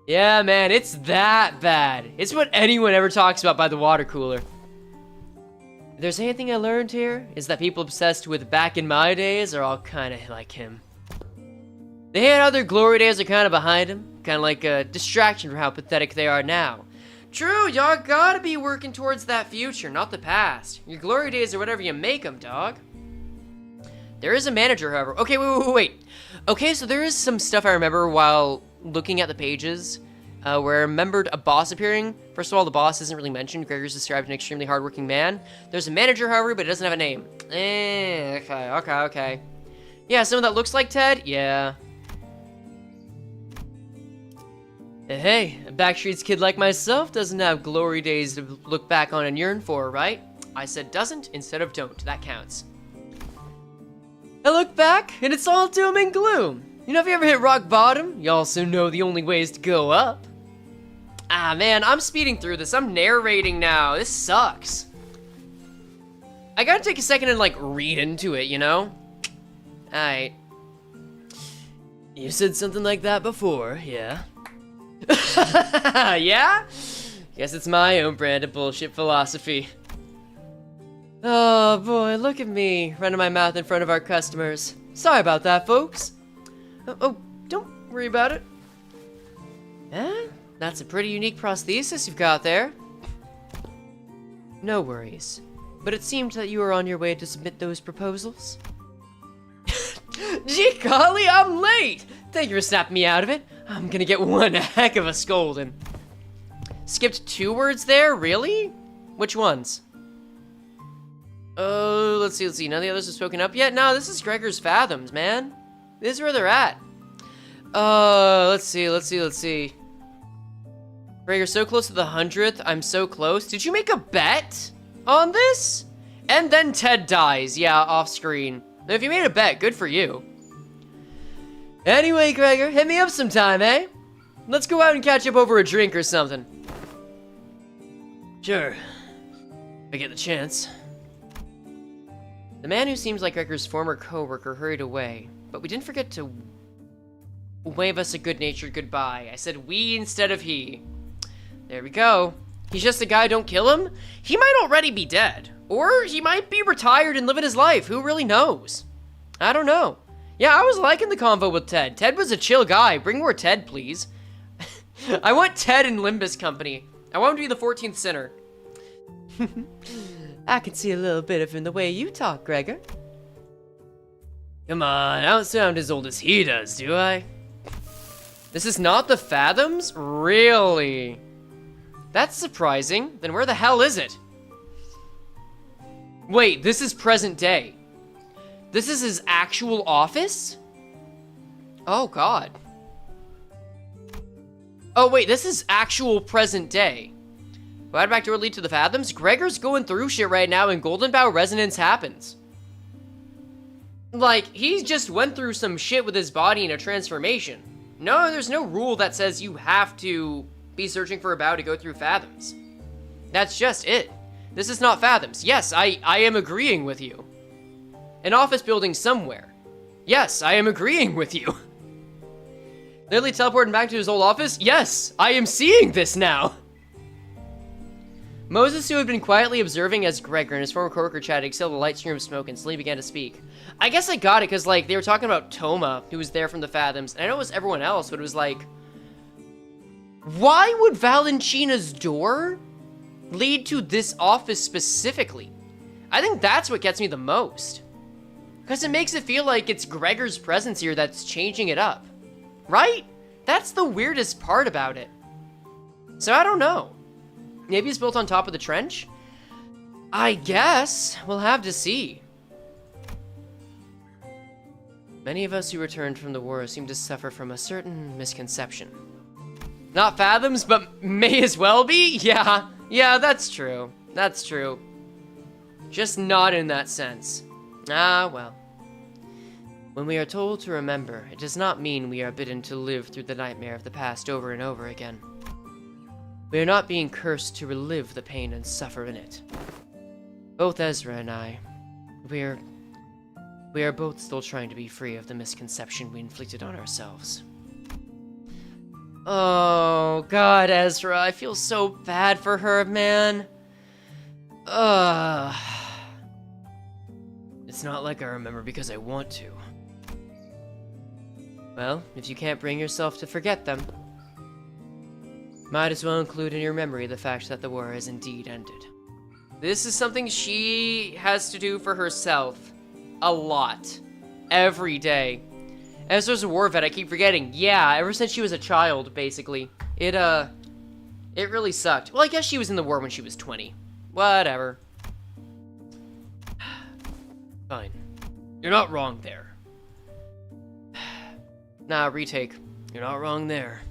Yeah, man, it's that bad. It's what anyone ever talks about by the water cooler. If there's anything I learned here, is that people obsessed with back in my days are all kind of like him. They had other glory days are kind of behind him, kind of like a distraction from how pathetic they are now. True, y'all gotta be working towards that future, not the past. Your glory days are whatever you make them, dog. There is a manager, however. Okay, wait. Okay, so there is some stuff I remember while looking at the pages where I remembered a boss appearing. First of all, the boss isn't really mentioned. Gregor's described an extremely hardworking man. There's a manager, however, but it doesn't have a name. Okay. Yeah, someone that looks like Ted? Yeah. Hey, a Backstreet's kid like myself doesn't have glory days to look back on and yearn for, right? I said doesn't instead of don't. That counts. I look back, and it's all doom and gloom. You know, if you ever hit rock bottom, you also know the only way is to go up. Ah, man, I'm speeding through this. I'm narrating now. This sucks. I gotta take a second and, read into it, you know? Alright. You said something like that before, yeah? Yeah? Guess it's my own brand of bullshit philosophy. Oh boy, look at me, running my mouth in front of our customers. Sorry about that, folks. Oh, don't worry about it. Eh? That's a pretty unique prosthesis you've got there. No worries. But it seemed that you were on your way to submit those proposals. Gee golly, I'm late! Thank you for snapping me out of it. I'm gonna get one heck of a scolding. Skipped 2 words there? Really? Which ones? Oh, let's see. None of the others have spoken up yet? No, this is Gregor's Fathoms, man. This is where they're at. Let's see. Gregor, so close to the 100th. I'm so close. Did you make a bet on this? And then Ted dies. Yeah, off screen. Now, if you made a bet, good for you. Anyway, Gregor, hit me up sometime, eh? Let's go out and catch up over a drink or something. Sure. If I get the chance. The man who seems like Gregor's former co-worker hurried away, but we didn't forget to wave us a good-natured goodbye. I said we instead of he. There we go. He's just a guy, don't kill him? He might already be dead. Or he might be retired and living his life. Who really knows? I don't know. Yeah, I was liking the convo with Ted. Ted was a chill guy. Bring more Ted, please. I want Ted in Limbus Company. I want him to be the 14th sinner. I can see a little bit of in the way you talk, Gregor. Come on, I don't sound as old as he does, do I? This is not the Fathoms? Really? That's surprising. Then where the hell is it? Wait, this is present day. This is his actual office? Oh, God. Oh, wait, this is actual present day. Why did back door lead to the Fathoms? Gregor's going through shit right now and Golden Bough Resonance happens. Like, he just went through some shit with his body in a transformation. No, there's no rule that says you have to be searching for a bow to go through Fathoms. That's just it. This is not Fathoms. Yes, I am agreeing with you. An office building somewhere. Yes, I am agreeing with you. Literally teleporting back to his old office? Yes, I am seeing this now. Moses, who had been quietly observing as Gregor and his former coworker Chad exhaled a light stream of smoke and slowly began to speak. I guess I got it because, like, they were talking about Toma, who was there from the Fathoms, and I know it was everyone else, but it was like, why would Valentina's door lead to this office specifically? I think that's what gets me the most. Because it makes it feel like it's Gregor's presence here that's changing it up. Right? That's the weirdest part about it. So I don't know. Maybe it's built on top of the trench? I guess. We'll have to see. Many of us who returned from the war seem to suffer from a certain misconception. Not Fathoms, but may as well be? Yeah, that's true. That's true. Just not in that sense. Ah, well. When we are told to remember, it does not mean we are bidden to live through the nightmare of the past over and over again. We are not being cursed to relive the pain and suffer in it. Both Ezra and I, we are both still trying to be free of the misconception we inflicted on ourselves. Oh, God, Ezra, I feel so bad for her, man. It's not like I remember because I want to. Well, if you can't bring yourself to forget them, might as well include in your memory the fact that the war has indeed ended. This is something she has to do for herself a lot. Every day. Ezra's a war vet, I keep forgetting. Yeah, ever since she was a child, basically. It really sucked. Well, I guess she was in the war when she was 20. Whatever. Fine. You're not wrong there. Nah, retake. You're not wrong there.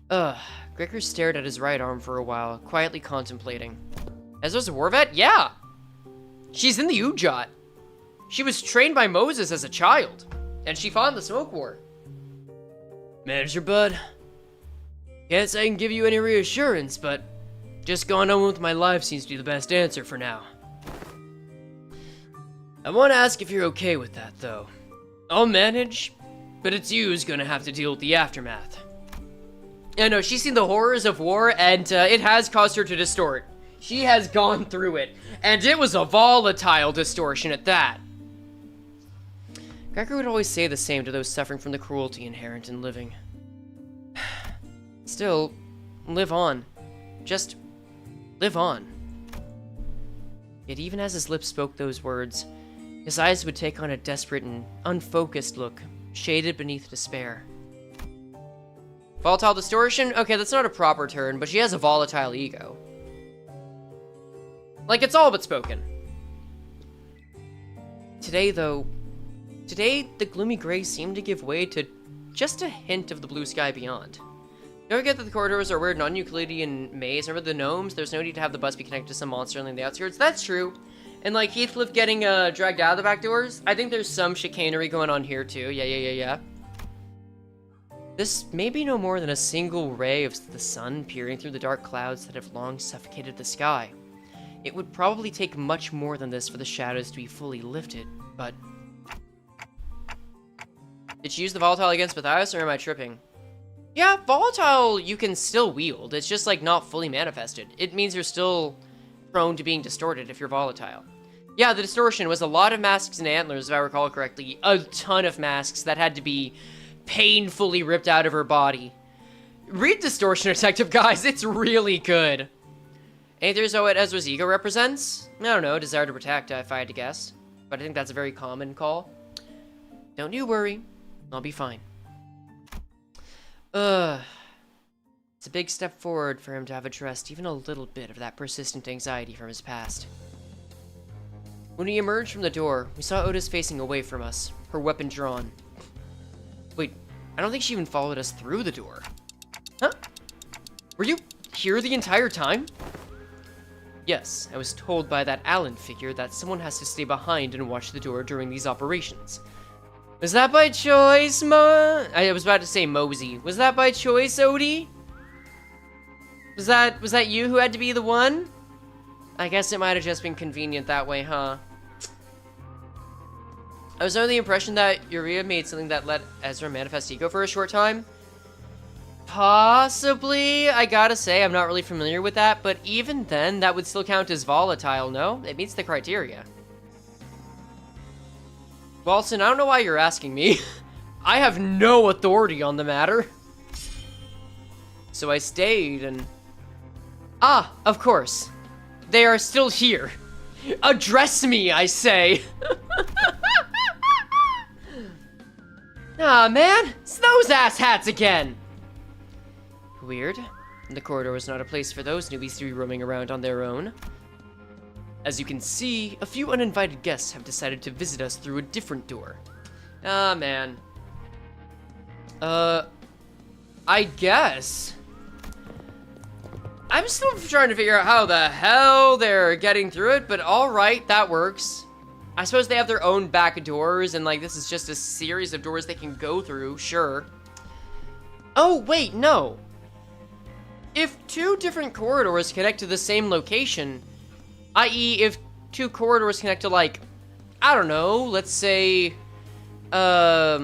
Gregor stared at his right arm for a while, quietly contemplating. Ezra's a war vet? Yeah! She's in the Ujat. She was trained by Moses as a child, and she fought in the Smoke War. Manager bud, can't say I can give you any reassurance, but just going on with my life seems to be the best answer for now. I want to ask if you're okay with that, though. I'll manage, but it's you who's gonna have to deal with the aftermath. Yeah, no, she's seen the horrors of war, and it has caused her to distort. She has gone through it, and it was a volatile distortion at that. Gregor would always say the same to those suffering from the cruelty inherent in living. Still, live on. Just live on. Yet even as his lips spoke those words, his eyes would take on a desperate and unfocused look, shaded beneath despair. Volatile distortion? Okay, that's not a proper term, but she has a volatile ego. Like, it's all but spoken. Today, though, the gloomy gray seemed to give way to just a hint of the blue sky beyond. Don't forget that the corridors are weird non-Euclidean maze. Remember the gnomes? There's no need to have the bus be connected to some monster on the outskirts. That's true. And like Heathcliff getting dragged out of the back doors, I think there's some chicanery going on here too. Yeah. This may be no more than a single ray of the sun peering through the dark clouds that have long suffocated the sky. It would probably take much more than this for the shadows to be fully lifted, but... Did she use the volatile against Matthias, or am I tripping? Yeah, volatile you can still wield. It's just, like, not fully manifested. It means you're still prone to being distorted if you're volatile. Yeah, the distortion was a lot of masks and antlers, if I recall correctly. A ton of masks that had to be painfully ripped out of her body. Read Distortion Detective, guys. It's really good. Anything what Ezra's ego represents? I don't know, desire to protect, if I had to guess. But I think that's a very common call. Don't you worry. I'll be fine. It's a big step forward for him to have addressed even a little bit of that persistent anxiety from his past. When we emerged from the door, we saw Outis facing away from us, her weapon drawn. Wait, I don't think she even followed us through the door. Huh? Were you here the entire time? Yes, I was told by that Allen figure that someone has to stay behind and watch the door during these operations. Was that by choice, I was about to say Mosey. Was that by choice, Odie? Was that you who had to be the one? I guess it might have just been convenient that way, huh? I was under the impression that Uria made something that let Ezra manifest ego for a short time. Possibly, I gotta say, I'm not really familiar with that, but even then, that would still count as volatile, no? It meets the criteria. Walton, I don't know why you're asking me. I have no authority on the matter. So I stayed and... Ah, of course. They are still here. Address me, I say. Ah, man, it's those asshats again. Weird. The corridor was not a place for those newbies to be roaming around on their own. As you can see, a few uninvited guests have decided to visit us through a different door. Ah, man. I guess. I'm still trying to figure out how the hell they're getting through it, but alright, that works. I suppose they have their own back doors, and like, this is just a series of doors they can go through, sure. Oh, wait, no. If two different corridors connect to the same location, i.e. if two corridors connect to, like, I don't know, let's say, but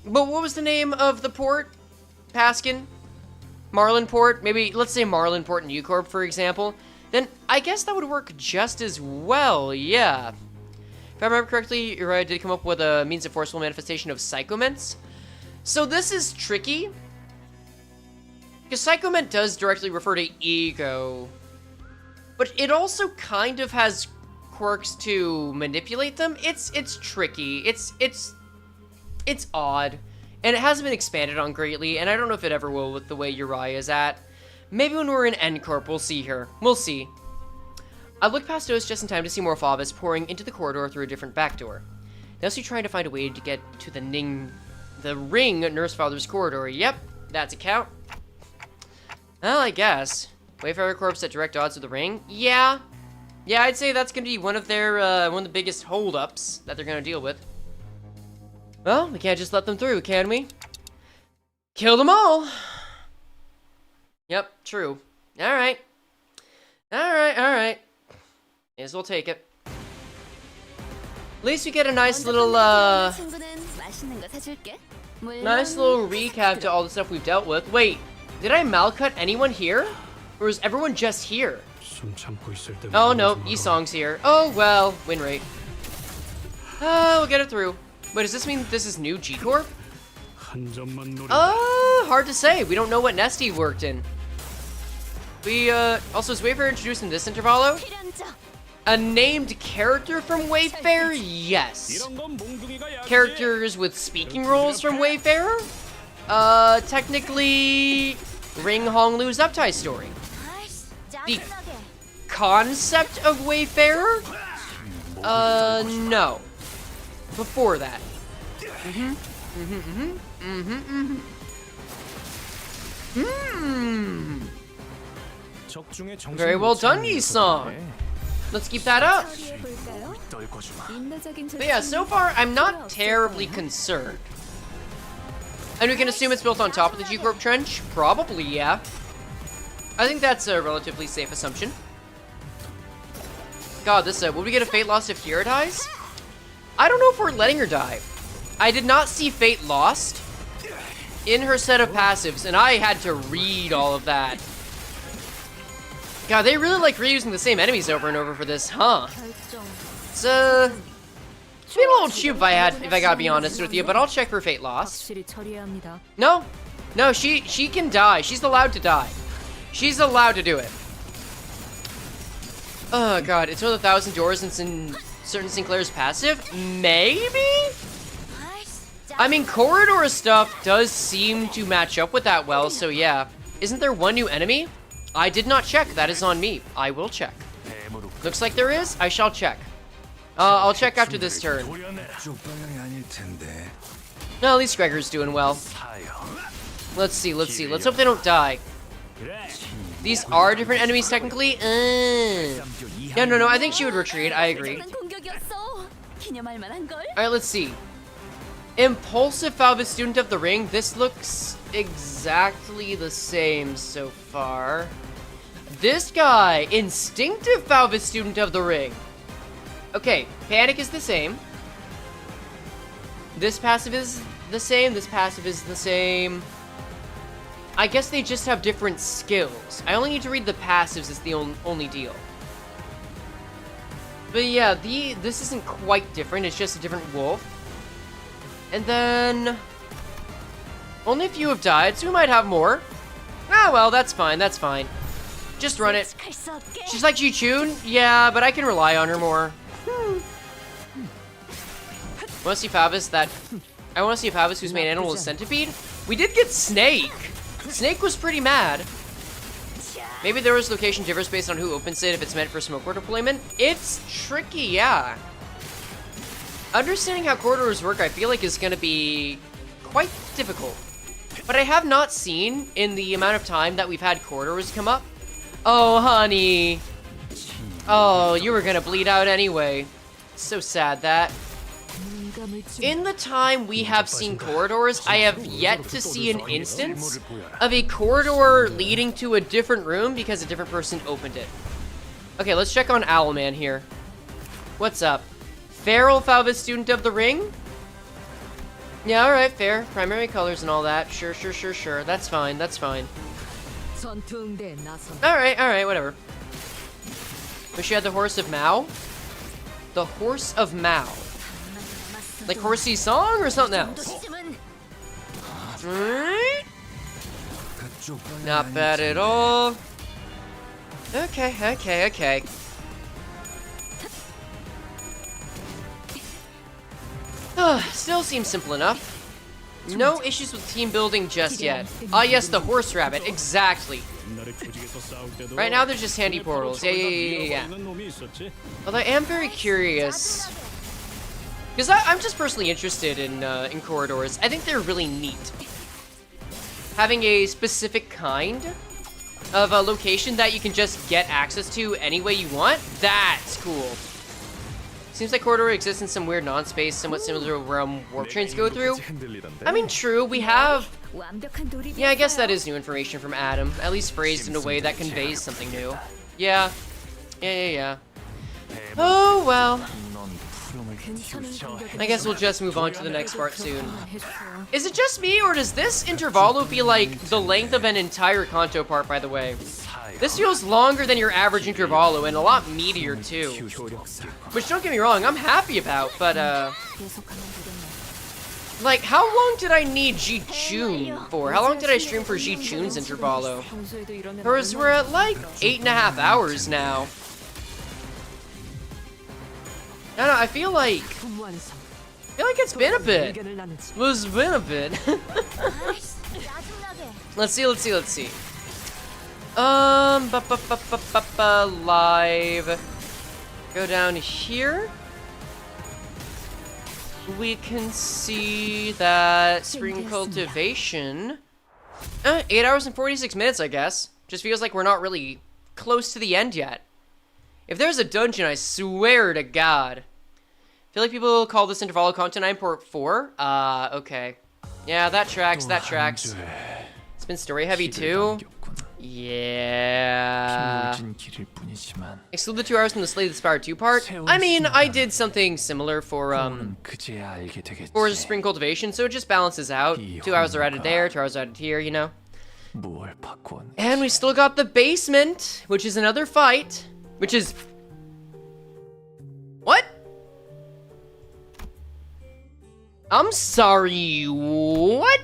what was the name of the port? Paskin? Marlinport? Maybe, let's say Marlinport and U-Corp, for example. Then I guess that would work just as well, yeah. If I remember correctly, Araya did come up with a means of forceful manifestation of psychoments. So this is tricky. Because psychoment does directly refer to ego. But it also kind of has quirks to manipulate them. It's tricky. It's odd. And it hasn't been expanded on greatly, and I don't know if it ever will with the way Uriah is at. Maybe when we're in N-Corp, we'll see her. We'll see. I looked past Outis just in time to see more Favis pouring into the corridor through a different back door. Now she's trying to find a way to get to the ring Nurse Father's corridor. Yep, that's a count. Well, I guess. Wayfarer Corp's at direct odds with the ring? Yeah. Yeah, I'd say that's gonna be one of their, one of the biggest holdups that they're gonna deal with. Well, we can't just let them through, can we? Kill them all! Yep, true. Alright. Alright. May as well take it. At least we get a nice little, nice little recap to all the stuff we've dealt with. Wait, did I malcut anyone here? Or is everyone just here? Oh no, Isong's here. Oh well, win rate. We'll get it through. Wait, does this mean this is new G-Corp? Hard to say. We don't know what nest he worked in. We, also, is Wayfarer introduced in this Intervallo? A named character from Wayfarer? Yes. Characters with speaking roles from Wayfarer? Technically, Ring Honglu's uptie story. The concept of Wayfarer? No. Before that. Very well done, Yi-song. Let's keep that up. But yeah, so far, I'm not terribly concerned. And we can assume it's built on top of the G-Corp trench? Probably, yeah. I think that's a relatively safe assumption. God, this, would we get a Fate Lost if Kiera dies? I don't know if we're letting her die. I did not see Fate Lost in her set of passives, and I had to read all of that. God, they really like reusing the same enemies over and over for this, huh? It's, be a little cheap if I gotta be honest with you, but I'll check for Fate Lost. No, she can die. She's allowed to die. She's allowed to do it. Oh god, it's one of the 1,000 doors in certain Sinclair's passive? Maybe? I mean, corridor stuff does seem to match up with that well, so yeah. Isn't there one new enemy? I did not check. That is on me. I will check. Looks like there is. I shall check. I'll check after this turn. No, at least Gregor's doing well. Let's see. Let's hope they don't die. These are different enemies, technically. Yeah, no, I think she would retreat. I agree. Alright, let's see. Impulsive Falvis Student of the Ring. This looks exactly the same so far. This guy, Instinctive Falvis Student of the Ring. Okay, Panic is the same. This passive is the same. This passive is the same. I guess they just have different skills. I only need to read the passives is the only deal. But yeah, this isn't quite different. It's just a different wolf. And then only a few have died, so we might have more. Ah, well, that's fine. That's fine. Just run it. She's like Ji-Chun? Yeah, but I can rely on her more. Want to see Favis I want to see Favis whose main animal is Centipede? We did get Snake. Snake was pretty mad. Maybe there was location difference based on who opens it if it's meant for smoke core deployment. It's tricky, yeah. Understanding how corridors work, I feel like, is going to be quite difficult. But I have not seen, in the amount of time that we've had corridors come up. Oh, honey. Oh, you were going to bleed out anyway. So sad that. In the time we have seen corridors, I have yet to see an instance of a corridor leading to a different room because a different person opened it. Okay, let's check on Owlman here. What's up? Feral Falvis Student of the Ring? Yeah, alright, fair. Primary colors and all that. Sure. That's fine. Alright, whatever. Wish you had the Horse of Mao? The Horse of Mao. Like Horsey Song or something else? Alright. Not bad at all. Okay. Still seems simple enough. No issues with team building just yet. Ah, yes, the horse rabbit. Exactly. Right now, they're just handy portals. Yeah. Although I am very curious, because I'm just personally interested in corridors. I think they're really neat. Having a specific kind of a location that you can just get access to any way you want, that's cool. Seems like corridor exists in some weird non-space, somewhat similar to where warp trains go through. I mean, true, we have... Yeah, I guess that is new information from Adam, at least phrased in a way that conveys something new. Yeah. Oh, well. I guess we'll just move on to the next part soon. Is it just me, or does this intervallo feel like the length of an entire Kanto part, by the way? This feels longer than your average intervallo, and a lot meatier, too. Which, don't get me wrong, I'm happy about, but, like, how long did I need Ji-Chun for? How long did I stream for Ji-Chun's intervallo? Because we're at, like, 8.5 hours now. I don't know, I feel like it's been a bit. It's been a bit. Let's see. Live. Go down here. We can see that spring cultivation. 8 hours and 46 minutes, I guess. Just feels like we're not really close to the end yet. If there's a dungeon, I swear to God. I feel like people call this intervallo content 9.4. Okay. Yeah, that tracks, 또 that 한 tracks. 줄 It's been story heavy 길을 too. 남겼구나. Yeah. 빈 길일 뿐이지만 Exclude the 2 hours from the Slay the Spire 2 part. I mean, I did something similar for 부모는 그제야 알게 되겠지. Spring Cultivation, so it just balances out. 2 hours are added there, 2 hours are added here, you know. 뭘 바꿨는지. And we still got the basement, which is another fight, which is... What? I'm sorry, what?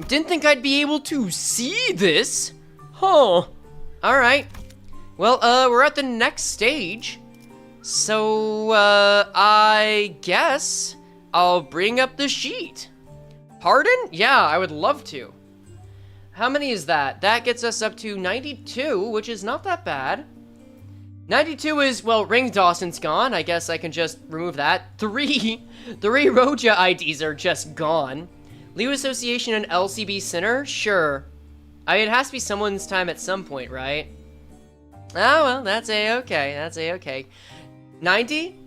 Didn't think I'd be able to see this. Huh. Alright. Well, we're at the next stage. So, I guess I'll bring up the sheet. Pardon? Yeah, I would love to. How many is that? That gets us up to 92, which is not that bad. 92 is, well, Ring Dawson's gone. I guess I can just remove that. Three Roja IDs are just gone. Liu Association and LCB Sinner? Sure. I mean, it has to be someone's time at some point, right? Oh, well, that's A-okay. That's A-okay. 90?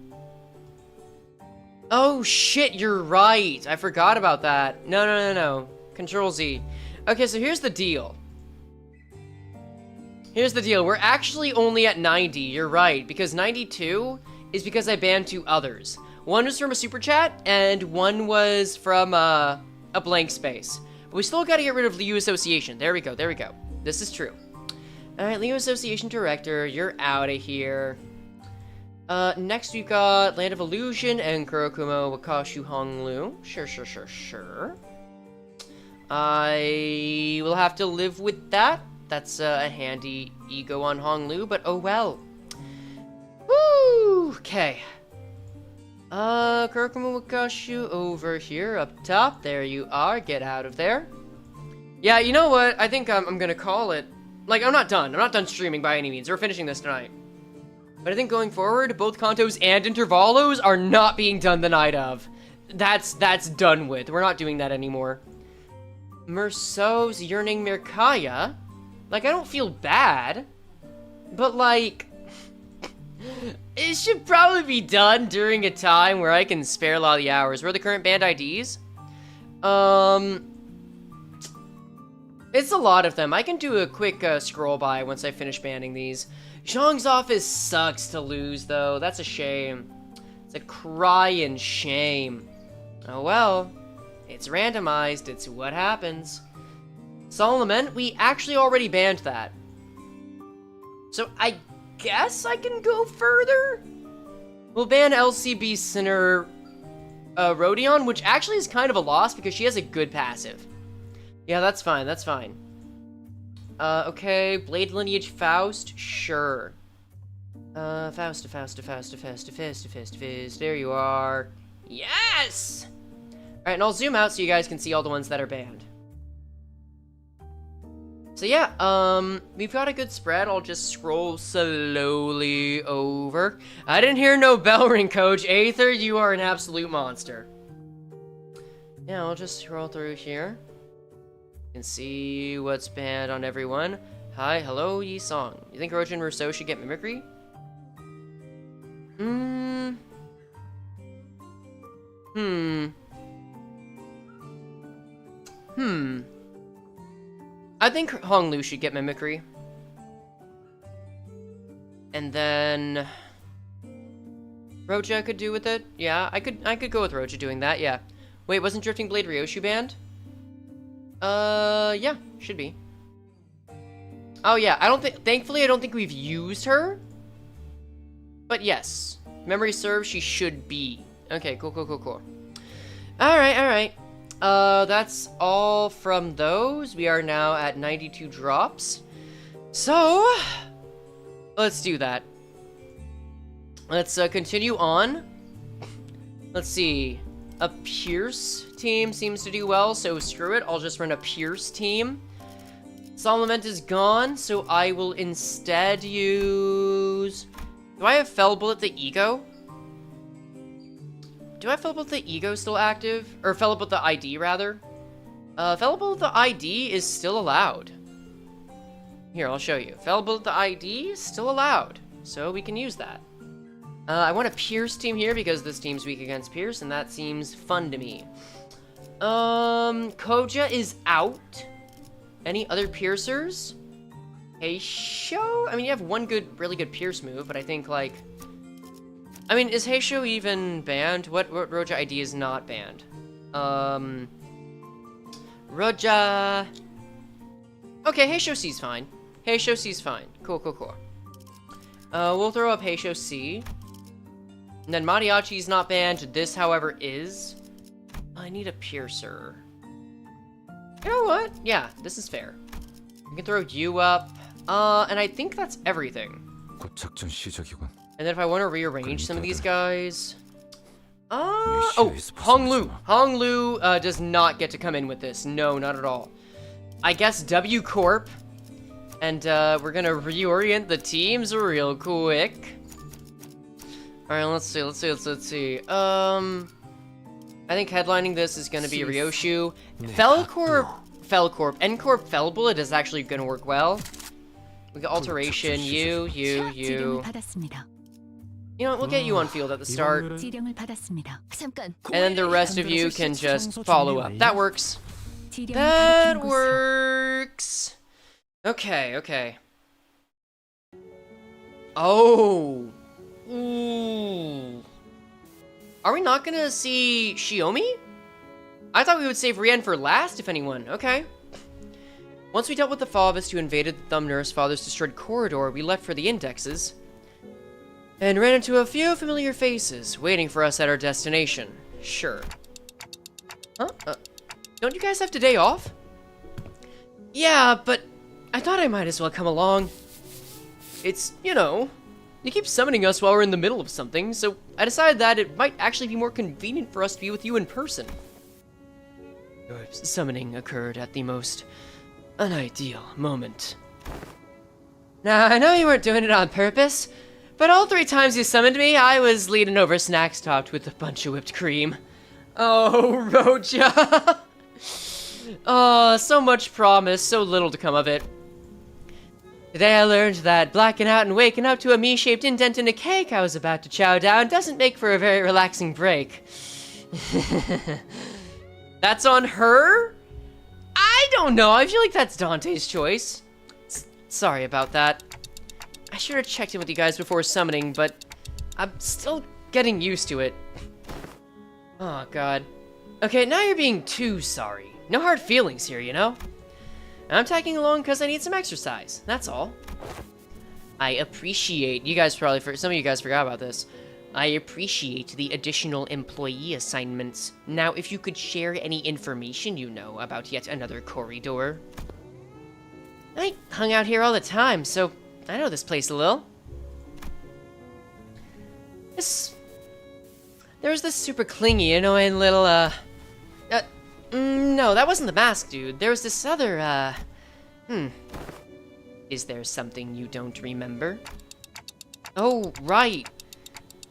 Oh, shit, you're right. I forgot about that. No. Control Z. Okay, so here's the deal. We're actually only at 90, you're right, because 92 is because I banned 2 others. One was from a super chat, and one was from a blank space. But we still gotta get rid of Liu Association. There we go. This is true. Alright, Liu Association Director, you're out of here. Next we've got Land of Illusion and Kurokumo Wakashu Honglu. Sure. I will have to live with that. That's a handy ego on Honglu, but oh well. Woo! Okay. Kurokumo Wakashu over here up top. There you are. Get out of there. Yeah, you know what? I think I'm gonna call it. Like, I'm not done streaming by any means. We're finishing this tonight. But I think going forward, both Kantos and Intervallos are not being done the night of. That's done with. We're not doing that anymore. Merceau's Yearning Mirkaya. Like, I don't feel bad, but like, it should probably be done during a time where I can spare a lot of the hours. Where are the current banned IDs? It's a lot of them. I can do a quick scroll by once I finish banning these. Zhang's office sucks to lose, though. That's a shame. It's a crying shame. Oh well. It's randomized. It's what happens. Solomon, we actually already banned that. So I guess I can go further? We'll ban LCB Sinner Rodion, which actually is kind of a loss because she has a good passive. Yeah, that's fine. Okay, Blade Lineage Faust, sure. Faust. There you are. Yes! Alright, and I'll zoom out so you guys can see all the ones that are banned. So yeah, we've got a good spread. I'll just scroll slowly over. I didn't hear no bell ring, Coach. Aether, you are an absolute monster. Yeah, I'll just scroll through here. You can see what's banned on everyone. Hi, hello, Yi Song. You think Roja and Rousseau should get mimicry? I think Honglu should get mimicry. And then Roja could do with it. Yeah, I could go with Roja doing that, yeah. Wait, wasn't Drifting Blade Ryoshu banned? Yeah, should be. Oh yeah, thankfully I don't think we've used her. But yes, memory serves, she should be. Okay, cool. Alright. That's all from those. We are now at 92 drops. So, let's do that. Let's continue on. Let's see. A Pierce team seems to do well, so screw it. I'll just run a Pierce team. Solament is gone, so I will instead use... Do I have Fell Bullet the Ego? Do I have Fell Bullet the Ego still active? Or Fell Bullet the ID, rather? Fell Bullet the ID is still allowed. Here, I'll show you. Fell Bullet the ID is still allowed, so we can use that. I want a Pierce team here because this team's weak against Pierce, and that seems fun to me. Koja is out. Any other piercers? Heisho? I mean, you have one really good pierce move, but I think, like... I mean, is Heisho even banned? What Roja ID is not banned? Roja... Okay, Heisho C's fine. Heisho C's fine. Cool, cool, cool. We'll throw up Heisho C. And then Mariachi's not banned. This, however, is. I need a piercer. You know what? Yeah, this is fair. We can throw you up. And I think that's everything. 곧 작전 시작이군. And then if I want to rearrange some of these guys... oh, Honglu. Honglu does not get to come in with this. No, not at all. I guess W Corp. And we're gonna reorient the teams real quick. Alright, let's see. I think headlining this is gonna be Ryoshu. Felcorp, N-Corp Felbullet is actually gonna work well. We got Alteration, you. You know, we'll get you on field at the start. And then the rest of you can just follow up. That works. That works. Okay. Oh. Ooh. Are we not gonna see Shiomi? I thought we would save Rien for last, if anyone. Okay. Once we dealt with the Favas who invaded the Thumb Nurse Father's destroyed corridor, we left for the indexes. And ran into a few familiar faces, waiting for us at our destination. Sure. Huh? Don't you guys have today off? Yeah, but I thought I might as well come along. It's, you know, you keep summoning us while we're in the middle of something, so I decided that it might actually be more convenient for us to be with you in person. Your summoning occurred at the most unideal moment. Now, I know you weren't doing it on purpose, but all 3 times you summoned me, I was leaning over snacks topped with a bunch of whipped cream. Oh, Roja! Oh, so much promise, so little to come of it. Today I learned that blacking out and waking up to a me-shaped indent in a cake I was about to chow down doesn't make for a very relaxing break. That's on her? I don't know, I feel like that's Dante's choice. Sorry about that. I should have checked in with you guys before summoning, but I'm still getting used to it. Oh, God. Okay, now you're being too sorry. No hard feelings here, you know? I'm tagging along because I need some exercise. That's all. I appreciate... You guys probably... Some of you guys forgot about this. I appreciate the additional employee assignments. Now, if you could share any information you know about yet another corridor. I hung out here all the time, so I know this place a little. There was this super clingy, annoying little, no, that wasn't the mask, dude. There was this other, Is there something you don't remember? Oh, right.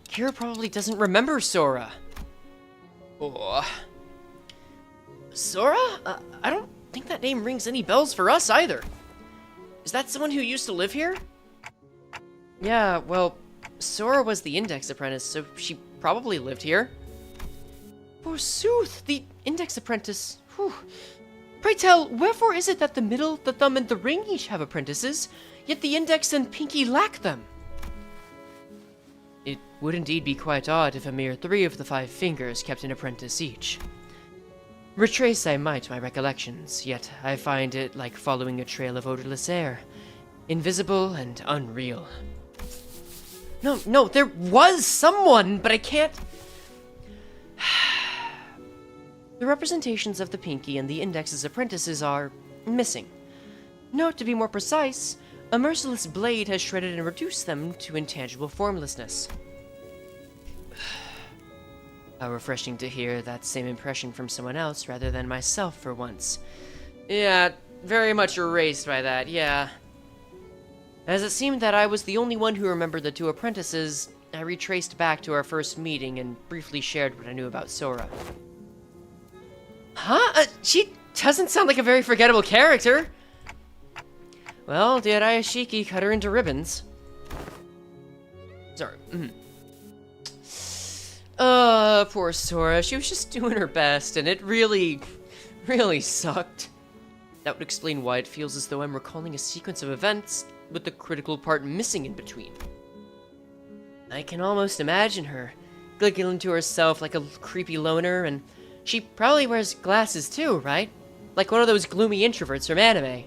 Kira probably doesn't remember Sora. Oh. Sora? I don't think that name rings any bells for us either. Is that someone who used to live here? Yeah, well, Sora was the Index Apprentice, so she probably lived here. Forsooth, the Index Apprentice. Whew. Pray tell, wherefore is it that the Middle, the Thumb, and the Ring each have apprentices, yet the Index and Pinky lack them? It would indeed be quite odd if a mere 3 of the 5 fingers kept an apprentice each. Retrace I might my recollections, yet I find it like following a trail of odorless air, invisible and unreal. No, there was someone, but I can't... The representations of the Pinky and the Index's apprentices are missing. No, to be more precise, a merciless blade has shredded and reduced them to intangible formlessness. How refreshing to hear that same impression from someone else rather than myself for once. Yeah, very much erased by that, yeah. As it seemed that I was the only one who remembered the 2 apprentices, I retraced back to our first meeting and briefly shared what I knew about Sora. Huh? She doesn't sound like a very forgettable character. Well, the Araya Shiki cut her into ribbons. Sorry. Poor Sora. She was just doing her best, and it really sucked. That would explain why it feels as though I'm recalling a sequence of events with the critical part missing in between. I can almost imagine her, giggling to herself like a creepy loner, and she probably wears glasses too, right? Like one of those gloomy introverts from anime.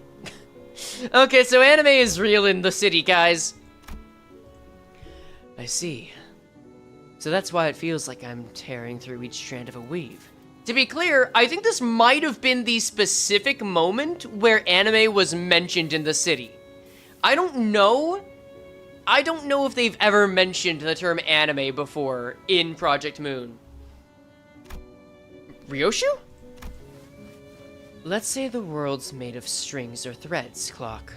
Okay, so anime is real in the city, guys. I see. So that's why it feels like I'm tearing through each strand of a weave. To be clear, I think this might have been the specific moment where anime was mentioned in the city. I don't know if they've ever mentioned the term anime before in Project Moon. Ryoshu? Let's say the world's made of strings or threads, Clock.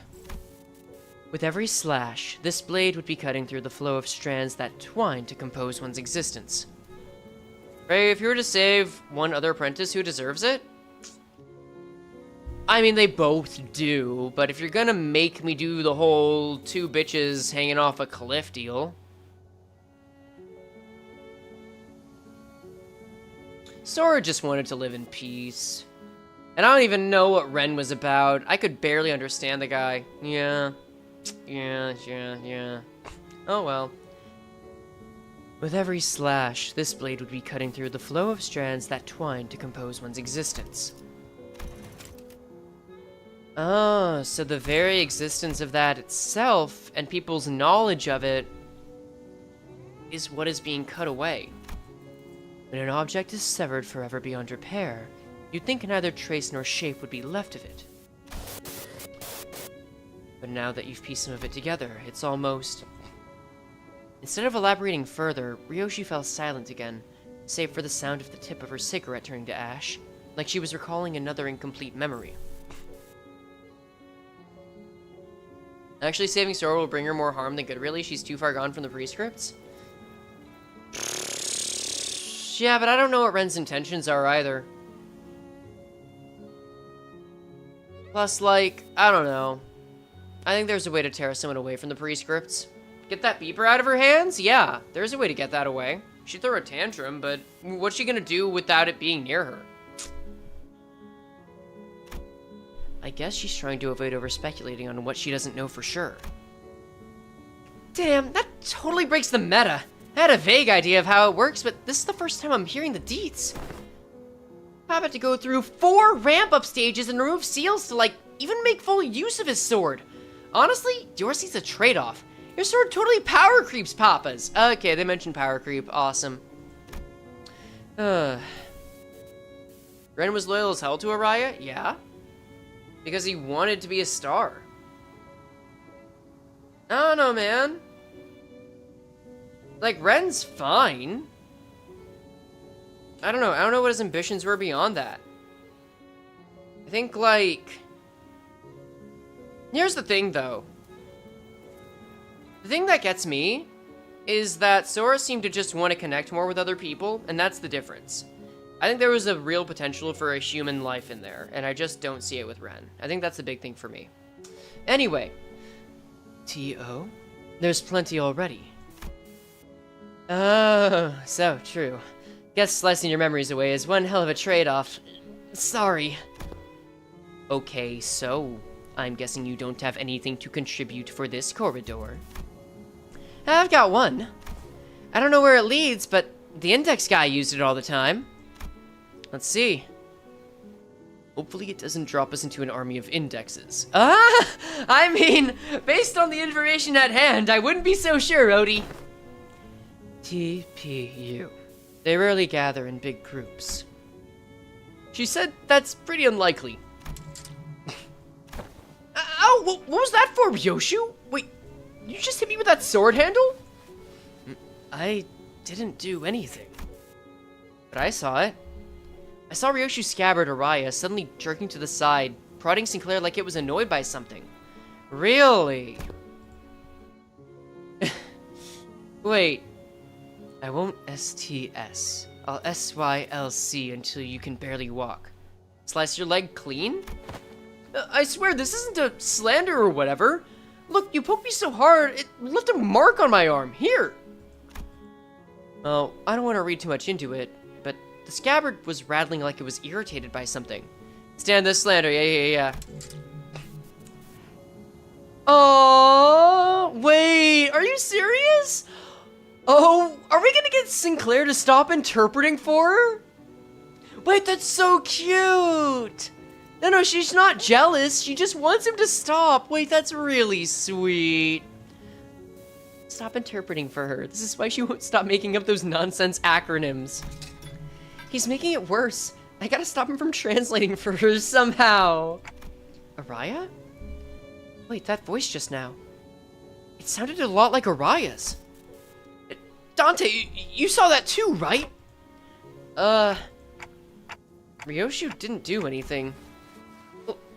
With every slash, this blade would be cutting through the flow of strands that twine to compose one's existence. Ray, if you were to save one other apprentice, who deserves it? I mean, they both do, but if you're gonna make me do the whole two bitches hanging off a cliff deal... Sora just wanted to live in peace. And I don't even know what Ren was about. I could barely understand the guy. Yeah. Oh well. With every slash, this blade would be cutting through the flow of strands that twine to compose one's existence. Oh, so the very existence of that itself, and people's knowledge of it, is what is being cut away. When an object is severed forever beyond repair, you'd think neither trace nor shape would be left of it. But now that you've pieced some of it together, it's almost... Instead of elaborating further, Ryoshu fell silent again, save for the sound of the tip of her cigarette turning to ash, like she was recalling another incomplete memory. Actually, saving Sora will bring her more harm than good, really? She's too far gone from the prescripts? Yeah, but I don't know what Ren's intentions are either. Plus, like, I don't know. I think there's a way to tear someone away from the prescripts. Get that beeper out of her hands? Yeah, there's a way to get that away. She'd throw a tantrum, but what's she gonna do without it being near her? I guess she's trying to avoid over-speculating on what she doesn't know for sure. Damn, that totally breaks the meta. I had a vague idea of how it works, but this is the first time I'm hearing the deets. I had to go through 4 ramp-up stages and remove seals to, like, even make full use of his sword. Honestly, yours needs a trade-off. Your sword totally power creeps Papa's. Okay, they mentioned power creep. Awesome. Ren was loyal as hell to Araya? Yeah. Because he wanted to be a star. I don't know, man. Like, Ren's fine. I don't know what his ambitions were beyond that. I think, like... Here's the thing, though. The thing that gets me is that Sora seemed to just want to connect more with other people, and that's the difference. I think there was a real potential for a human life in there, and I just don't see it with Ren. I think that's the big thing for me. Anyway. T.O.? There's plenty already. Oh, so true. Guess slicing your memories away is one hell of a trade-off. Sorry. Okay, so... I'm guessing you don't have anything to contribute for this corridor. I've got one. I don't know where it leads, but the index guy used it all the time. Let's see. Hopefully it doesn't drop us into an army of indexes. I mean, based on the information at hand, I wouldn't be so sure, Odie. TPU. They rarely gather in big groups. She said that's pretty unlikely. Ow, what was that for, Ryoshu? Wait, you just hit me with that sword handle? I didn't do anything. But I saw it. I saw Ryoshu scabbard Araya suddenly jerking to the side, prodding Sinclair like it was annoyed by something. Really? Wait. I won't STS. I'll SYLC until you can barely walk. Slice your leg clean? I swear, this isn't a slander or whatever. Look, you poked me so hard, it left a mark on my arm. Here. Oh, I don't want to read too much into it, but the scabbard was rattling like it was irritated by something. Stand this slander, yeah. Oh, wait, are you serious? Oh, are we gonna get Sinclair to stop interpreting for her? Wait, that's so cute. No, she's not jealous. She just wants him to stop. Wait, that's really sweet. Stop interpreting for her. This is why she won't stop making up those nonsense acronyms. He's making it worse. I gotta stop him from translating for her somehow. Araya? Wait, that voice just now. It sounded a lot like Araya's. Dante, you saw that too, right? Ryoshu didn't do anything.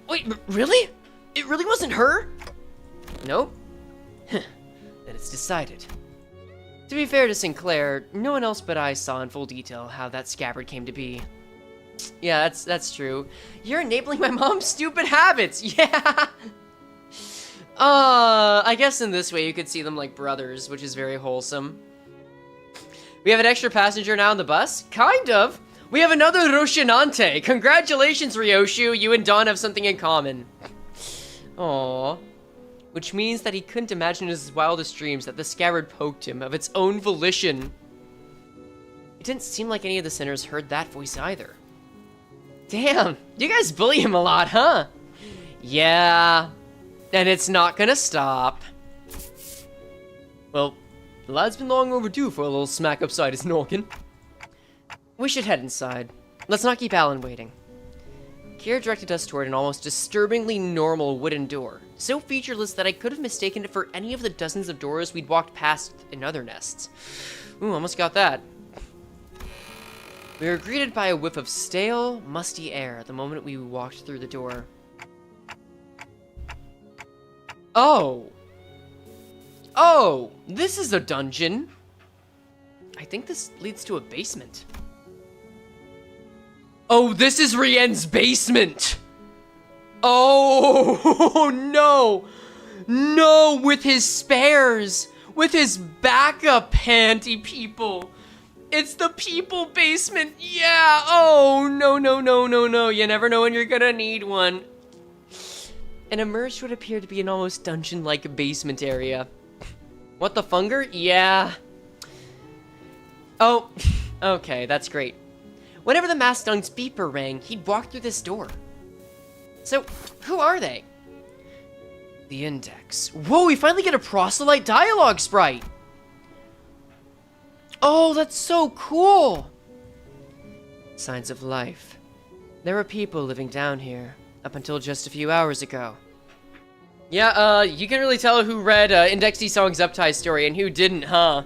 Wait, really? It really wasn't her? Nope. Then it's decided. To be fair to Sinclair, no one else but I saw in full detail how that scabbard came to be. Yeah, that's true. You're enabling my mom's stupid habits, yeah! I guess in this way you could see them like brothers, which is very wholesome. We have an extra passenger now on the bus? Kind of. We have another Roshinante. Congratulations, Ryoshu. You and Don have something in common. Aww. Which means that he couldn't imagine in his wildest dreams that the scabbard poked him of its own volition. It didn't seem like any of the sinners heard that voice either. Damn, you guys bully him a lot, huh? Yeah, and it's not gonna stop. Well, the lad's been long overdue for a little smack upside his noggin. We should head inside. Let's not keep Alan waiting. Kira directed us toward an almost disturbingly normal wooden door, so featureless that I could have mistaken it for any of the dozens of doors we'd walked past in other nests. Ooh, almost got that. We were greeted by a whiff of stale, musty air the moment we walked through the door. Oh, this is a dungeon. I think this leads to a basement. Oh, this is Rien's basement. Oh, no. No, with his spares. With his backup panty people. It's the people basement. Yeah. Oh, no. You never know when you're gonna need one. And emerged what appeared to be an almost dungeon-like basement area. What the funger? Yeah. Oh, okay, that's great. Whenever the Mastung's beeper rang, he'd walk through this door. So, who are they? The Index. Whoa, we finally get a proselyte dialogue sprite! Oh, that's so cool! Signs of life. There were people living down here, up until just a few hours ago. Yeah, you can really tell who read Index D Song's Uptie story and who didn't, huh?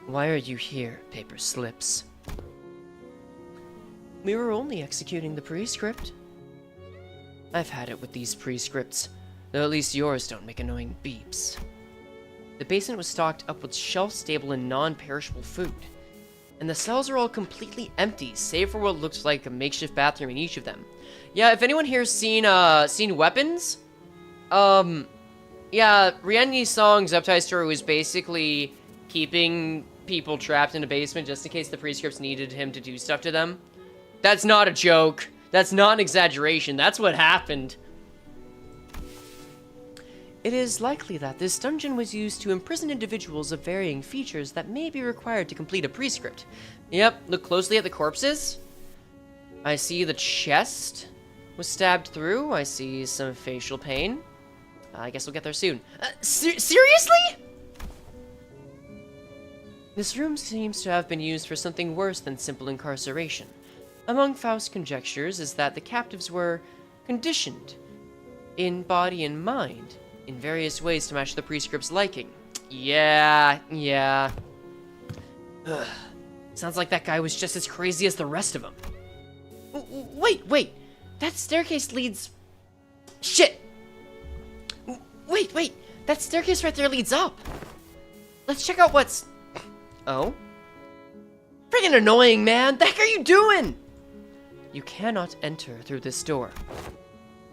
Why are you here, paper slips? We were only executing the prescript. I've had it with these prescripts, though at least yours don't make annoying beeps. The basement was stocked up with shelf-stable and non-perishable food, and the cells are all completely empty, save for what looks like a makeshift bathroom in each of them. Yeah, if anyone here's seen weapons, yeah, Rien's Song's Uptie story was basically keeping people trapped in a basement just in case the prescripts needed him to do stuff to them. That's not a joke. That's not an exaggeration. That's what happened. It is likely that this dungeon was used to imprison individuals of varying features that may be required to complete a prescript. Yep, look closely at the corpses. I see the chest was stabbed through. I see some facial pain. I guess we'll get there soon. Seriously? This room seems to have been used for something worse than simple incarceration. Among Faust's conjectures is that the captives were conditioned in body and mind in various ways to match the prescript's liking. Yeah. Ugh. Sounds like that guy was just as crazy as the rest of them. Wait. That staircase leads... Shit! Wait. That staircase right there leads up. Let's check out what's... Oh? Friggin' annoying, man! The heck are you doing? You cannot enter through this door.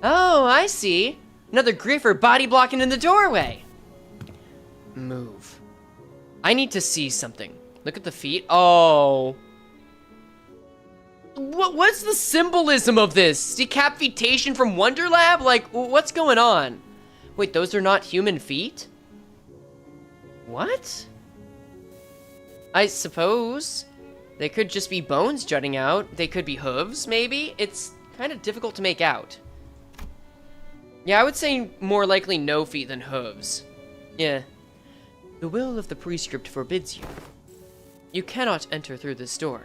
Oh, I see. Another griffer body blocking in the doorway. Move. I need to see something. Look at the feet. Oh. What's the symbolism of this? Decapitation from Wonder Lab? Like, what's going on? Wait, those are not human feet? What? I suppose they could just be bones jutting out. They could be hooves, maybe? It's kind of difficult to make out. Yeah, I would say more likely no feet than hooves. Yeah. The will of the prescript forbids you. You cannot enter through this door.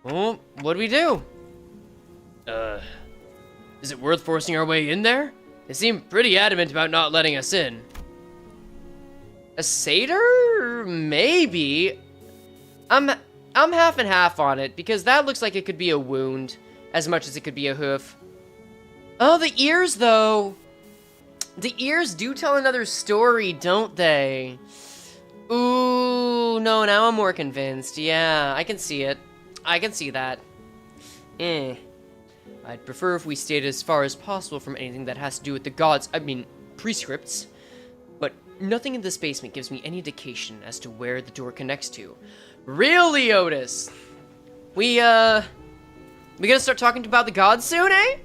Well, what do we do? Is it worth forcing our way in there? They seem pretty adamant about not letting us in. A satyr? Maybe. I'm half and half on it, because that looks like it could be a wound, as much as it could be a hoof. Oh, the ears, though. The ears do tell another story, don't they? Ooh, no, now I'm more convinced. Yeah, I can see it. I can see that. I'd prefer if we stayed as far as possible from anything that has to do with the gods, I mean, prescripts. But nothing in this basement gives me any indication as to where the door connects to. Really, Outis? We gonna start talking about the gods soon, eh?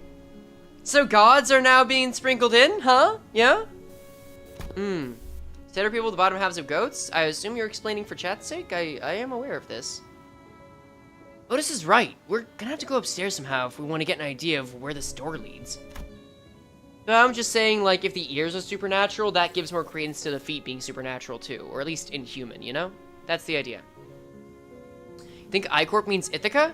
So gods are now being sprinkled in, huh? Yeah? Satyr people with the bottom halves of goats? I assume you're explaining for chat's sake? I am aware of this. Outis is right. We're gonna have to go upstairs somehow if we want to get an idea of where this door leads. So I'm just saying, like, if the ears are supernatural, that gives more credence to the feet being supernatural too. Or at least inhuman, you know? That's the idea. Think I-Corp means Ithaca?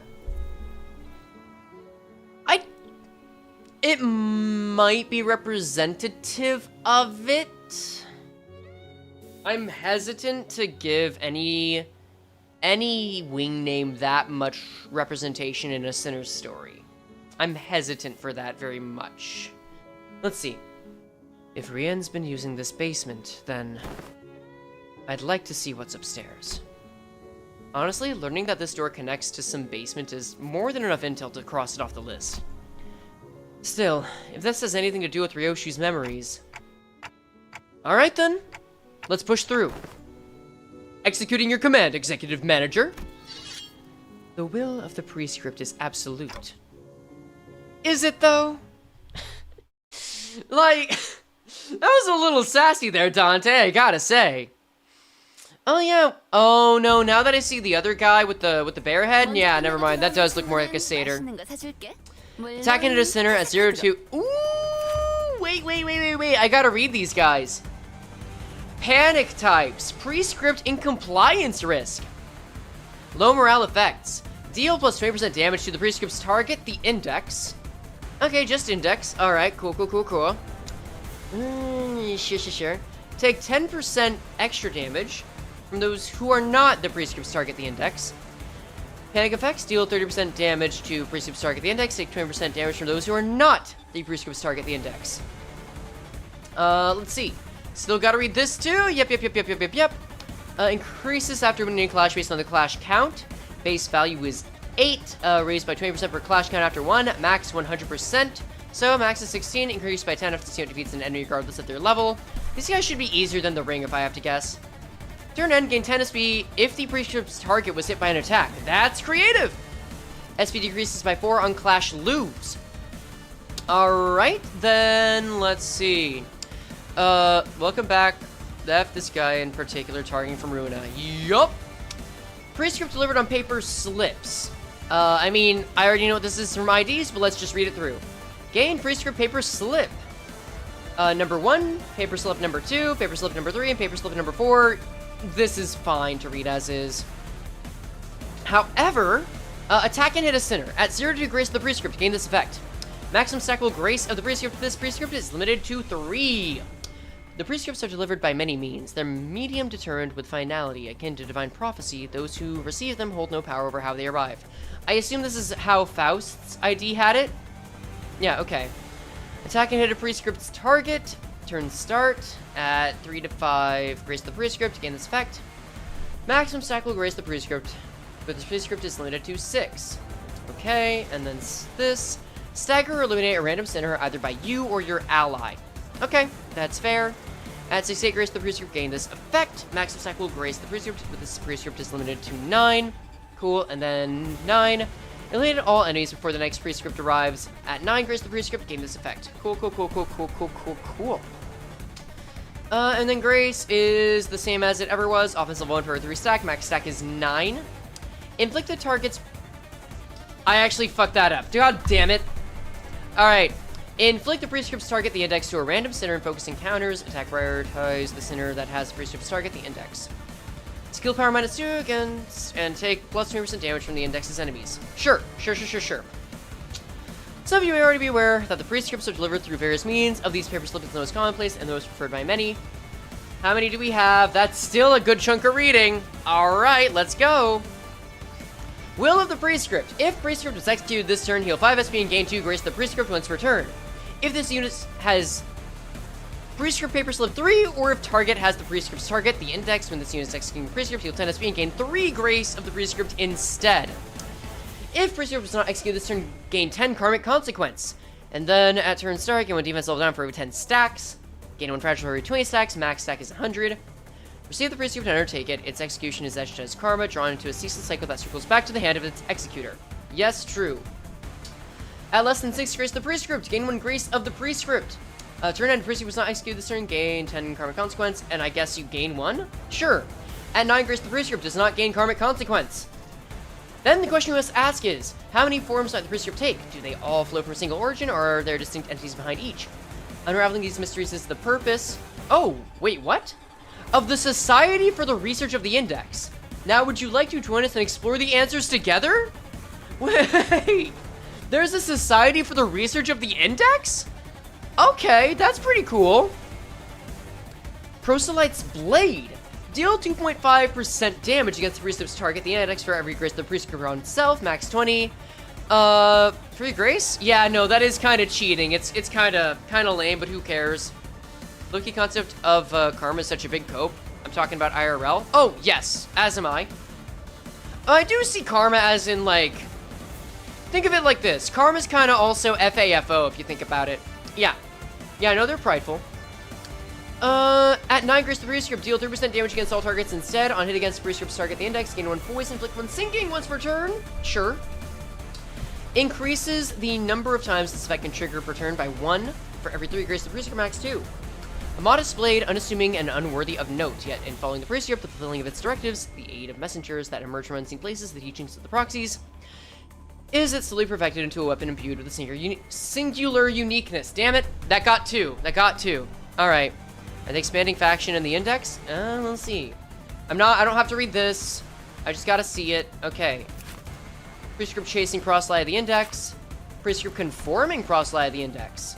It might be representative of it. I'm hesitant to give any wing name that much representation in a Sinner's story. I'm hesitant for that very much. Let's see. If Rienne's been using this basement, then I'd like to see what's upstairs. Honestly, learning that this door connects to some basement is more than enough intel to cross it off the list. Still, if this has anything to do with Ryoshu's memories... Alright then, let's push through. Executing your command, Executive Manager. The will of the prescript is absolute. Is it, though? Like, that was a little sassy there, Dante, I gotta say. Oh, yeah. Oh, no, now that I see the other guy with the bear head, yeah, never mind. That does look more like a satyr. Attacking at a center at 0-2. Ooh, wait. I gotta read these guys. Panic types. Prescript incompliance risk. Low morale effects. Deal plus 20% damage to the prescript's target, the index. Okay, just index. Alright, cool. Sure. Take 10% extra damage from those who are not the prescript's target, the index. Panic effects, deal 30% damage to prescript's target, the index. Take 20% damage from those who are not the prescript's target, the index. Let's see. Still gotta read this too. Yep. Increases after winning a clash based on the clash count. Base value is 8. Raised by 20% per clash count after 1. Max 100%. So max is 16. Increased by 10 after the defeats an enemy regardless of their level. These guys should be easier than the ring if I have to guess. Turn end, gain 10 SP if the prescript's target was hit by an attack. That's creative! SP decreases by 4 on clash lose. Alright, then let's see. Welcome back. F this guy in particular, targeting from Ruina. Yup! Prescript delivered on paper slips. I mean, I already know what this is from IDs, but let's just read it through. Gain prescript paper slip. Number 1, paper slip number 2, paper slip number 3, and paper slip number 4. This is fine to read as is. However, attack and hit a sinner. At 0-2 grace of the prescript, gain this effect. Maximum stackable grace of the prescript. This prescript is limited to 3. The prescripts are delivered by many means. They're medium determined with finality, akin to divine prophecy. Those who receive them hold no power over how they arrive. I assume this is how Faust's ID had it? Yeah, okay. Attack and hit a prescript's target. Turn start at 3-5 grace the prescript, gain this effect. Maximum stack will grace the prescript, but this prescript is limited to 6. Okay, and then this. Stagger or eliminate a random sinner either by you or your ally. Okay, that's fair. At 68 grace, the priest group gain this effect. Maximum stack will grace the priest group, but this priest group is limited to 9. Cool, and then 9. Eliminate all enemies before the next priest script arrives. At 9 grace, the priest script gain this effect. Cool. And then grace is the same as it ever was. Offensive 1 for 3 stack. Max stack is 9. Inflicted targets. I actually fucked that up. God damn it. Alright. Inflict the priest script's target the index to a random center and focus encounters. Attack prioritize the center that has the priest script's target the index. Skill power -2 against, and take plus 20% damage from the index's enemies. Sure. Some of you may already be aware that the priest scripts are delivered through various means. Of these, paper slip is the most commonplace and the most preferred by many. How many do we have? That's still a good chunk of reading. Alright, let's go. Will of the priest script. If priest script was executed this turn, heal 5 SP and gain 2 grace the priest script once per turn. If this unit has priest script paper slip 3, or if target has the priest script's target, the index when this unit is executing the priest script, heal 10 SP and gain 3 grace of the priest script instead. If priest script was not executed this turn, gain 10 karmic consequence. And then at turn start, gain 1 defense level down for every 10 stacks. Gain 1 fragile for every 20 stacks. Max stack is 100. Receive the priest script and undertake it. Its execution is etched as karma, drawn into a ceaseless cycle that circles back to the hand of its executor. Yes, true. At less than 6 grace the priest script, gain 1 grace of the priest script. Turn end, priest script was not executed this turn, gain 10 karmic consequence, and I guess you gain 1? Sure. At 9 grace the priest script does not gain karmic consequence. Then the question we must ask is, how many forms does the priest script take? Do they all flow from a single origin, or are there distinct entities behind each? Unraveling these mysteries is the purpose... Oh, wait, what? Of the Society for the Research of the Index. Now, would you like to join us and explore the answers together? Wait, there's a Society for the Research of the Index? Okay, that's pretty cool. Proselyte's Blade. Deal 2.5% damage against the priest script's target. The index for every grace the priest script on itself. Max 20. 3 grace? Yeah, no, that is kind of cheating. It's kind of lame, but who cares? Low-key concept of karma is such a big cope. I'm talking about IRL. Oh, yes, as am I. I do see karma as in, like... Think of it like this. Karma's kind of also FAFO, if you think about it. Yeah, I know they're prideful. At 9 grace, the priest script deal 3% damage against all targets instead. On hit against the priest script's target, the index. Gain 1 poison, inflict 1 sinking once per turn. Sure. Increases the number of times this effect can trigger per turn by 1 for every 3 grace, the priest script max 2. A modest blade, unassuming and unworthy of note, yet in following the priest script, the fulfilling of its directives, the aid of messengers that emerge from unseen places, the teachings of the proxies, is it slowly perfected into a weapon imbued with a singular uniqueness. Damn it, that got 2. Alright. And the expanding faction and the index? We'll see. I don't have to read this. I just gotta see it. Okay. Priest script chasing cross-lie of the index. Priest script conforming cross-lie of the index.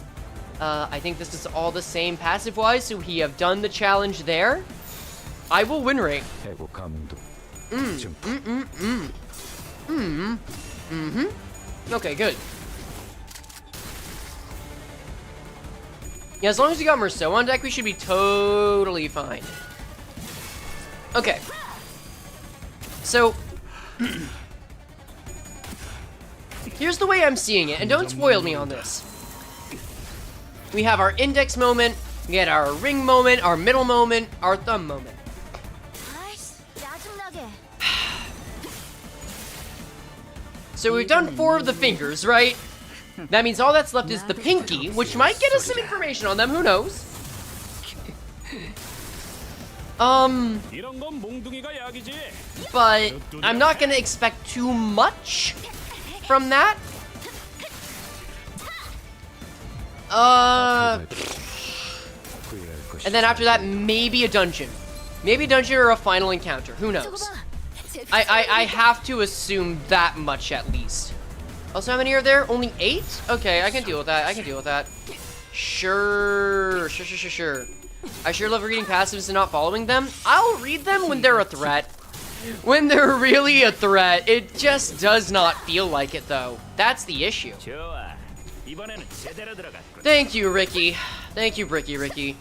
I think this is all the same passive-wise, so we have done the challenge there. I will win rate. Okay, good. Yeah, as long as you got Merceau on deck, we should be totally fine. Okay. So... here's the way I'm seeing it, and don't spoil me on this. We have our index moment, we get our ring moment, our middle moment, our thumb moment. So we've done 4 of the fingers, right? That means all that's left is the pinky, which might get us some information on them, who knows? But I'm not gonna expect too much from that. And then after that, maybe a dungeon. Maybe a dungeon or a final encounter, who knows? I have to assume that much at least. Also, how many are there? Only 8? Okay, I can deal with that. Sure. I sure love reading passives and not following them. I'll read them when they're a threat. When they're really a threat. It just does not feel like it, though. That's the issue. Thank you, Ricky. Thank you, Ricky. Do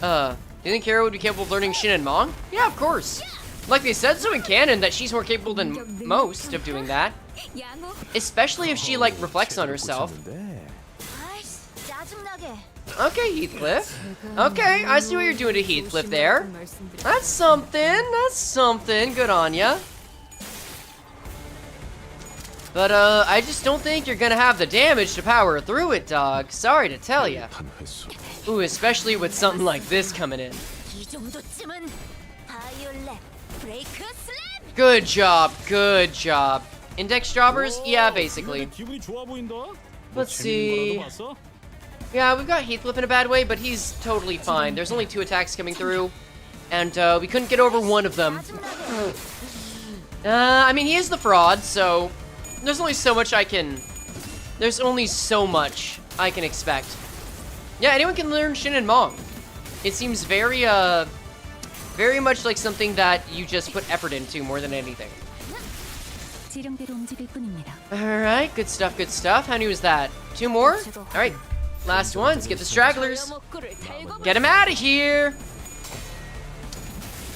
you think Kara would be capable of learning Shin and Mong? Yeah, of course. Like they said so in canon that she's more capable than most of doing that. Especially if she, like, reflects on herself. Okay, Heathcliff. Okay, I see what you're doing to Heathcliff there. That's something. That's something. Good on ya. But, I just don't think you're gonna have the damage to power through it, dog. Sorry to tell ya. Ooh, especially with something like this coming in. Good job, good job. Index jobbers? Yeah, basically. Let's see. Yeah, we've got Heathcliff in a bad way, but he's totally fine. There's only 2 attacks coming through, and we couldn't get over one of them. I mean, he is the fraud, so there's only so much I can expect. Yeah, anyone can learn Shin and Mong. It seems very, very much like something that you just put effort into more than anything. Alright, good stuff, good stuff. How new is that? 2 more? Alright, last ones. Get the stragglers. Get him out of here!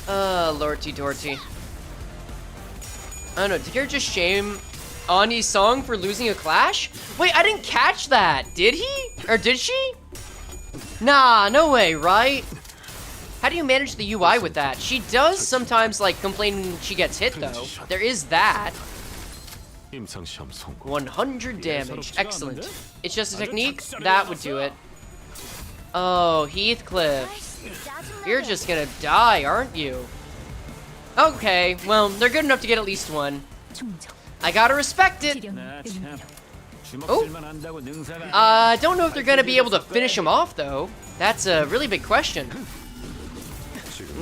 Lordy Dorty. I don't know, did you just shame Ani's song for losing a clash? Wait, I didn't catch that. Did he? Or did she? Nah, no way, right? How do you manage the UI with that? She does sometimes, like, complain when she gets hit, though. There is that. 100 damage. Excellent. It's just a technique? That would do it. Oh, Heathcliff. You're just gonna die, aren't you? Okay, well, they're good enough to get at least one. I gotta respect it. Oh. I don't know if they're gonna be able to finish him off, though. That's a really big question.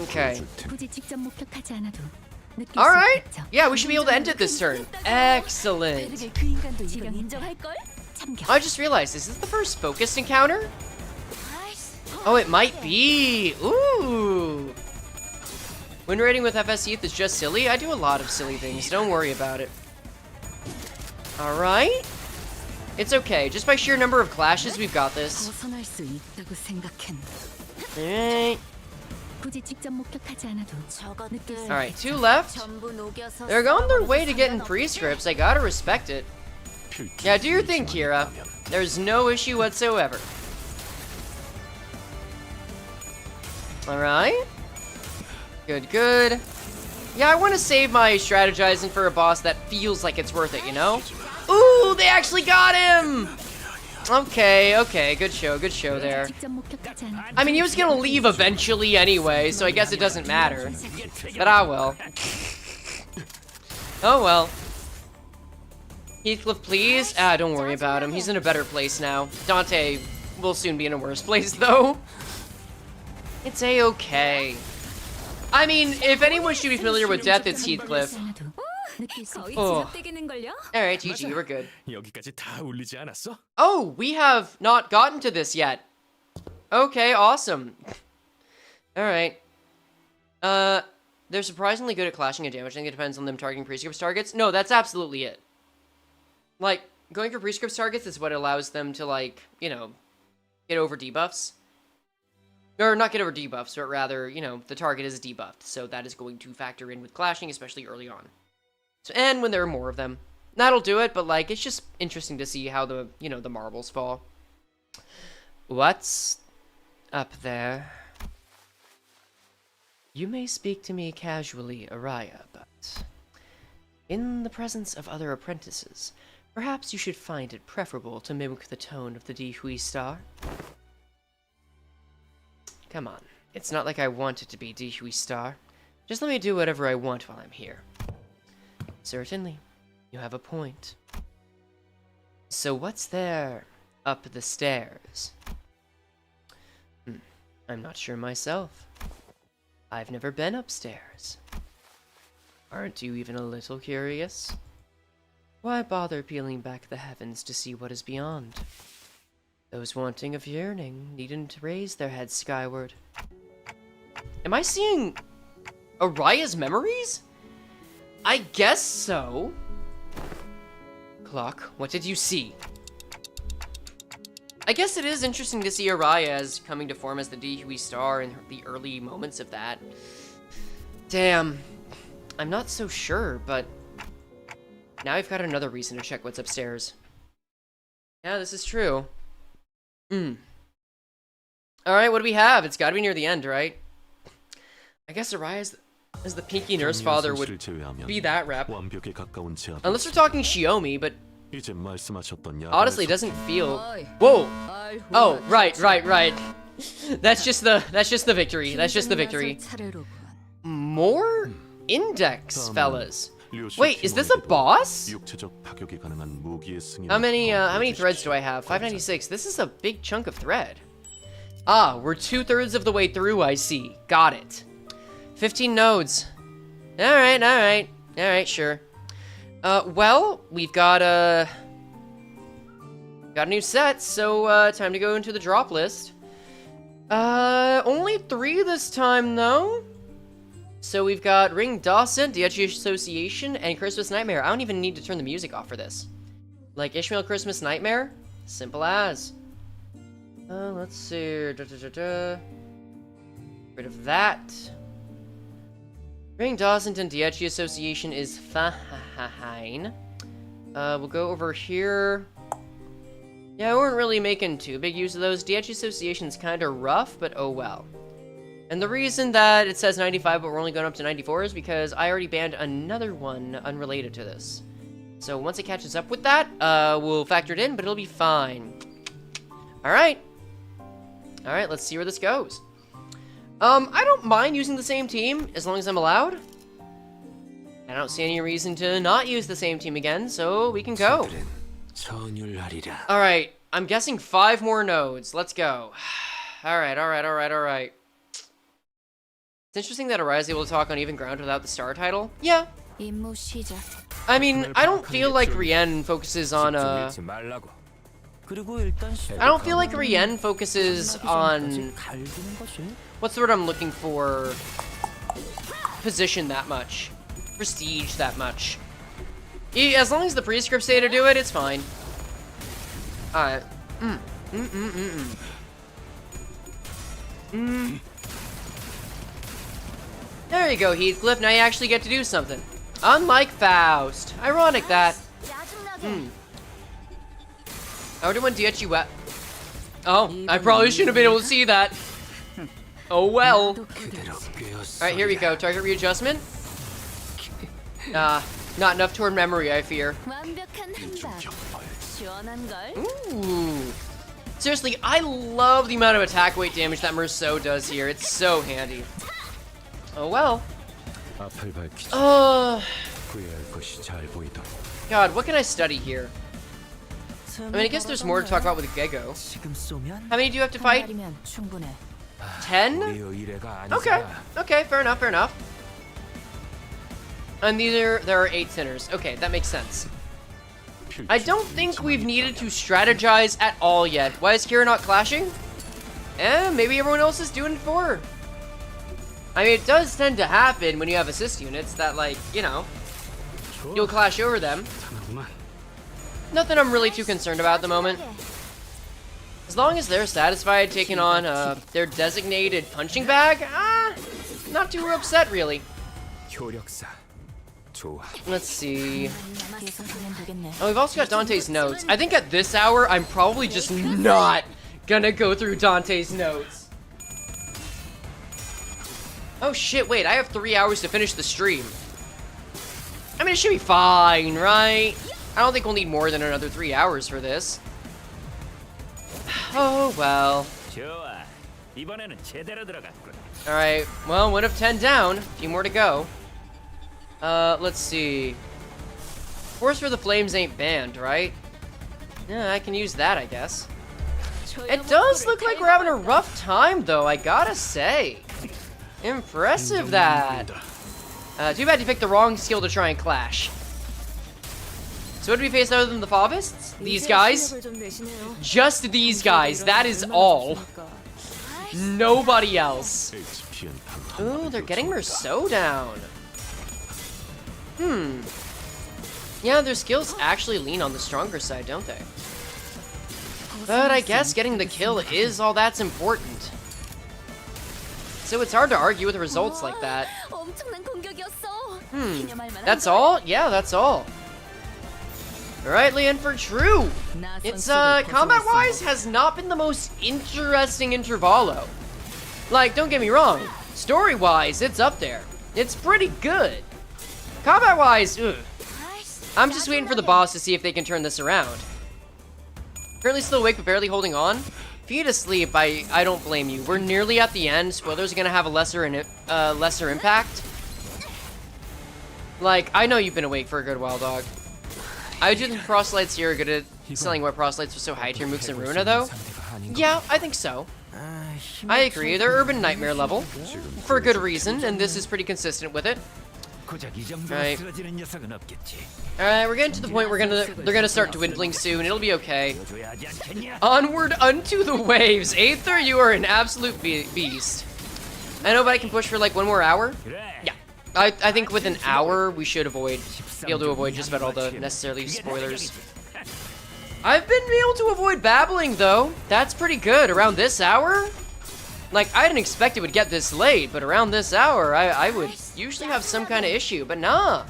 Okay. Alright. Yeah, we should be able to end it this turn. Excellent. I just realized, is this the first focused encounter? Oh, it might be. Ooh. When raiding with FS Heath is just silly, I do a lot of silly things. Don't worry about it. Alright. It's okay. Just by sheer number of clashes, we've got this. Alright. Alright, 2 left. They're on their way to getting prescripts. I gotta respect it. Yeah, do your thing, Kira. There's no issue whatsoever. Alright. Good, good. Yeah, I want to save my strategizing for a boss that feels like it's worth it, you know? Ooh, they actually got him! Okay, okay, good show there. I mean, he was gonna leave eventually anyway, so I guess it doesn't matter. But ah well. Oh well. Heathcliff, please? Ah, don't worry about him. He's in a better place now. Dante will soon be in a worse place, though. It's a-okay. I mean, if anyone should be familiar with death, it's Heathcliff. Oh. Alright, GG, we're good. Oh, we have not gotten to this yet. Okay, awesome. Alright. They're surprisingly good at clashing and damage. I think it depends on them targeting prescripts targets. No, that's absolutely it. Like, going for prescripts targets is what allows them to, like, you know, get over debuffs. Or not get over debuffs, but rather, you know, the target is debuffed. So that is going to factor in with clashing, especially early on. So, and when there are more of them. That'll do it, but, like, it's just interesting to see how the, you know, the marbles fall. What's up there? You may speak to me casually, Araya, but in the presence of other apprentices, perhaps you should find it preferable to mimic the tone of the Dihui Star. Come on, it's not like I want it to be Dihui Star. Just let me do whatever I want while I'm here. Certainly, you have a point. So what's there up the stairs? I'm not sure myself. I've never been upstairs. Aren't you even a little curious? Why bother peeling back the heavens to see what is beyond? Those wanting of yearning needn't raise their heads skyward. Am I seeing Araya's memories? I guess so. Clock, what did you see? I guess it is interesting to see Araya as coming to form as the Dihui Star in the early moments of that. Damn. I'm not so sure, but now I've got another reason to check what's upstairs. Yeah, this is true. All right, what do we have? It's got to be near the end, right? I guess Araya as the Pinky Nurse Father would be that rep. Unless we're talking Xiaomi, but honestly, it doesn't feel. Whoa! Oh, right. That's just the victory. That's just the victory. More index, fellas. Wait, is this a boss? How many threads do I have? 596. This is a big chunk of thread. Ah, we're 2/3 of the way through, I see. Got it. 15 nodes. Alright, sure. Well, we've got a new set, so, time to go into the drop list. Only 3 this time, though. So we've got Ring Dawson, Diechi Association, and Christmas Nightmare. I don't even need to turn the music off for this. Like Ishmael Christmas Nightmare? Simple as. Let's see. Rid of that. Ring Dawson and Diechi Association is fine. We'll go over here. Yeah, we weren't really making too big use of those. Diechi Association's kind of rough, but oh well. And the reason that it says 95, but we're only going up to 94 is because I already banned another one unrelated to this. So once it catches up with that, we'll factor it in, but it'll be fine. Alright, let's see where this goes. I don't mind using the same team, as long as I'm allowed. I don't see any reason to not use the same team again, so we can go. Alright, I'm guessing 5 more nodes. Let's go. Alright. It's interesting that Araya is able to talk on even ground without the star title. Yeah. I mean, I don't feel like Rien focuses on, I don't feel like Rien focuses on... What's the word I'm looking for? Position that much. Prestige that much. As long as the prescripts say to do it, it's fine. Alright. There you go, Heathcliff. Now you actually get to do something. Unlike Faust. Ironic that. I wonder when Diechi wet. Oh, I probably shouldn't have been able to see that. Oh well. Alright, here we go. Target readjustment. Not enough toward memory, I fear. Ooh. Seriously, I love the amount of attack weight damage that Merceau does here. It's so handy. Oh well. God, what can I study here? I mean, I guess there's more to talk about with Gregor. How many do you have to fight? 10? Okay, fair enough. And there are 8 sinners. Okay, that makes sense. I don't think we've needed to strategize at all yet. Why is Kira not clashing? Maybe everyone else is doing it for her. I mean, it does tend to happen when you have assist units that, like, you know, you'll clash over them. Nothing I'm really too concerned about at the moment. As long as they're satisfied taking on their designated punching bag, not too upset, really. Let's see. Oh, we've also got Dante's notes. I think at this hour, I'm probably just not gonna go through Dante's notes. Oh shit, wait, I have 3 hours to finish the stream. I mean, it should be fine, right? I don't think we'll need more than another 3 hours for this. Oh, well. Alright, well, 1 of 10 down. A few more to go. Let's see. Force for the Flames ain't banned, right? Yeah, I can use that, I guess. It does look like we're having a rough time, though, I gotta say. Impressive, that. Too bad you picked the wrong skill to try and clash. So what do we face other than the Favists? These guys? Just these guys, that is all. Nobody else. Ooh, they're getting Merceau down. Yeah, their skills actually lean on the stronger side, don't they? But I guess getting the kill is all that's important. So it's hard to argue with results like that. That's all? Yeah, that's all. Alright, Leon, for true. It's, combat-wise, has not been the most interesting Intervallo. Like, don't get me wrong, story-wise, it's up there. It's pretty good. Combat-wise, ugh. I'm just waiting for the boss to see if they can turn this around. Currently still awake, but barely holding on. If you need to sleep, I don't blame you. We're nearly at the end. Spoilers are gonna have a lesser impact. Like, I know you've been awake for a good while, dog. I do think proselytes here are good at selling why proselytes are so high tier mooks in Runa, though. Yeah, I think so. I agree, they're urban nightmare level. For a good reason, and this is pretty consistent with it. Alright. Alright, we're getting to the point where they're gonna start dwindling soon. It'll be okay. Onward unto the waves. Aether, you are an absolute beast. I know, but I can push for like 1 more hour. Yeah. I think with an hour, we should be able to avoid just about all the necessarily spoilers. I've been able to avoid babbling, though. That's pretty good. Around this hour? Like, I didn't expect it would get this late, but around this hour, I would usually have some kind of issue. But nah,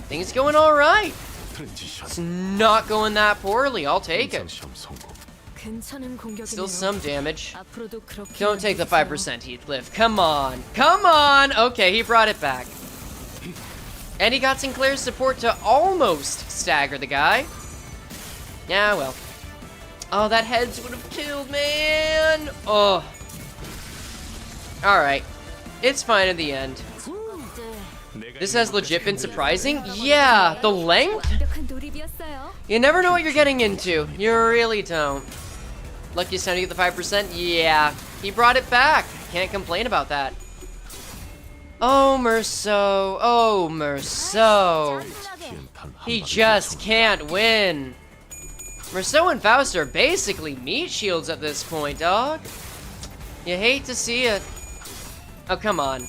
things going all right. It's not going that poorly. I'll take it. Still some damage. Don't take the 5%, Heathcliff. Come on. Come on! Okay, he brought it back. And he got Sinclair's support to almost stagger the guy. Yeah, well. Oh, that heads would have killed, man! Oh. Alright. It's fine in the end. This has legit been surprising? Yeah, the length? You never know what you're getting into. You really don't. Luckiest time to get the 5%? Yeah. He brought it back. Can't complain about that. Oh, Merceau. Oh, Merceau. He just can't win. Merceau and Faust are basically meat shields at this point, dog. You hate to see it. Oh, come on.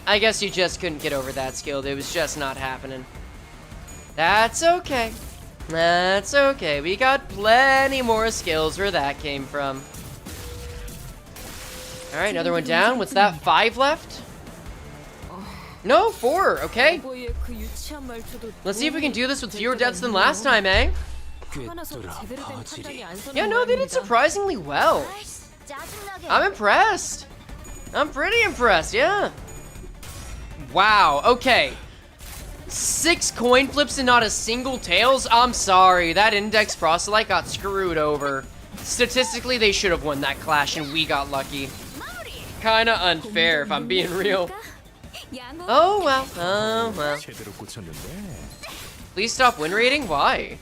I guess you just couldn't get over that skill. It was just not happening. That's okay. That's okay. We got plenty more skills where that came from. Alright, another one down. What's that? 5 left? No, 4. Okay. Let's see if we can do this with fewer deaths than last time, eh? Yeah, no, they did surprisingly well. I'm impressed. I'm pretty impressed, yeah. Wow, okay. 6 coin flips and not a single tails? I'm sorry, that index proselyte got screwed over. Statistically, they should have won that clash and we got lucky. Kinda unfair, if I'm being real. Oh well, oh well. Please stop win rating? Why?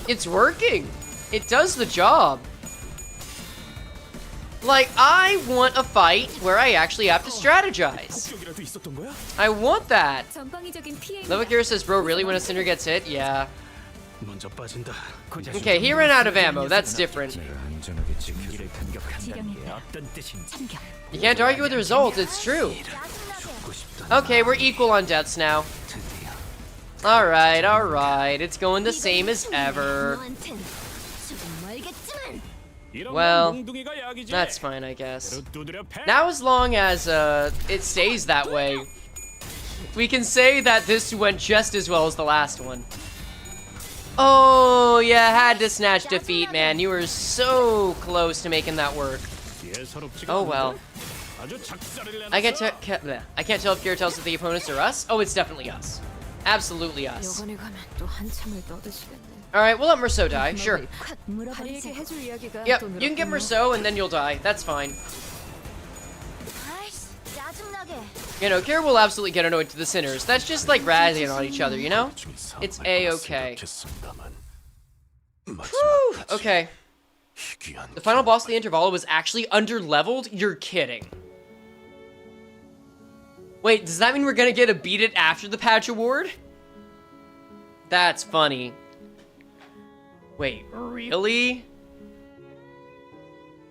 It's working. It does the job. Like, I want a fight where I actually have to strategize. I want that. Levakir says, bro, really when a Cinder gets hit? Yeah. Okay, he ran out of ammo. That's different. You can't argue with the result. It's true. Okay, we're equal on deaths now. Alright, alright. It's going the same as ever. Well, that's fine, I guess. Now as long as it stays that way, we can say that this went just as well as the last one. Oh, yeah, had to snatch defeat, man. You were so close to making that work. Oh, well. I can't tell if Kira tells us the opponents are us. Oh, it's definitely us. Absolutely us. Alright, we'll let Merceau die, sure. Yep, you can get Merceau and then you'll die. That's fine. You know, Kira will absolutely get annoyed to the sinners. That's just like razzing on each other, you know? It's a-okay. Whew, okay. The final boss of the Intervallo was actually under-leveled? You're kidding. Wait, does that mean we're gonna get a beat it after the patch award? That's funny. Wait, really?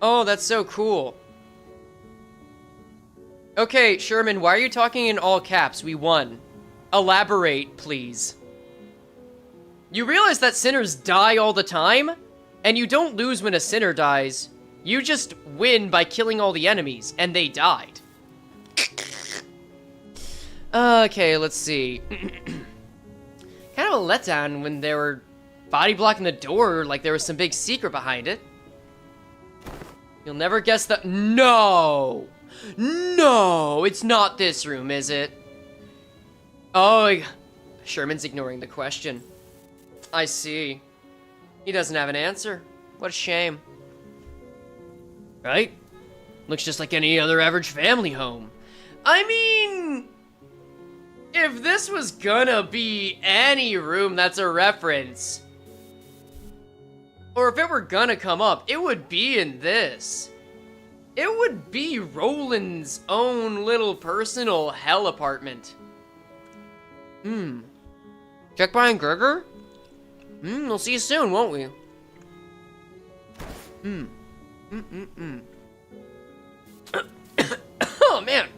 Oh, that's so cool. Okay, Sherman, why are you talking in all caps? We won. Elaborate, please. You realize that sinners die all the time? And you don't lose when a sinner dies. You just win by killing all the enemies, and they died. Okay, let's see. Kind of a letdown when they were body blocking the door like there was some big secret behind it. You'll never guess the— No! No! It's not this room, is it? Oh, Sherman's ignoring the question. I see. He doesn't have an answer. What a shame. Right? Looks just like any other average family home. I mean, if this was gonna be any room that's a reference, or if it were gonna come up, it would be in this. It would be Roland's own little personal hell apartment. Check behind Gregor? We'll see you soon, won't we? Oh, man.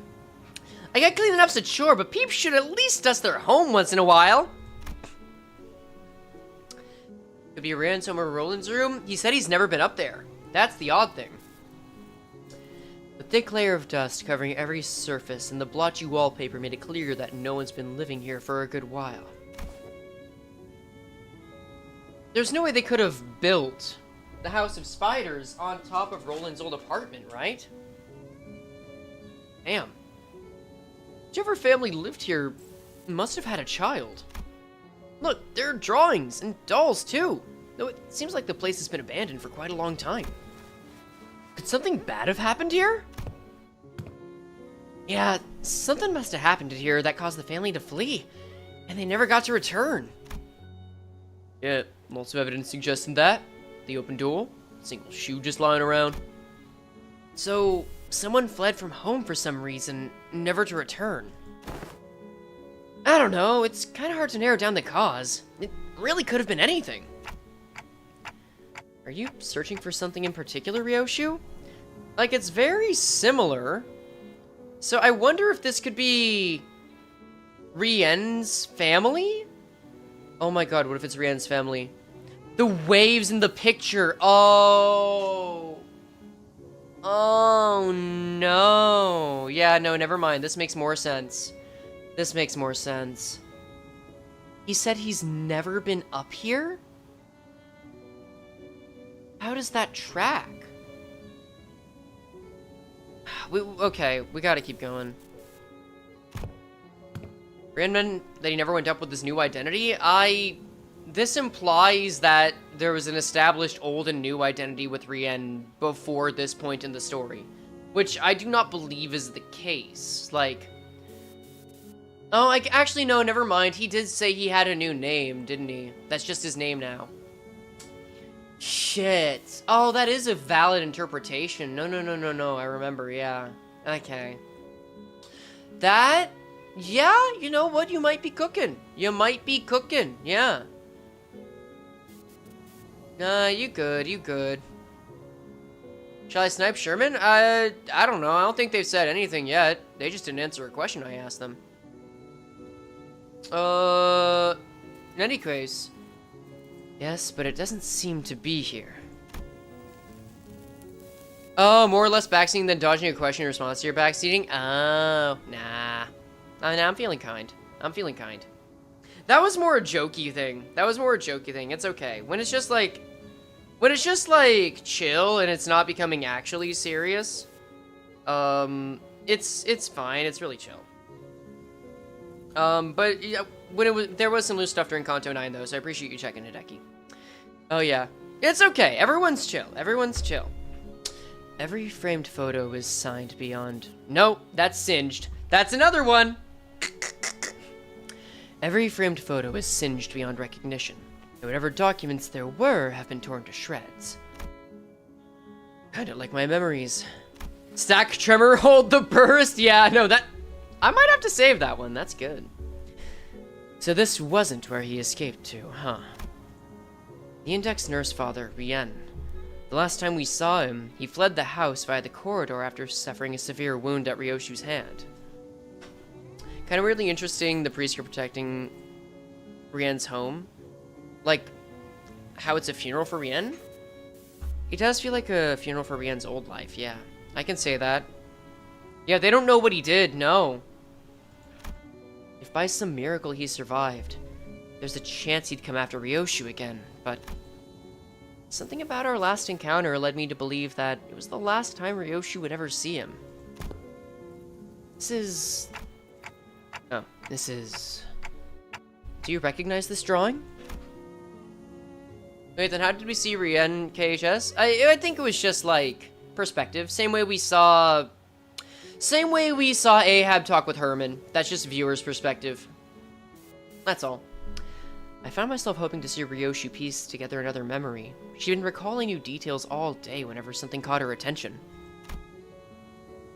I got cleaning up's a chore, but peeps should at least dust their home once in a while. Could be Rand's home or Roland's room. He said he's never been up there. That's the odd thing. The thick layer of dust covering every surface and the blotchy wallpaper made it clear that no one's been living here for a good while. There's no way they could have built the House of Spiders on top of Roland's old apartment, right? Damn. Whichever family lived here must have had a child. Look, there are drawings and dolls too. Though it seems like the place has been abandoned for quite a long time. Could something bad have happened here? Yeah, something must have happened here that caused the family to flee, and they never got to return. Yeah, lots of evidence suggesting that. The open door, single shoe just lying around. So, someone fled from home for some reason, never to return. I don't know, it's kind of hard to narrow down the cause. It really could have been anything. Are you searching for something in particular, Ryoshu? Like, it's very similar. So I wonder if this could be Rien's family? Oh my god, what if it's Rien's family? The waves in the picture. Oh. Oh no. Yeah, no, never mind. This makes more sense. This makes more sense. He said he's never been up here? How does that track? Okay, we gotta keep going. Brandman, that he never went up with his new identity? This implies that there was an established old and new identity with Rien before this point in the story. Which I do not believe is the case. Like... Oh, actually, no, never mind. He did say he had a new name, didn't he? That's just his name now. Shit. Oh, that is a valid interpretation. No, I remember, yeah. Okay. That... Yeah, you know what? You might be cooking. You might be cooking, yeah. You good. Shall I snipe Sherman? I don't know. I don't think they've said anything yet. They just didn't answer a question I asked them. In any case. Yes, but it doesn't seem to be here. Oh, more or less backseating than dodging a question in response to your backseating? Oh, nah. Nah, I'm feeling kind. That was more a jokey thing. It's okay. When it's just like chill and it's not becoming actually serious, it's fine. It's really chill. But yeah, there was some loose stuff during Kanto 9 though, so I appreciate you checking it, Eki. Oh yeah, it's okay. Everyone's chill. Every framed photo is signed beyond. Nope, that's singed. That's another one. Every framed photo is singed beyond recognition. And whatever documents there were have been torn to shreds. Kinda like my memories. Stack tremor, hold the burst. Yeah, no, that... I might have to save that one. That's good. So this wasn't where he escaped to, huh? The index nurse father, Rien. The last time we saw him, he fled the house via the corridor after suffering a severe wound at Ryoshu's hand. Kind of weirdly interesting, the priest protecting Rien's home. Like, how it's a funeral for Rien? It does feel like a funeral for Rien's old life, yeah. I can say that. Yeah, they don't know what he did, no. If by some miracle he survived, there's a chance he'd come after Ryoshu again, but something about our last encounter led me to believe that it was the last time Ryoshu would ever see him. This is... Oh, this is... Do you recognize this drawing? Wait, then how did we see Rien KHS? I think it was just, like, perspective. Same way we saw Ahab talk with Herman. That's just viewer's perspective. That's all. I found myself hoping to see Ryoshu piece together another memory. She'd been recalling new details all day whenever something caught her attention.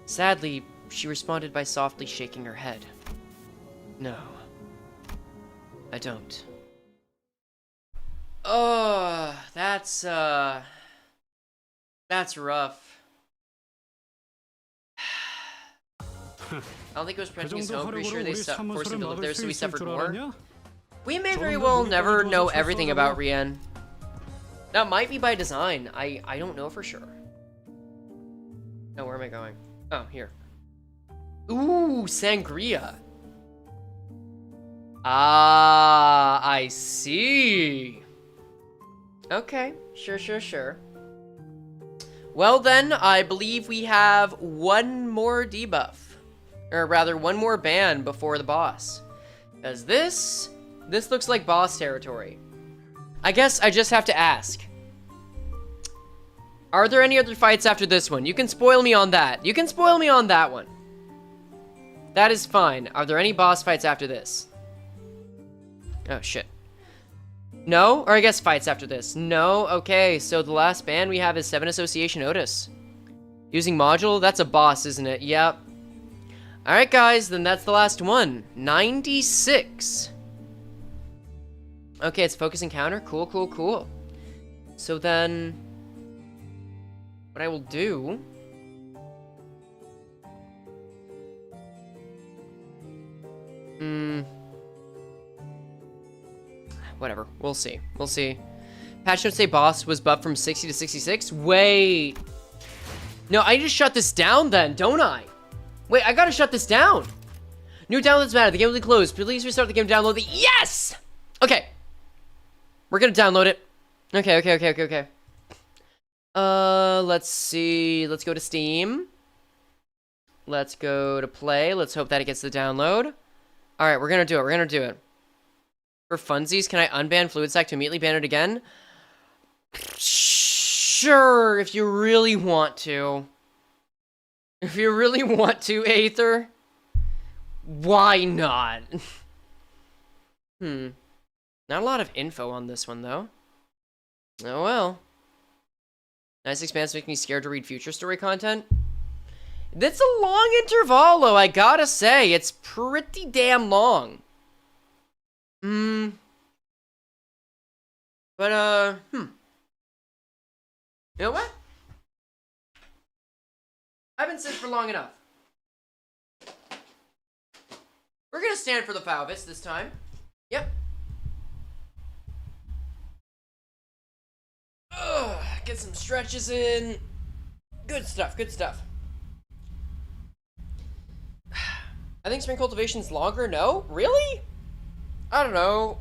Sadly, she responded by softly shaking her head. No. I don't. Oh, that's rough. I don't think it was printing his home. Pretty sure they forced him to live there, so he suffered more. We may very well never know everything about Rien. That might be by design. I don't know for sure. Now, where am I going? Oh, here. Ooh, sangria. Ah, I see. Okay, sure. Well then, I believe we have one more debuff. Or rather, one more ban before the boss. Because this looks like boss territory. I guess I just have to ask. Are there any other fights after this one? You can spoil me on that. You can spoil me on that one. That is fine. Are there any boss fights after this? Oh, shit. No? Or I guess fights after this. No? Okay, so the last ban we have is 7 Association Outis. Using module? That's a boss, isn't it? Yep. Alright, guys, then that's the last one. 96. Okay, it's focus encounter. Cool. So then... what I will do... whatever. We'll see. Patch notes say boss was buffed from 60 to 66. Wait. No, I need to shut this down then, don't I? Wait, I gotta shut this down. New downloads matter. The game will be closed. Please restart the game. Download the... Yes! Okay. We're gonna download it. Okay. Let's see. Let's go to Steam. Let's go to play. Let's hope that it gets the download. Alright, we're gonna do it. For funsies, can I unban Fluid Sack to immediately ban it again? Sure, if you really want to. If you really want to, Aether. Why not? Not a lot of info on this one, though. Oh well. Nice expanse making me scared to read future story content. That's a long intervallo, I gotta say. It's pretty damn long. But, You know what? I've been sitting for long enough. We're gonna stand for the Falvis this time. Yep. Ugh, get some stretches in. Good stuff. I think spring cultivation's longer. No? Really? I don't know.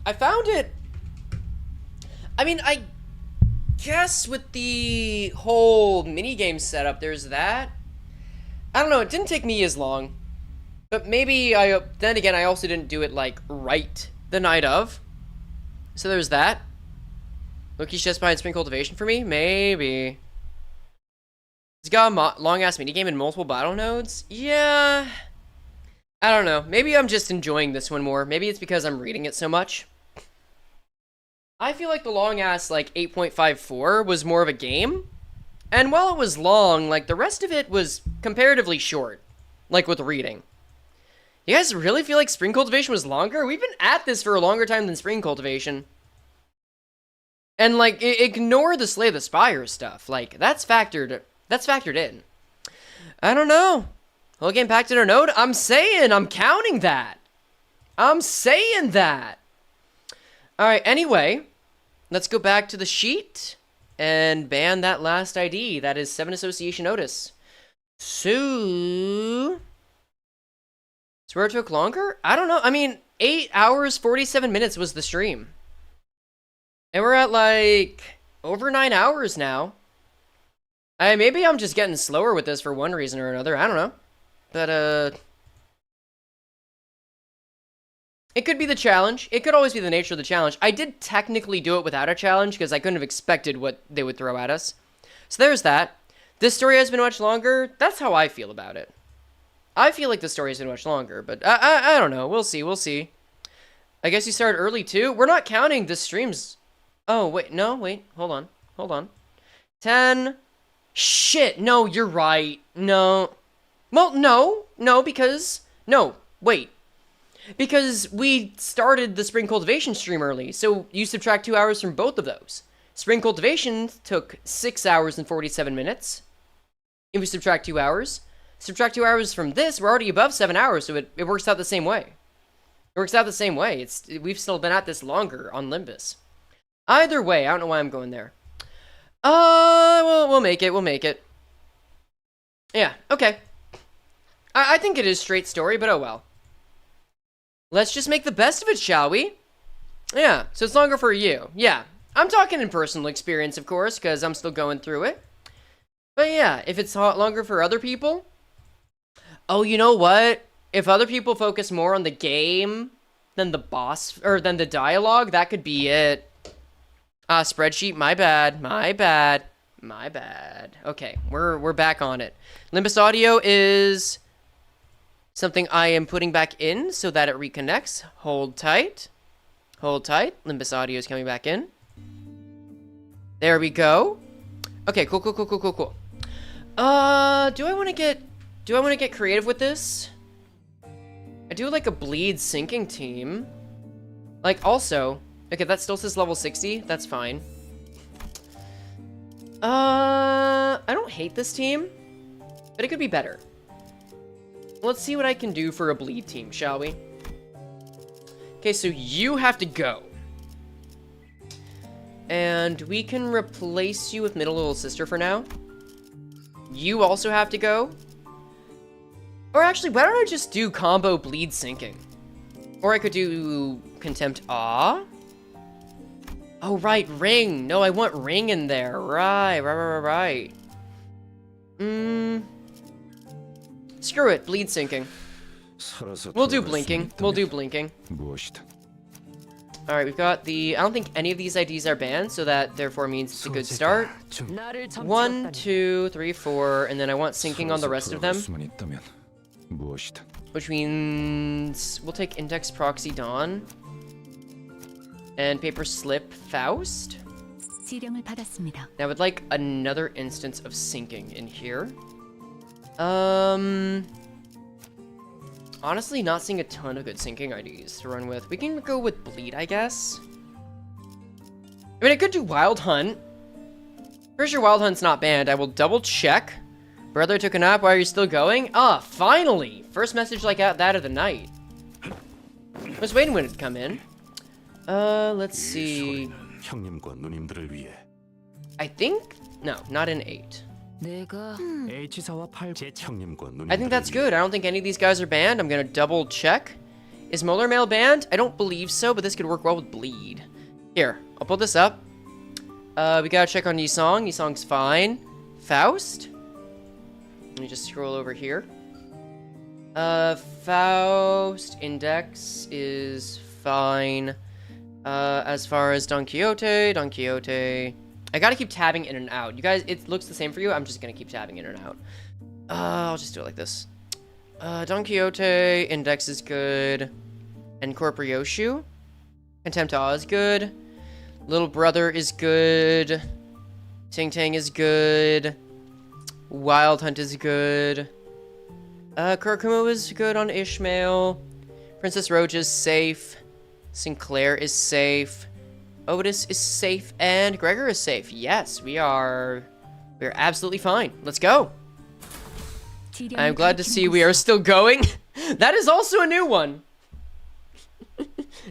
I found it. I mean, I guess with the whole minigame setup, there's that. I don't know, it didn't take me as long. But maybe then again, I also didn't do it, like, right the night of. So there's that. Loki's just behind spring cultivation for me? Maybe. It's got a long-ass minigame and multiple battle nodes? Yeah. I don't know. Maybe I'm just enjoying this one more. Maybe it's because I'm reading it so much. I feel like the long-ass, like, 8.54 was more of a game. And while it was long, like, the rest of it was comparatively short. Like, with reading. You guys really feel like spring cultivation was longer? We've been at this for a longer time than spring cultivation. And, like, ignore the Slay the Spire stuff. Like, that's factored in. I don't know. Whole game packed in our node? I'm counting that. Alright, anyway. Let's go back to the sheet and ban that last ID. That is 7 Association Outis. So... Swear it took longer? I don't know. I mean, 8 hours, 47 minutes was the stream. And we're at, like, over 9 hours now. Maybe I'm just getting slower with this for one reason or another. I don't know. But, it could be the challenge. It could always be the nature of the challenge. I did technically do it without a challenge because I couldn't have expected what they would throw at us. So there's that. This story has been much longer. That's how I feel about it. I feel like the story has been much longer, but I don't know. We'll see. We'll see. I guess you started early too. We're not counting the streams. Oh, wait. No, wait. Hold on. Hold on. 10. Shit. No, you're right. No. Well, no. No, because... No. Wait. Because we started the spring cultivation stream early, so you subtract 2 hours from both of those. Spring cultivation took 6 hours and 47 minutes. If we subtract 2 hours, subtract 2 hours from this, we're already above 7 hours, so it works out the same way. It works out the same way. We've still been at this longer on Limbus. Either way, I don't know why I'm going there. We'll make it. We'll make it. Yeah, okay. I think it is straight story, but oh well. Let's just make the best of it, shall we? Yeah, so it's longer for you. Yeah, I'm talking in personal experience, of course, because I'm still going through it. But yeah, if it's longer for other people... Oh, you know what? If other people focus more on the game than the boss, or than the dialogue, that could be it. Spreadsheet, my bad, my bad, my bad. Okay, we're back on it. Limbus audio is... something I am putting back in so that it reconnects. Hold tight. Hold tight. Limbus audio is coming back in. There we go. Okay, cool. Do I want to get creative with this? I do like a bleed syncing team. Like also, okay, that still says level 60. That's fine. I don't hate this team, but it could be better. Let's see what I can do for a bleed team, shall we? Okay, so you have to go. And we can replace you with middle little sister for now. You also have to go. Or actually, why don't I just do combo bleed syncing? Or I could do contempt awe. Oh, right, ring. No, I want ring in there. Right. Screw it, bleed syncing. We'll do blinking. Alright, we've got the... I don't think any of these IDs are banned, so that therefore means it's a good start. 1, 2, 3, 4, and then I want syncing on the rest of them. Which means... we'll take Index Proxy Dawn. And Paper Slip Faust. Now I would like another instance of syncing in here. Honestly, not seeing a ton of good syncing IDs to run with. We can go with Bleed, I guess. I mean, I could do Wild Hunt. Pretty sure Wild Hunt's not banned. I will double check. Brother took a nap. Why are you still going? Ah, finally! First message like that of the night. I was waiting when it'd come in. Let's see. I think... no, not in 8. I think that's good. I don't think any of these guys are banned. I'm gonna double check. Is Molar Mail banned? I don't believe so, but this could work well with Bleed. Here, I'll pull this up. We gotta check on Yisong. Yisong's fine. Faust? Let me just scroll over here. Faust Index is fine. As far as Don Quixote... I gotta keep tabbing in and out. You guys, it looks the same for you. I'm just gonna keep tabbing in and out. I'll just do it like this. Don Quixote, Index is good. And Ryoshu. Contempt Awe is good. Little Brother is good. Ting Tang is good. Wild Hunt is good. Kurakumo is good on Ishmael. Princess Roach is safe. Sinclair is safe. Outis is safe, and Gregor is safe. Yes, we're absolutely fine. Let's go. I'm glad to see we are still going. That is also a new one.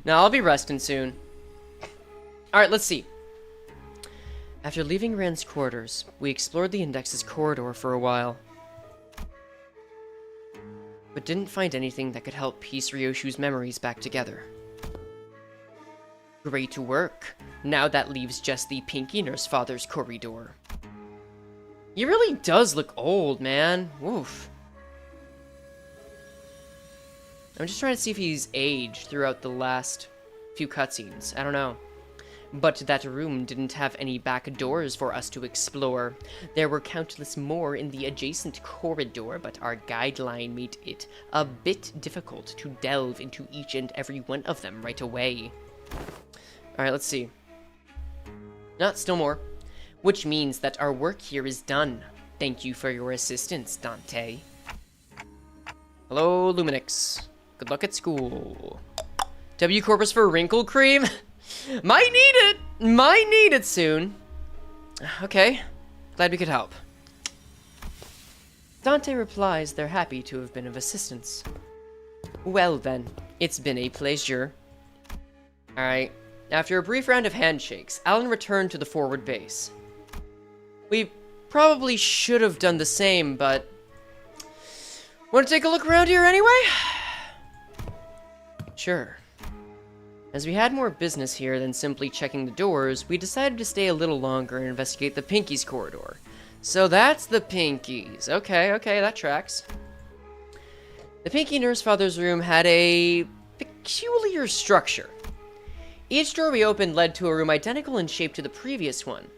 Now I'll be resting soon. Alright, let's see. After leaving Rand's quarters, we explored the Index's corridor for a while. but didn't find anything that could help piece Ryoshu's memories back together. Great work. Now that leaves just the Pinky Nurse Father's corridor. He really does look old, man. Oof. I'm just trying to see if he's aged throughout the last few cutscenes. I don't know. But that room didn't have any back doors for us to explore. There were countless more in the adjacent corridor, but our guideline made it a bit difficult to delve into each and every one of them right away. Alright, let's see. Still more. Which means that our work here is done. Thank you for your assistance, Dante. Hello, Luminix. Good luck at school. W Corpus for wrinkle cream? Might need it! Might need it soon. Okay. Glad we could help. Dante replies they're happy to have been of assistance. Well then, it's been a pleasure. Alright. After a brief round of handshakes, Alan returned to the forward base. We probably should have done the same, but... Want to take a look around here anyway? Sure. As we had more business here than simply checking the doors, we decided to stay a little longer and investigate the Pinkies corridor. So that's the Pinkies. Okay, that tracks. The Pinky Nurse Father's room had a peculiar structure. Each door we opened led to a room identical in shape to the previous one.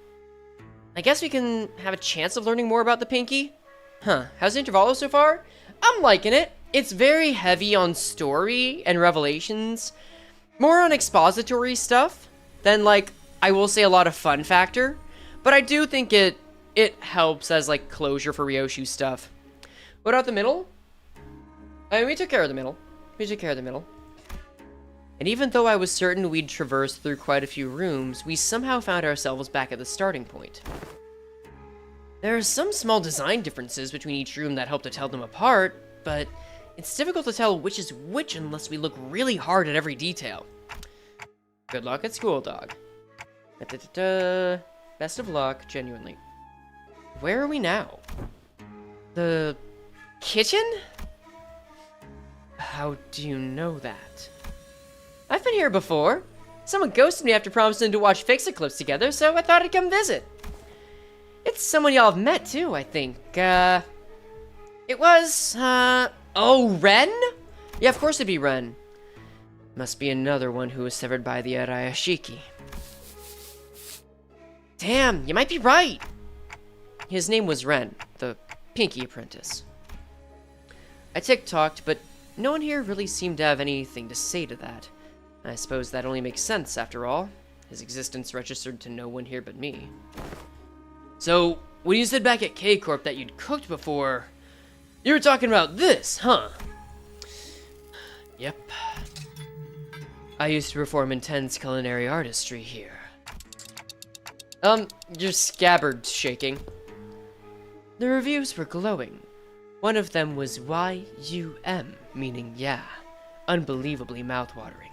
I guess we can have a chance of learning more about the Pinky? Huh, how's Intervallo so far? I'm liking it. It's very heavy on story and revelations. More on expository stuff than, like, I will say a lot of fun factor. But I do think it helps as, like, closure for Ryoshu stuff. What about the middle? I mean, we took care of the middle. And even though I was certain we'd traverse through quite a few rooms, we somehow found ourselves back at the starting point. There are some small design differences between each room that help to tell them apart, but it's difficult to tell which is which unless we look really hard at every detail. Good luck at school, dog. Best of luck, genuinely. Where are we now? The kitchen? How do you know that? I've been here before. Someone ghosted me after promising to watch Fix-It-Clips together, so I thought I'd come visit. It's someone y'all have met, too, I think. It was, oh, Ren? Yeah, of course it'd be Ren. Must be another one who was severed by the Araya Shiki. Damn, you might be right. His name was Ren, the Pinky Apprentice. I tick-tocked, but no one here really seemed to have anything to say to that. I suppose that only makes sense, after all. His existence registered to no one here but me. So, when you said back at K-Corp that you'd cooked before, you were talking about this, huh? Yep. I used to perform intense culinary artistry here. Your scabbard's shaking. The reviews were glowing. One of them was Y-U-M, meaning yeah. Unbelievably mouthwatering.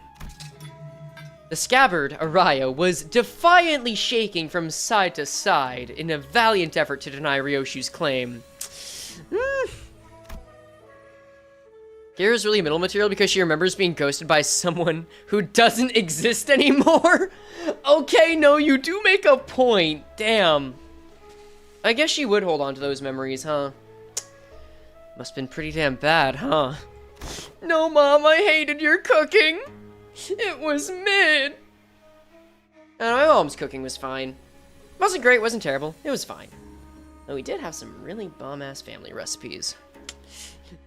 The scabbard, Araya, was defiantly shaking from side to side in a valiant effort to deny Ryoshu's claim. Kira's really middle material because she remembers being ghosted by someone who doesn't exist anymore? Okay, no, you do make a point. Damn. I guess she would hold on to those memories, huh? Must've been pretty damn bad, huh? No, Mom, I hated your cooking. It was mid. My mom's cooking was fine. Wasn't great, wasn't terrible. It was fine. Though we did have some really bomb-ass family recipes.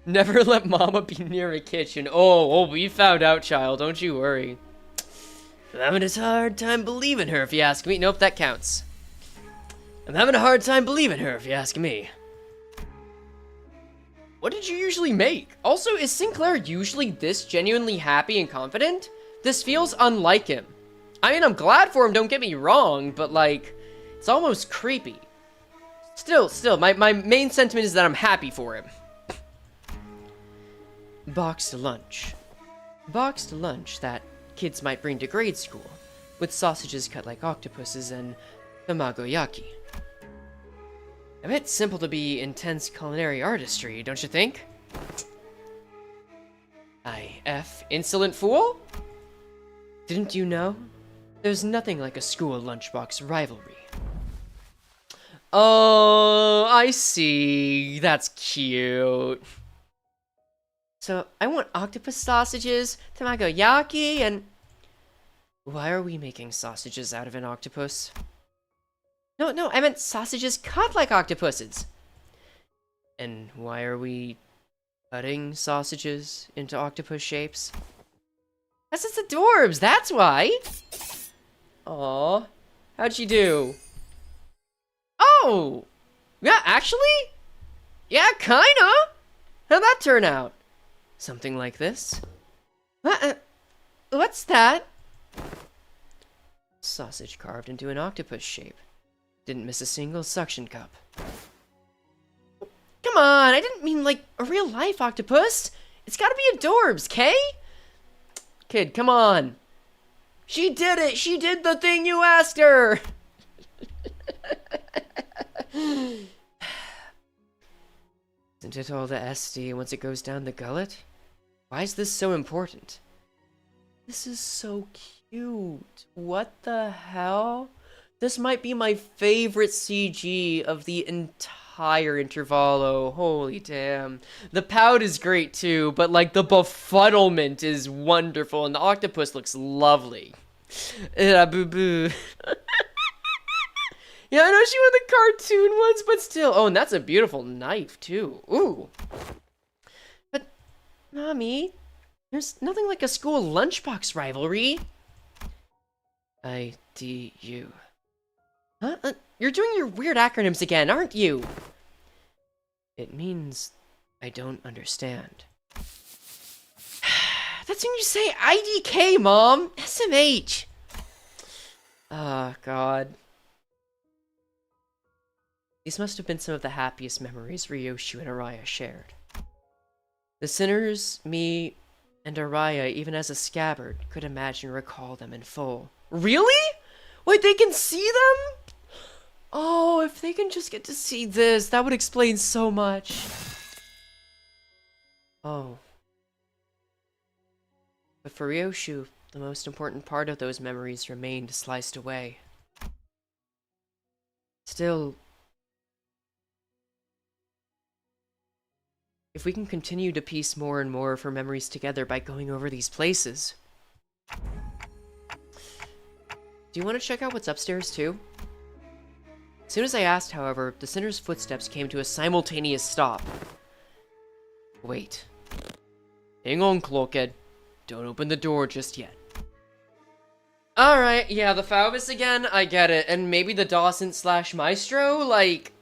Never let Mama be near a kitchen. Oh, we found out, child. Don't you worry. I'm having a hard time believing her, if you ask me. Nope, that counts. I'm having a hard time believing her, if you ask me. What did you usually make? Also, is Sinclair usually this genuinely happy and confident? This feels unlike him. I mean, I'm glad for him, don't get me wrong, but, like, it's almost creepy. Still, my main sentiment is that I'm happy for him. Boxed lunch. Boxed lunch that kids might bring to grade school, with sausages cut like octopuses and tamagoyaki. A bit simple to be intense culinary artistry, don't you think? F, insolent fool? Didn't you know? There's nothing like a school lunchbox rivalry. Oh, I see. That's cute. So, I want octopus sausages, tamagoyaki, and... Why are we making sausages out of an octopus? No, I meant sausages cut like octopuses. And why are we cutting sausages into octopus shapes? That's just adorbs, that's why! Aw, how'd she do? Oh! Yeah, actually? Yeah, kinda! How'd that turn out? Something like this. What's that? Sausage carved into an octopus shape. Didn't miss a single suction cup. Come on, I didn't mean like a real life octopus. It's gotta be adorbs, Kay? Kid, come on. She did it! She did the thing you asked her! Isn't it all the SD once it goes down the gullet? Why is this so important? This is so cute. What the hell? This might be my favorite CG of the entire Intervallo. Holy damn. The pout is great too, but like the befuddlement is wonderful and the octopus looks lovely. Boo boo. Yeah, I know she won the cartoon ones, but still. Oh, and that's a beautiful knife too. Ooh. But, Mommy, there's nothing like a school lunchbox rivalry. IDU. Huh? You're doing your weird acronyms again, aren't you? It means I don't understand. That's when you say IDK, Mom! SMH! Oh, God. These must have been some of the happiest memories Ryoshu and Araya shared. The sinners, me, and Araya, even as a scabbard, could imagine and recall them in full. Really? Wait, they can see them? Oh, if they can just get to see this, that would explain so much. Oh. But for Ryoshu, the most important part of those memories remained sliced away. Still, if we can continue to piece more and more of her memories together by going over these places. Do you want to check out what's upstairs too? As soon as I asked, however, the sinner's footsteps came to a simultaneous stop. Wait. Hang on, Cloakhead. Don't open the door just yet. Alright, yeah, the Faubus again, I get it. And maybe the Dawson / Maestro, like...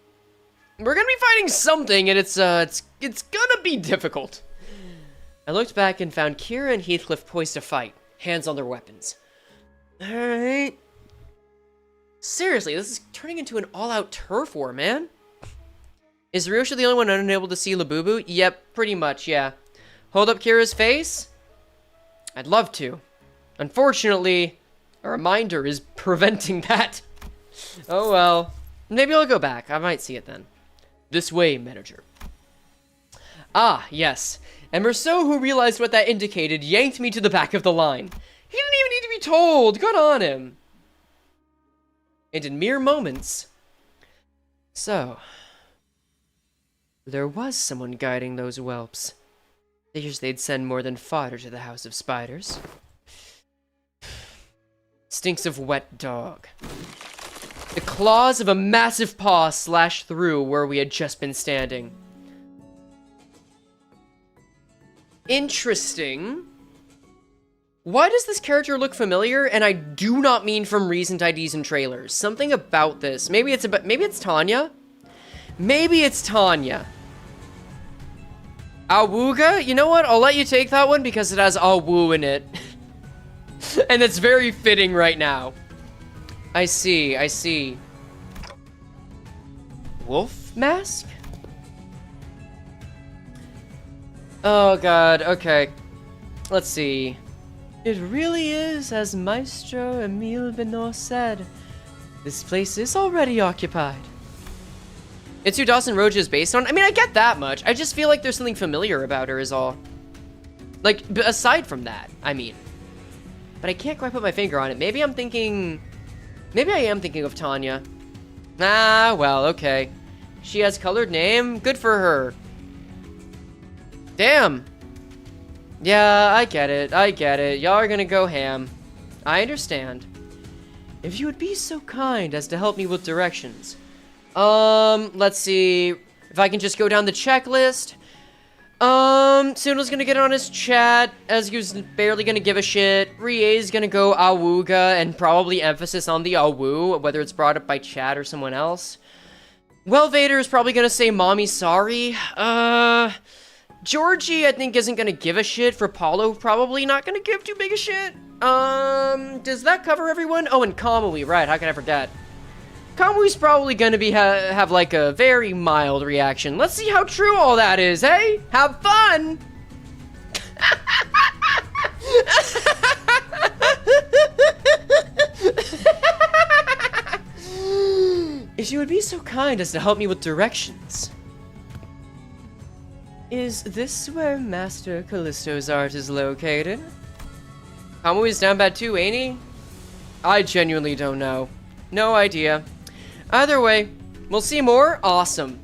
We're gonna be fighting something, and it's gonna be difficult. I looked back and found Kira and Heathcliff poised to fight, hands on their weapons. Alright. Seriously, this is turning into an all-out turf war, man. Is Ryoshu the only one unable to see Labubu? Yep, pretty much, yeah. Hold up Kira's face? I'd love to. Unfortunately, a reminder is preventing that. Oh well. Maybe I'll go back. I might see it then. This way, manager. Ah, yes. And Merceau, who realized what that indicated, yanked me to the back of the line. He didn't even need to be told. Good on him. And in mere moments... So... There was someone guiding those whelps. Figures they'd send more than fodder to the House of Spiders. Stinks of wet dog. The claws of a massive paw slashed through where we had just been standing. Interesting. Why does this character look familiar? And I do not mean from recent IDs and trailers. Something about this. Maybe it's Tanya? Maybe it's Tanya. Awuga? You know what? I'll let you take that one because it has Awu in it. And it's very fitting right now. I see, I see. Wolf mask? Oh god, okay. Let's see. It really is, as Maestro Emile Benoit said. This place is already occupied. It's who Dawson Roja is based on? I mean, I get that much. I just feel like there's something familiar about her is all. Like, aside from that, I mean. But I can't quite put my finger on it. Maybe I'm thinking... Maybe I am thinking of Tanya. Ah, well, okay. She has colored name. Good for her. Damn. Yeah, I get it. I get it. Y'all are gonna go ham. I understand. If you would be so kind as to help me with directions. Let's see. If I can just go down the checklist. Sunil's gonna get on his chat, as he was barely gonna give a shit. Rie's gonna go Awuga, and probably emphasis on the Awu, whether it's brought up by chat or someone else. Well, Vader is probably gonna say mommy sorry. Georgie, I think, isn't gonna give a shit. For Paulo, probably not gonna give too big a shit. Does that cover everyone? Oh, and Kamui, right, how can I forget? Kamui's probably gonna be have like a very mild reaction. Let's see how true all that is, hey? Have fun! If you would be so kind as to help me with directions. Is this where Master Callisto's art is located? Kamui's down bad too, ain't he? I genuinely don't know. No idea. Either way, we'll see more. Awesome.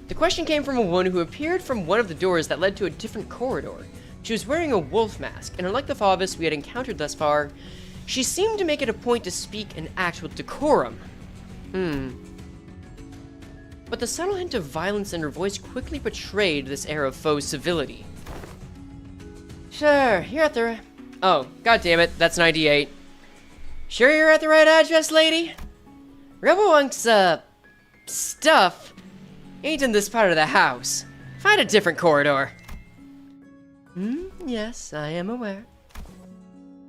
The question came from a woman who appeared from one of the doors that led to a different corridor. She was wearing a wolf mask, and unlike the Faubus we had encountered thus far, she seemed to make it a point to speak and act with decorum. But the subtle hint of violence in her voice quickly betrayed this air of faux civility. Sure, you're at the... Oh, god damn it, that's 98. Sure you're at the right address, lady? Robowonk's, stuff ain't in this part of the house. Find a different corridor. Yes, I am aware.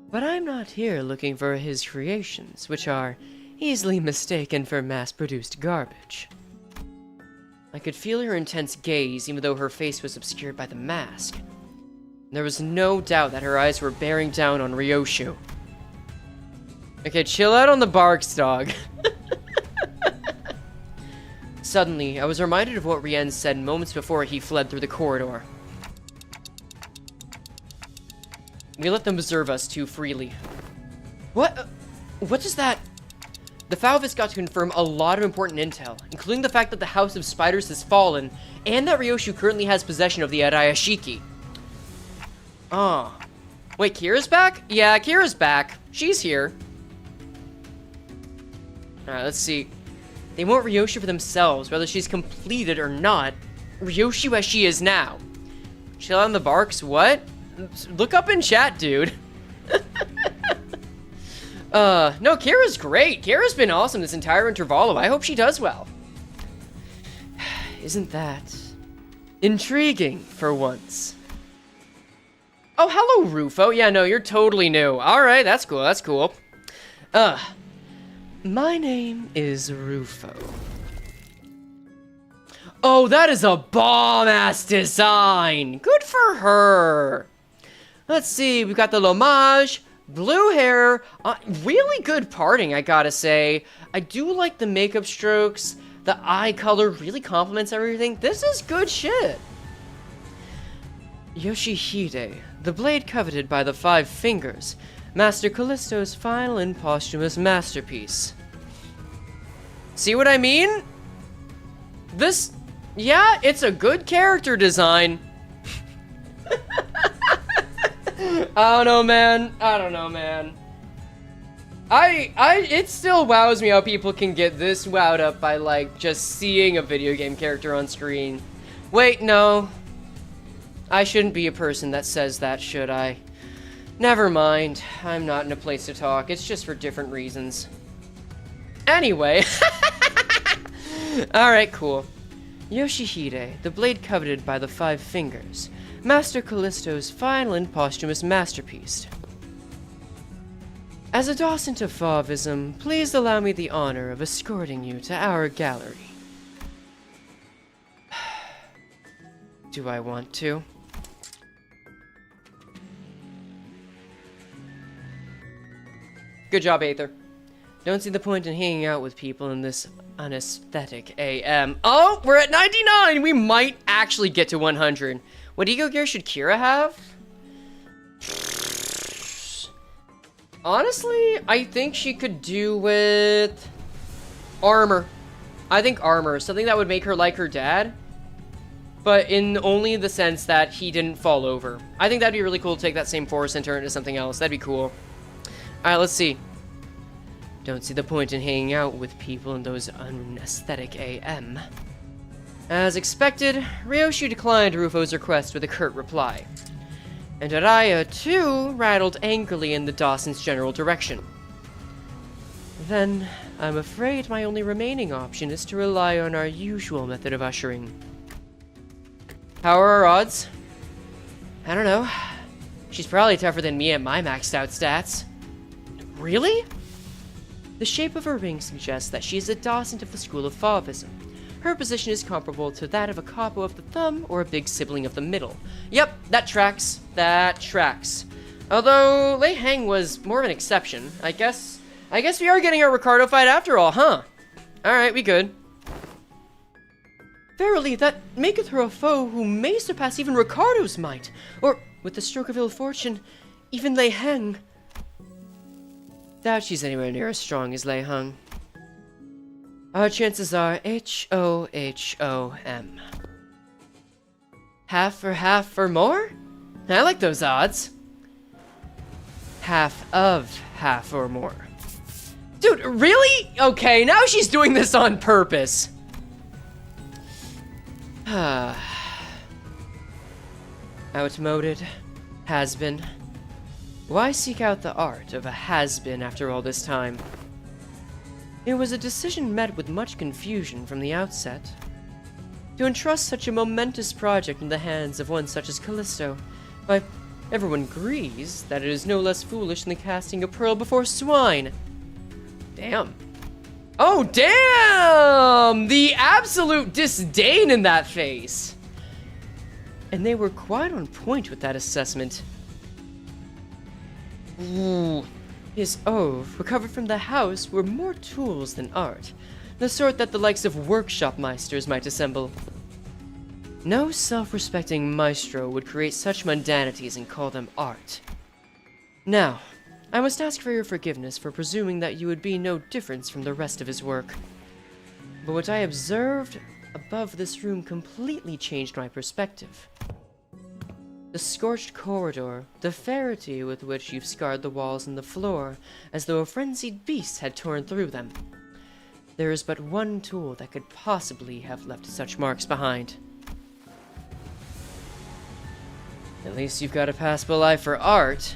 But I'm not here looking for his creations, which are easily mistaken for mass-produced garbage. I could feel her intense gaze, even though her face was obscured by the mask. There was no doubt that her eyes were bearing down on Ryoshu. Okay, chill out on the barks, dog. Suddenly, I was reminded of what Rien said moments before he fled through the corridor. We let them observe us too freely. What? What is that? The Faubus got to confirm a lot of important intel, including the fact that the House of Spiders has fallen, and that Ryoshu currently has possession of the Araya Shiki. Oh. Wait, Kira's back? Yeah, Kira's back. She's here. Alright, let's see. They want Ryoshu for themselves, whether she's completed or not. Ryoshu as she is now. Chill on the barks, what? Look up in chat, dude. No, Kira's great. Kira's been awesome this entire intervallo. I hope she does well. Isn't that intriguing for once? Oh, hello, Rufo. Yeah, no, you're totally new. Alright, that's cool, that's cool. My name is Rufo. Oh, that is a bomb-ass design! Good for her! Let's see, we've got the Lomage, blue hair, really good parting, I gotta say. I do like the makeup strokes, the eye color really complements everything. This is good shit! Yoshihide, the blade coveted by the Five Fingers, Master Callisto's final and posthumous masterpiece. See what I mean? This, yeah, it's a good character design. I don't know, man. I don't know, man. It still wows me how people can get this wowed up by, like, just seeing a video game character on screen. Wait, no. I shouldn't be a person that says that, should I? Never mind. I'm not in a place to talk. It's just for different reasons. Anyway. Alright, cool. Yoshihide, the blade coveted by the Five Fingers. Master Callisto's final and posthumous masterpiece. As a docent of Fauvism, please allow me the honor of escorting you to our gallery. Do I want to? Good job, Aether. Don't see the point in hanging out with people in this unesthetic AM. Oh, we're at 99! We might actually get to 100. What ego gear should Kira have? Honestly, I think she could do with armor. I think armor, something that would make her like her dad, but in only the sense that he didn't fall over. I think that'd be really cool to take that same force and turn it into something else. That'd be cool. Alright, let's see. Don't see the point in hanging out with people in those unaesthetic AM. As expected, Ryoshu declined Rufo's request with a curt reply. And Araya, too, rattled angrily in the Dawson's general direction. Then, I'm afraid my only remaining option is to rely on our usual method of ushering. How are our odds? I don't know. She's probably tougher than me at my maxed out stats. Really? The shape of her ring suggests that she is a Dawson of the school of Fauvism. Her position is comparable to that of a capo of the thumb or a big sibling of the middle. Yep, that tracks. That tracks. Although Lei Heng was more of an exception. I guess we are getting our Ricardo fight after all, huh? Alright, we good. Verily, that maketh her a foe who may surpass even Ricardo's might, or, with the stroke of ill fortune, even Lei Heng. Doubt she's anywhere near as strong as Lei Heng. Our chances are H-O-H-O-M. Half or more? I like those odds. Half or more. Dude, really? Okay, now she's doing this on purpose. Outmoded. Has-been. Why seek out the art of a has-been after all this time? It was a decision met with much confusion from the outset. To entrust such a momentous project in the hands of one such as Callisto, why, everyone agrees that it is no less foolish than the casting a pearl before swine. Damn. Oh, damn! The absolute disdain in that face! And they were quite on point with that assessment. Ooh. His oath, recovered from the house, were more tools than art, the sort that the likes of workshop meisters might assemble. No self-respecting maestro would create such mundanities and call them art. Now, I must ask for your forgiveness for presuming that you would be no difference from the rest of his work. But what I observed above this room completely changed my perspective. The scorched corridor, the ferocity with which you've scarred the walls and the floor, as though a frenzied beast had torn through them. There is but one tool that could possibly have left such marks behind. At least you've got a passable eye for art.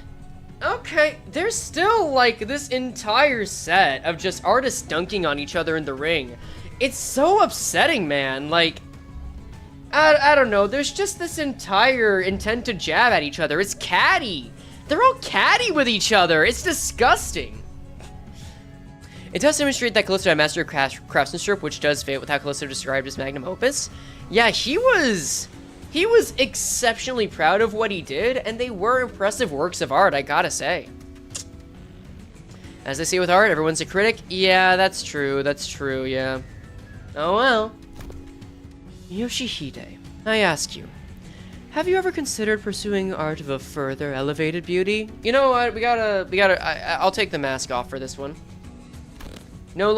Okay, there's still, like, this entire set of just artists dunking on each other in the ring. It's so upsetting, man. Like, I don't know, there's just this entire intent to jab at each other. It's catty. They're all catty with each other. It's disgusting. It does demonstrate that Callisto had mastered craftsmanship, which does fit with how Callisto described his magnum opus. Yeah, he was exceptionally proud of what he did, and they were impressive works of art, I gotta say. As they say with art, everyone's a critic. Yeah, that's true, yeah. Oh well. Yoshihide, I ask you, have you ever considered pursuing art of a further elevated beauty? You know what, I'll take the mask off for this one. No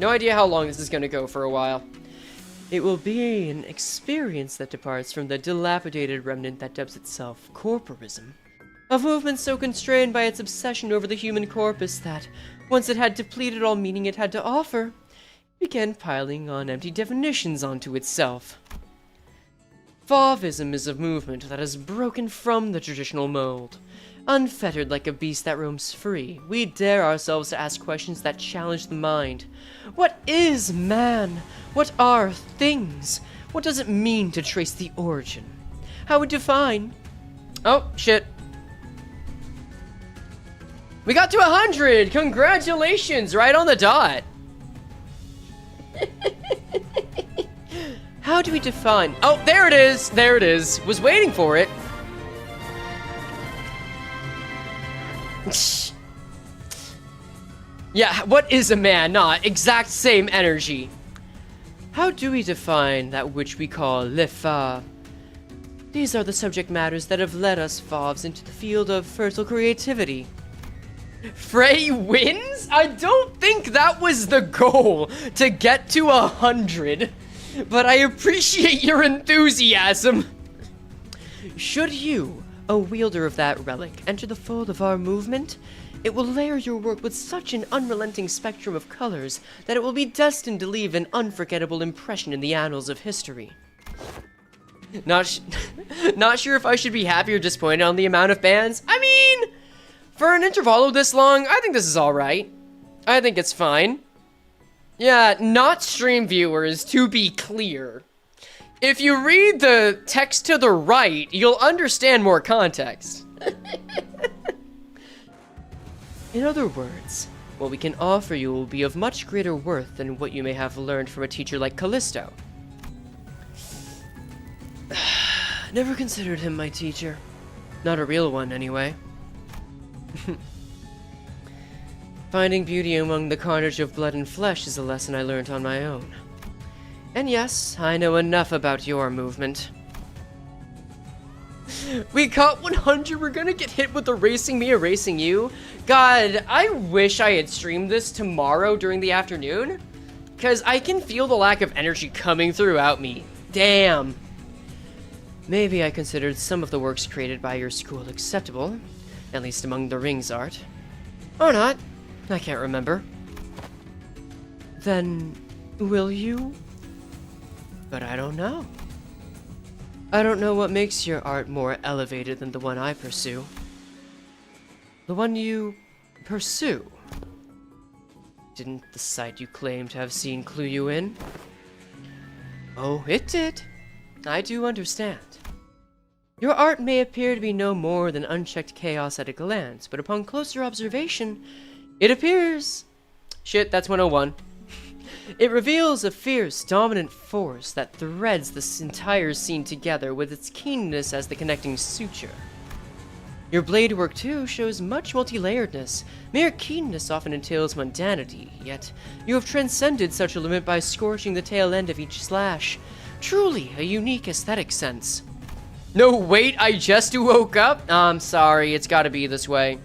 idea how long this is gonna go for a while. It will be an experience that departs from the dilapidated remnant that dubs itself corporism. A movement so constrained by its obsession over the human corpus that, once it had depleted all meaning it had to offer, began piling on empty definitions onto itself. Fauvism is a movement that has broken from the traditional mold. Unfettered like a beast that roams free, we dare ourselves to ask questions that challenge the mind. What is man? What are things? What does it mean to trace the origin? How would define? Oh, shit. We got to 100! Congratulations! Right on the dot! How do we define? Oh, there it is! There it is. Was waiting for it. Yeah, what is a man? Not exact same energy. How do we define that which we call le fa? These are the subject matters that have led us Favs into the field of fertile creativity. Frey wins? I don't think that was the goal, to get to 100. But I appreciate your enthusiasm. Should you, a wielder of that relic, enter the fold of our movement, it will layer your work with such an unrelenting spectrum of colors that it will be destined to leave an unforgettable impression in the annals of history. Not sure if I should be happy or disappointed on the amount of bans. I mean, for an intervallo this long, I think this is alright. I think it's fine. Yeah, not stream viewers, to be clear. If you read the text to the right, you'll understand more context. In other words, what we can offer you will be of much greater worth than what you may have learned from a teacher like Callisto. Never considered him my teacher. Not a real one, anyway. Finding beauty among the carnage of blood and flesh is a lesson I learned on my own. And yes, I know enough about your movement. We got 100, we're gonna get hit with erasing me, erasing you. God, I wish I had streamed this tomorrow during the afternoon, because I can feel the lack of energy coming throughout me. Damn. Maybe I considered some of the works created by your school acceptable, at least among the rings art. Or not, I can't remember. Then, will you? But I don't know. I don't know what makes your art more elevated than the one I pursue. The one you pursue. Didn't the site you claim to have seen clue you in? Oh, it did. I do understand. Your art may appear to be no more than unchecked chaos at a glance, but upon closer observation, it appears... Shit, that's 101. It reveals a fierce, dominant force that threads this entire scene together with its keenness as the connecting suture. Your blade work, too, shows much multi-layeredness. Mere keenness often entails mundanity, yet you have transcended such a limit by scorching the tail end of each slash. Truly a unique aesthetic sense. No, wait, I just woke up? I'm sorry, it's gotta be this way.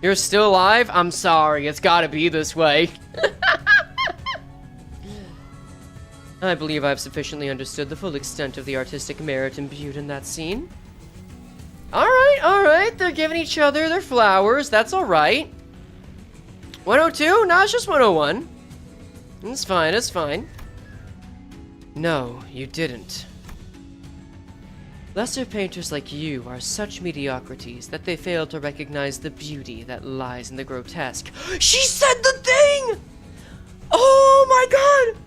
You're still alive? I'm sorry, it's gotta be this way. I believe I've sufficiently understood the full extent of the artistic merit imbued in that scene. Alright, they're giving each other their flowers, that's alright. 102? No, it's just 101. It's fine, it's fine. No, you didn't. Lesser painters like you are such mediocrities that they fail to recognize the beauty that lies in the grotesque. She said the thing! Oh my god!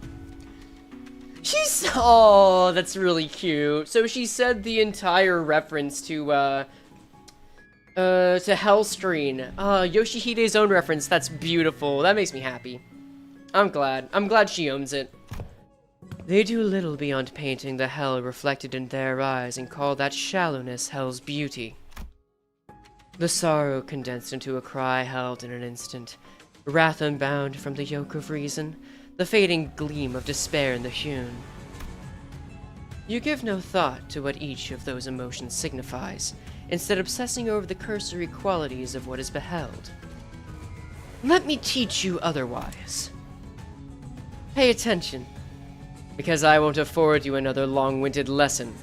Oh, that's really cute. So she said the entire reference to Hellscreen. Yoshihide's own reference. That's beautiful. That makes me happy. I'm glad she owns it. They do little beyond painting the hell reflected in their eyes and call that shallowness hell's beauty. The sorrow condensed into a cry held in an instant, wrath unbound from the yoke of reason, the fading gleam of despair in the hewn. You give no thought to what each of those emotions signifies, instead obsessing over the cursory qualities of what is beheld. Let me teach you otherwise. Pay attention, because I won't afford you another long-winded lesson.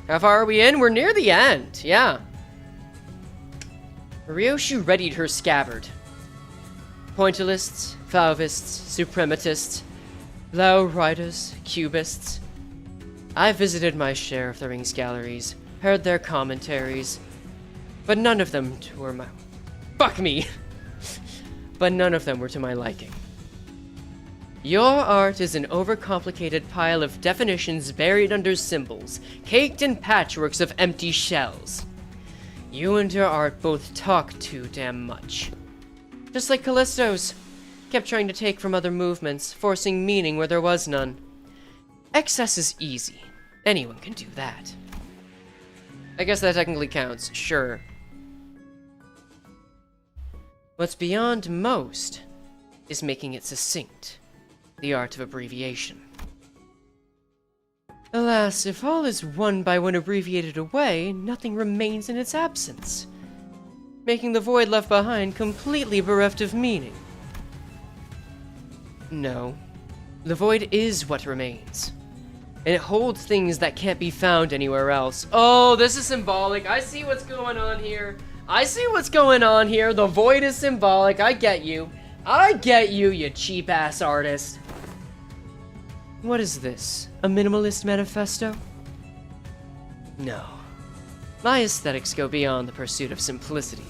How far are we in? We're near the end, yeah. Ryoshu readied her scabbard. Pointillists, Fauvists, Suprematists, Low-riders, Cubists. I've visited my share of the Rings galleries, heard their commentaries, but none of them were my... Fuck me! But none of them were to my liking. Your art is an overcomplicated pile of definitions buried under symbols, caked in patchworks of empty shells. You and your art both talk too damn much. Just like Callisto's. Kept trying to take from other movements, forcing meaning where there was none. Excess is easy. Anyone can do that. I guess that technically counts, sure. What's beyond most is making it succinct. The art of abbreviation. Alas, if all is one by one abbreviated away, nothing remains in its absence. making the void left behind completely bereft of meaning. No, the void is what remains. And it holds things that can't be found anywhere else. Oh, this is symbolic. I see what's going on here. I see what's going on here. The void is symbolic. I get you. I get you, you cheap-ass artist. What is this? A minimalist manifesto? No. My aesthetics go beyond the pursuit of simplicity.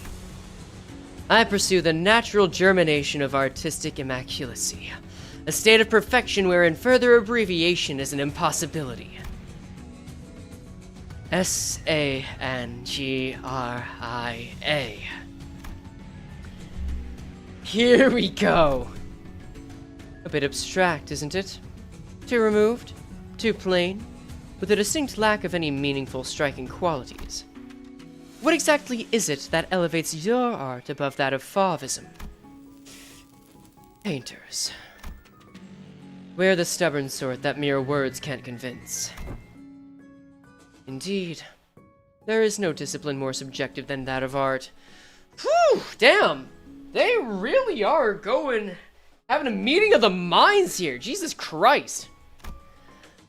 I pursue the natural germination of artistic immaculacy. A state of perfection wherein further abbreviation is an impossibility. S-A-N-G-R-I-A. Here we go. A bit abstract, isn't it? Too removed, too plain, with a distinct lack of any meaningful striking qualities. What exactly is it that elevates your art above that of Fauvism? Painters. We're the stubborn sort that mere words can't convince. Indeed, there is no discipline more subjective than that of art. Whew, damn! They really are having a meeting of the minds here, Jesus Christ!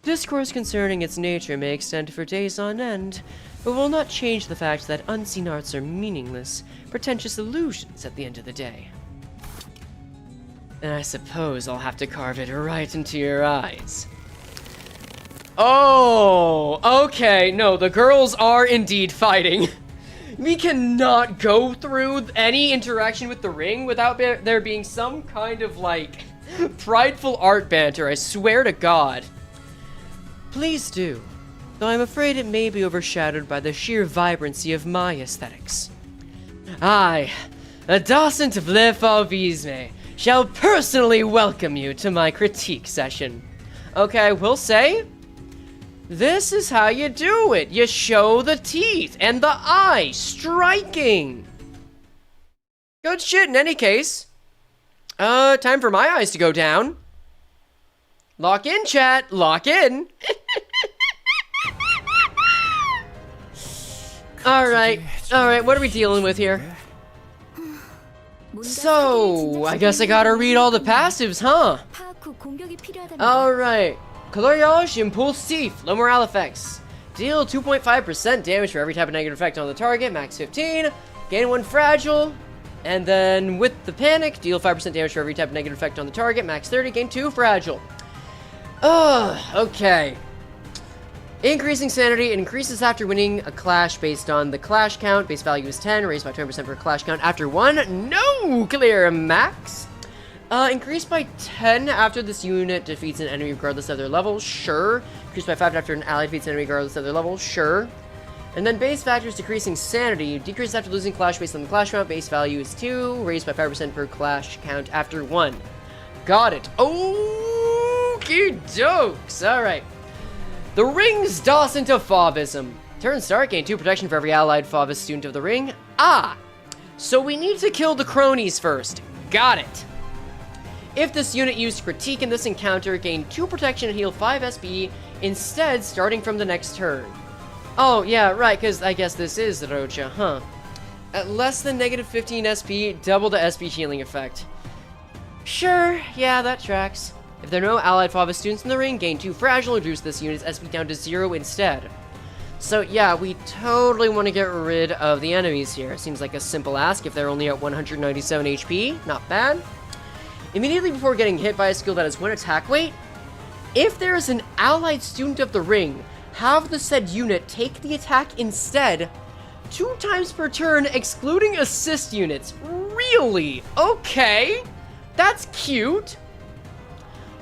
Discourse concerning its nature may extend for days on end, but will not change the fact that unseen arts are meaningless, pretentious illusions at the end of the day. And I suppose I'll have to carve it right into your eyes. Oh, okay. No, the girls are indeed fighting. We cannot go through any interaction with the ring without there being some kind of, like, prideful art banter, I swear to God. Please do, though I'm afraid it may be overshadowed by the sheer vibrancy of my aesthetics. I, a docent of Le Fauvisme, shall personally welcome you to my critique session. Okay, I will say, this is how you do it. You show the teeth and the eye. Striking. Good shit in any case. Time for my eyes to go down. Lock in, chat. Lock in. Alright, what are we dealing with here? So, I guess I gotta read all the passives, huh? Alright. Coloriage Impulsif, low morale effects. Deal 2.5% damage for every type of negative effect on the target, max 15. Gain 1 fragile. And then with the panic, deal 5% damage for every type of negative effect on the target, max 30, gain 2 fragile. Okay. Increasing sanity increases after winning a clash based on the clash count. Base value is 10, raised by 20% for clash count after 1. No clear max. Increased by 10 after this unit defeats an enemy regardless of their level. Sure. Increased by 5 after an ally defeats an enemy regardless of their level. Sure. And then base factors decreasing sanity. Decreases after losing clash based on the clash count. Base value is 2, raised by 5% per clash count after 1. Got it. Okie dokes. Alright. The Ring's Docent of Fauvism. Turn start, gain 2 protection for every allied Fauvis student of the ring. So we need to kill the cronies first. Got it. If this unit used critique in this encounter, gain 2 protection and heal 5 SP instead, starting from the next turn. Oh, yeah, right, because I guess this is Rocha, huh? At less than negative 15 SP, double the SP healing effect. Sure, yeah, that tracks. If there are no allied Fauvis students in the ring, gain 2 fragile, reduce this unit's SP down to 0 instead. So yeah, we totally want to get rid of the enemies here. Seems like a simple ask if they're only at 197 HP, not bad. Immediately before getting hit by a skill that has 1 attack weight, if there is an allied student of the ring, have the said unit take the attack instead, 2 times per turn, excluding assist units. Really? Okay, that's cute.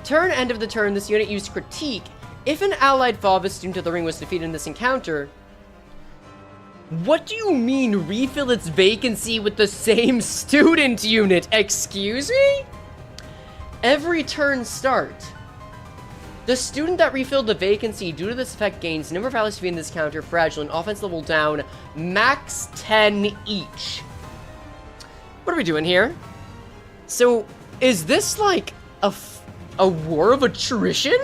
Turn end of the turn, this unit used critique. If an allied Fauvis student of the ring was defeated in this encounter, what do you mean refill its vacancy with the same student unit? Excuse me? Every turn start, the student that refilled the vacancy due to this effect gains number of allies to be in this counter, fragile, and offense level down, max 10 each. What are we doing here? So, is this like a war of attrition?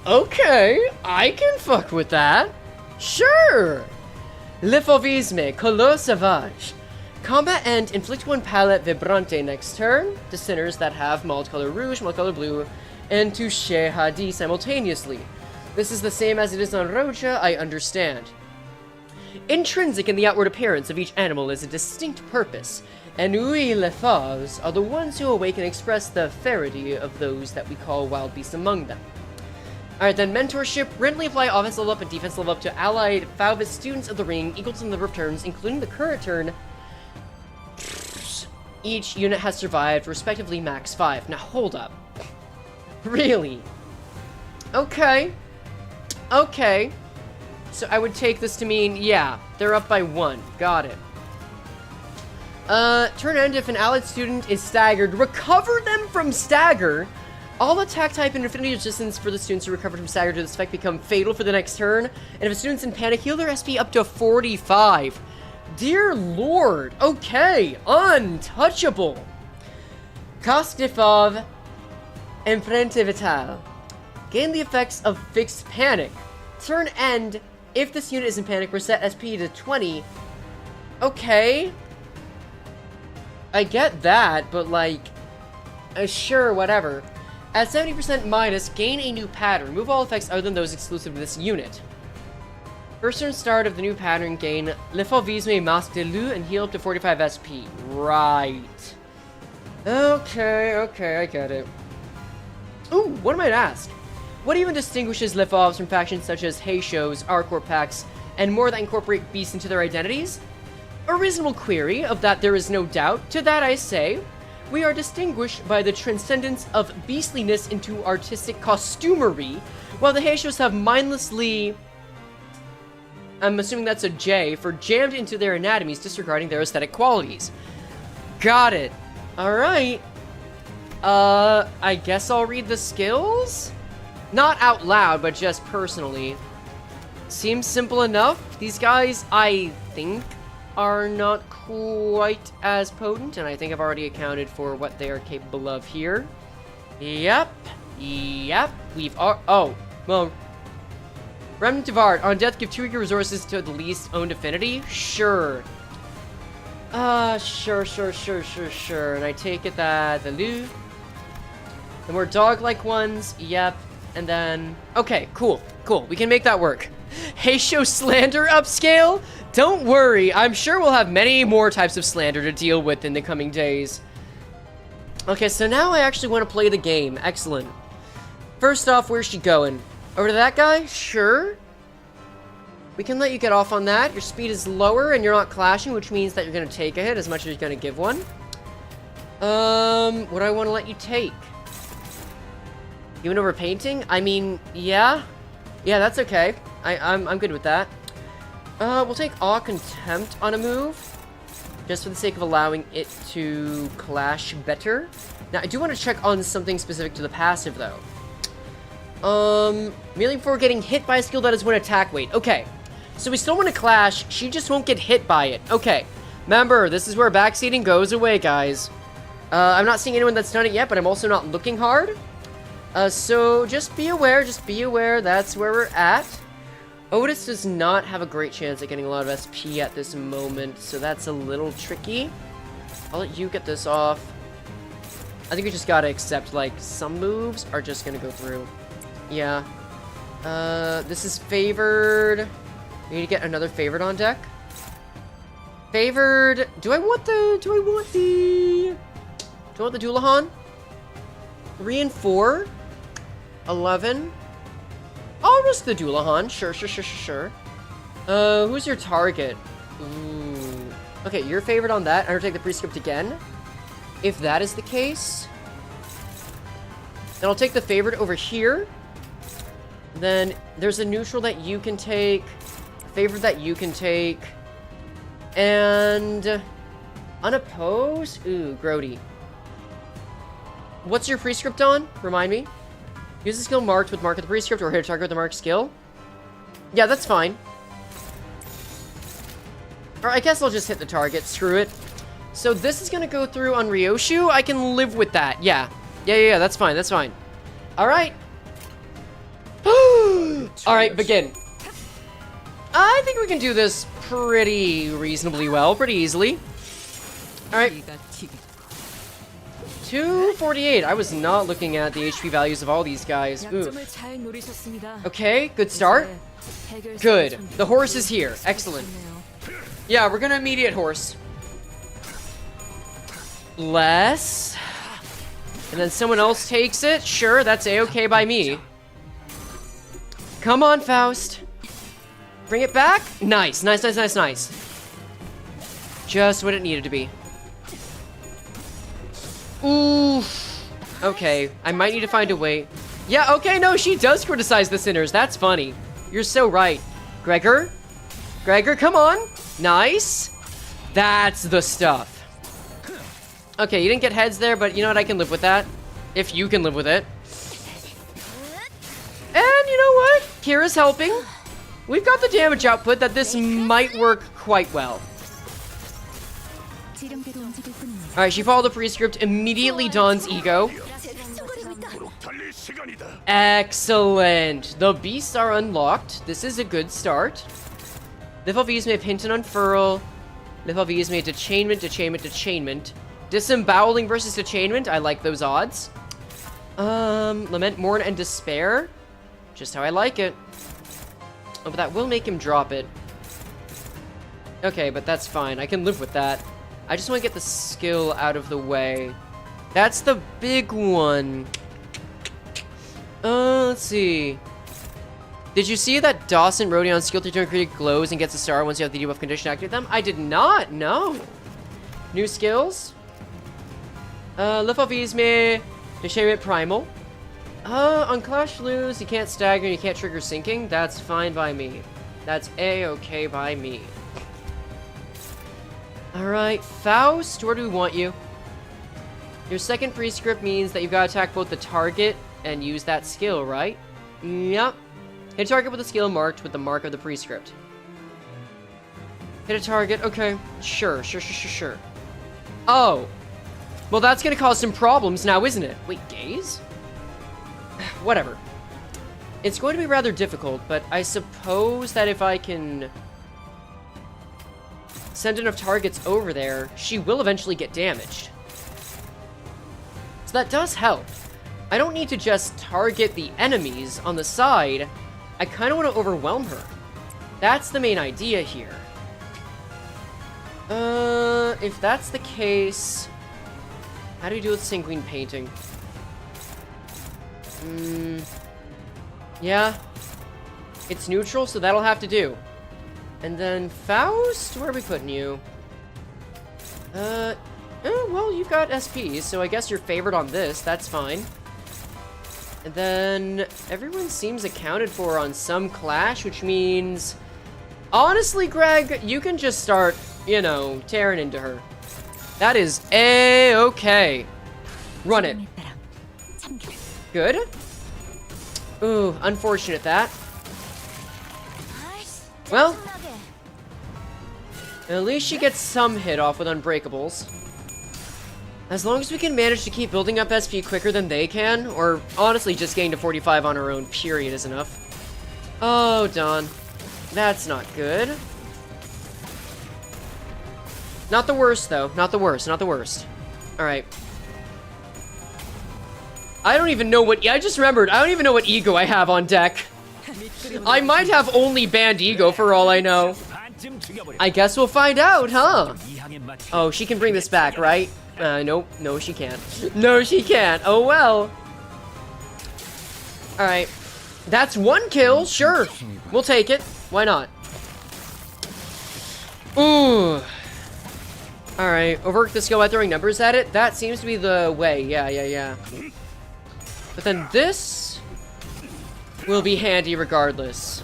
Okay, I can fuck with that. Sure. Le Fauvisme, Color Sauvage. Combat and inflict 1 palette vibrante next turn to sinners that have multicolor rouge, multicolor blue, and touche hadi simultaneously. This is the same as it is on Roja, I understand. Intrinsic in the outward appearance of each animal is a distinct purpose, and we les faves are the ones who awake and express the ferity of those that we call wild beasts among them. Alright then, mentorship. Randomly apply offense level up and defense level up to allied Fauvist students of the ring equal to the number of turns, including the current turn. Each unit has survived, respectively max 5. Now hold up. Really? Okay. Okay. So I would take this to mean, yeah, they're up by 1. Got it. Turn end if an allied student is staggered. Recover them from stagger. All attack type and affinity resistance for the students who recovered from stagger to this effect become fatal for the next turn. And if a student's in panic, heal their SP up to 45. Dear Lord. Okay. Untouchable. Casque de Fauve. Empreinte Vitale. Gain the effects of fixed panic. Turn end. If this unit is in panic, reset SP to 20. Okay. I get that, but like... sure, whatever. At 70% minus, gain a new pattern. Remove all effects other than those exclusive to this unit. First turn start of the new pattern, gain Le Fauvisme Masque de Loup and heal up to 45 SP. Right. Okay, I get it. Ooh, what might ask? What even distinguishes Le Fauves from factions such as Heishos, Arcor packs, and more that incorporate beasts into their identities? A reasonable query, of that there is no doubt. To that I say, we are distinguished by the transcendence of beastliness into artistic costumery, while the Heishos have mindlessly, I'm assuming that's a J, for jammed into their anatomies, disregarding their aesthetic qualities. Got it. Alright. I guess I'll read the skills? Not out loud, but just personally. Seems simple enough. These guys, I think, are not quite as potent, and I think I've already accounted for what they are capable of here. Yep. Oh, well. Remnant of Art. On death, give 2 of your resources to the least owned affinity? Sure. Sure. And I take it that the Louvre. The more dog-like ones, yep. And then, okay, cool. We can make that work. Heisho slander upscale? Don't worry, I'm sure we'll have many more types of slander to deal with in the coming days. Okay, so now I actually want to play the game. Excellent. First off, where's she going? Over to that guy? Sure. We can let you get off on that. Your speed is lower and you're not clashing, which means that you're going to take a hit as much as you're going to give one. What do I want to let you take? Even over painting? I mean, yeah. Yeah, that's okay. I'm good with that. We'll take Awe Contempt on a move, just for the sake of allowing it to clash better. Now, I do want to check on something specific to the passive, though. Merely before getting hit by a skill that is 1 attack weight. Okay, so we still want to clash, she just won't get hit by it. Okay, remember, this is where backseating goes away, guys. I'm not seeing anyone that's done it yet, but I'm also not looking hard. So just be aware, that's where we're at. Outis does not have a great chance at getting a lot of SP at this moment, so that's a little tricky. I'll let you get this off. I think we just gotta accept, like, some moves are just gonna go through. Yeah. This is favored. We need to get another favored on deck. Favored. Do I want the Doulahan? 3 and 4. 11. I'll risk the Doulahan. Sure. Who's your target? Ooh. Okay, you're favored on that. Undertake the prescript again. If that is the case, then I'll take the favored over here. Then there's a neutral that you can take, favored that you can take, and unopposed? Ooh, grody. What's your prescript on? Remind me. Use the skill marked with mark of the prescript or hit a target with the marked skill. Yeah, that's fine. Or I guess I'll just hit the target. Screw it. So this is going to go through on Ryoshu. I can live with that. Yeah, that's fine. All right. All right, begin. I think we can do this pretty reasonably well, pretty easily. Alright. 248. I was not looking at the HP values of all these guys. Ooh. Okay, good start. Good. The horse is here. Excellent. Yeah, we're gonna immediate horse. Less. And then someone else takes it. Sure, that's a-okay by me. Come on, Faust. Bring it back. Nice, nice, nice, nice, nice. Just what it needed to be. Oof. Okay, I might need to find a way. Yeah, okay, no, she does criticize the sinners. That's funny. You're so right. Gregor? Gregor, come on. Nice. That's the stuff. Okay, you didn't get heads there, but you know what? I can live with that. If you can live with it. And you know what? Kira's helping. We've got the damage output that this might work quite well. Alright, she followed the prescript, immediately dons ego. Excellent. The beasts are unlocked. This is a good start. Lithovis may pint and unfurl. Lithovis may dechainment, dechainment, dechainment. Disemboweling versus dechainment. I like those odds. Lament, mourn, and despair. Just how I like it. Oh, but that will make him drop it. Okay, but that's fine. I can live with that. I just want to get the skill out of the way. That's the big one. Let's see. Did you see that Dawson Rodion skill 3 turn critic glows and gets a star once you have the debuff condition activate them? I did not, no. New skills? Lithovisme, Dechainment Primal. On Clash Lose, you can't stagger and you can't trigger sinking. That's fine by me. That's a-okay by me. Alright, Faust, where do we want you? Your second prescript means that you've got to attack both the target and use that skill, right? Yep. Hit a target with a skill marked with the mark of the prescript. Hit a target, okay. Sure. Oh. Well, that's gonna cause some problems now, isn't it? Wait, gaze? Whatever. It's going to be rather difficult, but I suppose that if I can send enough targets over there, she will eventually get damaged. So that does help. I don't need to just target the enemies on the side. I kind of want to overwhelm her. That's the main idea here. If that's the case, how do we do with Sanguine Painting? Yeah. It's neutral, so that'll have to do. And then Faust, where are we putting you? Well, you've got SPs, so I guess you're favored on this. That's fine. And then everyone seems accounted for on some clash, which means... Honestly, Greg, you can just start, you know, tearing into her. That is a-okay. Run it. Good. Ooh, unfortunate that. Well, at least she gets some hit off with Unbreakables. As long as we can manage to keep building up SP quicker than they can, or honestly just getting to 45 on our own, period, is enough. Oh, Dawn. That's not good. Not the worst, though. Not the worst. Not the worst. Alright. I don't even know what... I just remembered. I don't even know what ego I have on deck. I might have only banned ego for all I know. I guess we'll find out, huh? Oh, she can bring this back, right? Nope. No, she can't. No, she can't. Oh, well. Alright. That's one kill. Sure. We'll take it. Why not? Ooh. Alright. Overwork the skill by throwing numbers at it. That seems to be the way. Yeah. But then this will be handy regardless.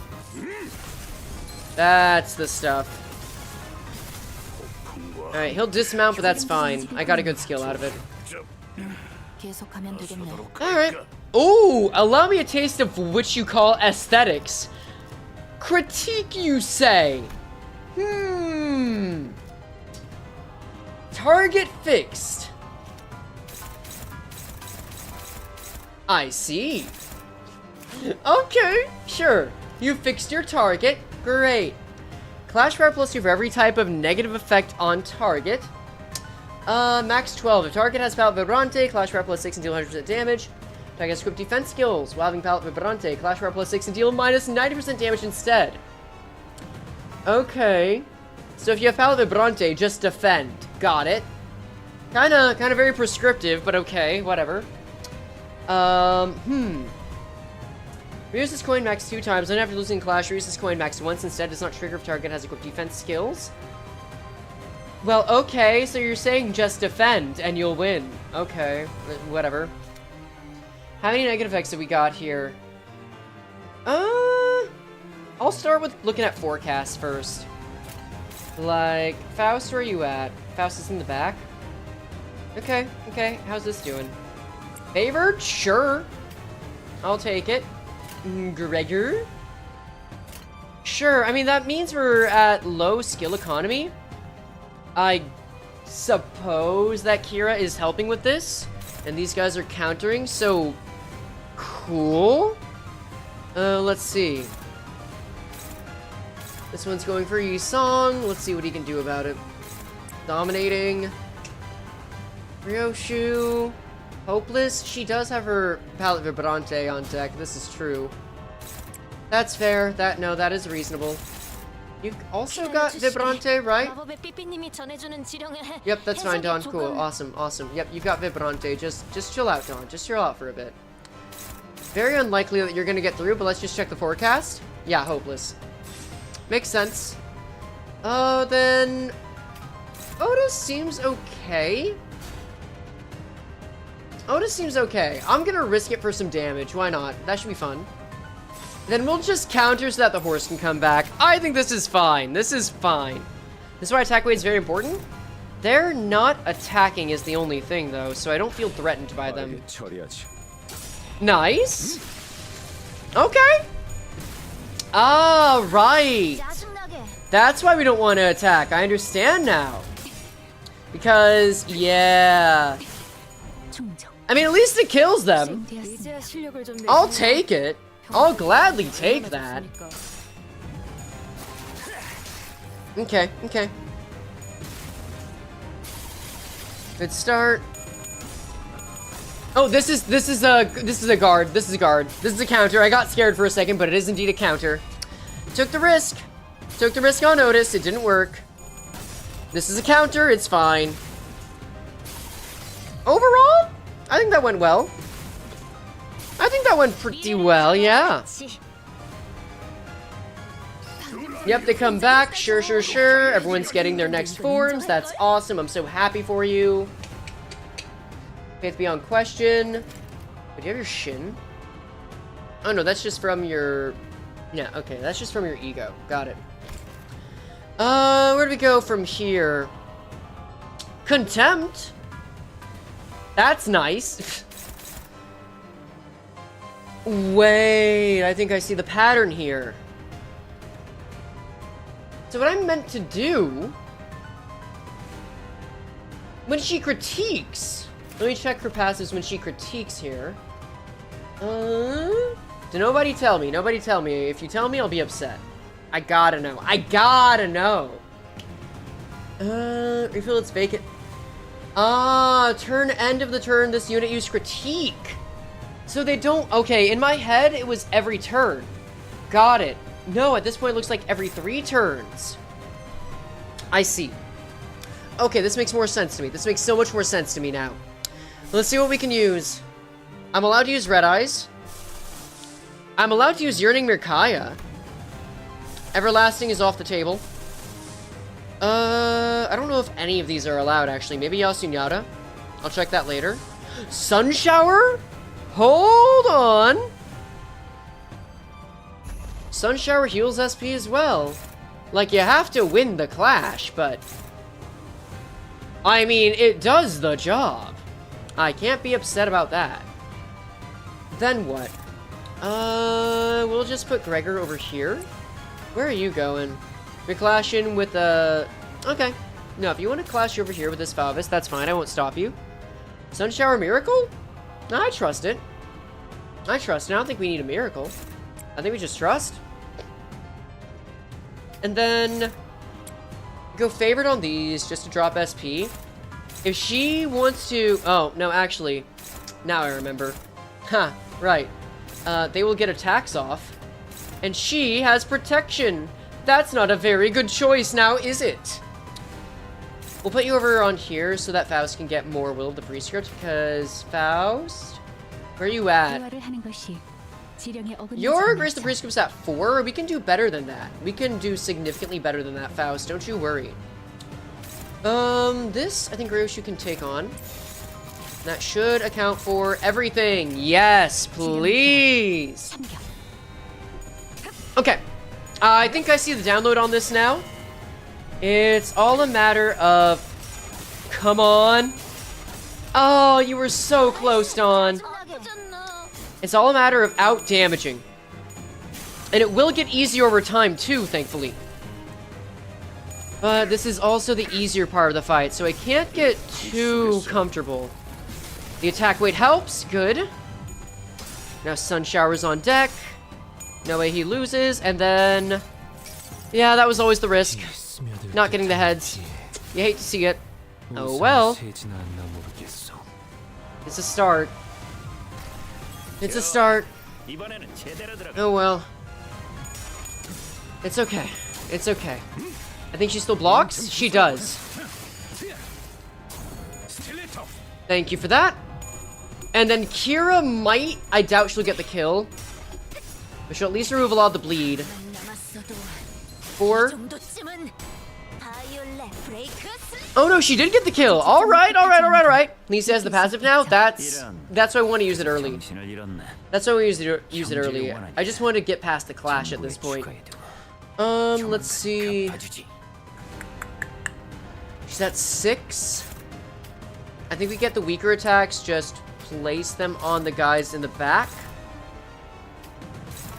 That's the stuff. Alright, he'll dismount, but that's fine. I got a good skill out of it. Alright. Ooh, allow me a taste of what you call aesthetics. Critique, you say? Target fixed. I see. Okay, sure. You fixed your target. Great. Clash Fire +2 for every type of negative effect on target. Max 12. If target has Pallet Vibrante, Clash Rare plus 6 and deal 100% damage. Target has Script Defense skills. While having Pallet Vibrante, Clash Rare plus 6 and deal minus 90% damage instead. Okay. So if you have Pallet Vibrante, just defend. Got it. Kinda very prescriptive, but okay, whatever. Reuse this coin max 2 times, then after losing Clash, reuse this coin max once instead. Does not trigger if target has equipped defense skills. Well, okay, so you're saying just defend and you'll win. Okay, whatever. How many negative effects have we got here? I'll start with looking at forecasts first. Like, Faust, where are you at? Faust is in the back. Okay, how's this doing? Favored? Sure. I'll take it. Gregor? Sure, I mean, that means we're at low skill economy. I suppose that Kira is helping with this, and these guys are countering, so cool. Let's see. This one's going for Yi-Song. Let's see what he can do about it. Dominating. Ryoshu. Hopeless. She does have her Pallet Vibrante on deck. This is true. That's fair. That is reasonable. You've also got Vibrante, right? Yep, that's fine, Dawn. Cool. Awesome. Yep, you've got Vibrante. Just chill out, Dawn. Just chill out for a bit. Very unlikely that you're gonna get through, but let's just check the forecast. Yeah, hopeless. Makes sense. Then Outis seems okay. I'm gonna risk it for some damage. Why not? That should be fun. Then we'll just counter so that the horse can come back. I think this is fine. This is why attack weight is very important. They're not attacking is the only thing, though, so I don't feel threatened by them. Nice. Okay. Right. That's why we don't want to attack. I understand now. Because, yeah. I mean, at least it kills them. I'll take it. I'll gladly take that. Okay. Good start. Oh, this is a guard. This is a counter. I got scared for a second, but it is indeed a counter. Took the risk on Outis. It didn't work. This is a counter. It's fine. Overall, I think that went well. I think that went pretty well, yeah. Yep, they come back. Sure. Everyone's getting their next forms. That's awesome. I'm so happy for you. Faith beyond question. But do you have your shin? Oh no, that's just from your... Yeah, okay, that's just from your ego. Got it. Where do we go from here? Contempt? That's nice. Wait, I think I see the pattern here. So what I meant to do... When she critiques... Let me check her passives when she critiques here. So nobody tell me. If you tell me, I'll be upset. I gotta know. Refill its vacant. Turn end of the turn, this unit used critique. So they don't... Okay, in my head, it was every turn. Got it. No, at this point, it looks like every 3 turns. I see. Okay, this makes more sense to me. This makes so much more sense to me now. Let's see what we can use. I'm allowed to use Red Eyes. I'm allowed to use Yearning Mirkaya. Everlasting is off the table. I don't know if any of these are allowed, actually. Maybe Yasunyata. I'll check that later. Sun Shower? Hold on. Sun Shower heals SP as well. Like, you have to win the clash, but... I mean, it does the job. I can't be upset about that. Then what? We'll just put Gregor over here. Where are you going? You're clashing with, Okay. No, if you want to clash over here with this Falvis, that's fine. I won't stop you. Sun Shower Miracle? No, I trust it. I don't think we need a miracle. I think we just trust. And then... Go favorite on these, just to drop SP. If she wants to... Oh, no, actually. Now I remember. Huh, right. They will get attacks off. And she has protection. That's not a very good choice now, is it? We'll put you over on here so that Faust can get more Will of the Prescript, because Faust... Where are you at? Your Grace the Prescript's at 4. We can do better than that. We can do significantly better than that, Faust. Don't you worry. This, I think Ryoshu can take on. That should account for everything. Yes, please. Okay. I think I see the download on this now. It's all a matter of... Come on. Oh, you were so close, Dawn. It's all a matter of out-damaging. And it will get easier over time, too, thankfully. But this is also the easier part of the fight, so I can't get too comfortable. The attack weight helps. Good. Now Sun Shower's on deck. No way he loses. And then... Yeah, that was always the risk. Not getting the heads. You hate to see it. Oh well. It's a start. It's a start. Oh well. It's okay. It's okay. I think she still blocks? She does. Thank you for that. And then Kira might... I doubt she'll get the kill. But she'll at least remove a lot of the bleed. 4. Oh no, she did get the kill. Alright, alright, alright, alright. Lisa has the passive now. That's why I want to use it early. That's why we use it early. I just want to get past the clash at this point. Let's see. She's at 6. I think we get the weaker attacks, just place them on the guys in the back.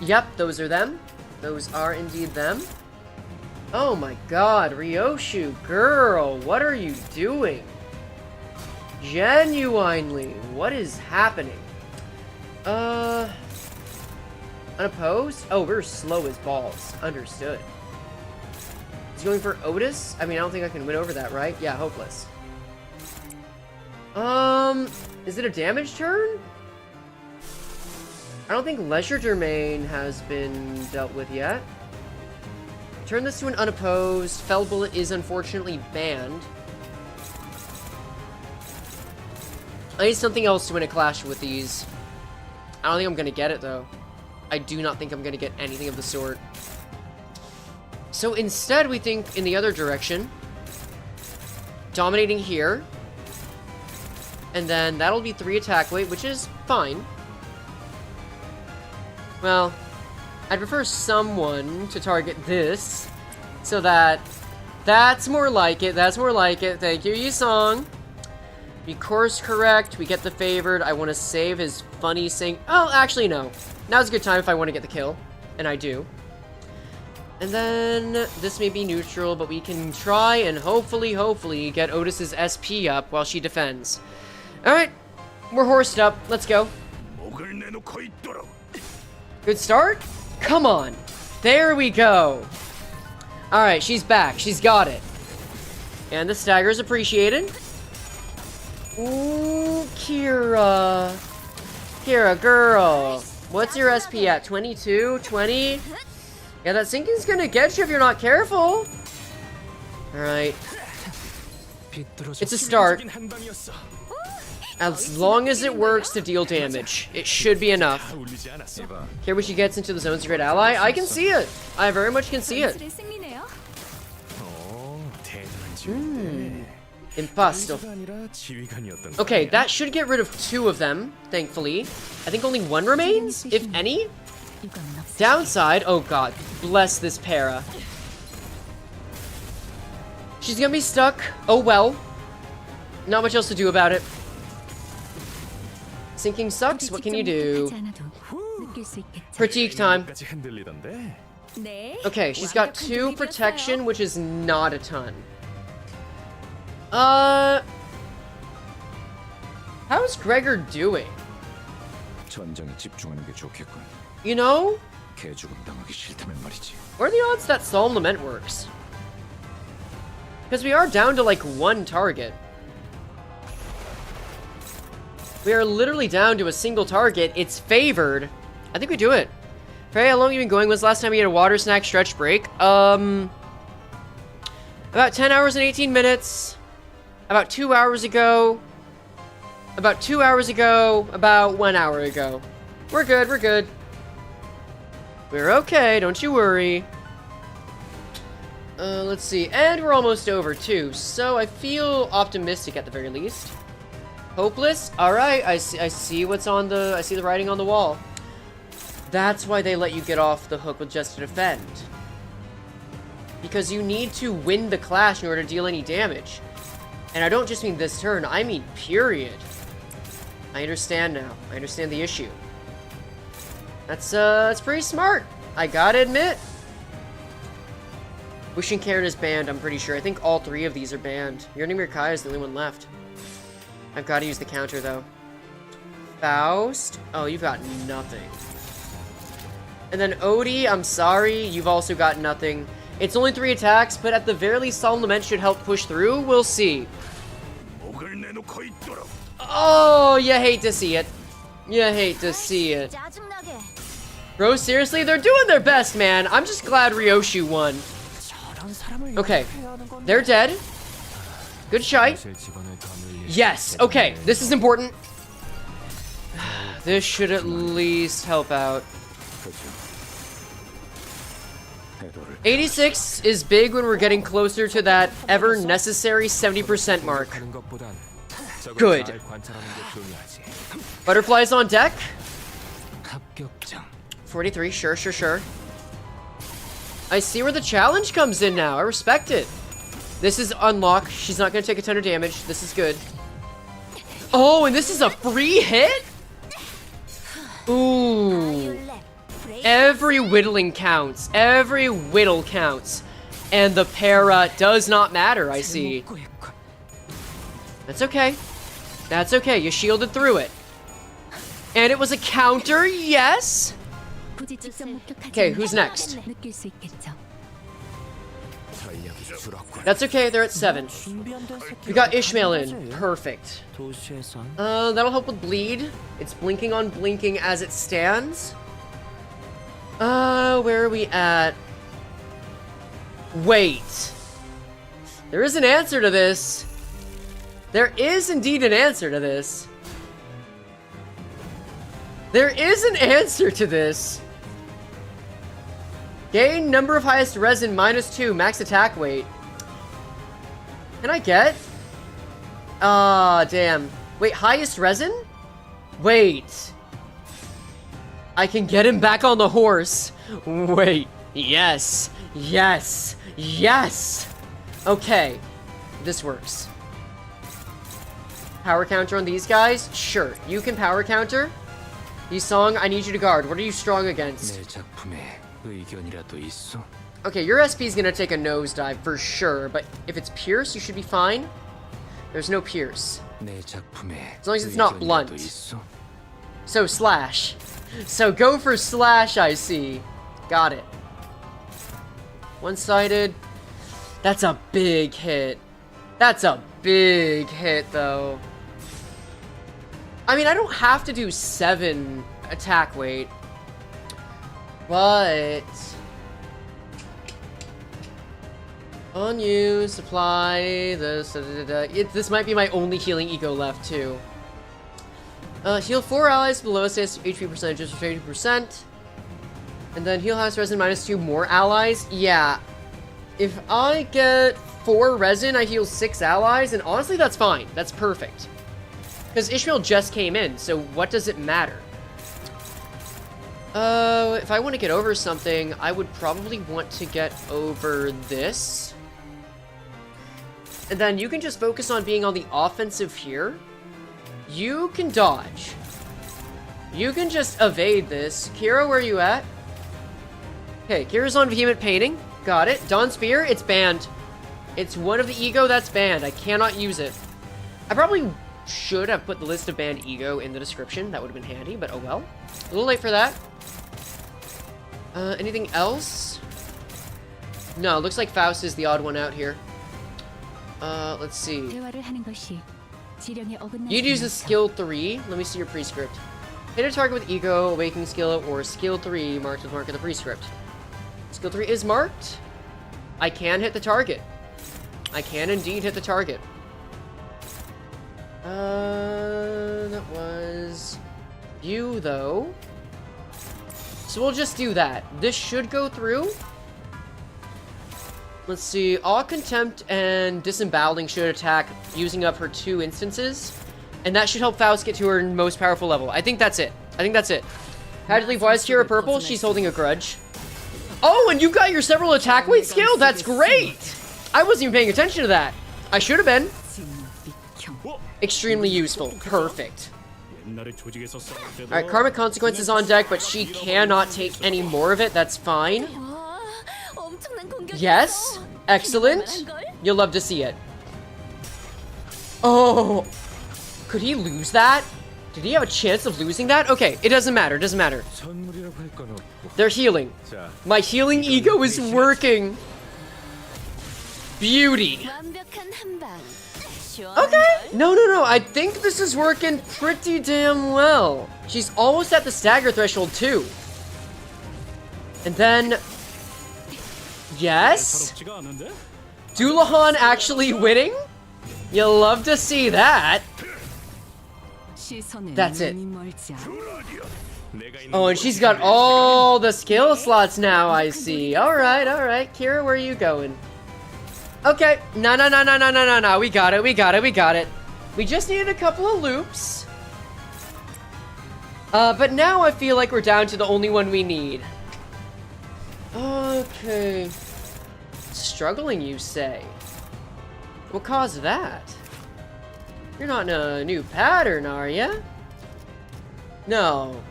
Yep, those are them. Those are indeed them. Oh my god, Ryoshu, girl, what are you doing? Genuinely, what is happening? Unopposed? Oh, we're slow as balls. Understood. He's going for Outis? I mean, I don't think I can win over that, right? Yeah, hopeless. Is it a damage turn? I don't think Leisure Domain has been dealt with yet. Turn this to an unopposed. Fell Bullet is unfortunately banned. I need something else to win a clash with these. I don't think I'm gonna get it though. I do not think I'm gonna get anything of the sort. So instead we think in the other direction. Dominating here. And then that'll be 3 attack weight, which is fine. Well, I'd prefer someone to target this, so that's more like it, that's more like it. Thank you, Yisong. We course correct, we get the favored. I want to save his funny sing. Oh, actually, no. Now's a good time if I want to get the kill, and I do. And then this may be neutral, but we can try and hopefully get Outis's SP up while she defends. Alright, we're horsed up. Let's go. Good start? Come on. There we go. Alright, she's back. She's got it. And the stagger is appreciated. Ooh, Kira. Kira, girl. What's your SP at? 22? 20? Yeah, that sinking's gonna get you if you're not careful. Alright. It's a start. As long as it works to deal damage, it should be enough. Here when she gets into the zone's a great ally. I can see it. I very much can see it. Impasto. Okay, that should get rid of 2 of them, thankfully. I think only 1 remains, if any. Downside, oh god, bless this para. She's gonna be stuck. Oh well. Not much else to do about it. Sinking sucks, what can you do? Critique time. Okay, she's got 2 protection, which is not a ton. How's Gregor doing? You know? What are the odds that Psalm Lament works? Because we are down to like 1 target. We are literally down to a single target. It's favored. I think we do it. Faye, how long have you been going? When's the last time you had a water snack stretch break? About 10 hours and 18 minutes. About 2 hours ago. About 2 hours ago. About 1 hour ago. We're good, we're good. We're okay, don't you worry. Let's see. And we're almost over, too. So I feel optimistic at the very least. Hopeless? Alright, I see what's on the... I see the writing on the wall. That's why they let you get off the hook with just to defend. Because you need to win the clash in order to deal any damage. And I don't just mean this turn, I mean period. I understand now. I understand the issue. That's pretty smart. I gotta admit. Wishing Karen is banned, I'm pretty sure. I think all 3 of these are banned. Yurnimir Kai is the only one left. I've got to use the counter, though. Faust. Oh, you've got nothing. And then Odie, I'm sorry. You've also got nothing. It's only 3 attacks, but at the very least, Solemn Lament should help push through. We'll see. Oh, you hate to see it. You hate to see it. Bro, seriously? They're doing their best, man. I'm just glad Ryoshu won. Okay. They're dead. Good shite. Yes. Okay. This is important. This should at least help out. 86 is big when we're getting closer to that ever necessary 70% mark. Good. Butterflies on deck. 43, sure. I see where the challenge comes in now. I respect it. This is unlock. She's not going to take a ton of damage. This is good. Oh, and this is a free hit? Ooh. Every whittling counts. Every whittle counts. And the para does not matter, I see. That's okay. That's okay. You shielded through it. And it was a counter, yes? Okay, who's next? That's okay, they're at 7. We got Ishmael in. Perfect. That'll help with bleed. It's blinking on blinking as it stands. Where are we at? Wait. There is an answer to this. There is indeed an answer to this. There is an answer to this. Gain number of highest resin -2, max attack weight. Can I get? Ah, damn. Wait, highest resin? Wait. I can get him back on the horse. Wait. Yes. Yes. Yes. Okay. This works. Power counter on these guys? Sure. You can power counter. Yisong, I need you to guard. What are you strong against? Okay, your SP is gonna take a nosedive for sure, but if it's Pierce, you should be fine. There's no Pierce. As long as it's not blunt. So slash. So go for slash, I see. Got it. One-sided. That's a big hit. That's a big hit, though. I mean, I don't have to do 7 attack weight. But... on you, supply, this, this might be my only healing ego left, too. Heal 4 allies with the lowest HP percentages for 30%. And then heal highest resin -2 more allies. Yeah. If I get 4 resin, I heal 6 allies, and honestly, that's fine. That's perfect. Because Ishmael just came in, so what does it matter? If I want to get over something, I would probably want to get over this. And then you can just focus on being on the offensive here. You can dodge. You can just evade this. Kira, where are you at? Okay, Kira's on Vehement Painting. Got it. Dawn Spear, it's banned. It's one of the ego that's banned. I cannot use it. I probably should have put the list of banned ego in the description. That would have been handy, but oh well. A little late for that. Anything else? No, looks like Faust is the odd one out here. Let's see. You'd use a skill 3. Let me see your prescript. Hit a target with ego, awakening skill, or skill 3 marked with mark of the prescript. Skill 3 is marked. I can hit the target. I can indeed hit the target. That was you though. So we'll just do that. This should go through. Let's see. Awe, Contempt, and Disemboweling should attack using up her 2 instances. And that should help Faust get to her most powerful level. I think that's it. I think that's it. Had to leave Wise Kira purple. She's holding a grudge. Oh, and you got your several attack weight skill? That's great! I wasn't even paying attention to that. I should have been. Extremely useful. Perfect. Alright, Karmic Consequences on deck, but she cannot take any more of it. That's fine. Yes. Excellent. You'll love to see it. Oh. Could he lose that? Did he have a chance of losing that? Okay, it doesn't matter. It doesn't matter. They're healing. My healing ego is working. Beauty. Okay. No. I think this is working pretty damn well. She's almost at the stagger threshold too. And then... Yes? Doulahan actually winning? You'll love to see that. That's it. Oh, and she's got all the skill slots now, I see. Alright. Kira, where are you going? Okay. No. We got it. We just needed a couple of loops. But now I feel like we're down to the only one we need. Okay. Struggling, you say? What caused that? You're not in a new pattern, are ya? No.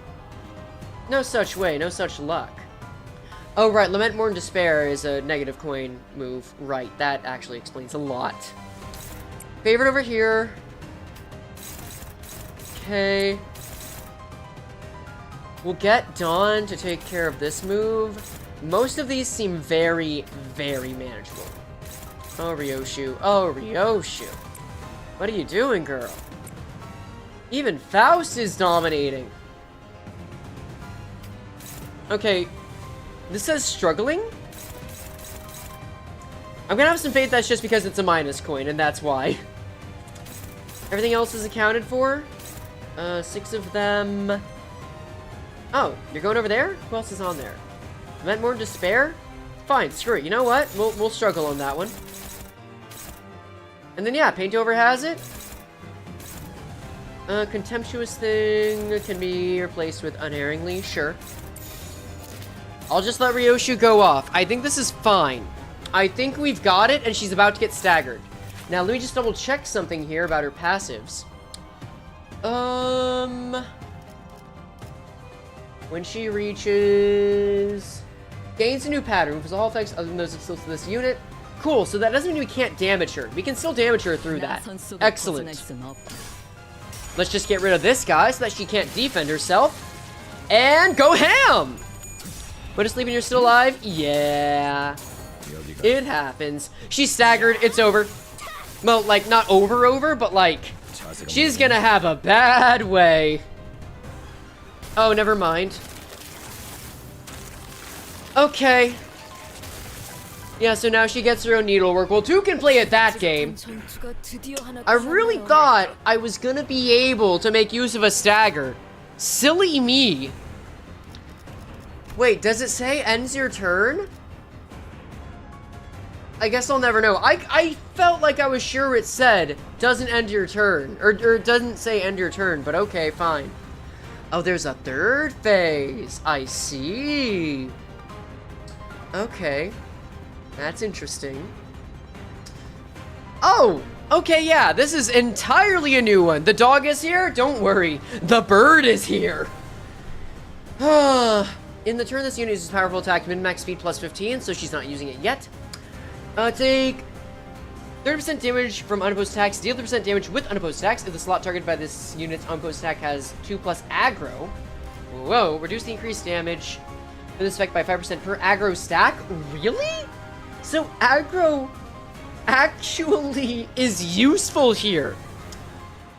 No such way, no such luck. Oh, right, Lament, Mourn, Despair is a negative coin move. Right, that actually explains a lot. Favorite over here. Okay. We'll get Dawn to take care of this move. Most of these seem very, very manageable. Oh, Ryoshu. What are you doing, girl? Even Faust is dominating. Okay, this says struggling? I'm gonna have some faith that's just because it's a minus coin, and that's why. Everything else is accounted for. 6 of them. Oh, you're going over there? Who else is on there? Lament, Mourn, Despair? Fine, screw it. You know what? We'll struggle on that one. And then yeah, Paint Over has it. Contemptuous Thing can be replaced with Unerringly, sure. I'll just let Ryoshu go off. I think this is fine. I think we've got it, and she's about to get staggered. Now, let me just double check something here about her passives. When she reaches... Gains a new pattern, moves all effects other than those exclusive to this unit. Cool, so that doesn't mean we can't damage her. We can still damage her through that. Excellent. Let's just get rid of this guy so that she can't defend herself. And go ham! But asleep and you're still alive? Yeah. It happens. She's staggered. It's over. Well, like, not over, but like, she's gonna have a bad way. Oh, never mind. Okay. Yeah, so now she gets her own needlework. Well, 2 can play at that game. I really thought I was gonna be able to make use of a stagger. Silly me. Wait, does it say ends your turn? I guess I'll never know. I felt like I was sure it said doesn't end your turn. Or it doesn't say end your turn, but okay, fine. Oh, there's a 3rd phase. I see. Okay. That's interesting. Oh! Okay, yeah, this is entirely a new one. The dog is here? Don't worry. The bird is here. In the turn, this unit uses powerful attack, min-max speed plus 15, so she's not using it yet. Take 30% damage from unopposed attacks. Deal 30% damage with unopposed attacks if the slot targeted by this unit's unopposed attack has 2+ aggro. Whoa, reduce the increased damage for this effect by 5% per aggro stack? Really? So aggro actually is useful here.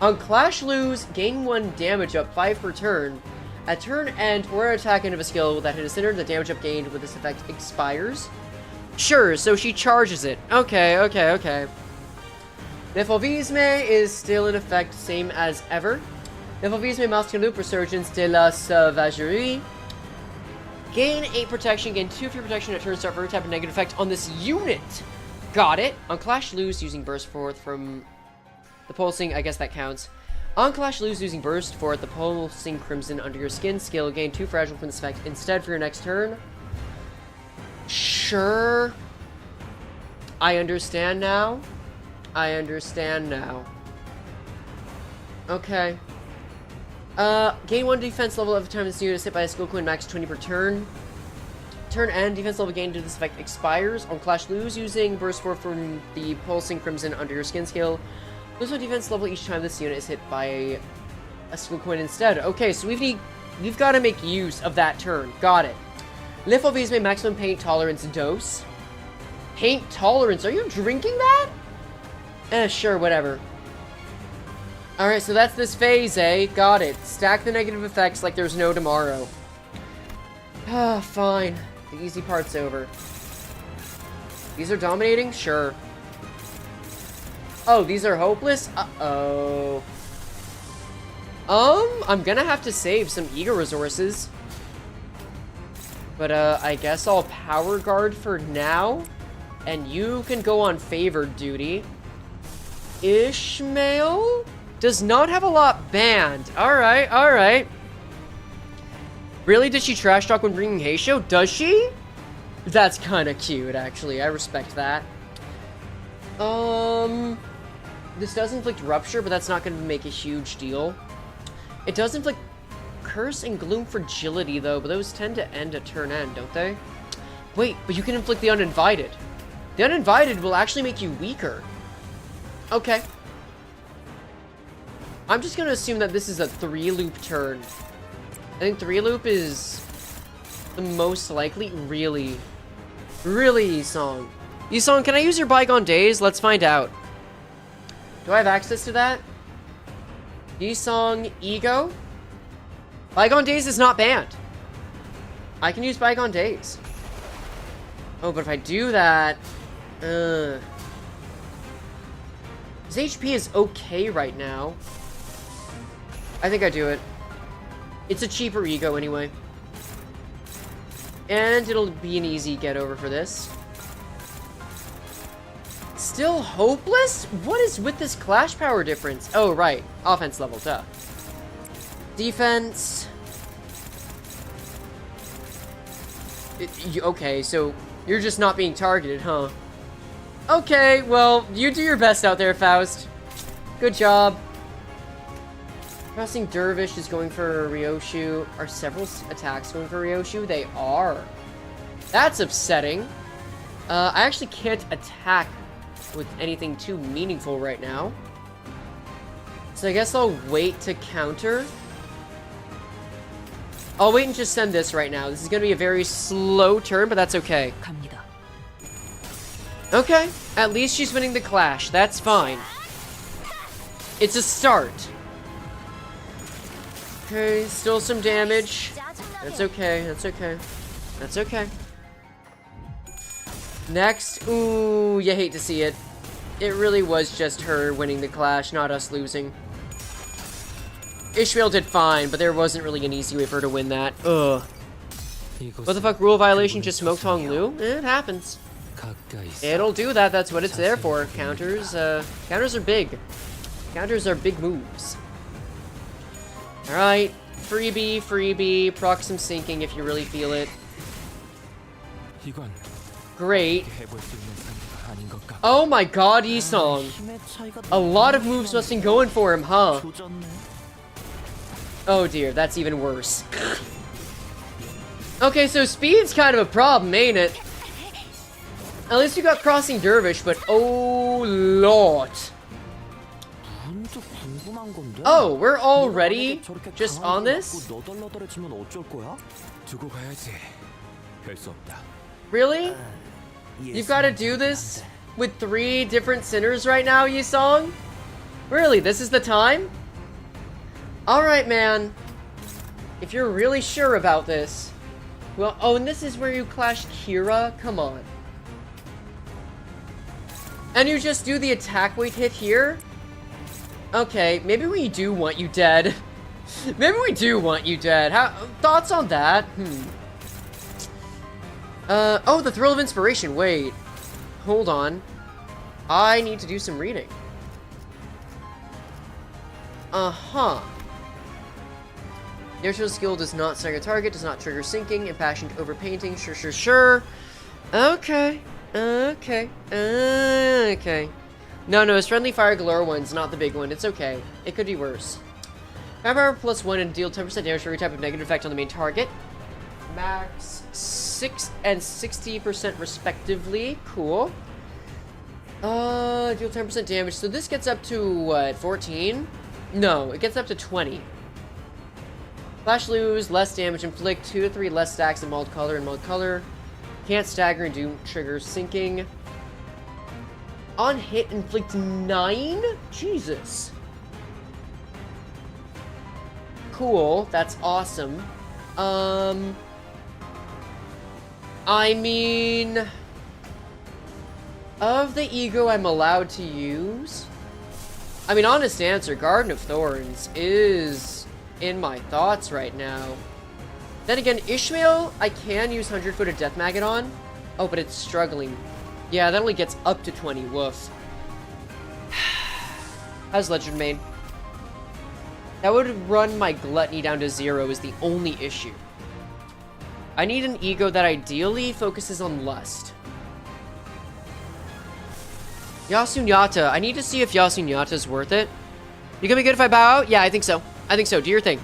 On Clash Lose, gain 1 damage up 5 per turn. At turn end, or an attack end of a skill that hit a center, the damage up gained with this effect expires. Sure, so she charges it. Okay. Nefovisme is still in effect, same as ever. Nefovisme masculin Resurgence de la Sauvagerie. Gain 8 protection, gain 2 free protection at turn start for every type of negative effect on this unit. Got it. On Clash Lose, using Burst Forth from the Pulsing, I guess that counts. On Clash Lose, using Burst Forth, the Pulsing Crimson under your skin skill, gain 2 fragile from this effect instead for your next turn. Sure. I understand now. Okay. Gain 1 defense level every time this unit is hit by a skill coin, max 20 per turn. Turn end, defense level gained to this effect expires. On Clash Lose, using Burst Forth from the Pulsing Crimson under your skin skill, lose 1 defense level each time this unit is hit by a skill coin instead. Okay, so we've got to make use of that turn. Got it. Lymphovisme maximum paint tolerance dose. Paint tolerance? Are you drinking that? Sure, whatever. Alright, so that's this phase, eh? Got it. Stack the negative effects like there's no tomorrow. Ah, fine. The easy part's over. These are dominating? Sure. Oh, these are hopeless? Uh-oh. I'm gonna have to save some ego resources. But, I guess I'll power guard for now. And you can go on favored duty. Ishmael does not have a lot banned. Alright. Really? Did she trash talk when bringing Heisho? Does she? That's kind of cute, actually. I respect that. This does inflict Rupture, but that's not going to make a huge deal. It does inflict Curse and Gloom Fragility, though, but those tend to end at turn end, don't they? Wait, but you can inflict the Uninvited. The Uninvited will actually make you weaker. Okay. I'm just going to assume that this is a 3-loop turn. I think 3-loop is the most likely. Really, Yisong. Yisong, can I use your Bygone Days? Let's find out. Do I have access to that? Yisong Ego? Bygone Days is not banned. I can use Bygone Days. Oh, but if I do that... His HP is okay right now. I think I do it. It's a cheaper ego anyway. And it'll be an easy get over for this. Still hopeless? What is with this clash power difference? Oh, right. Offense level, duh. Defense. Okay, so you're just not being targeted, huh? Okay, well, you do your best out there, Faust. Good job. Crossing Dervish is going for Ryoshu. Are several attacks going for Ryoshu? They are. That's upsetting. I actually can't attack with anything too meaningful right now. So I guess I'll wait to counter. I'll wait and just send this right now. This is going to be a very slow turn, but that's okay. Okay, at least she's winning the clash. That's fine. It's a start. Okay, still some damage. That's okay, that's okay. That's okay. Next, ooh, you hate to see it. It really was just her winning the clash, not us losing. Ishmael did fine, but there wasn't really an easy way for her to win that. Ugh. What the fuck, rule violation just smoked Hong Lu? It happens. It'll do that, that's what it's there for. Counters, counters are big. Counters are big moves. Alright, freebie, proc some sinking if you really feel it. Great. Oh my god, Yisong. A lot of moves must have been going for him, huh? Oh dear, that's even worse. Okay, so speed's kind of a problem, ain't it? At least you got Crossing Dervish, but oh lord. Oh, we're already just on this? Really? You've got to do this with 3 different sinners right now, Yisong? Really, this is the time? Alright, man. If you're really sure about this. Well, oh, and this is where you clash Kira? Come on. And you just do the attack weight hit here? Okay, maybe we do want you dead. Maybe we do want you dead. Thoughts on that? Oh, the thrill of inspiration. Wait. Hold on. I need to do some reading. Uh-huh. Natural skill does not stagger target, does not trigger sinking, impassioned overpainting, sure. Okay. Okay. No, his friendly fire galore one's not the big one. It's okay. It could be worse. Firepower +1 and deal 10% damage for every type of negative effect on the main target. Max 6 and 60% respectively. Cool. Deal 10% damage. So this gets up to, what, 14? No, it gets up to 20. Flash lose, less damage, inflict 2 to 3 less stacks of mauled color and mauled color. Can't stagger and do trigger sinking. On hit, inflict 9? Jesus. Cool, that's awesome. I mean, of the ego I'm allowed to use, I mean, honest answer, Garden of Thorns is in my thoughts right now. Then again, Ishmael, I can use 100 Foot of Death Maggot on. Oh, but it's struggling. Yeah, that only gets up to 20, woof. How's Legend Main? That would run my gluttony down to 0 is the only issue. I need an ego that ideally focuses on lust. Yasunyata. I need to see if Yasunyata's worth it. You gonna be good if I bow out? Yeah, I think so. Do your thing.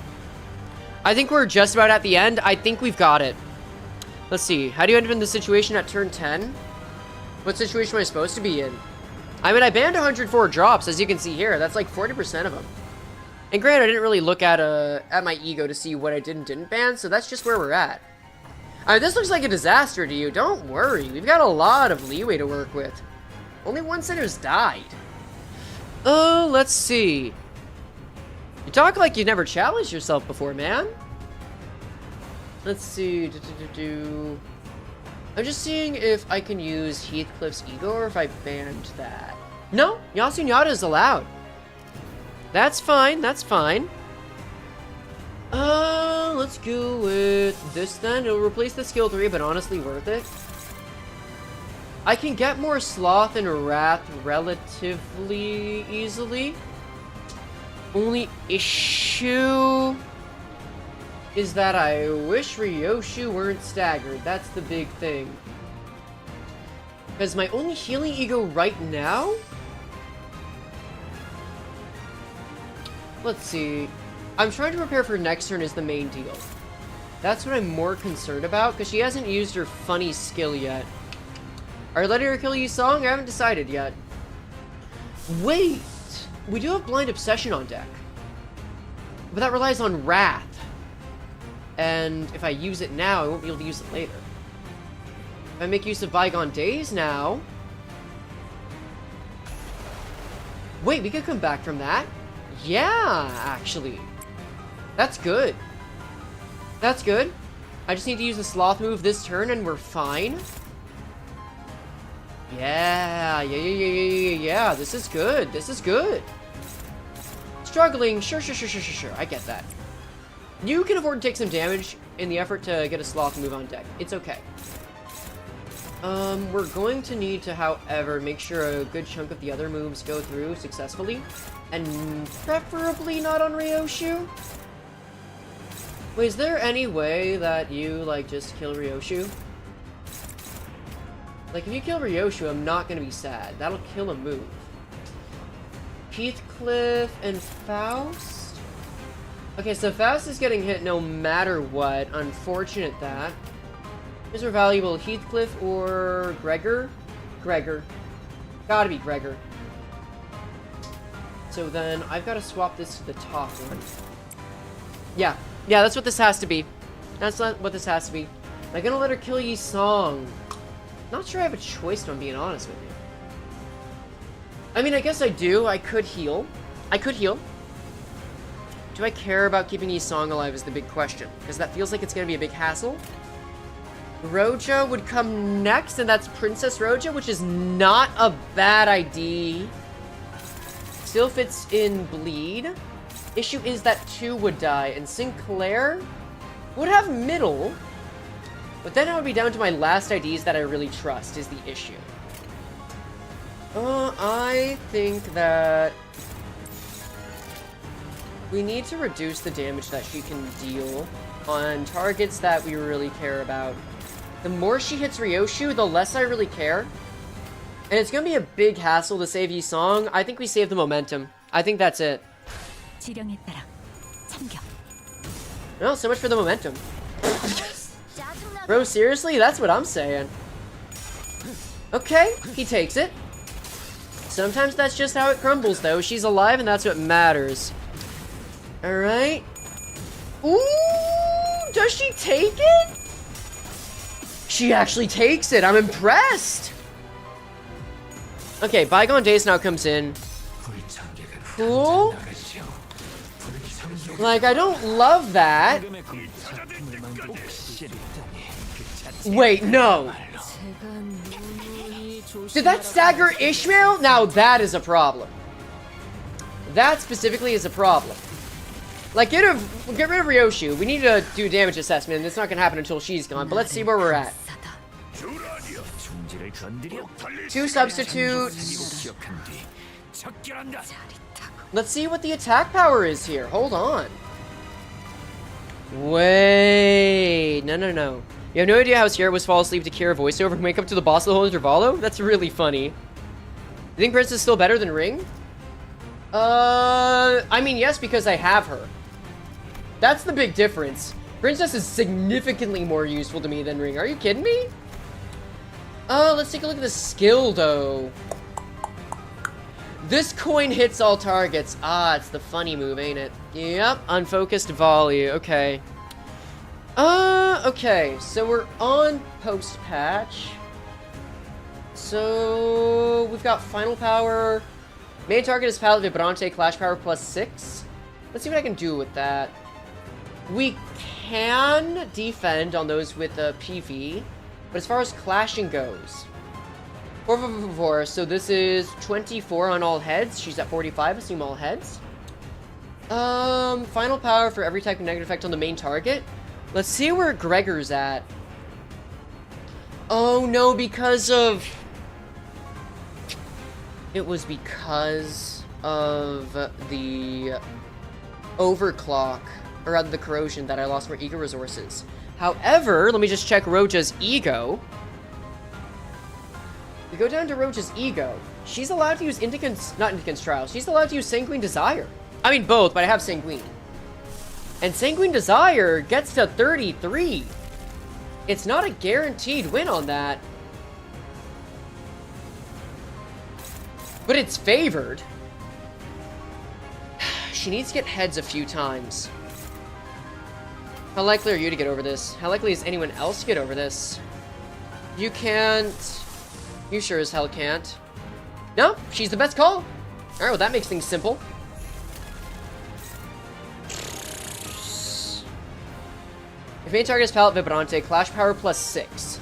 I think we're just about at the end. I think we've got it. Let's see. How do you end up in the situation at turn 10? What situation am I supposed to be in? I mean, I banned 104 drops, as you can see here. That's like 40% of them. And granted, I didn't really look at my ego to see what I did and didn't ban, so that's just where we're at. I mean, this looks like a disaster to you. Don't worry. We've got a lot of leeway to work with. Only one sinner's died. Oh, let's see. You talk like you've never challenged yourself before, man. Let's see. I'm just seeing if I can use Heathcliff's ego or if I banned that. No, Yasunyata is allowed. That's fine. Let's go with this then. It'll replace the skill 3, but honestly worth it. I can get more Sloth and Wrath relatively easily. Only issue is that I wish Ryoshu weren't staggered. That's the big thing. Because my only healing ego right now... Let's see. I'm trying to prepare for next turn is the main deal. That's what I'm more concerned about, because she hasn't used her funny skill yet. Are letting her kill you song? I haven't decided yet. Wait! We do have Blind Obsession on deck. But that relies on Wrath. And if I use it now, I won't be able to use it later. If I make use of Bygone Days now... Wait, we could come back from that. Yeah, actually. That's good. That's good. I just need to use the Sloth move this turn and we're fine. Yeah. This is good. Struggling. Sure. I get that. You can afford to take some damage in the effort to get a Sloth move on deck. It's okay. We're going to need to, however, make sure a good chunk of the other moves go through successfully. And preferably not on Ryoshu. Wait, is there any way that you, like, just kill Ryoshu? Like, if you kill Ryoshu, I'm not gonna be sad. That'll kill a move. Heathcliff and Faust? Okay, so Faust is getting hit no matter what. Unfortunate that. Is more valuable, Heathcliff or Gregor? Gregor. Gotta be Gregor. So then, I've got to swap this to the top one. Yeah, that's what this has to be. That's not what this has to be. Am I gonna let her kill Yi Song? Not sure I have a choice, if I'm being honest with you. I mean, I guess I do. I could heal. I could heal. Do I care about keeping Yi Song alive is the big question, because that feels like it's going to be a big hassle. Roja would come next, and that's Princess Roja, which is not a bad idea. Still fits in bleed. Issue is that 2 would die, and Sinclair would have middle, but then I would be down to my last IDs that I really trust is the issue. I think that we need to reduce the damage that she can deal on targets that we really care about. The more she hits Ryoshu, the less I really care. And it's gonna be a big hassle to save Yi Song. I think we save the momentum. I think that's it. No, so much for the momentum. Bro, seriously? That's what I'm saying. Okay, he takes it. Sometimes that's just how it crumbles, though. She's alive, and that's what matters. Alright. Ooh! Does she take it? She actually takes it. I'm impressed. Okay, Bygone Days now comes in. Cool. Like, I don't love that. Wait, no. Did that stagger Ishmael? Now that is a problem. That specifically is a problem. Like, get rid of Ryoshu. We need to do damage assessment, and it's not gonna happen until she's gone, but let's see where we're at. 2 substitutes. Let's see what the attack power is here. Hold on. Wait. No. You have no idea how Sierra was fall asleep to Kira voiceover and wake up to the boss of the whole Intervallo? That's really funny. You think Princess is still better than Ring? I mean, yes, because I have her. That's the big difference. Princess is significantly more useful to me than Ring. Are you kidding me? Let's take a look at the skill, though. This coin hits all targets. Ah, it's the funny move, ain't it? Yep, unfocused volley. Okay. Okay, so we're on post-patch. So, we've got final power. Main target is Palette Vibrante, Clash Power +6. Let's see what I can do with that. We can defend on those with the PV, but as far as clashing goes, 4, so this is 24 on all heads. She's at 45, assume all heads. Final power for every type of negative effect on the main target. Let's see where Gregor's at. Oh no, because of... It was because of the overclock, or rather the corrosion, that I lost more ego resources. However, let me just check Roja's ego. We go down to Roja's ego. She's allowed to use not Indican's Trial. She's allowed to use Sanguine Desire. I mean both, but I have Sanguine. And Sanguine Desire gets to 33. It's not a guaranteed win on that. But it's favored. She needs to get heads a few times. How likely are you to get over this? How likely is anyone else to get over this? You can't. You sure as hell can't. No, she's the best call. Alright, well that makes things simple. If main target is Palette Vibrante, Clash Power +6.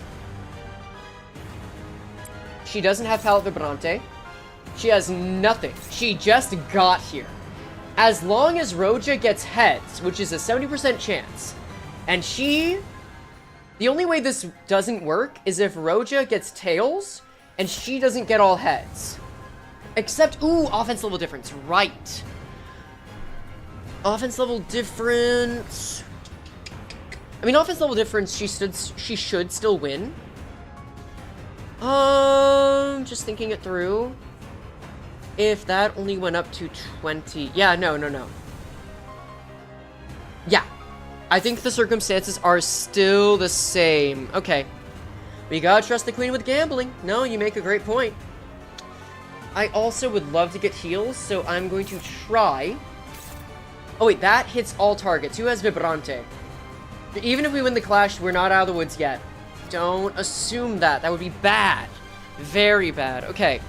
She doesn't have Palette Vibrante. She has nothing. She just got here. As long as Roja gets heads, which is a 70% chance, and she... The only way this doesn't work is if Roja gets tails, and she doesn't get all heads. Except, ooh, offense level difference, right. Offense level difference... I mean, offense level difference, she should still win. Just thinking it through. If that only went up to 20... Yeah, no. Yeah. I think the circumstances are still the same. Okay. We gotta trust the queen with gambling. No, you make a great point. I also would love to get heals, so I'm going to try... Oh, wait, that hits all targets. Who has Vibrante? Even if we win the clash, we're not out of the woods yet. Don't assume that. That would be bad. Very bad. Okay.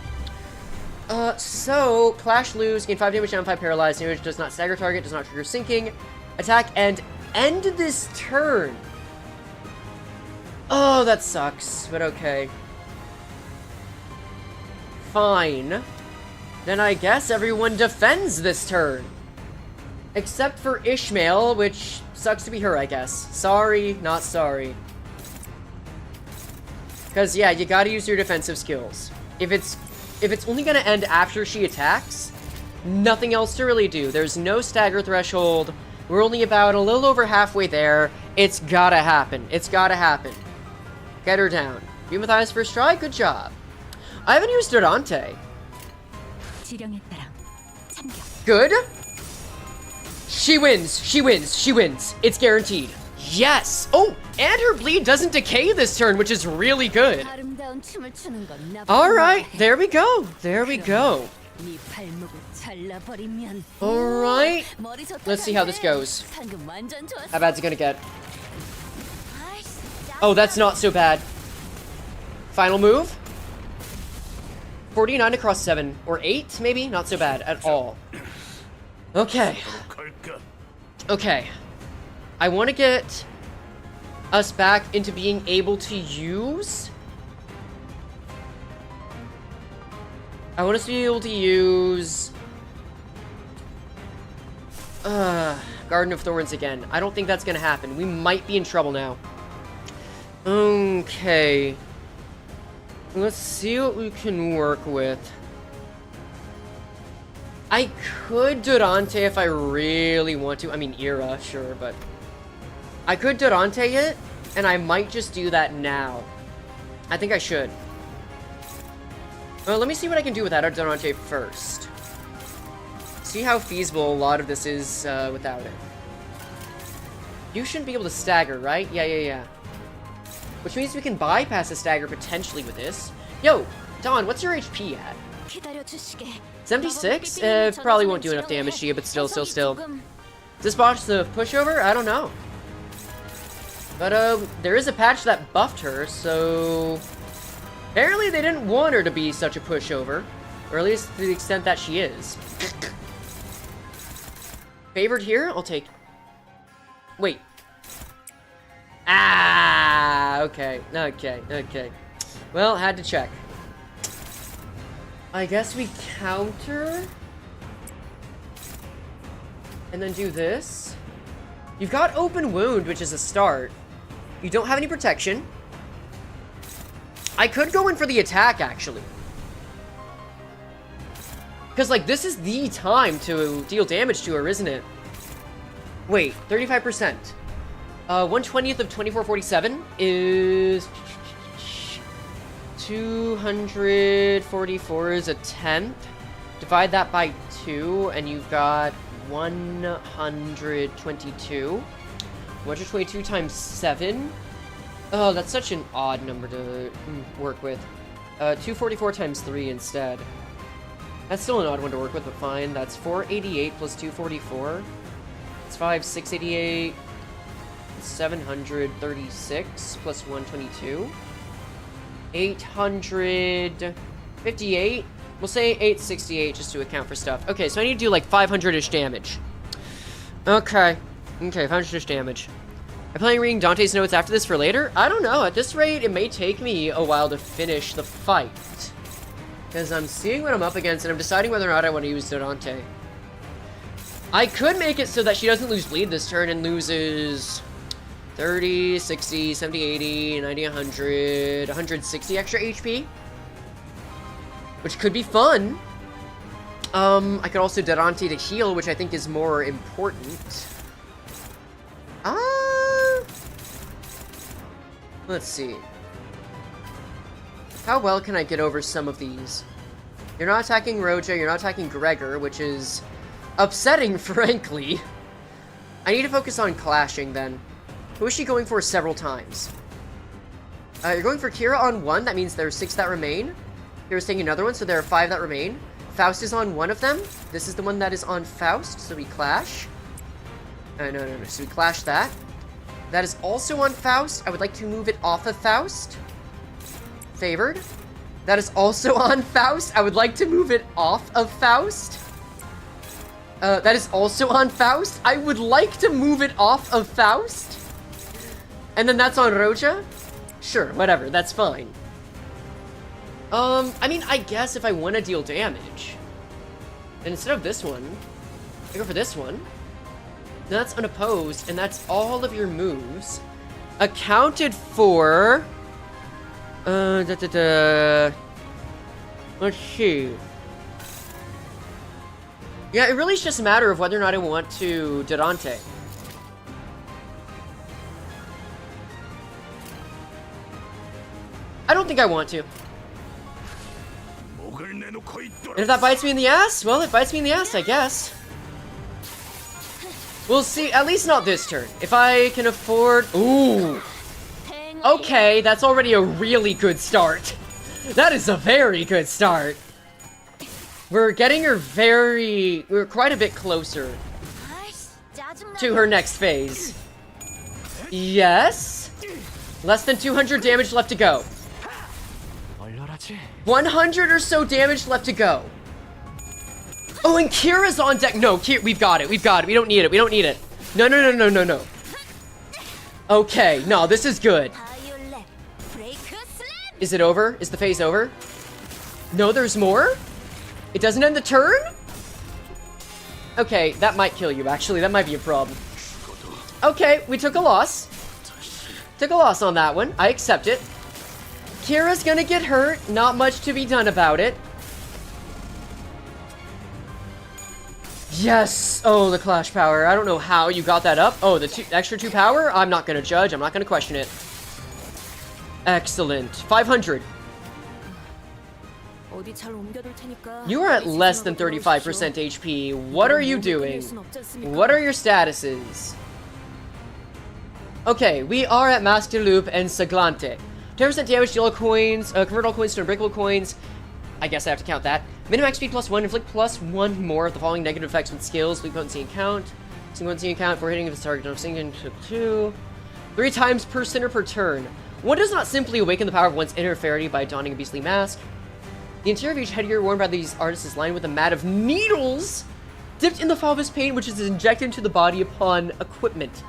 So, Clash lose, gain 5 damage down, 5 paralyzed, damage does not stagger target, does not trigger sinking, attack, and end this turn. Oh, that sucks, but okay. Fine. Then I guess everyone defends this turn. Except for Ishmael, which sucks to be her, I guess. Sorry, not sorry. Because, yeah, you gotta use your defensive skills. If it's only gonna end after she attacks, nothing else to really do. There's no stagger threshold. We're only about a little over halfway there. It's gotta happen. It's gotta happen. Get her down. Beat Matthias first try? Good job. I haven't used Durante. Good. She wins. She wins. She wins. It's guaranteed. Yes. Oh, and her bleed doesn't decay this turn, which is really good. All right. There we go. There we go. All right. Let's see how this goes. How bad's it gonna get? Oh, that's not so bad. Final move. 49 across 7. Or 8, maybe? Not so bad at all. Okay. Okay. I want to get us back into being able to use... I want us to be able to use... Garden of Thorns again. I don't think that's going to happen. We might be in trouble now. Okay. Let's see what we can work with. I could Durante if I really want to. I mean, Ira, sure, but... I could Durante it, and I might just do that now. I think I should. Well, let me see what I can do without a Durante first. See how feasible a lot of this is without it. You shouldn't be able to stagger, right? Yeah. Which means we can bypass a stagger potentially with this. Yo, Dawn, what's your HP at? 76? Probably won't do enough damage to you, but still. Does this botch the pushover? I don't know. But, there is a patch that buffed her, so... Apparently they didn't want her to be such a pushover. Or at least to the extent that she is. Favored here? I'll take... Wait. Ah, okay. Well, had to check. I guess we counter. And then do this. You've got open wound, which is a start. You don't have any protection. I could go in for the attack, actually. Because, like, this is the time to deal damage to her, isn't it? Wait, 35%. 1/20th of 2447 is 244 is a tenth. Divide that by 2, and you've got 122. 122 times 7. Oh, that's such an odd number to work with. 244 times 3 instead. That's still an odd one to work with, but fine. That's 488 plus 244. It's 688. 736 plus 122. 858. We'll say 868 just to account for stuff. Okay, so I need to do like 500-ish damage. Okay, 500-ish damage. Am I planning reading Dante's notes after this for later? I don't know. At this rate, it may take me a while to finish the fight. Because I'm seeing what I'm up against, and I'm deciding whether or not I want to use Dante. I could make it so that she doesn't lose bleed this turn and loses 30, 60, 70, 80, 90, 100, 160 extra HP. Which could be fun. I could also Durante to heal, which I think is more important. Let's see. How well can I get over some of these? You're not attacking Roja, you're not attacking Gregor, which is upsetting, frankly. I need to focus on clashing, then. Who is she going for several times? You're going for Kira on 1, that means there are 6 that remain. Kira's taking another one, so there are 5 that remain. Faust is on one of them. This is the one that is on Faust, so we clash. No, so we clash that. That is also on Faust. I would like to move it off of Faust. Favored. That is also on Faust. I would like to move it off of Faust. That is also on Faust. I would like to move it off of Faust. And then that's on Roja? Sure, whatever, that's fine. I mean, I guess if I want to deal damage, and instead of this one, I go for this one. That's unopposed, and that's all of your moves. Accounted for... Let's see. Yeah, it really is just a matter of whether or not I want to Durante. I don't think I want to. And if that bites me in the ass, well, it bites me in the ass, I guess. We'll see. At least not this turn. If I can afford... Ooh. Okay, that's already a really good start. That is a very good start. We're getting her we're quite a bit closer to her next phase. Yes. Less than 200 damage left to go. 100 or so damage left to go. Oh, and Kira's on deck. No, we've got it. We've got it. We don't need it. We don't need it. No, no, no, no, no, no. Okay, no, this is good. Is it over? Is the phase over? No, there's more? It doesn't end the turn? Okay, that might kill you, actually. That might be a problem. Okay, we took a loss. Took a loss on that one. I accept it. Kira's gonna get hurt. Not much to be done about it. Yes! Oh, the Clash power. I don't know how you got that up. Oh, the extra 2 power? I'm not gonna judge. I'm not gonna question it. Excellent. 500. You are at less than 35% HP. What are you doing? What are your statuses? Okay, we are at Master Loop and Saglante. 10% damage, deal all coins, convert all coins to unbreakable coins. I guess I have to count that. Minimax speed +1, inflict +1 more of the following negative effects with skills, weak potency and count. Single potency and count for hitting of its target, sinking to 2. 3 times per center per turn. One does not simply awaken the power of one's inner fairy by donning a beastly mask. The interior of each headgear worn by these artists is lined with a mat of needles dipped in the fulvous paint, which is injected into the body upon equipment.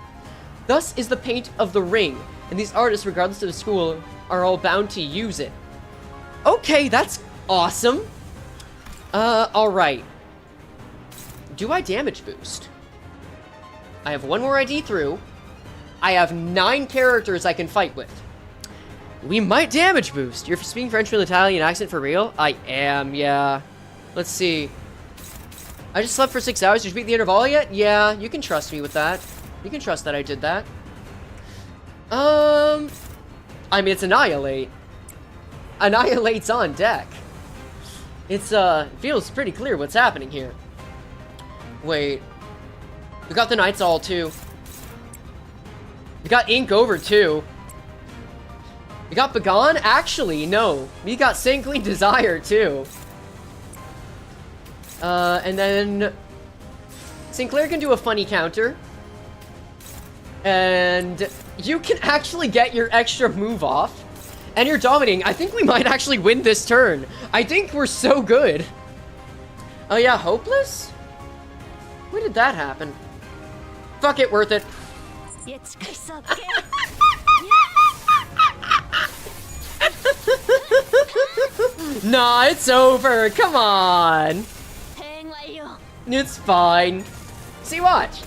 Thus is the paint of the ring, and these artists, regardless of the school, are all bound to use it. Okay, that's awesome. Alright. Do I damage boost? I have 1 more ID through. I have 9 characters I can fight with. We might damage boost. You're speaking French with an Italian accent for real? I am, yeah. Let's see. I just slept for 6 hours. Did you beat the interval yet? Yeah, you can trust me with that. You can trust that I did that. I mean, it's Annihilate. Annihilate's on deck. It's, feels pretty clear what's happening here. Wait. We got the Night's All, too. We got Ink over, too. We got Begone? Actually, no. We got Sanguine Desire, too. And then... Sinclair can do a funny counter. And you can actually get your extra move off. And you're dominating. I think we might actually win this turn. I think we're so good. Oh yeah, Hopeless? When did that happen? Fuck it, worth it. Nah, it's over. Come on. It's fine. See, watch.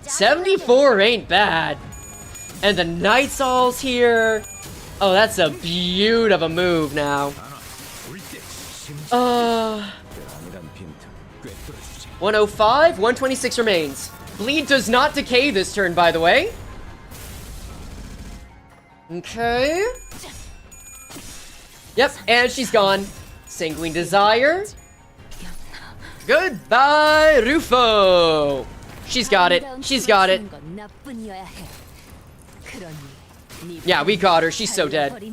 74 ain't bad. And the Night's All's here. Oh, that's a beaut of a move now. 105, 126 remains. Bleed does not decay this turn, by the way. Okay. Yep, and she's gone. Sanguine Desire. Goodbye, Rufo. She's got it. She's got it. Yeah, we got her. She's so dead.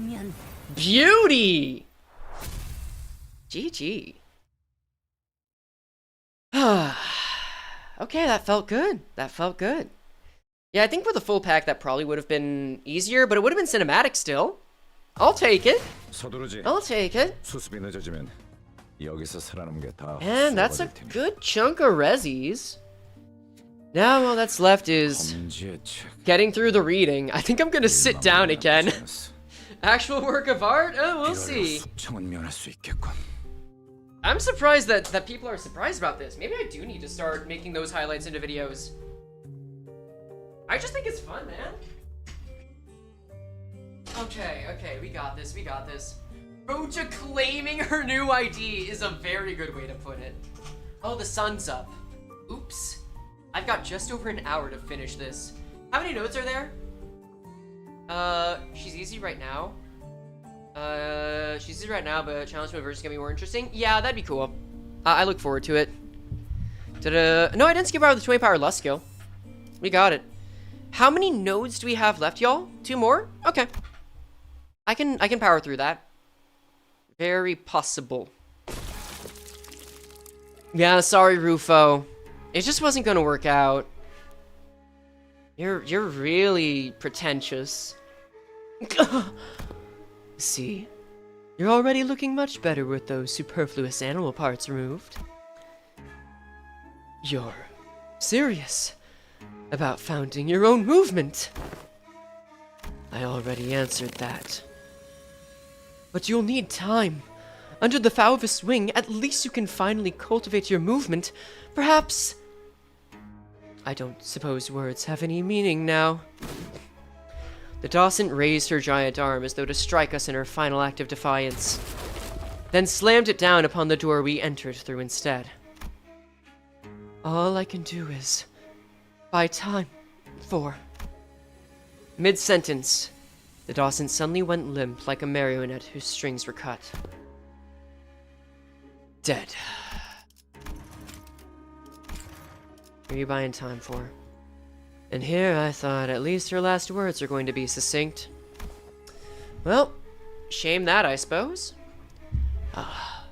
Beauty. GG. Okay, that felt good. That felt good. Yeah, I think with a full pack, that probably would have been easier, but it would have been cinematic still. I'll take it. 서두르지. I'll take it. 수습이 늦어지면 여기서 살아남은 게 다. And that's a good chunk of resis. Now all that's left is getting through the reading. I think I'm gonna sit down again. Actual work of art? Oh, we'll see. I'm surprised that people are surprised about this. Maybe I do need to start making those highlights into videos. I just think it's fun, man. Okay, we got this, we got this. Roja claiming her new ID is a very good way to put it. Oh, the sun's up. Oops. I've got just over an hour to finish this. How many notes are there? She's easy right now. She's easy right now, but challenge mode version is gonna be more interesting. Yeah, that'd be cool. I look forward to it. Ta-da. No, I didn't skip out the 20 power lust skill. We got it. How many nodes do we have left, y'all? 2 more? Okay. I can power through that. Very possible. Yeah, sorry, Rufo. It just wasn't gonna work out. You're really pretentious. See? You're already looking much better with those superfluous animal parts removed. You're serious about founding your own movement. I already answered that. But you'll need time. Under the Fauvist wing, at least you can finally cultivate your movement. Perhaps... I don't suppose words have any meaning now. The docent raised her giant arm as though to strike us in her final act of defiance, then slammed it down upon the door we entered through instead. All I can do is buy time for... Mid-sentence, the docent suddenly went limp like a marionette whose strings were cut. Dead. What are you buying time for? And here I thought at least her last words are going to be succinct. Well, shame that, I suppose. Ah,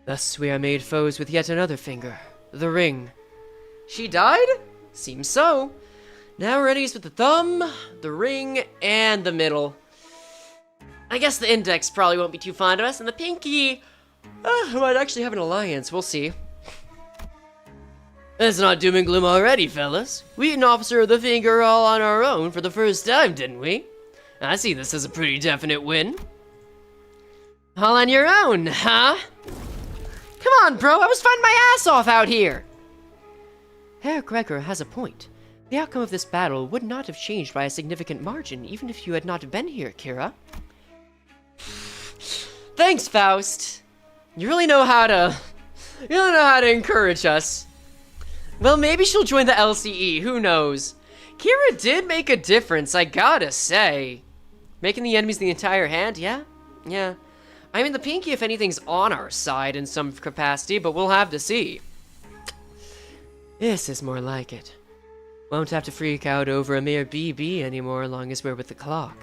thus we are made foes with yet another finger, the ring. She died? Seems so. Now we're enemies with the thumb, the ring, and the middle. I guess the index probably won't be too fond of us, and the pinky might actually have an alliance. We'll see. It's not doom and gloom already, fellas. We an officer of the finger all on our own for the first time, didn't we? I see this as a pretty definite win. All on your own, huh? Come on, bro, I was fighting my ass off out here. Herr Gregor has a point. The outcome of this battle would not have changed by a significant margin, even if you had not been here, Kira. Thanks, Faust. You really know how to encourage us. Well, maybe she'll join the LCE, who knows? Kira did make a difference, I gotta say. Making the enemies the entire hand, yeah. I mean, the pinky, if anything's on our side in some capacity, but we'll have to see. This is more like it. Won't have to freak out over a mere BB anymore as long as we're with the clock.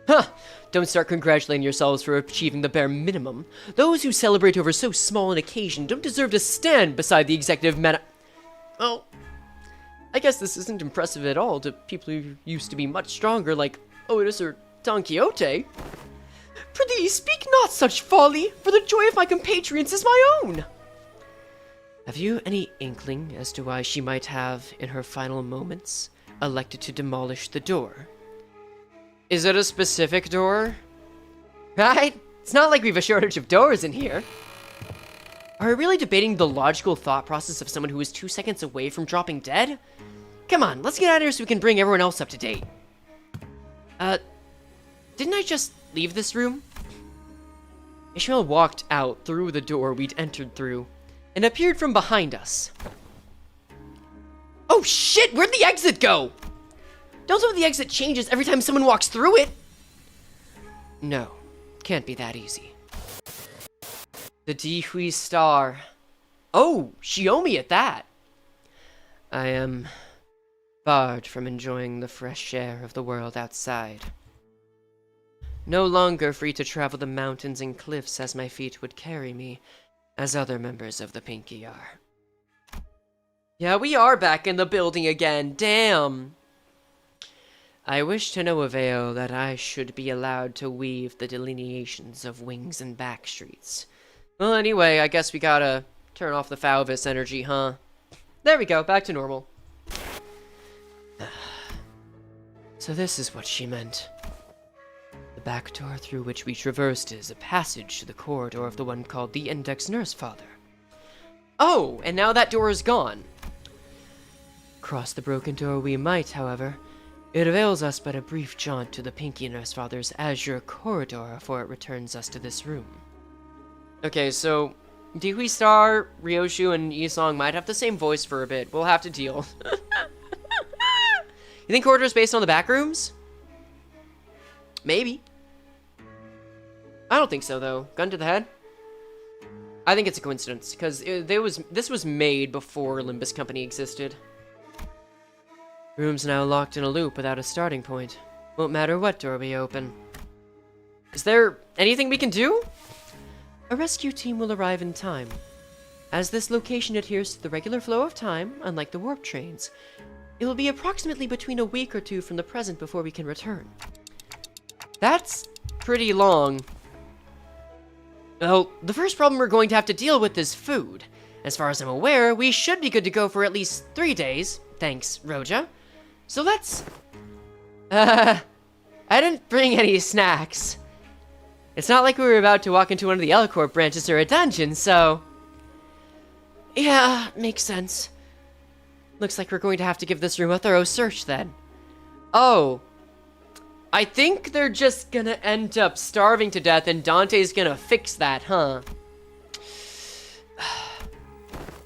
Huh! Don't start congratulating yourselves for achieving the bare minimum. Those who celebrate over so small an occasion don't deserve to stand beside the executive Well, I guess this isn't impressive at all to people who used to be much stronger like Outis or Don Quixote. Prithee, speak not such folly, for the joy of my compatriots is my own! Have you any inkling as to why she might have, in her final moments, elected to demolish the door? Is it a specific door? Right? It's not like we've a shortage of doors in here. Are we really debating the logical thought process of someone who is 2 seconds away from dropping dead? Come on, let's get out of here so we can bring everyone else up to date. Didn't I just leave this room? Ishmael walked out through the door we'd entered through, and appeared from behind us. Oh shit, where'd the exit go? Don't tell me the exit changes every time someone walks through it. No, can't be that easy. The Dihui Star. Oh, Shiomi at that. I am barred from enjoying the fresh air of the world outside. No longer free to travel the mountains and cliffs as my feet would carry me, as other members of the Pinky are. Yeah, we are back in the building again, damn. I wish to no avail that I should be allowed to weave the delineations of wings and back streets. Well, anyway, I guess we gotta turn off the Falvis energy, huh? There we go, back to normal. So this is what she meant. The back door through which we traversed is a passage to the corridor of the one called the Index Nurse Father. Oh, and now that door is gone. Cross the broken door we might, however. It avails us but a brief jaunt to the Pinky Nurse Father's azure corridor before it returns us to this room. Okay, so Dewey Star, Ryoshu, and Yisong might have the same voice for a bit. We'll have to deal. You think corridor is based on the back rooms? Maybe. I don't think so, though. Gun to the head? I think it's a coincidence, because this was made before Limbus Company existed. Room's now locked in a loop without a starting point. Won't matter what door we open. Is there anything we can do? A rescue team will arrive in time. As this location adheres to the regular flow of time, unlike the warp trains, it will be approximately between a week or two from the present before we can return. That's pretty long. Well, the first problem we're going to have to deal with is food. As far as I'm aware, we should be good to go for at least 3 days. Thanks, Roja. So let's... I didn't bring any snacks. It's not like we were about to walk into one of the L-Corp branches or a dungeon, so... Yeah, makes sense. Looks like we're going to have to give this room a thorough search, then. Oh. I think they're just gonna end up starving to death, and Dante's gonna fix that, huh?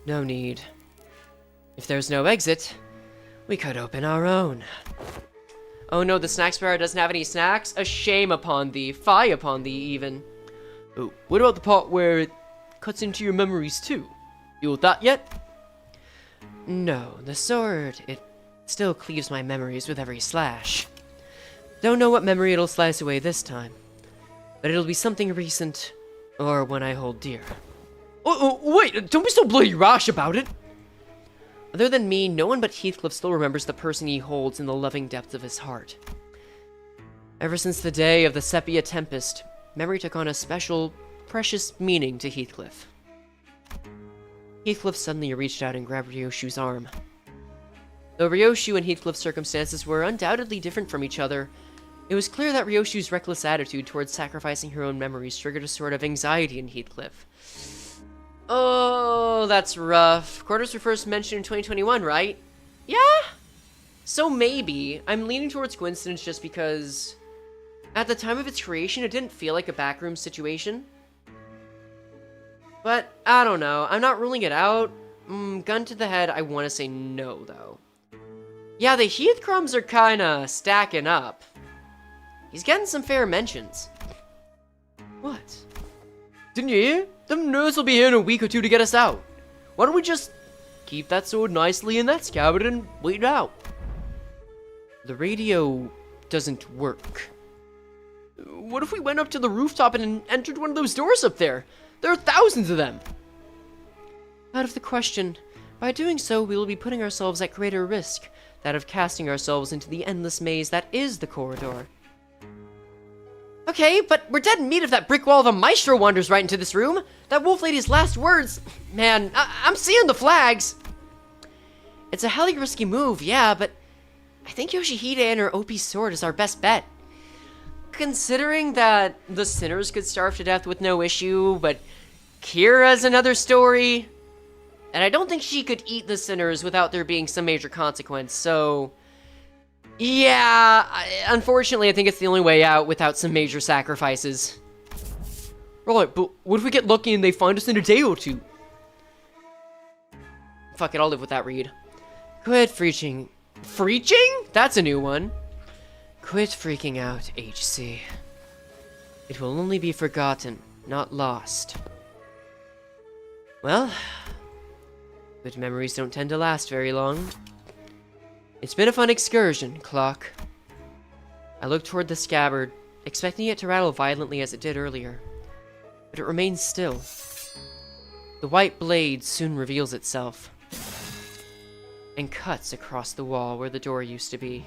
No need. If there's no exit, we could open our own. Oh no, the snack sparrow doesn't have any snacks? A shame upon thee, fie upon thee, even. Oh, what about the part where it cuts into your memories, too? You with that yet? No, the sword, it still cleaves my memories with every slash. Don't know what memory it'll slice away this time, but it'll be something recent, or one I hold dear. Oh, wait, don't be so bloody rash about it! Other than me, no one but Heathcliff still remembers the person he holds in the loving depths of his heart. Ever since the day of the Sepia Tempest, memory took on a special, precious meaning to Heathcliff. Heathcliff suddenly reached out and grabbed Ryoshu's arm. Though Ryoshu and Heathcliff's circumstances were undoubtedly different from each other, it was clear that Ryoshu's reckless attitude towards sacrificing her own memories triggered a sort of anxiety in Heathcliff. Oh, that's rough. Quarters were first mentioned in 2021, right? Yeah? So maybe. I'm leaning towards coincidence just because at the time of its creation, it didn't feel like a backroom situation. But I don't know. I'm not ruling it out. Gun to the head, I want to say no, though. Yeah, the Heath crumbs are kinda stacking up. He's getting some fair mentions. What? Didn't you hear? The nurse will be here in a week or two to get us out. Why don't we just keep that sword nicely in that scabbard and wait it out? The radio doesn't work. What if we went up to the rooftop and entered one of those doors up there? There are thousands of them. Out of the question. By doing so, we will be putting ourselves at greater risk, that of casting ourselves into the endless maze that is the corridor. Okay, but we're dead meat if that brick wall of a maestro wanders right into this room. That wolf lady's last words... Man, I'm seeing the flags. It's a helly risky move, yeah, but I think Yoshihide and her OP sword is our best bet. Considering that the sinners could starve to death with no issue, but Kira's another story. And I don't think she could eat the sinners without there being some major consequence, so... Yeah, unfortunately, I think it's the only way out without some major sacrifices. Right, but what if we get lucky and they find us in a day or two? Fuck it, I'll live with that read. Quit freaking... Freaching? That's a new one. Quit freaking out, HC. It will only be forgotten, not lost. Well, good memories don't tend to last very long. It's been a fun excursion, Clock. I looked toward the scabbard, expecting it to rattle violently as it did earlier. But it remains still. The white blade soon reveals itself, and cuts across the wall where the door used to be.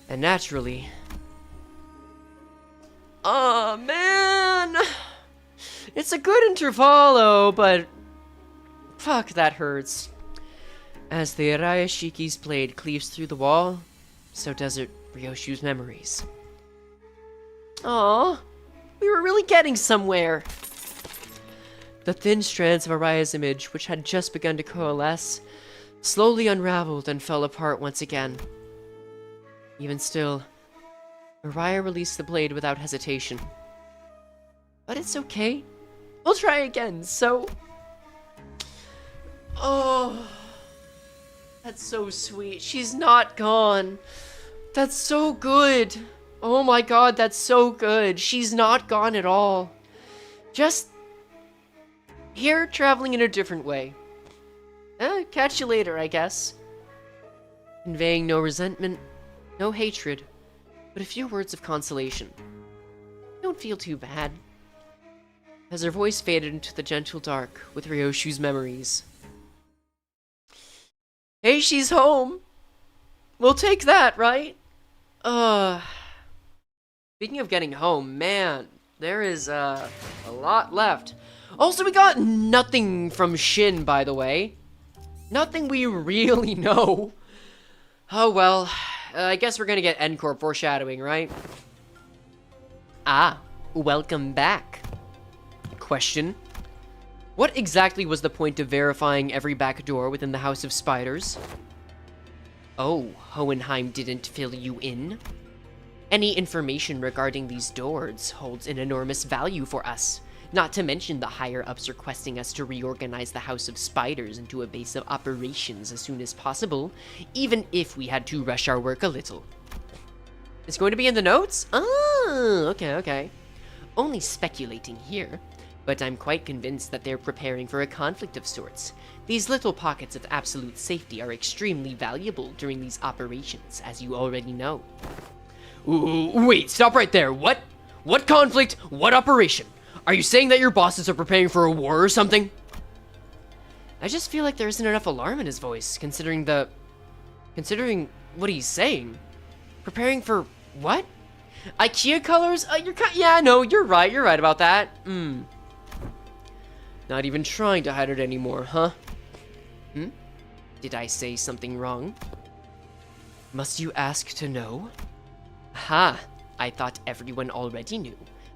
And naturally... Oh, man! It's a good intervallo, but... Fuck, that hurts. As the Araya Shiki's blade cleaves through the wall, so does it Ryoshu's memories. Aww, we were really getting somewhere. The thin strands of Araya's image, which had just begun to coalesce, slowly unraveled and fell apart once again. Even still, Araya released the blade without hesitation. But it's okay. We'll try again, so... Oh... That's so sweet. She's not gone. That's so good. Oh my god, that's so good. She's not gone at all. Just... here, traveling in a different way. Catch you later, I guess. Conveying no resentment, no hatred, but a few words of consolation. Don't feel too bad. As her voice faded into the gentle dark with Ryoshu's memories. Hey, she's home! We'll take that, right? Speaking of getting home, man, there is, a lot left. Also, we got nothing from Shin, by the way. Nothing we really know. Oh, well, I guess we're gonna get N-Corp foreshadowing, right? Ah, welcome back. Question. What exactly was the point of verifying every back door within the House of Spiders? Oh, Hohenheim didn't fill you in? Any information regarding these doors holds an enormous value for us, not to mention the higher-ups requesting us to reorganize the House of Spiders into a base of operations as soon as possible, even if we had to rush our work a little. It's going to be in the notes? Oh, okay. Only speculating here. But I'm quite convinced that they're preparing for a conflict of sorts. These little pockets of absolute safety are extremely valuable during these operations, as you already know. Ooh, wait, stop right there. What? What conflict? What operation? Are you saying that your bosses are preparing for a war or something? I just feel like there isn't enough alarm in his voice, considering what he's saying. Preparing for what? IKEA colors? Yeah, no, you're right about that. Not even trying to hide it anymore, huh? Did I say something wrong? Must you ask to know? Ha! I thought everyone already knew.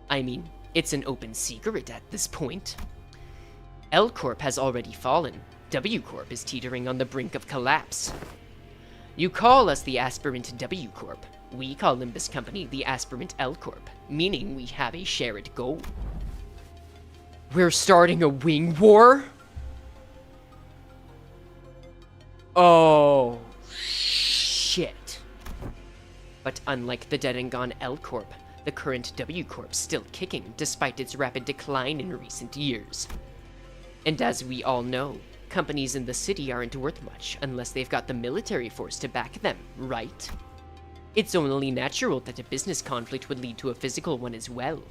I mean, it's an open secret at this point. L Corp has already fallen. W Corp is teetering on the brink of collapse. You call us the aspirant W Corp. We call Limbus Company the aspirant L Corp, meaning we have a shared goal. We're starting a wing war? Oh, shit. But unlike the dead and gone L Corp, the current W Corp's still kicking despite its rapid decline in recent years. And as we all know, companies in the city aren't worth much unless they've got the military force to back them, right? It's only natural that a business conflict would lead to a physical one as well.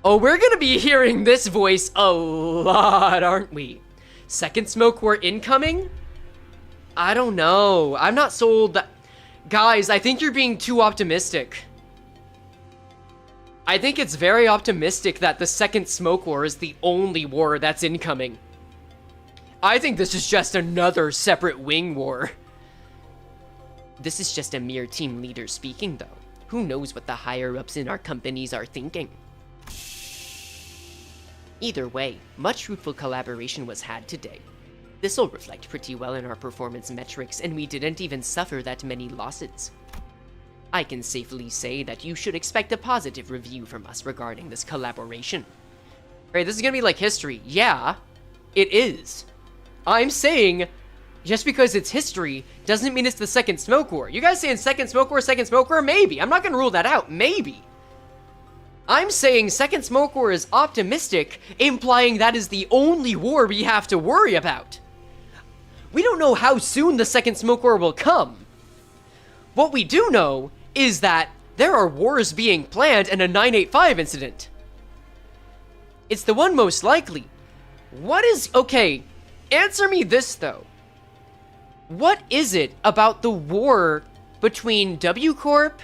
Oh, we're gonna be hearing this voice a lot, aren't we? Second smoke war incoming? I don't know. I'm not sold that... Guys, I think you're being too optimistic. I think it's very optimistic that the second smoke war is the only war that's incoming. I think this is just another separate wing war. This is just a mere team leader speaking, though. Who knows what the higher-ups in our companies are thinking? Either way, much fruitful collaboration was had today. This'll reflect pretty well in our performance metrics, and we didn't even suffer that many losses. I can safely say that you should expect a positive review from us regarding this collaboration. Right, this is gonna be like history. Yeah, it is. I'm saying, just because it's history, doesn't mean it's the second smoke war. You guys saying second smoke war? Maybe. I'm not gonna rule that out. Maybe. I'm saying second smoke war is optimistic, implying that is the only war we have to worry about. We don't know how soon the second smoke war will come. What we do know is that there are wars being planned in a 985 incident. It's the one most likely. Okay, answer me this though. What is it about the war between W Corp,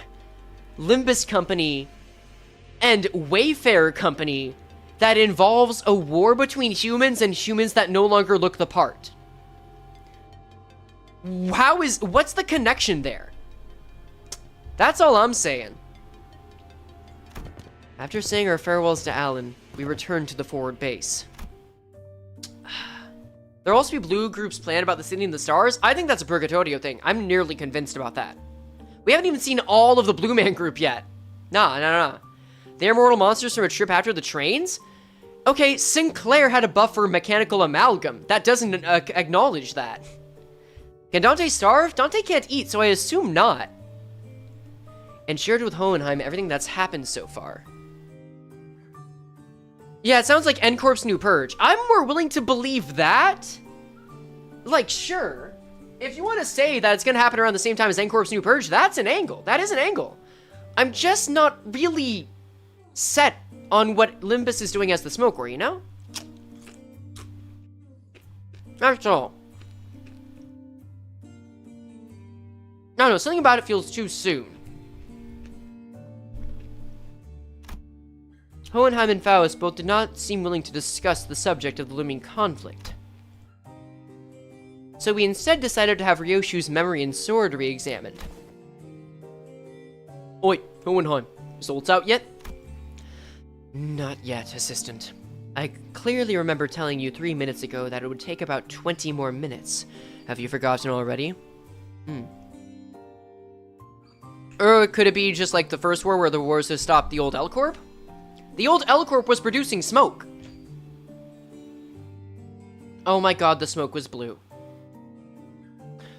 Limbus Company, and Wayfarer Company that involves a war between humans and humans that no longer look the part. What's the connection there? That's all I'm saying. After saying our farewells to Alan, we returned to the forward base. There'll also be blue groups planned about the city and the stars. I think that's a Purgatorio thing. I'm nearly convinced about that. We haven't even seen all of the Blue Man group yet. Nah. They're immortal monsters from a trip after the trains? Okay, Sinclair had a buff for mechanical amalgam. That doesn't acknowledge that. Can Dante starve? Dante can't eat, so I assume not. And shared with Hohenheim everything that's happened so far. Yeah, it sounds like N-Corp's new purge. I'm more willing to believe that. Like, sure. If you want to say that it's going to happen around the same time as N-Corp's new purge, that's an angle. That is an angle. I'm just not really set on what Limbus is doing as the smoke war, you know? That's all. No, something about it feels too soon. Hohenheim and Faust both did not seem willing to discuss the subject of the looming conflict. So we instead decided to have Ryoshu's memory and sword re-examined. Oi, Hohenheim, results out yet? Not yet, Assistant. I clearly remember telling you 3 minutes ago that it would take about 20 more minutes. Have you forgotten already? Or could it be just like the first war where the wars have stopped the old L-Corp? The old L-Corp was producing smoke. Oh my god, the smoke was blue.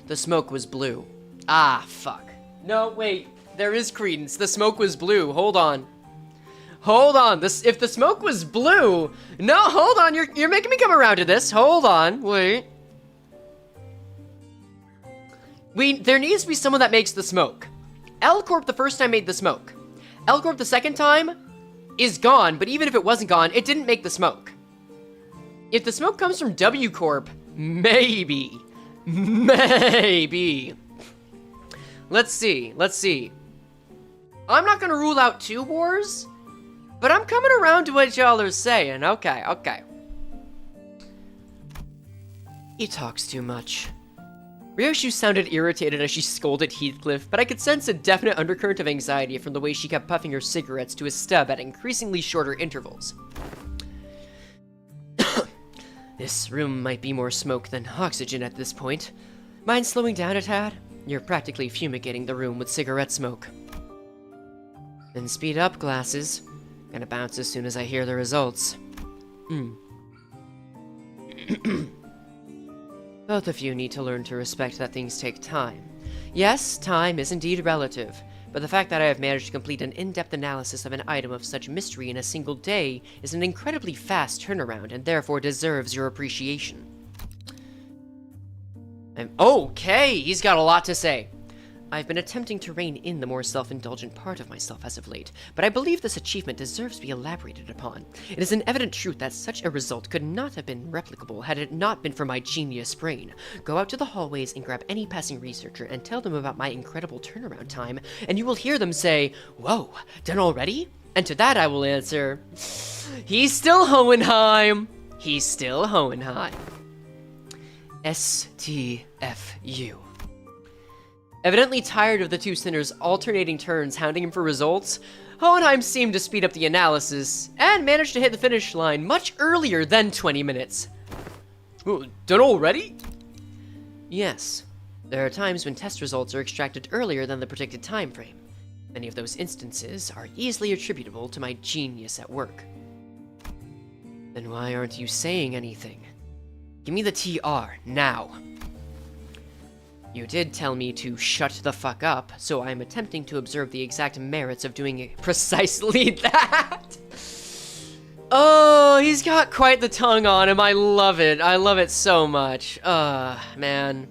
The smoke was blue. Ah, fuck. No, wait. There is credence. The smoke was blue. Hold on. Hold on. If the smoke was blue... No, hold on. You're making me come around to this. Hold on. Wait. There needs to be someone that makes the smoke. L-Corp the first time made the smoke. L-Corp the second time is gone, but even if it wasn't gone, it didn't make the smoke. If the smoke comes from W Corp, maybe. Maybe. Let's see. I'm not gonna rule out 2 wars, but I'm coming around to what y'all are saying. Okay. He talks too much. Ryoshu sounded irritated as she scolded Heathcliff, but I could sense a definite undercurrent of anxiety from the way she kept puffing her cigarettes to a stub at increasingly shorter intervals. This room might be more smoke than oxygen at this point. Mind slowing down a tad? You're practically fumigating the room with cigarette smoke. Then speed up, glasses. Gonna bounce as soon as I hear the results. Both of you need to learn to respect that things take time. Yes, time is indeed relative, but the fact that I have managed to complete an in-depth analysis of an item of such mystery in a single day is an incredibly fast turnaround and therefore deserves your appreciation. Okay, he's got a lot to say. I've been attempting to rein in the more self-indulgent part of myself as of late, but I believe this achievement deserves to be elaborated upon. It is an evident truth that such a result could not have been replicable had it not been for my genius brain. Go out to the hallways and grab any passing researcher and tell them about my incredible turnaround time, and you will hear them say, "Whoa, done already?" And to that I will answer, he's still Hohenheim. He's still Hohenheim. STFU. Evidently tired of the two sinners' alternating turns hounding him for results, Hohenheim seemed to speed up the analysis, and managed to hit the finish line much earlier than 20 minutes. Done already? Yes. There are times when test results are extracted earlier than the predicted time frame. Many of those instances are easily attributable to my genius at work. Then why aren't you saying anything? Give me the TR, now. You did tell me to shut the fuck up, so I'm attempting to observe the exact merits of doing precisely that. Oh, he's got quite the tongue on him. I love it. I love it so much. Man.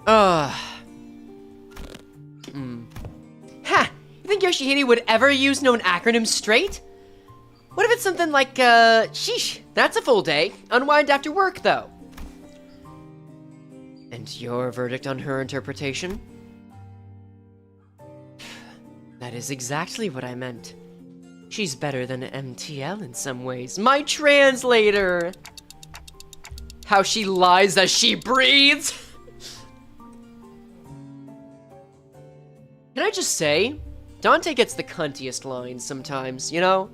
Ha! You think Yoshihide would ever use known acronyms straight? What if it's something like, sheesh, that's a full day. Unwind after work, though. And your verdict on her interpretation? That is exactly what I meant. She's better than MTL in some ways. My translator! How she lies as she breathes! Can I just say, Dante gets the cuntiest lines sometimes, you know?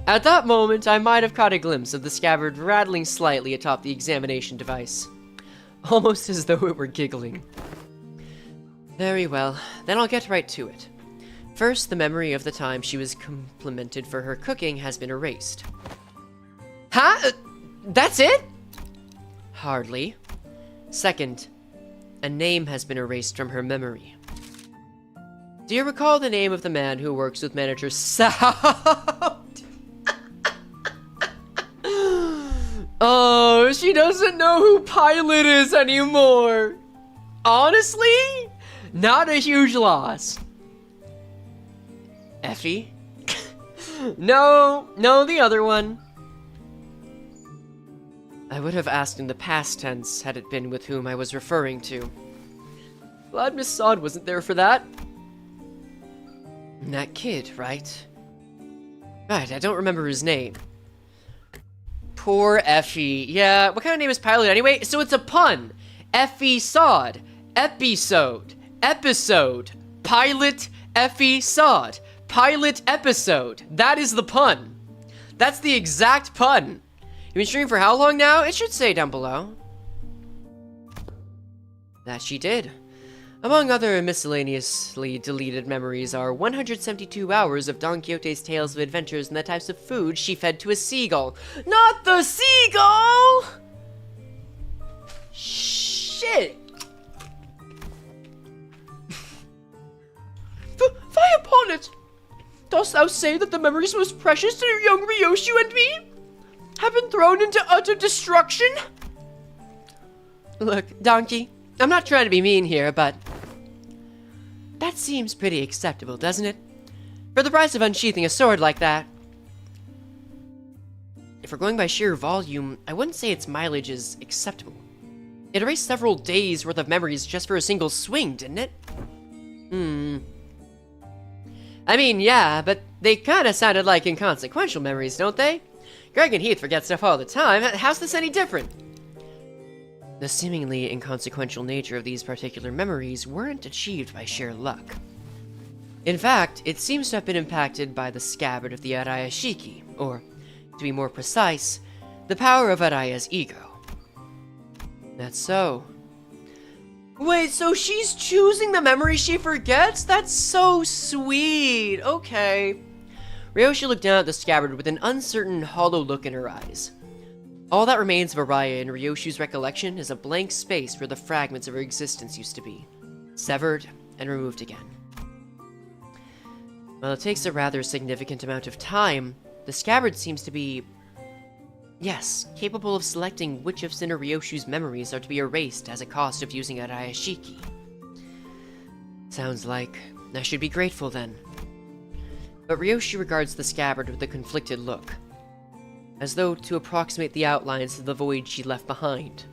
At that moment, I might have caught a glimpse of the scabbard rattling slightly atop the examination device. Almost as though it were giggling. Very well, then I'll get right to it. First, the memory of the time she was complimented for her cooking has been erased. Huh? That's it? Hardly. Second, a name has been erased from her memory. Do you recall the name of the man who works with manager Sound? Oh, she doesn't know who Pilot is anymore. Honestly, not a huge loss. Effie? No, the other one. I would have asked in the past tense had it been with whom I was referring to. Glad Miss Sod wasn't there for that. That kid, right? Right, I don't remember his name. Poor Effie. Yeah, what kind of name is Pilot anyway? So it's a pun. Effie Sod. Episode. Episode. Pilot Effie Sod. Pilot episode. That is the pun. That's the exact pun. You've been streaming for how long now? It should say down below. That she did. Among other miscellaneously deleted memories are 172 hours of Don Quixote's tales of adventures and the types of food she fed to a seagull. Not the seagull! Shit! Fie upon it! Dost thou say that the memories most precious to young Ryoshu and me have been thrown into utter destruction? Look, Donkey, I'm not trying to be mean here, but that seems pretty acceptable, doesn't it? For the price of unsheathing a sword like that. If we're going by sheer volume, I wouldn't say its mileage is acceptable. It erased several days' worth of memories just for a single swing, didn't it? I mean, yeah, but they kinda sounded like inconsequential memories, don't they? Greg and Heath forget stuff all the time. How's this any different? The seemingly inconsequential nature of these particular memories weren't achieved by sheer luck. In fact, it seems to have been impacted by the scabbard of the Araya Shiki, or, to be more precise, the power of Araya's ego. That's so. Wait, so she's choosing the memory she forgets? That's so sweet. Okay. Ryoshu looked down at the scabbard with an uncertain, hollow look in her eyes. All that remains of Araya in Ryoshu's recollection is a blank space where the fragments of her existence used to be, severed and removed again. While it takes a rather significant amount of time, the scabbard seems to be, yes, capable of selecting which of Sinner Ryoshu's memories are to be erased as a cost of using Araya Shiki. Sounds like I should be grateful then. But Ryoshu regards the scabbard with a conflicted look, as though to approximate the outlines of the void she left behind.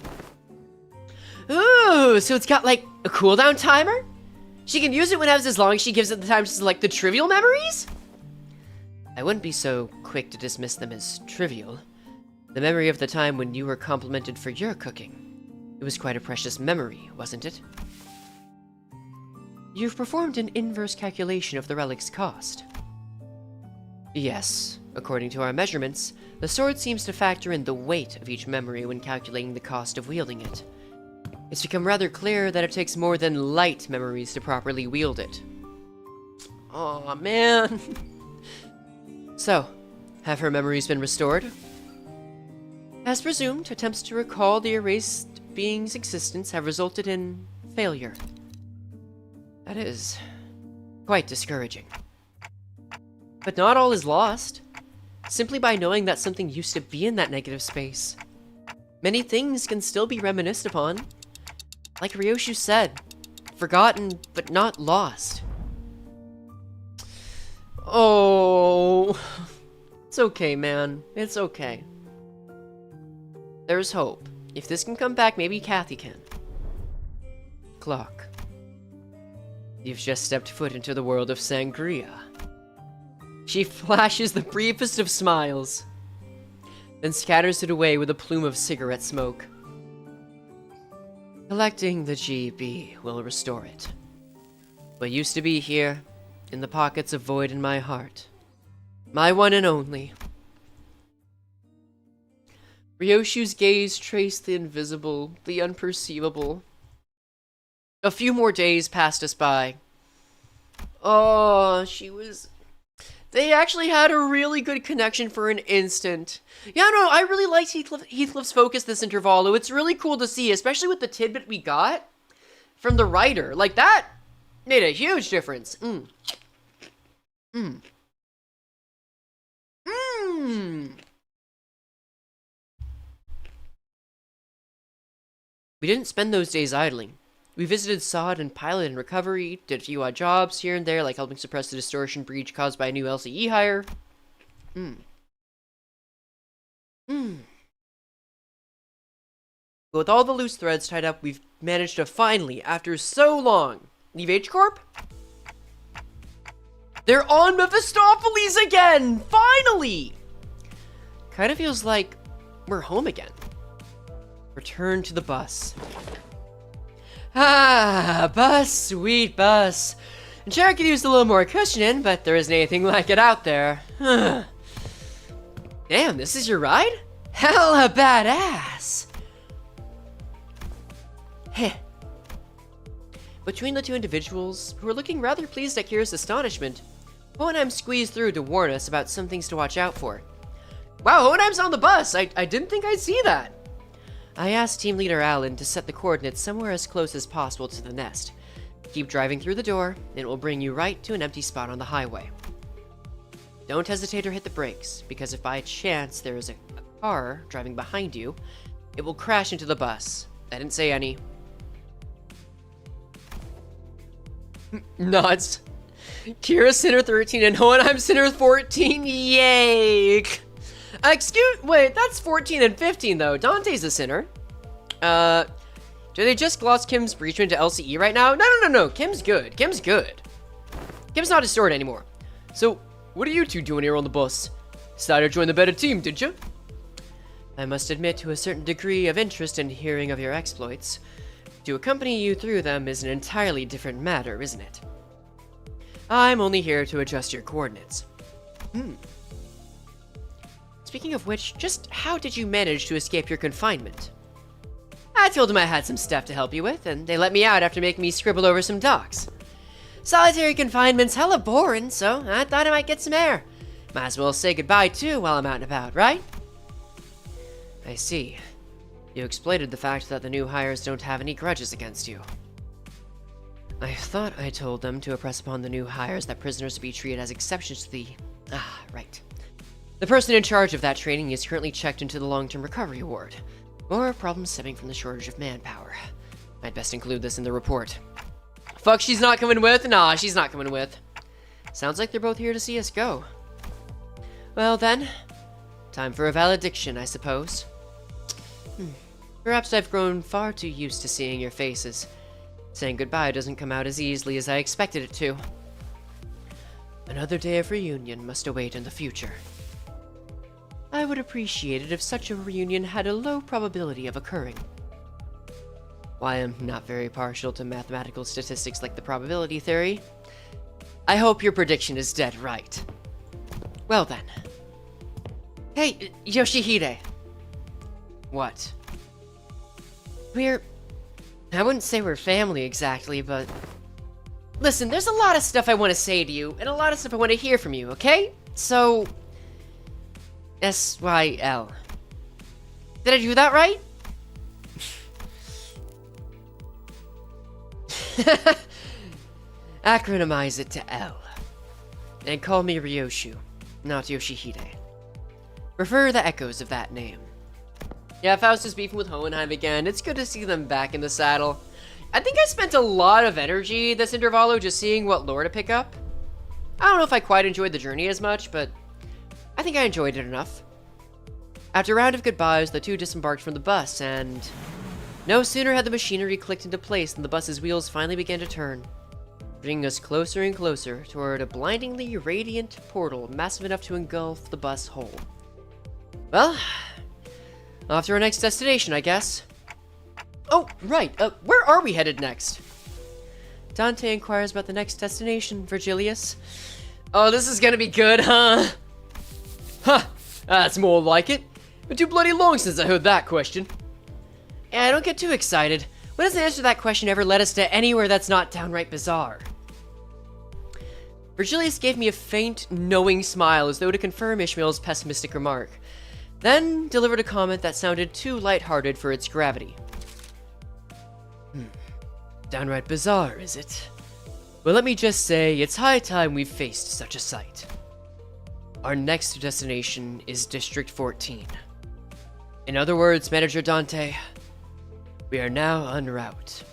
Ooh, so it's got like a cooldown timer? She can use it whenever as long as she gives it the time to select the trivial memories? I wouldn't be so quick to dismiss them as trivial. The memory of the time when you were complimented for your cooking. It was quite a precious memory, wasn't it? You've performed an inverse calculation of the relic's cost. Yes, according to our measurements, the sword seems to factor in the weight of each memory when calculating the cost of wielding it. It's become rather clear that it takes more than light memories to properly wield it. Aw, man. So, have her memories been restored? As presumed, attempts to recall the erased being's existence have resulted in failure. That is quite discouraging. But not all is lost. Simply by knowing that something used to be in that negative space, many things can still be reminisced upon. Like Ryoshu said, forgotten but not lost. Oh, it's okay, man. It's okay. There's hope. If this can come back, maybe Kathy can. Clock. You've just stepped foot into the world of sangria. She flashes the briefest of smiles, then scatters it away with a plume of cigarette smoke. Collecting the GB will restore it. What used to be here, in the pockets of void in my heart. My one and only. Ryoshu's gaze traced the invisible, the unperceivable. A few more days passed us by. Oh, they actually had a really good connection for an instant. Yeah, no, I really liked Heathcliff's focus this intervallo. It's really cool to see, especially with the tidbit we got from the writer. Like, that made a huge difference. We didn't spend those days idling. We visited Sod and Pilot and Recovery, did a few odd jobs here and there, like helping suppress the distortion breach caused by a new LCE hire. But with all the loose threads tied up, we've managed to finally, after so long, leave H Corp? They're on Mephistopheles again! Finally! Kind of feels like we're home again. Return to the bus. Ah, bus, sweet bus. Sure could use a little more cushioning, but there isn't anything like it out there. Damn, this is your ride? Hella badass! Heh. Between the two individuals, who were looking rather pleased at Kira's astonishment, Hohenheim squeezed through to warn us about some things to watch out for. Wow, Hohenheim's on the bus! I didn't think I'd see that! I asked Team Leader Alan to set the coordinates somewhere as close as possible to the nest. Keep driving through the door, and it will bring you right to an empty spot on the highway. Don't hesitate or hit the brakes, because if by chance there is a car driving behind you, it will crash into the bus. I didn't say any. Nods. Kira Sinner 13 and Hohenheim Sinner 14, yay! Wait, that's 14 and 15 though. Dante's a sinner. Do they just gloss Kim's breachment to LCE right now? No. Kim's good. Kim's not distorted anymore. So, what are you two doing here on the bus? Decided to join the better team, did you? I must admit to a certain degree of interest in hearing of your exploits. To accompany you through them is an entirely different matter, isn't it? I'm only here to adjust your coordinates. Speaking of which, just how did you manage to escape your confinement? I told them I had some stuff to help you with, and they let me out after making me scribble over some docs. Solitary confinement's hella boring, so I thought I might get some air. Might as well say goodbye too while I'm out and about, right? I see. You exploited the fact that the new hires don't have any grudges against you. I thought I told them to impress upon the new hires that prisoners be treated as exceptions to the... right. The person in charge of that training is currently checked into the long-term recovery ward. More problems stemming from the shortage of manpower. I'd best include this in the report. Fuck, she's not coming with? Nah, she's not coming with. Sounds like they're both here to see us go. Well then, time for a valediction, I suppose. Perhaps I've grown far too used to seeing your faces. Saying goodbye doesn't come out as easily as I expected it to. Another day of reunion must await in the future. I would appreciate it if such a reunion had a low probability of occurring. Why I'm not very partial to mathematical statistics like the probability theory. I hope your prediction is dead right. Well then. Hey, Yoshihide. What? I wouldn't say we're family exactly, but... Listen, there's a lot of stuff I want to say to you, and a lot of stuff I want to hear from you, okay? So... SYL. Did I do that right? Acronymize it to L. And call me Ryoshu, not Yoshihide. Prefer the echoes of that name. Yeah, Faust is beefing with Hohenheim again. It's good to see them back in the saddle. I think I spent a lot of energy this intervallo just seeing what lore to pick up. I don't know if I quite enjoyed the journey as much, but I think I enjoyed it enough. After a round of goodbyes, the two disembarked from the bus, and no sooner had the machinery clicked into place than the bus's wheels finally began to turn. bringing us closer and closer toward a blindingly radiant portal massive enough to engulf the bus whole. Well, off to our next destination, I guess. Oh, right, where are we headed next? Dante inquires about the next destination, Virgilius. Oh, this is gonna be good, huh? Huh, that's more like it. Been too bloody long since I heard that question. Yeah, don't get too excited. When does the answer to that question ever led us to anywhere that's not downright bizarre? Virgilius gave me a faint, knowing smile as though to confirm Ishmael's pessimistic remark, then delivered a comment that sounded too lighthearted for its gravity. Downright bizarre, is it? Well, let me just say, it's high time we've faced such a sight. Our next destination is District 14. In other words, Manager Dante, we are now en route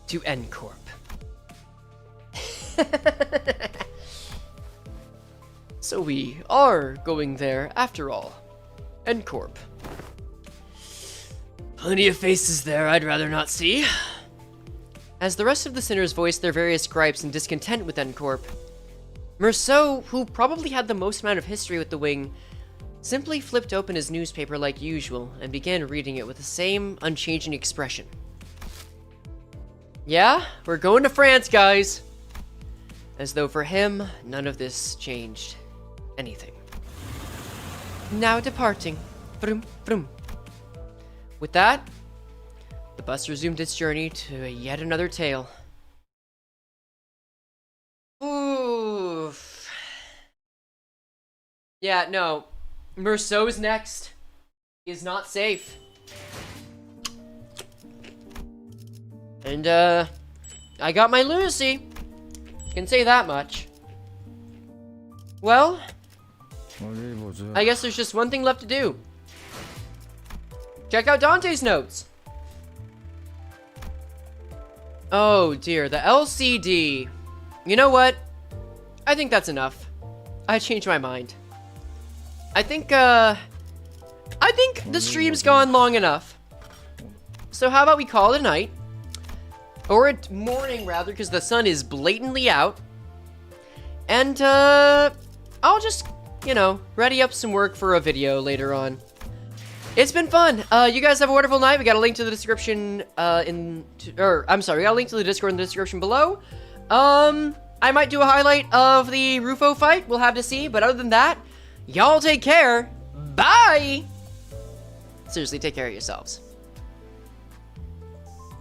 to N Corp. So we are going there after all. N Corp. Plenty of faces there I'd rather not see. As the rest of the sinners voiced their various gripes and discontent with N Corp, Merceau, who probably had the most amount of history with the wing, simply flipped open his newspaper like usual and began reading it with the same unchanging expression. Yeah, we're going to France, guys. As though for him, none of this changed anything. Now departing. Vroom, vroom. With that, the bus resumed its journey to yet another tale. Oof. Yeah, no. Merceau's next. He is not safe. And, I got my lunacy. Can say that much. Well, I guess there's just one thing left to do. Check out Dante's notes. Oh dear, the LCD. You know what? I think that's enough. I changed my mind. I think the stream's gone long enough. So how about we call it a night? Or a morning, rather, because the sun is blatantly out. And, I'll just, you know, ready up some work for a video later on. It's been fun. You guys have a wonderful night. We got a link to the description, we got a link to the Discord in the description below. I might do a highlight of the Rufo fight. We'll have to see. But other than that, y'all take care. Bye! Seriously, take care of yourselves.